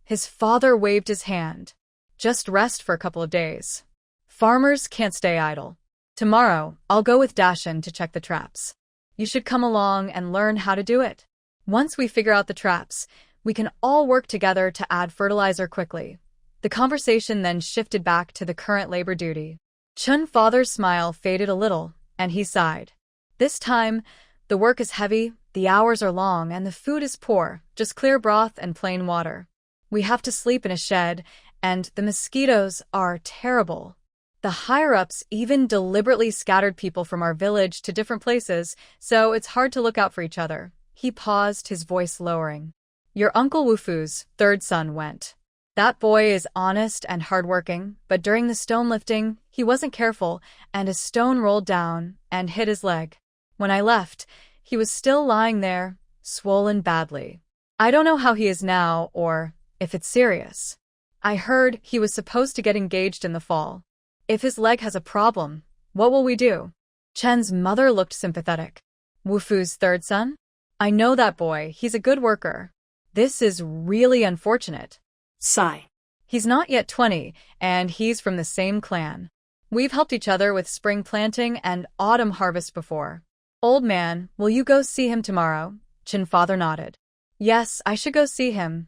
His father waved his hand. Just rest for a couple of days. Farmers can't stay idle. Tomorrow, I'll go with Dashin to check the traps. You should come along and learn how to do it. Once we figure out the traps, we can all work together to add fertilizer quickly. The conversation then shifted back to the current labor duty. Chun's father's smile faded a little, and he sighed. This time, the work is heavy, the hours are long, and the food is poor, just clear broth and plain water. We have to sleep in a shed, and the mosquitoes are terrible. The higher-ups even deliberately scattered people from our village to different places, so it's hard to look out for each other. He paused, his voice lowering. Your Uncle Wufu's third son went. That boy is honest and hardworking, but during the stone lifting, he wasn't careful, and a stone rolled down and hit his leg. When I left, he was still lying there, swollen badly. I don't know how he is now, or if it's serious. I heard he was supposed to get engaged in the fall. If his leg has a problem, what will we do? Chen's mother looked sympathetic. Wufu's third son? I know that boy, he's a good worker. This is really unfortunate. Sigh. He's not yet 20, and he's from the same clan. We've helped each other with spring planting and autumn harvest before. Old man, will you go see him tomorrow? Chen father nodded. Yes, I should go see him.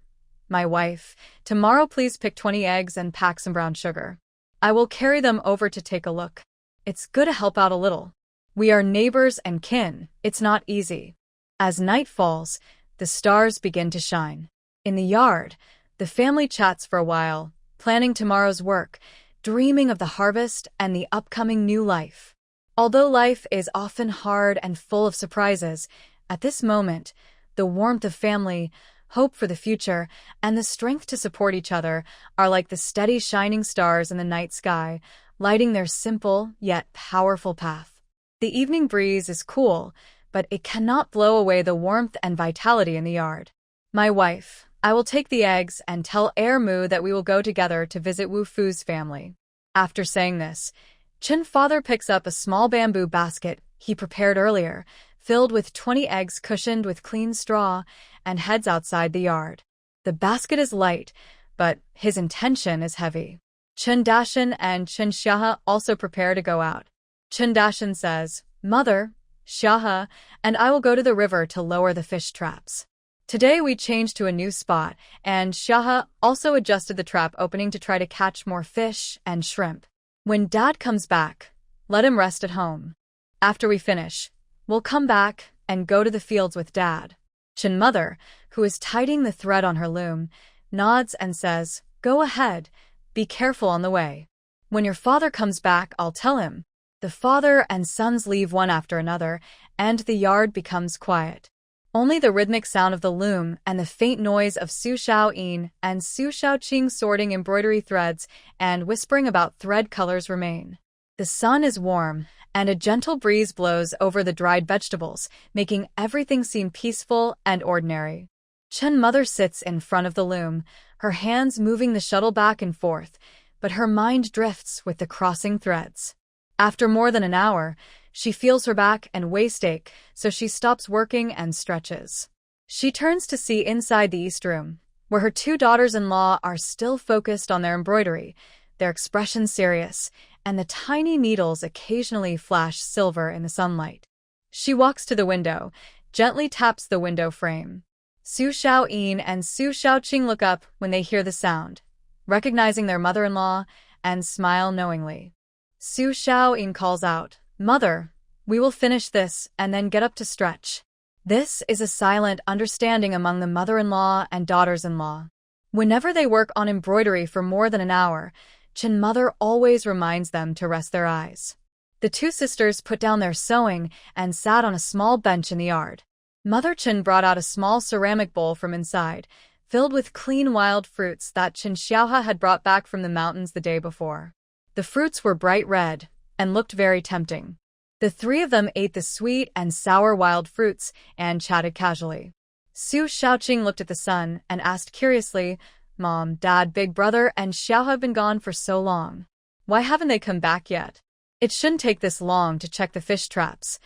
My wife, tomorrow please pick 20 eggs and pack some brown sugar. I will carry them over to take a look. It's good to help out a little. We are neighbors and kin, it's not easy. As night falls, the stars begin to shine. In the yard, the family chats for a while, planning tomorrow's work, dreaming of the harvest and the upcoming new life. Although life is often hard and full of surprises, at this moment, the warmth of family, hope for the future, and the strength to support each other are like the steady shining stars in the night sky, lighting their simple yet powerful path. The evening breeze is cool, but it cannot blow away the warmth and vitality in the yard. My wife, I will take the eggs and tell Mu that we will go together to visit Wu Fu's family. After saying this, Chen father picks up a small bamboo basket he prepared earlier, filled with 20 eggs cushioned with clean straw, and heads outside the yard. The basket is light, but his intention is heavy. Chen Dashin and Chen Shaha also prepare to go out. Chen Dashin says, Mother, Shaha, and I will go to the river to lower the fish traps. Today we changed to a new spot, and Shaha also adjusted the trap opening to try to catch more fish and shrimp. When Dad comes back, let him rest at home. After we finish, we'll come back and go to the fields with Dad. Chen Mother, who is tidying the thread on her loom, nods and says, Go ahead, be careful on the way. When your father comes back, I'll tell him. The father and sons leave one after another, and the yard becomes quiet. Only the rhythmic sound of the loom and the faint noise of Su Xiaoyin and Su Xiaoqing sorting embroidery threads and whispering about thread colors remain. The sun is warm, and a gentle breeze blows over the dried vegetables, making everything seem peaceful and ordinary. Chen Mother sits in front of the loom, her hands moving the shuttle back and forth, but her mind drifts with the crossing threads. After more than an hour, she feels her back and waist ache, so she stops working and stretches. She turns to see inside the East Room, where her two daughters-in-law are still focused on their embroidery, their expressions serious, and the tiny needles occasionally flash silver in the sunlight. She walks to the window, gently taps the window frame. Su Xiaoyin and Su Xiaoqing look up when they hear the sound. recognizing their mother-in-law, and smile knowingly. Su Xiaoying calls out, "Mother, we will finish this and then get up to stretch." This is a silent understanding among the mother-in-law and daughters-in-law. Whenever they work on embroidery for more than an hour, Chen mother always reminds them to rest their eyes. The two sisters put down their sewing and sat on a small bench in the yard. Mother Chen brought out a small ceramic bowl from inside, filled with clean wild fruits that Chen Xiaohe had brought back from the mountains the day before. The fruits were bright red and looked very tempting. The three of them ate the sweet and sour wild fruits and chatted casually. Su Xiaoqing looked at the son and asked curiously, "Mom, Dad, Big Brother, and Xiao have been gone for so long. Why haven't they come back yet? It shouldn't take this long to check the fish traps."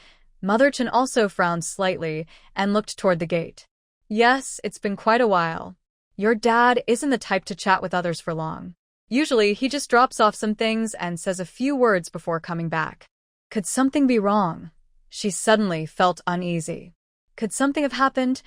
Mother Chen also frowned slightly and looked toward the gate. "Yes, it's been quite a while. Your dad isn't the type to chat with others for long. Usually, he just drops off some things and says a few words before coming back." Could something be wrong? She suddenly felt uneasy. Could something have happened?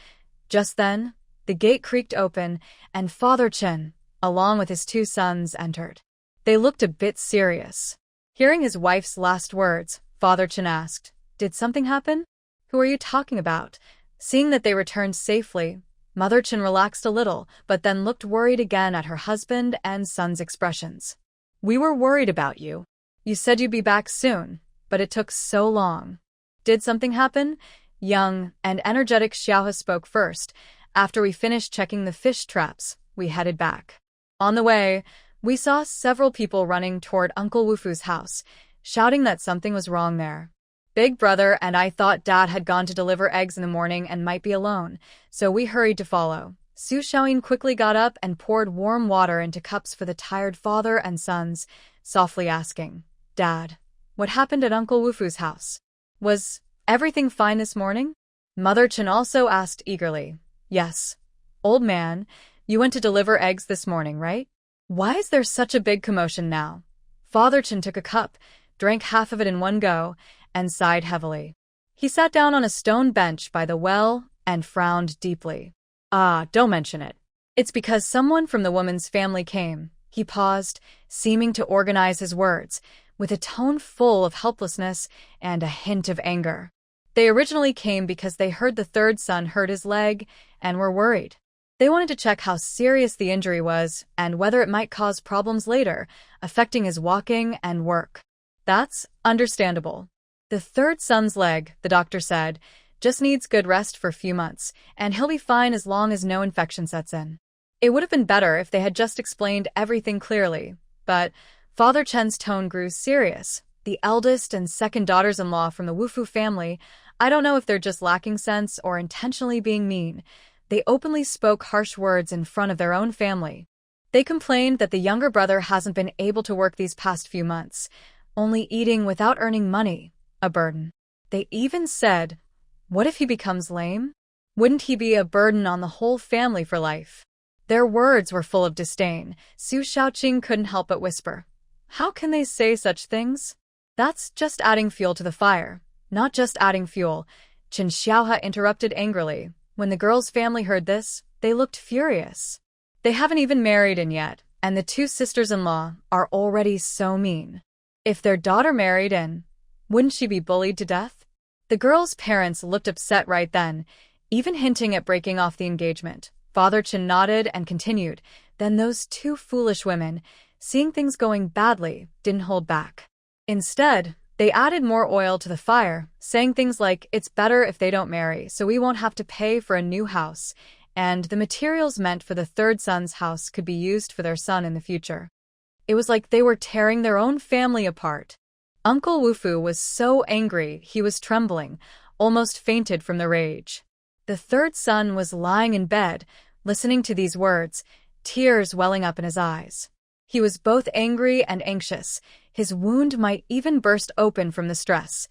Just then, the gate creaked open, and Father Chen, along with his two sons, entered. They looked a bit serious. Hearing his wife's last words, Father Chen asked, "Did something happen? Who are you talking about?" Seeing that they returned safely, Mother Chen relaxed a little, but then looked worried again at her husband and son's expressions. "We were worried about you. You said you'd be back soon, but it took so long. Did something happen?" Young and energetic Xiaohe spoke first. "After we finished checking the fish traps, we headed back. On the way, we saw several people running toward Uncle Wufu's house, shouting that something was wrong there. Big Brother and I thought Dad had gone to deliver eggs in the morning and might be alone, so we hurried to follow." Su Xiaoyin quickly got up and poured warm water into cups for the tired father and sons, softly asking, "Dad, what happened at Uncle Wufu's house? Was everything fine this morning?" Mother Chen also asked eagerly. "Yes. Old man, you went to deliver eggs this morning, right? Why is there such a big commotion now?" Father Chen took a cup, drank half of it in one go, and sighed heavily. He sat down on a stone bench by the well and frowned deeply. "Ah, don't mention it. It's because someone from the woman's family came." He paused, seeming to organize his words, with a tone full of helplessness and a hint of anger. "They originally came because they heard the third son hurt his leg and were worried. They wanted to check how serious the injury was and whether it might cause problems later, affecting his walking and work." "That's understandable. The third son's leg," the doctor said, "just needs good rest for a few months, and he'll be fine as long as no infection sets in." It would have been better if they had just explained everything clearly, but Father Chen's tone grew serious. "The eldest and second daughters-in-law from the Wufu family, I don't know if they're just lacking sense or intentionally being mean. They openly spoke harsh words in front of their own family. They complained that the younger brother hasn't been able to work these past few months, only eating without earning money, a burden. They even said, what if he becomes lame? Wouldn't he be a burden on the whole family for life?" Their words were full of disdain. Su Xiaoqing couldn't help but whisper, "How can they say such things? That's just adding fuel to the fire." "Not just adding fuel," Chen Xiaohe interrupted angrily. When the girl's family heard this, they looked furious. They haven't even married in yet, and the two sisters-in-law are already so mean. If their daughter married in, wouldn't she be bullied to death? The girl's parents looked upset right then, even hinting at breaking off the engagement. Father Chen nodded and continued. Then those two foolish women, seeing things going badly, didn't hold back. Instead, they added more oil to the fire, saying things like, "It's better if they don't marry, so we won't have to pay for a new house, and the materials meant for the third son's house could be used for their son in the future." It was like they were tearing their own family apart. Uncle Wufu was so angry he was trembling, almost fainted from the rage. The third son was lying in bed, listening to these words, tears welling up in his eyes. He was both angry and anxious. His wound might even burst open from the stress.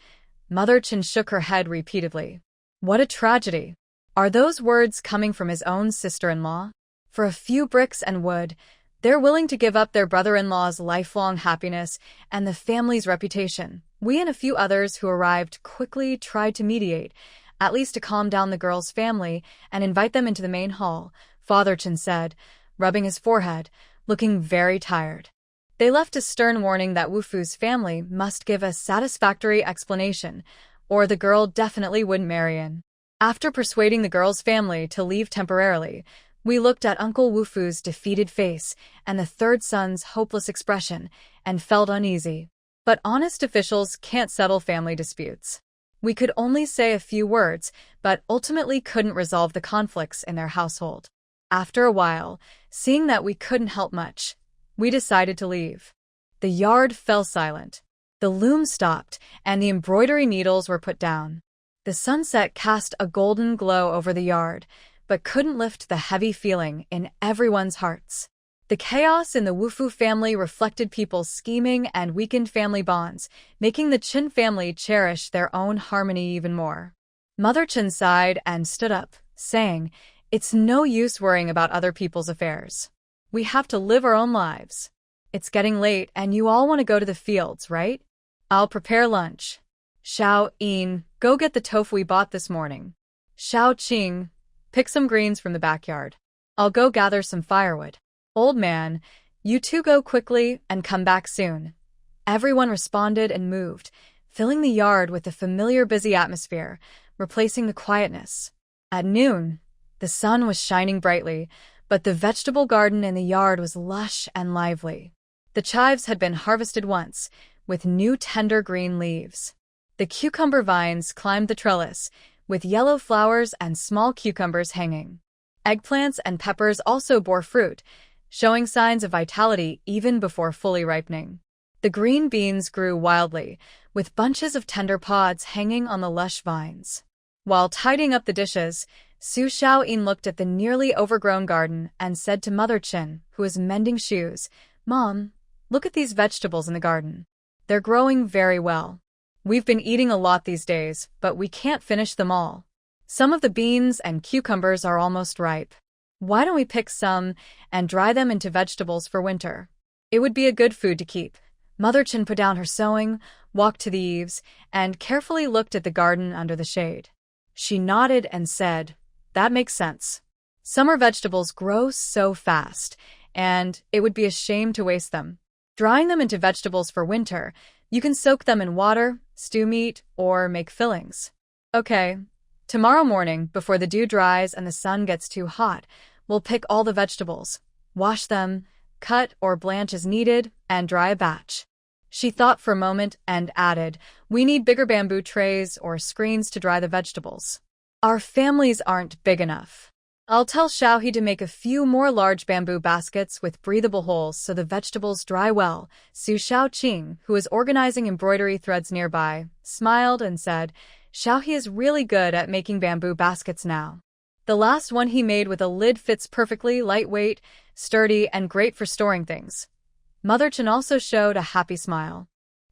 Mother Chen shook her head repeatedly. What a tragedy. Are those words coming from his own sister-in-law? For a few bricks and wood, they're willing to give up their brother-in-law's lifelong happiness and the family's reputation. We and a few others who arrived quickly tried to mediate, at least to calm down the girl's family and invite them into the main hall, Father Chen said, rubbing his forehead. looking very tired. They left a stern warning that Wufu's family must give a satisfactory explanation, or the girl definitely wouldn't marry in. After persuading the girl's family to leave temporarily, we looked at Uncle Wufu's defeated face and the third son's hopeless expression and felt uneasy. But honest officials can't settle family disputes. We could only say a few words, but ultimately couldn't resolve the conflicts in their household. After a while, seeing that we couldn't help much, we decided to leave. The yard fell silent. The loom stopped, and the embroidery needles were put down. The sunset cast a golden glow over the yard, but couldn't lift the heavy feeling in everyone's hearts. The chaos in the Wufu family reflected people's scheming and weakened family bonds, making the Chen family cherish their own harmony even more. Mother Chen sighed and stood up, saying, "It's no use worrying about other people's affairs. We have to live our own lives. It's getting late and you all want to go to the fields, right? I'll prepare lunch. Xiao Yin, go get the tofu we bought this morning. Xiao Qing, pick some greens from the backyard. I'll go gather some firewood. Old man, you two go quickly and come back soon." Everyone responded and moved, filling the yard with a familiar busy atmosphere, replacing the quietness. At noon, the sun was shining brightly, but the vegetable garden in the yard was lush and lively. The chives had been harvested once, with new tender green leaves. The cucumber vines climbed the trellis, with yellow flowers and small cucumbers hanging. Eggplants and peppers also bore fruit, showing signs of vitality even before fully ripening. The green beans grew wildly, with bunches of tender pods hanging on the lush vines. While tidying up the dishes, Su Xiaoyin looked at the nearly overgrown garden and said to Mother Chen, who was mending shoes, "Mom, look at these vegetables in the garden. They're growing very well. We've been eating a lot these days, but we can't finish them all. Some of the beans and cucumbers are almost ripe. Why don't we pick some and dry them into vegetables for winter? It would be a good food to keep." Mother Chen put down her sewing, walked to the eaves, and carefully looked at the garden under the shade. She nodded and said, "That makes sense. Summer vegetables grow so fast, and it would be a shame to waste them. Drying them into vegetables for winter, you can soak them in water, stew meat, or make fillings. Okay. Tomorrow morning, before the dew dries and the sun gets too hot, we'll pick all the vegetables, wash them, cut or blanch as needed, and dry a batch." She thought for a moment and added, "We need bigger bamboo trays or screens to dry the vegetables. Our families aren't big enough. I'll tell Xiaohe to make a few more large bamboo baskets with breathable holes so the vegetables dry well." Su Xiaoqing, who was organizing embroidery threads nearby, smiled and said, "Xiaohe is really good at making bamboo baskets now. The last one he made with a lid fits perfectly, lightweight, sturdy, and great for storing things." Mother Chen also showed a happy smile.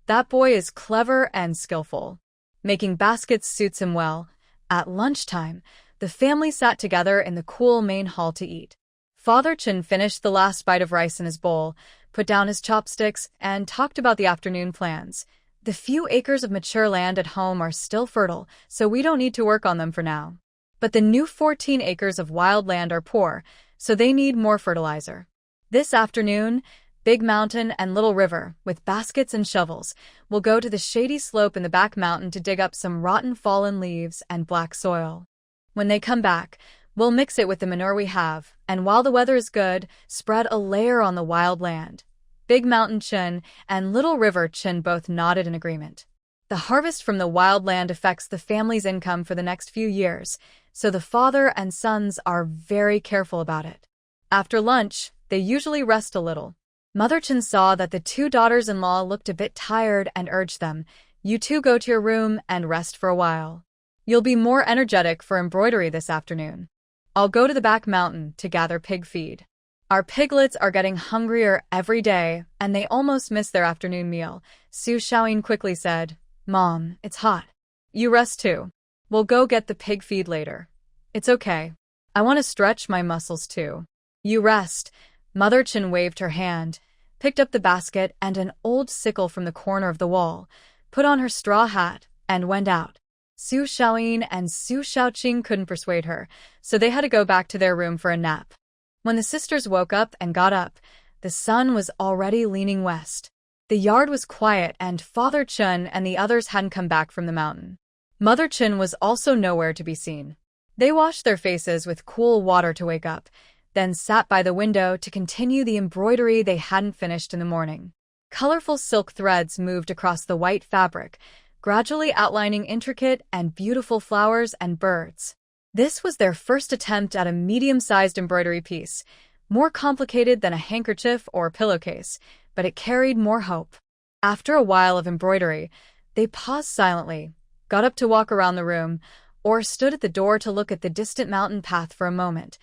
"That boy is clever and skillful. Making baskets suits him well." At lunchtime, the family sat together in the cool main hall to eat. Father Chen finished the last bite of rice in his bowl, put down his chopsticks, and talked about the afternoon plans. "The few acres of mature land at home are still fertile, so we don't need to work on them for now. But the new 14 acres of wild land are poor, so they need more fertilizer. This afternoon, Big Mountain and Little River, with baskets and shovels, will go to the shady slope in the back mountain to dig up some rotten fallen leaves and black soil. When they come back, we'll mix it with the manure we have, and while the weather is good, spread a layer on the wild land." Big Mountain Chen and Little River Chen both nodded in agreement. The harvest from the wild land affects the family's income for the next few years, so the father and sons are very careful about it. After lunch, they usually rest a little. Mother Chen saw that the two daughters-in-law looked a bit tired and urged them, "You two go to your room and rest for a while. You'll be more energetic for embroidery this afternoon. I'll go to the back mountain to gather pig feed. Our piglets are getting hungrier every day, and they almost miss their afternoon meal." Su Xiaoyin quickly said, "Mom, it's hot. You rest too. We'll go get the pig feed later. It's okay. I want to stretch my muscles too. You rest." Mother Chen waved her hand, picked up the basket and an old sickle from the corner of the wall, put on her straw hat, and went out. Su Xiaoyin and Su Xiaoqing couldn't persuade her, so they had to go back to their room for a nap. When the sisters woke up and got up, The sun was already leaning west. The yard was quiet, and Father Chun and the others hadn't come back from the mountain. Mother Chun was also nowhere to be seen. They washed their faces with cool water to wake up, then sat by the window to continue the embroidery they hadn't finished in the morning. Colorful silk threads moved across the white fabric, gradually outlining intricate and beautiful flowers and birds. This was their first attempt at a medium-sized embroidery piece, more complicated than a handkerchief or pillowcase, but it carried more hope. After a while of embroidery, they paused silently, got up to walk around the room, or stood at the door to look at the distant mountain path for a moment,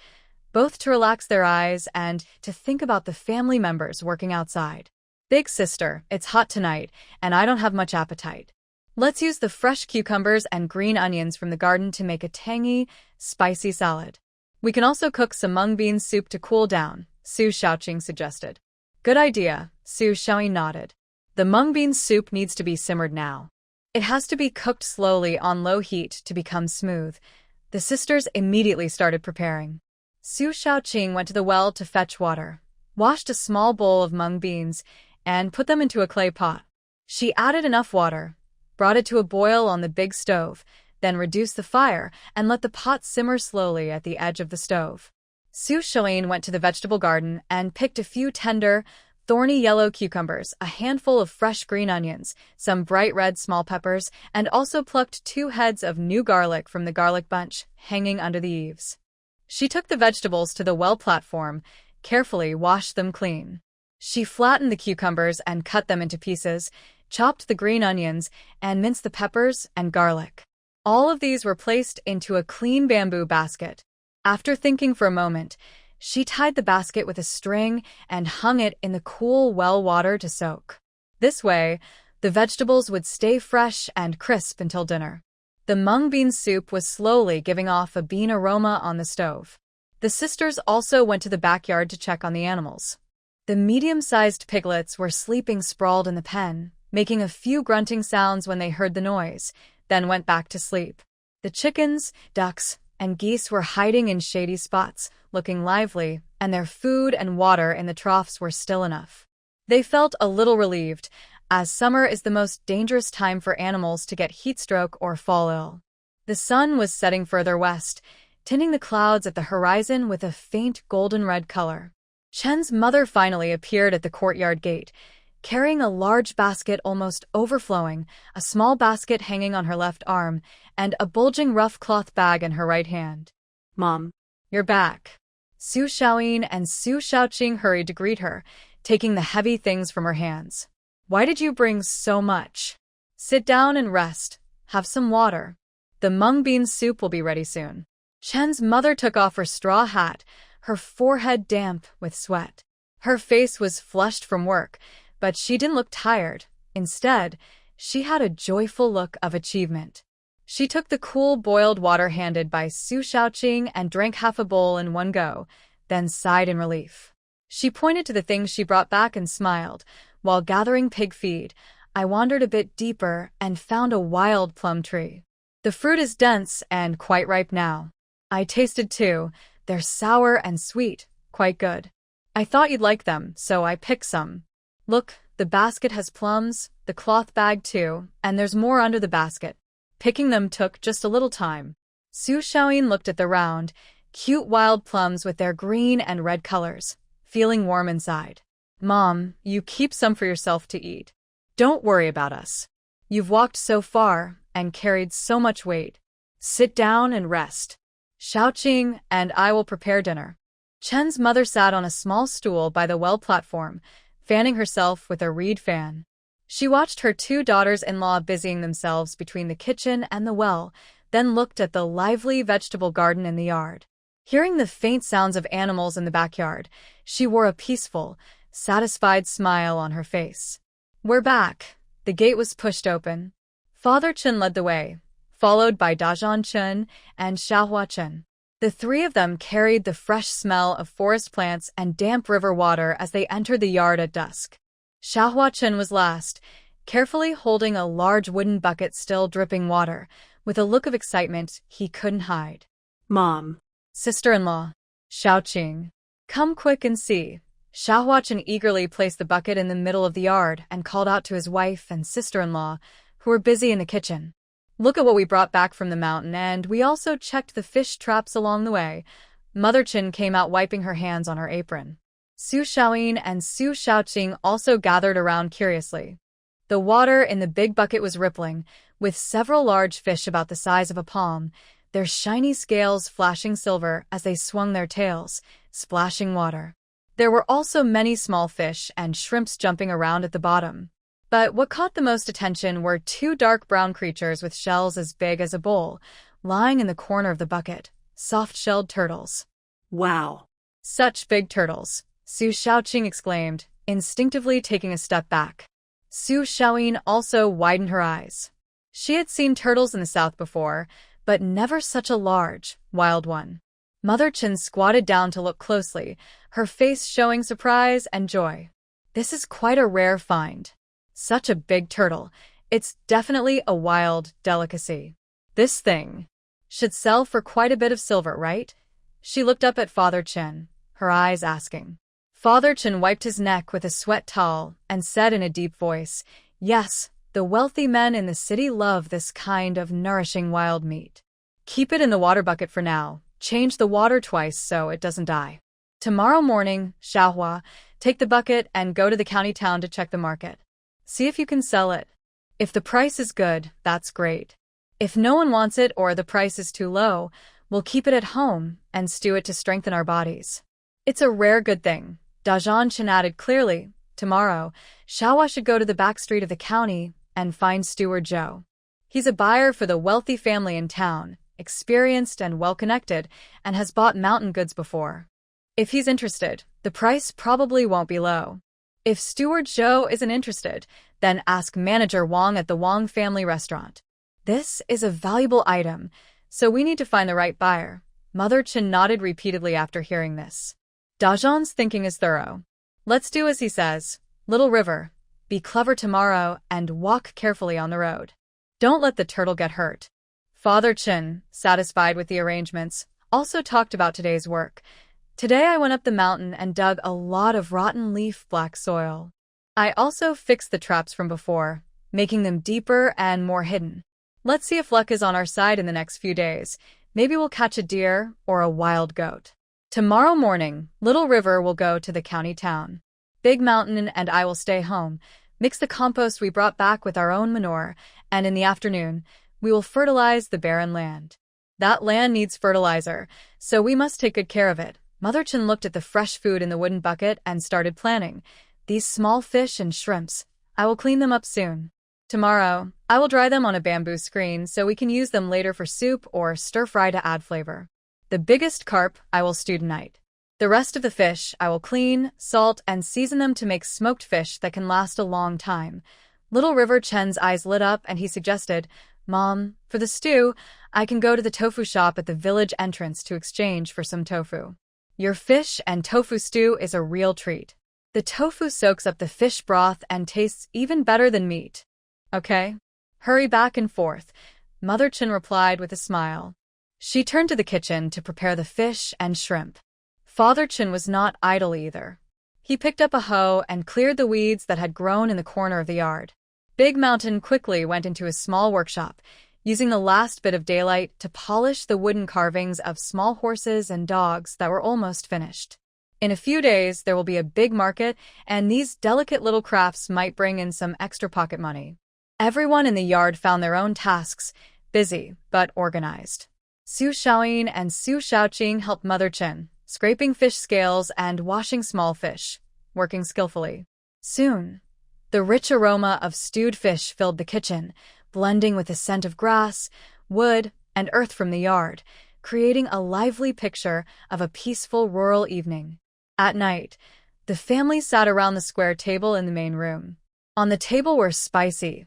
both to relax their eyes and to think about the family members working outside. "Big sister, it's hot tonight, and I don't have much appetite. Let's use the fresh cucumbers and green onions from the garden to make a tangy, spicy salad. We can also cook some mung bean soup to cool down," Su Shaoqing suggested. "Good idea," Su Shaoyin nodded. "The mung bean soup needs to be simmered now. It has to be cooked slowly on low heat to become smooth." The sisters immediately started preparing. Su Shaoqing went to the well to fetch water, washed a small bowl of mung beans, and put them into a clay pot. She added enough water, brought it to a boil on the big stove, then reduced the fire and let the pot simmer slowly at the edge of the stove. Su Shaoyin went to the vegetable garden and picked a few tender, thorny yellow cucumbers, a handful of fresh green onions, some bright red small peppers, and also plucked 2 heads of new garlic from the garlic bunch hanging under the eaves. She took the vegetables to the well platform, carefully washed them clean. She flattened the cucumbers and cut them into pieces, chopped the green onions, and minced the peppers and garlic. All of these were placed into a clean bamboo basket. After thinking for a moment, she tied the basket with a string and hung it in the cool well water to soak. This way, the vegetables would stay fresh and crisp until dinner. The mung bean soup was slowly giving off a bean aroma on the stove. The sisters also went to the backyard to check on the animals. The medium-sized piglets were sleeping sprawled in the pen, making a few grunting sounds when they heard the noise, then went back to sleep. The chickens, ducks, and geese were hiding in shady spots, looking lively, and their food and water in the troughs were still enough. They felt a little relieved, as summer is the most dangerous time for animals to get heatstroke or fall ill. The sun was setting further west, tinting the clouds at the horizon with a faint golden-red color. Chen's mother finally appeared at the courtyard gate, carrying a large basket almost overflowing, a small basket hanging on her left arm, and a bulging rough cloth bag in her right hand. "Mom, "You're back." Su Shaoyin and Su Shaoqing hurried to greet her, taking the heavy things from her hands. "Why did you bring so much?" "Sit down and rest. Have some water. The mung bean soup will be ready soon." Chen's mother took off her straw hat, her forehead damp with sweat. Her face was flushed from work, but she didn't look tired. Instead, she had a joyful look of achievement. She took the cool boiled water handed by Su Shaoqing and drank half a bowl in one go, then sighed in relief. She pointed to the things she brought back and smiled. "While gathering pig feed, I wandered a bit deeper and found a wild plum tree. The fruit is dense and quite ripe now. I tasted too. They're sour and sweet, quite good. I thought you'd like them, so I picked some. Look, the basket has plums, the cloth bag too, and there's more under the basket." Picking them took just a little time. Su Shaoyin looked at the round, cute wild plums with their green and red colors, feeling warm inside. "Mom, you keep some for yourself to eat. Don't worry about us. You've walked so far and carried so much weight. Sit down and rest. Shaoqing and I will prepare dinner." Chen's mother sat on a small stool by the well platform, fanning herself with a reed fan. She watched her 2 daughters-in-law busying themselves between the kitchen and the well, then looked at the lively vegetable garden in the yard. Hearing the faint sounds of animals in the backyard, she wore a peaceful, satisfied smile on her face. "We're back." The gate was pushed open. Father Chun led the way, followed by Dazhan Chun and Xiaohua Chun. The 3 of them carried the fresh smell of forest plants and damp river water as they entered the yard at dusk. Xiaohua Chun was last, carefully holding a large wooden bucket still dripping water, with a look of excitement he couldn't hide. Mom. "Sister-in-law, Shaoqing, come quick and see. Xiaohuaqin eagerly placed the bucket in the middle of the yard and called out to his wife and sister-in-law, who were busy in the kitchen. Look at what we brought back from the mountain, and we also checked the fish traps along the way. Mother Qin came out wiping her hands on her apron. Su Xiaoyin and Su Xiaoqing also gathered around curiously. The water in the big bucket was rippling, with several large fish about the size of a palm, their shiny scales flashing silver as they swung their tails, splashing water. There were also many small fish and shrimps jumping around at the bottom. But what caught the most attention were two dark brown creatures with shells as big as a bowl, lying in the corner of the bucket, soft-shelled turtles. Wow! Such big turtles, Su Xiaoqing exclaimed, instinctively taking a step back. Su Xiaoyin also widened her eyes. She had seen turtles in the south before, but never such a large, wild one. Mother Qin squatted down to look closely, her face showing surprise and joy. This is quite a rare find. Such a big turtle. It's definitely a wild delicacy. This thing should sell for quite a bit of silver, right? She looked up at Father Qin, her eyes asking. Father Qin wiped his neck with a sweat towel and said in a deep voice, "Yes, the wealthy men in the city love this kind of nourishing wild meat. Keep it in the water bucket for now. Change the water twice so it doesn't die. Tomorrow morning, Xiaohua, take the bucket and go to the county town to check the market. See if you can sell it. If the price is good, that's great. If no one wants it or the price is too low, we'll keep it at home and stew it to strengthen our bodies. It's a rare good thing." Dazhan Qin added clearly, "Tomorrow, Xiaohua should go to the back street of the county and find Steward Zhou. He's a buyer for the wealthy family in town, experienced and well-connected, and has bought mountain goods before. If he's interested, the price probably won't be low. If Steward Zhou isn't interested, then ask Manager Wang at the Wang family restaurant. This is a valuable item, so we need to find the right buyer." Mother Qin nodded repeatedly after hearing this. Dazhan's thinking is thorough. Let's do as he says. Little River, be clever tomorrow and walk carefully on the road. Don't let the turtle get hurt. Father Qin, satisfied with the arrangements, also talked about today's work. Today I went up the mountain and dug a lot of rotten leaf black soil. I also fixed the traps from before, making them deeper and more hidden. Let's see if luck is on our side in the next few days. Maybe we'll catch a deer or a wild goat. Tomorrow morning, Little River will go to the county town. Big Mountain and I will stay home, mix the compost we brought back with our own manure, and in the afternoon, we will fertilize the barren land. That land needs fertilizer, so we must take good care of it. Mother Qin looked at the fresh food in the wooden bucket and started planning. These small fish and shrimps, I will clean them up soon. Tomorrow, I will dry them on a bamboo screen so we can use them later for soup or stir-fry to add flavor. The biggest carp I will stew tonight. The rest of the fish I will clean, salt, and season them to make smoked fish that can last a long time. Little River Chen's eyes lit up and he suggested, "Mom, for the stew, I can go to the tofu shop at the village entrance to exchange for some tofu. Your fish and tofu stew is a real treat. The tofu soaks up the fish broth and tastes even better than meat." "Okay. Hurry back and forth," Mother Qin replied with a smile. She turned to the kitchen to prepare the fish and shrimp. Father Qin was not idle either. He picked up a hoe and cleared the weeds that had grown in the corner of the yard. Big Mountain quickly went into his small workshop, using the last bit of daylight to polish the wooden carvings of small horses and dogs that were almost finished. In a few days, there will be a big market, and these delicate little crafts might bring in some extra pocket money. Everyone in the yard found their own tasks, busy but organized. Su Xiaoyin and Su Xiaoqing helped Mother Qin, scraping fish scales and washing small fish, working skillfully. Soon, the rich aroma of stewed fish filled the kitchen, blending with the scent of grass, wood, and earth from the yard, creating a lively picture of a peaceful rural evening. At night, the family sat around the square table in the main room. On the table were spicy,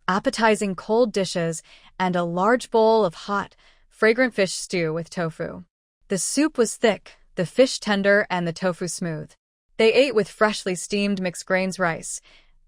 appetizing cold dishes and a large bowl of hot, fragrant fish stew with tofu. The soup was thick, the fish tender, and the tofu smooth. They ate with freshly steamed mixed grains rice,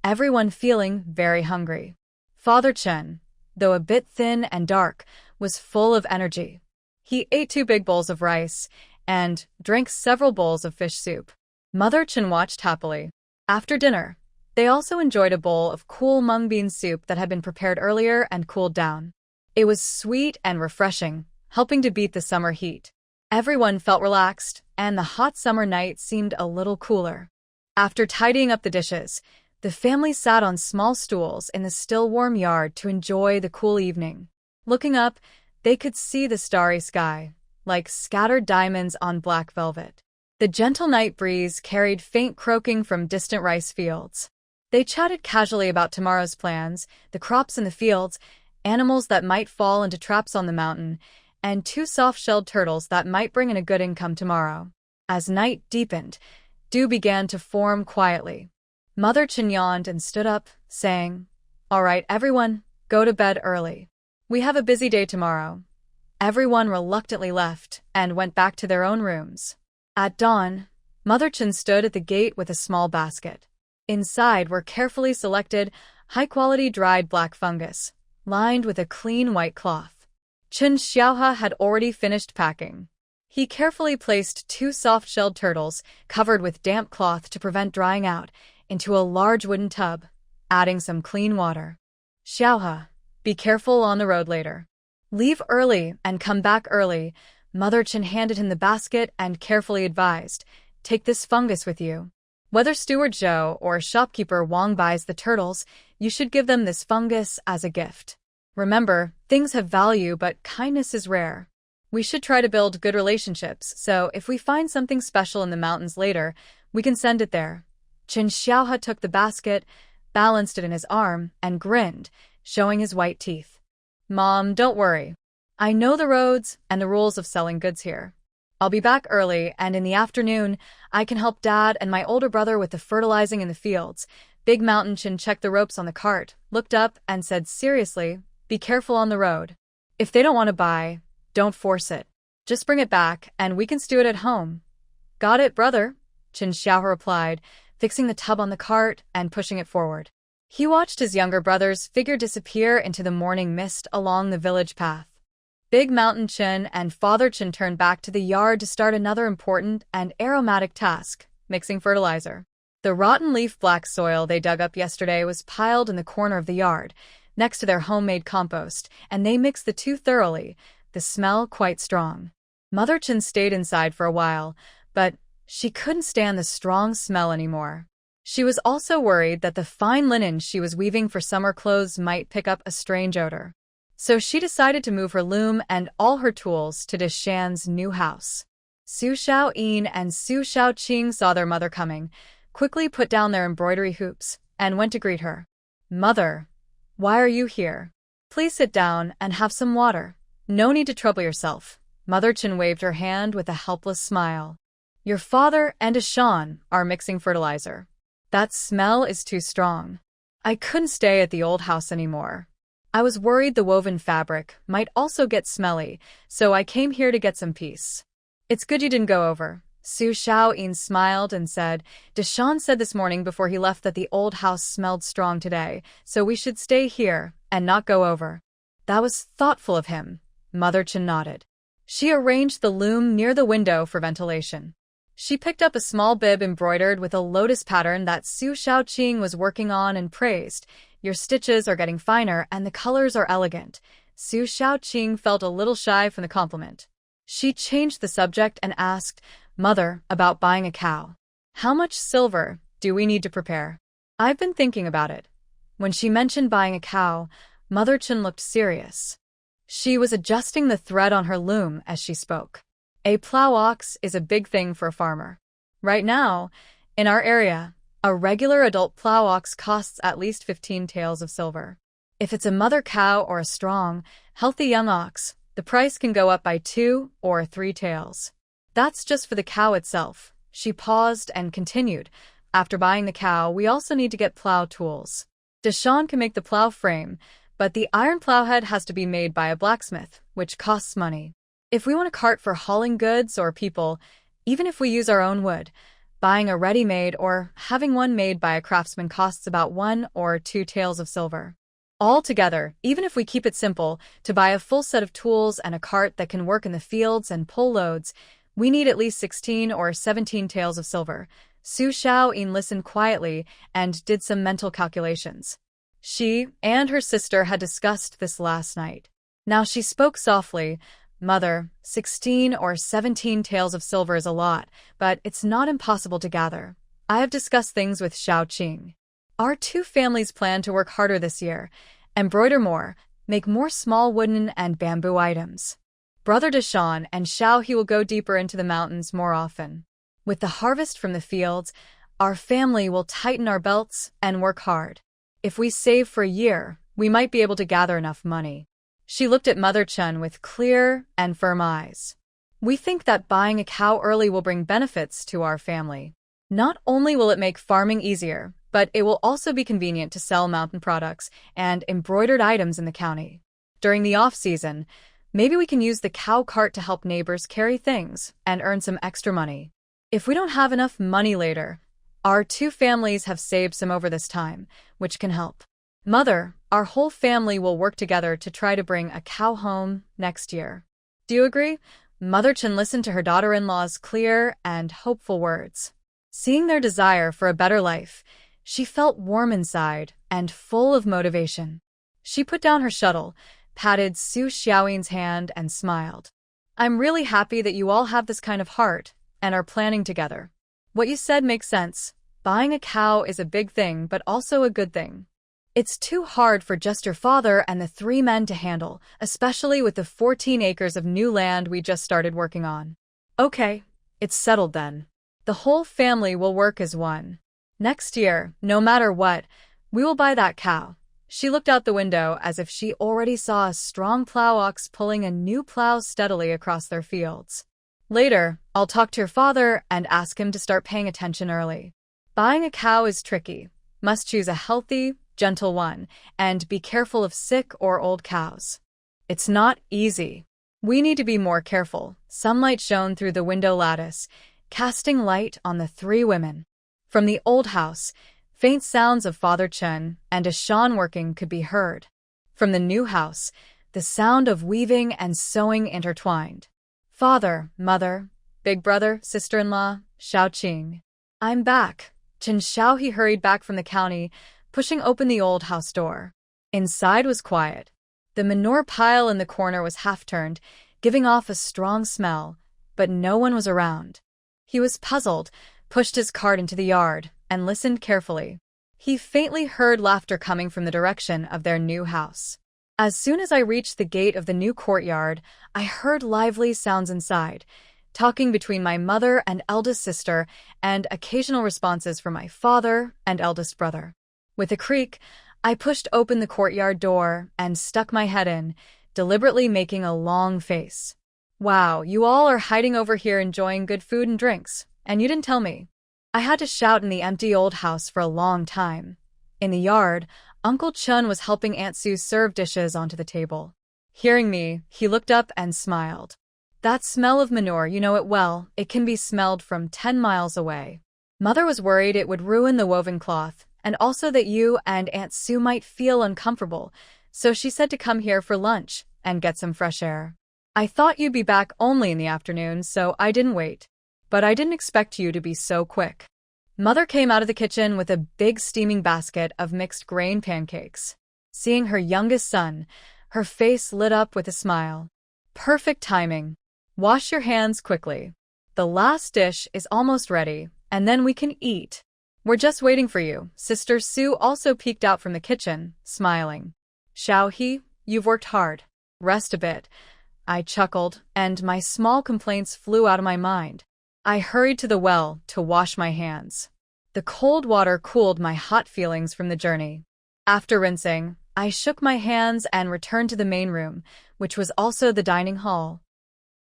everyone feeling very hungry. Father Qin, though a bit thin and dark, was full of energy. He ate 2 big bowls of rice and drank several bowls of fish soup. Mother Chen watched happily. After dinner, they also enjoyed a bowl of cool mung bean soup that had been prepared earlier and cooled down. It was sweet and refreshing, helping to beat the summer heat. Everyone felt relaxed, and the hot summer night seemed a little cooler. After tidying up the dishes, the family sat on small stools in the still warm yard to enjoy the cool evening. Looking up, they could see the starry sky, like scattered diamonds on black velvet. The gentle night breeze carried faint croaking from distant rice fields. They chatted casually about tomorrow's plans, the crops in the fields, animals that might fall into traps on the mountain, and 2 soft-shelled turtles that might bring in a good income tomorrow. As night deepened, dew began to form quietly. Mother Chen yawned and stood up, saying, "All right, everyone, go to bed early. We have a busy day tomorrow." Everyone reluctantly left and went back to their own rooms. At dawn, Mother Chen stood at the gate with a small basket. Inside were carefully selected, high-quality dried black fungus, lined with a clean white cloth. Chen Xiaohe had already finished packing. He carefully placed 2 soft-shelled turtles, covered with damp cloth to prevent drying out, into a large wooden tub, adding some clean water. "Xiaohe, be careful on the road later. Leave early and come back early." Mother Chen handed him the basket and carefully advised, "Take this fungus with you. Whether Steward Zhou or shopkeeper Wang buys the turtles, you should give them this fungus as a gift. Remember, things have value, but kindness is rare. We should try to build good relationships, so if we find something special in the mountains later, we can send it there." Chen Xiaohe took the basket, balanced it in his arm, and grinned, showing his white teeth. "Mom, don't worry. I know the roads and the rules of selling goods here. I'll be back early, and in the afternoon, I can help Dad and my older brother with the fertilizing in the fields." Big Mountain Chin checked the ropes on the cart, looked up, and said seriously, "Be careful on the road. If they don't want to buy, don't force it. Just bring it back, and we can stew it at home." "Got it, brother," Chen Xiaohe replied, fixing the tub on the cart and pushing it forward. He watched his younger brother's figure disappear into the morning mist along the village path. Big Mountain Chin and Father Chin turned back to the yard to start another important and aromatic task, mixing fertilizer. The rotten leaf black soil they dug up yesterday was piled in the corner of the yard, next to their homemade compost, and they mixed the two thoroughly, the smell quite strong. Mother Chin stayed inside for a while, but she couldn't stand the strong smell anymore. She was also worried that the fine linen she was weaving for summer clothes might pick up a strange odor. So she decided to move her loom and all her tools to Deshan's new house. Su Xiaoyin and Su Xiaoqing saw their mother coming, quickly put down their embroidery hoops, and went to greet her. "Mother, why are you here? Please sit down and have some water. No need to trouble yourself." Mother Chin waved her hand with a helpless smile. "Your father and Deshan are mixing fertilizer. That smell is too strong. I couldn't stay at the old house anymore. I was worried the woven fabric might also get smelly, so I came here to get some peace." "It's good you didn't go over." Su Xiaoyin smiled and said, "Deshan said this morning before he left that the old house smelled strong today, so we should stay here and not go over." "That was thoughtful of him." Mother Chin nodded. She arranged the loom near the window for ventilation. She picked up a small bib embroidered with a lotus pattern that Su Xiaoqing was working on and praised. "Your stitches are getting finer and the colors are elegant." Su Xiaoqing felt a little shy from the compliment. She changed the subject and asked, "Mother, about buying a cow. How much silver do we need to prepare?" "I've been thinking about it." When she mentioned buying a cow, Mother Chin looked serious. She was adjusting the thread on her loom as she spoke. A plow ox is a big thing for a farmer. Right now, in our area, a regular adult plow ox costs at least 15 taels of silver. If it's a mother cow or a strong, healthy young ox, the price can go up by 2 or 3 taels. That's just for the cow itself. She paused and continued, "After buying the cow, we also need to get plow tools. Deshan can make the plow frame, but the iron plowhead has to be made by a blacksmith, which costs money. If we want a cart for hauling goods or people, even if we use our own wood, buying a ready-made or having one made by a craftsman costs about 1 or 2 taels of silver. Altogether, even if we keep it simple, to buy a full set of tools and a cart that can work in the fields and pull loads, we need at least 16 or 17 taels of silver." Su Xiaoyin listened quietly and did some mental calculations. She and her sister had discussed this last night. Now she spoke softly. Mother, 16 or 17 taels of silver is a lot, but it's not impossible to gather. I have discussed things with Xiao Qing. Our two families plan to work harder this year, embroider more, make more small wooden and bamboo items. Brother Deshan and Xiao He will go deeper into the mountains more often. With the harvest from the fields, our family will tighten our belts and work hard. If we save for a year, we might be able to gather enough money. She looked at Mother Chen with clear and firm eyes. We think that buying a cow early will bring benefits to our family. Not only will it make farming easier, but it will also be convenient to sell mountain products and embroidered items in the county. During the off-season, maybe we can use the cow cart to help neighbors carry things and earn some extra money. If we don't have enough money later, our two families have saved some over this time, which can help. Mother, our whole family will work together to try to bring a cow home next year. Do you agree? Mother Chen listened to her daughter-in-law's clear and hopeful words. Seeing their desire for a better life, she felt warm inside and full of motivation. She put down her shuttle, patted Su Xiaoyin's hand, and smiled. I'm really happy that you all have this kind of heart and are planning together. What you said makes sense. Buying a cow is a big thing, but also a good thing. It's too hard for just your father and the 3 men to handle, especially with the 14 acres of new land we just started working on. Okay, it's settled then. The whole family will work as one. Next year, no matter what, we will buy that cow. She looked out the window as if she already saw a strong plow ox pulling a new plow steadily across their fields. Later, I'll talk to your father and ask him to start paying attention early. Buying a cow is tricky. Must choose a healthy, gentle one, and be careful of sick or old cows. It's not easy. We need to be more careful. Sunlight shone through the window lattice, casting light on the 3 women. From the old house, faint sounds of Father Chen and Ashan working could be heard. From the new house, the sound of weaving and sewing intertwined. Father, mother, big brother, sister-in-law, Xiao Qing. I'm back. Chen Xiaohe hurried back from the county, pushing open the old house door. Inside was quiet. The manure pile in the corner was half-turned, giving off a strong smell, but no one was around. He was puzzled, pushed his cart into the yard, and listened carefully. He faintly heard laughter coming from the direction of their new house. As soon as I reached the gate of the new courtyard, I heard lively sounds inside, talking between my mother and eldest sister, and occasional responses from my father and eldest brother. With a creak, I pushed open the courtyard door and stuck my head in, deliberately making a long face. Wow, you all are hiding over here enjoying good food and drinks, and you didn't tell me. I had to shout in the empty old house for a long time. In the yard, Uncle Chun was helping Aunt Sue serve dishes onto the table. Hearing me, he looked up and smiled. That smell of manure, you know it well. It can be smelled from 10 miles away. Mother was worried it would ruin the woven cloth, and also that you and Aunt Sue might feel uncomfortable, so she said to come here for lunch and get some fresh air. I thought you'd be back only in the afternoon, so I didn't wait. But I didn't expect you to be so quick. Mother came out of the kitchen with a big steaming basket of mixed grain pancakes. Seeing her youngest son, her face lit up with a smile. Perfect timing. Wash your hands quickly. The last dish is almost ready, and then we can eat. We're just waiting for you. Sister Sue also peeked out from the kitchen, smiling. Xiaohe, you've worked hard. Rest a bit. I chuckled, and my small complaints flew out of my mind. I hurried to the well to wash my hands. The cold water cooled my hot feelings from the journey. After rinsing, I shook my hands and returned to the main room, which was also the dining hall.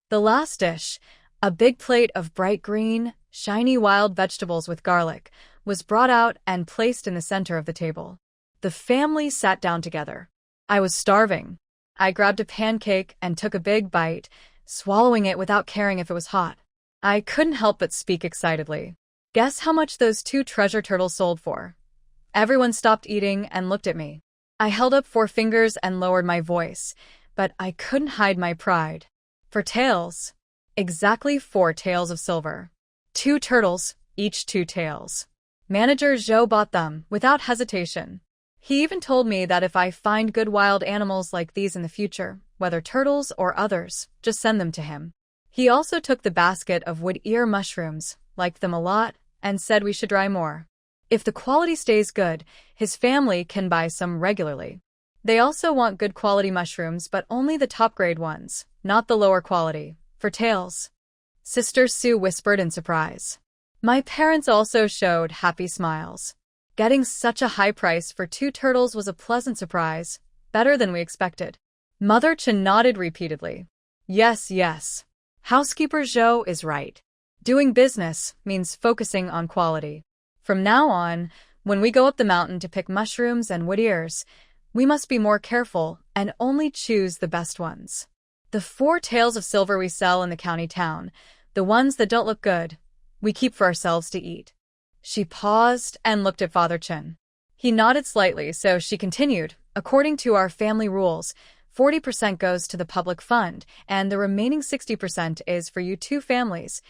The last dish, a big plate of bright green, shiny wild vegetables with garlic, was brought out and placed in the center of the table. The family sat down together. I was starving. I grabbed a pancake and took a big bite, swallowing it without caring if it was hot. I couldn't help but speak excitedly. Guess how much those 2 treasure turtles sold for? Everyone stopped eating and looked at me. I held up 4 fingers and lowered my voice, but I couldn't hide my pride. For taels. Exactly 4 taels of silver. 2 turtles, each 2 taels. Manager Zhou bought them without hesitation. He even told me that if I find good wild animals like these in the future, whether turtles or others, just send them to him. He also took the basket of wood ear mushrooms, liked them a lot, and said we should try more. If the quality stays good, his family can buy some regularly. They also want good quality mushrooms, but only the top-grade ones, not the lower quality, for tails. Sister Sue whispered in surprise. My parents also showed happy smiles. Getting such a high price for 2 turtles was a pleasant surprise, better than we expected. Mother Chen nodded repeatedly. Yes, yes. Housekeeper Zhou is right. Doing business means focusing on quality. From now on, when we go up the mountain to pick mushrooms and wood ears, we must be more careful and only choose the best ones. The 4 taels of silver we sell in the county town, the ones that don't look good, we keep for ourselves to eat. She paused and looked at Father Chen. He nodded slightly, so she continued, according to our family rules, 40% goes to the public fund, and the remaining 60% is for you 2 families.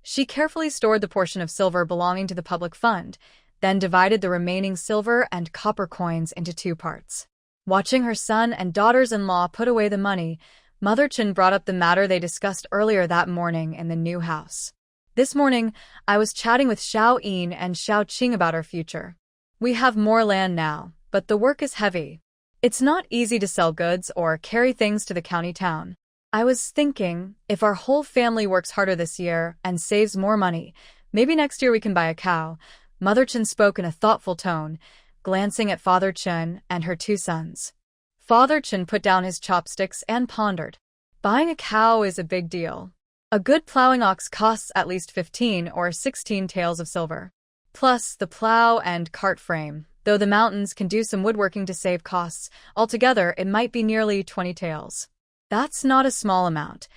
She carefully stored the portion of silver belonging to the public fund, then divided the remaining silver and copper coins into 2 parts. Watching her son and daughters-in-law put away the money, Mother Chen brought up the matter they discussed earlier that morning in the new house. This morning, I was chatting with Xiao Yin and Xiao Qing about our future. We have more land now, but the work is heavy. It's not easy to sell goods or carry things to the county town. I was thinking, if our whole family works harder this year and saves more money, maybe next year we can buy a cow. Mother Chen spoke in a thoughtful tone, glancing at Father Chen and her 2 sons. Father Chen put down his chopsticks and pondered. Buying a cow is a big deal. A good plowing ox costs at least 15 or 16 taels of silver. Plus the plow and cart frame, though the mountains can do some woodworking to save costs, altogether it might be nearly 20 taels. That's not a small amount.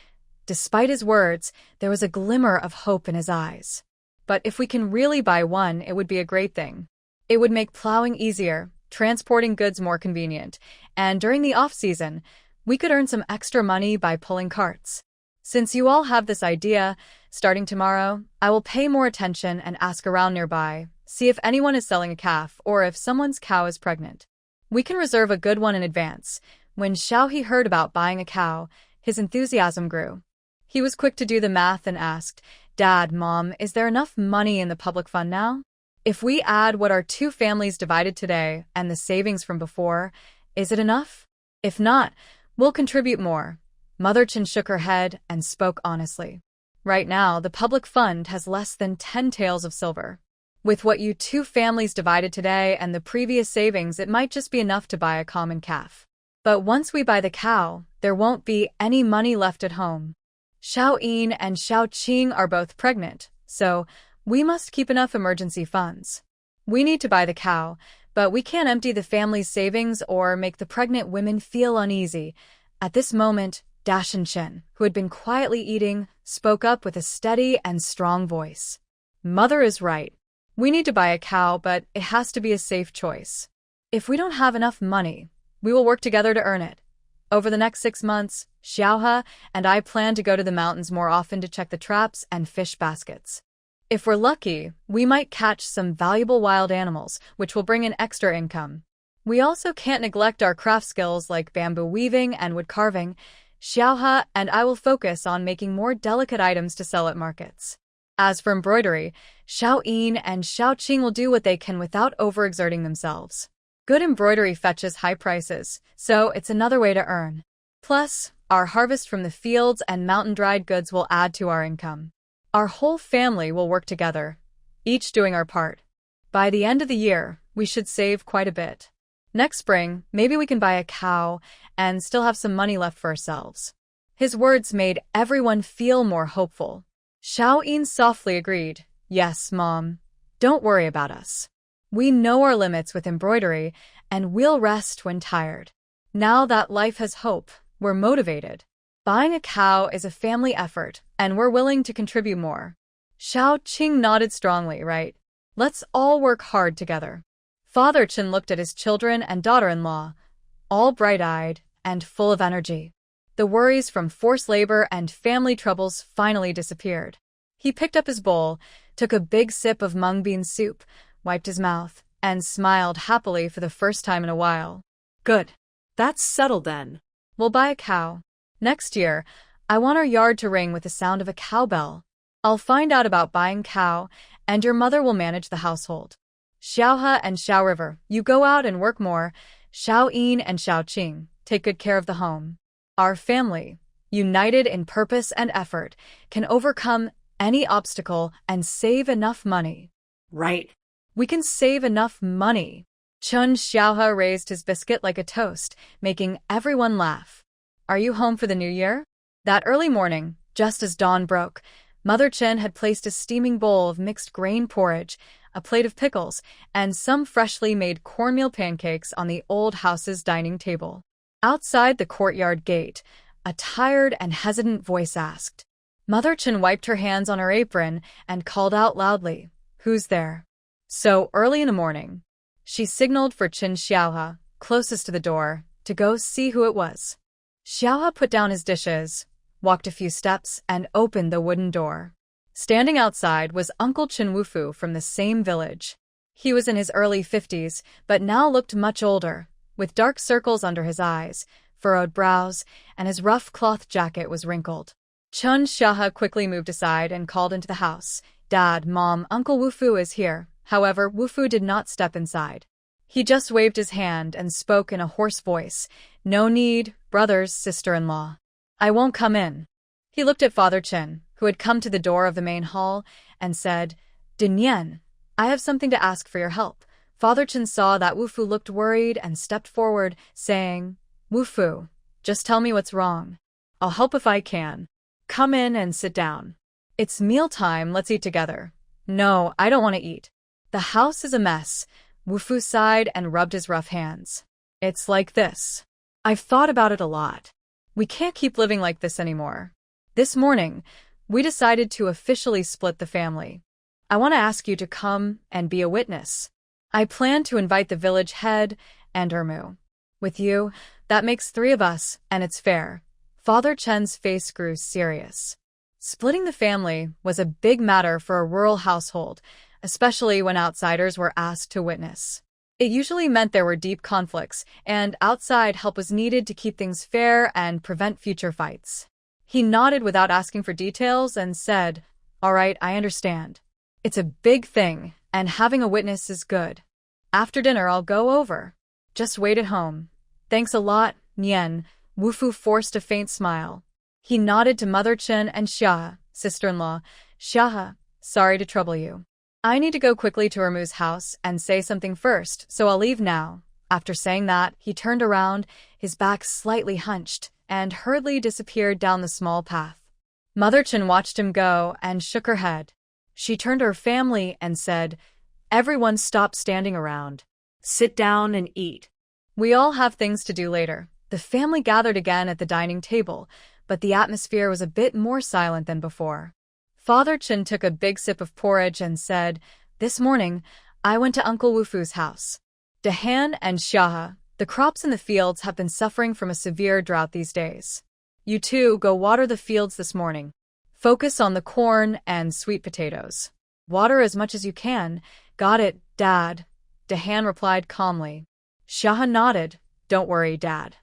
Despite his words, there was a glimmer of hope in his eyes. But if we can really buy one, it would be a great thing. It would make plowing easier, transporting goods more convenient, and during the off-season, we could earn some extra money by pulling carts. Since you all have this idea, starting tomorrow, I will pay more attention and ask around nearby, see if anyone is selling a calf or if someone's cow is pregnant. We can reserve a good one in advance. When Xiaohe heard about buying a cow, his enthusiasm grew. He was quick to do the math and asked, Dad, Mom, is there enough money in the public fund now? If we add what our 2 families divided today and the savings from before, is it enough? If not, we'll contribute more. Mother Chen shook her head and spoke honestly. Right now, the public fund has less than 10 taels of silver. With what you 2 families divided today and the previous savings, it might just be enough to buy a common calf. But once we buy the cow, there won't be any money left at home. Xiao Yin and Xiao Qing are both pregnant, so we must keep enough emergency funds. We need to buy the cow, but we can't empty the family's savings or make the pregnant women feel uneasy. At this moment, Dashin Chen, who had been quietly eating, spoke up with a steady and strong voice. Mother is right. We need to buy a cow, but it has to be a safe choice. If we don't have enough money, we will work together to earn it. Over the next 6 months, Xiaohe and I plan to go to the mountains more often to check the traps and fish baskets. If we're lucky, we might catch some valuable wild animals, which will bring in extra income. We also can't neglect our craft skills like bamboo weaving and wood carving. Xiaohe and I will focus on making more delicate items to sell at markets. As for embroidery, Xiao Yin and Xiao Qing will do what they can without overexerting themselves. Good embroidery fetches high prices, so it's another way to earn. Plus, our harvest from the fields and mountain-dried goods will add to our income. Our whole family will work together, each doing our part. By the end of the year, we should save quite a bit. Next spring, maybe we can buy a cow and still have some money left for ourselves. His words made everyone feel more hopeful. Xiao Yin softly agreed. Yes, Mom. Don't worry about us. We know our limits with embroidery, and we'll rest when tired. Now that life has hope, we're motivated. Buying a cow is a family effort, and we're willing to contribute more. Xiao Qing nodded strongly, right? Let's all work hard together. Father Chen looked at his children and daughter-in-law, all bright-eyed and full of energy. The worries from forced labor and family troubles finally disappeared. He picked up his bowl, took a big sip of mung bean soup, wiped his mouth, and smiled happily for the first time in a while. Good. That's settled then. We'll buy a cow. Next year, I want our yard to ring with the sound of a cowbell. I'll find out about buying cow, and your mother will manage the household. Xiaohe and Xiao River, you go out and work more. Xiao Yin and Xiao Qing, take good care of the home. Our family, united in purpose and effort, can overcome any obstacle and save enough money. Right. We can save enough money. Chun Xiaohe raised his biscuit like a toast, making everyone laugh. Are you home for the new year? That early morning, just as dawn broke, Mother Chen had placed a steaming bowl of mixed grain porridge, a plate of pickles, and some freshly made cornmeal pancakes on the old house's dining table. Outside the courtyard gate, a tired and hesitant voice asked. Mother Chen wiped her hands on her apron and called out loudly, "Who's there?" So early in the morning, she signaled for Qin Xiaohe, closest to the door, to go see who it was. Xiaohe put down his dishes, walked a few steps, and opened the wooden door. Standing outside was Uncle Chen Wufu from the same village. He was in his early 50s, but now looked much older, with dark circles under his eyes, furrowed brows, and his rough cloth jacket was wrinkled. Chun Xiaohe quickly moved aside and called into the house. Dad, Mom, Uncle Wufu is here. However, Wufu did not step inside. He just waved his hand and spoke in a hoarse voice. No need, brothers, sister-in-law. I won't come in. He looked at Father Chen, who had come to the door of the main hall, and said, Dinyan, I have something to ask for your help. Father Chen saw that Wufu looked worried and stepped forward, saying, Wufu, just tell me what's wrong. I'll help if I can. Come in and sit down. It's mealtime, let's eat together. No, I don't want to eat. The house is a mess. Wufu sighed and rubbed his rough hands. It's like this. I've thought about it a lot. We can't keep living like this anymore. This morning, we decided to officially split the family. I want to ask you to come and be a witness. I plan to invite the village head and Ermu. With you, that makes 3 of us, and it's fair. Father Chen's face grew serious. Splitting the family was a big matter for a rural household, especially when outsiders were asked to witness. It usually meant there were deep conflicts, and outside help was needed to keep things fair and prevent future fights. He nodded without asking for details and said, All right, I understand. It's a big thing, and having a witness is good. After dinner, I'll go over. Just wait at home. Thanks a lot, Nian. Wufu forced a faint smile. He nodded to Mother Chen and Xia, sister-in-law. Xia, sorry to trouble you. I need to go quickly to Ermu's house and say something first, so I'll leave now. After saying that, he turned around, his back slightly hunched, and hurriedly disappeared down the small path. Mother Chen watched him go and shook her head. She turned to her family and said, Everyone stop standing around. Sit down and eat. We all have things to do later. The family gathered again at the dining table, but the atmosphere was a bit more silent than before. Father Chen took a big sip of porridge and said, This morning, I went to Uncle Wufu's house. Dehan and Xiaohe, the crops in the fields have been suffering from a severe drought these days. You two go water the fields this morning. Focus on the corn and sweet potatoes. Water as much as you can. Got it, Dad. Dehan replied calmly. Xiaohe nodded. Don't worry, Dad.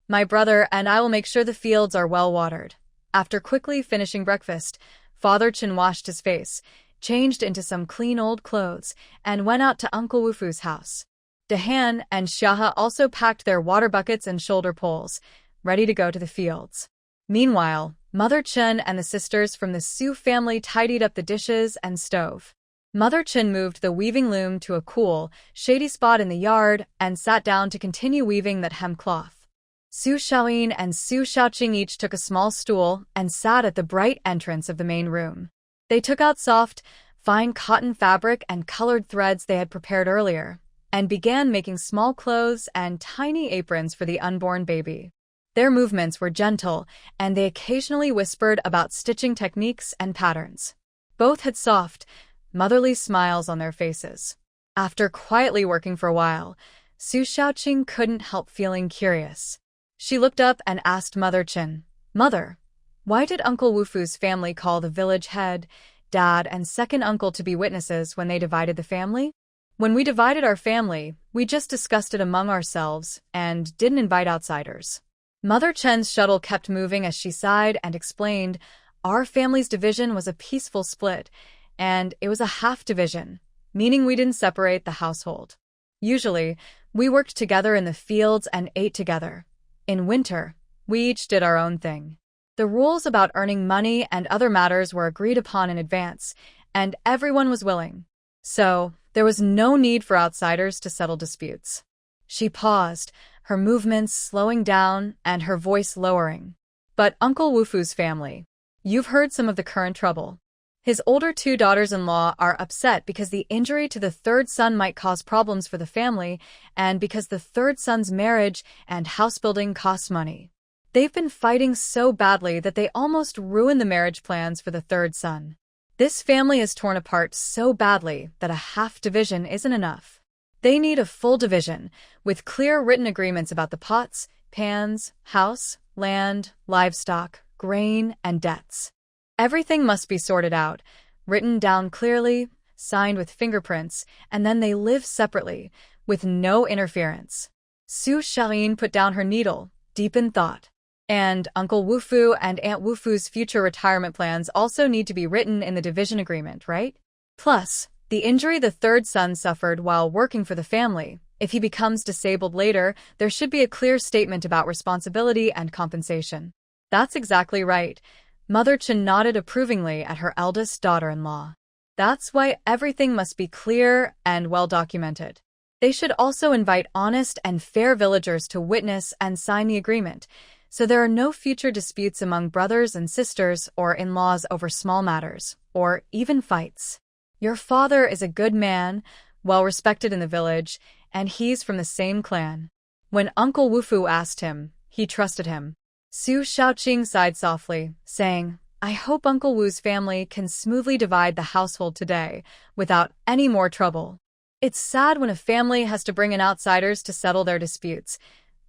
My brother and I will make sure the fields are well watered. After quickly finishing breakfast, Father Chen washed his face, changed into some clean old clothes, and went out to Uncle Wufu's house. Dehan and Xiaohe also packed their water buckets and shoulder poles, ready to go to the fields. Meanwhile, Mother Chen and the sisters from the Su family tidied up the dishes and stove. Mother Chen moved the weaving loom to a cool, shady spot in the yard and sat down to continue weaving that hem cloth. Su Xiaoyin and Su Xiaoqing each took a small stool and sat at the bright entrance of the main room. They took out soft, fine cotton fabric and colored threads they had prepared earlier, and began making small clothes and tiny aprons for the unborn baby. Their movements were gentle, and they occasionally whispered about stitching techniques and patterns. Both had soft, motherly smiles on their faces. After quietly working for a while, Su Xiaoqing couldn't help feeling curious. She looked up and asked Mother Chen, Mother, why did Uncle Wufu's family call the village head dad, and second uncle to be witnesses when they divided the family? When we divided our family, we just discussed it among ourselves and didn't invite outsiders. Mother Chen's shuttle kept moving as she sighed and explained, our family's division was a peaceful split, and it was a half division, meaning we didn't separate the household. Usually, we worked together in the fields and ate together. In winter, we each did our own thing. The rules about earning money and other matters were agreed upon in advance, and everyone was willing. So, there was no need for outsiders to settle disputes. She paused, her movements slowing down and her voice lowering. But Uncle Wufu's family. You've heard some of the current trouble. His older two daughters-in-law are upset because the injury to the third son might cause problems for the family and because the third son's marriage and house building costs money. They've been fighting so badly that they almost ruined the marriage plans for the third son. This family is torn apart so badly that a half division isn't enough. They need a full division, with clear written agreements about the pots, pans, house, land, livestock, grain, and debts. Everything must be sorted out, written down clearly, signed with fingerprints, and then they live separately, with no interference. Su Xiaoyin put down her needle, deep in thought. And Uncle Wufu and Aunt Wufu's future retirement plans also need to be written in the division agreement, right? Plus, the injury the third son suffered while working for the family. If he becomes disabled later, there should be a clear statement about responsibility and compensation. That's exactly right. Mother Chen nodded approvingly at her eldest daughter-in-law. That's why everything must be clear and well documented. They should also invite honest and fair villagers to witness and sign the agreement, so there are no future disputes among brothers and sisters or in-laws over small matters, or even fights. Your father is a good man, well respected in the village, and he's from the same clan. When Uncle Wufu asked him, he trusted him. Su Xiaoqing sighed softly, saying, I hope Uncle Wu's family can smoothly divide the household today, without any more trouble. It's sad when a family has to bring in outsiders to settle their disputes.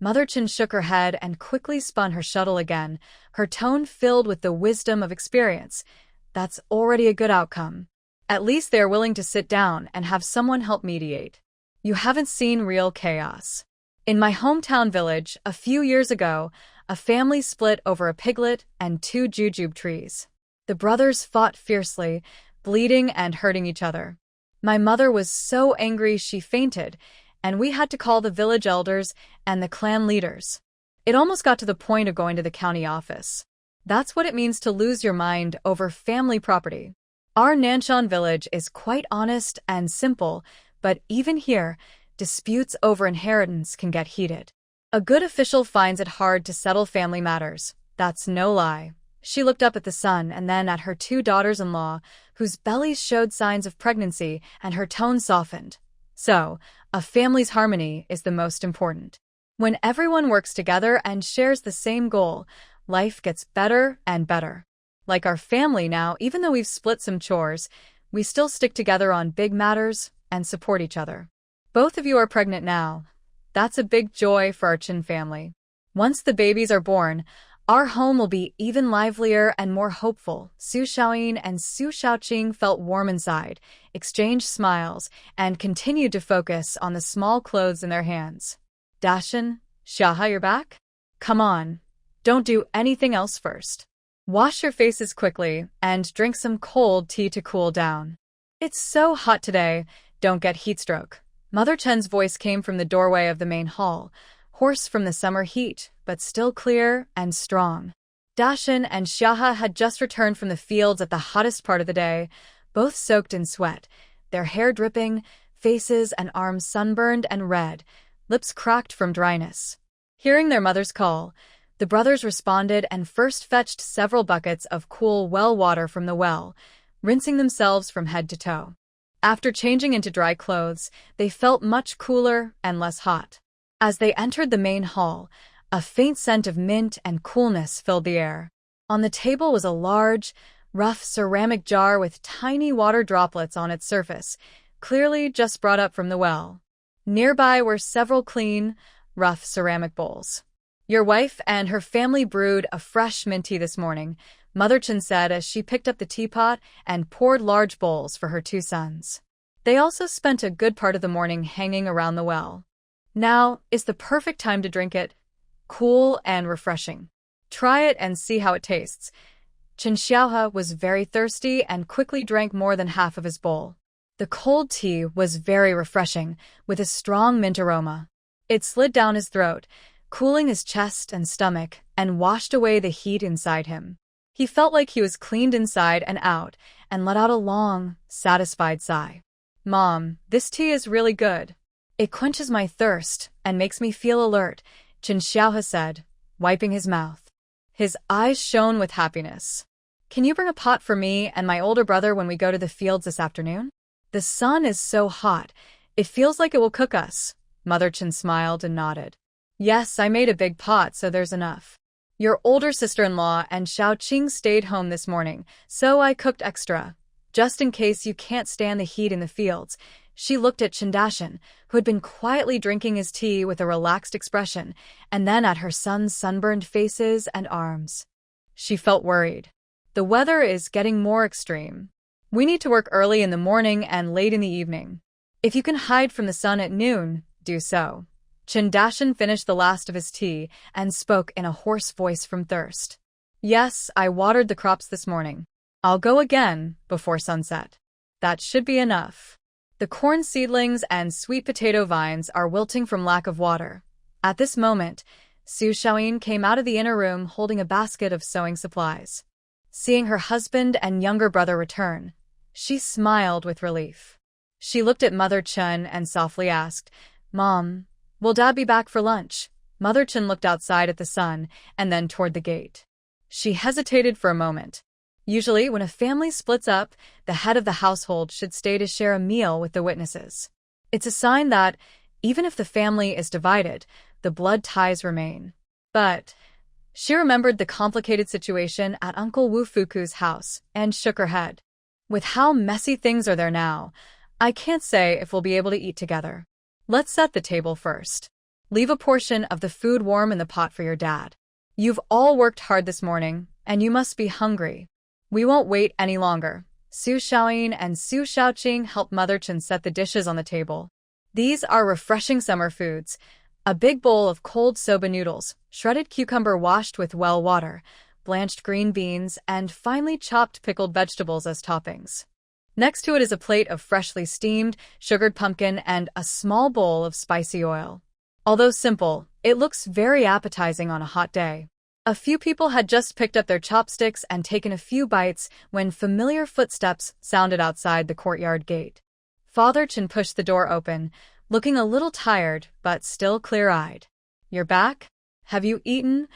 Mother Chen shook her head and quickly spun her shuttle again, her tone filled with the wisdom of experience. That's already a good outcome. At least they're willing to sit down and have someone help mediate. You haven't seen real chaos. In my hometown village, a few years ago, a family split over a piglet and two jujube trees. The brothers fought fiercely, bleeding and hurting each other. My mother was so angry she fainted, and we had to call the village elders and the clan leaders. It almost got to the point of going to the county office. That's what it means to lose your mind over family property. Our Nanshan village is quite honest and simple, but even here, disputes over inheritance can get heated. A good official finds it hard to settle family matters. That's no lie. She looked up at the sun and then at her two daughters-in-law, whose bellies showed signs of pregnancy, and her tone softened. So, a family's harmony is the most important. When everyone works together and shares the same goal, life gets better and better. Like our family now, even though we've split some chores, we still stick together on big matters and support each other. Both of you are pregnant now. That's a big joy for our Chen family. Once the babies are born, our home will be even livelier and more hopeful. Su Xiaoyin and Su Xiaoqing felt warm inside, exchanged smiles, and continued to focus on the small clothes in their hands. Dashan, Xiaha, you're back? Come on, don't do anything else first. Wash your faces quickly and drink some cold tea to cool down. It's so hot today, don't get heatstroke. Mother Chen's voice came from the doorway of the main hall, hoarse from the summer heat, but still clear and strong. Dashan and Xiaha had just returned from the fields at the hottest part of the day, both soaked in sweat, their hair dripping, faces and arms sunburned and red, lips cracked from dryness. Hearing their mother's call, the brothers responded and first fetched several buckets of cool well water from the well, rinsing themselves from head to toe. After changing into dry clothes, they felt much cooler and less hot. As they entered the main hall, a faint scent of mint and coolness filled the air. On the table was a large, rough ceramic jar with tiny water droplets on its surface, clearly just brought up from the well. Nearby were several clean, rough ceramic bowls. Your wife and her family brewed a fresh mint tea this morning. Mother Chen said as she picked up the teapot and poured large bowls for her two sons. They also spent a good part of the morning hanging around the well. Now is the perfect time to drink it. Cool and refreshing. Try it and see how it tastes. Chen Xiaohe was very thirsty and quickly drank more than half of his bowl. The cold tea was very refreshing, with a strong mint aroma. It slid down his throat, cooling his chest and stomach, and washed away the heat inside him. He felt like he was cleaned inside and out, and let out a long, satisfied sigh. "Mom, this tea is really good. It quenches my thirst and makes me feel alert," Chen Xiaohe said, wiping his mouth. His eyes shone with happiness. "Can you bring a pot for me and my older brother when we go to the fields this afternoon? The sun is so hot, it feels like it will cook us." Mother Chen smiled and nodded. "Yes, I made a big pot, so there's enough. Your older sister-in-law and Xiaoqing stayed home this morning, so I cooked extra, just in case you can't stand the heat in the fields." She looked at Chindashan, who had been quietly drinking his tea with a relaxed expression, and then at her son's sunburned faces and arms. She felt worried. The weather is getting more extreme. We need to work early in the morning and late in the evening. If you can hide from the sun at noon, do so. Chindashan finished the last of his tea and spoke in a hoarse voice from thirst. "Yes, I watered the crops this morning. I'll go again before sunset. That should be enough. The corn seedlings and sweet potato vines are wilting from lack of water." At this moment, Su Xiaoyin came out of the inner room holding a basket of sewing supplies. Seeing her husband and younger brother return, she smiled with relief. She looked at Mother Chen and softly asked, "Mom, will Dad be back for lunch?" Mother Chen looked outside at the sun and then toward the gate. She hesitated for a moment. Usually, when a family splits up, the head of the household should stay to share a meal with the witnesses. It's a sign that, even if the family is divided, the blood ties remain. But she remembered the complicated situation at Uncle Wu Fuku's house and shook her head. "With how messy things are there now, I can't say if we'll be able to eat together. Let's set the table first. Leave a portion of the food warm in the pot for your dad. You've all worked hard this morning, and you must be hungry. We won't wait any longer." Su Xiaoyin and Su Xiaoqing helped Mother Chen set the dishes on the table. These are refreshing summer foods. A big bowl of cold soba noodles, shredded cucumber washed with well water, blanched green beans, and finely chopped pickled vegetables as toppings. Next to it is a plate of freshly steamed, sugared pumpkin and a small bowl of spicy oil. Although simple, it looks very appetizing on a hot day. A few people had just picked up their chopsticks and taken a few bites when familiar footsteps sounded outside the courtyard gate. Father Chen pushed the door open, looking a little tired but still clear-eyed. "You're back? Have you eaten?"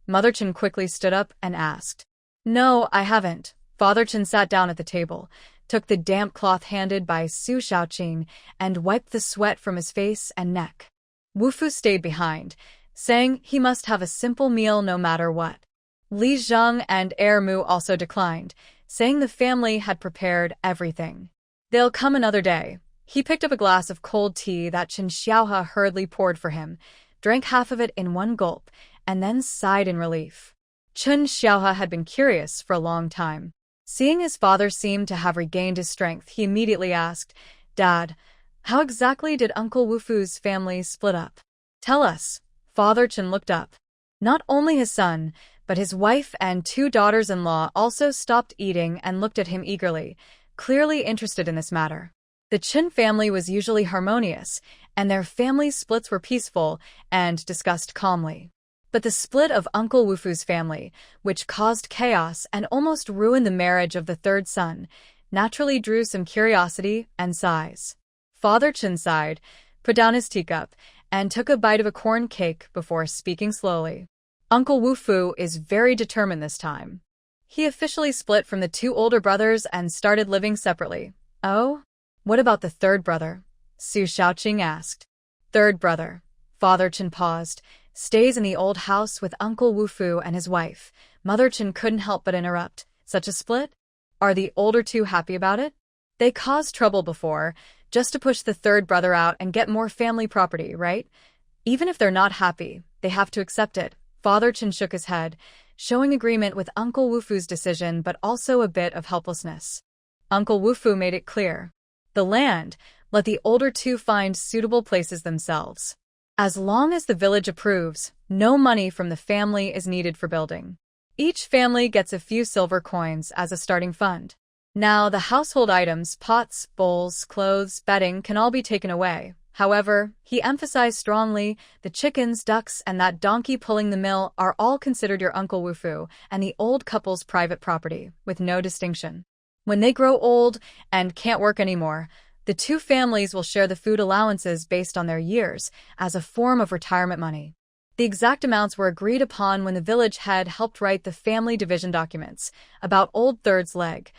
Mother Chen quickly stood up and asked. "No, I haven't." Father Chen sat down at the table, took the damp cloth handed by Su Xiaoqing, and wiped the sweat from his face and neck. Wu Fu stayed behind, saying he must have a simple meal no matter what. Li Zheng and Mu also declined, saying the family had prepared everything. "They'll come another day." He picked up a glass of cold tea that Chen Xiaohe hurriedly poured for him, drank half of it in one gulp, and then sighed in relief. Chen Xiaohe had been curious for a long time. Seeing his father seemed to have regained his strength, he immediately asked, "Dad, how exactly did Uncle Wufu's family split up? Tell us." Father Chen looked up. Not only his son, but his wife and two daughters-in-law also stopped eating and looked at him eagerly, clearly interested in this matter. The Chen family was usually harmonious, and their family splits were peaceful and discussed calmly. But the split of Uncle Wufu's family, which caused chaos and almost ruined the marriage of the third son, naturally drew some curiosity and sighs. Father Chen sighed, put down his teacup, and took a bite of a corn cake before speaking slowly. "Uncle Wufu is very determined this time. He officially split from the two older brothers and started living separately." "Oh? What about the third brother?" Su Xiaoqing asked. "Third brother." Father Chen paused. "Stays in the old house with Uncle Wufu and his wife." Mother Chen couldn't help but interrupt. "Such a split? Are the older two happy about it? They caused trouble before, just to push the third brother out and get more family property, right? Even if they're not happy, they have to accept it." Father Chen shook his head, showing agreement with Uncle Wufu's decision but also a bit of helplessness. Uncle Wufu made it clear. The land, let the older two find suitable places themselves. As long as the village approves, no money from the family is needed for building. Each family gets a few silver coins as a starting fund. Now, the household items, pots, bowls, clothes, bedding can all be taken away. However, he emphasized strongly, the chickens, ducks, and that donkey pulling the mill are all considered your Uncle Wufu and the old couple's private property, with no distinction. When they grow old and can't work anymore, the two families will share the food allowances based on their years as a form of retirement money. The exact amounts were agreed upon when the village head helped write the family division documents. About Old Third's leg,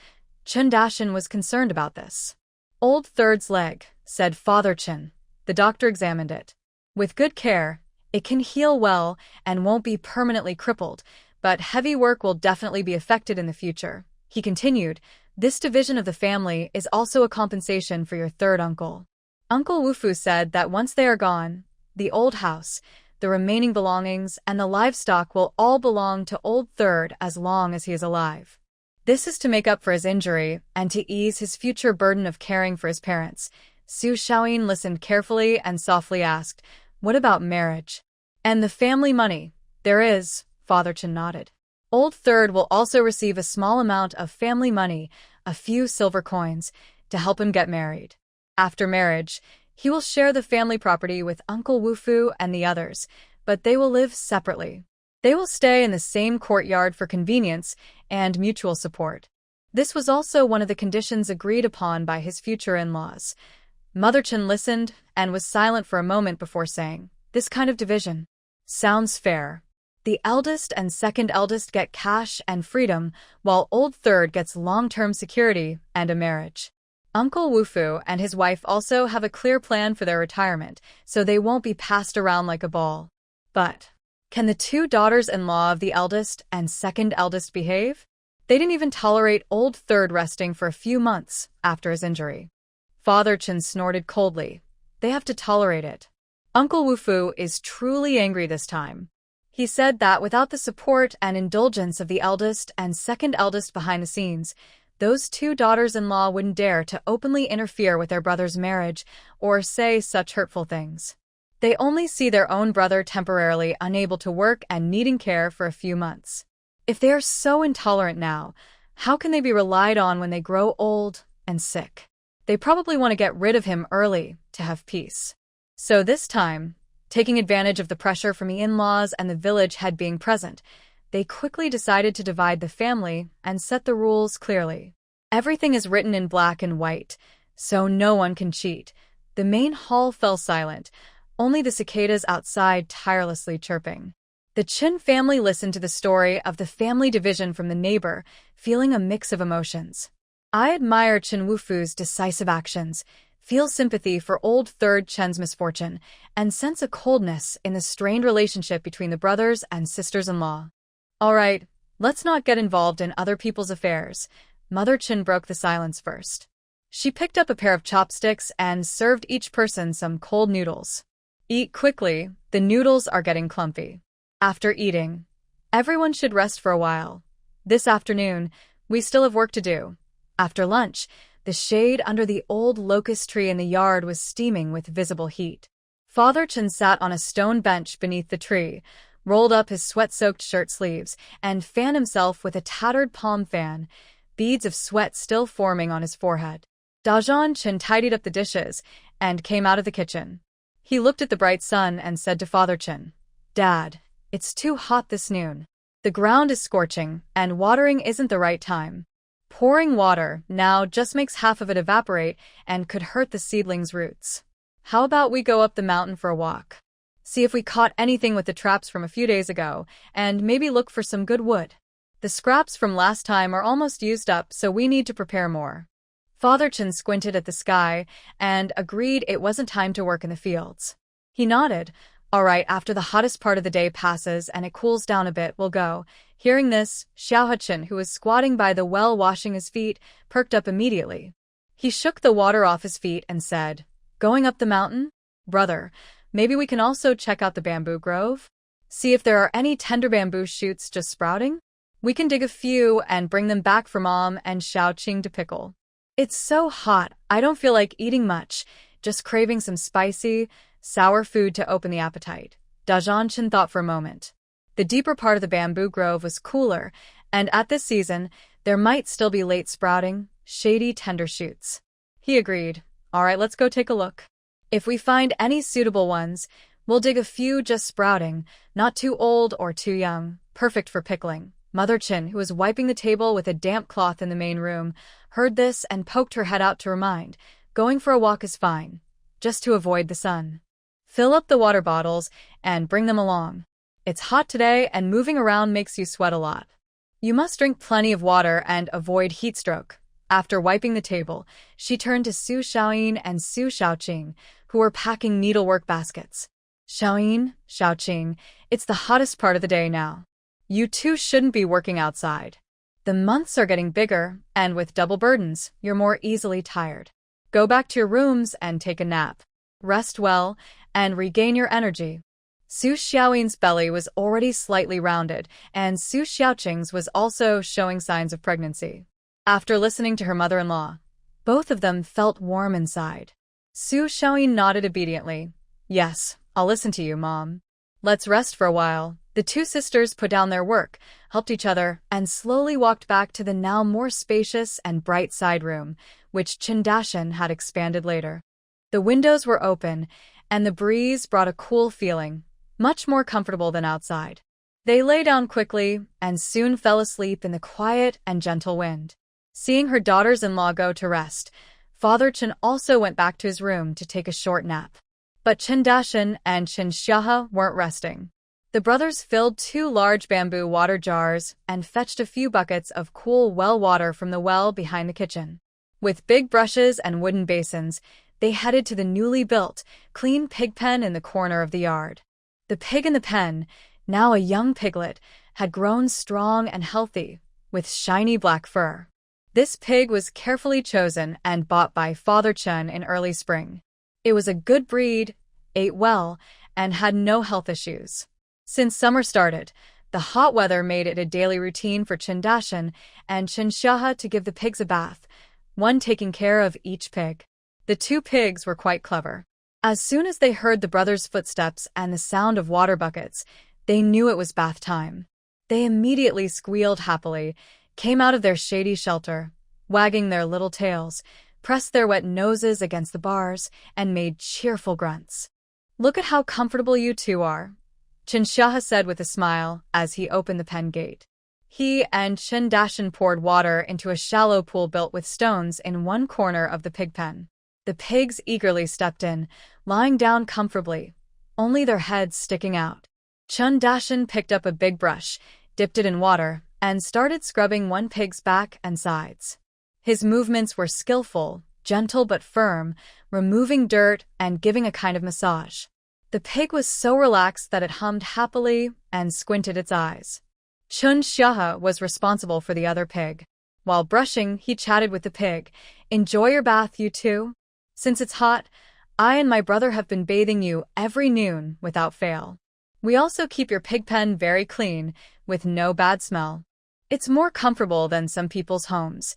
Chun Dashin was concerned about this. Old Third's leg, said Father Chun. The doctor examined it. With good care, it can heal well and won't be permanently crippled, but heavy work will definitely be affected in the future. He continued, this division of the family is also a compensation for your third uncle. Uncle Wufu said that once they are gone, the old house, the remaining belongings, and the livestock will all belong to Old Third as long as he is alive. This is to make up for his injury and to ease his future burden of caring for his parents. Su Shaoyin listened carefully and softly asked, what about marriage? And the family money? There is, Father Chen nodded. Old Third will also receive a small amount of family money, a few silver coins, to help him get married. After marriage, he will share the family property with Uncle Wufu and the others, but they will live separately. They will stay in the same courtyard for convenience and mutual support. This was also one of the conditions agreed upon by his future in-laws. Mother Chen listened and was silent for a moment before saying, this kind of division sounds fair. The eldest and second eldest get cash and freedom, while Old Third gets long-term security and a marriage. Uncle Wufu and his wife also have a clear plan for their retirement, so they won't be passed around like a ball. But can the two daughters-in-law of the eldest and second eldest behave? They didn't even tolerate Old Third resting for a few months after his injury. Father Chen snorted coldly. They have to tolerate it. Uncle Wufu is truly angry this time. He said that without the support and indulgence of the eldest and second eldest behind the scenes, those two daughters-in-law wouldn't dare to openly interfere with their brother's marriage or say such hurtful things. They only see their own brother temporarily unable to work and needing care for a few months. If they are so intolerant now, how can they be relied on when they grow old and sick? They probably want to get rid of him early to have peace. So this time, taking advantage of the pressure from the in-laws and the village head being present, they quickly decided to divide the family and set the rules clearly. Everything is written in black and white, so no one can cheat. The main hall fell silent, only the cicadas outside tirelessly chirping. The Chin family listened to the story of the family division from the neighbor, feeling a mix of emotions. I admire Chen Wufu's decisive actions, feel sympathy for Old Third Chen's misfortune, and sense a coldness in the strained relationship between the brothers and sisters-in-law. All right, let's not get involved in other people's affairs. Mother Chen broke the silence first. She picked up a pair of chopsticks and served each person some cold noodles. Eat quickly, the noodles are getting clumpy. After eating, everyone should rest for a while. This afternoon, we still have work to do. After lunch, the shade under the old locust tree in the yard was steaming with visible heat. Father Chen sat on a stone bench beneath the tree, rolled up his sweat-soaked shirt sleeves, and fanned himself with a tattered palm fan, beads of sweat still forming on his forehead. Dajan Chen tidied up the dishes and came out of the kitchen. He looked at the bright sun and said to Father Chen, "Dad, it's too hot this noon. The ground is scorching, and watering isn't the right time. Pouring water now just makes half of it evaporate and could hurt the seedlings' roots. How about we go up the mountain for a walk? See if we caught anything with the traps from a few days ago, and maybe look for some good wood. The scraps from last time are almost used up, so we need to prepare more." Father Chen squinted at the sky and agreed it wasn't time to work in the fields. He nodded. "All right, after the hottest part of the day passes and it cools down a bit, we'll go." Hearing this, Xiao Chen, who was squatting by the well washing his feet, perked up immediately. He shook the water off his feet and said, "Going up the mountain? Brother, maybe we can also check out the bamboo grove?" See if there are any tender bamboo shoots just sprouting? We can dig a few and bring them back for Mom and Xiaoqing to pickle. It's so hot, I don't feel like eating much, just craving some spicy, sour food to open the appetite. Dajianchen thought for a moment. The deeper part of the bamboo grove was cooler, and at this season, there might still be late sprouting, shady tender shoots. He agreed. All right, let's go take a look. If we find any suitable ones, we'll dig a few just sprouting, not too old or too young, perfect for pickling. Mother Chin, who was wiping the table with a damp cloth in the main room, heard this and poked her head out to remind, going for a walk is fine, just to avoid the sun. Fill up the water bottles and bring them along. It's hot today and moving around makes you sweat a lot. You must drink plenty of water and avoid heat stroke. After wiping the table, she turned to Su Xiaoyin and Su Xiaoqing, who were packing needlework baskets. Xiaoqing, it's the hottest part of the day now. You two shouldn't be working outside. The months are getting bigger, and with double burdens, you're more easily tired. Go back to your rooms and take a nap. Rest well, and regain your energy. Su Xiaoyin's belly was already slightly rounded, and Su Xiaoqing's was also showing signs of pregnancy. After listening to her mother-in-law, both of them felt warm inside. Su Xiaoyin nodded obediently. Yes, I'll listen to you, Mom. Let's rest for a while. The two sisters put down their work, helped each other, and slowly walked back to the now more spacious and bright side room, which Chindashan had expanded later. The windows were open, and the breeze brought a cool feeling, much more comfortable than outside. They lay down quickly and soon fell asleep in the quiet and gentle wind. Seeing her daughters-in-law go to rest, Father Chen also went back to his room to take a short nap. But Chindashan and Chinxiahe weren't resting. The brothers filled 2 large bamboo water jars and fetched a few buckets of cool well water from the well behind the kitchen. With big brushes and wooden basins, they headed to the newly built, clean pig pen in the corner of the yard. The pig in the pen, now a young piglet, had grown strong and healthy, with shiny black fur. This pig was carefully chosen and bought by Father Chen in early spring. It was a good breed, ate well, and had no health issues. Since summer started, the hot weather made it a daily routine for Chindashan and Chinxiahe to give the pigs a bath, one taking care of each pig. The 2 pigs were quite clever. As soon as they heard the brothers' footsteps and the sound of water buckets, they knew it was bath time. They immediately squealed happily, came out of their shady shelter, wagging their little tails, pressed their wet noses against the bars, and made cheerful grunts. Look at how comfortable you two are, Chinxiahe said with a smile as he opened the pen gate. He and Chindashan poured water into a shallow pool built with stones in one corner of the pig pen. The pigs eagerly stepped in, lying down comfortably, only their heads sticking out. Chindashan picked up a big brush, dipped it in water, and started scrubbing one pig's back and sides. His movements were skillful, gentle but firm, removing dirt and giving a kind of massage. The pig was so relaxed that it hummed happily and squinted its eyes. Chinxiahe was responsible for the other pig. While brushing, he chatted with the pig. Enjoy your bath, you two. Since it's hot, I and my brother have been bathing you every noon without fail. We also keep your pig pen very clean, with no bad smell. It's more comfortable than some people's homes.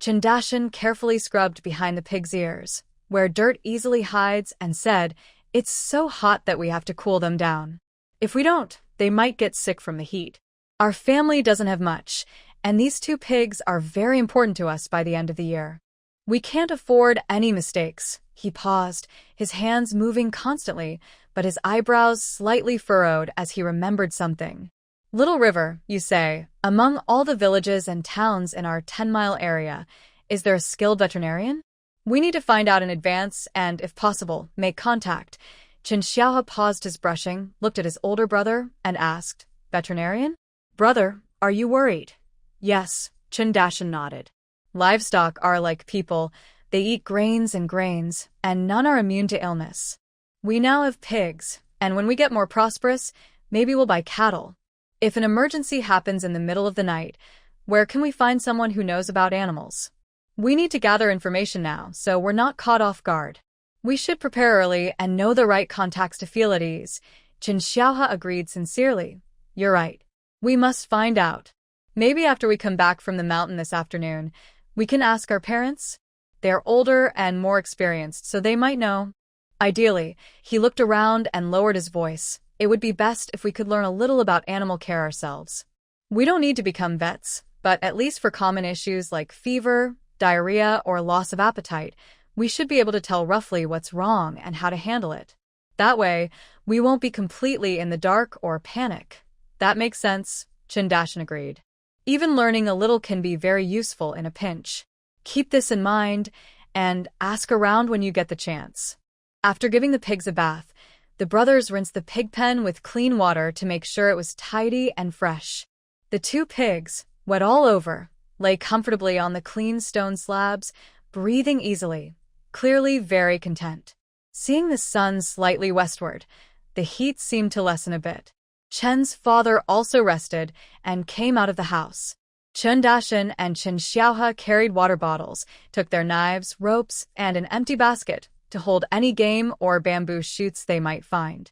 Chindashan carefully scrubbed behind the pig's ears, where dirt easily hides, and said, It's so hot that we have to cool them down. If we don't, they might get sick from the heat. Our family doesn't have much, and these 2 pigs are very important to us by the end of the year. We can't afford any mistakes. He paused, his hands moving constantly, but his eyebrows slightly furrowed as he remembered something. Little River, you say, among all the villages and towns in our 10-mile area, is there a skilled veterinarian? We need to find out in advance and, if possible, make contact. Chinxiahe paused his brushing, looked at his older brother, and asked, Veterinarian? Brother, are you worried? Yes, Chindashan nodded. Livestock are like people. They eat grains, and none are immune to illness. We now have pigs, and when we get more prosperous, maybe we'll buy cattle. If an emergency happens in the middle of the night, where can we find someone who knows about animals? We need to gather information now, so we're not caught off guard. We should prepare early and know the right contacts to feel at ease. Chen Xiaohe agreed sincerely. You're right. We must find out. Maybe after we come back from the mountain this afternoon, we can ask our parents? They're older and more experienced, so they might know. Ideally, he looked around and lowered his voice. It would be best if we could learn a little about animal care ourselves. We don't need to become vets, but at least for common issues like fever, diarrhea, or loss of appetite, we should be able to tell roughly what's wrong and how to handle it. That way, we won't be completely in the dark or panic. That makes sense, Chindashan agreed. Even learning a little can be very useful in a pinch. Keep this in mind and ask around when you get the chance. After giving the pigs a bath, the brothers rinsed the pig pen with clean water to make sure it was tidy and fresh. The two pigs, wet all over, lay comfortably on the clean stone slabs, breathing easily, clearly very content. Seeing the sun slightly westward, the heat seemed to lessen a bit. Chen's father also rested and came out of the house. Chen Dashan and Chen Xiaohe carried water bottles, took their knives, ropes, and an empty basket to hold any game or bamboo shoots they might find.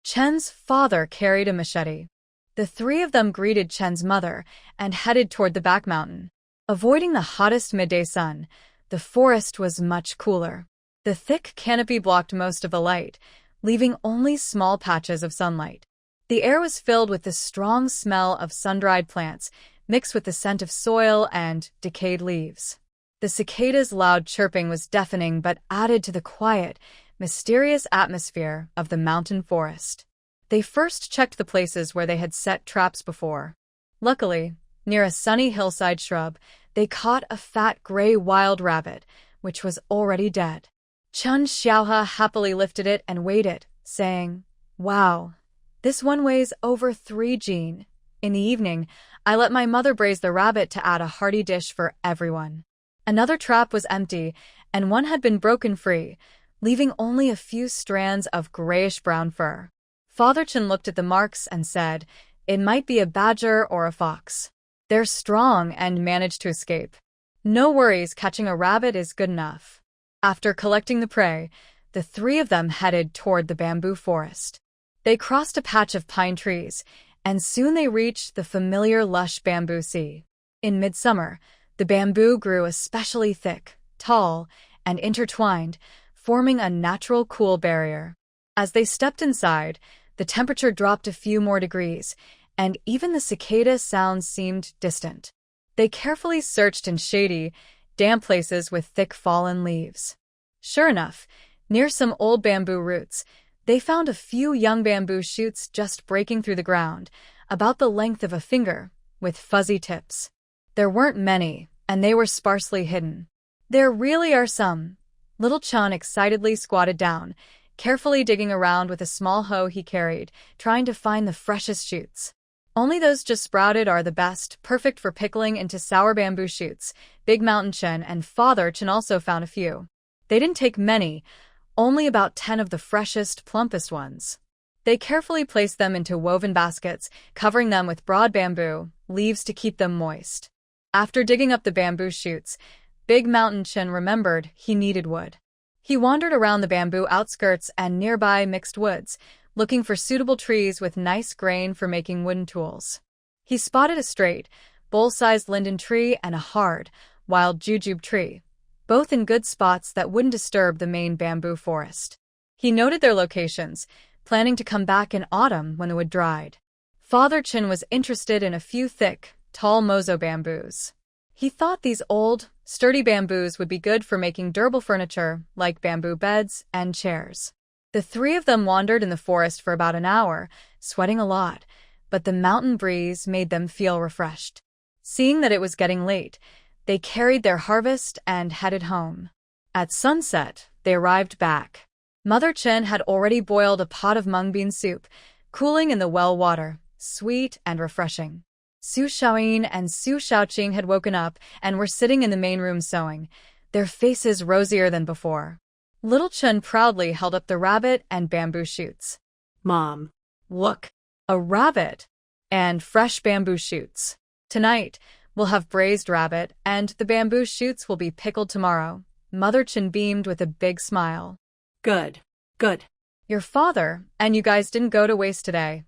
Chen's father carried a machete. The three of them greeted Chen's mother and headed toward the back mountain. Avoiding the hottest midday sun, the forest was much cooler. The thick canopy blocked most of the light, leaving only small patches of sunlight. The air was filled with the strong smell of sun-dried plants, mixed with the scent of soil and decayed leaves. The cicadas' loud chirping was deafening but added to the quiet, mysterious atmosphere of the mountain forest. They first checked the places where they had set traps before. Luckily, near a sunny hillside shrub, they caught a fat gray wild rabbit, which was already dead. Chen Xiaohe happily lifted it and weighed it, saying, "Wow, this one weighs over 3 jin. In the evening, I let my mother braise the rabbit to add a hearty dish for everyone." Another trap was empty, and one had been broken free, leaving only a few strands of grayish-brown fur. Father Chen looked at the marks and said, "It might be a badger or a fox. They're strong and managed to escape. No worries, catching a rabbit is good enough." After collecting the prey, the three of them headed toward the bamboo forest. They crossed a patch of pine trees, and soon they reached the familiar lush bamboo sea. In midsummer, the bamboo grew especially thick, tall, and intertwined, forming a natural cool barrier. As they stepped inside, the temperature dropped a few more degrees, and even the cicada sounds seemed distant. They carefully searched in shady, damp places with thick fallen leaves. Sure enough, near some old bamboo roots, they found a few young bamboo shoots just breaking through the ground, about the length of a finger, with fuzzy tips. There weren't many, and they were sparsely hidden. "There really are some." Little Chun excitedly squatted down, carefully digging around with a small hoe he carried, trying to find the freshest shoots. "Only those just sprouted are the best, perfect for pickling into sour bamboo shoots." Big Mountain Chen and Father Chen also found a few. They didn't take many, only about 10 of the freshest, plumpest ones. They carefully placed them into woven baskets, covering them with broad bamboo leaves to keep them moist. After digging up the bamboo shoots, Big Mountain Chen remembered he needed wood. He wandered around the bamboo outskirts and nearby mixed woods, looking for suitable trees with nice grain for making wooden tools. He spotted a straight, bowl-sized linden tree and a hard, wild jujube tree, both in good spots that wouldn't disturb the main bamboo forest. He noted their locations, planning to come back in autumn when the wood dried. Father Chen was interested in a few thick, tall mozo bamboos. He thought these old, sturdy bamboos would be good for making durable furniture, like bamboo beds and chairs. The three of them wandered in the forest for about an hour, sweating a lot, but the mountain breeze made them feel refreshed. Seeing that it was getting late, they carried their harvest and headed home. At sunset, they arrived back. Mother Chen had already boiled a pot of mung bean soup, cooling in the well water, sweet and refreshing. Su Xiaoyin and Su Xiaoqing had woken up and were sitting in the main room sewing, their faces rosier than before. Little Chen proudly held up the rabbit and bamboo shoots. "Mom, "Look, a rabbit and fresh bamboo shoots. Tonight, we'll have braised rabbit and the bamboo shoots will be pickled tomorrow." Mother Chen beamed with a big smile. Good, good." Your father and you guys didn't go to waste today.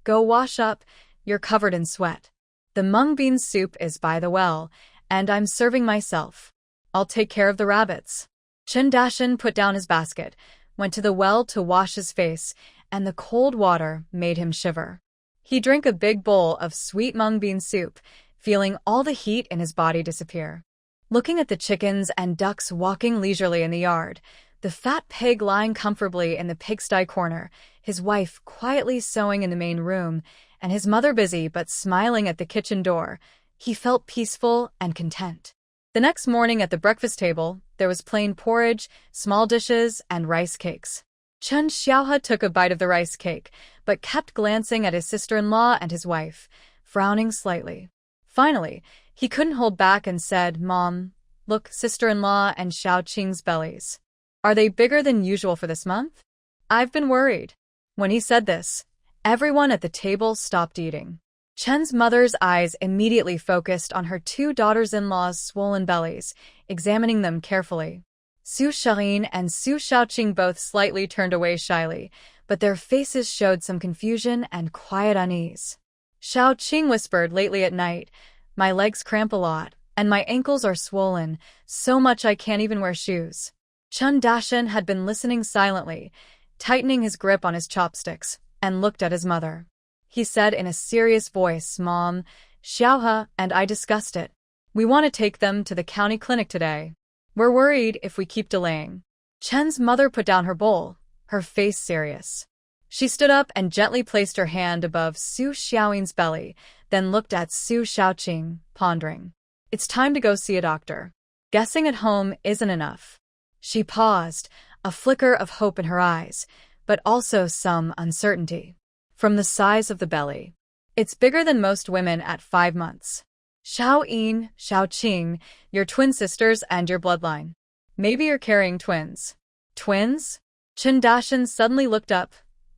Go wash up, you're covered in sweat. The mung bean soup is by the well, and I'm serving myself. I'll take care of the rabbits. Chen Dashin put down his basket, went to the well to wash his face, and the cold water made him shiver. He drank a big bowl of sweet mung bean soup, feeling all the heat in his body disappear. Looking at the chickens and ducks walking leisurely in the yard, the fat pig lying comfortably in the pigsty corner, his wife quietly sewing in the main room, and his mother busy but smiling at the kitchen door, he felt peaceful and content. The next morning at the breakfast table, there was plain porridge, small dishes, and rice cakes. Chen Xiaohe took a bite of the rice cake, but kept glancing at his sister-in-law and his wife, frowning slightly. Finally, he couldn't hold back and said, "Mom, look, sister-in-law and Xiao Qing's bellies. Are they bigger than usual for this month? I've been worried." When he said this, everyone at the table stopped eating. Chen's mother's eyes immediately focused on her two daughters-in-law's swollen bellies, examining them carefully. Su Shaoyin and Su Shaoqing both slightly turned away shyly, but their faces showed some confusion and quiet unease. Shaoqing whispered lately at night, "My legs cramp a lot, and my ankles are swollen, so much I can't even wear shoes." Chen Dashin had been listening silently, tightening his grip on his chopsticks, and looked at his mother. He said in a serious voice, "Mom, Xiaohe and I discussed it. We want to take them to the county clinic today. We're worried if we keep delaying." Chen's mother put down her bowl, her face serious. She stood up and gently placed her hand above Su Xiaoyin's belly, then looked at Su Shaoqing, pondering. "It's time to go see a doctor. Guessing at home isn't enough." She paused, a flicker of hope in her eyes, but also some uncertainty. "From the size of the belly. It's bigger than most women at 5 months. Xiaoyin, Xiaoqing, your twin sisters and your bloodline. Maybe you're carrying twins." "Twins?" Chen Dashin suddenly looked up,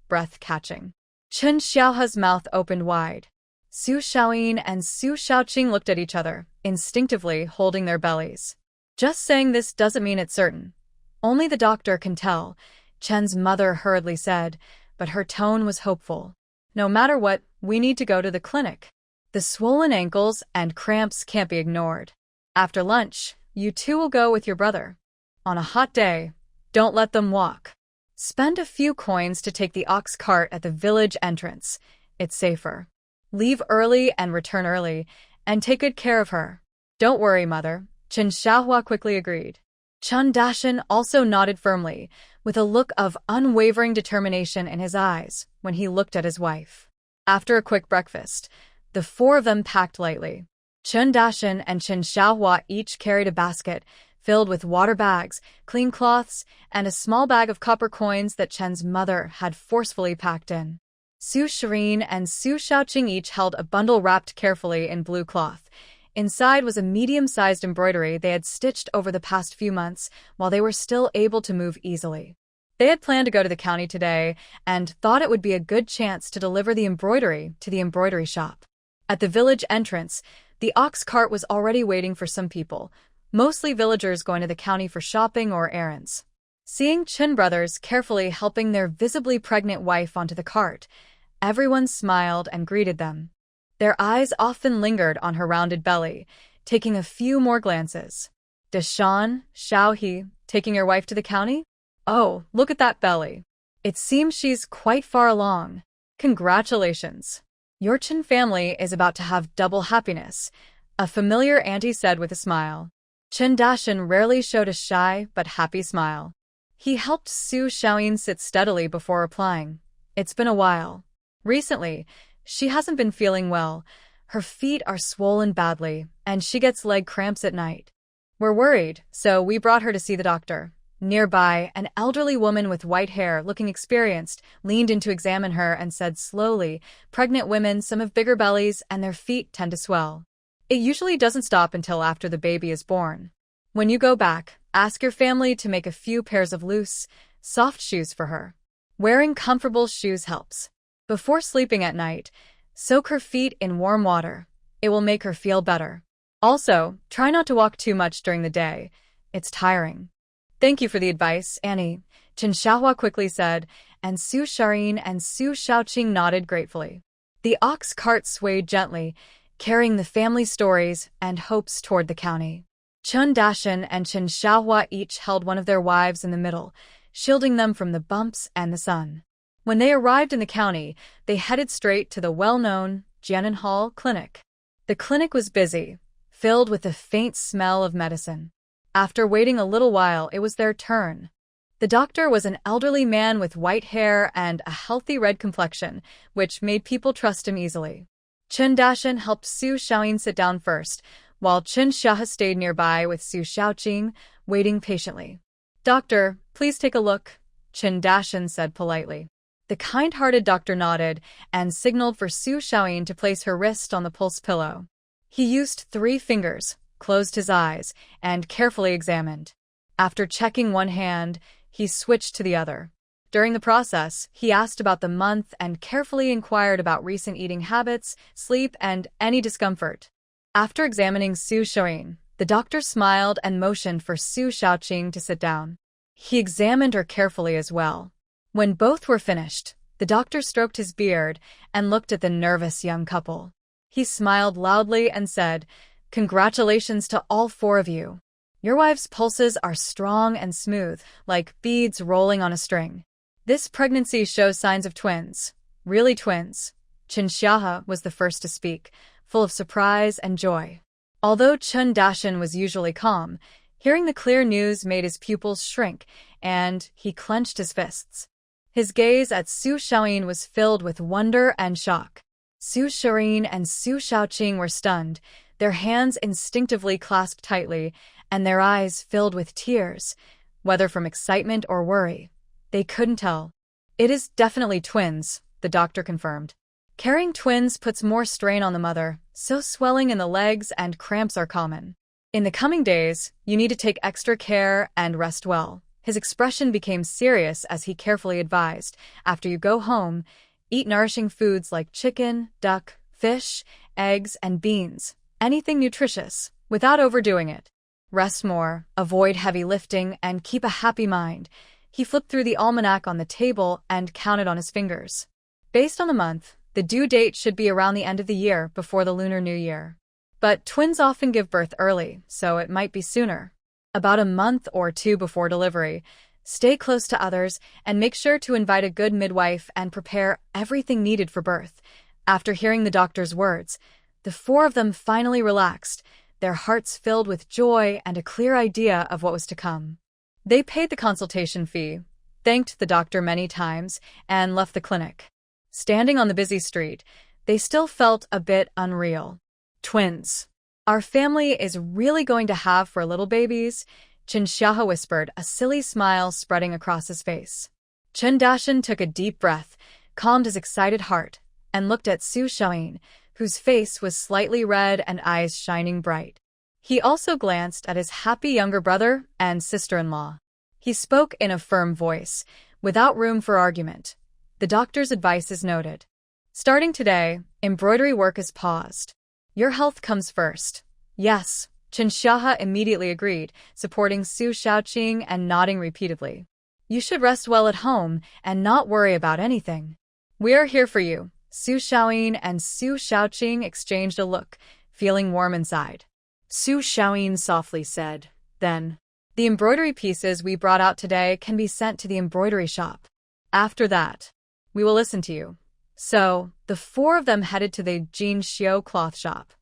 breath catching. Chen Xiaohe's mouth opened wide. Su Shaoyin and Su Shaoqing looked at each other, instinctively holding their bellies. "Just saying this doesn't mean it's certain. Only the doctor can tell," Chen's mother hurriedly said, but her tone was hopeful. "No matter what, we need to go to the clinic. The swollen ankles and cramps can't be ignored. After lunch, you two will go with your brother. On a hot day, don't let them walk. Spend a few coins to take the ox cart at the village entrance. It's safer. Leave early and return early, and take good care of her." "Don't worry, mother," Chen Xiaohua quickly agreed. Chen Dashin also nodded firmly, with a look of unwavering determination in his eyes when he looked at his wife. After a quick breakfast, the four of them packed lightly. Chen Dashin and Chen Xiaohua each carried a basket filled with water bags, clean cloths, and a small bag of copper coins that Chen's mother had forcefully packed in. Su Shirin and Su Shaoqing each held a bundle wrapped carefully in blue cloth. Inside was a medium-sized embroidery they had stitched over the past few months while they were still able to move easily. They had planned to go to the county today and thought it would be a good chance to deliver the embroidery to the embroidery shop. At the village entrance, the ox cart was already waiting for some people, mostly villagers going to the county for shopping or errands. Seeing Chen brothers carefully helping their visibly pregnant wife onto the cart, everyone smiled and greeted them. Their eyes often lingered on her rounded belly, taking a few more glances. "Deshan, Xiaohe, taking your wife to the county? Oh, look at that belly. It seems she's quite far along. Congratulations. Your Chen family is about to have double happiness," a familiar auntie said with a smile. Chen Dashin rarely showed a shy but happy smile. He helped Su Shaoyin sit steadily before replying. "It's been a while. Recently, she hasn't been feeling well. Her feet are swollen badly, and she gets leg cramps at night. We're worried, so we brought her to see the doctor." Nearby, an elderly woman with white hair, looking experienced, leaned in to examine her and said slowly, "Pregnant women, some have bigger bellies, and their feet tend to swell. It usually doesn't stop until after the baby is born. When you go back, ask your family to make a few pairs of loose, soft shoes for her. Wearing comfortable shoes helps. Before sleeping at night, soak her feet in warm water. It will make her feel better. Also, try not to walk too much during the day. It's tiring." "Thank you for the advice, Annie," Chen Xiaohua quickly said, and Su Shaoyin and Su Shaoqing nodded gratefully. The ox cart swayed gently, carrying the family stories and hopes toward the county. Chun Dashan and Chen Xiaohua each held one of their wives in the middle, shielding them from the bumps and the sun. When they arrived in the county, they headed straight to the well-known Jianan Hall Clinic. The clinic was busy, filled with the faint smell of medicine. After waiting a little while, it was their turn. The doctor was an elderly man with white hair and a healthy red complexion, which made people trust him easily. Chen Dashan helped Su Shaoyin sit down first, while Chen Xiahe stayed nearby with Su Shaoqing, waiting patiently. "Doctor, please take a look," Chen Dashan said politely. The kind-hearted doctor nodded and signaled for Su Shaoyin to place her wrist on the pulse pillow. He used 3 fingers, closed his eyes, and carefully examined. After checking one hand, he switched to the other. During the process, he asked about the month and carefully inquired about recent eating habits, sleep, and any discomfort. After examining Su Shaoyin, the doctor smiled and motioned for Su Shaoqing to sit down. He examined her carefully as well. When both were finished, the doctor stroked his beard and looked at the nervous young couple. He smiled loudly and said, "Congratulations to all 4 of you. Your wives' pulses are strong and smooth, like beads rolling on a string. This pregnancy shows signs of twins. Really twins." Chen Xiahe was the first to speak, full of surprise and joy. Although Chun Dashan was usually calm, hearing the clear news made his pupils shrink, and he clenched his fists. His gaze at Su Shaoyin was filled with wonder and shock. Su Shaoyin and Su Shaoqing were stunned, their hands instinctively clasped tightly, and their eyes filled with tears, whether from excitement or worry. They couldn't tell. "It is definitely twins," the doctor confirmed. "Carrying twins puts more strain on the mother, so swelling in the legs and cramps are common. In the coming days, you need to take extra care and rest well." His expression became serious as he carefully advised, "After you go home, eat nourishing foods like chicken, duck, fish, eggs, and beans, anything nutritious, without overdoing it. Rest more, avoid heavy lifting, and keep a happy mind." He flipped through the almanac on the table and counted on his fingers. Based on the month, the due date should be around the end of the year before the Lunar New Year. But twins often give birth early, so it might be sooner. About a month or 2 before delivery. Stay close to others and make sure to invite a good midwife and prepare everything needed for birth. After hearing the doctor's words, the 4 of them finally relaxed, their hearts filled with joy and a clear idea of what was to come. They paid the consultation fee, thanked the doctor many times, and left the clinic. Standing on the busy street, they still felt a bit unreal. "Twins. Our family is really going to have 4 little babies?" Chen Xiahe whispered, a silly smile spreading across his face. Chen Dashan took a deep breath, calmed his excited heart, and looked at Su Shaoyin, whose face was slightly red and eyes shining bright. He also glanced at his happy younger brother and sister-in-law. He spoke in a firm voice, without room for argument. "The doctor's advice is noted. Starting today, embroidery work is paused. Your health comes first." "Yes," Chen Xiahe immediately agreed, supporting Su Shaoqing and nodding repeatedly. "You should rest well at home and not worry about anything. We are here for you." Su Shaoyin and Su Shaoqing exchanged a look, feeling warm inside. Su Shaoyin softly said, then, "The embroidery pieces we brought out today can be sent to the embroidery shop. After that, we will listen to you." So, the 4 of them headed to the Jin Xiu cloth shop.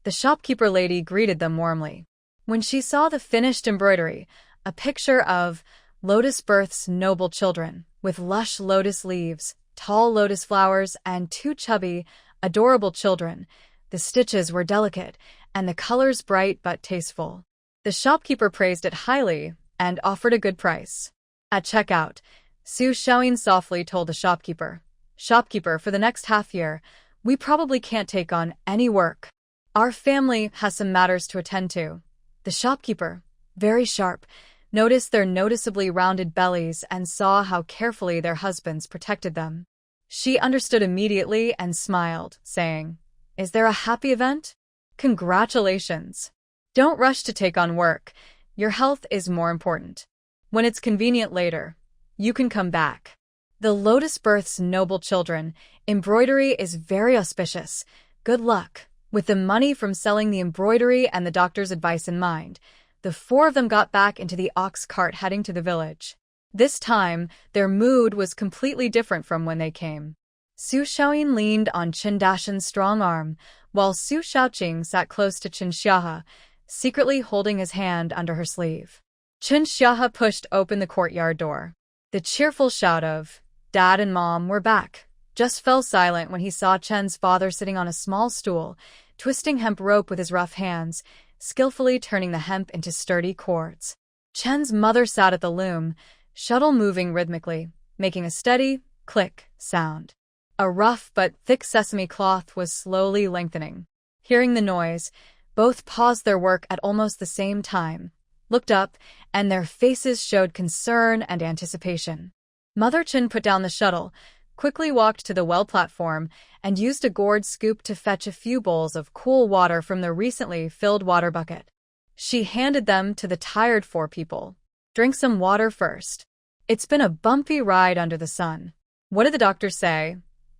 The shopkeeper lady greeted them warmly. When she saw the finished embroidery, a picture of lotus births noble children, with lush lotus leaves, tall lotus flowers, and 2 chubby, adorable children, the stitches were delicate, and the colors bright but tasteful. The shopkeeper praised it highly and offered a good price. At checkout, Su Shaoyin softly told the shopkeeper, "Shopkeeper, for the next half year, we probably can't take on any work. Our family has some matters to attend to." The shopkeeper, very sharp, noticed their noticeably rounded bellies and saw how carefully their husbands protected them. She understood immediately and smiled, saying, "Is there a happy event? Congratulations. Don't rush to take on work. Your health is more important. When it's convenient later, you can come back." The lotus births noble children. Embroidery is very auspicious. Good luck. With the money from selling the embroidery and the doctor's advice in mind, the four of them got back into the ox cart heading to the village. This time, their mood was completely different from when they came. Su Xiaoyin leaned on Chen Dashen's strong arm, while Su Xiaoqing sat close to Chen Xiahe, secretly holding his hand under her sleeve. Chen Xiahe pushed open the courtyard door. The cheerful shout of, "Dad and Mom, we're back," just fell silent when he saw Chen's father sitting on a small stool, twisting hemp rope with his rough hands, skillfully turning the hemp into sturdy cords. Chen's mother sat at the loom, shuttle moving rhythmically, making a steady click sound. A rough but thick sesame cloth was slowly lengthening. Hearing the noise, both paused their work at almost the same time, looked up, and their faces showed concern and anticipation. Mother Chen put down the shuttle, quickly walked to the well platform, and used a gourd scoop to fetch a few bowls of cool water from the recently filled water bucket. She handed them to the tired four people. "Drink some water first. It's been a bumpy ride under the sun." "What did the doctor say?"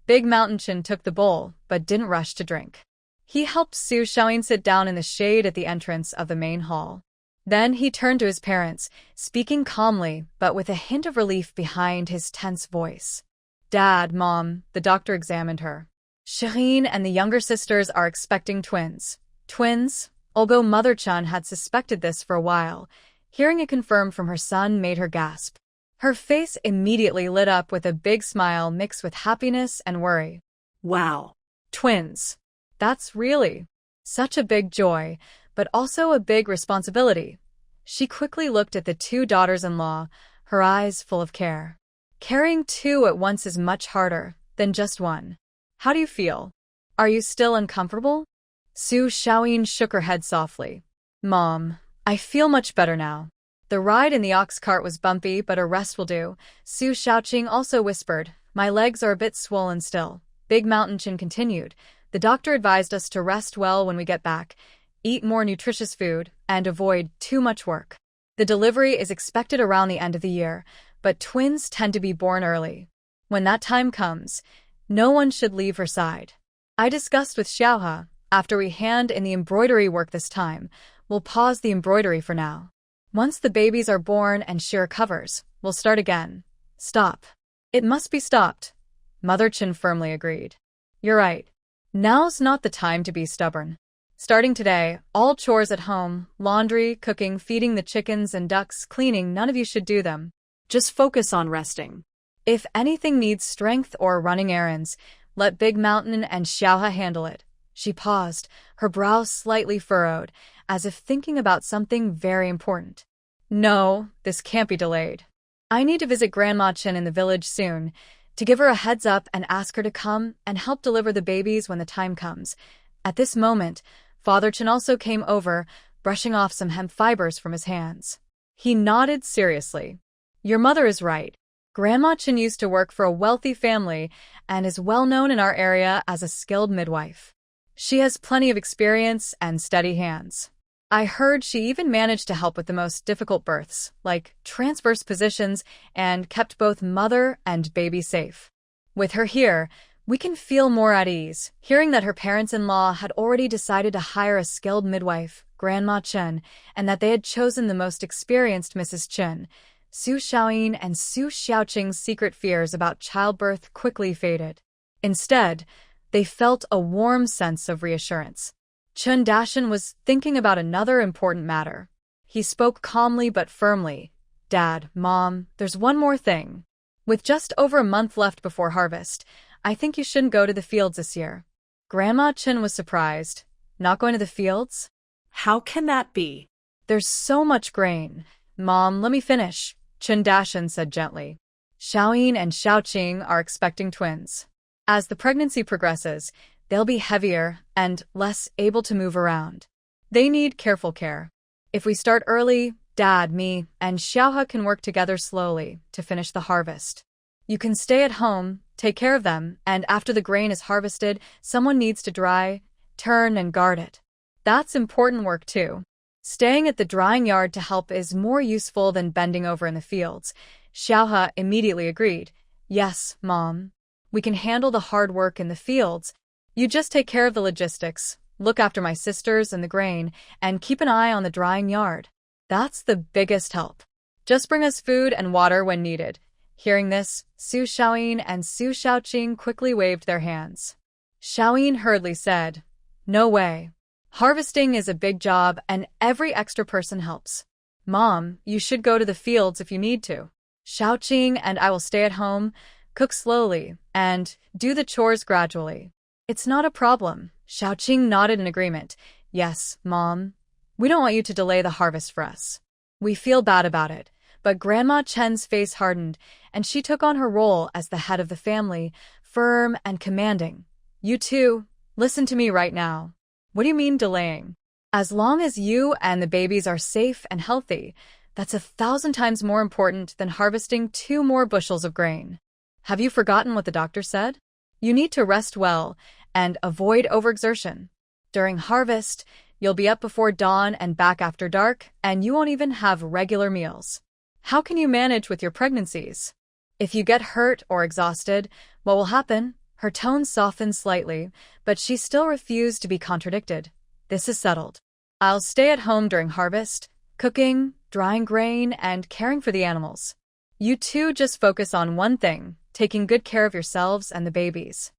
Big Mountain Chin took the bowl, but didn't rush to drink. He helped Su Xiaoyin sit down in the shade at the entrance of the main hall. Then he turned to his parents, speaking calmly but with a hint of relief behind his tense voice. "Dad, Mom," the doctor examined her. "Shireen and the younger sisters are expecting twins." Twins? Although Mother Chen had suspected this for a while, hearing it confirmed from her son made her gasp. Her face immediately lit up with a big smile mixed with happiness and worry. Wow. Twins. That's really such a big joy, but also a big responsibility. She quickly looked at the two daughters-in-law, her eyes full of care. Carrying two at once is much harder than just one. How do you feel? Are you still uncomfortable? Su Xiaoyin shook her head softly. Mom, I feel much better now. The ride in the ox cart was bumpy, but a rest will do. Su Xiaoqing also whispered, my legs are a bit swollen still. Big Mountain Chin continued. The doctor advised us to rest well when we get back, eat more nutritious food, and avoid too much work. The delivery is expected around the end of the year, but twins tend to be born early. When that time comes, no one should leave her side. I discussed with Xiaohe, after we hand in the embroidery work this time, we'll pause the embroidery for now. Once the babies are born and she recovers, we'll start again. Stop. It must be stopped. Mother Chin firmly agreed. You're right. Now's not the time to be stubborn. Starting today, all chores at home, laundry, cooking, feeding the chickens and ducks, cleaning, none of you should do them. Just focus on resting. If anything needs strength or running errands, let Big Mountain and Xiaohe handle it. She paused, her brow slightly furrowed, as if thinking about something very important. No, this can't be delayed. I need to visit Grandma Chen in the village soon, to give her a heads up and ask her to come and help deliver the babies when the time comes. At this moment, Father Chen also came over, brushing off some hemp fibers from his hands. He nodded seriously. Your mother is right. Grandma Chen used to work for a wealthy family and is well known in our area as a skilled midwife. She has plenty of experience and steady hands. I heard she even managed to help with the most difficult births, like transverse positions, and kept both mother and baby safe. With her here, we can feel more at ease. Hearing that her parents-in-law had already decided to hire a skilled midwife, Grandma Chen, and that they had chosen the most experienced Mrs. Chen, Su Xiaoyin and Su Xiaoqing's secret fears about childbirth quickly faded. Instead, they felt a warm sense of reassurance. Chen Dashen was thinking about another important matter. He spoke calmly but firmly. Dad, Mom, there's one more thing. With just over a month left before harvest, I think you shouldn't go to the fields this year. Grandma Chen was surprised. Not going to the fields? How can that be? There's so much grain. Mom, let me finish, Chen Dashen said gently. Xiaoyin and Xiaoqing are expecting twins. As the pregnancy progresses, they'll be heavier and less able to move around. They need careful care. If we start early, Dad, me, and Xiaohe can work together slowly to finish the harvest. You can stay at home, take care of them, and after the grain is harvested, someone needs to dry, turn, and guard it. That's important work too. Staying at the drying yard to help is more useful than bending over in the fields. Xiaohe immediately agreed. Yes, Mom. We can handle the hard work in the fields. You just take care of the logistics, look after my sisters and the grain, and keep an eye on the drying yard. That's the biggest help. Just bring us food and water when needed. Hearing this, Su Xiaoyin and Su Xiaoqing quickly waved their hands. Xiaoyin hurriedly said, "No way. Harvesting is a big job and every extra person helps. Mom, you should go to the fields if you need to. Xiaoqing and I will stay at home, cook slowly, and do the chores gradually." "It's not a problem." Xiaoqing nodded in agreement. "Yes, Mom. We don't want you to delay the harvest for us. We feel bad about it." But Grandma Chen's face hardened, and she took on her role as the head of the family, firm and commanding. "You two, listen to me right now." "What do you mean delaying?" "As long as you and the babies are safe and healthy, that's 1,000 times more important than harvesting 2 more bushels of grain. Have you forgotten what the doctor said? You need to rest well and avoid overexertion. During harvest, you'll be up before dawn and back after dark, and you won't even have regular meals. How can you manage with your pregnancies? If you get hurt or exhausted, what will happen?" Her tone softened slightly, but she still refused to be contradicted. "This is settled. I'll stay at home during harvest, cooking, drying grain, and caring for the animals. You two just focus on one thing, taking good care of yourselves and the babies.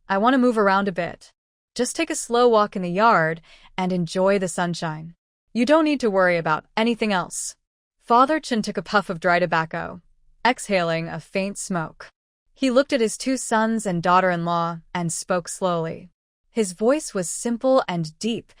I want to move around a bit. Just take a slow walk in the yard and enjoy the sunshine. You don't need to worry about anything else." Father Chen took a puff of dry tobacco, exhaling a faint smoke. He looked at his 2 sons and daughter-in-law and spoke slowly. His voice was simple and deep,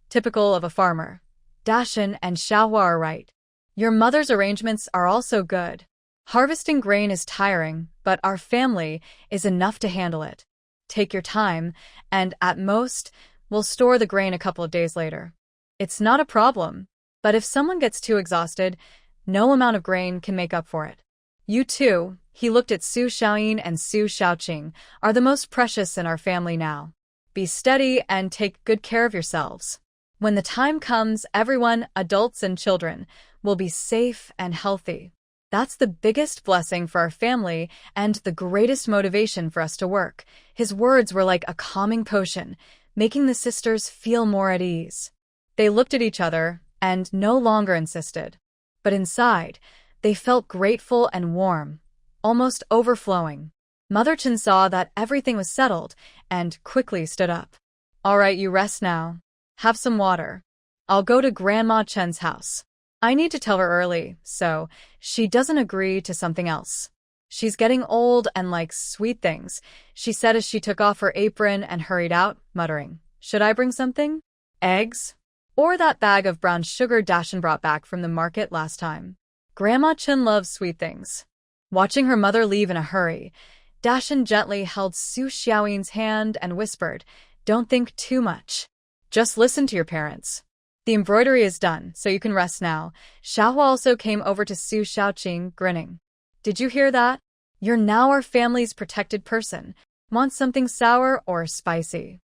typical of a farmer. "Dashan and Xiaohua are right. Your mother's arrangements are also good. Harvesting grain is tiring, but our family is enough to handle it. Take your time, and at most, we'll store the grain a couple of days later. It's not a problem. But if someone gets too exhausted, no amount of grain can make up for it. You two," he looked at Su Xiaoyin and Su Xiaoqing, "are the most precious in our family now. Be steady and take good care of yourselves. When the time comes, everyone, adults and children, will be safe and healthy. That's the biggest blessing for our family and the greatest motivation for us to work." His words were like a calming potion, making the sisters feel more at ease. They looked at each other and no longer insisted. But inside, they felt grateful and warm, almost overflowing. Mother Chen saw that everything was settled and quickly stood up. "All right, you rest now. Have some water. I'll go to Grandma Chen's house. I need to tell her early, so she doesn't agree to something else. She's getting old and likes sweet things," she said as she took off her apron and hurried out, muttering, "Should I bring something? Eggs? Or that bag of brown sugar Dashan brought back from the market last time? Grandma Chen loves sweet things." Watching her mother leave in a hurry, Dashan gently held Su Xiaoyin's hand and whispered, "Don't think too much. Just listen to your parents. The embroidery is done, so you can rest now." Xiaohua also came over to Su Xiaoqing, grinning. "Did you hear that? You're now our family's protected person. Want something sour or spicy?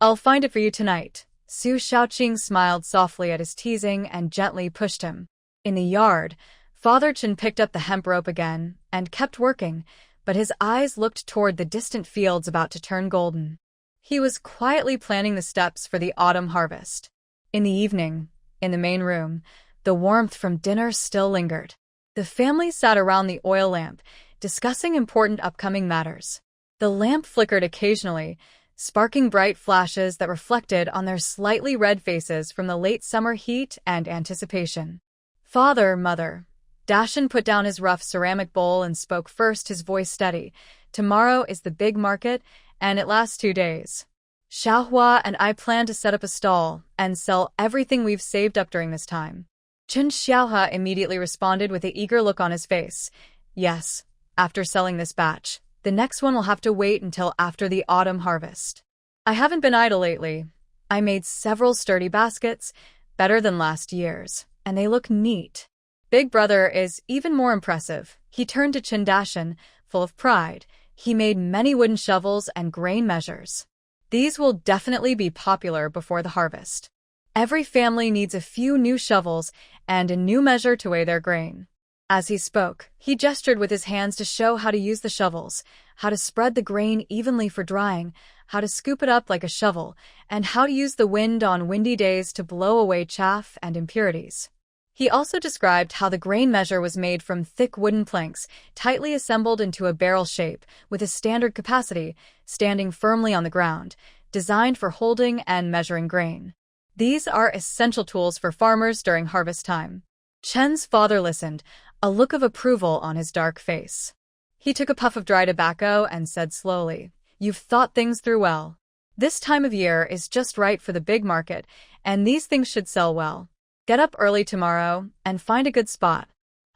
I'll find it for you tonight." Su Xiaoqing smiled softly at his teasing and gently pushed him. In the yard, Father Chen picked up the hemp rope again and kept working, but his eyes looked toward the distant fields about to turn golden. He was quietly planning the steps for the autumn harvest. In the evening, in the main room, the warmth from dinner still lingered. The family sat around the oil lamp, discussing important upcoming matters. The lamp flickered occasionally, sparking bright flashes that reflected on their slightly red faces from the late summer heat and anticipation. "Father, Mother." Dashan put down his rough ceramic bowl and spoke first, his voice steady. "Tomorrow is the big market, and it lasts 2 days. Xiaohua and I plan to set up a stall and sell everything we've saved up during this time." Chen Xiaohua immediately responded with an eager look on his face. "Yes, after selling this batch, the next one will have to wait until after the autumn harvest. I haven't been idle lately. I made several sturdy baskets, better than last year's, and they look neat. Big brother is even more impressive." He turned to Chen Dashan, full of pride. "He made many wooden shovels and grain measures. These will definitely be popular before the harvest. Every family needs a few new shovels and a new measure to weigh their grain." As he spoke, he gestured with his hands to show how to use the shovels, how to spread the grain evenly for drying, how to scoop it up like a shovel, and how to use the wind on windy days to blow away chaff and impurities. He also described how the grain measure was made from thick wooden planks, tightly assembled into a barrel shape, with a standard capacity, standing firmly on the ground, designed for holding and measuring grain. These are essential tools for farmers during harvest time. Chen's father listened, a look of approval on his dark face. He took a puff of dry tobacco and said slowly, "You've thought things through well. This time of year is just right for the big market, and these things should sell well. Get up early tomorrow and find a good spot.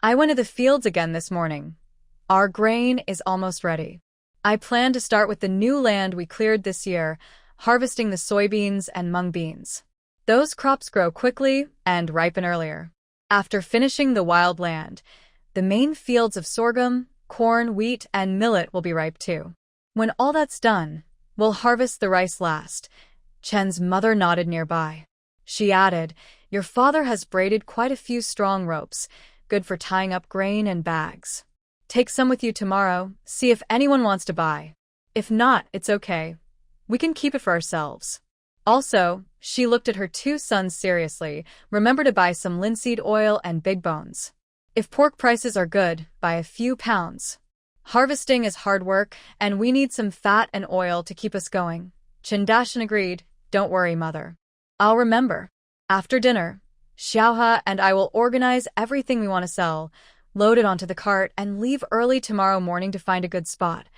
I went to the fields again this morning. Our grain is almost ready. I plan to start with the new land we cleared this year, harvesting the soybeans and mung beans. Those crops grow quickly and ripen earlier. After finishing the wild land, the main fields of sorghum, corn, wheat, and millet will be ripe too. When all that's done, we'll harvest the rice last." Chen's mother nodded nearby. She added, "Your father has braided quite a few strong ropes, good for tying up grain in bags. Take some with you tomorrow, see if anyone wants to buy. If not, it's okay. We can keep it for ourselves. Also," she looked at her two sons seriously, "remember to buy some linseed oil and big bones. If pork prices are good, buy a few pounds. Harvesting is hard work, and we need some fat and oil to keep us going." Chandashan agreed, "Don't worry, mother. I'll remember." After dinner, Xiaohe and I will organize everything we want to sell, load it onto the cart, and leave early tomorrow morning to find a good spot.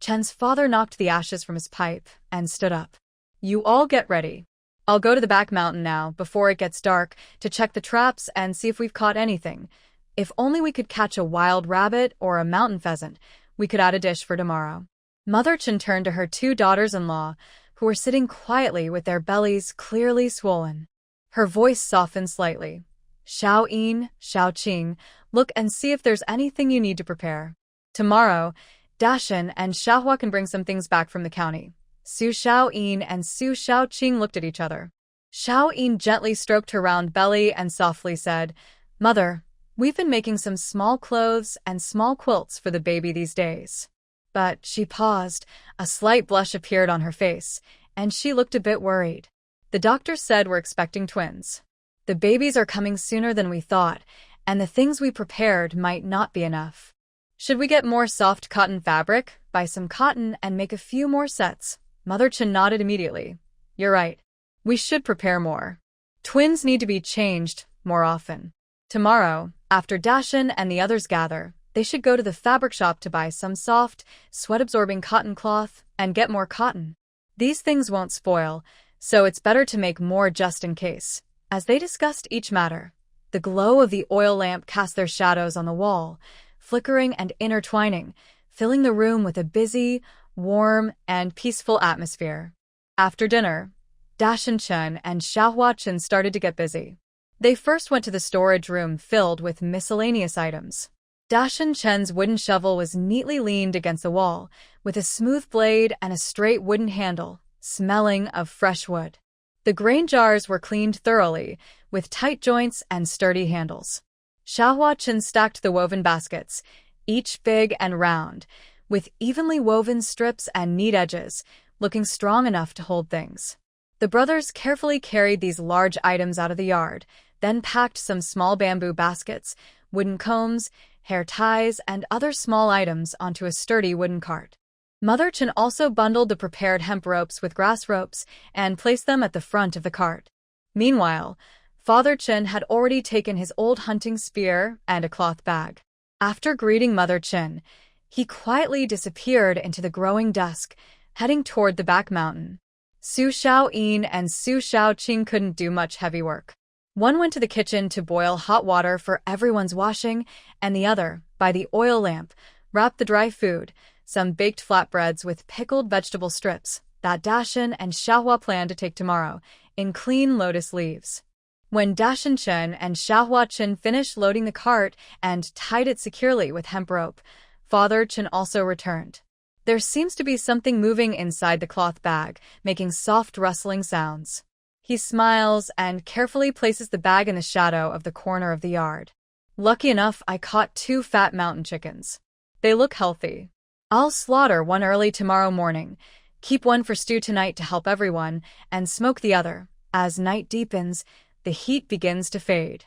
Chen's father knocked the ashes from his pipe and stood up. "You all get ready. I'll go to the back mountain now, before it gets dark, to check the traps and see if we've caught anything. If only we could catch a wild rabbit or a mountain pheasant, we could add a dish for tomorrow." Mother Chen turned to her two daughters-in-law, who were sitting quietly with their bellies clearly swollen. Her voice softened slightly. "Xiao Yin, Xiao Qing, look and see if there's anything you need to prepare. Tomorrow, Dashan and Xiaohua can bring some things back from the county." Su Xiao Yin and Su Xiao Qing looked at each other. Xiao Yin gently stroked her round belly and softly said, "Mother, we've been making some small clothes and small quilts for the baby these days." But she paused, a slight blush appeared on her face, and she looked a bit worried. "The doctor said we're expecting twins. The babies are coming sooner than we thought, and the things we prepared might not be enough. Should we get more soft cotton fabric, buy some cotton, and make a few more sets?" Mother Chen nodded immediately. "You're right. We should prepare more. Twins need to be changed more often. Tomorrow, after Dashan and the others gather, they should go to the fabric shop to buy some soft, sweat-absorbing cotton cloth and get more cotton. These things won't spoil, so it's better to make more just in case." As they discussed each matter, the glow of the oil lamp cast their shadows on the wall, flickering and intertwining, filling the room with a busy, warm, and peaceful atmosphere. After dinner, Dashan Chen and Xiaohua Chen started to get busy. They first went to the storage room filled with miscellaneous items. Dashan Chen's wooden shovel was neatly leaned against the wall, with a smooth blade and a straight wooden handle, smelling of fresh wood. The grain jars were cleaned thoroughly, with tight joints and sturdy handles. Xiaohua Chen stacked the woven baskets, each big and round, with evenly woven strips and neat edges, looking strong enough to hold things. The brothers carefully carried these large items out of the yard, then packed some small bamboo baskets, wooden combs, hair ties, and other small items onto a sturdy wooden cart. Mother Chen also bundled the prepared hemp ropes with grass ropes and placed them at the front of the cart. Meanwhile, Father Chen had already taken his old hunting spear and a cloth bag. After greeting Mother Chen, he quietly disappeared into the growing dusk, heading toward the back mountain. Su Xiao Yin and Su Xiao Qing couldn't do much heavy work. One went to the kitchen to boil hot water for everyone's washing, and the other, by the oil lamp, wrapped the dry food, some baked flatbreads with pickled vegetable strips, that Dashan and Xiaohua planned to take tomorrow, in clean lotus leaves. When Dashan Chen and Xiaohua Chen finished loading the cart and tied it securely with hemp rope, Father Chen also returned. There seems to be something moving inside the cloth bag, making soft rustling sounds. He smiles and carefully places the bag in the shadow of the corner of the yard. Lucky enough, I caught 2 fat mountain chickens. They look healthy. I'll slaughter one early tomorrow morning, keep one for stew tonight to help everyone, and smoke the other. As night deepens, the heat begins to fade.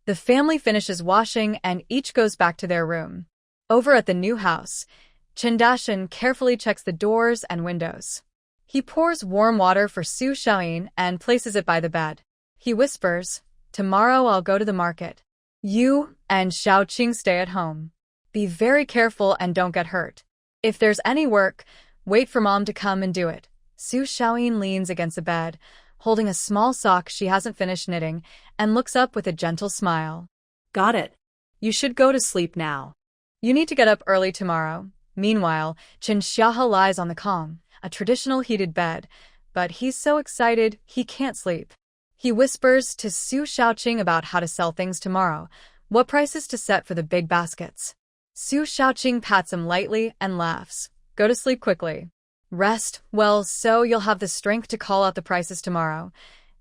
The family finishes washing and each goes back to their room. Over at the new house, Chindashan carefully checks the doors and windows. He pours warm water for Su Xiaoyin and places it by the bed. He whispers, "Tomorrow I'll go to the market. You and Xiaoqing stay at home. Be very careful and don't get hurt. If there's any work, wait for Mom to come and do it." Su Xiaoyin leans against the bed, holding a small sock she hasn't finished knitting, and looks up with a gentle smile. Got it. You should go to sleep now. You need to get up early tomorrow. Meanwhile, Chen Xiahe lies on the Kong, a traditional heated bed, but he's so excited he can't sleep. He whispers to Su Xiaoqing about how to sell things tomorrow, what prices to set for the big baskets. Su Xiaoqing pats him lightly and laughs. Go to sleep quickly. Rest well so you'll have the strength to call out the prices tomorrow.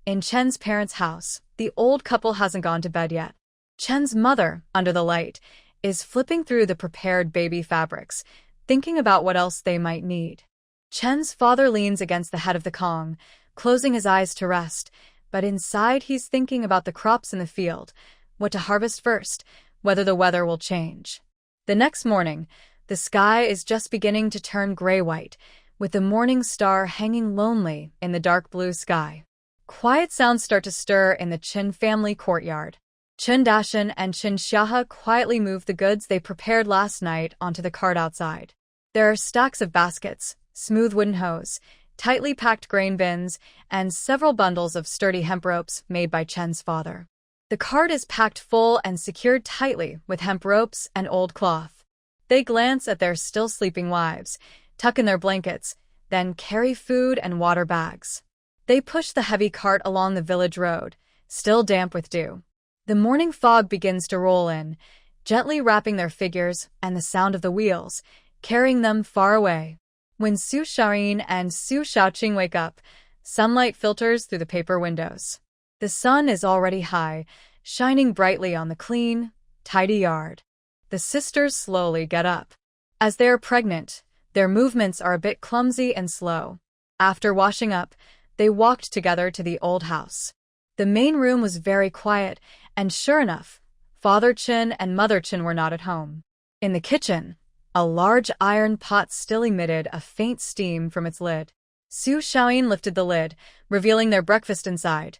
In Chen's parents' house, the old couple hasn't gone to bed yet. Chen's mother, under the light, is flipping through the prepared baby fabrics, thinking about what else they might need. Chen's father leans against the head of the Kong, closing his eyes to rest, but inside he's thinking about the crops in the field, what to harvest first, whether the weather will change. The next morning, the sky is just beginning to turn gray-white, with the morning star hanging lonely in the dark blue sky. Quiet sounds start to stir in the Qin family courtyard. Chen Dashan and Chen Xiahe quietly move the goods they prepared last night onto the cart outside. There are stacks of baskets, smooth wooden hose, tightly packed grain bins, and several bundles of sturdy hemp ropes made by Chen's father. The cart is packed full and secured tightly with hemp ropes and old cloth. They glance at their still sleeping wives, tuck in their blankets, then carry food and water bags. They push the heavy cart along the village road, still damp with dew. The morning fog begins to roll in, gently wrapping their figures and the sound of the wheels, carrying them far away. When Su Xiaoyin and Su Xiaoqing wake up, sunlight filters through the paper windows. The sun is already high, shining brightly on the clean, tidy yard. The sisters slowly get up. As they are pregnant, their movements are a bit clumsy and slow. After washing up, they walked together to the old house. The main room was very quiet, and sure enough, Father Qin and Mother Qin were not at home. In the kitchen, a large iron pot still emitted a faint steam from its lid. Su Xiaoyin lifted the lid, revealing their breakfast inside.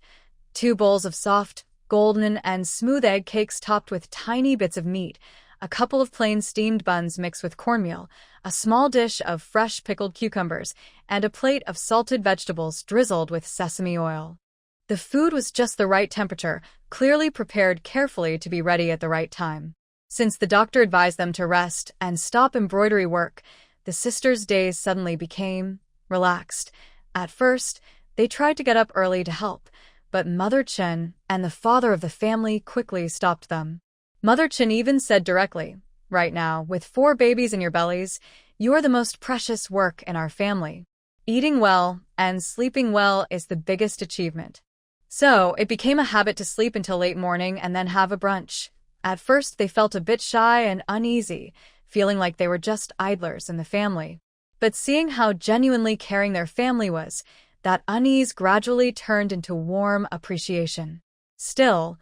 2 bowls of soft, golden and smooth egg cakes topped with tiny bits of meat, a couple of plain steamed buns mixed with cornmeal, a small dish of fresh pickled cucumbers, and a plate of salted vegetables drizzled with sesame oil. The food was just the right temperature, clearly prepared carefully to be ready at the right time. Since the doctor advised them to rest and stop embroidery work, the sisters' days suddenly became relaxed. At first, they tried to get up early to help, but Mother Chen and the father of the family quickly stopped them. Mother Chen even said directly, "Right now, with 4 babies in your bellies, you are the most precious work in our family. Eating well and sleeping well is the biggest achievement." So, it became a habit to sleep until late morning and then have a brunch. At first, they felt a bit shy and uneasy, feeling like they were just idlers in the family. But seeing how genuinely caring their family was, that unease gradually turned into warm appreciation. Still,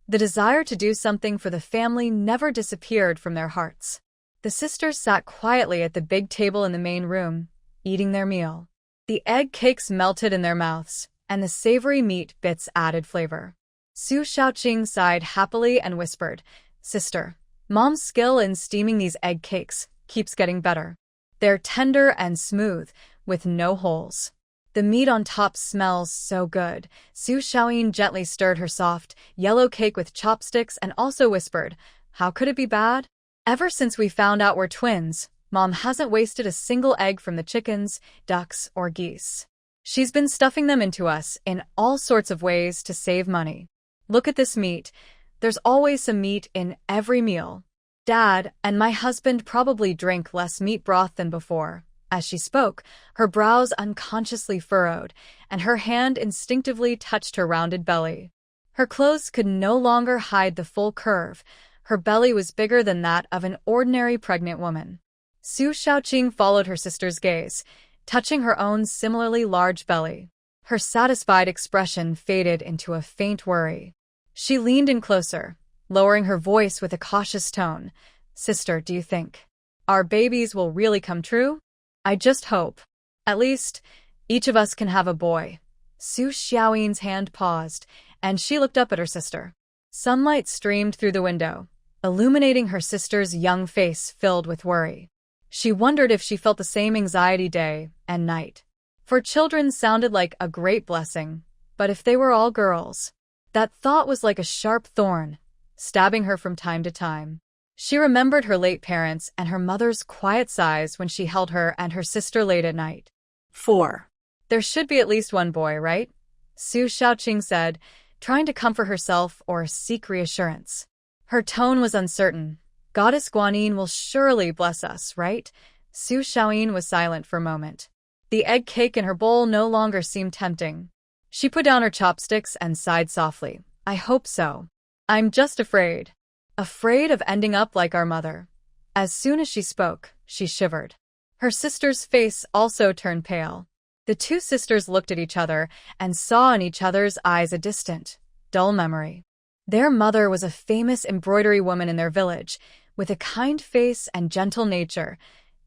the desire to do something for the family never disappeared from their hearts. The sisters sat quietly at the big table in the main room, eating their meal. The egg cakes melted in their mouths, and the savory meat bits added flavor. Su Xiaoqing sighed happily and whispered, "Sister, Mom's skill in steaming these egg cakes keeps getting better. They're tender and smooth, with no holes. The meat on top smells so good." Su Xiaoyin gently stirred her soft, yellow cake with chopsticks and also whispered, "How could it be bad? Ever since we found out we're twins, Mom hasn't wasted a single egg from the chickens, ducks, or geese. She's been stuffing them into us in all sorts of ways to save money. Look at this meat. There's always some meat in every meal. Dad and my husband probably drink less meat broth than before." As she spoke, her brows unconsciously furrowed, and her hand instinctively touched her rounded belly. Her clothes could no longer hide the full curve, Her belly was bigger than that of an ordinary pregnant woman. Su Xiaoqing followed her sister's gaze, touching her own similarly large belly. Her satisfied expression faded into a faint worry. She leaned in closer, lowering her voice with a cautious tone. "Sister, do you think our babies will really come true? I just hope. At least, each of us can have a boy." Su Xiaoyin's hand paused, and she looked up at her sister. Sunlight streamed through the window, illuminating her sister's young face filled with worry. She wondered if she felt the same anxiety day and night. For children sounded like a great blessing, but if they were all girls, that thought was like a sharp thorn, stabbing her from time to time. She remembered her late parents and her mother's quiet sighs when she held her and her sister late at night. 4. "There should be at least one boy, right?" Su Xiaoqing said, trying to comfort herself or seek reassurance. Her tone was uncertain. "Goddess Guanyin will surely bless us, right?" Su Xiaoyin was silent for a moment. The egg cake in her bowl no longer seemed tempting. She put down her chopsticks and sighed softly. "I hope so. I'm just afraid. Afraid of ending up like our mother." As soon as she spoke, she shivered. Her sister's face also turned pale. The two sisters looked at each other and saw in each other's eyes a distant, dull memory. Their mother was a famous embroidery woman in their village, with a kind face and gentle nature,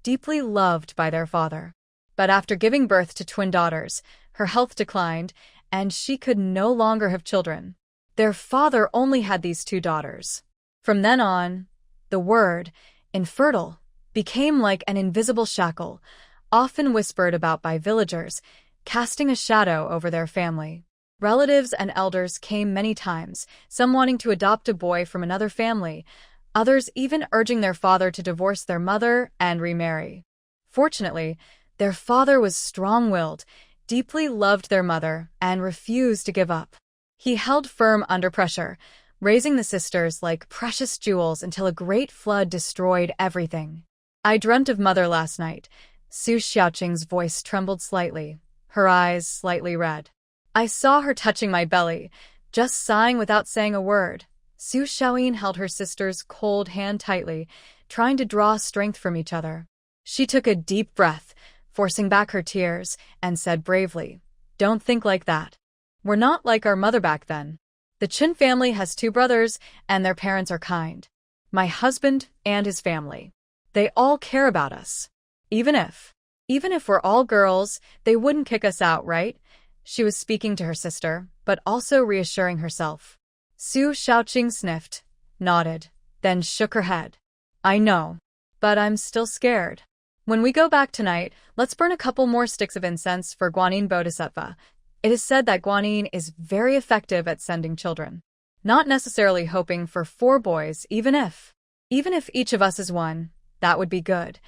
deeply loved by their father. But after giving birth to twin daughters, her health declined, and she could no longer have children. Their father only had these two daughters. From then on, the word, infertile, became like an invisible shackle, often whispered about by villagers, casting a shadow over their family. Relatives and elders came many times, some wanting to adopt a boy from another family, others even urging their father to divorce their mother and remarry. Fortunately, their father was strong-willed, deeply loved their mother, and refused to give up. He held firm under pressure, raising the sisters like precious jewels until a great flood destroyed everything. "I dreamt of mother last night." Su Xiaoqing's voice trembled slightly, her eyes slightly red. "I saw her touching my belly, just sighing without saying a word." Su Xiaoyin held her sister's cold hand tightly, trying to draw strength from each other. She took a deep breath, forcing back her tears, and said bravely, "Don't think like that. We're not like our mother back then. The Chen family has two brothers, and their parents are kind. My husband and his family. They all care about us. Even if we're all girls, they wouldn't kick us out, right?" She was speaking to her sister, but also reassuring herself. Su Xiaoqing sniffed, nodded, then shook her head. "I know, but I'm still scared. When we go back tonight, let's burn a couple more sticks of incense for Guanyin Bodhisattva. It is said that Guanyin is very effective at sending children. Not necessarily hoping for 4 boys, even if each of us is one, that would be good."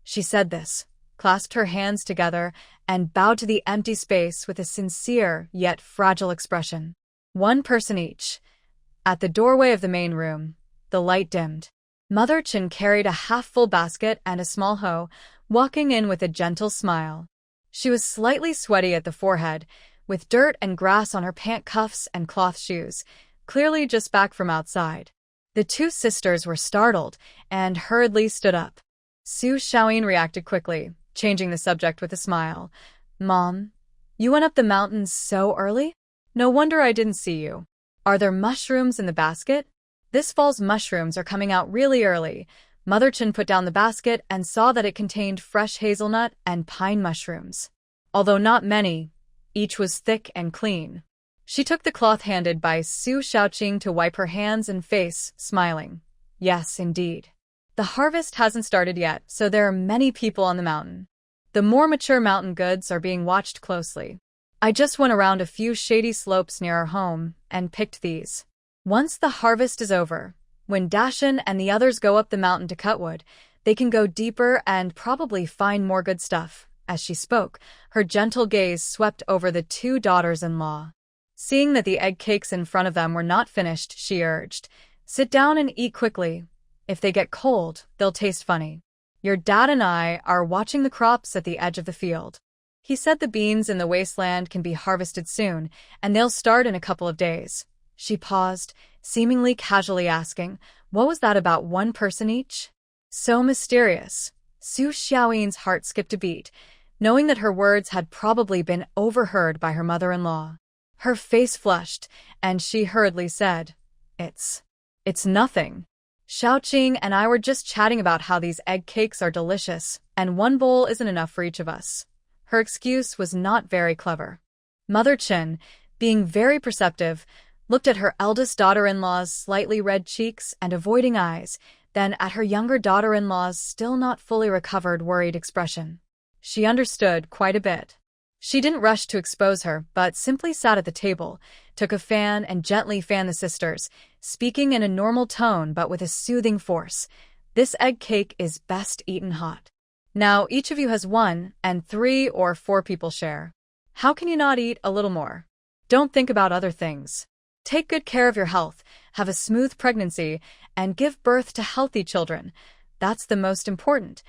She said this, clasped her hands together, and bowed to the empty space with a sincere yet fragile expression. 1 person each. At the doorway of the main room, the light dimmed. Mother Chen carried a half-full basket and a small hoe, walking in with a gentle smile. She was slightly sweaty at the forehead, with dirt and grass on her pant cuffs and cloth shoes, clearly just back from outside. The two sisters were startled and hurriedly stood up. Su Xiaoyin reacted quickly, changing the subject with a smile. "Mom, you went up the mountains so early? No wonder I didn't see you. Are there mushrooms in the basket?" "This fall's mushrooms are coming out really early." Mother Chen put down the basket and saw that it contained fresh hazelnut and pine mushrooms. Although not many, each was thick and clean. She took the cloth handed by Su Xiaoqing to wipe her hands and face, smiling. "Yes, indeed. The harvest hasn't started yet, so there are many people on the mountain. The more mature mountain goods are being watched closely. I just went around a few shady slopes near our home and picked these. Once the harvest is over, when Dashin and the others go up the mountain to cut wood, they can go deeper and probably find more good stuff." As she spoke, her gentle gaze swept over the 2 daughters-in-law. Seeing that the egg cakes in front of them were not finished, she urged, "Sit down and eat quickly. If they get cold, they'll taste funny. Your dad and I are watching the crops at the edge of the field. He said the beans in the wasteland can be harvested soon, and they'll start in a couple of days." She paused, seemingly casually asking, What was that about one person each? So mysterious. Su Xiaoyin's heart skipped a beat, knowing that her words had probably been overheard by her mother-in-law. Her face flushed, and she hurriedly said, It's nothing. Xiaoqing and I were just chatting about how these egg cakes are delicious, and one bowl isn't enough for each of us. Her excuse was not very clever. Mother Chen, being very perceptive, looked at her eldest daughter-in-law's slightly red cheeks and avoiding eyes, then at her younger daughter-in-law's still not fully recovered worried expression. She understood quite a bit. She didn't rush to expose her, but simply sat at the table, took a fan and gently fanned the sisters, speaking in a normal tone but with a soothing force. This egg cake is best eaten hot. Now each of you has 1, and 3 or 4 people share. How can you not eat a little more? Don't think about other things. Take good care of your health, have a smooth pregnancy, and give birth to healthy children. That's the most important.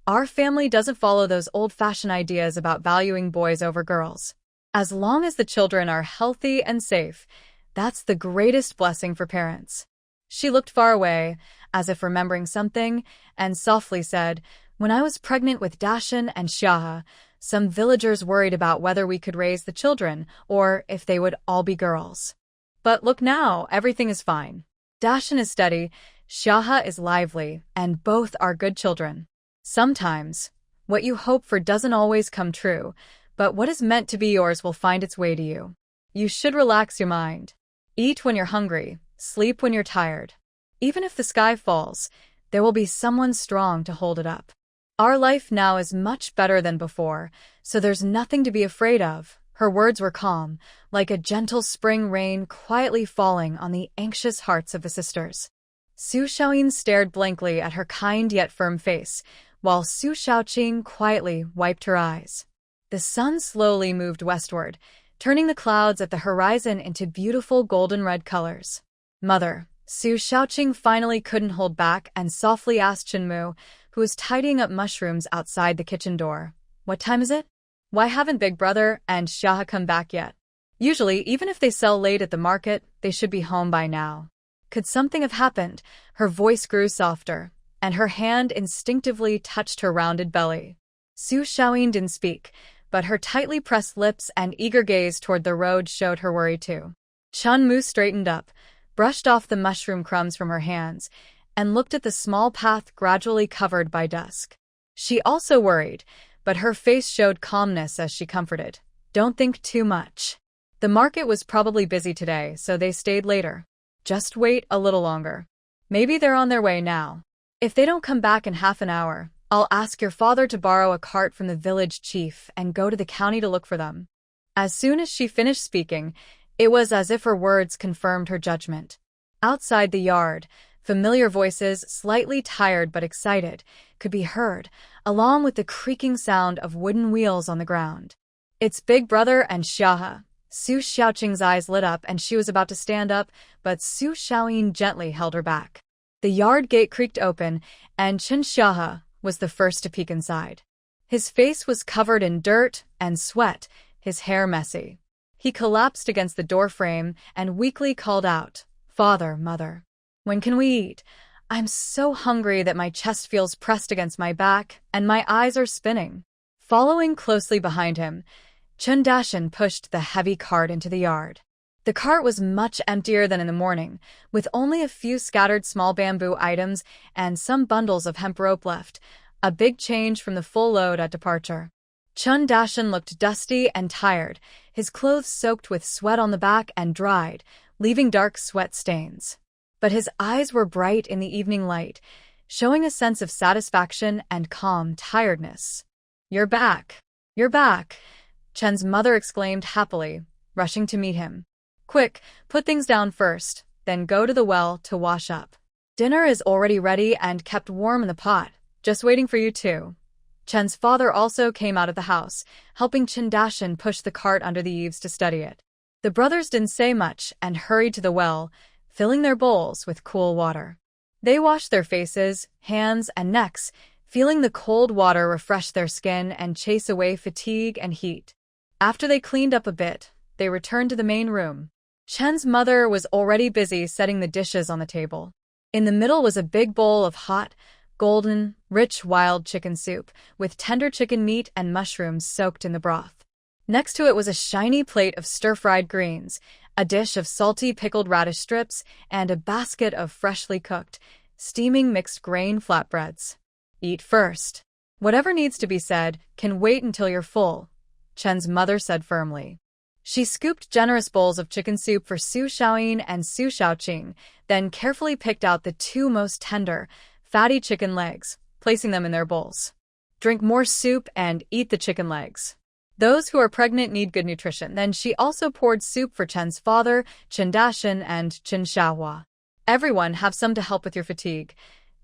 Our family doesn't follow those old-fashioned ideas about valuing boys over girls. As long as the children are healthy and safe, that's the greatest blessing for parents. She looked far away, as if remembering something, and softly said, When I was pregnant with Dashan and Xiahe, some villagers worried about whether we could raise the children, or if they would all be girls. But look now, everything is fine. Dashan is steady, Xiahe is lively, and both are good children. Sometimes, what you hope for doesn't always come true, but what is meant to be yours will find its way to you. You should relax your mind. Eat when you're hungry, sleep when you're tired. Even if the sky falls, there will be someone strong to hold it up. Our life now is much better than before, so there's nothing to be afraid of. Her words were calm, like a gentle spring rain quietly falling on the anxious hearts of the sisters. Su Xiaoyin stared blankly at her kind yet firm face, while Su Xiaoqing quietly wiped her eyes. The sun slowly moved westward, turning the clouds at the horizon into beautiful golden-red colors. Mother, Su Xiaoqing finally couldn't hold back and softly asked Chenmu, who was tidying up mushrooms outside the kitchen door, What time is it? Why haven't Big Brother and Xiahe come back yet? Usually, even if they sell late at the market, they should be home by now. Could something have happened? Her voice grew softer, and her hand instinctively touched her rounded belly. Su Xiaoyin didn't speak, but her tightly pressed lips and eager gaze toward the road showed her worry too. Chenmu straightened up, brushed off the mushroom crumbs from her hands, and looked at the small path gradually covered by dusk. She also worried, but her face showed calmness as she comforted. Don't think too much. The market was probably busy today, so they stayed later. Just wait a little longer. Maybe they're on their way now. If they don't come back in half an hour, I'll ask your father to borrow a cart from the village chief and go to the county to look for them. As soon as she finished speaking, it was as if her words confirmed her judgment. Outside the yard, familiar voices, slightly tired but excited, could be heard, along with the creaking sound of wooden wheels on the ground. It's Big Brother and Xiahe. Su Xiaoqing's eyes lit up and she was about to stand up, but Su Xiaoyin gently held her back. The yard gate creaked open, and Chen Xiahe was the first to peek inside. His face was covered in dirt and sweat, his hair messy. He collapsed against the doorframe and weakly called out, Father, Mother. When can we eat? I'm so hungry that my chest feels pressed against my back, and my eyes are spinning. Following closely behind him, Chen Dashan pushed the heavy cart into the yard. The cart was much emptier than in the morning, with only a few scattered small bamboo items and some bundles of hemp rope left, a big change from the full load at departure. Chen Dashan looked dusty and tired, his clothes soaked with sweat on the back and dried, leaving dark sweat stains. But his eyes were bright in the evening light, showing a sense of satisfaction and calm tiredness. You're back. You're back, Chen's mother exclaimed happily, rushing to meet him. Quick, put things down first, then go to the well to wash up. Dinner is already ready and kept warm in the pot, just waiting for you too. Chen's father also came out of the house, helping Chen Dashan push the cart under the eaves to steady it. The brothers didn't say much and hurried to the well, filling their bowls with cool water. They washed their faces, hands, and necks, feeling the cold water refresh their skin and chase away fatigue and heat. After they cleaned up a bit, they returned to the main room. Chen's mother was already busy setting the dishes on the table. In the middle was a big bowl of hot, golden, rich wild chicken soup, with tender chicken meat and mushrooms soaked in the broth. Next to it was a shiny plate of stir-fried greens, a dish of salty pickled radish strips, and a basket of freshly cooked, steaming mixed grain flatbreads. Eat first. Whatever needs to be said can wait until you're full, Chen's mother said firmly. She scooped generous bowls of chicken soup for Su Xiaoyin and Su Xiaoqing, then carefully picked out the two most tender, fatty chicken legs, placing them in their bowls. Drink more soup and eat the chicken legs. Those who are pregnant need good nutrition. Then she also poured soup for Chen's father, Chen Dashan, and Chen Xiaohua. Everyone have some to help with your fatigue.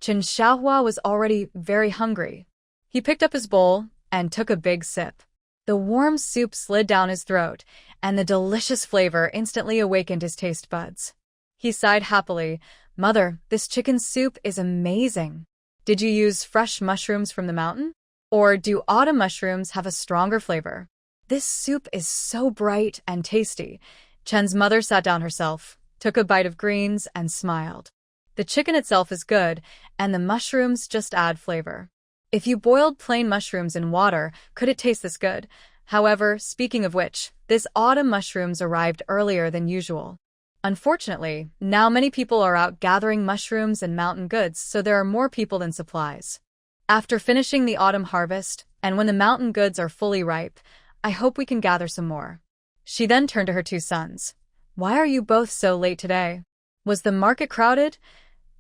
Chen Xiaohua was already very hungry. He picked up his bowl and took a big sip. The warm soup slid down his throat, and the delicious flavor instantly awakened his taste buds. He sighed happily. Mother, this chicken soup is amazing. Did you use fresh mushrooms from the mountain? Or do autumn mushrooms have a stronger flavor? This soup is so bright and tasty. Chen's mother sat down herself, took a bite of greens, and smiled. The chicken itself is good, and the mushrooms just add flavor. If you boiled plain mushrooms in water, could it taste this good? However, speaking of which, this autumn mushrooms arrived earlier than usual. Unfortunately, now many people are out gathering mushrooms and mountain goods, so there are more people than supplies. After finishing the autumn harvest, and when the mountain goods are fully ripe, I hope we can gather some more. She then turned to her two sons. Why are you both so late today? Was the market crowded?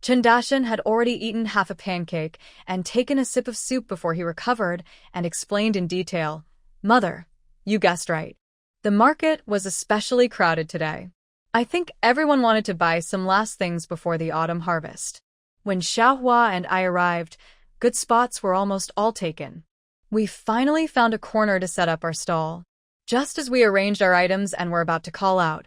Chen Dashan had already eaten half a pancake and taken a sip of soup before he recovered and explained in detail. Mother, you guessed right. The market was especially crowded today. I think everyone wanted to buy some last things before the autumn harvest. When Xiaohua and I arrived, good spots were almost all taken. We finally found a corner to set up our stall. Just as we arranged our items and were about to call out,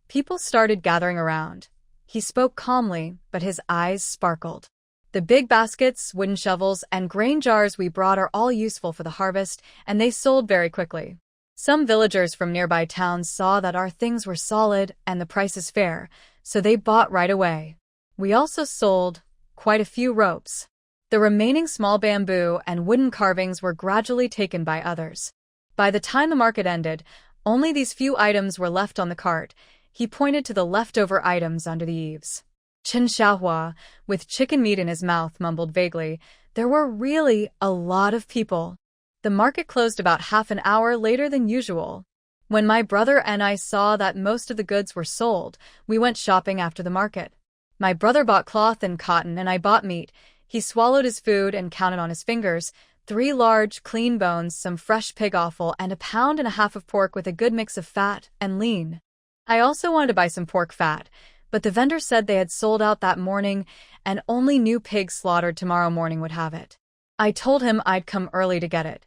people started gathering around. He spoke calmly, but his eyes sparkled. The big baskets, wooden shovels, and grain jars we brought are all useful for the harvest, and they sold very quickly. Some villagers from nearby towns saw that our things were solid and the prices fair, so they bought right away. We also sold quite a few ropes. The remaining small bamboo and wooden carvings were gradually taken by others. By the time the market ended, only these few items were left on the cart. He pointed to the leftover items under the eaves. Chen Xiaohua, with chicken meat in his mouth, mumbled vaguely, "There were really a lot of people." The market closed about half an hour later than usual. When my brother and I saw that most of the goods were sold, we went shopping after the market. My brother bought cloth and cotton, and I bought meat. He swallowed his food and counted on his fingers, 3 large, clean bones, some fresh pig offal, and 1.5 pounds of pork with a good mix of fat and lean. I also wanted to buy some pork fat, but the vendor said they had sold out that morning and only new pigs slaughtered tomorrow morning would have it. I told him I'd come early to get it.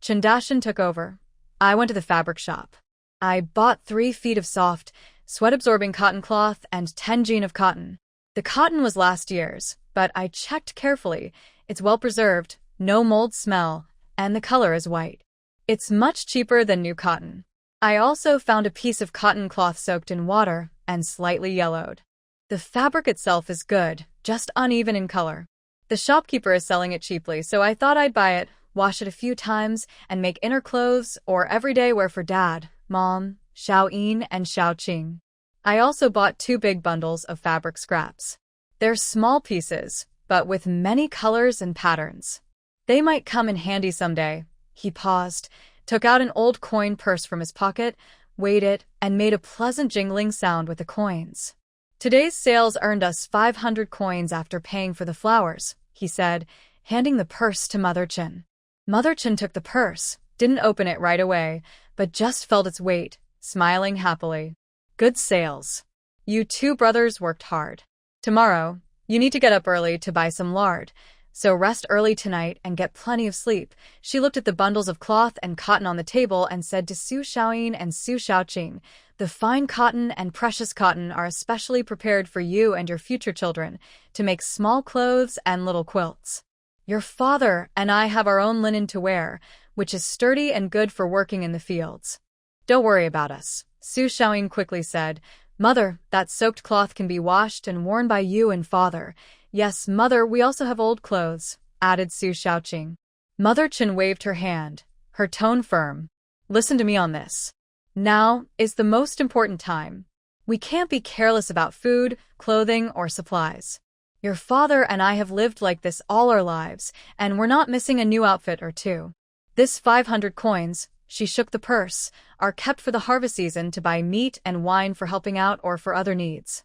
Chen Dashan took over. I went to the fabric shop. I bought 3 feet of soft, sweat-absorbing cotton cloth and 10 jean of cotton. The cotton was last year's, but I checked carefully. It's well-preserved, no mold smell, and the color is white. It's much cheaper than new cotton. I also found a piece of cotton cloth soaked in water and slightly yellowed. The fabric itself is good, just uneven in color. The shopkeeper is selling it cheaply, so I thought I'd buy it, wash it a few times, and make inner clothes or everyday wear for Dad, Mom, Xiaoyin, and Xiaoqing. I also bought 2 big bundles of fabric scraps. They're small pieces, but with many colors and patterns. They might come in handy someday. He paused, took out an old coin purse from his pocket, weighed it, and made a pleasant jingling sound with the coins. Today's sales earned us 500 coins after paying for the flowers, he said, handing the purse to Mother Chen. Mother Chen took the purse, didn't open it right away, but just felt its weight, smiling happily. Good sales. You 2 brothers worked hard. Tomorrow, you need to get up early to buy some lard, so rest early tonight and get plenty of sleep. She looked at the bundles of cloth and cotton on the table and said to Su Xiaoyin and Su Xiaoqing, "The fine cotton and precious cotton are especially prepared for you and your future children to make small clothes and little quilts. Your father and I have our own linen to wear, which is sturdy and good for working in the fields. Don't worry about us," Su Xiaoyin quickly said, Mother, that soaked cloth can be washed and worn by you and father. Yes, mother, we also have old clothes, added Su Shaoqing. Mother Chen waved her hand, her tone firm. Listen to me on this. Now is the most important time. We can't be careless about food, clothing, or supplies. Your father and I have lived like this all our lives, and we're not missing a new outfit or two. This 500 coins, she shook the purse, are kept for the harvest season to buy meat and wine for helping out or for other needs.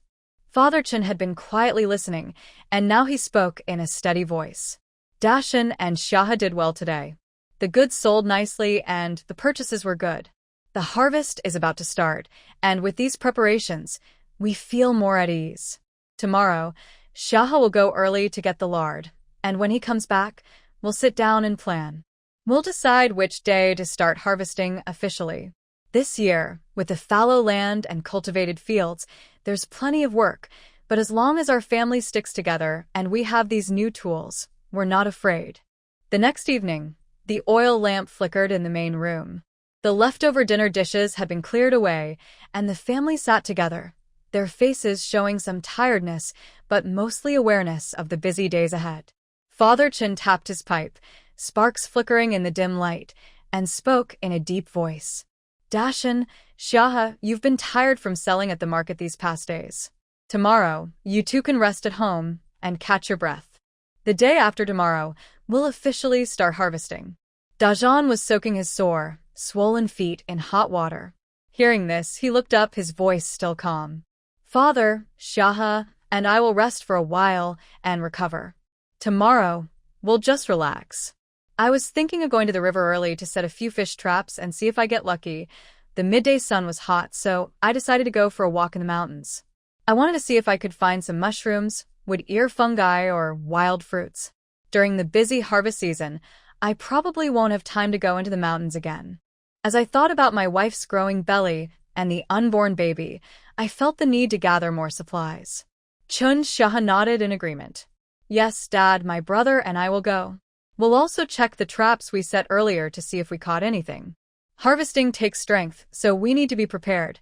Father Chen had been quietly listening, and now he spoke in a steady voice. Dashan and Xiahe did well today. The goods sold nicely and the purchases were good. The harvest is about to start, and with these preparations, we feel more at ease. Tomorrow, Xiahe will go early to get the lard, and when he comes back, we'll sit down and plan. We'll decide which day to start harvesting officially. This year, with the fallow land and cultivated fields, there's plenty of work, but as long as our family sticks together and we have these new tools, we're not afraid. The next evening, the oil lamp flickered in the main room. The leftover dinner dishes had been cleared away, and the family sat together, their faces showing some tiredness, but mostly awareness of the busy days ahead. Father Chen tapped his pipe, sparks flickering in the dim light, and spoke in a deep voice. Dashan, Xiahe, you've been tired from selling at the market these past days. Tomorrow, you two can rest at home and catch your breath. The day after tomorrow, we'll officially start harvesting. Dajan was soaking his sore, swollen feet in hot water. Hearing this, he looked up, his voice still calm. Father, Xiahe, and I will rest for a while and recover. Tomorrow, we'll just relax. I was thinking of going to the river early to set a few fish traps and see if I get lucky. The midday sun was hot, so I decided to go for a walk in the mountains. I wanted to see if I could find some mushrooms, wood ear fungi, or wild fruits. During the busy harvest season, I probably won't have time to go into the mountains again. As I thought about my wife's growing belly and the unborn baby, I felt the need to gather more supplies. Chun Xiahe nodded in agreement. Yes, Dad, my brother and I will go. We'll also check the traps we set earlier to see if we caught anything. Harvesting takes strength, so we need to be prepared.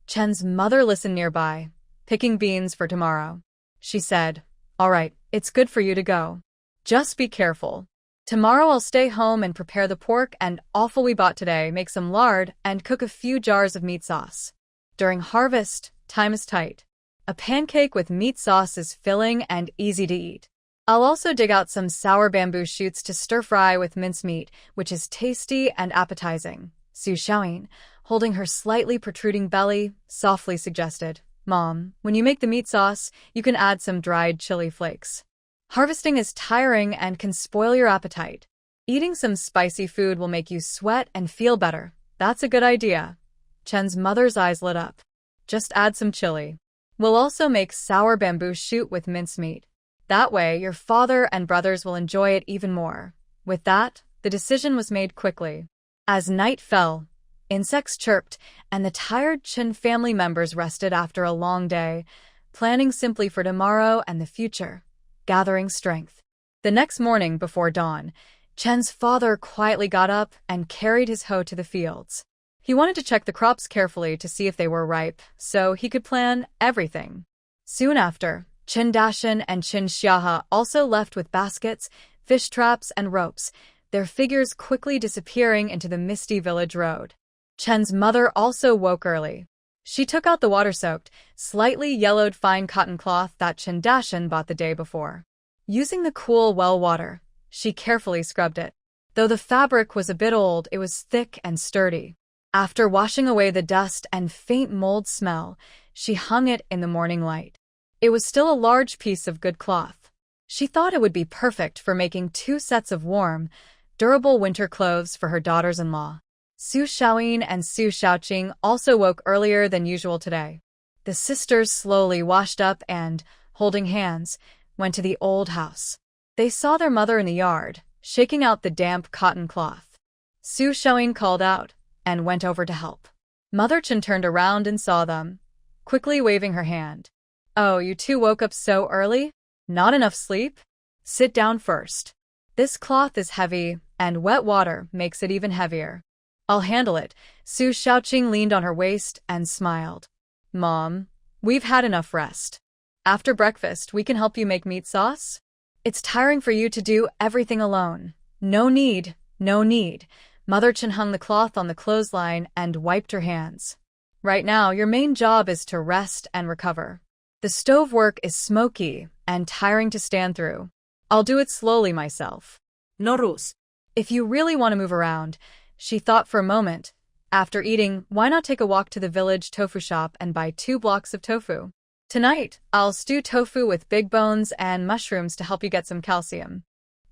Chen's mother listened nearby, picking beans for tomorrow. She said, All right, it's good for you to go. Just be careful. Tomorrow I'll stay home and prepare the pork and offal we bought today, make some lard, and cook a few jars of meat sauce. During harvest, time is tight. A pancake with meat sauce is filling and easy to eat. I'll also dig out some sour bamboo shoots to stir-fry with mincemeat, which is tasty and appetizing. Su Shaoyin, holding her slightly protruding belly, softly suggested, Mom, when you make the meat sauce, you can add some dried chili flakes. Harvesting is tiring and can spoil your appetite. Eating some spicy food will make you sweat and feel better. That's a good idea. Chen's mother's eyes lit up. Just add some chili. We'll also make sour bamboo shoot with mincemeat. That way, your father and brothers will enjoy it even more. With that, the decision was made quickly. As night fell, insects chirped, and the tired Chen family members rested after a long day, planning simply for tomorrow and the future, gathering strength. The next morning before dawn, Chen's father quietly got up and carried his hoe to the fields. He wanted to check the crops carefully to see if they were ripe, so he could plan everything. Soon after, Chen Dashan and Chen Xiahe also left with baskets, fish traps, and ropes, their figures quickly disappearing into the misty village road. Chen's mother also woke early. She took out the water-soaked, slightly yellowed fine cotton cloth that Chen Dashan bought the day before. Using the cool well water, she carefully scrubbed it. Though the fabric was a bit old, it was thick and sturdy. After washing away the dust and faint mold smell, she hung it in the morning light. It was still a large piece of good cloth. She thought it would be perfect for making 2 sets of warm, durable winter clothes for her daughters-in-law. Su Shaoyin and Su Shaoqing also woke earlier than usual today. The sisters slowly washed up and, holding hands, went to the old house. They saw their mother in the yard, shaking out the damp cotton cloth. Su Shaoyin called out and went over to help. Mother Chen turned around and saw them, quickly waving her hand. Oh, you two woke up so early? Not enough sleep? Sit down first. This cloth is heavy, and wet water makes it even heavier. I'll handle it. Su Shaoqing leaned on her waist and smiled. Mom, We've had enough rest. After breakfast, we can help you make meat sauce? It's tiring for you to do everything alone. No need, no need. Mother Chen hung the cloth on the clothesline and wiped her hands. Right now, your main job is to rest and recover. The stove work is smoky and tiring to stand through. I'll do it slowly myself. Norus. If you really want to move around, she thought for a moment. After eating, why not take a walk to the village tofu shop and buy 2 blocks of tofu? Tonight, I'll stew tofu with big bones and mushrooms to help you get some calcium.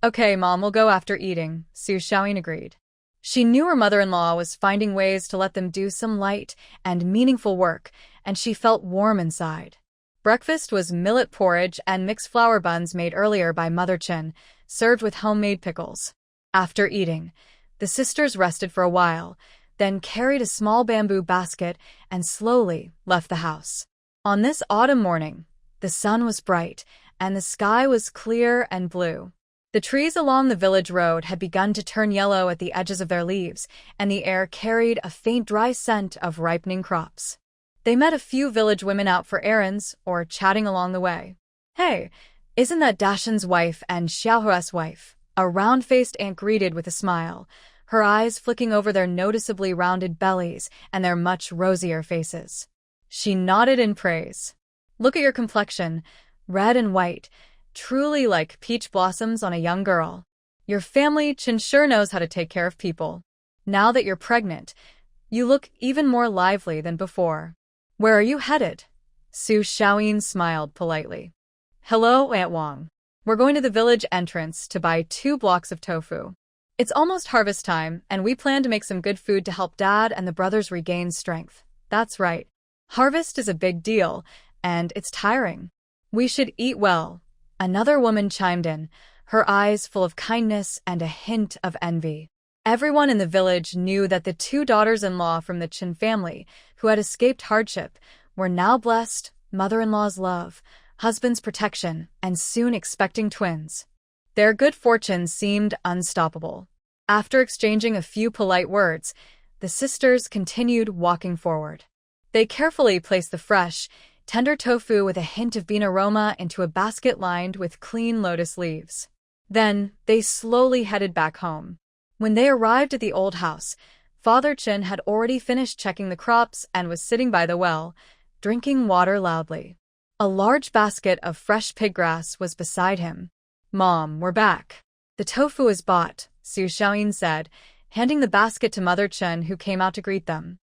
Okay, Mom, we'll go after eating, Su Xiaoyin agreed. She knew her mother-in-law was finding ways to let them do some light and meaningful work, and she felt warm inside. Breakfast was millet porridge and mixed flour buns made earlier by Mother Chen, served with homemade pickles. After eating, the sisters rested for a while, then carried a small bamboo basket and slowly left the house. On this autumn morning, the sun was bright and the sky was clear and blue. The trees along the village road had begun to turn yellow at the edges of their leaves, and the air carried a faint dry scent of ripening crops. They met a few village women out for errands or chatting along the way. Hey, isn't that Dashan's wife and Xiaohua's wife? A round-faced aunt greeted with a smile, her eyes flicking over their noticeably rounded bellies and their much rosier faces. She nodded in praise. Look at your complexion, red and white, truly like peach blossoms on a young girl. Your family Chen sure knows how to take care of people. Now that you're pregnant, you look even more lively than before. Where are you headed? Su Xiaoyin smiled politely. Hello, Aunt Wang. We're going to the village entrance to buy 2 blocks of tofu. It's almost harvest time, and we plan to make some good food to help Dad and the brothers regain strength. That's right. Harvest is a big deal, and it's tiring. We should eat well. Another woman chimed in, her eyes full of kindness and a hint of envy. Everyone in the village knew that the 2 daughters-in-law from the Chen family, who had escaped hardship, were now blessed, mother-in-law's love, husband's protection, and soon expecting twins. Their good fortune seemed unstoppable. After exchanging a few polite words, the sisters continued walking forward. They carefully placed the fresh, tender tofu with a hint of bean aroma into a basket lined with clean lotus leaves. Then, they slowly headed back home. When they arrived at the old house, Father Chen had already finished checking the crops and was sitting by the well, drinking water loudly. A large basket of fresh pig grass was beside him. Mom, we're back. The tofu is bought, Su Xiaoyin said, handing the basket to Mother Chen, who came out to greet them.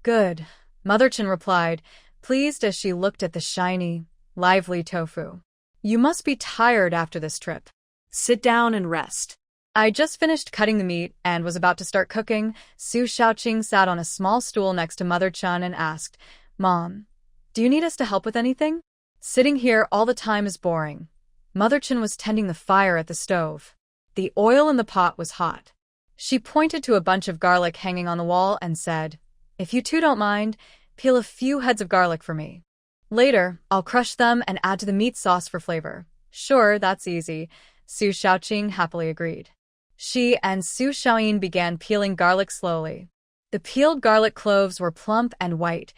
Good, Mother Chen replied, pleased as she looked at the shiny, lively tofu. You must be tired after this trip. Sit down and rest. I just finished cutting the meat and was about to start cooking. Su Xiaoqing sat on a small stool next to Mother Chen and asked, Mom, do you need us to help with anything? Sitting here all the time is boring. Mother Chen was tending the fire at the stove. The oil in the pot was hot. She pointed to a bunch of garlic hanging on the wall and said, If you 2 don't mind, peel a few heads of garlic for me. Later, I'll crush them and add to the meat sauce for flavor. Sure, that's easy, Su Xiaoqing happily agreed. She and Su Xiaoyin began peeling garlic slowly. The peeled garlic cloves were plump and white,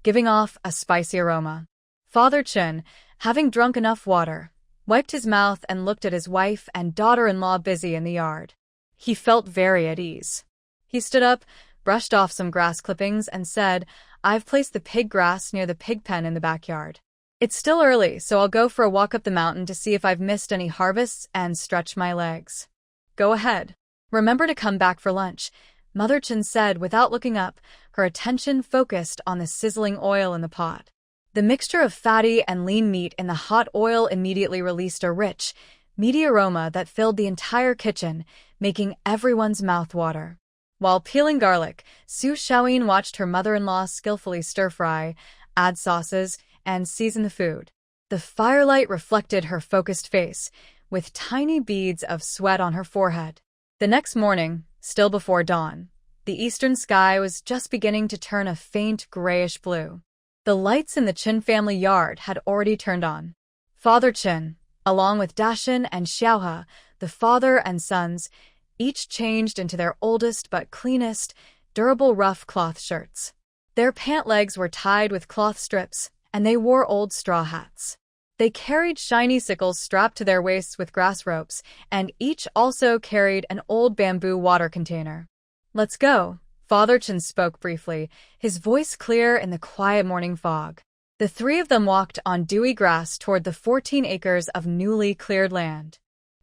giving off a spicy aroma. Father Chen, having drunk enough water, wiped his mouth and looked at his wife and daughter-in-law busy in the yard. He felt very at ease. He stood up, brushed off some grass clippings, and said, I've placed the pig grass near the pig pen in the backyard. It's still early, so I'll go for a walk up the mountain to see if I've missed any harvests and stretch my legs. Go ahead. Remember to come back for lunch, Mother Chen said without looking up, her attention focused on the sizzling oil in the pot. The mixture of fatty and lean meat in the hot oil immediately released a rich, meaty aroma that filled the entire kitchen, making everyone's mouth water. While peeling garlic, Su Xiaoyin watched her mother-in-law skillfully stir-fry, add sauces, and season the food. The firelight reflected her focused face, with tiny beads of sweat on her forehead. The next morning, still before dawn, the eastern sky was just beginning to turn a faint grayish blue. The lights in the Chen family yard had already turned on. Father Chen, along with Dashan and Xiaohe, the father and sons, each changed into their oldest but cleanest, durable rough cloth shirts. Their pant legs were tied with cloth strips, and they wore old straw hats. They carried shiny sickles strapped to their waists with grass ropes, and each also carried an old bamboo water container. "Let's go," Father Chen spoke briefly, his voice clear in the quiet morning fog. The three of them walked on dewy grass toward the 14 acres of newly cleared land.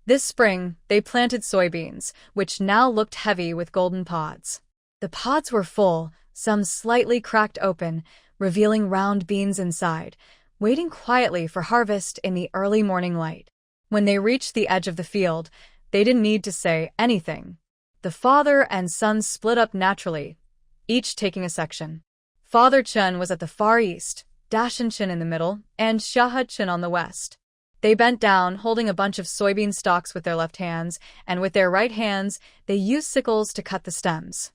This spring, they planted soybeans, which now looked heavy with golden pods. The pods were full, some slightly cracked open, revealing round beans inside, waiting quietly for harvest in the early morning light. When they reached the edge of the field, they didn't need to say anything. The father and son split up naturally, each taking a section. Father Chen was at the far east, Dashan Chen in the middle, and Shaha Chen on the west. They bent down, holding a bunch of soybean stalks with their left hands, and with their right hands, they used sickles to cut the stems.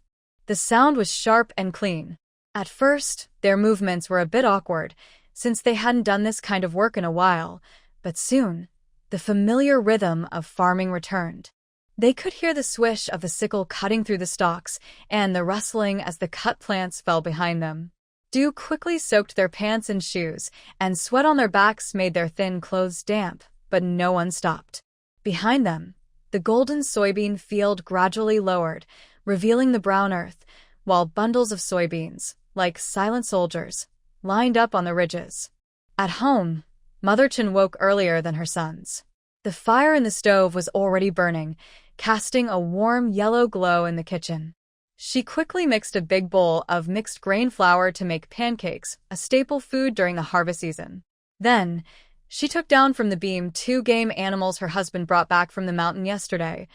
The sound was sharp and clean. At first, their movements were a bit awkward, since they hadn't done this kind of work in a while, but soon, the familiar rhythm of farming returned. They could hear the swish of the sickle cutting through the stalks, and the rustling as the cut plants fell behind them. Dew quickly soaked their pants and shoes, and sweat on their backs made their thin clothes damp, but no one stopped. Behind them, the golden soybean field gradually lowered, revealing the brown earth, while bundles of soybeans, like silent soldiers, lined up on the ridges. At home, Mother Chen woke earlier than her sons. The fire in the stove was already burning, casting a warm yellow glow in the kitchen. She quickly mixed a big bowl of mixed grain flour to make pancakes, a staple food during the harvest season. Then, she took down from the beam 2 game animals her husband brought back from the mountain yesterday,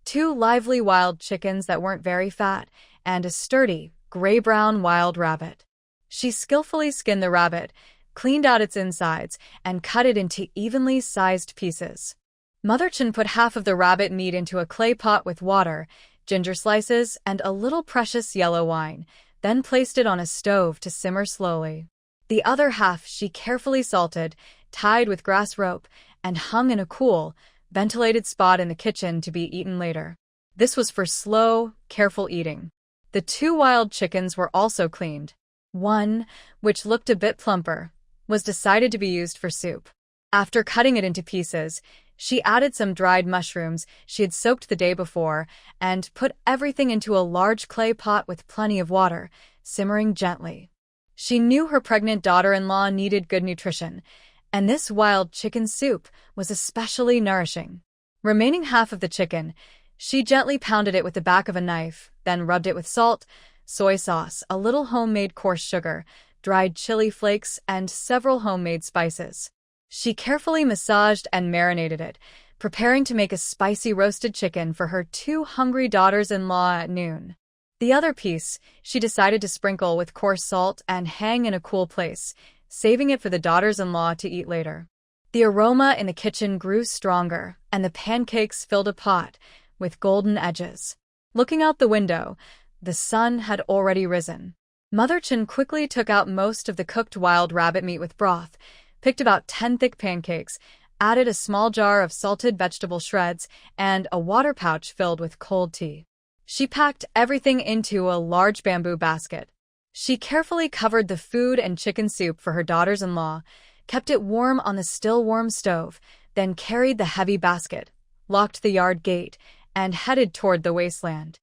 2 lively wild chickens that weren't very fat, and a sturdy, gray-brown wild rabbit. She skillfully skinned the rabbit, cleaned out its insides, and cut it into evenly sized pieces. Mother Chen put half of the rabbit meat into a clay pot with water, ginger slices, and a little precious yellow wine, then placed it on a stove to simmer slowly. The other half she carefully salted, tied with grass rope, and hung in a cool, ventilated spot in the kitchen to be eaten later. This was for slow, careful eating. The 2 wild chickens were also cleaned. One, which looked a bit plumper, was decided to be used for soup. After cutting it into pieces, she added some dried mushrooms she had soaked the day before and put everything into a large clay pot with plenty of water, simmering gently. She knew her pregnant daughter-in-law needed good nutrition, and this wild chicken soup was especially nourishing. Remaining half of the chicken, she gently pounded it with the back of a knife, then rubbed it with salt, soy sauce, a little homemade coarse sugar, dried chili flakes, and several homemade spices. She carefully massaged and marinated it, preparing to make a spicy roasted chicken for her 2 hungry daughters-in-law at noon. The other piece, she decided to sprinkle with coarse salt and hang in a cool place, saving it for the daughters-in-law to eat later. The aroma in the kitchen grew stronger, and the pancakes filled a pot, with golden edges. Looking out the window, the sun had already risen. Mother Chen quickly took out most of the cooked wild rabbit meat with broth, picked about 10 thick pancakes, added a small jar of salted vegetable shreds, and a water pouch filled with cold tea. She packed everything into a large bamboo basket. She carefully covered the food and chicken soup for her daughters-in-law, kept it warm on the still warm stove, then carried the heavy basket, locked the yard gate, and headed toward the wasteland.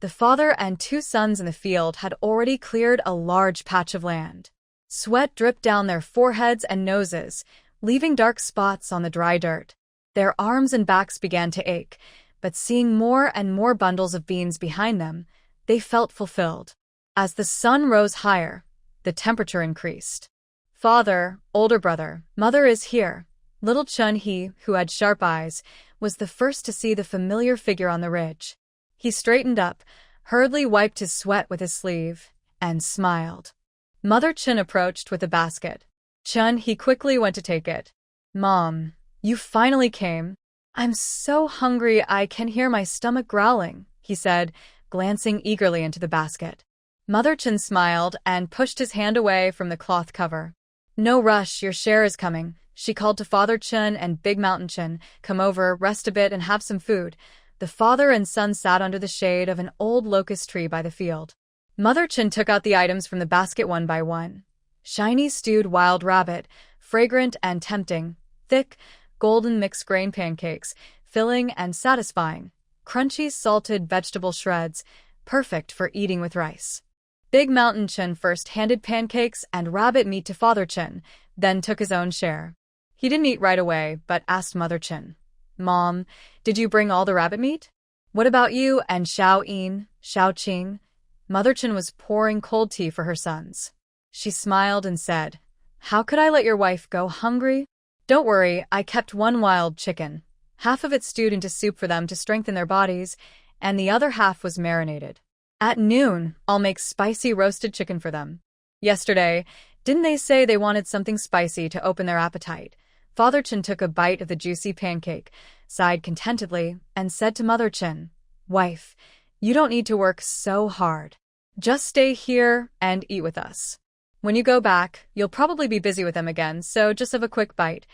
The father and 2 sons in the field had already cleared a large patch of land. Sweat dripped down their foreheads and noses, leaving dark spots on the dry dirt. Their arms and backs began to ache, but seeing more and more bundles of beans behind them, they felt fulfilled. As the sun rose higher, the temperature increased. "Father, older brother, mother is here." Little Chun-hee, who had sharp eyes, was the first to see the familiar figure on the ridge. He straightened up, hurriedly wiped his sweat with his sleeve, and smiled. Mother Chen approached with a basket. Chun-hee quickly went to take it. "Mom, you finally came. I'm so hungry I can hear my stomach growling," he said, glancing eagerly into the basket. Mother Chen smiled and pushed his hand away from the cloth cover. "No rush, your share is coming," she called to Father Chen and Big Mountain Chen. "Come over, rest a bit, and have some food." The father and son sat under the shade of an old locust tree by the field. Mother Chin took out the items from the basket one by one. Shiny stewed wild rabbit, fragrant and tempting, thick, golden mixed grain pancakes, filling and satisfying, crunchy salted vegetable shreds, perfect for eating with rice. Big Mountain Chin first handed pancakes and rabbit meat to Father Chin, then took his own share. He didn't eat right away, but asked Mother Chin, "Mom, did you bring all the rabbit meat? What about you and Xiao Qing?" Mother Chin was pouring cold tea for her sons. She smiled and said, "How could I let your wife go hungry? Don't worry, I kept one wild chicken. Half of it stewed into soup for them to strengthen their bodies, and the other half was marinated. At noon, I'll make spicy roasted chicken for them. Yesterday, didn't they say they wanted something spicy to open their appetite?" Father Chin took a bite of the juicy pancake, sighed contentedly, and said to Mother Chin, "Wife, you don't need to work so hard. Just stay here and eat with us. When you go back, you'll probably be busy with them again, so just have a quick bite."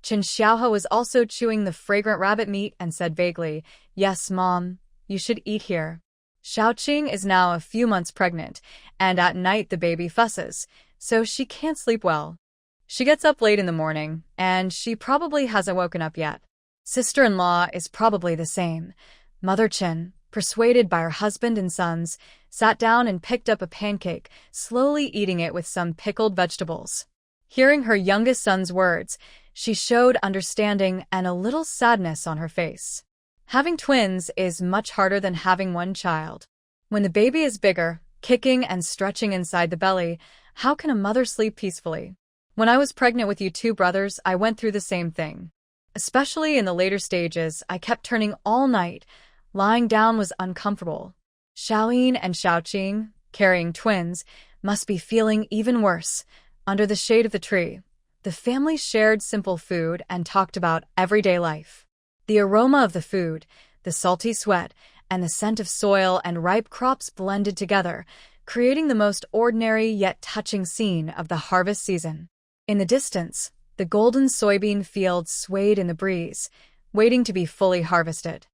Chin Xiaohe was also chewing the fragrant rabbit meat and said vaguely, "Yes, Mom, you should eat here." Xiaoqing is now a few months pregnant, and at night the baby fusses, so she can't sleep well. She gets up late in the morning, and she probably hasn't woken up yet. Sister-in-law is probably the same. Mother Chin, persuaded by her husband and sons, sat down and picked up a pancake, slowly eating it with some pickled vegetables. Hearing her youngest son's words, she showed understanding and a little sadness on her face. Having twins is much harder than having one child. When the baby is bigger, kicking and stretching inside the belly, how can a mother sleep peacefully? When I was pregnant with you two brothers, I went through the same thing. Especially in the later stages, I kept turning all night. Lying down was uncomfortable. Xiaoyin and Xiaoqing, carrying twins, must be feeling even worse. Under the shade of the tree, the family shared simple food and talked about everyday life. The aroma of the food, the salty sweat, and the scent of soil and ripe crops blended together, creating the most ordinary yet touching scene of the harvest season. In the distance, the golden soybean fields swayed in the breeze, waiting to be fully harvested.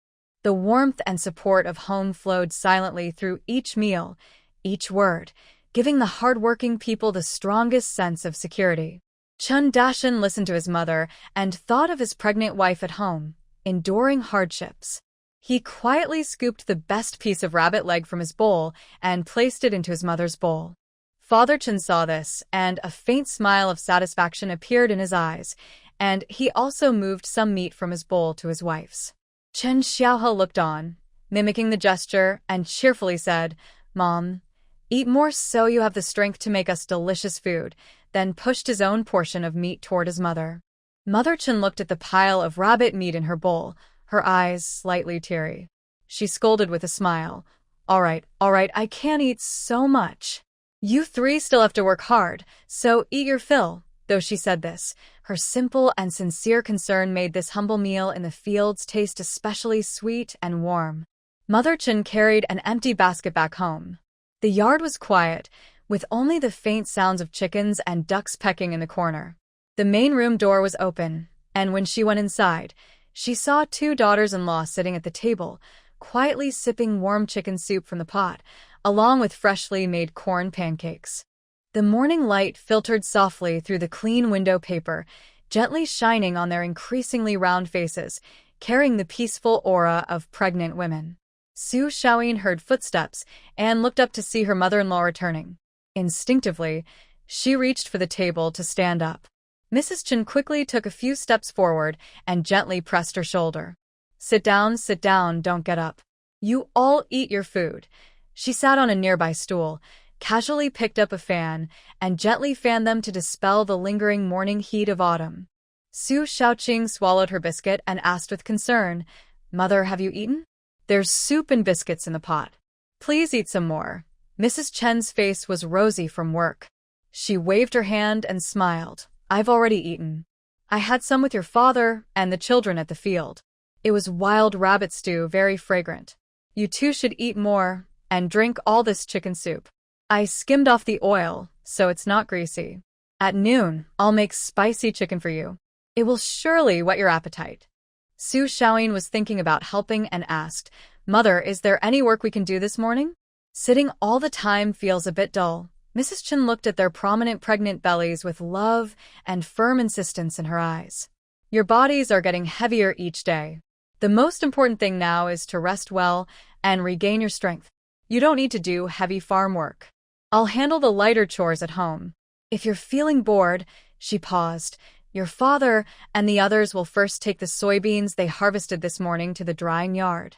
The warmth and support of home flowed silently through each meal, each word, giving the hard-working people the strongest sense of security. Chun Dashin listened to his mother and thought of his pregnant wife at home, enduring hardships. He quietly scooped the best piece of rabbit leg from his bowl and placed it into his mother's bowl. Father Chin saw this, and a faint smile of satisfaction appeared in his eyes, and he also moved some meat from his bowl to his wife's. Chen Xiaohe looked on, mimicking the gesture, and cheerfully said, "Mom, eat more so you have the strength to make us delicious food," then pushed his own portion of meat toward his mother. Mother Chin looked at the pile of rabbit meat in her bowl, her eyes slightly teary. She scolded with a smile, all right, I can't eat so much. You three still have to work hard, so eat your fill." Though she said this, her simple and sincere concern made this humble meal in the fields taste especially sweet and warm. Mother Chin carried an empty basket back home. The yard was quiet, with only the faint sounds of chickens and ducks pecking in the corner. The main room door was open, and when she went inside, she saw two daughters-in-law sitting at the table, quietly sipping warm chicken soup from the pot, along with freshly made corn pancakes. The morning light filtered softly through the clean window paper, gently shining on their increasingly round faces, carrying the peaceful aura of pregnant women. Su Xiaoyin heard footsteps and looked up to see her mother-in-law returning. Instinctively, she reached for the table to stand up. Mrs. Chen quickly took a few steps forward and gently pressed her shoulder. Sit down, don't get up. You all eat your food." She sat on a nearby stool, casually picked up a fan, and gently fanned them to dispel the lingering morning heat of autumn. Su Xiaoqing swallowed her biscuit and asked with concern, "Mother, have you eaten? There's soup and biscuits in the pot. Please eat some more." Mrs. Chen's face was rosy from work. She waved her hand and smiled. "I've already eaten. I had some with your father and the children at the field. It was wild rabbit stew, very fragrant. You two should eat more and drink all this chicken soup. I skimmed off the oil, so it's not greasy. At noon, I'll make spicy chicken for you. It will surely whet your appetite." Su Xiaoyin was thinking about helping and asked, "Mother, is there any work we can do this morning?" Sitting all the time feels a bit dull. Mrs. Chen looked at their prominent pregnant bellies with love and firm insistence in her eyes. Your bodies are getting heavier each day. The most important thing now is to rest well and regain your strength. You don't need to do heavy farm work. I'll handle the lighter chores at home. If you're feeling bored, she paused, your father and the others will first take the soybeans they harvested this morning to the drying yard.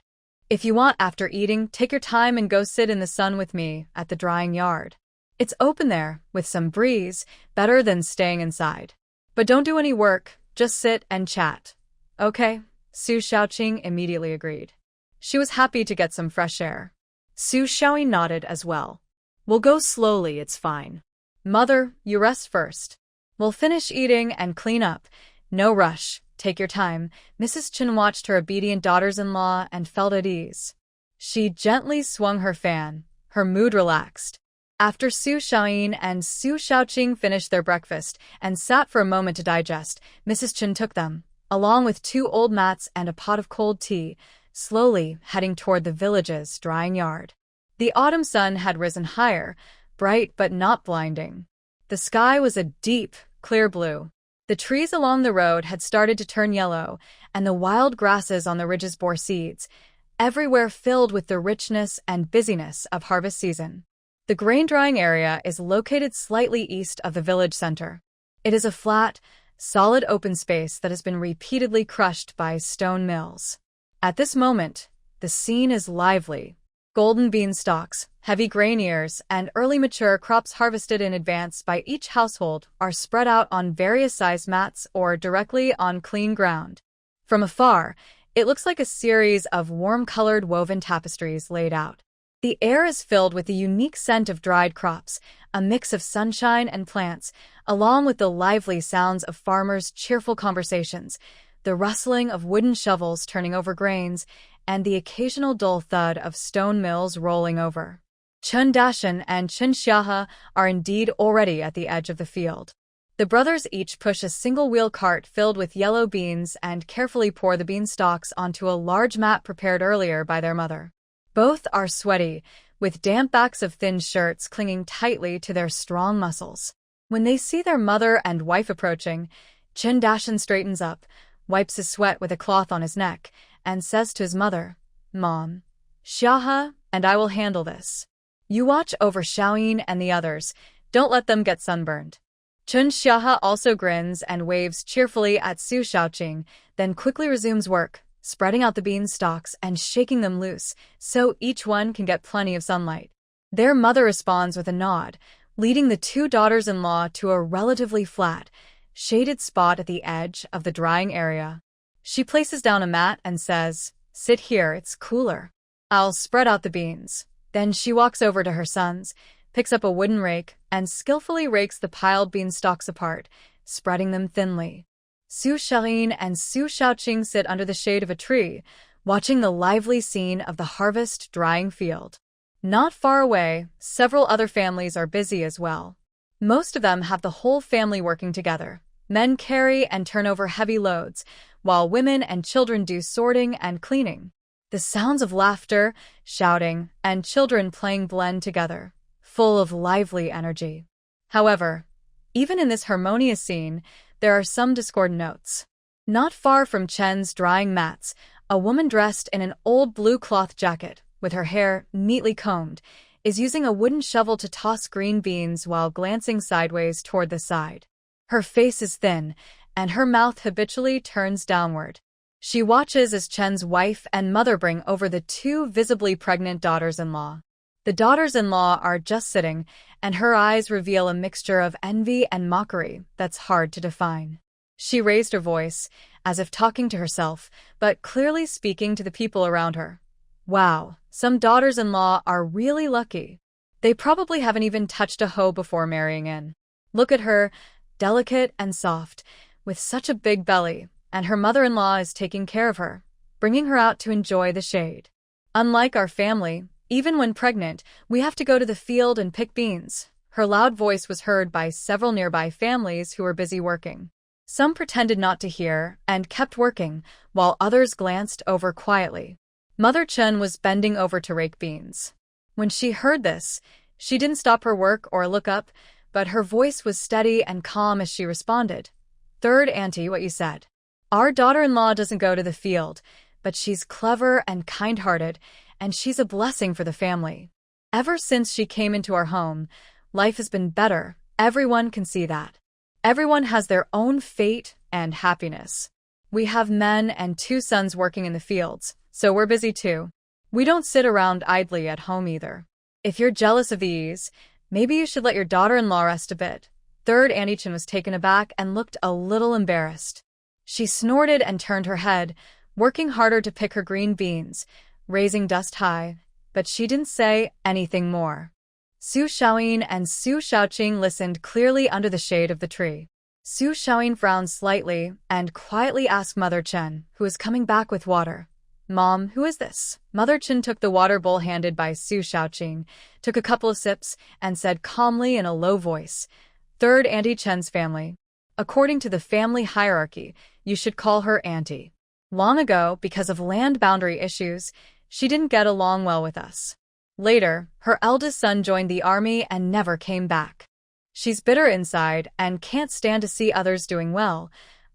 If you want, after eating, take your time and go sit in the sun with me at the drying yard. It's open there, with some breeze, better than staying inside. But don't do any work, just sit and chat. Okay, Su Xiaoqing immediately agreed. She was happy to get some fresh air. Su Xiaoyi nodded as well. We'll go slowly, it's fine. Mother, you rest first. We'll finish eating and clean up. No rush, take your time. Mrs. Chen watched her obedient daughters-in-law and felt at ease. She gently swung her fan, her mood relaxed. After Su Xiaoyin and Su Xiaoqing finished their breakfast and sat for a moment to digest, Mrs. Chen took them, along with 2 old mats and a pot of cold tea, slowly heading toward the village's drying yard. The autumn sun had risen higher, bright but not blinding. The sky was a deep, clear blue. The trees along the road had started to turn yellow, and the wild grasses on the ridges bore seeds, everywhere filled with the richness and busyness of harvest season. The grain drying area is located slightly east of the village center. It is a flat, solid open space that has been repeatedly crushed by stone mills. At this moment, the scene is lively. Golden bean stalks, heavy grain ears, and early mature crops harvested in advance by each household are spread out on various sized mats or directly on clean ground. From afar, it looks like a series of warm-colored woven tapestries laid out. The air is filled with the unique scent of dried crops, a mix of sunshine and plants, along with the lively sounds of farmers' cheerful conversations, the rustling of wooden shovels turning over grains, and the occasional dull thud of stone mills rolling over. Chen Dashan and Chen Xiahe are indeed already at the edge of the field. The brothers each push a single-wheel cart filled with yellow beans and carefully pour the bean stalks onto a large mat prepared earlier by their mother. Both are sweaty, with damp backs of thin shirts clinging tightly to their strong muscles. When they see their mother and wife approaching, Chen Dashan straightens up, wipes his sweat with a cloth on his neck, and says to his mother, Mom, Xiahe and I will handle this. You watch over Xiaoyin and the others, don't let them get sunburned. Chen Xiahe also grins and waves cheerfully at Su Xiaoqing, then quickly resumes work, spreading out the bean stalks and shaking them loose, so each one can get plenty of sunlight. Their mother responds with a nod, leading the 2 daughters-in-law to a relatively flat, shaded spot at the edge of the drying area. She places down a mat and says, Sit here, it's cooler. I'll spread out the beans. Then she walks over to her sons, picks up a wooden rake, and skillfully rakes the piled bean stalks apart, spreading them thinly. Su Xiaoyin and Su Xiaoqing sit under the shade of a tree, watching the lively scene of the harvest drying field. Not far away, several other families are busy as well. Most of them have the whole family working together. Men carry and turn over heavy loads, while women and children do sorting and cleaning. The sounds of laughter, shouting, and children playing blend together, full of lively energy. However, even in this harmonious scene, there are some discordant notes. Not far from Chen's drying mats, a woman dressed in an old blue cloth jacket, with her hair neatly combed, is using a wooden shovel to toss green beans while glancing sideways toward the side. Her face is thin, and her mouth habitually turns downward. She watches as Chen's wife and mother bring over the 2 visibly pregnant daughters-in-law. The daughters-in-law are just sitting, and her eyes reveal a mixture of envy and mockery that's hard to define. She raised her voice, as if talking to herself, but clearly speaking to the people around her. Wow, some daughters-in-law are really lucky. They probably haven't even touched a hoe before marrying in. Look at her, delicate and soft, with such a big belly, and her mother-in-law is taking care of her, bringing her out to enjoy the shade. Unlike our family, even when pregnant, we have to go to the field and pick beans. Her loud voice was heard by several nearby families who were busy working. Some pretended not to hear and kept working, while others glanced over quietly. Mother Chen was bending over to rake beans. When she heard this, she didn't stop her work or look up, but her voice was steady and calm as she responded. "Third auntie, what you said. Our daughter-in-law doesn't go to the field, but she's clever and kind-hearted, and she's a blessing for the family. Ever since she came into our home, life has been better. Everyone can see that. Everyone has their own fate and happiness. We have men and 2 sons working in the fields, so we're busy too. We don't sit around idly at home either. If you're jealous of the ease, maybe you should let your daughter-in-law rest a bit." Third Auntie Chin was taken aback and looked a little embarrassed. She snorted and turned her head, working harder to pick her green beans, raising dust high, but she didn't say anything more. Su Xiaoyin and Su Xiaoqing listened clearly under the shade of the tree. Su Xiaoyin frowned slightly and quietly asked Mother Chen, who was coming back with water. "Mom, who is this?" Mother Chen took the water bowl handed by Su Xiaoqing, took a couple of sips, and said calmly in a low voice, "Third Auntie Chen's family. According to the family hierarchy, you should call her Auntie. Long ago, because of land boundary issues, she didn't get along well with us. Later, her eldest son joined the army and never came back. She's bitter inside and can't stand to see others doing well,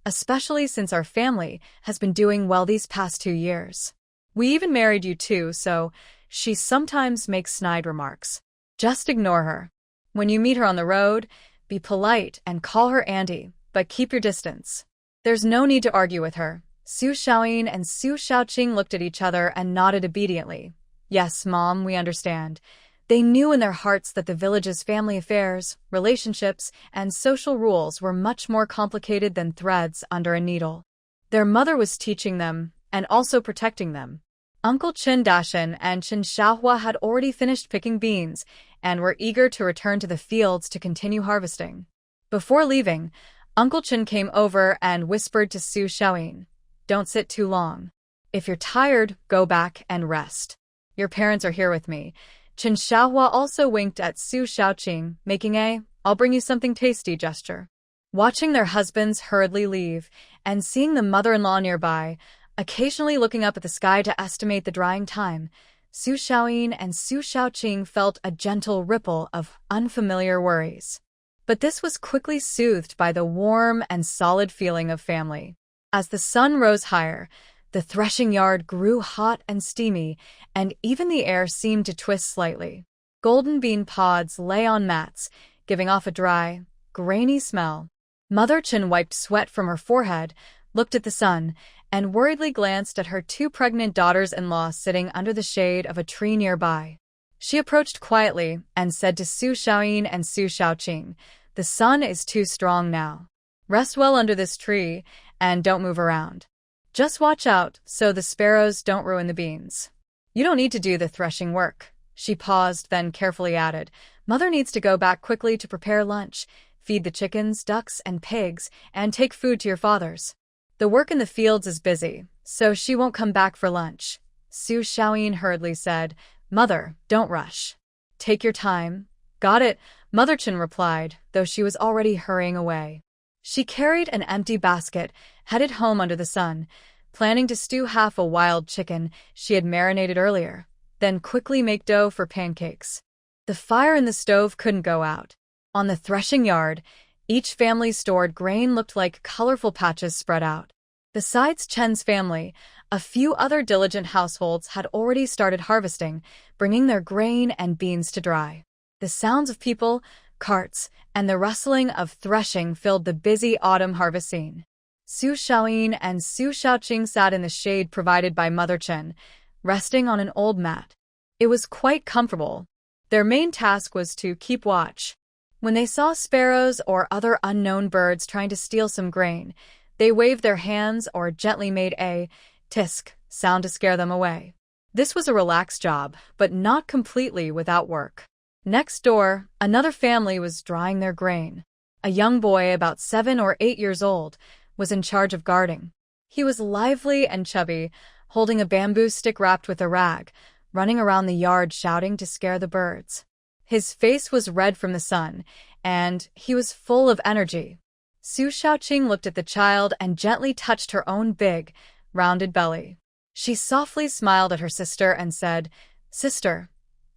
especially since our family has been doing well these past 2 years. We even married you too, so she sometimes makes snide remarks. Just ignore her. When you meet her on the road, be polite and call her Auntie, but keep your distance. There's no need to argue with her." Su Xiaoyin and Su Xiaoqing looked at each other and nodded obediently. "Yes, Mom, we understand." They knew in their hearts that the village's family affairs, relationships, and social rules were much more complicated than threads under a needle. Their mother was teaching them, and also protecting them. Uncle Qin Dashan and Qin Xiaohua had already finished picking beans, and were eager to return to the fields to continue harvesting. Before leaving, Uncle Qin came over and whispered to Su Xiaoyin, "Don't sit too long. If you're tired, go back and rest. Your parents are here with me." Qin Xiaohua also winked at Su Xiaoqing, making a "I'll bring you something tasty" gesture. Watching their husbands hurriedly leave, and seeing the mother-in-law nearby, occasionally looking up at the sky to estimate the drying time, Su Xiaoyin and Su Xiaoqing felt a gentle ripple of unfamiliar worries. But this was quickly soothed by the warm and solid feeling of family. As the sun rose higher, the threshing yard grew hot and steamy, and even the air seemed to twist slightly. Golden bean pods lay on mats, giving off a dry, grainy smell. Mother Chen wiped sweat from her forehead, looked at the sun, and worriedly glanced at her 2 pregnant daughters-in-law sitting under the shade of a tree nearby. She approached quietly and said to Su Xiaoyin and Su Xiaoqing, "The sun is too strong now. Rest well under this tree, and don't move around. Just watch out so the sparrows don't ruin the beans. You don't need to do the threshing work." She paused, then carefully added, "Mother needs to go back quickly to prepare lunch, feed the chickens, ducks, and pigs, and take food to your fathers. The work in the fields is busy, so she won't come back for lunch." Su Xiaoyin hurriedly said, "Mother, don't rush. Take your time." "Got it," Mother Chen replied, though she was already hurrying away. She carried an empty basket, headed home under the sun, planning to stew half a wild chicken she had marinated earlier, then quickly make dough for pancakes. The fire in the stove couldn't go out. On the threshing yard, each family's stored grain looked like colorful patches spread out. Besides Chen's family, a few other diligent households had already started harvesting, bringing their grain and beans to dry. The sounds of people, carts, and the rustling of threshing filled the busy autumn harvest scene. Su Xiaoyin and Su Xiaoqing sat in the shade provided by Mother Chen, resting on an old mat. It was quite comfortable. Their main task was to keep watch. When they saw sparrows or other unknown birds trying to steal some grain, they waved their hands or gently made a tisk sound to scare them away. This was a relaxed job, but not completely without work. Next door, another family was drying their grain. A young boy about 7 or 8 years old was in charge of guarding. He was lively and chubby, holding a bamboo stick wrapped with a rag, running around the yard shouting to scare the birds. His face was red from the sun, and he was full of energy. Su Xiaoqing looked at the child and gently touched her own big, rounded belly. She softly smiled at her sister and said, "Sister,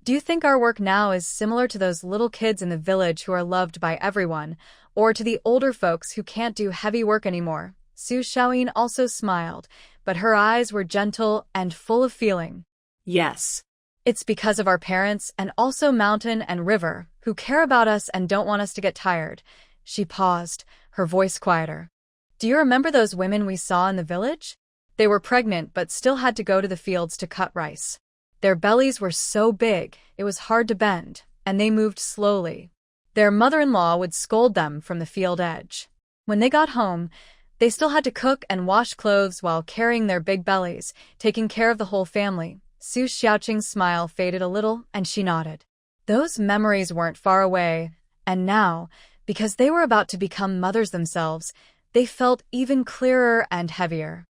Do you think our work now is similar to those little kids in the village who are loved by everyone, or to the older folks who can't do heavy work anymore? Su Xiaoyin also smiled, but her eyes were gentle and full of feeling. Yes. It's because of our parents and also Mountain and River, who care about us and don't want us to get tired. She paused, her voice quieter. Do you remember those women we saw in the village? They were pregnant but still had to go to the fields to cut rice. Their bellies were so big, it was hard to bend, and they moved slowly. Their mother-in-law would scold them from the field edge. When they got home, they still had to cook and wash clothes while carrying their big bellies, taking care of the whole family. Su Xiaoqing's smile faded a little, and she nodded. Those memories weren't far away, and now, because they were about to become mothers themselves, they felt even clearer and heavier.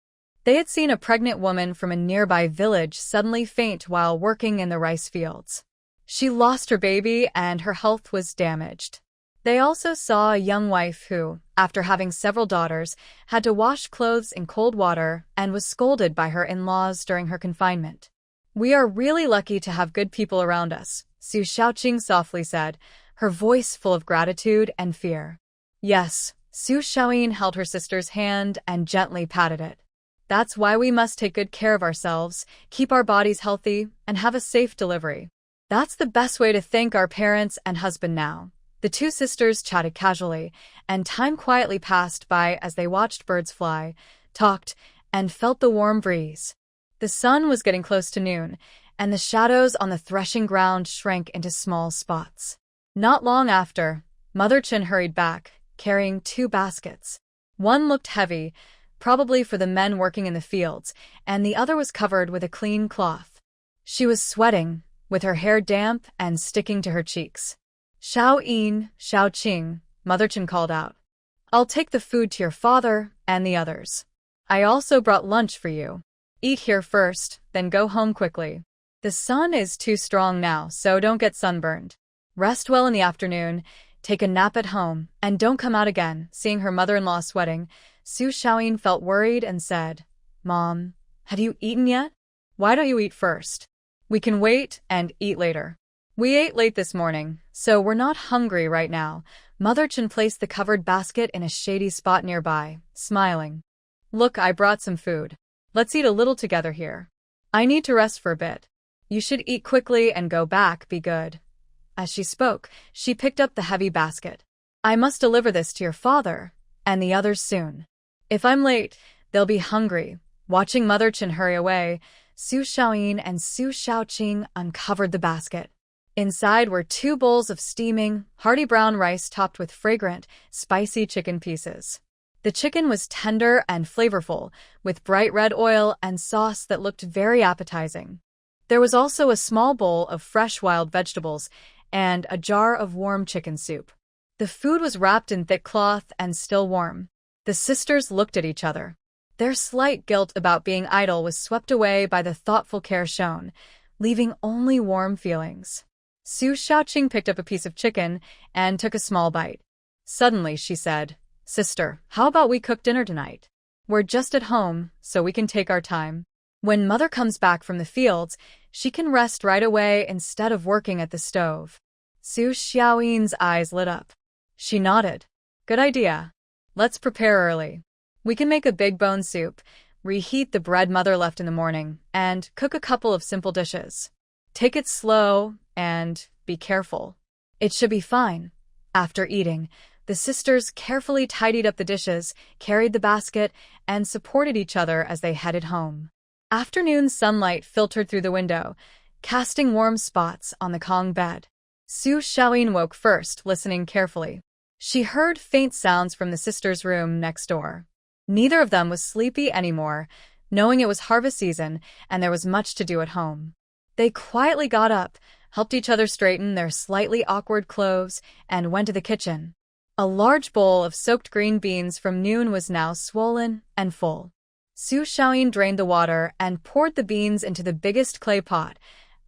They had seen a pregnant woman from a nearby village suddenly faint while working in the rice fields. She lost her baby and her health was damaged. They also saw a young wife who, after having several daughters, had to wash clothes in cold water and was scolded by her in-laws during her confinement. We are really lucky to have good people around us, Su Xiaoqing softly said, her voice full of gratitude and fear. Yes, Su Xiaoyin held her sister's hand and gently patted it. That's why we must take good care of ourselves, keep our bodies healthy, and have a safe delivery. That's the best way to thank our parents and husband now. The two sisters chatted casually, and time quietly passed by as they watched birds fly, talked, and felt the warm breeze. The sun was getting close to noon, and the shadows on the threshing ground shrank into small spots. Not long after, Mother Chen hurried back, carrying 2 baskets. One looked heavy, probably for the men working in the fields, and the other was covered with a clean cloth. She was sweating, with her hair damp and sticking to her cheeks. Xiaoyin, Xiaoqing, Mother Chen called out. I'll take the food to your father and the others. I also brought lunch for you. Eat here first, then go home quickly. The sun is too strong now, so don't get sunburned. Rest well in the afternoon, take a nap at home, and don't come out again. Seeing her mother-in-law sweating, Su Xiaoyin felt worried and said, Mom, have you eaten yet? Why don't you eat first? We can wait and eat later. We ate late this morning, so we're not hungry right now. Mother Chen placed the covered basket in a shady spot nearby, smiling. Look, I brought some food. Let's eat a little together here. I need to rest for a bit. You should eat quickly and go back, be good. As she spoke, she picked up the heavy basket. I must deliver this to your father and the others soon. If I'm late, they'll be hungry. Watching Mother Chen hurry away, Su Xiaoyin and Su Xiaoqing uncovered the basket. Inside were 2 bowls of steaming, hearty brown rice topped with fragrant, spicy chicken pieces. The chicken was tender and flavorful, with bright red oil and sauce that looked very appetizing. There was also a small bowl of fresh wild vegetables and a jar of warm chicken soup. The food was wrapped in thick cloth and still warm. The sisters looked at each other. Their slight guilt about being idle was swept away by the thoughtful care shown, leaving only warm feelings. Su Xiaoqing picked up a piece of chicken and took a small bite. Suddenly, she said, Sister, how about we cook dinner tonight? We're just at home, so we can take our time. When Mother comes back from the fields, she can rest right away instead of working at the stove. Su Xiaoyin's eyes lit up. She nodded. Good idea. Let's prepare early. We can make a big bone soup, reheat the bread Mother left in the morning, and cook a couple of simple dishes. Take it slow and be careful. It should be fine. After eating, the sisters carefully tidied up the dishes, carried the basket, and supported each other as they headed home. Afternoon sunlight filtered through the window, casting warm spots on the Kong bed. Su Xiaoyin woke first, listening carefully. She heard faint sounds from the sisters' room next door. Neither of them was sleepy anymore, knowing it was harvest season and there was much to do at home. They quietly got up, helped each other straighten their slightly awkward clothes, and went to the kitchen. A large bowl of soaked green beans from noon was now swollen and full. Su Xiaoyin drained the water and poured the beans into the biggest clay pot,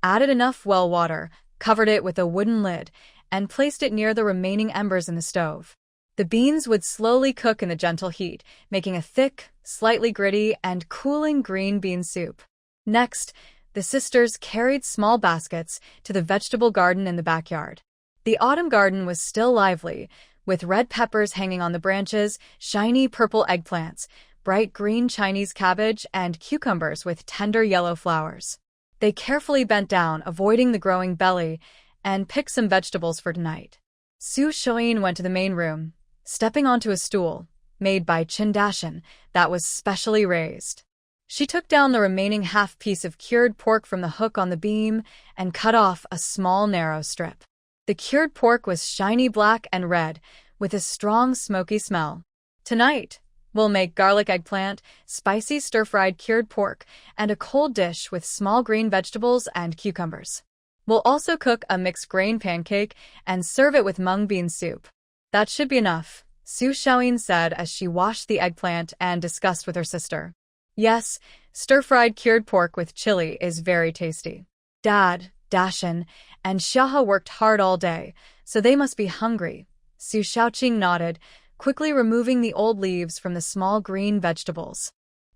added enough well water, covered it with a wooden lid, and placed it near the remaining embers in the stove. The beans would slowly cook in the gentle heat, making a thick, slightly gritty, and cooling green bean soup. Next, the sisters carried small baskets to the vegetable garden in the backyard. The autumn garden was still lively, with red peppers hanging on the branches, shiny purple eggplants, bright green Chinese cabbage, and cucumbers with tender yellow flowers. They carefully bent down, avoiding the growing belly, and picked some vegetables for tonight. Su Shoyin went to the main room, stepping onto a stool, made by Dashin, that was specially raised. She took down the remaining half-piece of cured pork from the hook on the beam and cut off a small narrow strip. The cured pork was shiny black and red, with a strong smoky smell. Tonight, we'll make garlic eggplant, spicy stir-fried cured pork, and a cold dish with small green vegetables and cucumbers. We'll also cook a mixed grain pancake and serve it with mung bean soup. That should be enough, Su Xiaoyin said as she washed the eggplant and discussed with her sister. Yes, stir-fried cured pork with chili is very tasty. Dad, Dashin, and Xiaohe worked hard all day, so they must be hungry. Su Xiaoqing nodded, quickly removing the old leaves from the small green vegetables.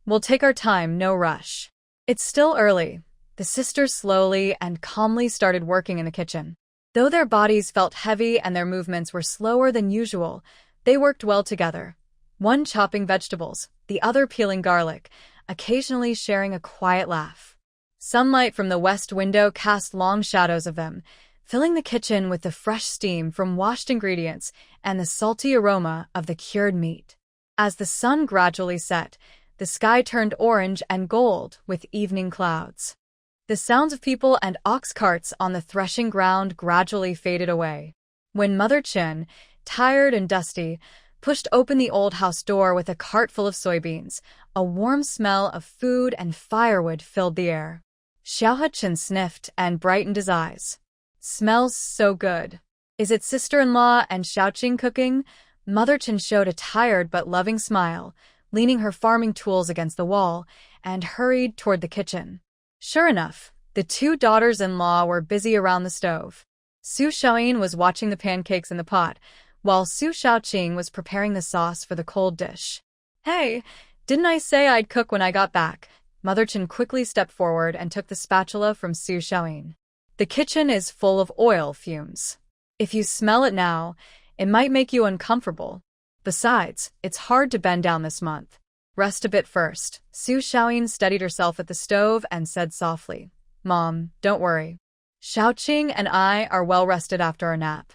We'll take our time, no rush. It's still early. The sisters slowly and calmly started working in the kitchen. Though their bodies felt heavy and their movements were slower than usual, they worked well together. One chopping vegetables, the other peeling garlic, occasionally sharing a quiet laugh. Sunlight from the west window cast long shadows of them, filling the kitchen with the fresh steam from washed ingredients and the salty aroma of the cured meat. As the sun gradually set, the sky turned orange and gold with evening clouds. The sounds of people and ox carts on the threshing ground gradually faded away. When Mother Chin, tired and dusty, pushed open the old house door with a cart full of soybeans, a warm smell of food and firewood filled the air. Xiaohe Chen sniffed and brightened his eyes. Smells so good. Is it sister-in-law and Xiaoqing cooking? Mother Chen showed a tired but loving smile, leaning her farming tools against the wall, and hurried toward the kitchen. Sure enough, the two daughters-in-law were busy around the stove. Su Xiaoyin was watching the pancakes in the pot, while Su Xiaoqing was preparing the sauce for the cold dish. Hey, didn't I say I'd cook when I got back? Mother Chen quickly stepped forward and took the spatula from Su Xiaoyin. The kitchen is full of oil fumes. If you smell it now, it might make you uncomfortable. Besides, it's hard to bend down this month. Rest a bit first. Su Xiaoyin steadied herself at the stove and said softly, Mom, don't worry. Xiaoqing and I are well rested after our nap.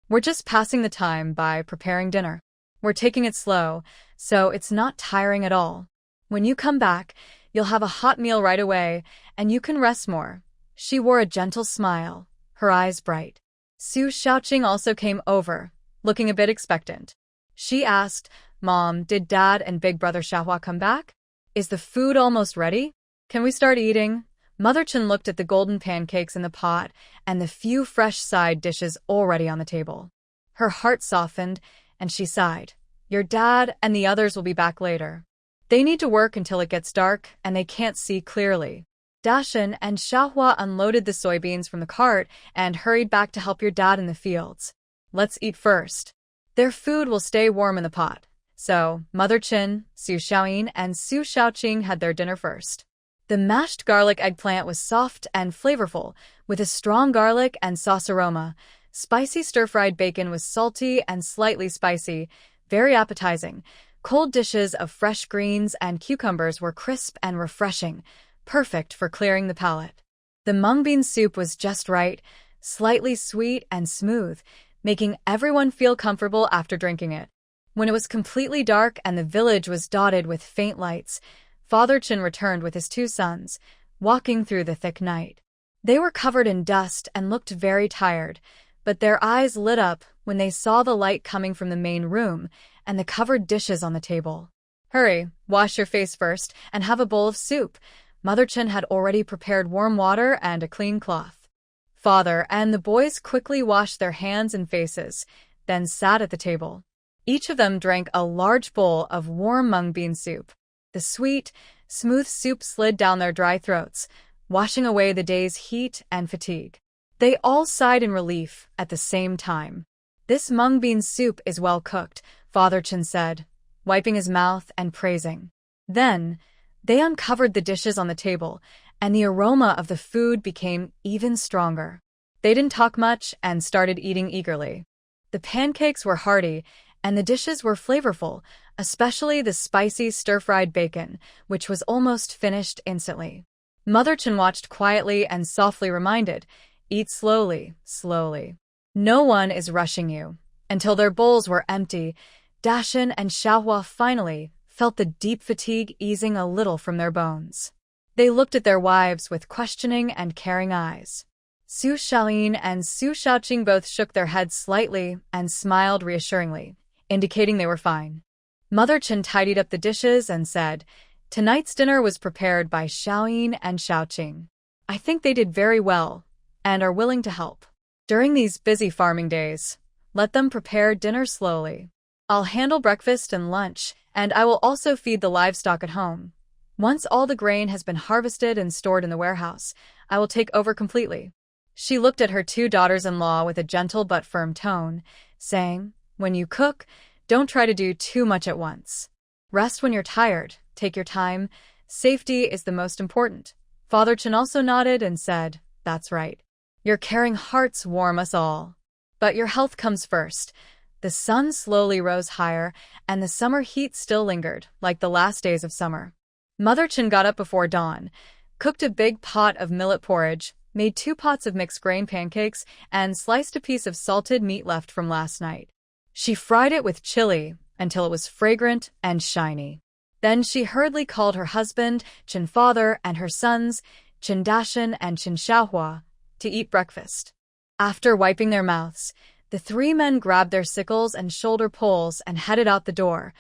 We're just passing the time by preparing dinner. We're taking it slow, so it's not tiring at all. When you come back, you'll have a hot meal right away, and you can rest more. She wore a gentle smile, her eyes bright. Su Xiaoqing also came over, looking a bit expectant. She asked, Mom, did Dad and Big Brother Xiaohua come back? Is the food almost ready? Can we start eating? Mother Chen looked at the golden pancakes in the pot and the few fresh side dishes already on the table. Her heart softened, and she sighed. Your dad and the others will be back later. They need to work until it gets dark, and they can't see clearly. Dashin and Xiaohua unloaded the soybeans from the cart and hurried back to help your dad in the fields. Let's eat first. Their food will stay warm in the pot. So, Mother Chin, Su Xiaoyin, and Su Xiaoqing had their dinner first. The mashed garlic eggplant was soft and flavorful, with a strong garlic and sauce aroma. Spicy stir-fried bacon was salty and slightly spicy, very appetizing. Cold dishes of fresh greens and cucumbers were crisp and refreshing, perfect for clearing the palate. The mung bean soup was just right, slightly sweet and smooth, making everyone feel comfortable after drinking it. When it was completely dark and the village was dotted with faint lights, Father Chin returned with his two sons, walking through the thick night. They were covered in dust and looked very tired, but their eyes lit up when they saw the light coming from the main room and the covered dishes on the table. Hurry, wash your face first and have a bowl of soup. Mother Chin had already prepared warm water and a clean cloth. Father and the boys quickly washed their hands and faces, then sat at the table. Each of them drank a large bowl of warm mung bean soup. The sweet, smooth soup slid down their dry throats, washing away the day's heat and fatigue. They all sighed in relief at the same time. This mung bean soup is well cooked, Father Chin said, wiping his mouth and praising. Then, they uncovered the dishes on the table and the aroma of the food became even stronger. They didn't talk much and started eating eagerly. The pancakes were hearty, and the dishes were flavorful, especially the spicy stir-fried bacon, which was almost finished instantly. Mother Chen watched quietly and softly reminded, "Eat slowly, slowly. No one is rushing you." Until their bowls were empty, Dashin and Xiaohua finally felt the deep fatigue easing a little from their bones. They looked at their wives with questioning and caring eyes. Su Xiaoyin and Su Xiaoqing both shook their heads slightly and smiled reassuringly, indicating they were fine. Mother Chen tidied up the dishes and said, "Tonight's dinner was prepared by Xiaoyin and Xiaoqing. I think they did very well and are willing to help. During these busy farming days, let them prepare dinner slowly. I'll handle breakfast and lunch, and I will also feed the livestock at home. Once all the grain has been harvested and stored in the warehouse, I will take over completely." She looked at her two daughters-in-law with a gentle but firm tone, saying, "When you cook, don't try to do too much at once. Rest when you're tired, take your time. Safety is the most important." Father Chen also nodded and said, "That's right. Your caring hearts warm us all. But your health comes first." The sun slowly rose higher, and the summer heat still lingered, like the last days of summer. Mother Chen got up before dawn, cooked a big pot of millet porridge, made 2 pots of mixed grain pancakes, and sliced a piece of salted meat left from last night. She fried it with chili until it was fragrant and shiny. Then she hurriedly called her husband, Chen Father, and her sons, Chen Dashin and Chen Xiaohua, to eat breakfast. After wiping their mouths, the 3 men grabbed their sickles and shoulder poles and headed out the door,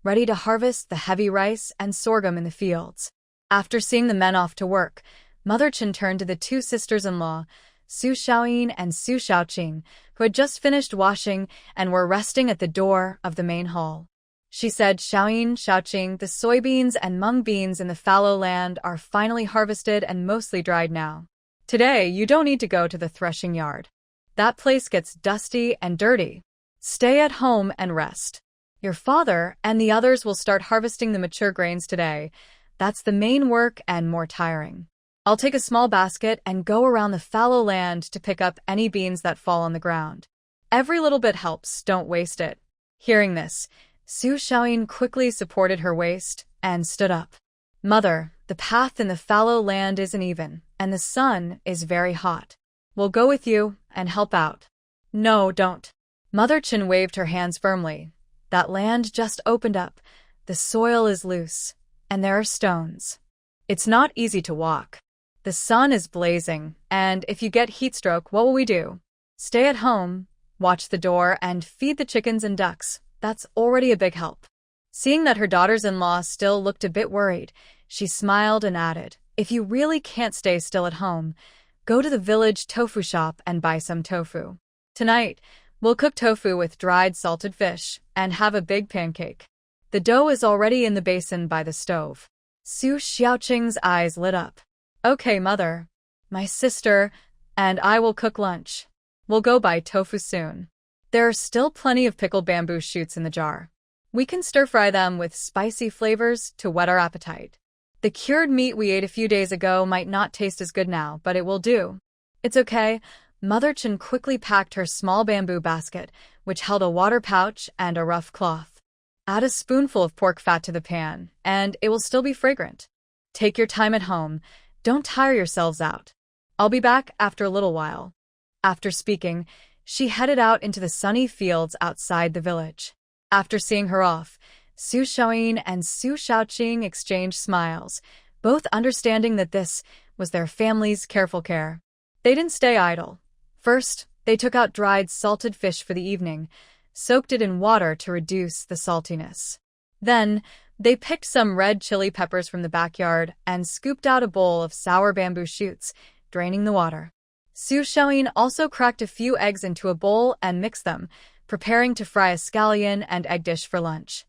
ready to harvest the heavy rice and sorghum in the fields. After seeing the men off to work, Mother Chen turned to the 2 sisters-in-law, Su Xiaoyin and Su Xiaoqing, who had just finished washing and were resting at the door of the main hall. She said, "Xiaoyin, Xiaoqing, the soybeans and mung beans in the fallow land are finally harvested and mostly dried now. Today, you don't need to go to the threshing yard. That place gets dusty and dirty. Stay at home and rest. Your father and the others will start harvesting the mature grains today. That's the main work and more tiring. I'll take a small basket and go around the fallow land to pick up any beans that fall on the ground. Every little bit helps, don't waste it." Hearing this, Su Xiaoyin quickly supported her waist and stood up. "Mother, the path in the fallow land isn't even, and the sun is very hot. We'll go with you and help out." "No, don't." Mother Chen waved her hands firmly. "That land just opened up. The soil is loose, and there are stones. It's not easy to walk. The sun is blazing, and if you get heat stroke, what will we do? Stay at home, watch the door, and feed the chickens and ducks. That's already a big help." Seeing that her daughters-in-law still looked a bit worried, she smiled and added, "If you really can't stay still at home, go to the village tofu shop and buy some tofu. Tonight, we'll cook tofu with dried salted fish and have a big pancake. The dough is already in the basin by the stove." Su Xiaoqing's eyes lit up. "Okay, Mother. My sister and I will cook lunch. We'll go buy tofu soon. There are still plenty of pickled bamboo shoots in the jar. We can stir-fry them with spicy flavors to whet our appetite. The cured meat we ate a few days ago might not taste as good now, but it will do." "It's okay." Mother Chen quickly packed her small bamboo basket, which held a water pouch and a rough cloth. "Add a spoonful of pork fat to the pan, and it will still be fragrant. Take your time at home. Don't tire yourselves out. I'll be back after a little while." After speaking, she headed out into the sunny fields outside the village. After seeing her off, Su Xiaoyin and Su Xiaoqing exchanged smiles, both understanding that this was their family's careful care. They didn't stay idle. First, they took out dried salted fish for the evening, soaked it in water to reduce the saltiness. Then, they picked some red chili peppers from the backyard and scooped out a bowl of sour bamboo shoots, draining the water. Su Xiaoyin also cracked a few eggs into a bowl and mixed them, preparing to fry a scallion and egg dish for lunch.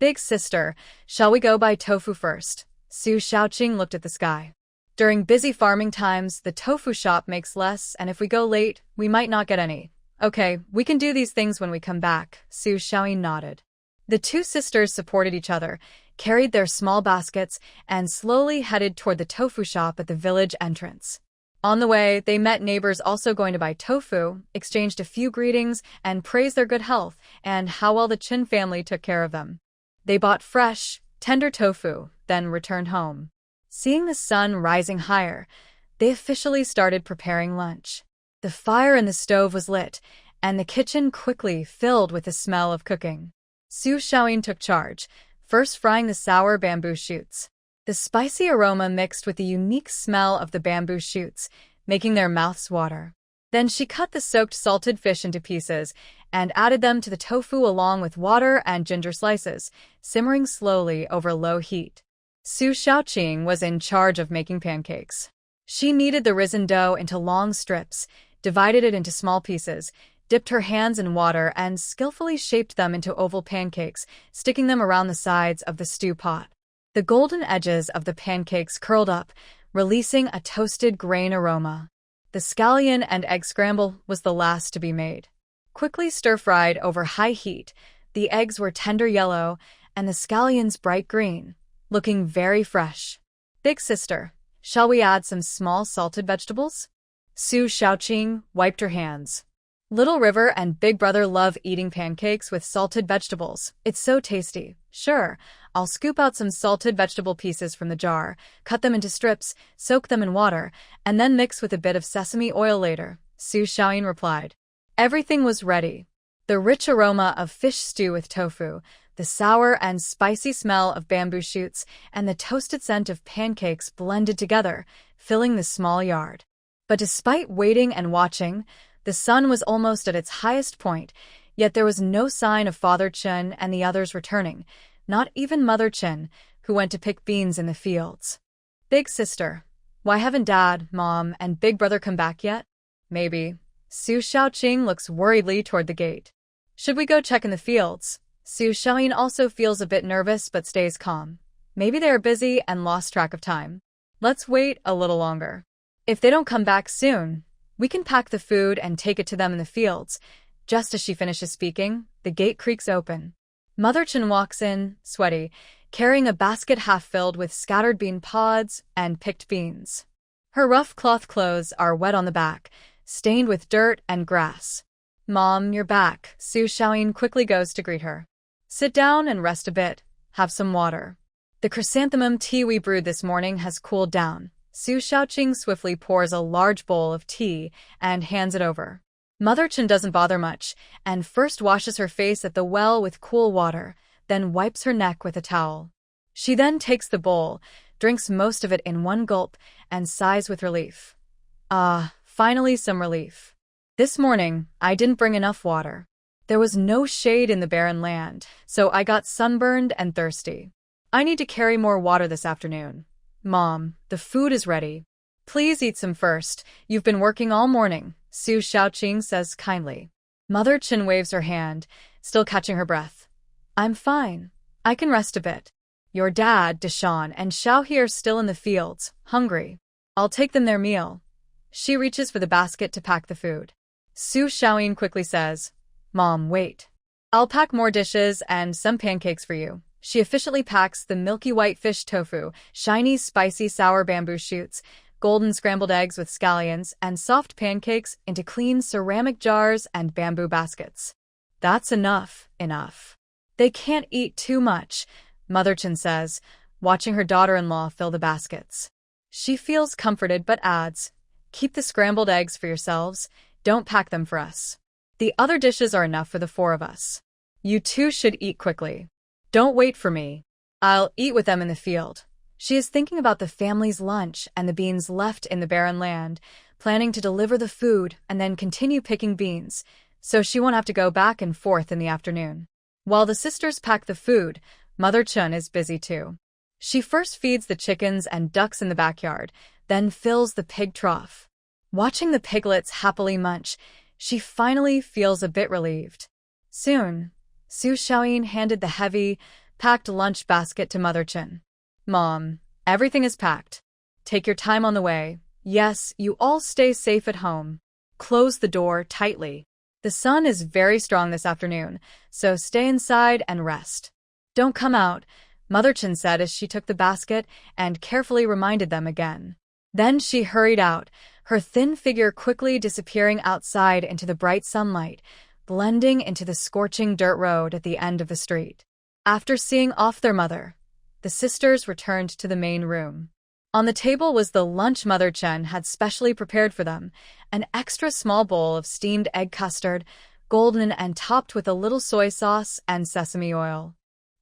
"Big sister, shall we go buy tofu first?" Su Xiaoqing looked at the sky. "During busy farming times, the tofu shop makes less, and if we go late, we might not get any." "Okay, we can do these things when we come back," Su Xiaoyin nodded. The 2 sisters supported each other, carried their small baskets, and slowly headed toward the tofu shop at the village entrance. On the way, they met neighbors also going to buy tofu, exchanged a few greetings, and praised their good health and how well the Chin family took care of them. They bought fresh, tender tofu, then returned home. Seeing the sun rising higher, they officially started preparing lunch. The fire in the stove was lit, and the kitchen quickly filled with the smell of cooking. Su Xiaoyin took charge, first frying the sour bamboo shoots. The spicy aroma mixed with the unique smell of the bamboo shoots, making their mouths water. Then she cut the soaked salted fish into pieces and added them to the tofu along with water and ginger slices, simmering slowly over low heat. Su Xiaoqing was in charge of making pancakes. She kneaded the risen dough into long strips, divided it into small pieces, dipped her hands in water, and skillfully shaped them into oval pancakes, sticking them around the sides of the stew pot. The golden edges of the pancakes curled up, releasing a toasted grain aroma. The scallion and egg scramble was the last to be made. Quickly stir-fried over high heat, the eggs were tender yellow and the scallions bright green, looking very fresh. "Big sister, shall we add some small salted vegetables?" Su Xiaoqing wiped her hands. "Little River and Big Brother love eating pancakes with salted vegetables. It's so tasty." "Sure, I'll scoop out some salted vegetable pieces from the jar, cut them into strips, soak them in water, and then mix with a bit of sesame oil later," Su Xiaoyin replied. Everything was ready. The rich aroma of fish stew with tofu, the sour and spicy smell of bamboo shoots, and the toasted scent of pancakes blended together, filling the small yard. But despite waiting and watching, the sun was almost at its highest point, yet there was no sign of Father Chen and the others returning, not even Mother Chen, who went to pick beans in the fields. "Big sister, why haven't Dad, Mom, and Big Brother come back yet?" "Maybe." Su Xiaoqing looks worriedly toward the gate. "Should we go check in the fields?" Su Xiaoyin also feels a bit nervous but stays calm. Maybe they are busy and lost track of time. "Let's wait a little longer. If they don't come back soon, we can pack the food and take it to them in the fields." Just as she finishes speaking, the gate creaks open. Mother Chen walks in, sweaty, carrying a basket half filled with scattered bean pods and picked beans. Her rough cloth clothes are wet on the back, stained with dirt and grass. "Mom, you're back." Su Xiaoyin quickly goes to greet her. "Sit down and rest a bit. Have some water. The chrysanthemum tea we brewed this morning has cooled down." Su Xiaoqing swiftly pours a large bowl of tea and hands it over. Mother Chen doesn't bother much, and first washes her face at the well with cool water, then wipes her neck with a towel. She then takes the bowl, drinks most of it in one gulp, and sighs with relief. "Ah, finally some relief. This morning, I didn't bring enough water. There was no shade in the barren land, so I got sunburned and thirsty. I need to carry more water this afternoon. Mom, the food is ready. Please eat some first. You've been working all morning," Su Xiaoqing says kindly. Mother Chen waves her hand, still catching her breath. "I'm fine. I can rest a bit. Your dad, Deshawn, and Xiaohe are still in the fields, hungry. I'll take them their meal." She reaches for the basket to pack the food. Su Xiaoyin quickly says, "Mom, wait. I'll pack more dishes and some pancakes for you." She efficiently packs the milky white fish tofu, shiny spicy sour bamboo shoots, golden scrambled eggs with scallions, and soft pancakes into clean ceramic jars and bamboo baskets. "That's enough. They can't eat too much," Mother Chen says, watching her daughter-in-law fill the baskets. She feels comforted but adds, "Keep the scrambled eggs for yourselves. Don't pack them for us. The other dishes are enough for the 4 of us. You two should eat quickly. Don't wait for me. I'll eat with them in the field." She is thinking about the family's lunch and the beans left in the barren land, planning to deliver the food and then continue picking beans, so she won't have to go back and forth in the afternoon. While the sisters pack the food, Mother Chen is busy too. She first feeds the chickens and ducks in the backyard, then fills the pig trough. Watching the piglets happily munch, she finally feels a bit relieved. Soon, Su Xiaoyin handed the heavy, packed lunch basket to Mother Chen. "Mom, everything is packed. Take your time on the way. Yes, you all stay safe at home. Close the door tightly. The sun is very strong this afternoon, so stay inside and rest. Don't come out," Mother Chen said as she took the basket and carefully reminded them again. Then she hurried out, her thin figure quickly disappearing outside into the bright sunlight, blending into the scorching dirt road at the end of the street. After seeing off their mother, the sisters returned to the main room. On the table was the lunch Mother Chen had specially prepared for them, an extra small bowl of steamed egg custard, golden and topped with a little soy sauce and sesame oil.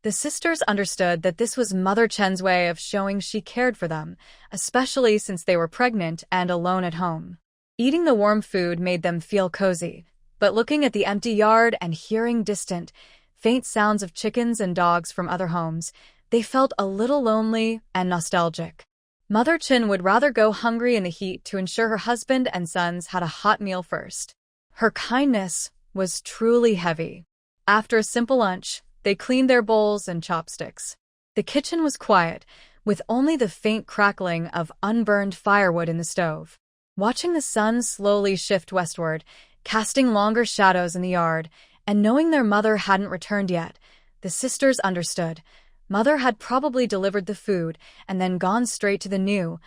The sisters understood that this was Mother Chen's way of showing she cared for them, especially since they were pregnant and alone at home. Eating the warm food made them feel cozy, but looking at the empty yard and hearing distant, faint sounds of chickens and dogs from other homes, they felt a little lonely and nostalgic. Mother Chen would rather go hungry in the heat to ensure her husband and sons had a hot meal first. Her kindness was truly heavy. After a simple lunch, they cleaned their bowls and chopsticks. The kitchen was quiet, with only the faint crackling of unburned firewood in the stove. Watching the sun slowly shift westward, casting longer shadows in the yard, and knowing their mother hadn't returned yet, the sisters understood. Mother had probably delivered the food and then gone straight to the new,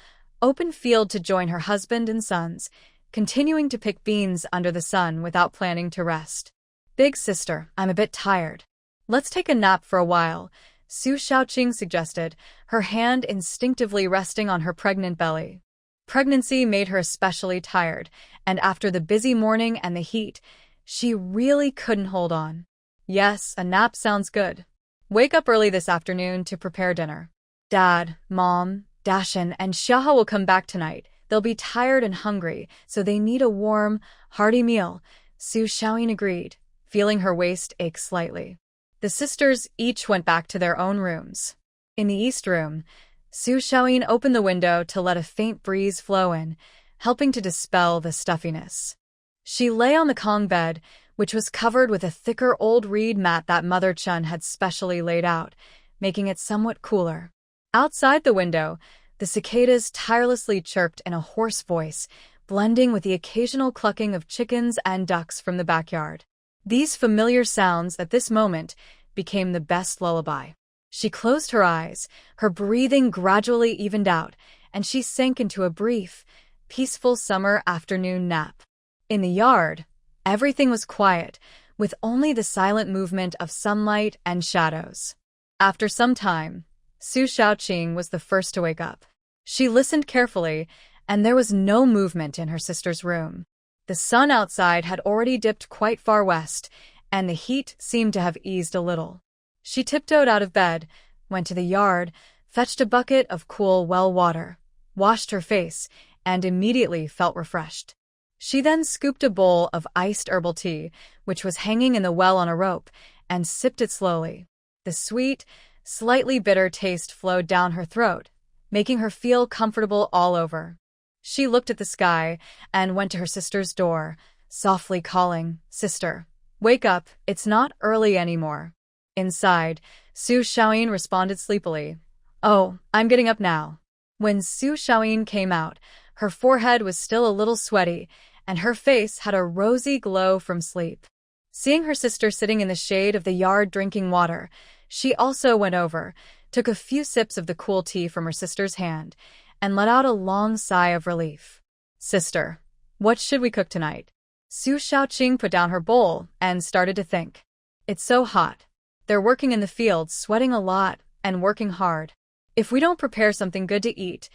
open field to join her husband and sons, continuing to pick beans under the sun without planning to rest. "Big sister, I'm a bit tired. Let's take a nap for a while," Su Shaoqing suggested, her hand instinctively resting on her pregnant belly. Pregnancy made her especially tired, and after the busy morning and the heat, she really couldn't hold on. "Yes, a nap sounds good. Wake up early this afternoon to prepare dinner. Dad, Mom, Dashin, and Xiaohe will come back tonight. They'll be tired and hungry, so they need a warm, hearty meal," Su Shaoyin agreed, feeling her waist ache slightly. The sisters each went back to their own rooms. In the east room, Su Shaoyin opened the window to let a faint breeze flow in, helping to dispel the stuffiness. She lay on the Kong bed, which was covered with a thicker old reed mat that Mother Chen had specially laid out, making it somewhat cooler. Outside the window, the cicadas tirelessly chirped in a hoarse voice, blending with the occasional clucking of chickens and ducks from the backyard. These familiar sounds at this moment became the best lullaby. She closed her eyes, her breathing gradually evened out, and she sank into a brief, peaceful summer afternoon nap. In the yard, everything was quiet, with only the silent movement of sunlight and shadows. After some time, Su Shaoqing was the first to wake up. She listened carefully, and there was no movement in her sister's room. The sun outside had already dipped quite far west, and the heat seemed to have eased a little. She tiptoed out of bed, went to the yard, fetched a bucket of cool well water, washed her face, and immediately felt refreshed. She then scooped a bowl of iced herbal tea, which was hanging in the well on a rope, and sipped it slowly. The sweet, slightly bitter taste flowed down her throat, making her feel comfortable all over. She looked at the sky and went to her sister's door, softly calling, "Sister, wake up, it's not early anymore." Inside, Su Shaoyin responded sleepily, "Oh, I'm getting up now." When Su Shaoyin came out, her forehead was still a little sweaty, and her face had a rosy glow from sleep. Seeing her sister sitting in the shade of the yard drinking water, she also went over, took a few sips of the cool tea from her sister's hand, and let out a long sigh of relief. "Sister, what should we cook tonight?" Su Shaoqing put down her bowl and started to think. "It's so hot. They're working in the fields, sweating a lot, and working hard. If we don't prepare something good to eat,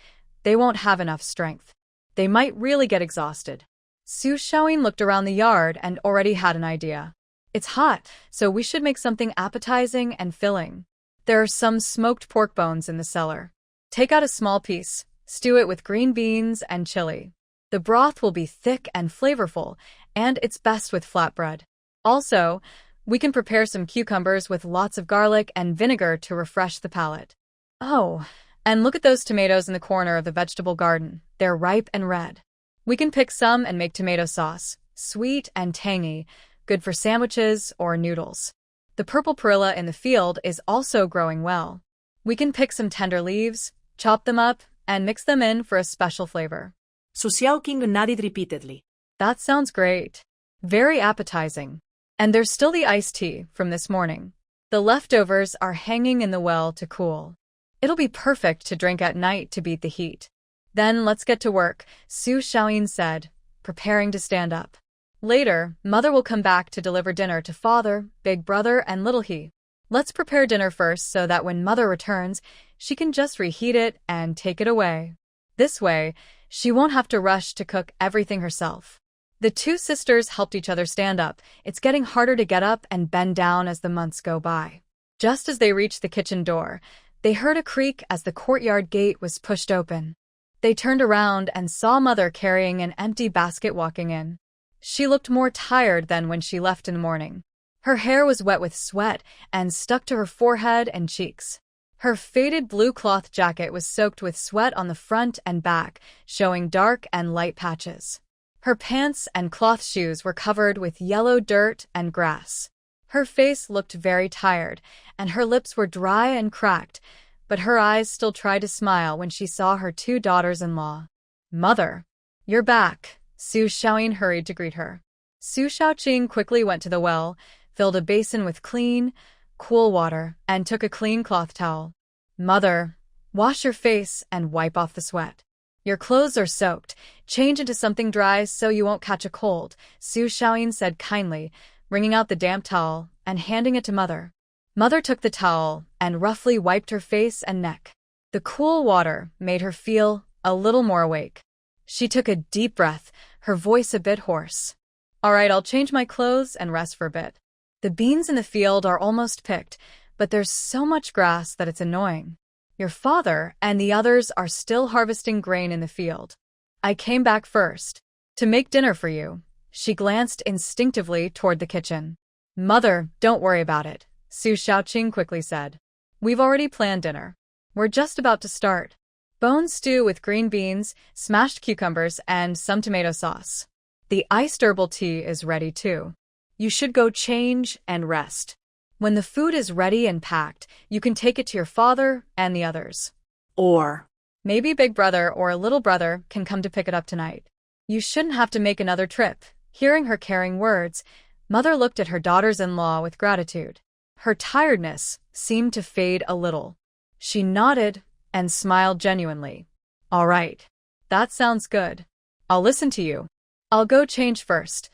they won't have enough strength. They might really get exhausted." Su Shaoyin looked around the yard and already had an idea. "It's hot, so we should make something appetizing and filling. There are some smoked pork bones in the cellar. Take out a small piece, stew it with green beans and chili. The broth will be thick and flavorful, and it's best with flatbread. Also, we can prepare some cucumbers with lots of garlic and vinegar to refresh the palate. Oh, and look at those tomatoes in the corner of the vegetable garden. They're ripe and red. We can pick some and make tomato sauce, sweet and tangy, good for sandwiches or noodles. The purple perilla in the field is also growing well. We can pick some tender leaves, chop them up, and mix them in for a special flavor." Su Xiaoqing nodded repeatedly. "That sounds great. Very appetizing. And there's still the iced tea from this morning. The leftovers are hanging in the well to cool. It'll be perfect to drink at night to beat the heat. Then let's get to work, Su Xiaoyin said, preparing to stand up. Later, Mother will come back to deliver dinner to Father, Big Brother, and Little He. Let's prepare dinner first so that when Mother returns, she can just reheat it and take it away. This way, she won't have to rush to cook everything herself. The two sisters helped each other stand up. It's getting harder to get up and bend down as the months go by. Just as they reached the kitchen door, they heard a creak as the courtyard gate was pushed open. They turned around and saw Mother carrying an empty basket walking in. She looked more tired than when she left in the morning. Her hair was wet with sweat and stuck to her forehead and cheeks. Her faded blue cloth jacket was soaked with sweat on the front and back, showing dark and light patches. Her pants and cloth shoes were covered with yellow dirt and grass. Her face looked very tired, and her lips were dry and cracked, but her eyes still tried to smile when she saw her two daughters-in-law. "Mother, you're back," Su Xiaoyin hurried to greet her. Su Xiaoqing quickly went to the well, filled a basin with clean, cool water, and took a clean cloth towel. "Mother, wash your face and wipe off the sweat. Your clothes are soaked. Change into something dry so you won't catch a cold," Su Xiaoyin said kindly, wringing out the damp towel and handing it to Mother. Mother took the towel and roughly wiped her face and neck. The cool water made her feel a little more awake. She took a deep breath, her voice a bit hoarse. "All right, I'll change my clothes and rest for a bit. The beans in the field are almost picked, but there's so much grass that it's annoying. Your father and the others are still harvesting grain in the field. I came back first to make dinner for you." She glanced instinctively toward the kitchen. "Mother, don't worry about it," Su Xiaoqing quickly said. "We've already planned dinner. We're just about to start. Bone stew with green beans, smashed cucumbers, and some tomato sauce. The iced herbal tea is ready too. You should go change and rest. When the food is ready and packed, you can take it to your father and the others. Or maybe Big Brother or Little Brother can come to pick it up tonight. You shouldn't have to make another trip." Hearing her caring words, Mother looked at her daughters-in-law with gratitude. Her tiredness seemed to fade a little. She nodded and smiled genuinely. "All right. That sounds good. I'll listen to you. I'll go change first."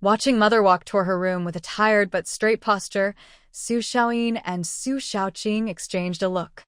Watching Mother walk toward her room with a tired but straight posture, Su Xiaoyin and Su Xiaoqing exchanged a look.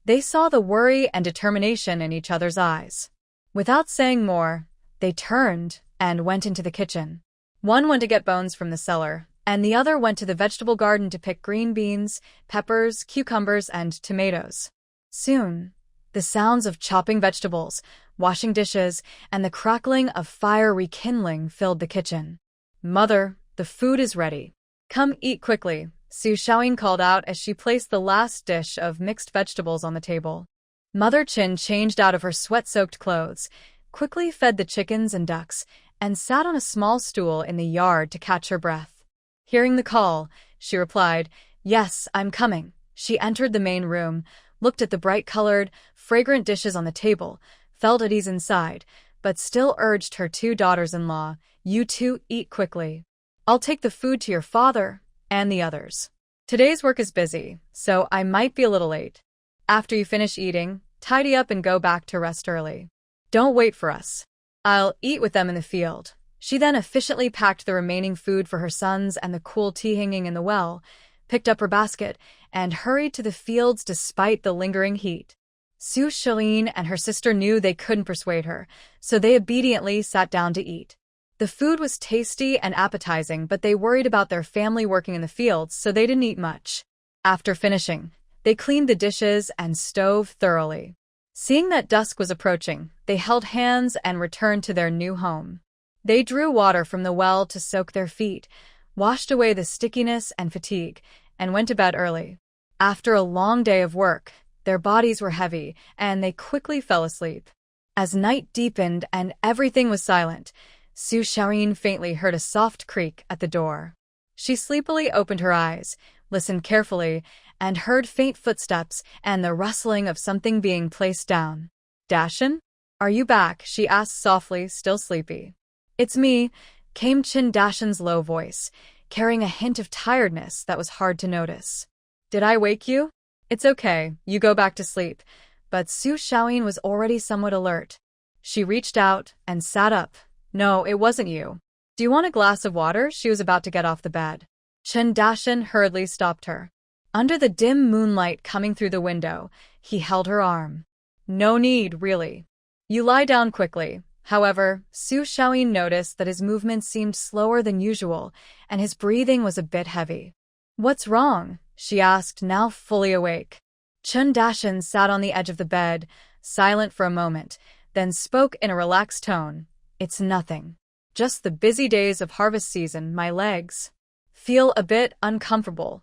They saw the worry and determination in each other's eyes. Without saying more, they turned and went into the kitchen. One went to get bones from the cellar, and the other went to the vegetable garden to pick green beans, peppers, cucumbers, and tomatoes. Soon, the sounds of chopping vegetables, washing dishes, and the crackling of fire rekindling filled the kitchen. "Mother, the food is ready. Come eat quickly," Su Xiaoyin called out as she placed the last dish of mixed vegetables on the table. Mother Qin changed out of her sweat-soaked clothes, quickly fed the chickens and ducks, and sat on a small stool in the yard to catch her breath. Hearing the call, she replied, "Yes, I'm coming." She entered the main room, looked at the bright-colored, fragrant dishes on the table, felt at ease inside, but still urged her two daughters-in-law, "You two eat quickly. I'll take the food to your father and the others. Today's work is busy, so I might be a little late. After you finish eating, tidy up and go back to rest early. Don't wait for us. I'll eat with them in the field." She then efficiently packed the remaining food for her sons and the cool tea hanging in the well, picked up her basket, and hurried to the fields despite the lingering heat. Su Xiaoyin and her sister knew they couldn't persuade her, so they obediently sat down to eat. The food was tasty and appetizing, but they worried about their family working in the fields, so they didn't eat much. After finishing, they cleaned the dishes and stove thoroughly. Seeing that dusk was approaching, they held hands and returned to their new home. They drew water from the well to soak their feet, washed away the stickiness and fatigue, and went to bed early. After a long day of work, their bodies were heavy, and they quickly fell asleep. As night deepened and everything was silent, Su Xiaoyin faintly heard a soft creak at the door. She sleepily opened her eyes, listened carefully, and heard faint footsteps and the rustling of something being placed down. "Dashin? Are you back?" she asked softly, still sleepy. "It's me," came Qin Dashin's low voice, carrying a hint of tiredness that was hard to notice. Did I wake you? It's okay, you go back to sleep. But Su Xiaoyin was already somewhat alert. She reached out and sat up. No, it wasn't you. Do you want a glass of water? She was about to get off the bed. Chen Dashan hurriedly stopped her. Under the dim moonlight coming through the window, he held her arm. No need, really. You lie down quickly. However, Su Xiaoyin noticed that his movements seemed slower than usual, and his breathing was a bit heavy. What's wrong? She asked, now fully awake. Chen Dashan sat on the edge of the bed, silent for a moment, then spoke in a relaxed tone. It's nothing. Just the busy days of harvest season, my legs feel a bit uncomfortable.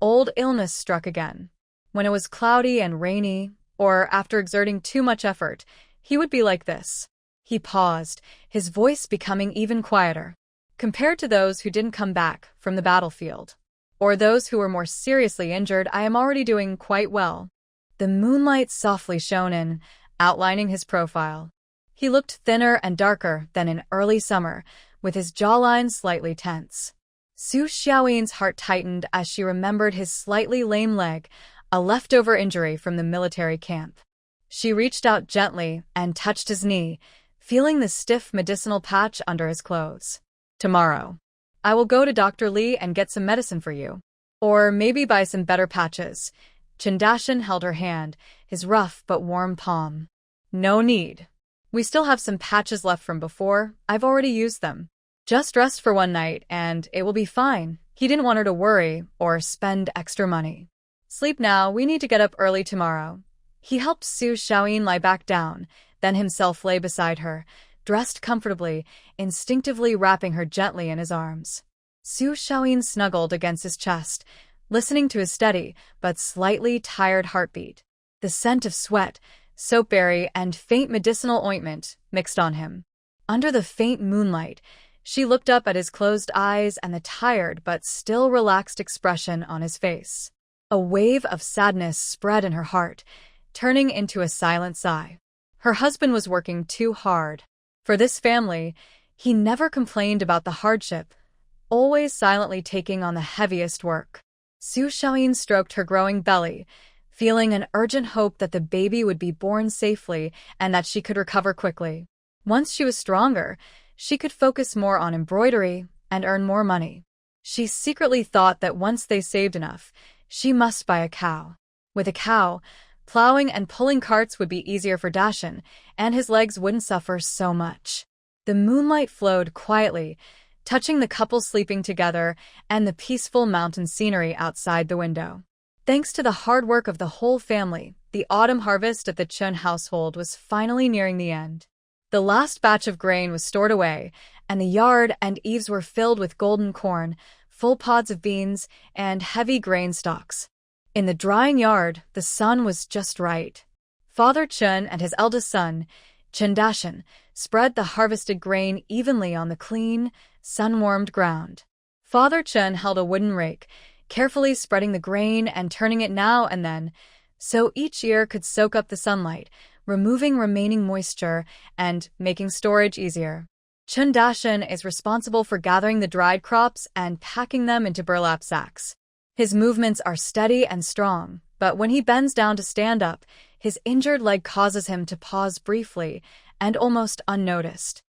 Old illness struck again. When it was cloudy and rainy, or after exerting too much effort, he would be like this. He paused, his voice becoming even quieter. Compared to those who didn't come back from the battlefield, or those who were more seriously injured, I am already doing quite well. The moonlight softly shone in, outlining his profile. He looked thinner and darker than in early summer, with his jawline slightly tense. Su Xiaoyin's heart tightened as she remembered his slightly lame leg, a leftover injury from the military camp. She reached out gently and touched his knee, feeling the stiff medicinal patch under his clothes. Tomorrow, I will go to Dr. Li and get some medicine for you. Or maybe buy some better patches. Chen Dashan held her hand, his rough but warm palm. No need. We still have some patches left from before. I've already used them. Just rest for one night and it will be fine. He didn't want her to worry or spend extra money. Sleep now, we need to get up early tomorrow. He helped Su Xiaoyin lie back down, then himself lay beside her, dressed comfortably, instinctively wrapping her gently in his arms. Su Xiaoyin snuggled against his chest, listening to his steady but slightly tired heartbeat. The scent of sweat, soapberry, and faint medicinal ointment mixed on him. Under the faint moonlight, she looked up at his closed eyes and the tired but still relaxed expression on his face. A wave of sadness spread in her heart, turning into a silent sigh. Her husband was working too hard. For this family, he never complained about the hardship, always silently taking on the heaviest work. Su Xiaoyin stroked her growing belly, feeling an urgent hope that the baby would be born safely and that she could recover quickly. Once she was stronger, she could focus more on embroidery and earn more money. She secretly thought that once they saved enough, she must buy a cow. With a cow, plowing and pulling carts would be easier for Dashan, and his legs wouldn't suffer so much. The moonlight flowed quietly, touching the couple sleeping together and the peaceful mountain scenery outside the window. Thanks to the hard work of the whole family, the autumn harvest at the Chen household was finally nearing the end. The last batch of grain was stored away, and the yard and eaves were filled with golden corn, full pods of beans, and heavy grain stalks. In the drying yard, the sun was just right. Father Chen and his eldest son, Chen Dashan, spread the harvested grain evenly on the clean, sun-warmed ground. Father Chen held a wooden rake, carefully spreading the grain and turning it now and then, so each ear could soak up the sunlight, removing remaining moisture and making storage easier. Chen Dashan is responsible for gathering the dried crops and packing them into burlap sacks. His movements are steady and strong, but when he bends down to stand up, his injured leg causes him to pause briefly and almost unnoticed.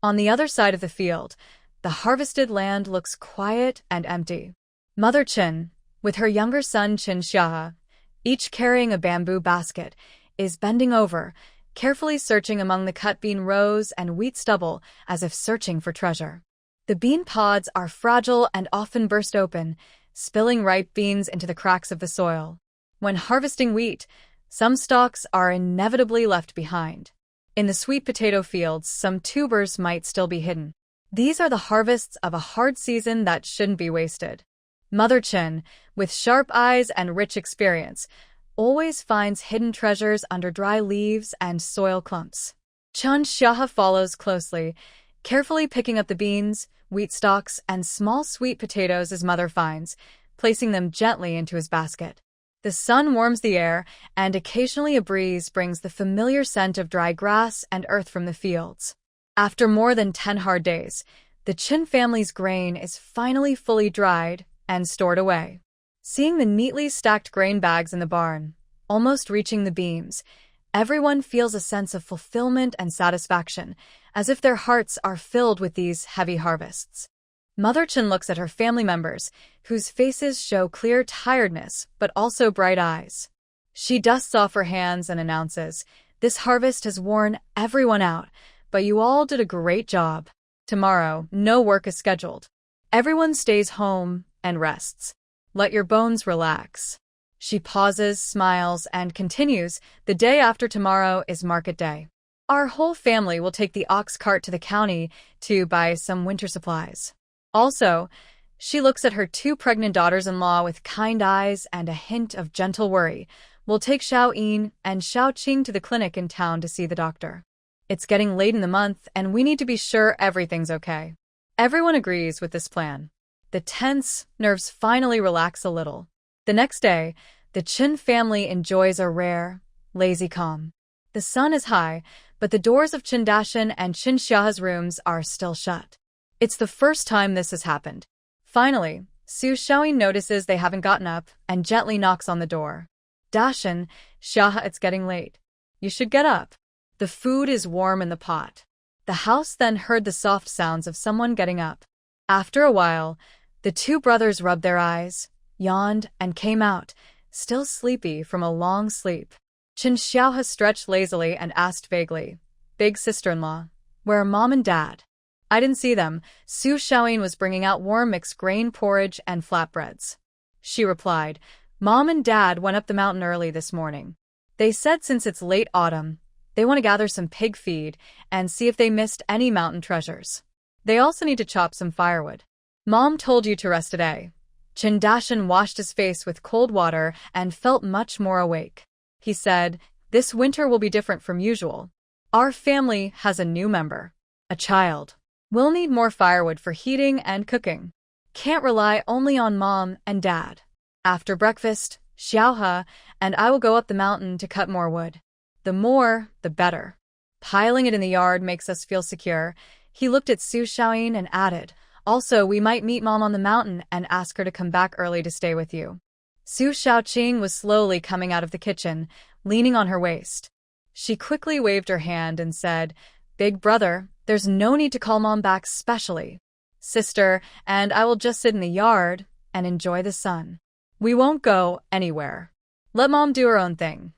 On the other side of the field, the harvested land looks quiet and empty. Mother Chen, with her younger son Chen Xia, each carrying a bamboo basket, is bending over, carefully searching among the cut bean rows and wheat stubble as if searching for treasure. The bean pods are fragile and often burst open, spilling ripe beans into the cracks of the soil. When harvesting wheat, some stalks are inevitably left behind. In the sweet potato fields, some tubers might still be hidden. These are the harvests of a hard season that shouldn't be wasted. Mother Chen, with sharp eyes and rich experience, always finds hidden treasures under dry leaves and soil clumps. Chen Xia follows closely, carefully picking up the beans, wheat stalks, and small sweet potatoes his mother finds, placing them gently into his basket. The sun warms the air, and occasionally a breeze brings the familiar scent of dry grass and earth from the fields. After more than 10 hard days, the Chen family's grain is finally fully dried and stored away. Seeing the neatly stacked grain bags in the barn, almost reaching the beams, everyone feels a sense of fulfillment and satisfaction, as if their hearts are filled with these heavy harvests. Mother Chin looks at her family members, whose faces show clear tiredness but also bright eyes. She dusts off her hands and announces, "This harvest has worn everyone out, but you all did a great job. Tomorrow, no work is scheduled. Everyone stays home and rests. Let your bones relax." She pauses, smiles, and continues, "The day after tomorrow is market day. Our whole family will take the ox cart to the county to buy some winter supplies." Also, she looks at her two pregnant daughters-in-law with kind eyes and a hint of gentle worry. "We'll take Xiao Yin and Xiao Qing to the clinic in town to see the doctor. It's getting late in the month, and we need to be sure everything's okay." Everyone agrees with this plan. The tense nerves finally relax a little. The next day, the Chin family enjoys a rare, lazy calm. The sun is high, but the doors of Chin Dashan and Chin Xiao's rooms are still shut. It's the first time this has happened. Finally, Su Xiaoyin notices they haven't gotten up and gently knocks on the door. "Dashan, Xia, it's getting late. You should get up. The food is warm in the pot." The house then heard the soft sounds of someone getting up. After a while, the two brothers rubbed their eyes, yawned, and came out, still sleepy from a long sleep. Chin Xiao stretched lazily and asked vaguely, "Big sister-in-law, where are Mom and Dad?" "I didn't see them. Su Xiaoyin was bringing out warm mixed grain porridge and flatbreads," she replied. "Mom and Dad went up the mountain early this morning. They said since it's late autumn, they want to gather some pig feed and see if they missed any mountain treasures. They also need to chop some firewood. Mom told you to rest today." Chin Dashan washed his face with cold water and felt much more awake. He said, "This winter will be different from usual. Our family has a new member, a child. We'll need more firewood for heating and cooking. Can't rely only on Mom and Dad. After breakfast, Xiaohe and I will go up the mountain to cut more wood. The more, the better. Piling it in the yard makes us feel secure." He looked at Su Xiaoyin and added, "Also, we might meet Mom on the mountain and ask her to come back early to stay with you." Su Xiaoqing was slowly coming out of the kitchen, leaning on her waist. She quickly waved her hand and said, "Big brother, there's no need to call Mom back specially. Sister and I will just sit in the yard and enjoy the sun. We won't go anywhere. Let Mom do her own thing."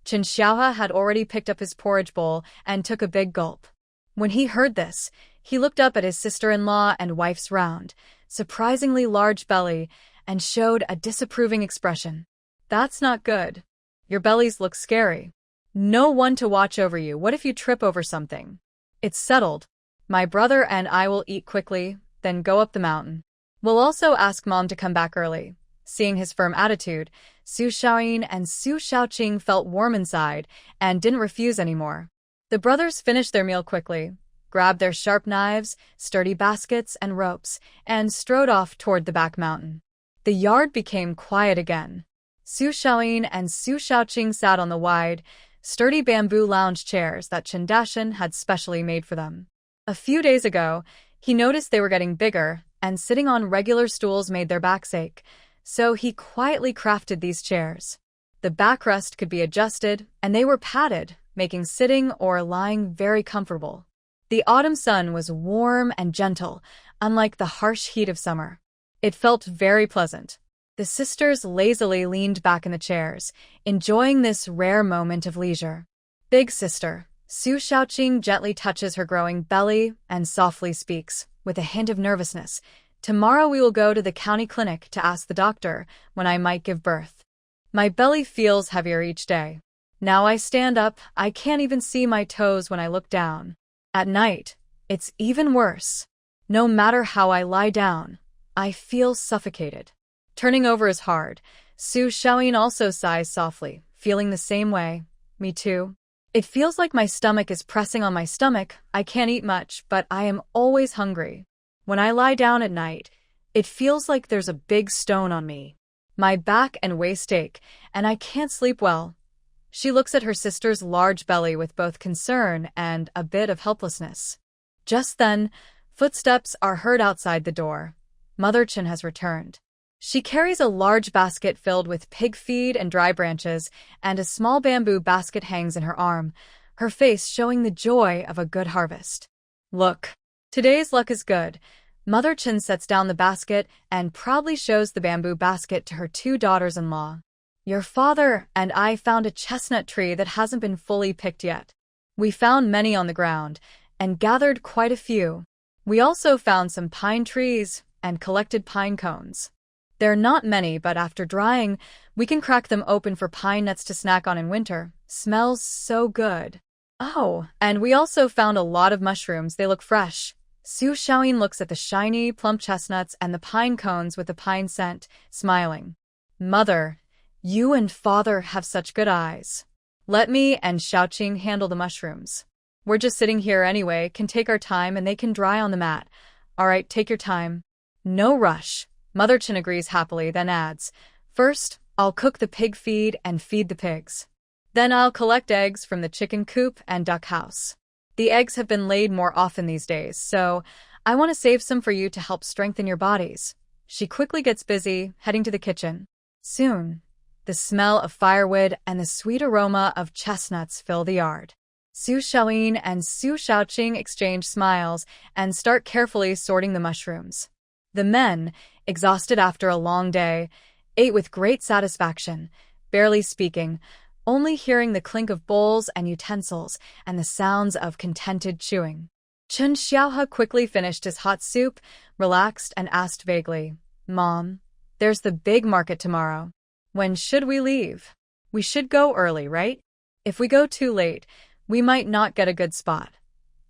Chin Xiaohe had already picked up his porridge bowl and took a big gulp. When he heard this, he looked up at his sister-in-law and wife's round, surprisingly large belly and showed a disapproving expression. "That's not good. Your bellies look scary. No one to watch over you. What if you trip over something?" "It's settled. My brother and I will eat quickly, then go up the mountain. We'll also ask Mom to come back early." Seeing his firm attitude, Su Xiaoyin and Su Xiaoqing felt warm inside and didn't refuse anymore. The brothers finished their meal quickly, grabbed their sharp knives, sturdy baskets, and ropes, and strode off toward the back mountain. The yard became quiet again. Su Xiaoyin and Su Xiaoqing sat on the wide, sturdy bamboo lounge chairs that Chin Dashan had specially made for them. A few days ago, he noticed they were getting bigger, and sitting on regular stools made their backs ache, so he quietly crafted these chairs. The backrest could be adjusted, and they were padded, making sitting or lying very comfortable. The autumn sun was warm and gentle, unlike the harsh heat of summer. It felt very pleasant. The sisters lazily leaned back in the chairs, enjoying this rare moment of leisure. "Big sister," Su Xiaoqing gently touches her growing belly and softly speaks, with a hint of nervousness, "Tomorrow we will go to the county clinic to ask the doctor when I might give birth. My belly feels heavier each day. Now I stand up, I can't even see my toes when I look down. At night, it's even worse. No matter how I lie down, I feel suffocated." Turning over is hard. Su Xiaoyin also sighs softly, feeling the same way. "Me too. It feels like my stomach is pressing on my stomach. I can't eat much, but I am always hungry. When I lie down at night, it feels like there's a big stone on me. My back and waist ache, and I can't sleep well." She looks at her sister's large belly with both concern and a bit of helplessness. Just then, footsteps are heard outside the door. Mother Chin has returned. She carries a large basket filled with pig feed and dry branches, and a small bamboo basket hangs in her arm, her face showing the joy of a good harvest. Look, today's luck is good. Mother Chen sets down the basket and proudly shows the bamboo basket to her two daughters-in-law. Your father and I found a chestnut tree that hasn't been fully picked yet. We found many on the ground and gathered quite a few. We also found some pine trees and collected pine cones. There are not many, but after drying, we can crack them open for pine nuts to snack on in winter. Smells so good. Oh, and we also found a lot of mushrooms. They look fresh. Su Xiaoyin looks at the shiny, plump chestnuts and the pine cones with the pine scent, smiling. Mother, you and father have such good eyes. Let me and Xiaoqing handle the mushrooms. We're just sitting here anyway, can take our time and they can dry on the mat. All right, take your time. No rush. Mother Chen agrees happily, then adds, first, I'll cook the pig feed and feed the pigs. Then I'll collect eggs from the chicken coop and duck house. The eggs have been laid more often these days, so I want to save some for you to help strengthen your bodies. She quickly gets busy, heading to the kitchen. Soon, the smell of firewood and the sweet aroma of chestnuts fill the yard. Su Xiaoyin and Su Xiaoqing exchange smiles and start carefully sorting the mushrooms. The men, exhausted after a long day, ate with great satisfaction, barely speaking, only hearing the clink of bowls and utensils and the sounds of contented chewing. Chen Xiaohe quickly finished his hot soup, relaxed, and asked vaguely, Mom, there's the big market tomorrow. When should we leave? We should go early, right? If we go too late, we might not get a good spot.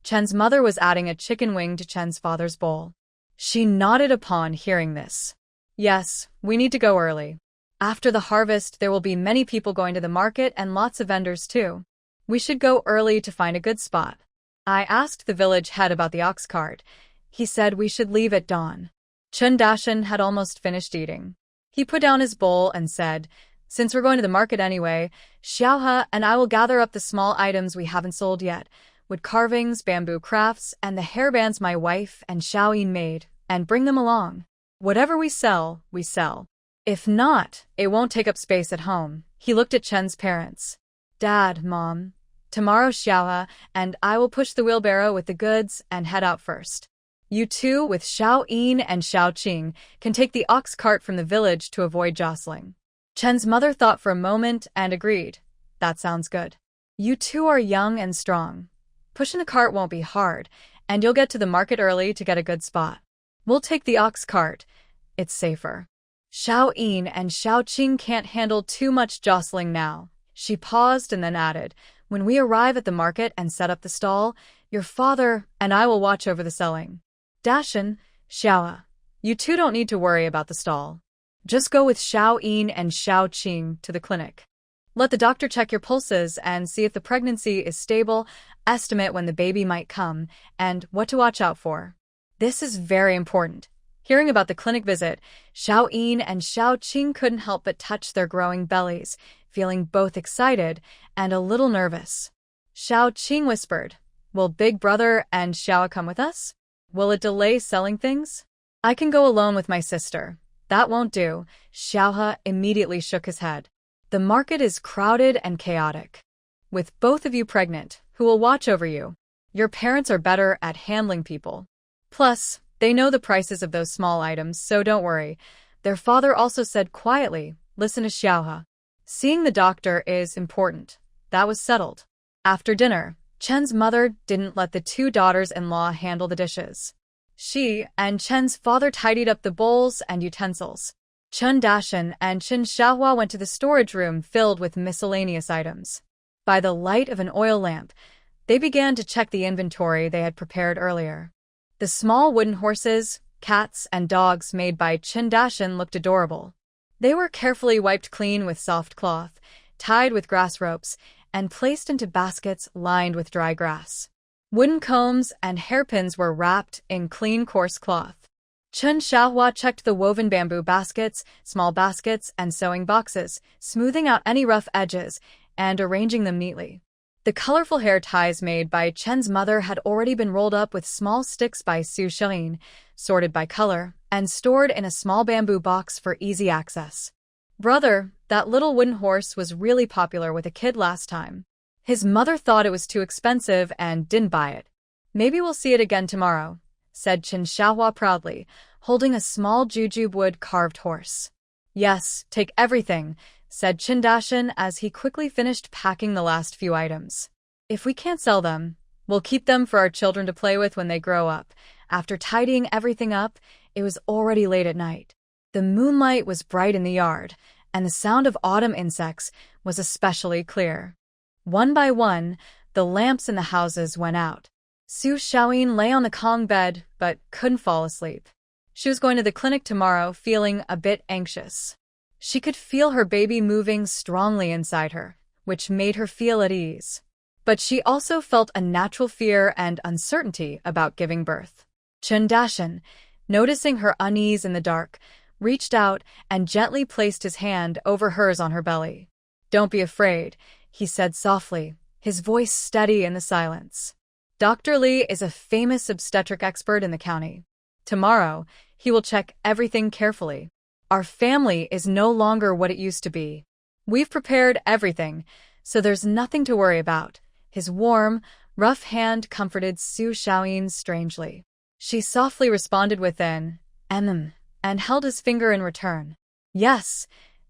Chen's mother was adding a chicken wing to Chen's father's bowl. She nodded upon hearing this. Yes, we need to go early. After the harvest, there will be many people going to the market and lots of vendors too. We should go early to find a good spot. I asked the village head about the ox cart. He said we should leave at dawn. Chen Dashan had almost finished eating. He put down his bowl and said, since we're going to the market anyway, Xiaohe and I will gather up the small items we haven't sold yet, wood carvings, bamboo crafts, and the hairbands my wife and Xiaoyin made, and bring them along. Whatever we sell, we sell. If not, it won't take up space at home. He looked at Chen's parents. Dad, Mom, tomorrow Xiaohe and I will push the wheelbarrow with the goods and head out first. You two, with Xiaoyin and Xiaoqing, can take the ox cart from the village to avoid jostling. Chen's mother thought for a moment and agreed. That sounds good. You two are young and strong. Pushing the cart won't be hard, and you'll get to the market early to get a good spot. We'll take the ox cart. It's safer. Xiaoyin and Xiaoqing can't handle too much jostling now. She paused and then added, when we arrive at the market and set up the stall, your father and I will watch over the selling. Dashan, Xiaohe, you two don't need to worry about the stall. Just go with Xiaoyin and Xiaoqing to the clinic. Let the doctor check your pulses and see if the pregnancy is stable, estimate when the baby might come, and what to watch out for. This is very important. Hearing about the clinic visit, Xiaoyin and Xiaoqing couldn't help but touch their growing bellies, feeling both excited and a little nervous. Xiaoqing whispered, will Big Brother and Xiaohe come with us? Will it delay selling things? I can go alone with my sister. That won't do. Xiaohe immediately shook his head. The market is crowded and chaotic. With both of you pregnant, who will watch over you? Your parents are better at handling people. Plus, they know the prices of those small items, so don't worry. Their father also said quietly, listen to Xiaohe. Seeing the doctor is important. That was settled. After dinner, Chen's mother didn't let the two daughters-in-law handle the dishes. She and Chen's father tidied up the bowls and utensils. Chen Dashan and Chen Xiaohua went to the storage room filled with miscellaneous items. By the light of an oil lamp, they began to check the inventory they had prepared earlier. The small wooden horses, cats, and dogs made by Chen Dashan looked adorable. They were carefully wiped clean with soft cloth, tied with grass ropes, and placed into baskets lined with dry grass. Wooden combs and hairpins were wrapped in clean coarse cloth. Chen Xiaohua checked the woven bamboo baskets, small baskets, and sewing boxes, smoothing out any rough edges and arranging them neatly. The colorful hair ties made by Chen's mother had already been rolled up with small sticks by Su Xiaoyin, sorted by color, and stored in a small bamboo box for easy access. Brother, that little wooden horse was really popular with a kid last time. His mother thought it was too expensive and didn't buy it. Maybe we'll see it again tomorrow, said Chen Xiaohua proudly, holding a small jujube wood carved horse. Yes, take everything, said Chen Dashan as he quickly finished packing the last few items. If we can't sell them, we'll keep them for our children to play with when they grow up. After tidying everything up, it was already late at night. The moonlight was bright in the yard, and the sound of autumn insects was especially clear. One by one, the lamps in the houses went out. Su Xiaoyin lay on the Kong bed but couldn't fall asleep. She was going to the clinic tomorrow, feeling a bit anxious. She could feel her baby moving strongly inside her, which made her feel at ease. But she also felt a natural fear and uncertainty about giving birth. Chen Dashan, noticing her unease in the dark, reached out and gently placed his hand over hers on her belly. "Don't be afraid," he said softly, his voice steady in the silence. "Dr. Li is a famous obstetric expert in the county. Tomorrow, he will check everything carefully. Our family is no longer what it used to be. We've prepared everything, so there's nothing to worry about." His warm, rough hand comforted Su Xiaoyin strangely. She softly responded with an and held his finger in return. Yes,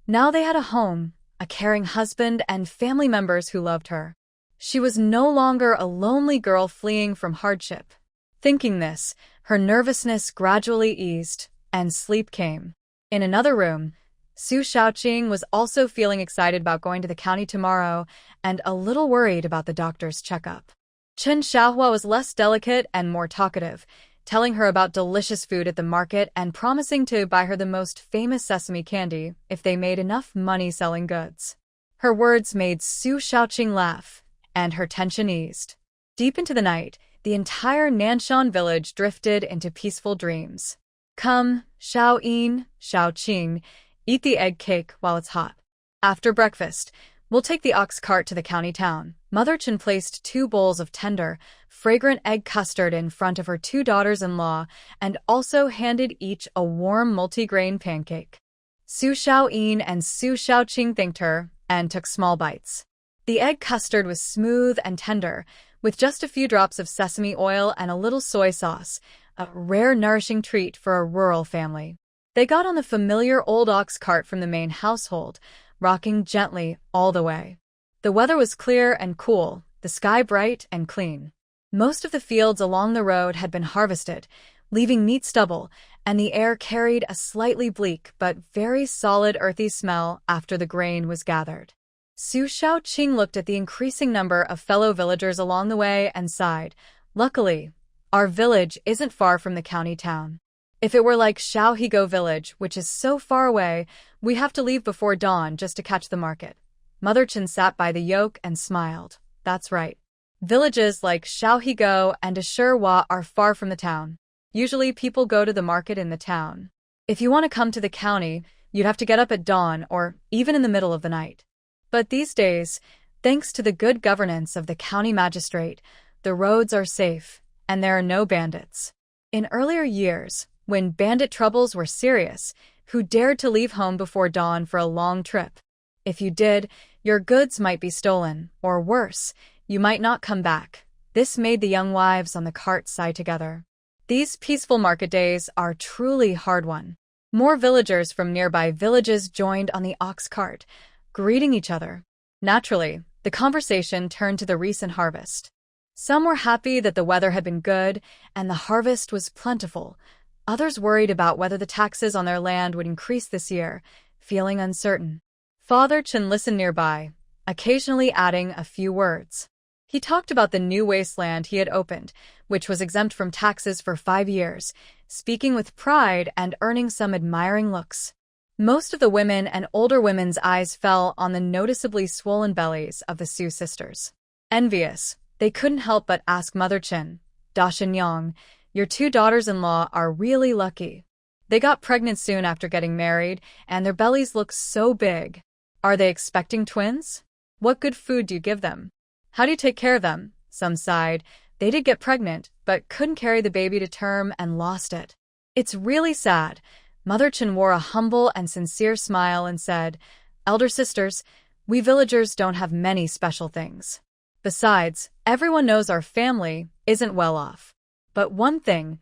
now they had a home, a caring husband, and family members who loved her. She was no longer a lonely girl fleeing from hardship. Thinking this, her nervousness gradually eased, and sleep came. In another room, Su Xiaoqing was also feeling excited about going to the county tomorrow and a little worried about the doctor's checkup. Chen Xiaohua was less delicate and more talkative, telling her about delicious food at the market and promising to buy her the most famous sesame candy if they made enough money selling goods. Her words made Su Xiaoqing laugh, and her tension eased. Deep into the night, the entire Nanshan village drifted into peaceful dreams. "Come, Xiaoyin, Xiaoqing, eat the egg cake while it's hot. After breakfast, we'll take the ox cart to the county town." Mother Chen placed 2 bowls of tender, fragrant egg custard in front of her 2 daughters-in-law and also handed each a warm multigrain pancake. Su Xiaoyin and Su Xiaoqing thanked her and took small bites. The egg custard was smooth and tender, with just a few drops of sesame oil and a little soy sauce, a rare nourishing treat for a rural family. They got on the familiar old ox cart from the main household, rocking gently all the way. The weather was clear and cool, the sky bright and clean. Most of the fields along the road had been harvested, leaving neat stubble, and the air carried a slightly bleak but very solid earthy smell after the grain was gathered. Su Xiaoqing looked at the increasing number of fellow villagers along the way and sighed. "Luckily, our village isn't far from the county town. If it were like Xiaohigo village, which is so far away, we have to leave before dawn just to catch the market." Mother Chen sat by the yoke and smiled. "That's right. Villages like Xiaohigo and Ashurwa are far from the town. Usually people go to the market in the town. If you want to come to the county, you'd have to get up at dawn or even in the middle of the night. But these days, thanks to the good governance of the county magistrate, the roads are safe, and there are no bandits. In earlier years, when bandit troubles were serious, who dared to leave home before dawn for a long trip? If you did, your goods might be stolen, or worse, you might not come back." This made the young wives on the cart sigh together. These peaceful market days are truly hard won. More villagers from nearby villages joined on the ox cart, greeting each other. Naturally, the conversation turned to the recent harvest. Some were happy that the weather had been good and the harvest was plentiful. Others worried about whether the taxes on their land would increase this year, feeling uncertain. Father Chen listened nearby, occasionally adding a few words. He talked about the new wasteland he had opened, which was exempt from taxes for 5 years, speaking with pride and earning some admiring looks. Most of the women and older women's eyes fell on the noticeably swollen bellies of the Su sisters. Envious, they couldn't help but ask Mother Chen, "Da Shenyang, your 2 daughters-in-law are really lucky. They got pregnant soon after getting married, and their bellies look so big. Are they expecting twins? What good food do you give them? How do you take care of them?" Some sighed. They did get pregnant, but couldn't carry the baby to term and lost it. It's really sad. Mother Chen wore a humble and sincere smile and said, "Elder sisters, we villagers don't have many special things. Besides, everyone knows our family isn't well off. But one thing,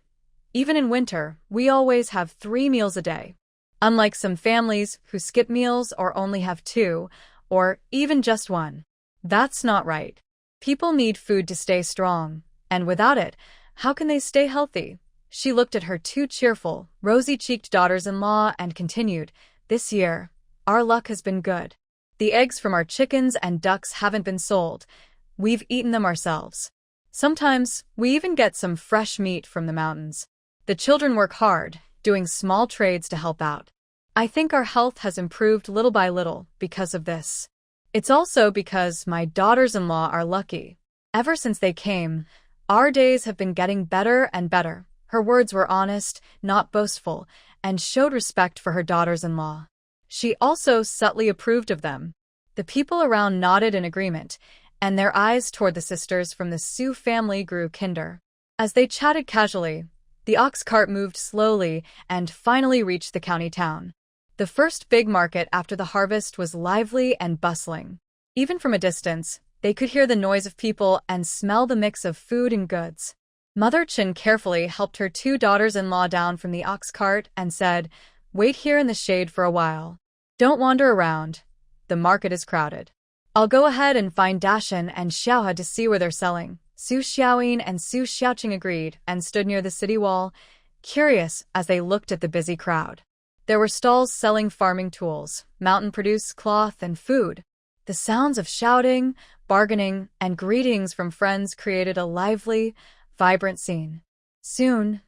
even in winter, we always have 3 meals a day. Unlike some families who skip meals or only have 2, or even just 1. That's not right. People need food to stay strong, and without it, how can they stay healthy?" She looked at her 2 cheerful, rosy-cheeked daughters-in-law and continued, "This year, our luck has been good. The eggs from our chickens and ducks haven't been sold. We've eaten them ourselves. Sometimes, we even get some fresh meat from the mountains. The children work hard, doing small trades to help out. I think our health has improved little by little because of this. It's also because my daughters-in-law are lucky. Ever since they came, our days have been getting better and better." Her words were honest, not boastful, and showed respect for her daughters-in-law. She also subtly approved of them. The people around nodded in agreement, and their eyes toward the sisters from the Su family grew kinder. As they chatted casually, the ox cart moved slowly and finally reached the county town. The first big market after the harvest was lively and bustling. Even from a distance, they could hear the noise of people and smell the mix of food and goods. Mother Chen carefully helped her 2 daughters-in-law down from the ox cart and said, "Wait here in the shade for a while. Don't wander around. The market is crowded. I'll go ahead and find Dashan and Xiaohe to see where they're selling." Su Xiaoyin and Su Xiaoqing agreed and stood near the city wall, curious as they looked at the busy crowd. There were stalls selling farming tools, mountain-produced cloth, and food. The sounds of shouting, bargaining, and greetings from friends created a lively, vibrant scene. Soon,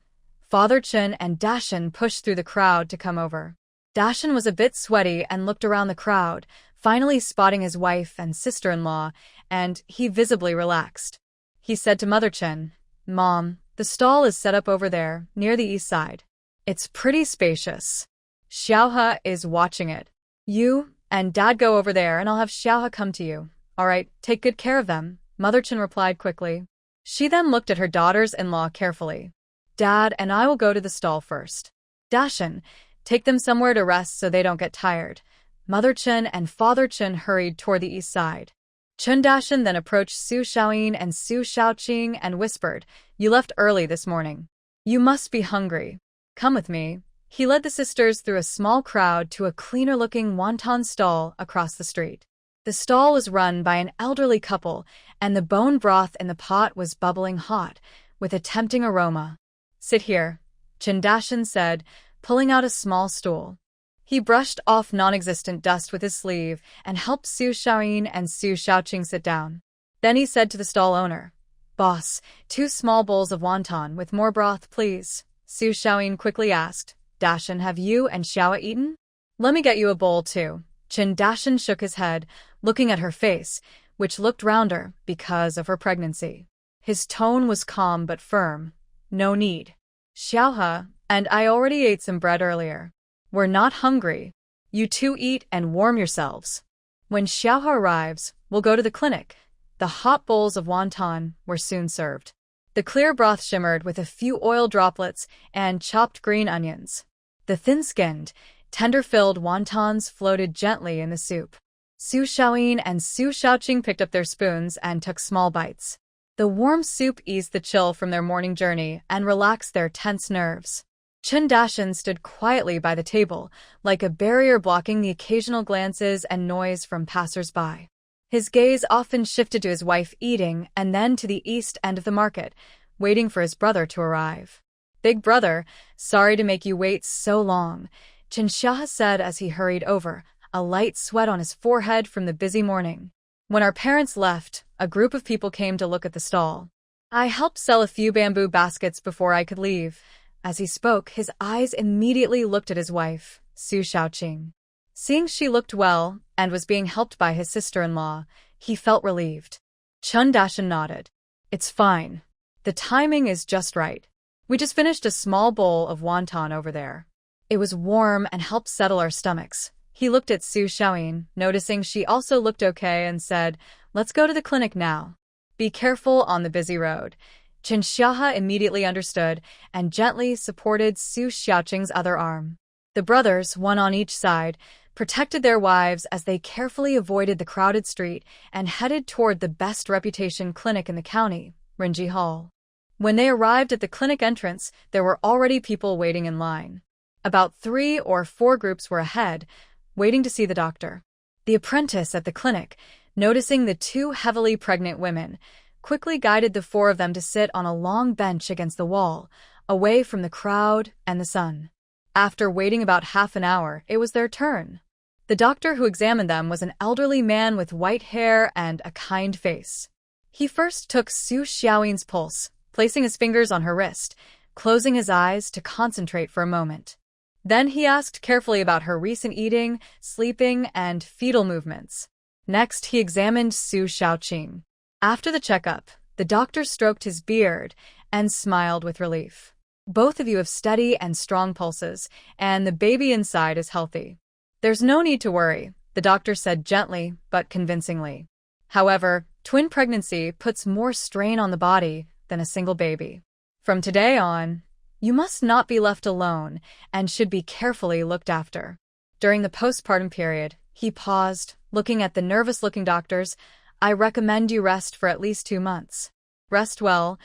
Father Chen and Dashan pushed through the crowd to come over. Dashan was a bit sweaty and looked around the crowd, finally spotting his wife and sister-in-law, and he visibly relaxed. He said to Mother Chen, "Mom, the stall is set up over there, near the east side. It's pretty spacious. Xiaohe is watching it. You and Dad go over there and I'll have Xiaohe come to you. All right, take good care of them," Mother Chen replied quickly. She then looked at her daughters-in-law carefully. "Dad and I will go to the stall first. Dashan, take them somewhere to rest so they don't get tired." Mother Chen and Father Chen hurried toward the east side. Chen Dashan then approached Su Xiaoyin and Su Xiaoqing and whispered, "You left early this morning. You must be hungry. Come with me." He led the sisters through a small crowd to a cleaner-looking wonton stall across the street. The stall was run by an elderly couple, and the bone broth in the pot was bubbling hot, with a tempting aroma. "Sit here," Chen Dashan said, pulling out a small stool. He brushed off non-existent dust with his sleeve and helped Su Xiaoyin and Su Xiaoqing sit down. Then he said to the stall owner, "Boss, 2 small bowls of wonton with more broth, please." Su Xiaoyin quickly asked, "Dashan, have you and Xiaohe eaten?" "Let me get you a bowl, too." Chen Dashan shook his head, looking at her face, which looked rounder because of her pregnancy. His tone was calm but firm. "No need. Xiaohe and I already ate some bread earlier. We're not hungry. You 2 eat and warm yourselves. When Xiaohe arrives, we'll go to the clinic." The hot bowls of wonton were soon served. The clear broth shimmered with a few oil droplets and chopped green onions. The thin-skinned, tender-filled wontons floated gently in the soup. Su Xiaoyin and Su Xiaoqing picked up their spoons and took small bites. The warm soup eased the chill from their morning journey and relaxed their tense nerves. Chen Dashan stood quietly by the table, like a barrier blocking the occasional glances and noise from passers-by. His gaze often shifted to his wife eating and then to the east end of the market, waiting for his brother to arrive. "Big brother, sorry to make you wait so long," Chen Xiaohe said as he hurried over, a light sweat on his forehead from the busy morning. When our parents left, a group of people came to look at the stall. I helped sell a few bamboo baskets before I could leave. As he spoke, his eyes immediately looked at his wife, Su Xiaoqing. Seeing she looked well and was being helped by his sister-in-law, he felt relieved. Chen Dashan nodded. "It's fine. The timing is just right. We just finished a small bowl of wonton over there. It was warm and helped settle our stomachs." He looked at Su Xiaoyin, noticing she also looked okay, and said, "Let's go to the clinic now. Be careful on the busy road." Chen Xiahe immediately understood and gently supported Su Xiaoqing's other arm. The brothers, one on each side, protected their wives as they carefully avoided the crowded street and headed toward the best reputation clinic in the county, Rinji Hall. When they arrived at the clinic entrance, there were already people waiting in line. About 3 or 4 groups were ahead, waiting to see the doctor. The apprentice at the clinic, noticing the 2 heavily pregnant women, quickly guided the 4 of them to sit on a long bench against the wall, away from the crowd and the sun. After waiting about half an hour, it was their turn. The doctor who examined them was an elderly man with white hair and a kind face. He first took Su Xiaoyin's pulse, placing his fingers on her wrist, closing his eyes to concentrate for a moment. Then he asked carefully about her recent eating, sleeping, and fetal movements. Next, he examined Su Xiaoqing. After the checkup, the doctor stroked his beard and smiled with relief. Both of you have steady and strong pulses, and the baby inside is healthy. There's no need to worry, the doctor said gently but convincingly. However, twin pregnancy puts more strain on the body than a single baby. From today on, you must not be left alone and should be carefully looked after. During the postpartum period, he paused, looking at the nervous-looking doctors. I recommend you rest for at least 2 months. Rest well,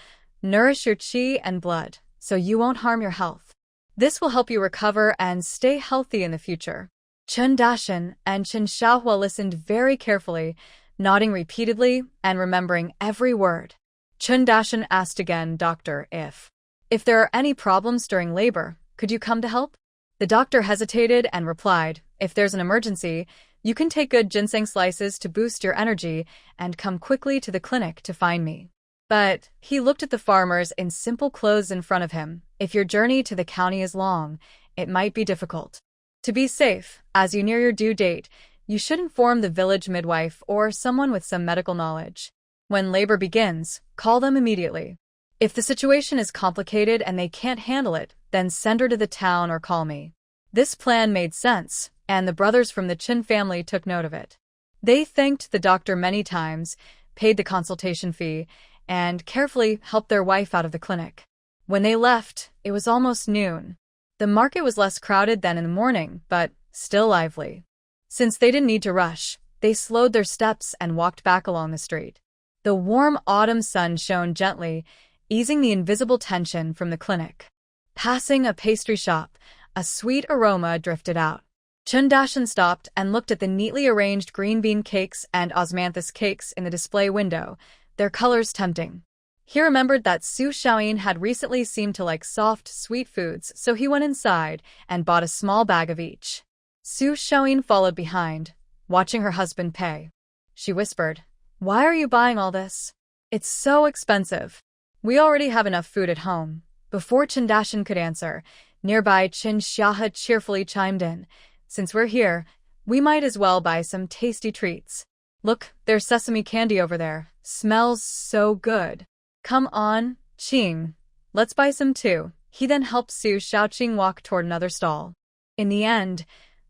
nourish your qi and blood, so you won't harm your health. This will help you recover and stay healthy in the future. Chen Dashan and Chen Xiaohua listened very carefully, nodding repeatedly and remembering every word. Chen Dashan asked again, Doctor, if there are any problems during labor, could you come to help? The doctor hesitated and replied, if there's an emergency, you can take good ginseng slices to boost your energy and come quickly to the clinic to find me. But he looked at the farmers in simple clothes in front of him. If your journey to the county is long, it might be difficult. To be safe, as you near your due date, you should inform the village midwife or someone with some medical knowledge. When labor begins, call them immediately. If the situation is complicated and they can't handle it, then send her to the town or call me. This plan made sense, and the brothers from the Qin family took note of it. They thanked the doctor many times, paid the consultation fee, and carefully helped their wife out of the clinic. When they left, it was almost noon. The market was less crowded than in the morning, but still lively. Since they didn't need to rush, they slowed their steps and walked back along the street. The warm autumn sun shone gently, easing the invisible tension from the clinic. Passing a pastry shop, a sweet aroma drifted out. Chen Dashan stopped and looked at the neatly arranged green bean cakes and osmanthus cakes in the display window, their colors tempting. He remembered that Su Xiaoyin had recently seemed to like soft, sweet foods, so he went inside and bought a small bag of each. Su Xiaoyin followed behind, watching her husband pay. She whispered, "Why are you buying all this? It's so expensive. We already have enough food at home." Before Chen Dashan could answer, nearby Chen Xiahe cheerfully chimed in, "Since we're here, we might as well buy some tasty treats. Look, there's sesame candy over there. Smells so good. Come on, Qing. Let's buy some too." He then helped Su Xiaoqing walk toward another stall. In the end,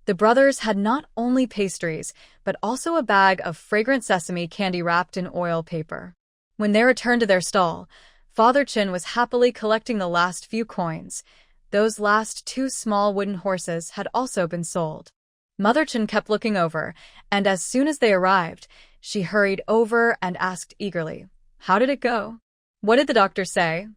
the brothers had not only pastries, but also a bag of fragrant sesame candy wrapped in oil paper. When they returned to their stall, Father Qin was happily collecting the last few coins. Those last 2 small wooden horses had also been sold. Mother Qin kept looking over, and as soon as they arrived, she hurried over and asked eagerly, "How did it go? What did the doctor say?"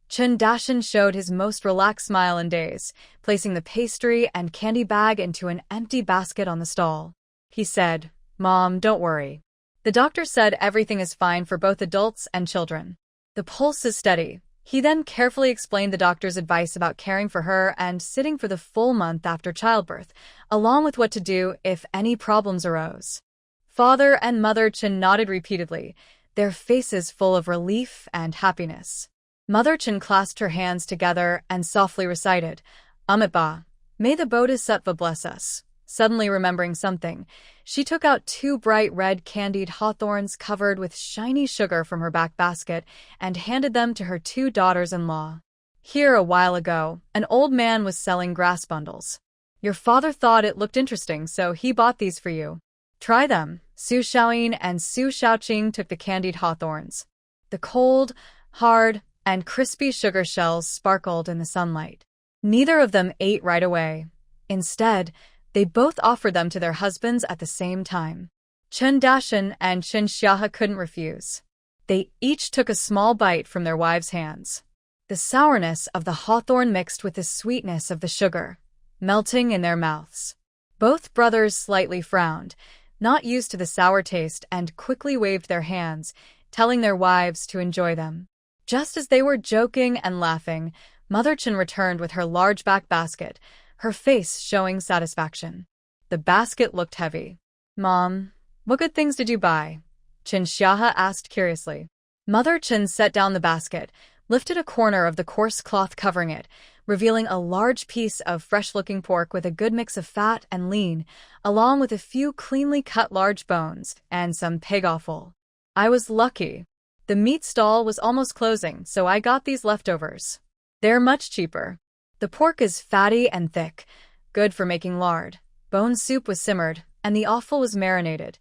Chen Dashan showed his most relaxed smile in days, placing the pastry and candy bag into an empty basket on the stall. He said, "Mom, don't worry. The doctor said everything is fine for both adults and children. The pulse is steady." He then carefully explained the doctor's advice about caring for her and sitting for the full month after childbirth, along with what to do if any problems arose. Father and Mother Qin nodded repeatedly, their faces full of relief and happiness. Mother Qin clasped her hands together and softly recited, "Amitabha, may the Bodhisattva bless us." Suddenly remembering something, she took out 2 bright red candied hawthorns covered with shiny sugar from her back basket and handed them to her 2 daughters-in-law. "Here a while ago, an old man was selling grass bundles. Your father thought it looked interesting, so he bought these for you. Try them." Su Xiaoyin and Su Xiaoqing took the candied hawthorns. The cold, hard, and crispy sugar shells sparkled in the sunlight. Neither of them ate right away. Instead, they both offered them to their husbands at the same time. Chen Dashan and Chen Xiahe couldn't refuse. They each took a small bite from their wives' hands. The sourness of the hawthorn mixed with the sweetness of the sugar, melting in their mouths. Both brothers slightly frowned, not used to the sour taste, and quickly waved their hands, telling their wives to enjoy them. Just as they were joking and laughing, Mother Chen returned with her large back basket, her face showing satisfaction. The basket looked heavy. "Mom, what good things did you buy?" Chen Xiahe asked curiously. Mother Chen set down the basket, lifted a corner of the coarse cloth covering it, revealing a large piece of fresh-looking pork with a good mix of fat and lean, along with a few cleanly cut large bones and some pig offal. "I was lucky. The meat stall was almost closing, so I got these leftovers. They're much cheaper. The pork is fatty and thick, good for making lard. Bone soup was simmered, and the offal was marinated.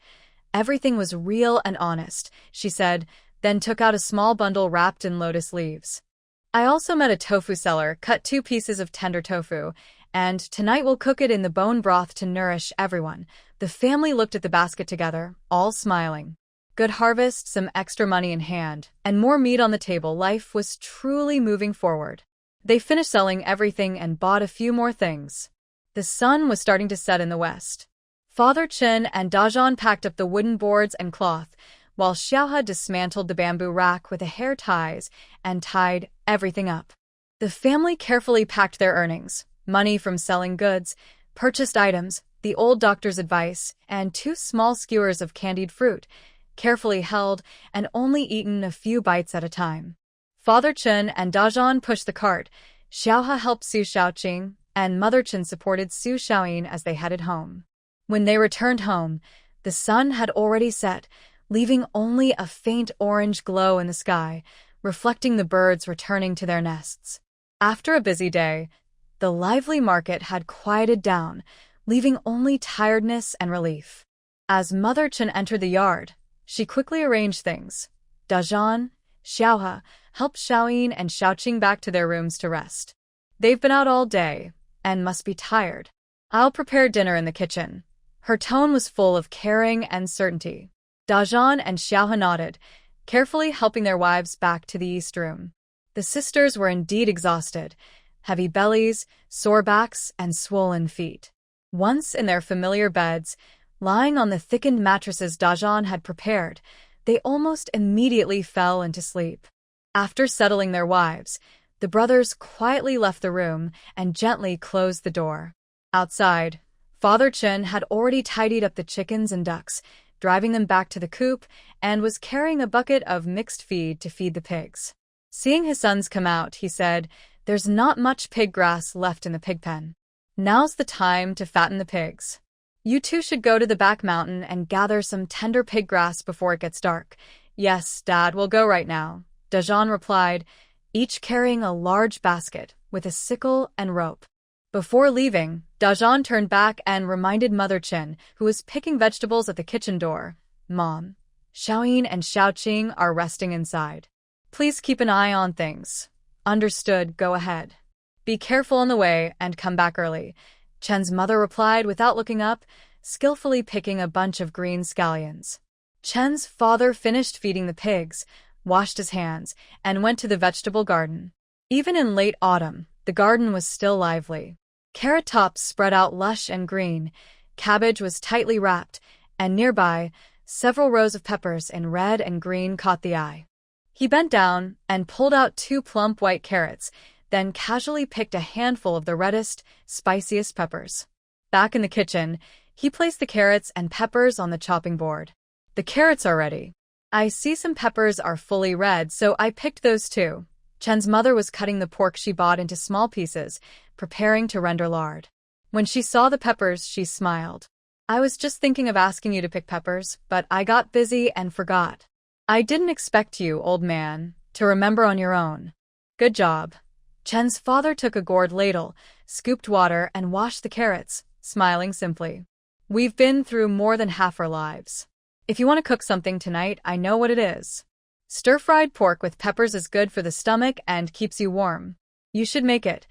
Everything was real and honest," she said, then took out a small bundle wrapped in lotus leaves. "I also met a tofu seller, cut 2 pieces of tender tofu, and tonight we'll cook it in the bone broth to nourish everyone." The family looked at the basket together, all smiling. Good harvest, some extra money in hand, and more meat on the table. Life was truly moving forward. They finished selling everything and bought a few more things. The sun was starting to set in the west. Father Chen and Dazhan packed up the wooden boards and cloth, while Xiaohe dismantled the bamboo rack with the hair ties and tied everything up. The family carefully packed their earnings, money from selling goods, purchased items, the old doctor's advice, and 2 small skewers of candied fruit, carefully held and only eaten a few bites at a time. Father Chen and Dazhan pushed the cart, Xiaohe helped Su Xiaoqing, and Mother Chen supported Su Xiaoyin as they headed home. When they returned home, the sun had already set, leaving only a faint orange glow in the sky, reflecting the birds returning to their nests. After a busy day, the lively market had quieted down, leaving only tiredness and relief. As Mother Chen entered the yard, she quickly arranged things. Dazhan, Xiaohe helped Xiaoyin and Xiaoqing back to their rooms to rest. "They've been out all day and must be tired. I'll prepare dinner in the kitchen." Her tone was full of caring and certainty. Dazhan and Xiaohe nodded, carefully helping their wives back to the east room. The sisters were indeed exhausted, heavy bellies, sore backs, and swollen feet. Once in their familiar beds, lying on the thickened mattresses Dazhan had prepared, they almost immediately fell into sleep. After settling their wives, the brothers quietly left the room and gently closed the door. Outside, Father Chen had already tidied up the chickens and ducks, driving them back to the coop, and was carrying a bucket of mixed feed to feed the pigs. Seeing his sons come out, he said, "There's not much pig grass left in the pig pen. Now's the time to fatten the pigs. You two should go to the back mountain and gather some tender pig grass before it gets dark." "Yes, Dad, we'll go right now," Dazhan replied, each carrying a large basket with a sickle and rope. Before leaving, Dazhan turned back and reminded Mother Chen, who was picking vegetables at the kitchen door, "Mom, Xiaoyin and Xiaoqing are resting inside. Please keep an eye on things." "Understood, go ahead. Be careful on the way and come back early," Chen's mother replied without looking up, skillfully picking a bunch of green scallions. Chen's father finished feeding the pigs, washed his hands, and went to the vegetable garden. Even in late autumn, the garden was still lively. Carrot tops spread out lush and green, cabbage was tightly wrapped, and nearby, several rows of peppers in red and green caught the eye. He bent down and pulled out 2 plump white carrots, then casually picked a handful of the reddest, spiciest peppers. Back in the kitchen, he placed the carrots and peppers on the chopping board. "The carrots are ready. I see some peppers are fully red, so I picked those too." Chen's mother was cutting the pork she bought into small pieces, preparing to render lard. When she saw the peppers, she smiled. "I was just thinking of asking you to pick peppers, but I got busy and forgot. I didn't expect you, old man, to remember on your own." "Good job." Chen's father took a gourd ladle, scooped water, and washed the carrots, smiling simply. "We've been through more than half our lives. If you want to cook something tonight, I know what it is." Stir-fried pork with peppers is good for the stomach and keeps you warm. You should make it.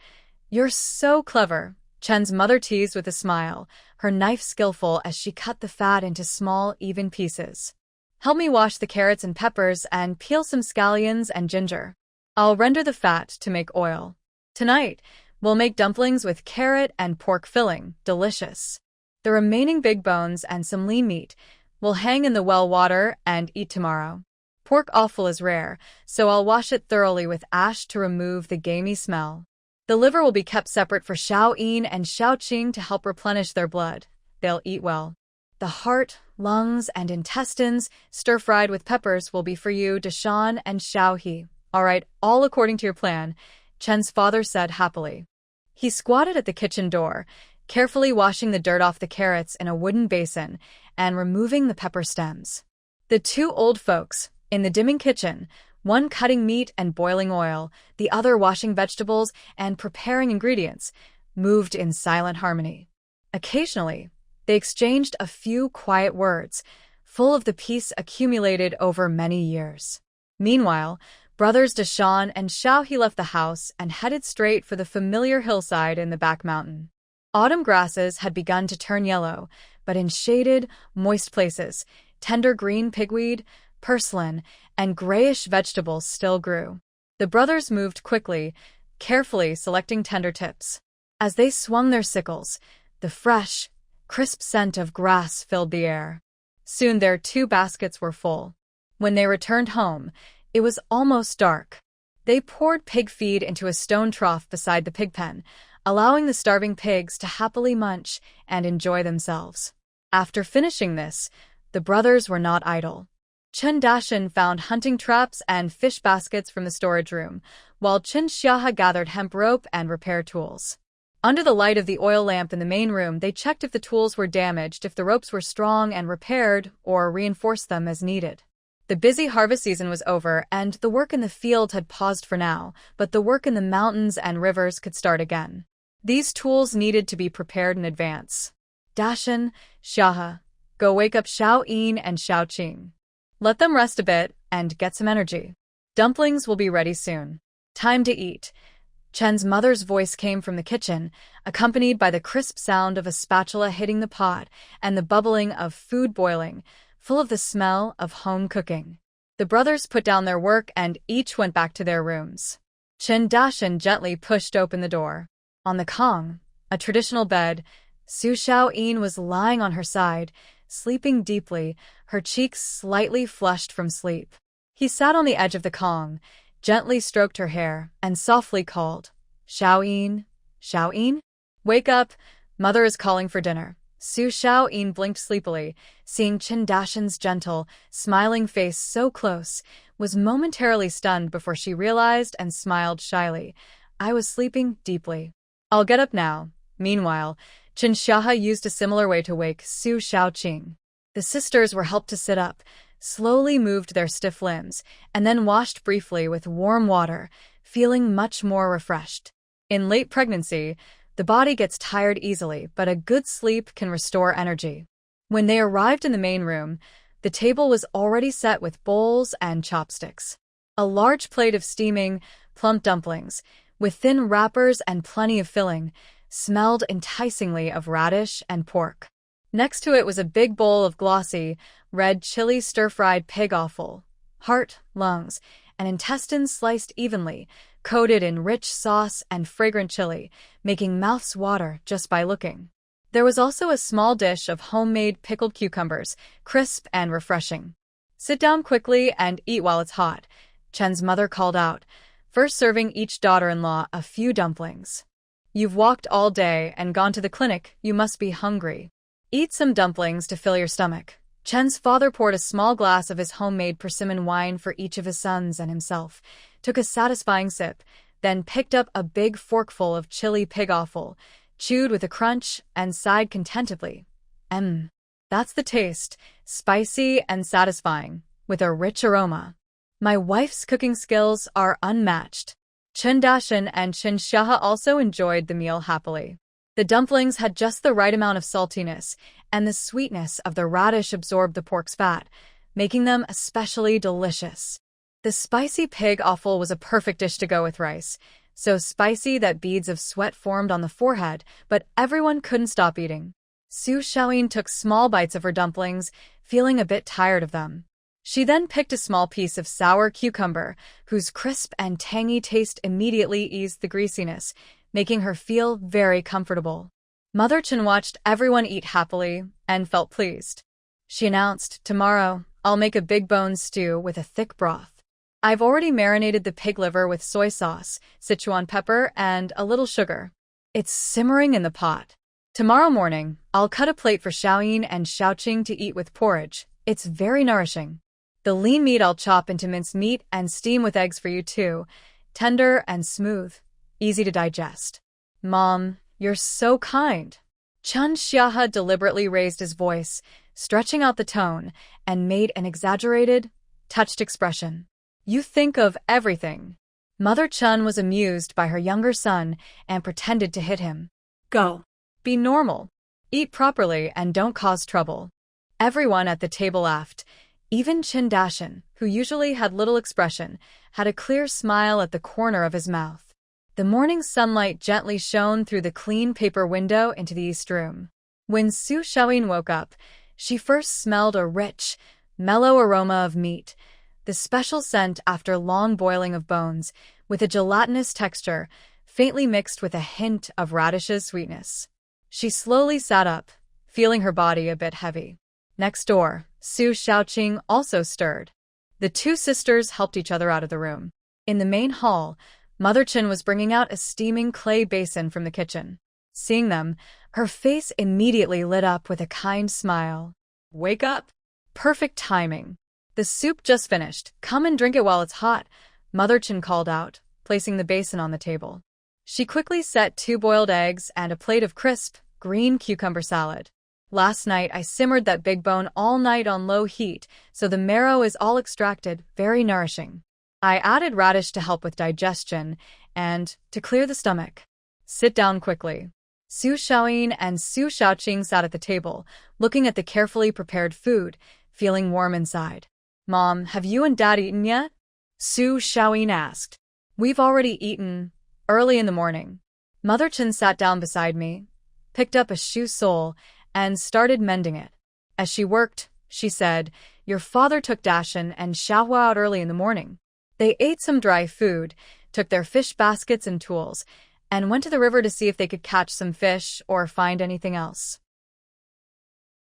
You're so clever, Chen's mother teased with a smile, her knife skillful as she cut the fat into small, even pieces. Help me wash the carrots and peppers and peel some scallions and ginger. I'll render the fat to make oil. Tonight, we'll make dumplings with carrot and pork filling, delicious. The remaining big bones and some lean meat will hang in the well water and eat tomorrow. Pork offal is rare, so I'll wash it thoroughly with ash to remove the gamey smell. The liver will be kept separate for Xiao-yin and Xiao-qing to help replenish their blood. They'll eat well. The heart, lungs, and intestines, stir-fried with peppers, will be for you, Dashan and Xiao-he. All right, all according to your plan, Chen's father said happily. He squatted at the kitchen door, carefully washing the dirt off the carrots in a wooden basin and removing the pepper stems. The two old folks, in the dimming kitchen, one cutting meat and boiling oil, the other washing vegetables and preparing ingredients, moved in silent harmony. Occasionally, they exchanged a few quiet words, full of the peace accumulated over many years. Meanwhile, brothers Dashan and Xiao-he left the house and headed straight for the familiar hillside in the back mountain. Autumn grasses had begun to turn yellow, but in shaded, moist places, tender green pigweed, purslane, and grayish vegetables still grew. The brothers moved quickly, carefully selecting tender tips. As they swung their sickles, the fresh, crisp scent of grass filled the air. Soon their 2 baskets were full. When they returned home, it was almost dark. They poured pig feed into a stone trough beside the pig pen, allowing the starving pigs to happily munch and enjoy themselves. After finishing this, the brothers were not idle. Chen Dashan found hunting traps and fish baskets from the storage room, while Chen Xiahe gathered hemp rope and repair tools. Under the light of the oil lamp in the main room, they checked if the tools were damaged, if the ropes were strong and repaired, or reinforced them as needed. The busy harvest season was over, and the work in the field had paused for now, but the work in the mountains and rivers could start again. These tools needed to be prepared in advance. Dashan, Xiahe, go wake up Xiao-yin and Xiao-qing. Let them rest a bit and get some energy. Dumplings will be ready soon. Time to eat. Chen's mother's voice came from the kitchen, accompanied by the crisp sound of a spatula hitting the pot and the bubbling of food boiling, full of the smell of home cooking. The brothers put down their work and each went back to their rooms. Chen Dashan gently pushed open the door. On the kong, a traditional bed, Su Xiao-yin was lying on her side, sleeping deeply, her cheeks slightly flushed from sleep. He sat on the edge of the kong, gently stroked her hair, and softly called, Xiao-yin, Xiao-yin? Wake up, mother is calling for dinner. Su Xiao-yin blinked sleepily, seeing Chen Dashan's gentle, smiling face so close, was momentarily stunned before she realized and smiled shyly. I was sleeping deeply. I'll get up now. Meanwhile, Chen Xiahe used a similar way to wake Su Xiao-qing. The sisters were helped to sit up, slowly moved their stiff limbs, and then washed briefly with warm water, feeling much more refreshed. In late pregnancy, the body gets tired easily, but a good sleep can restore energy. When they arrived in the main room, the table was already set with bowls and chopsticks. A large plate of steaming, plump dumplings, with thin wrappers and plenty of filling, smelled enticingly of radish and pork. Next to it was a big bowl of glossy, red chili stir-fried pig offal, heart, lungs, and intestines sliced evenly, coated in rich sauce and fragrant chili, making mouths water just by looking. There was also a small dish of homemade pickled cucumbers, crisp and refreshing. Sit down quickly and eat while it's hot, Chen's mother called out, first serving each daughter-in-law a few dumplings. You've walked all day and gone to the clinic, you must be hungry. Eat some dumplings to fill your stomach. Chen's father poured a small glass of his homemade persimmon wine for each of his sons and himself, took a satisfying sip, then picked up a big forkful of chili pig offal, chewed with a crunch, and sighed contentedly. That's the taste, spicy and satisfying, with a rich aroma. My wife's cooking skills are unmatched. Chen Dashan and Chen Xiahe also enjoyed the meal happily. The dumplings had just the right amount of saltiness, and the sweetness of the radish absorbed the pork's fat, making them especially delicious. The spicy pig offal was a perfect dish to go with rice, so spicy that beads of sweat formed on the forehead, but everyone couldn't stop eating. Su Xiaoyin took small bites of her dumplings, feeling a bit tired of them. She then picked a small piece of sour cucumber, whose crisp and tangy taste immediately eased the greasiness, making her feel very comfortable. Mother Chen watched everyone eat happily and felt pleased. She announced, "Tomorrow, I'll make a big bone stew with a thick broth. I've already marinated the pig liver with soy sauce, Sichuan pepper, and a little sugar. It's simmering in the pot. Tomorrow morning, I'll cut a plate for Xiaoyin and Xiaoqing to eat with porridge. It's very nourishing. The lean meat I'll chop into minced meat and steam with eggs for you too. Tender and smooth, easy to digest." "Mom, you're so kind." Chen Xiahe deliberately raised his voice, stretching out the tone, and made an exaggerated, touched expression. "You think of everything." Mother Chen was amused by her younger son and pretended to hit him. Go. "Be normal. Eat properly and don't cause trouble." Everyone at the table laughed. Even Qin Dashan, who usually had little expression, had a clear smile at the corner of his mouth. The morning sunlight gently shone through the clean paper window into the east room. When Su Xiaoyin woke up, she first smelled a rich, mellow aroma of meat, the special scent after long boiling of bones, with a gelatinous texture, faintly mixed with a hint of radish's sweetness. She slowly sat up, feeling her body a bit heavy. Next door, Su Xiaoqing also stirred. The two sisters helped each other out of the room. In the main hall, Mother Chen was bringing out a steaming clay basin from the kitchen. Seeing them, her face immediately lit up with a kind smile. "Wake up! Perfect timing. The soup just finished. Come and drink it while it's hot," Mother Chen called out, placing the basin on the table. She quickly set 2 boiled eggs and a plate of crisp, green cucumber salad. "Last night I simmered that big bone all night on low heat, so the marrow is all extracted, very nourishing. I added radish to help with digestion and to clear the stomach. Sit down quickly." Su Xiaoyin and Su Xiaoqing sat at the table, looking at the carefully prepared food, feeling warm inside. "Mom, have you and Dad eaten yet?" Su Xiaoyin asked. "We've already eaten, early in the morning." Mother Chen sat down beside me, picked up a shoe sole, and started mending it. As she worked, she said, "Your father took Dashan and Xiahua out early in the morning. They ate some dry food, took their fish baskets and tools, and went to the river to see if they could catch some fish or find anything else.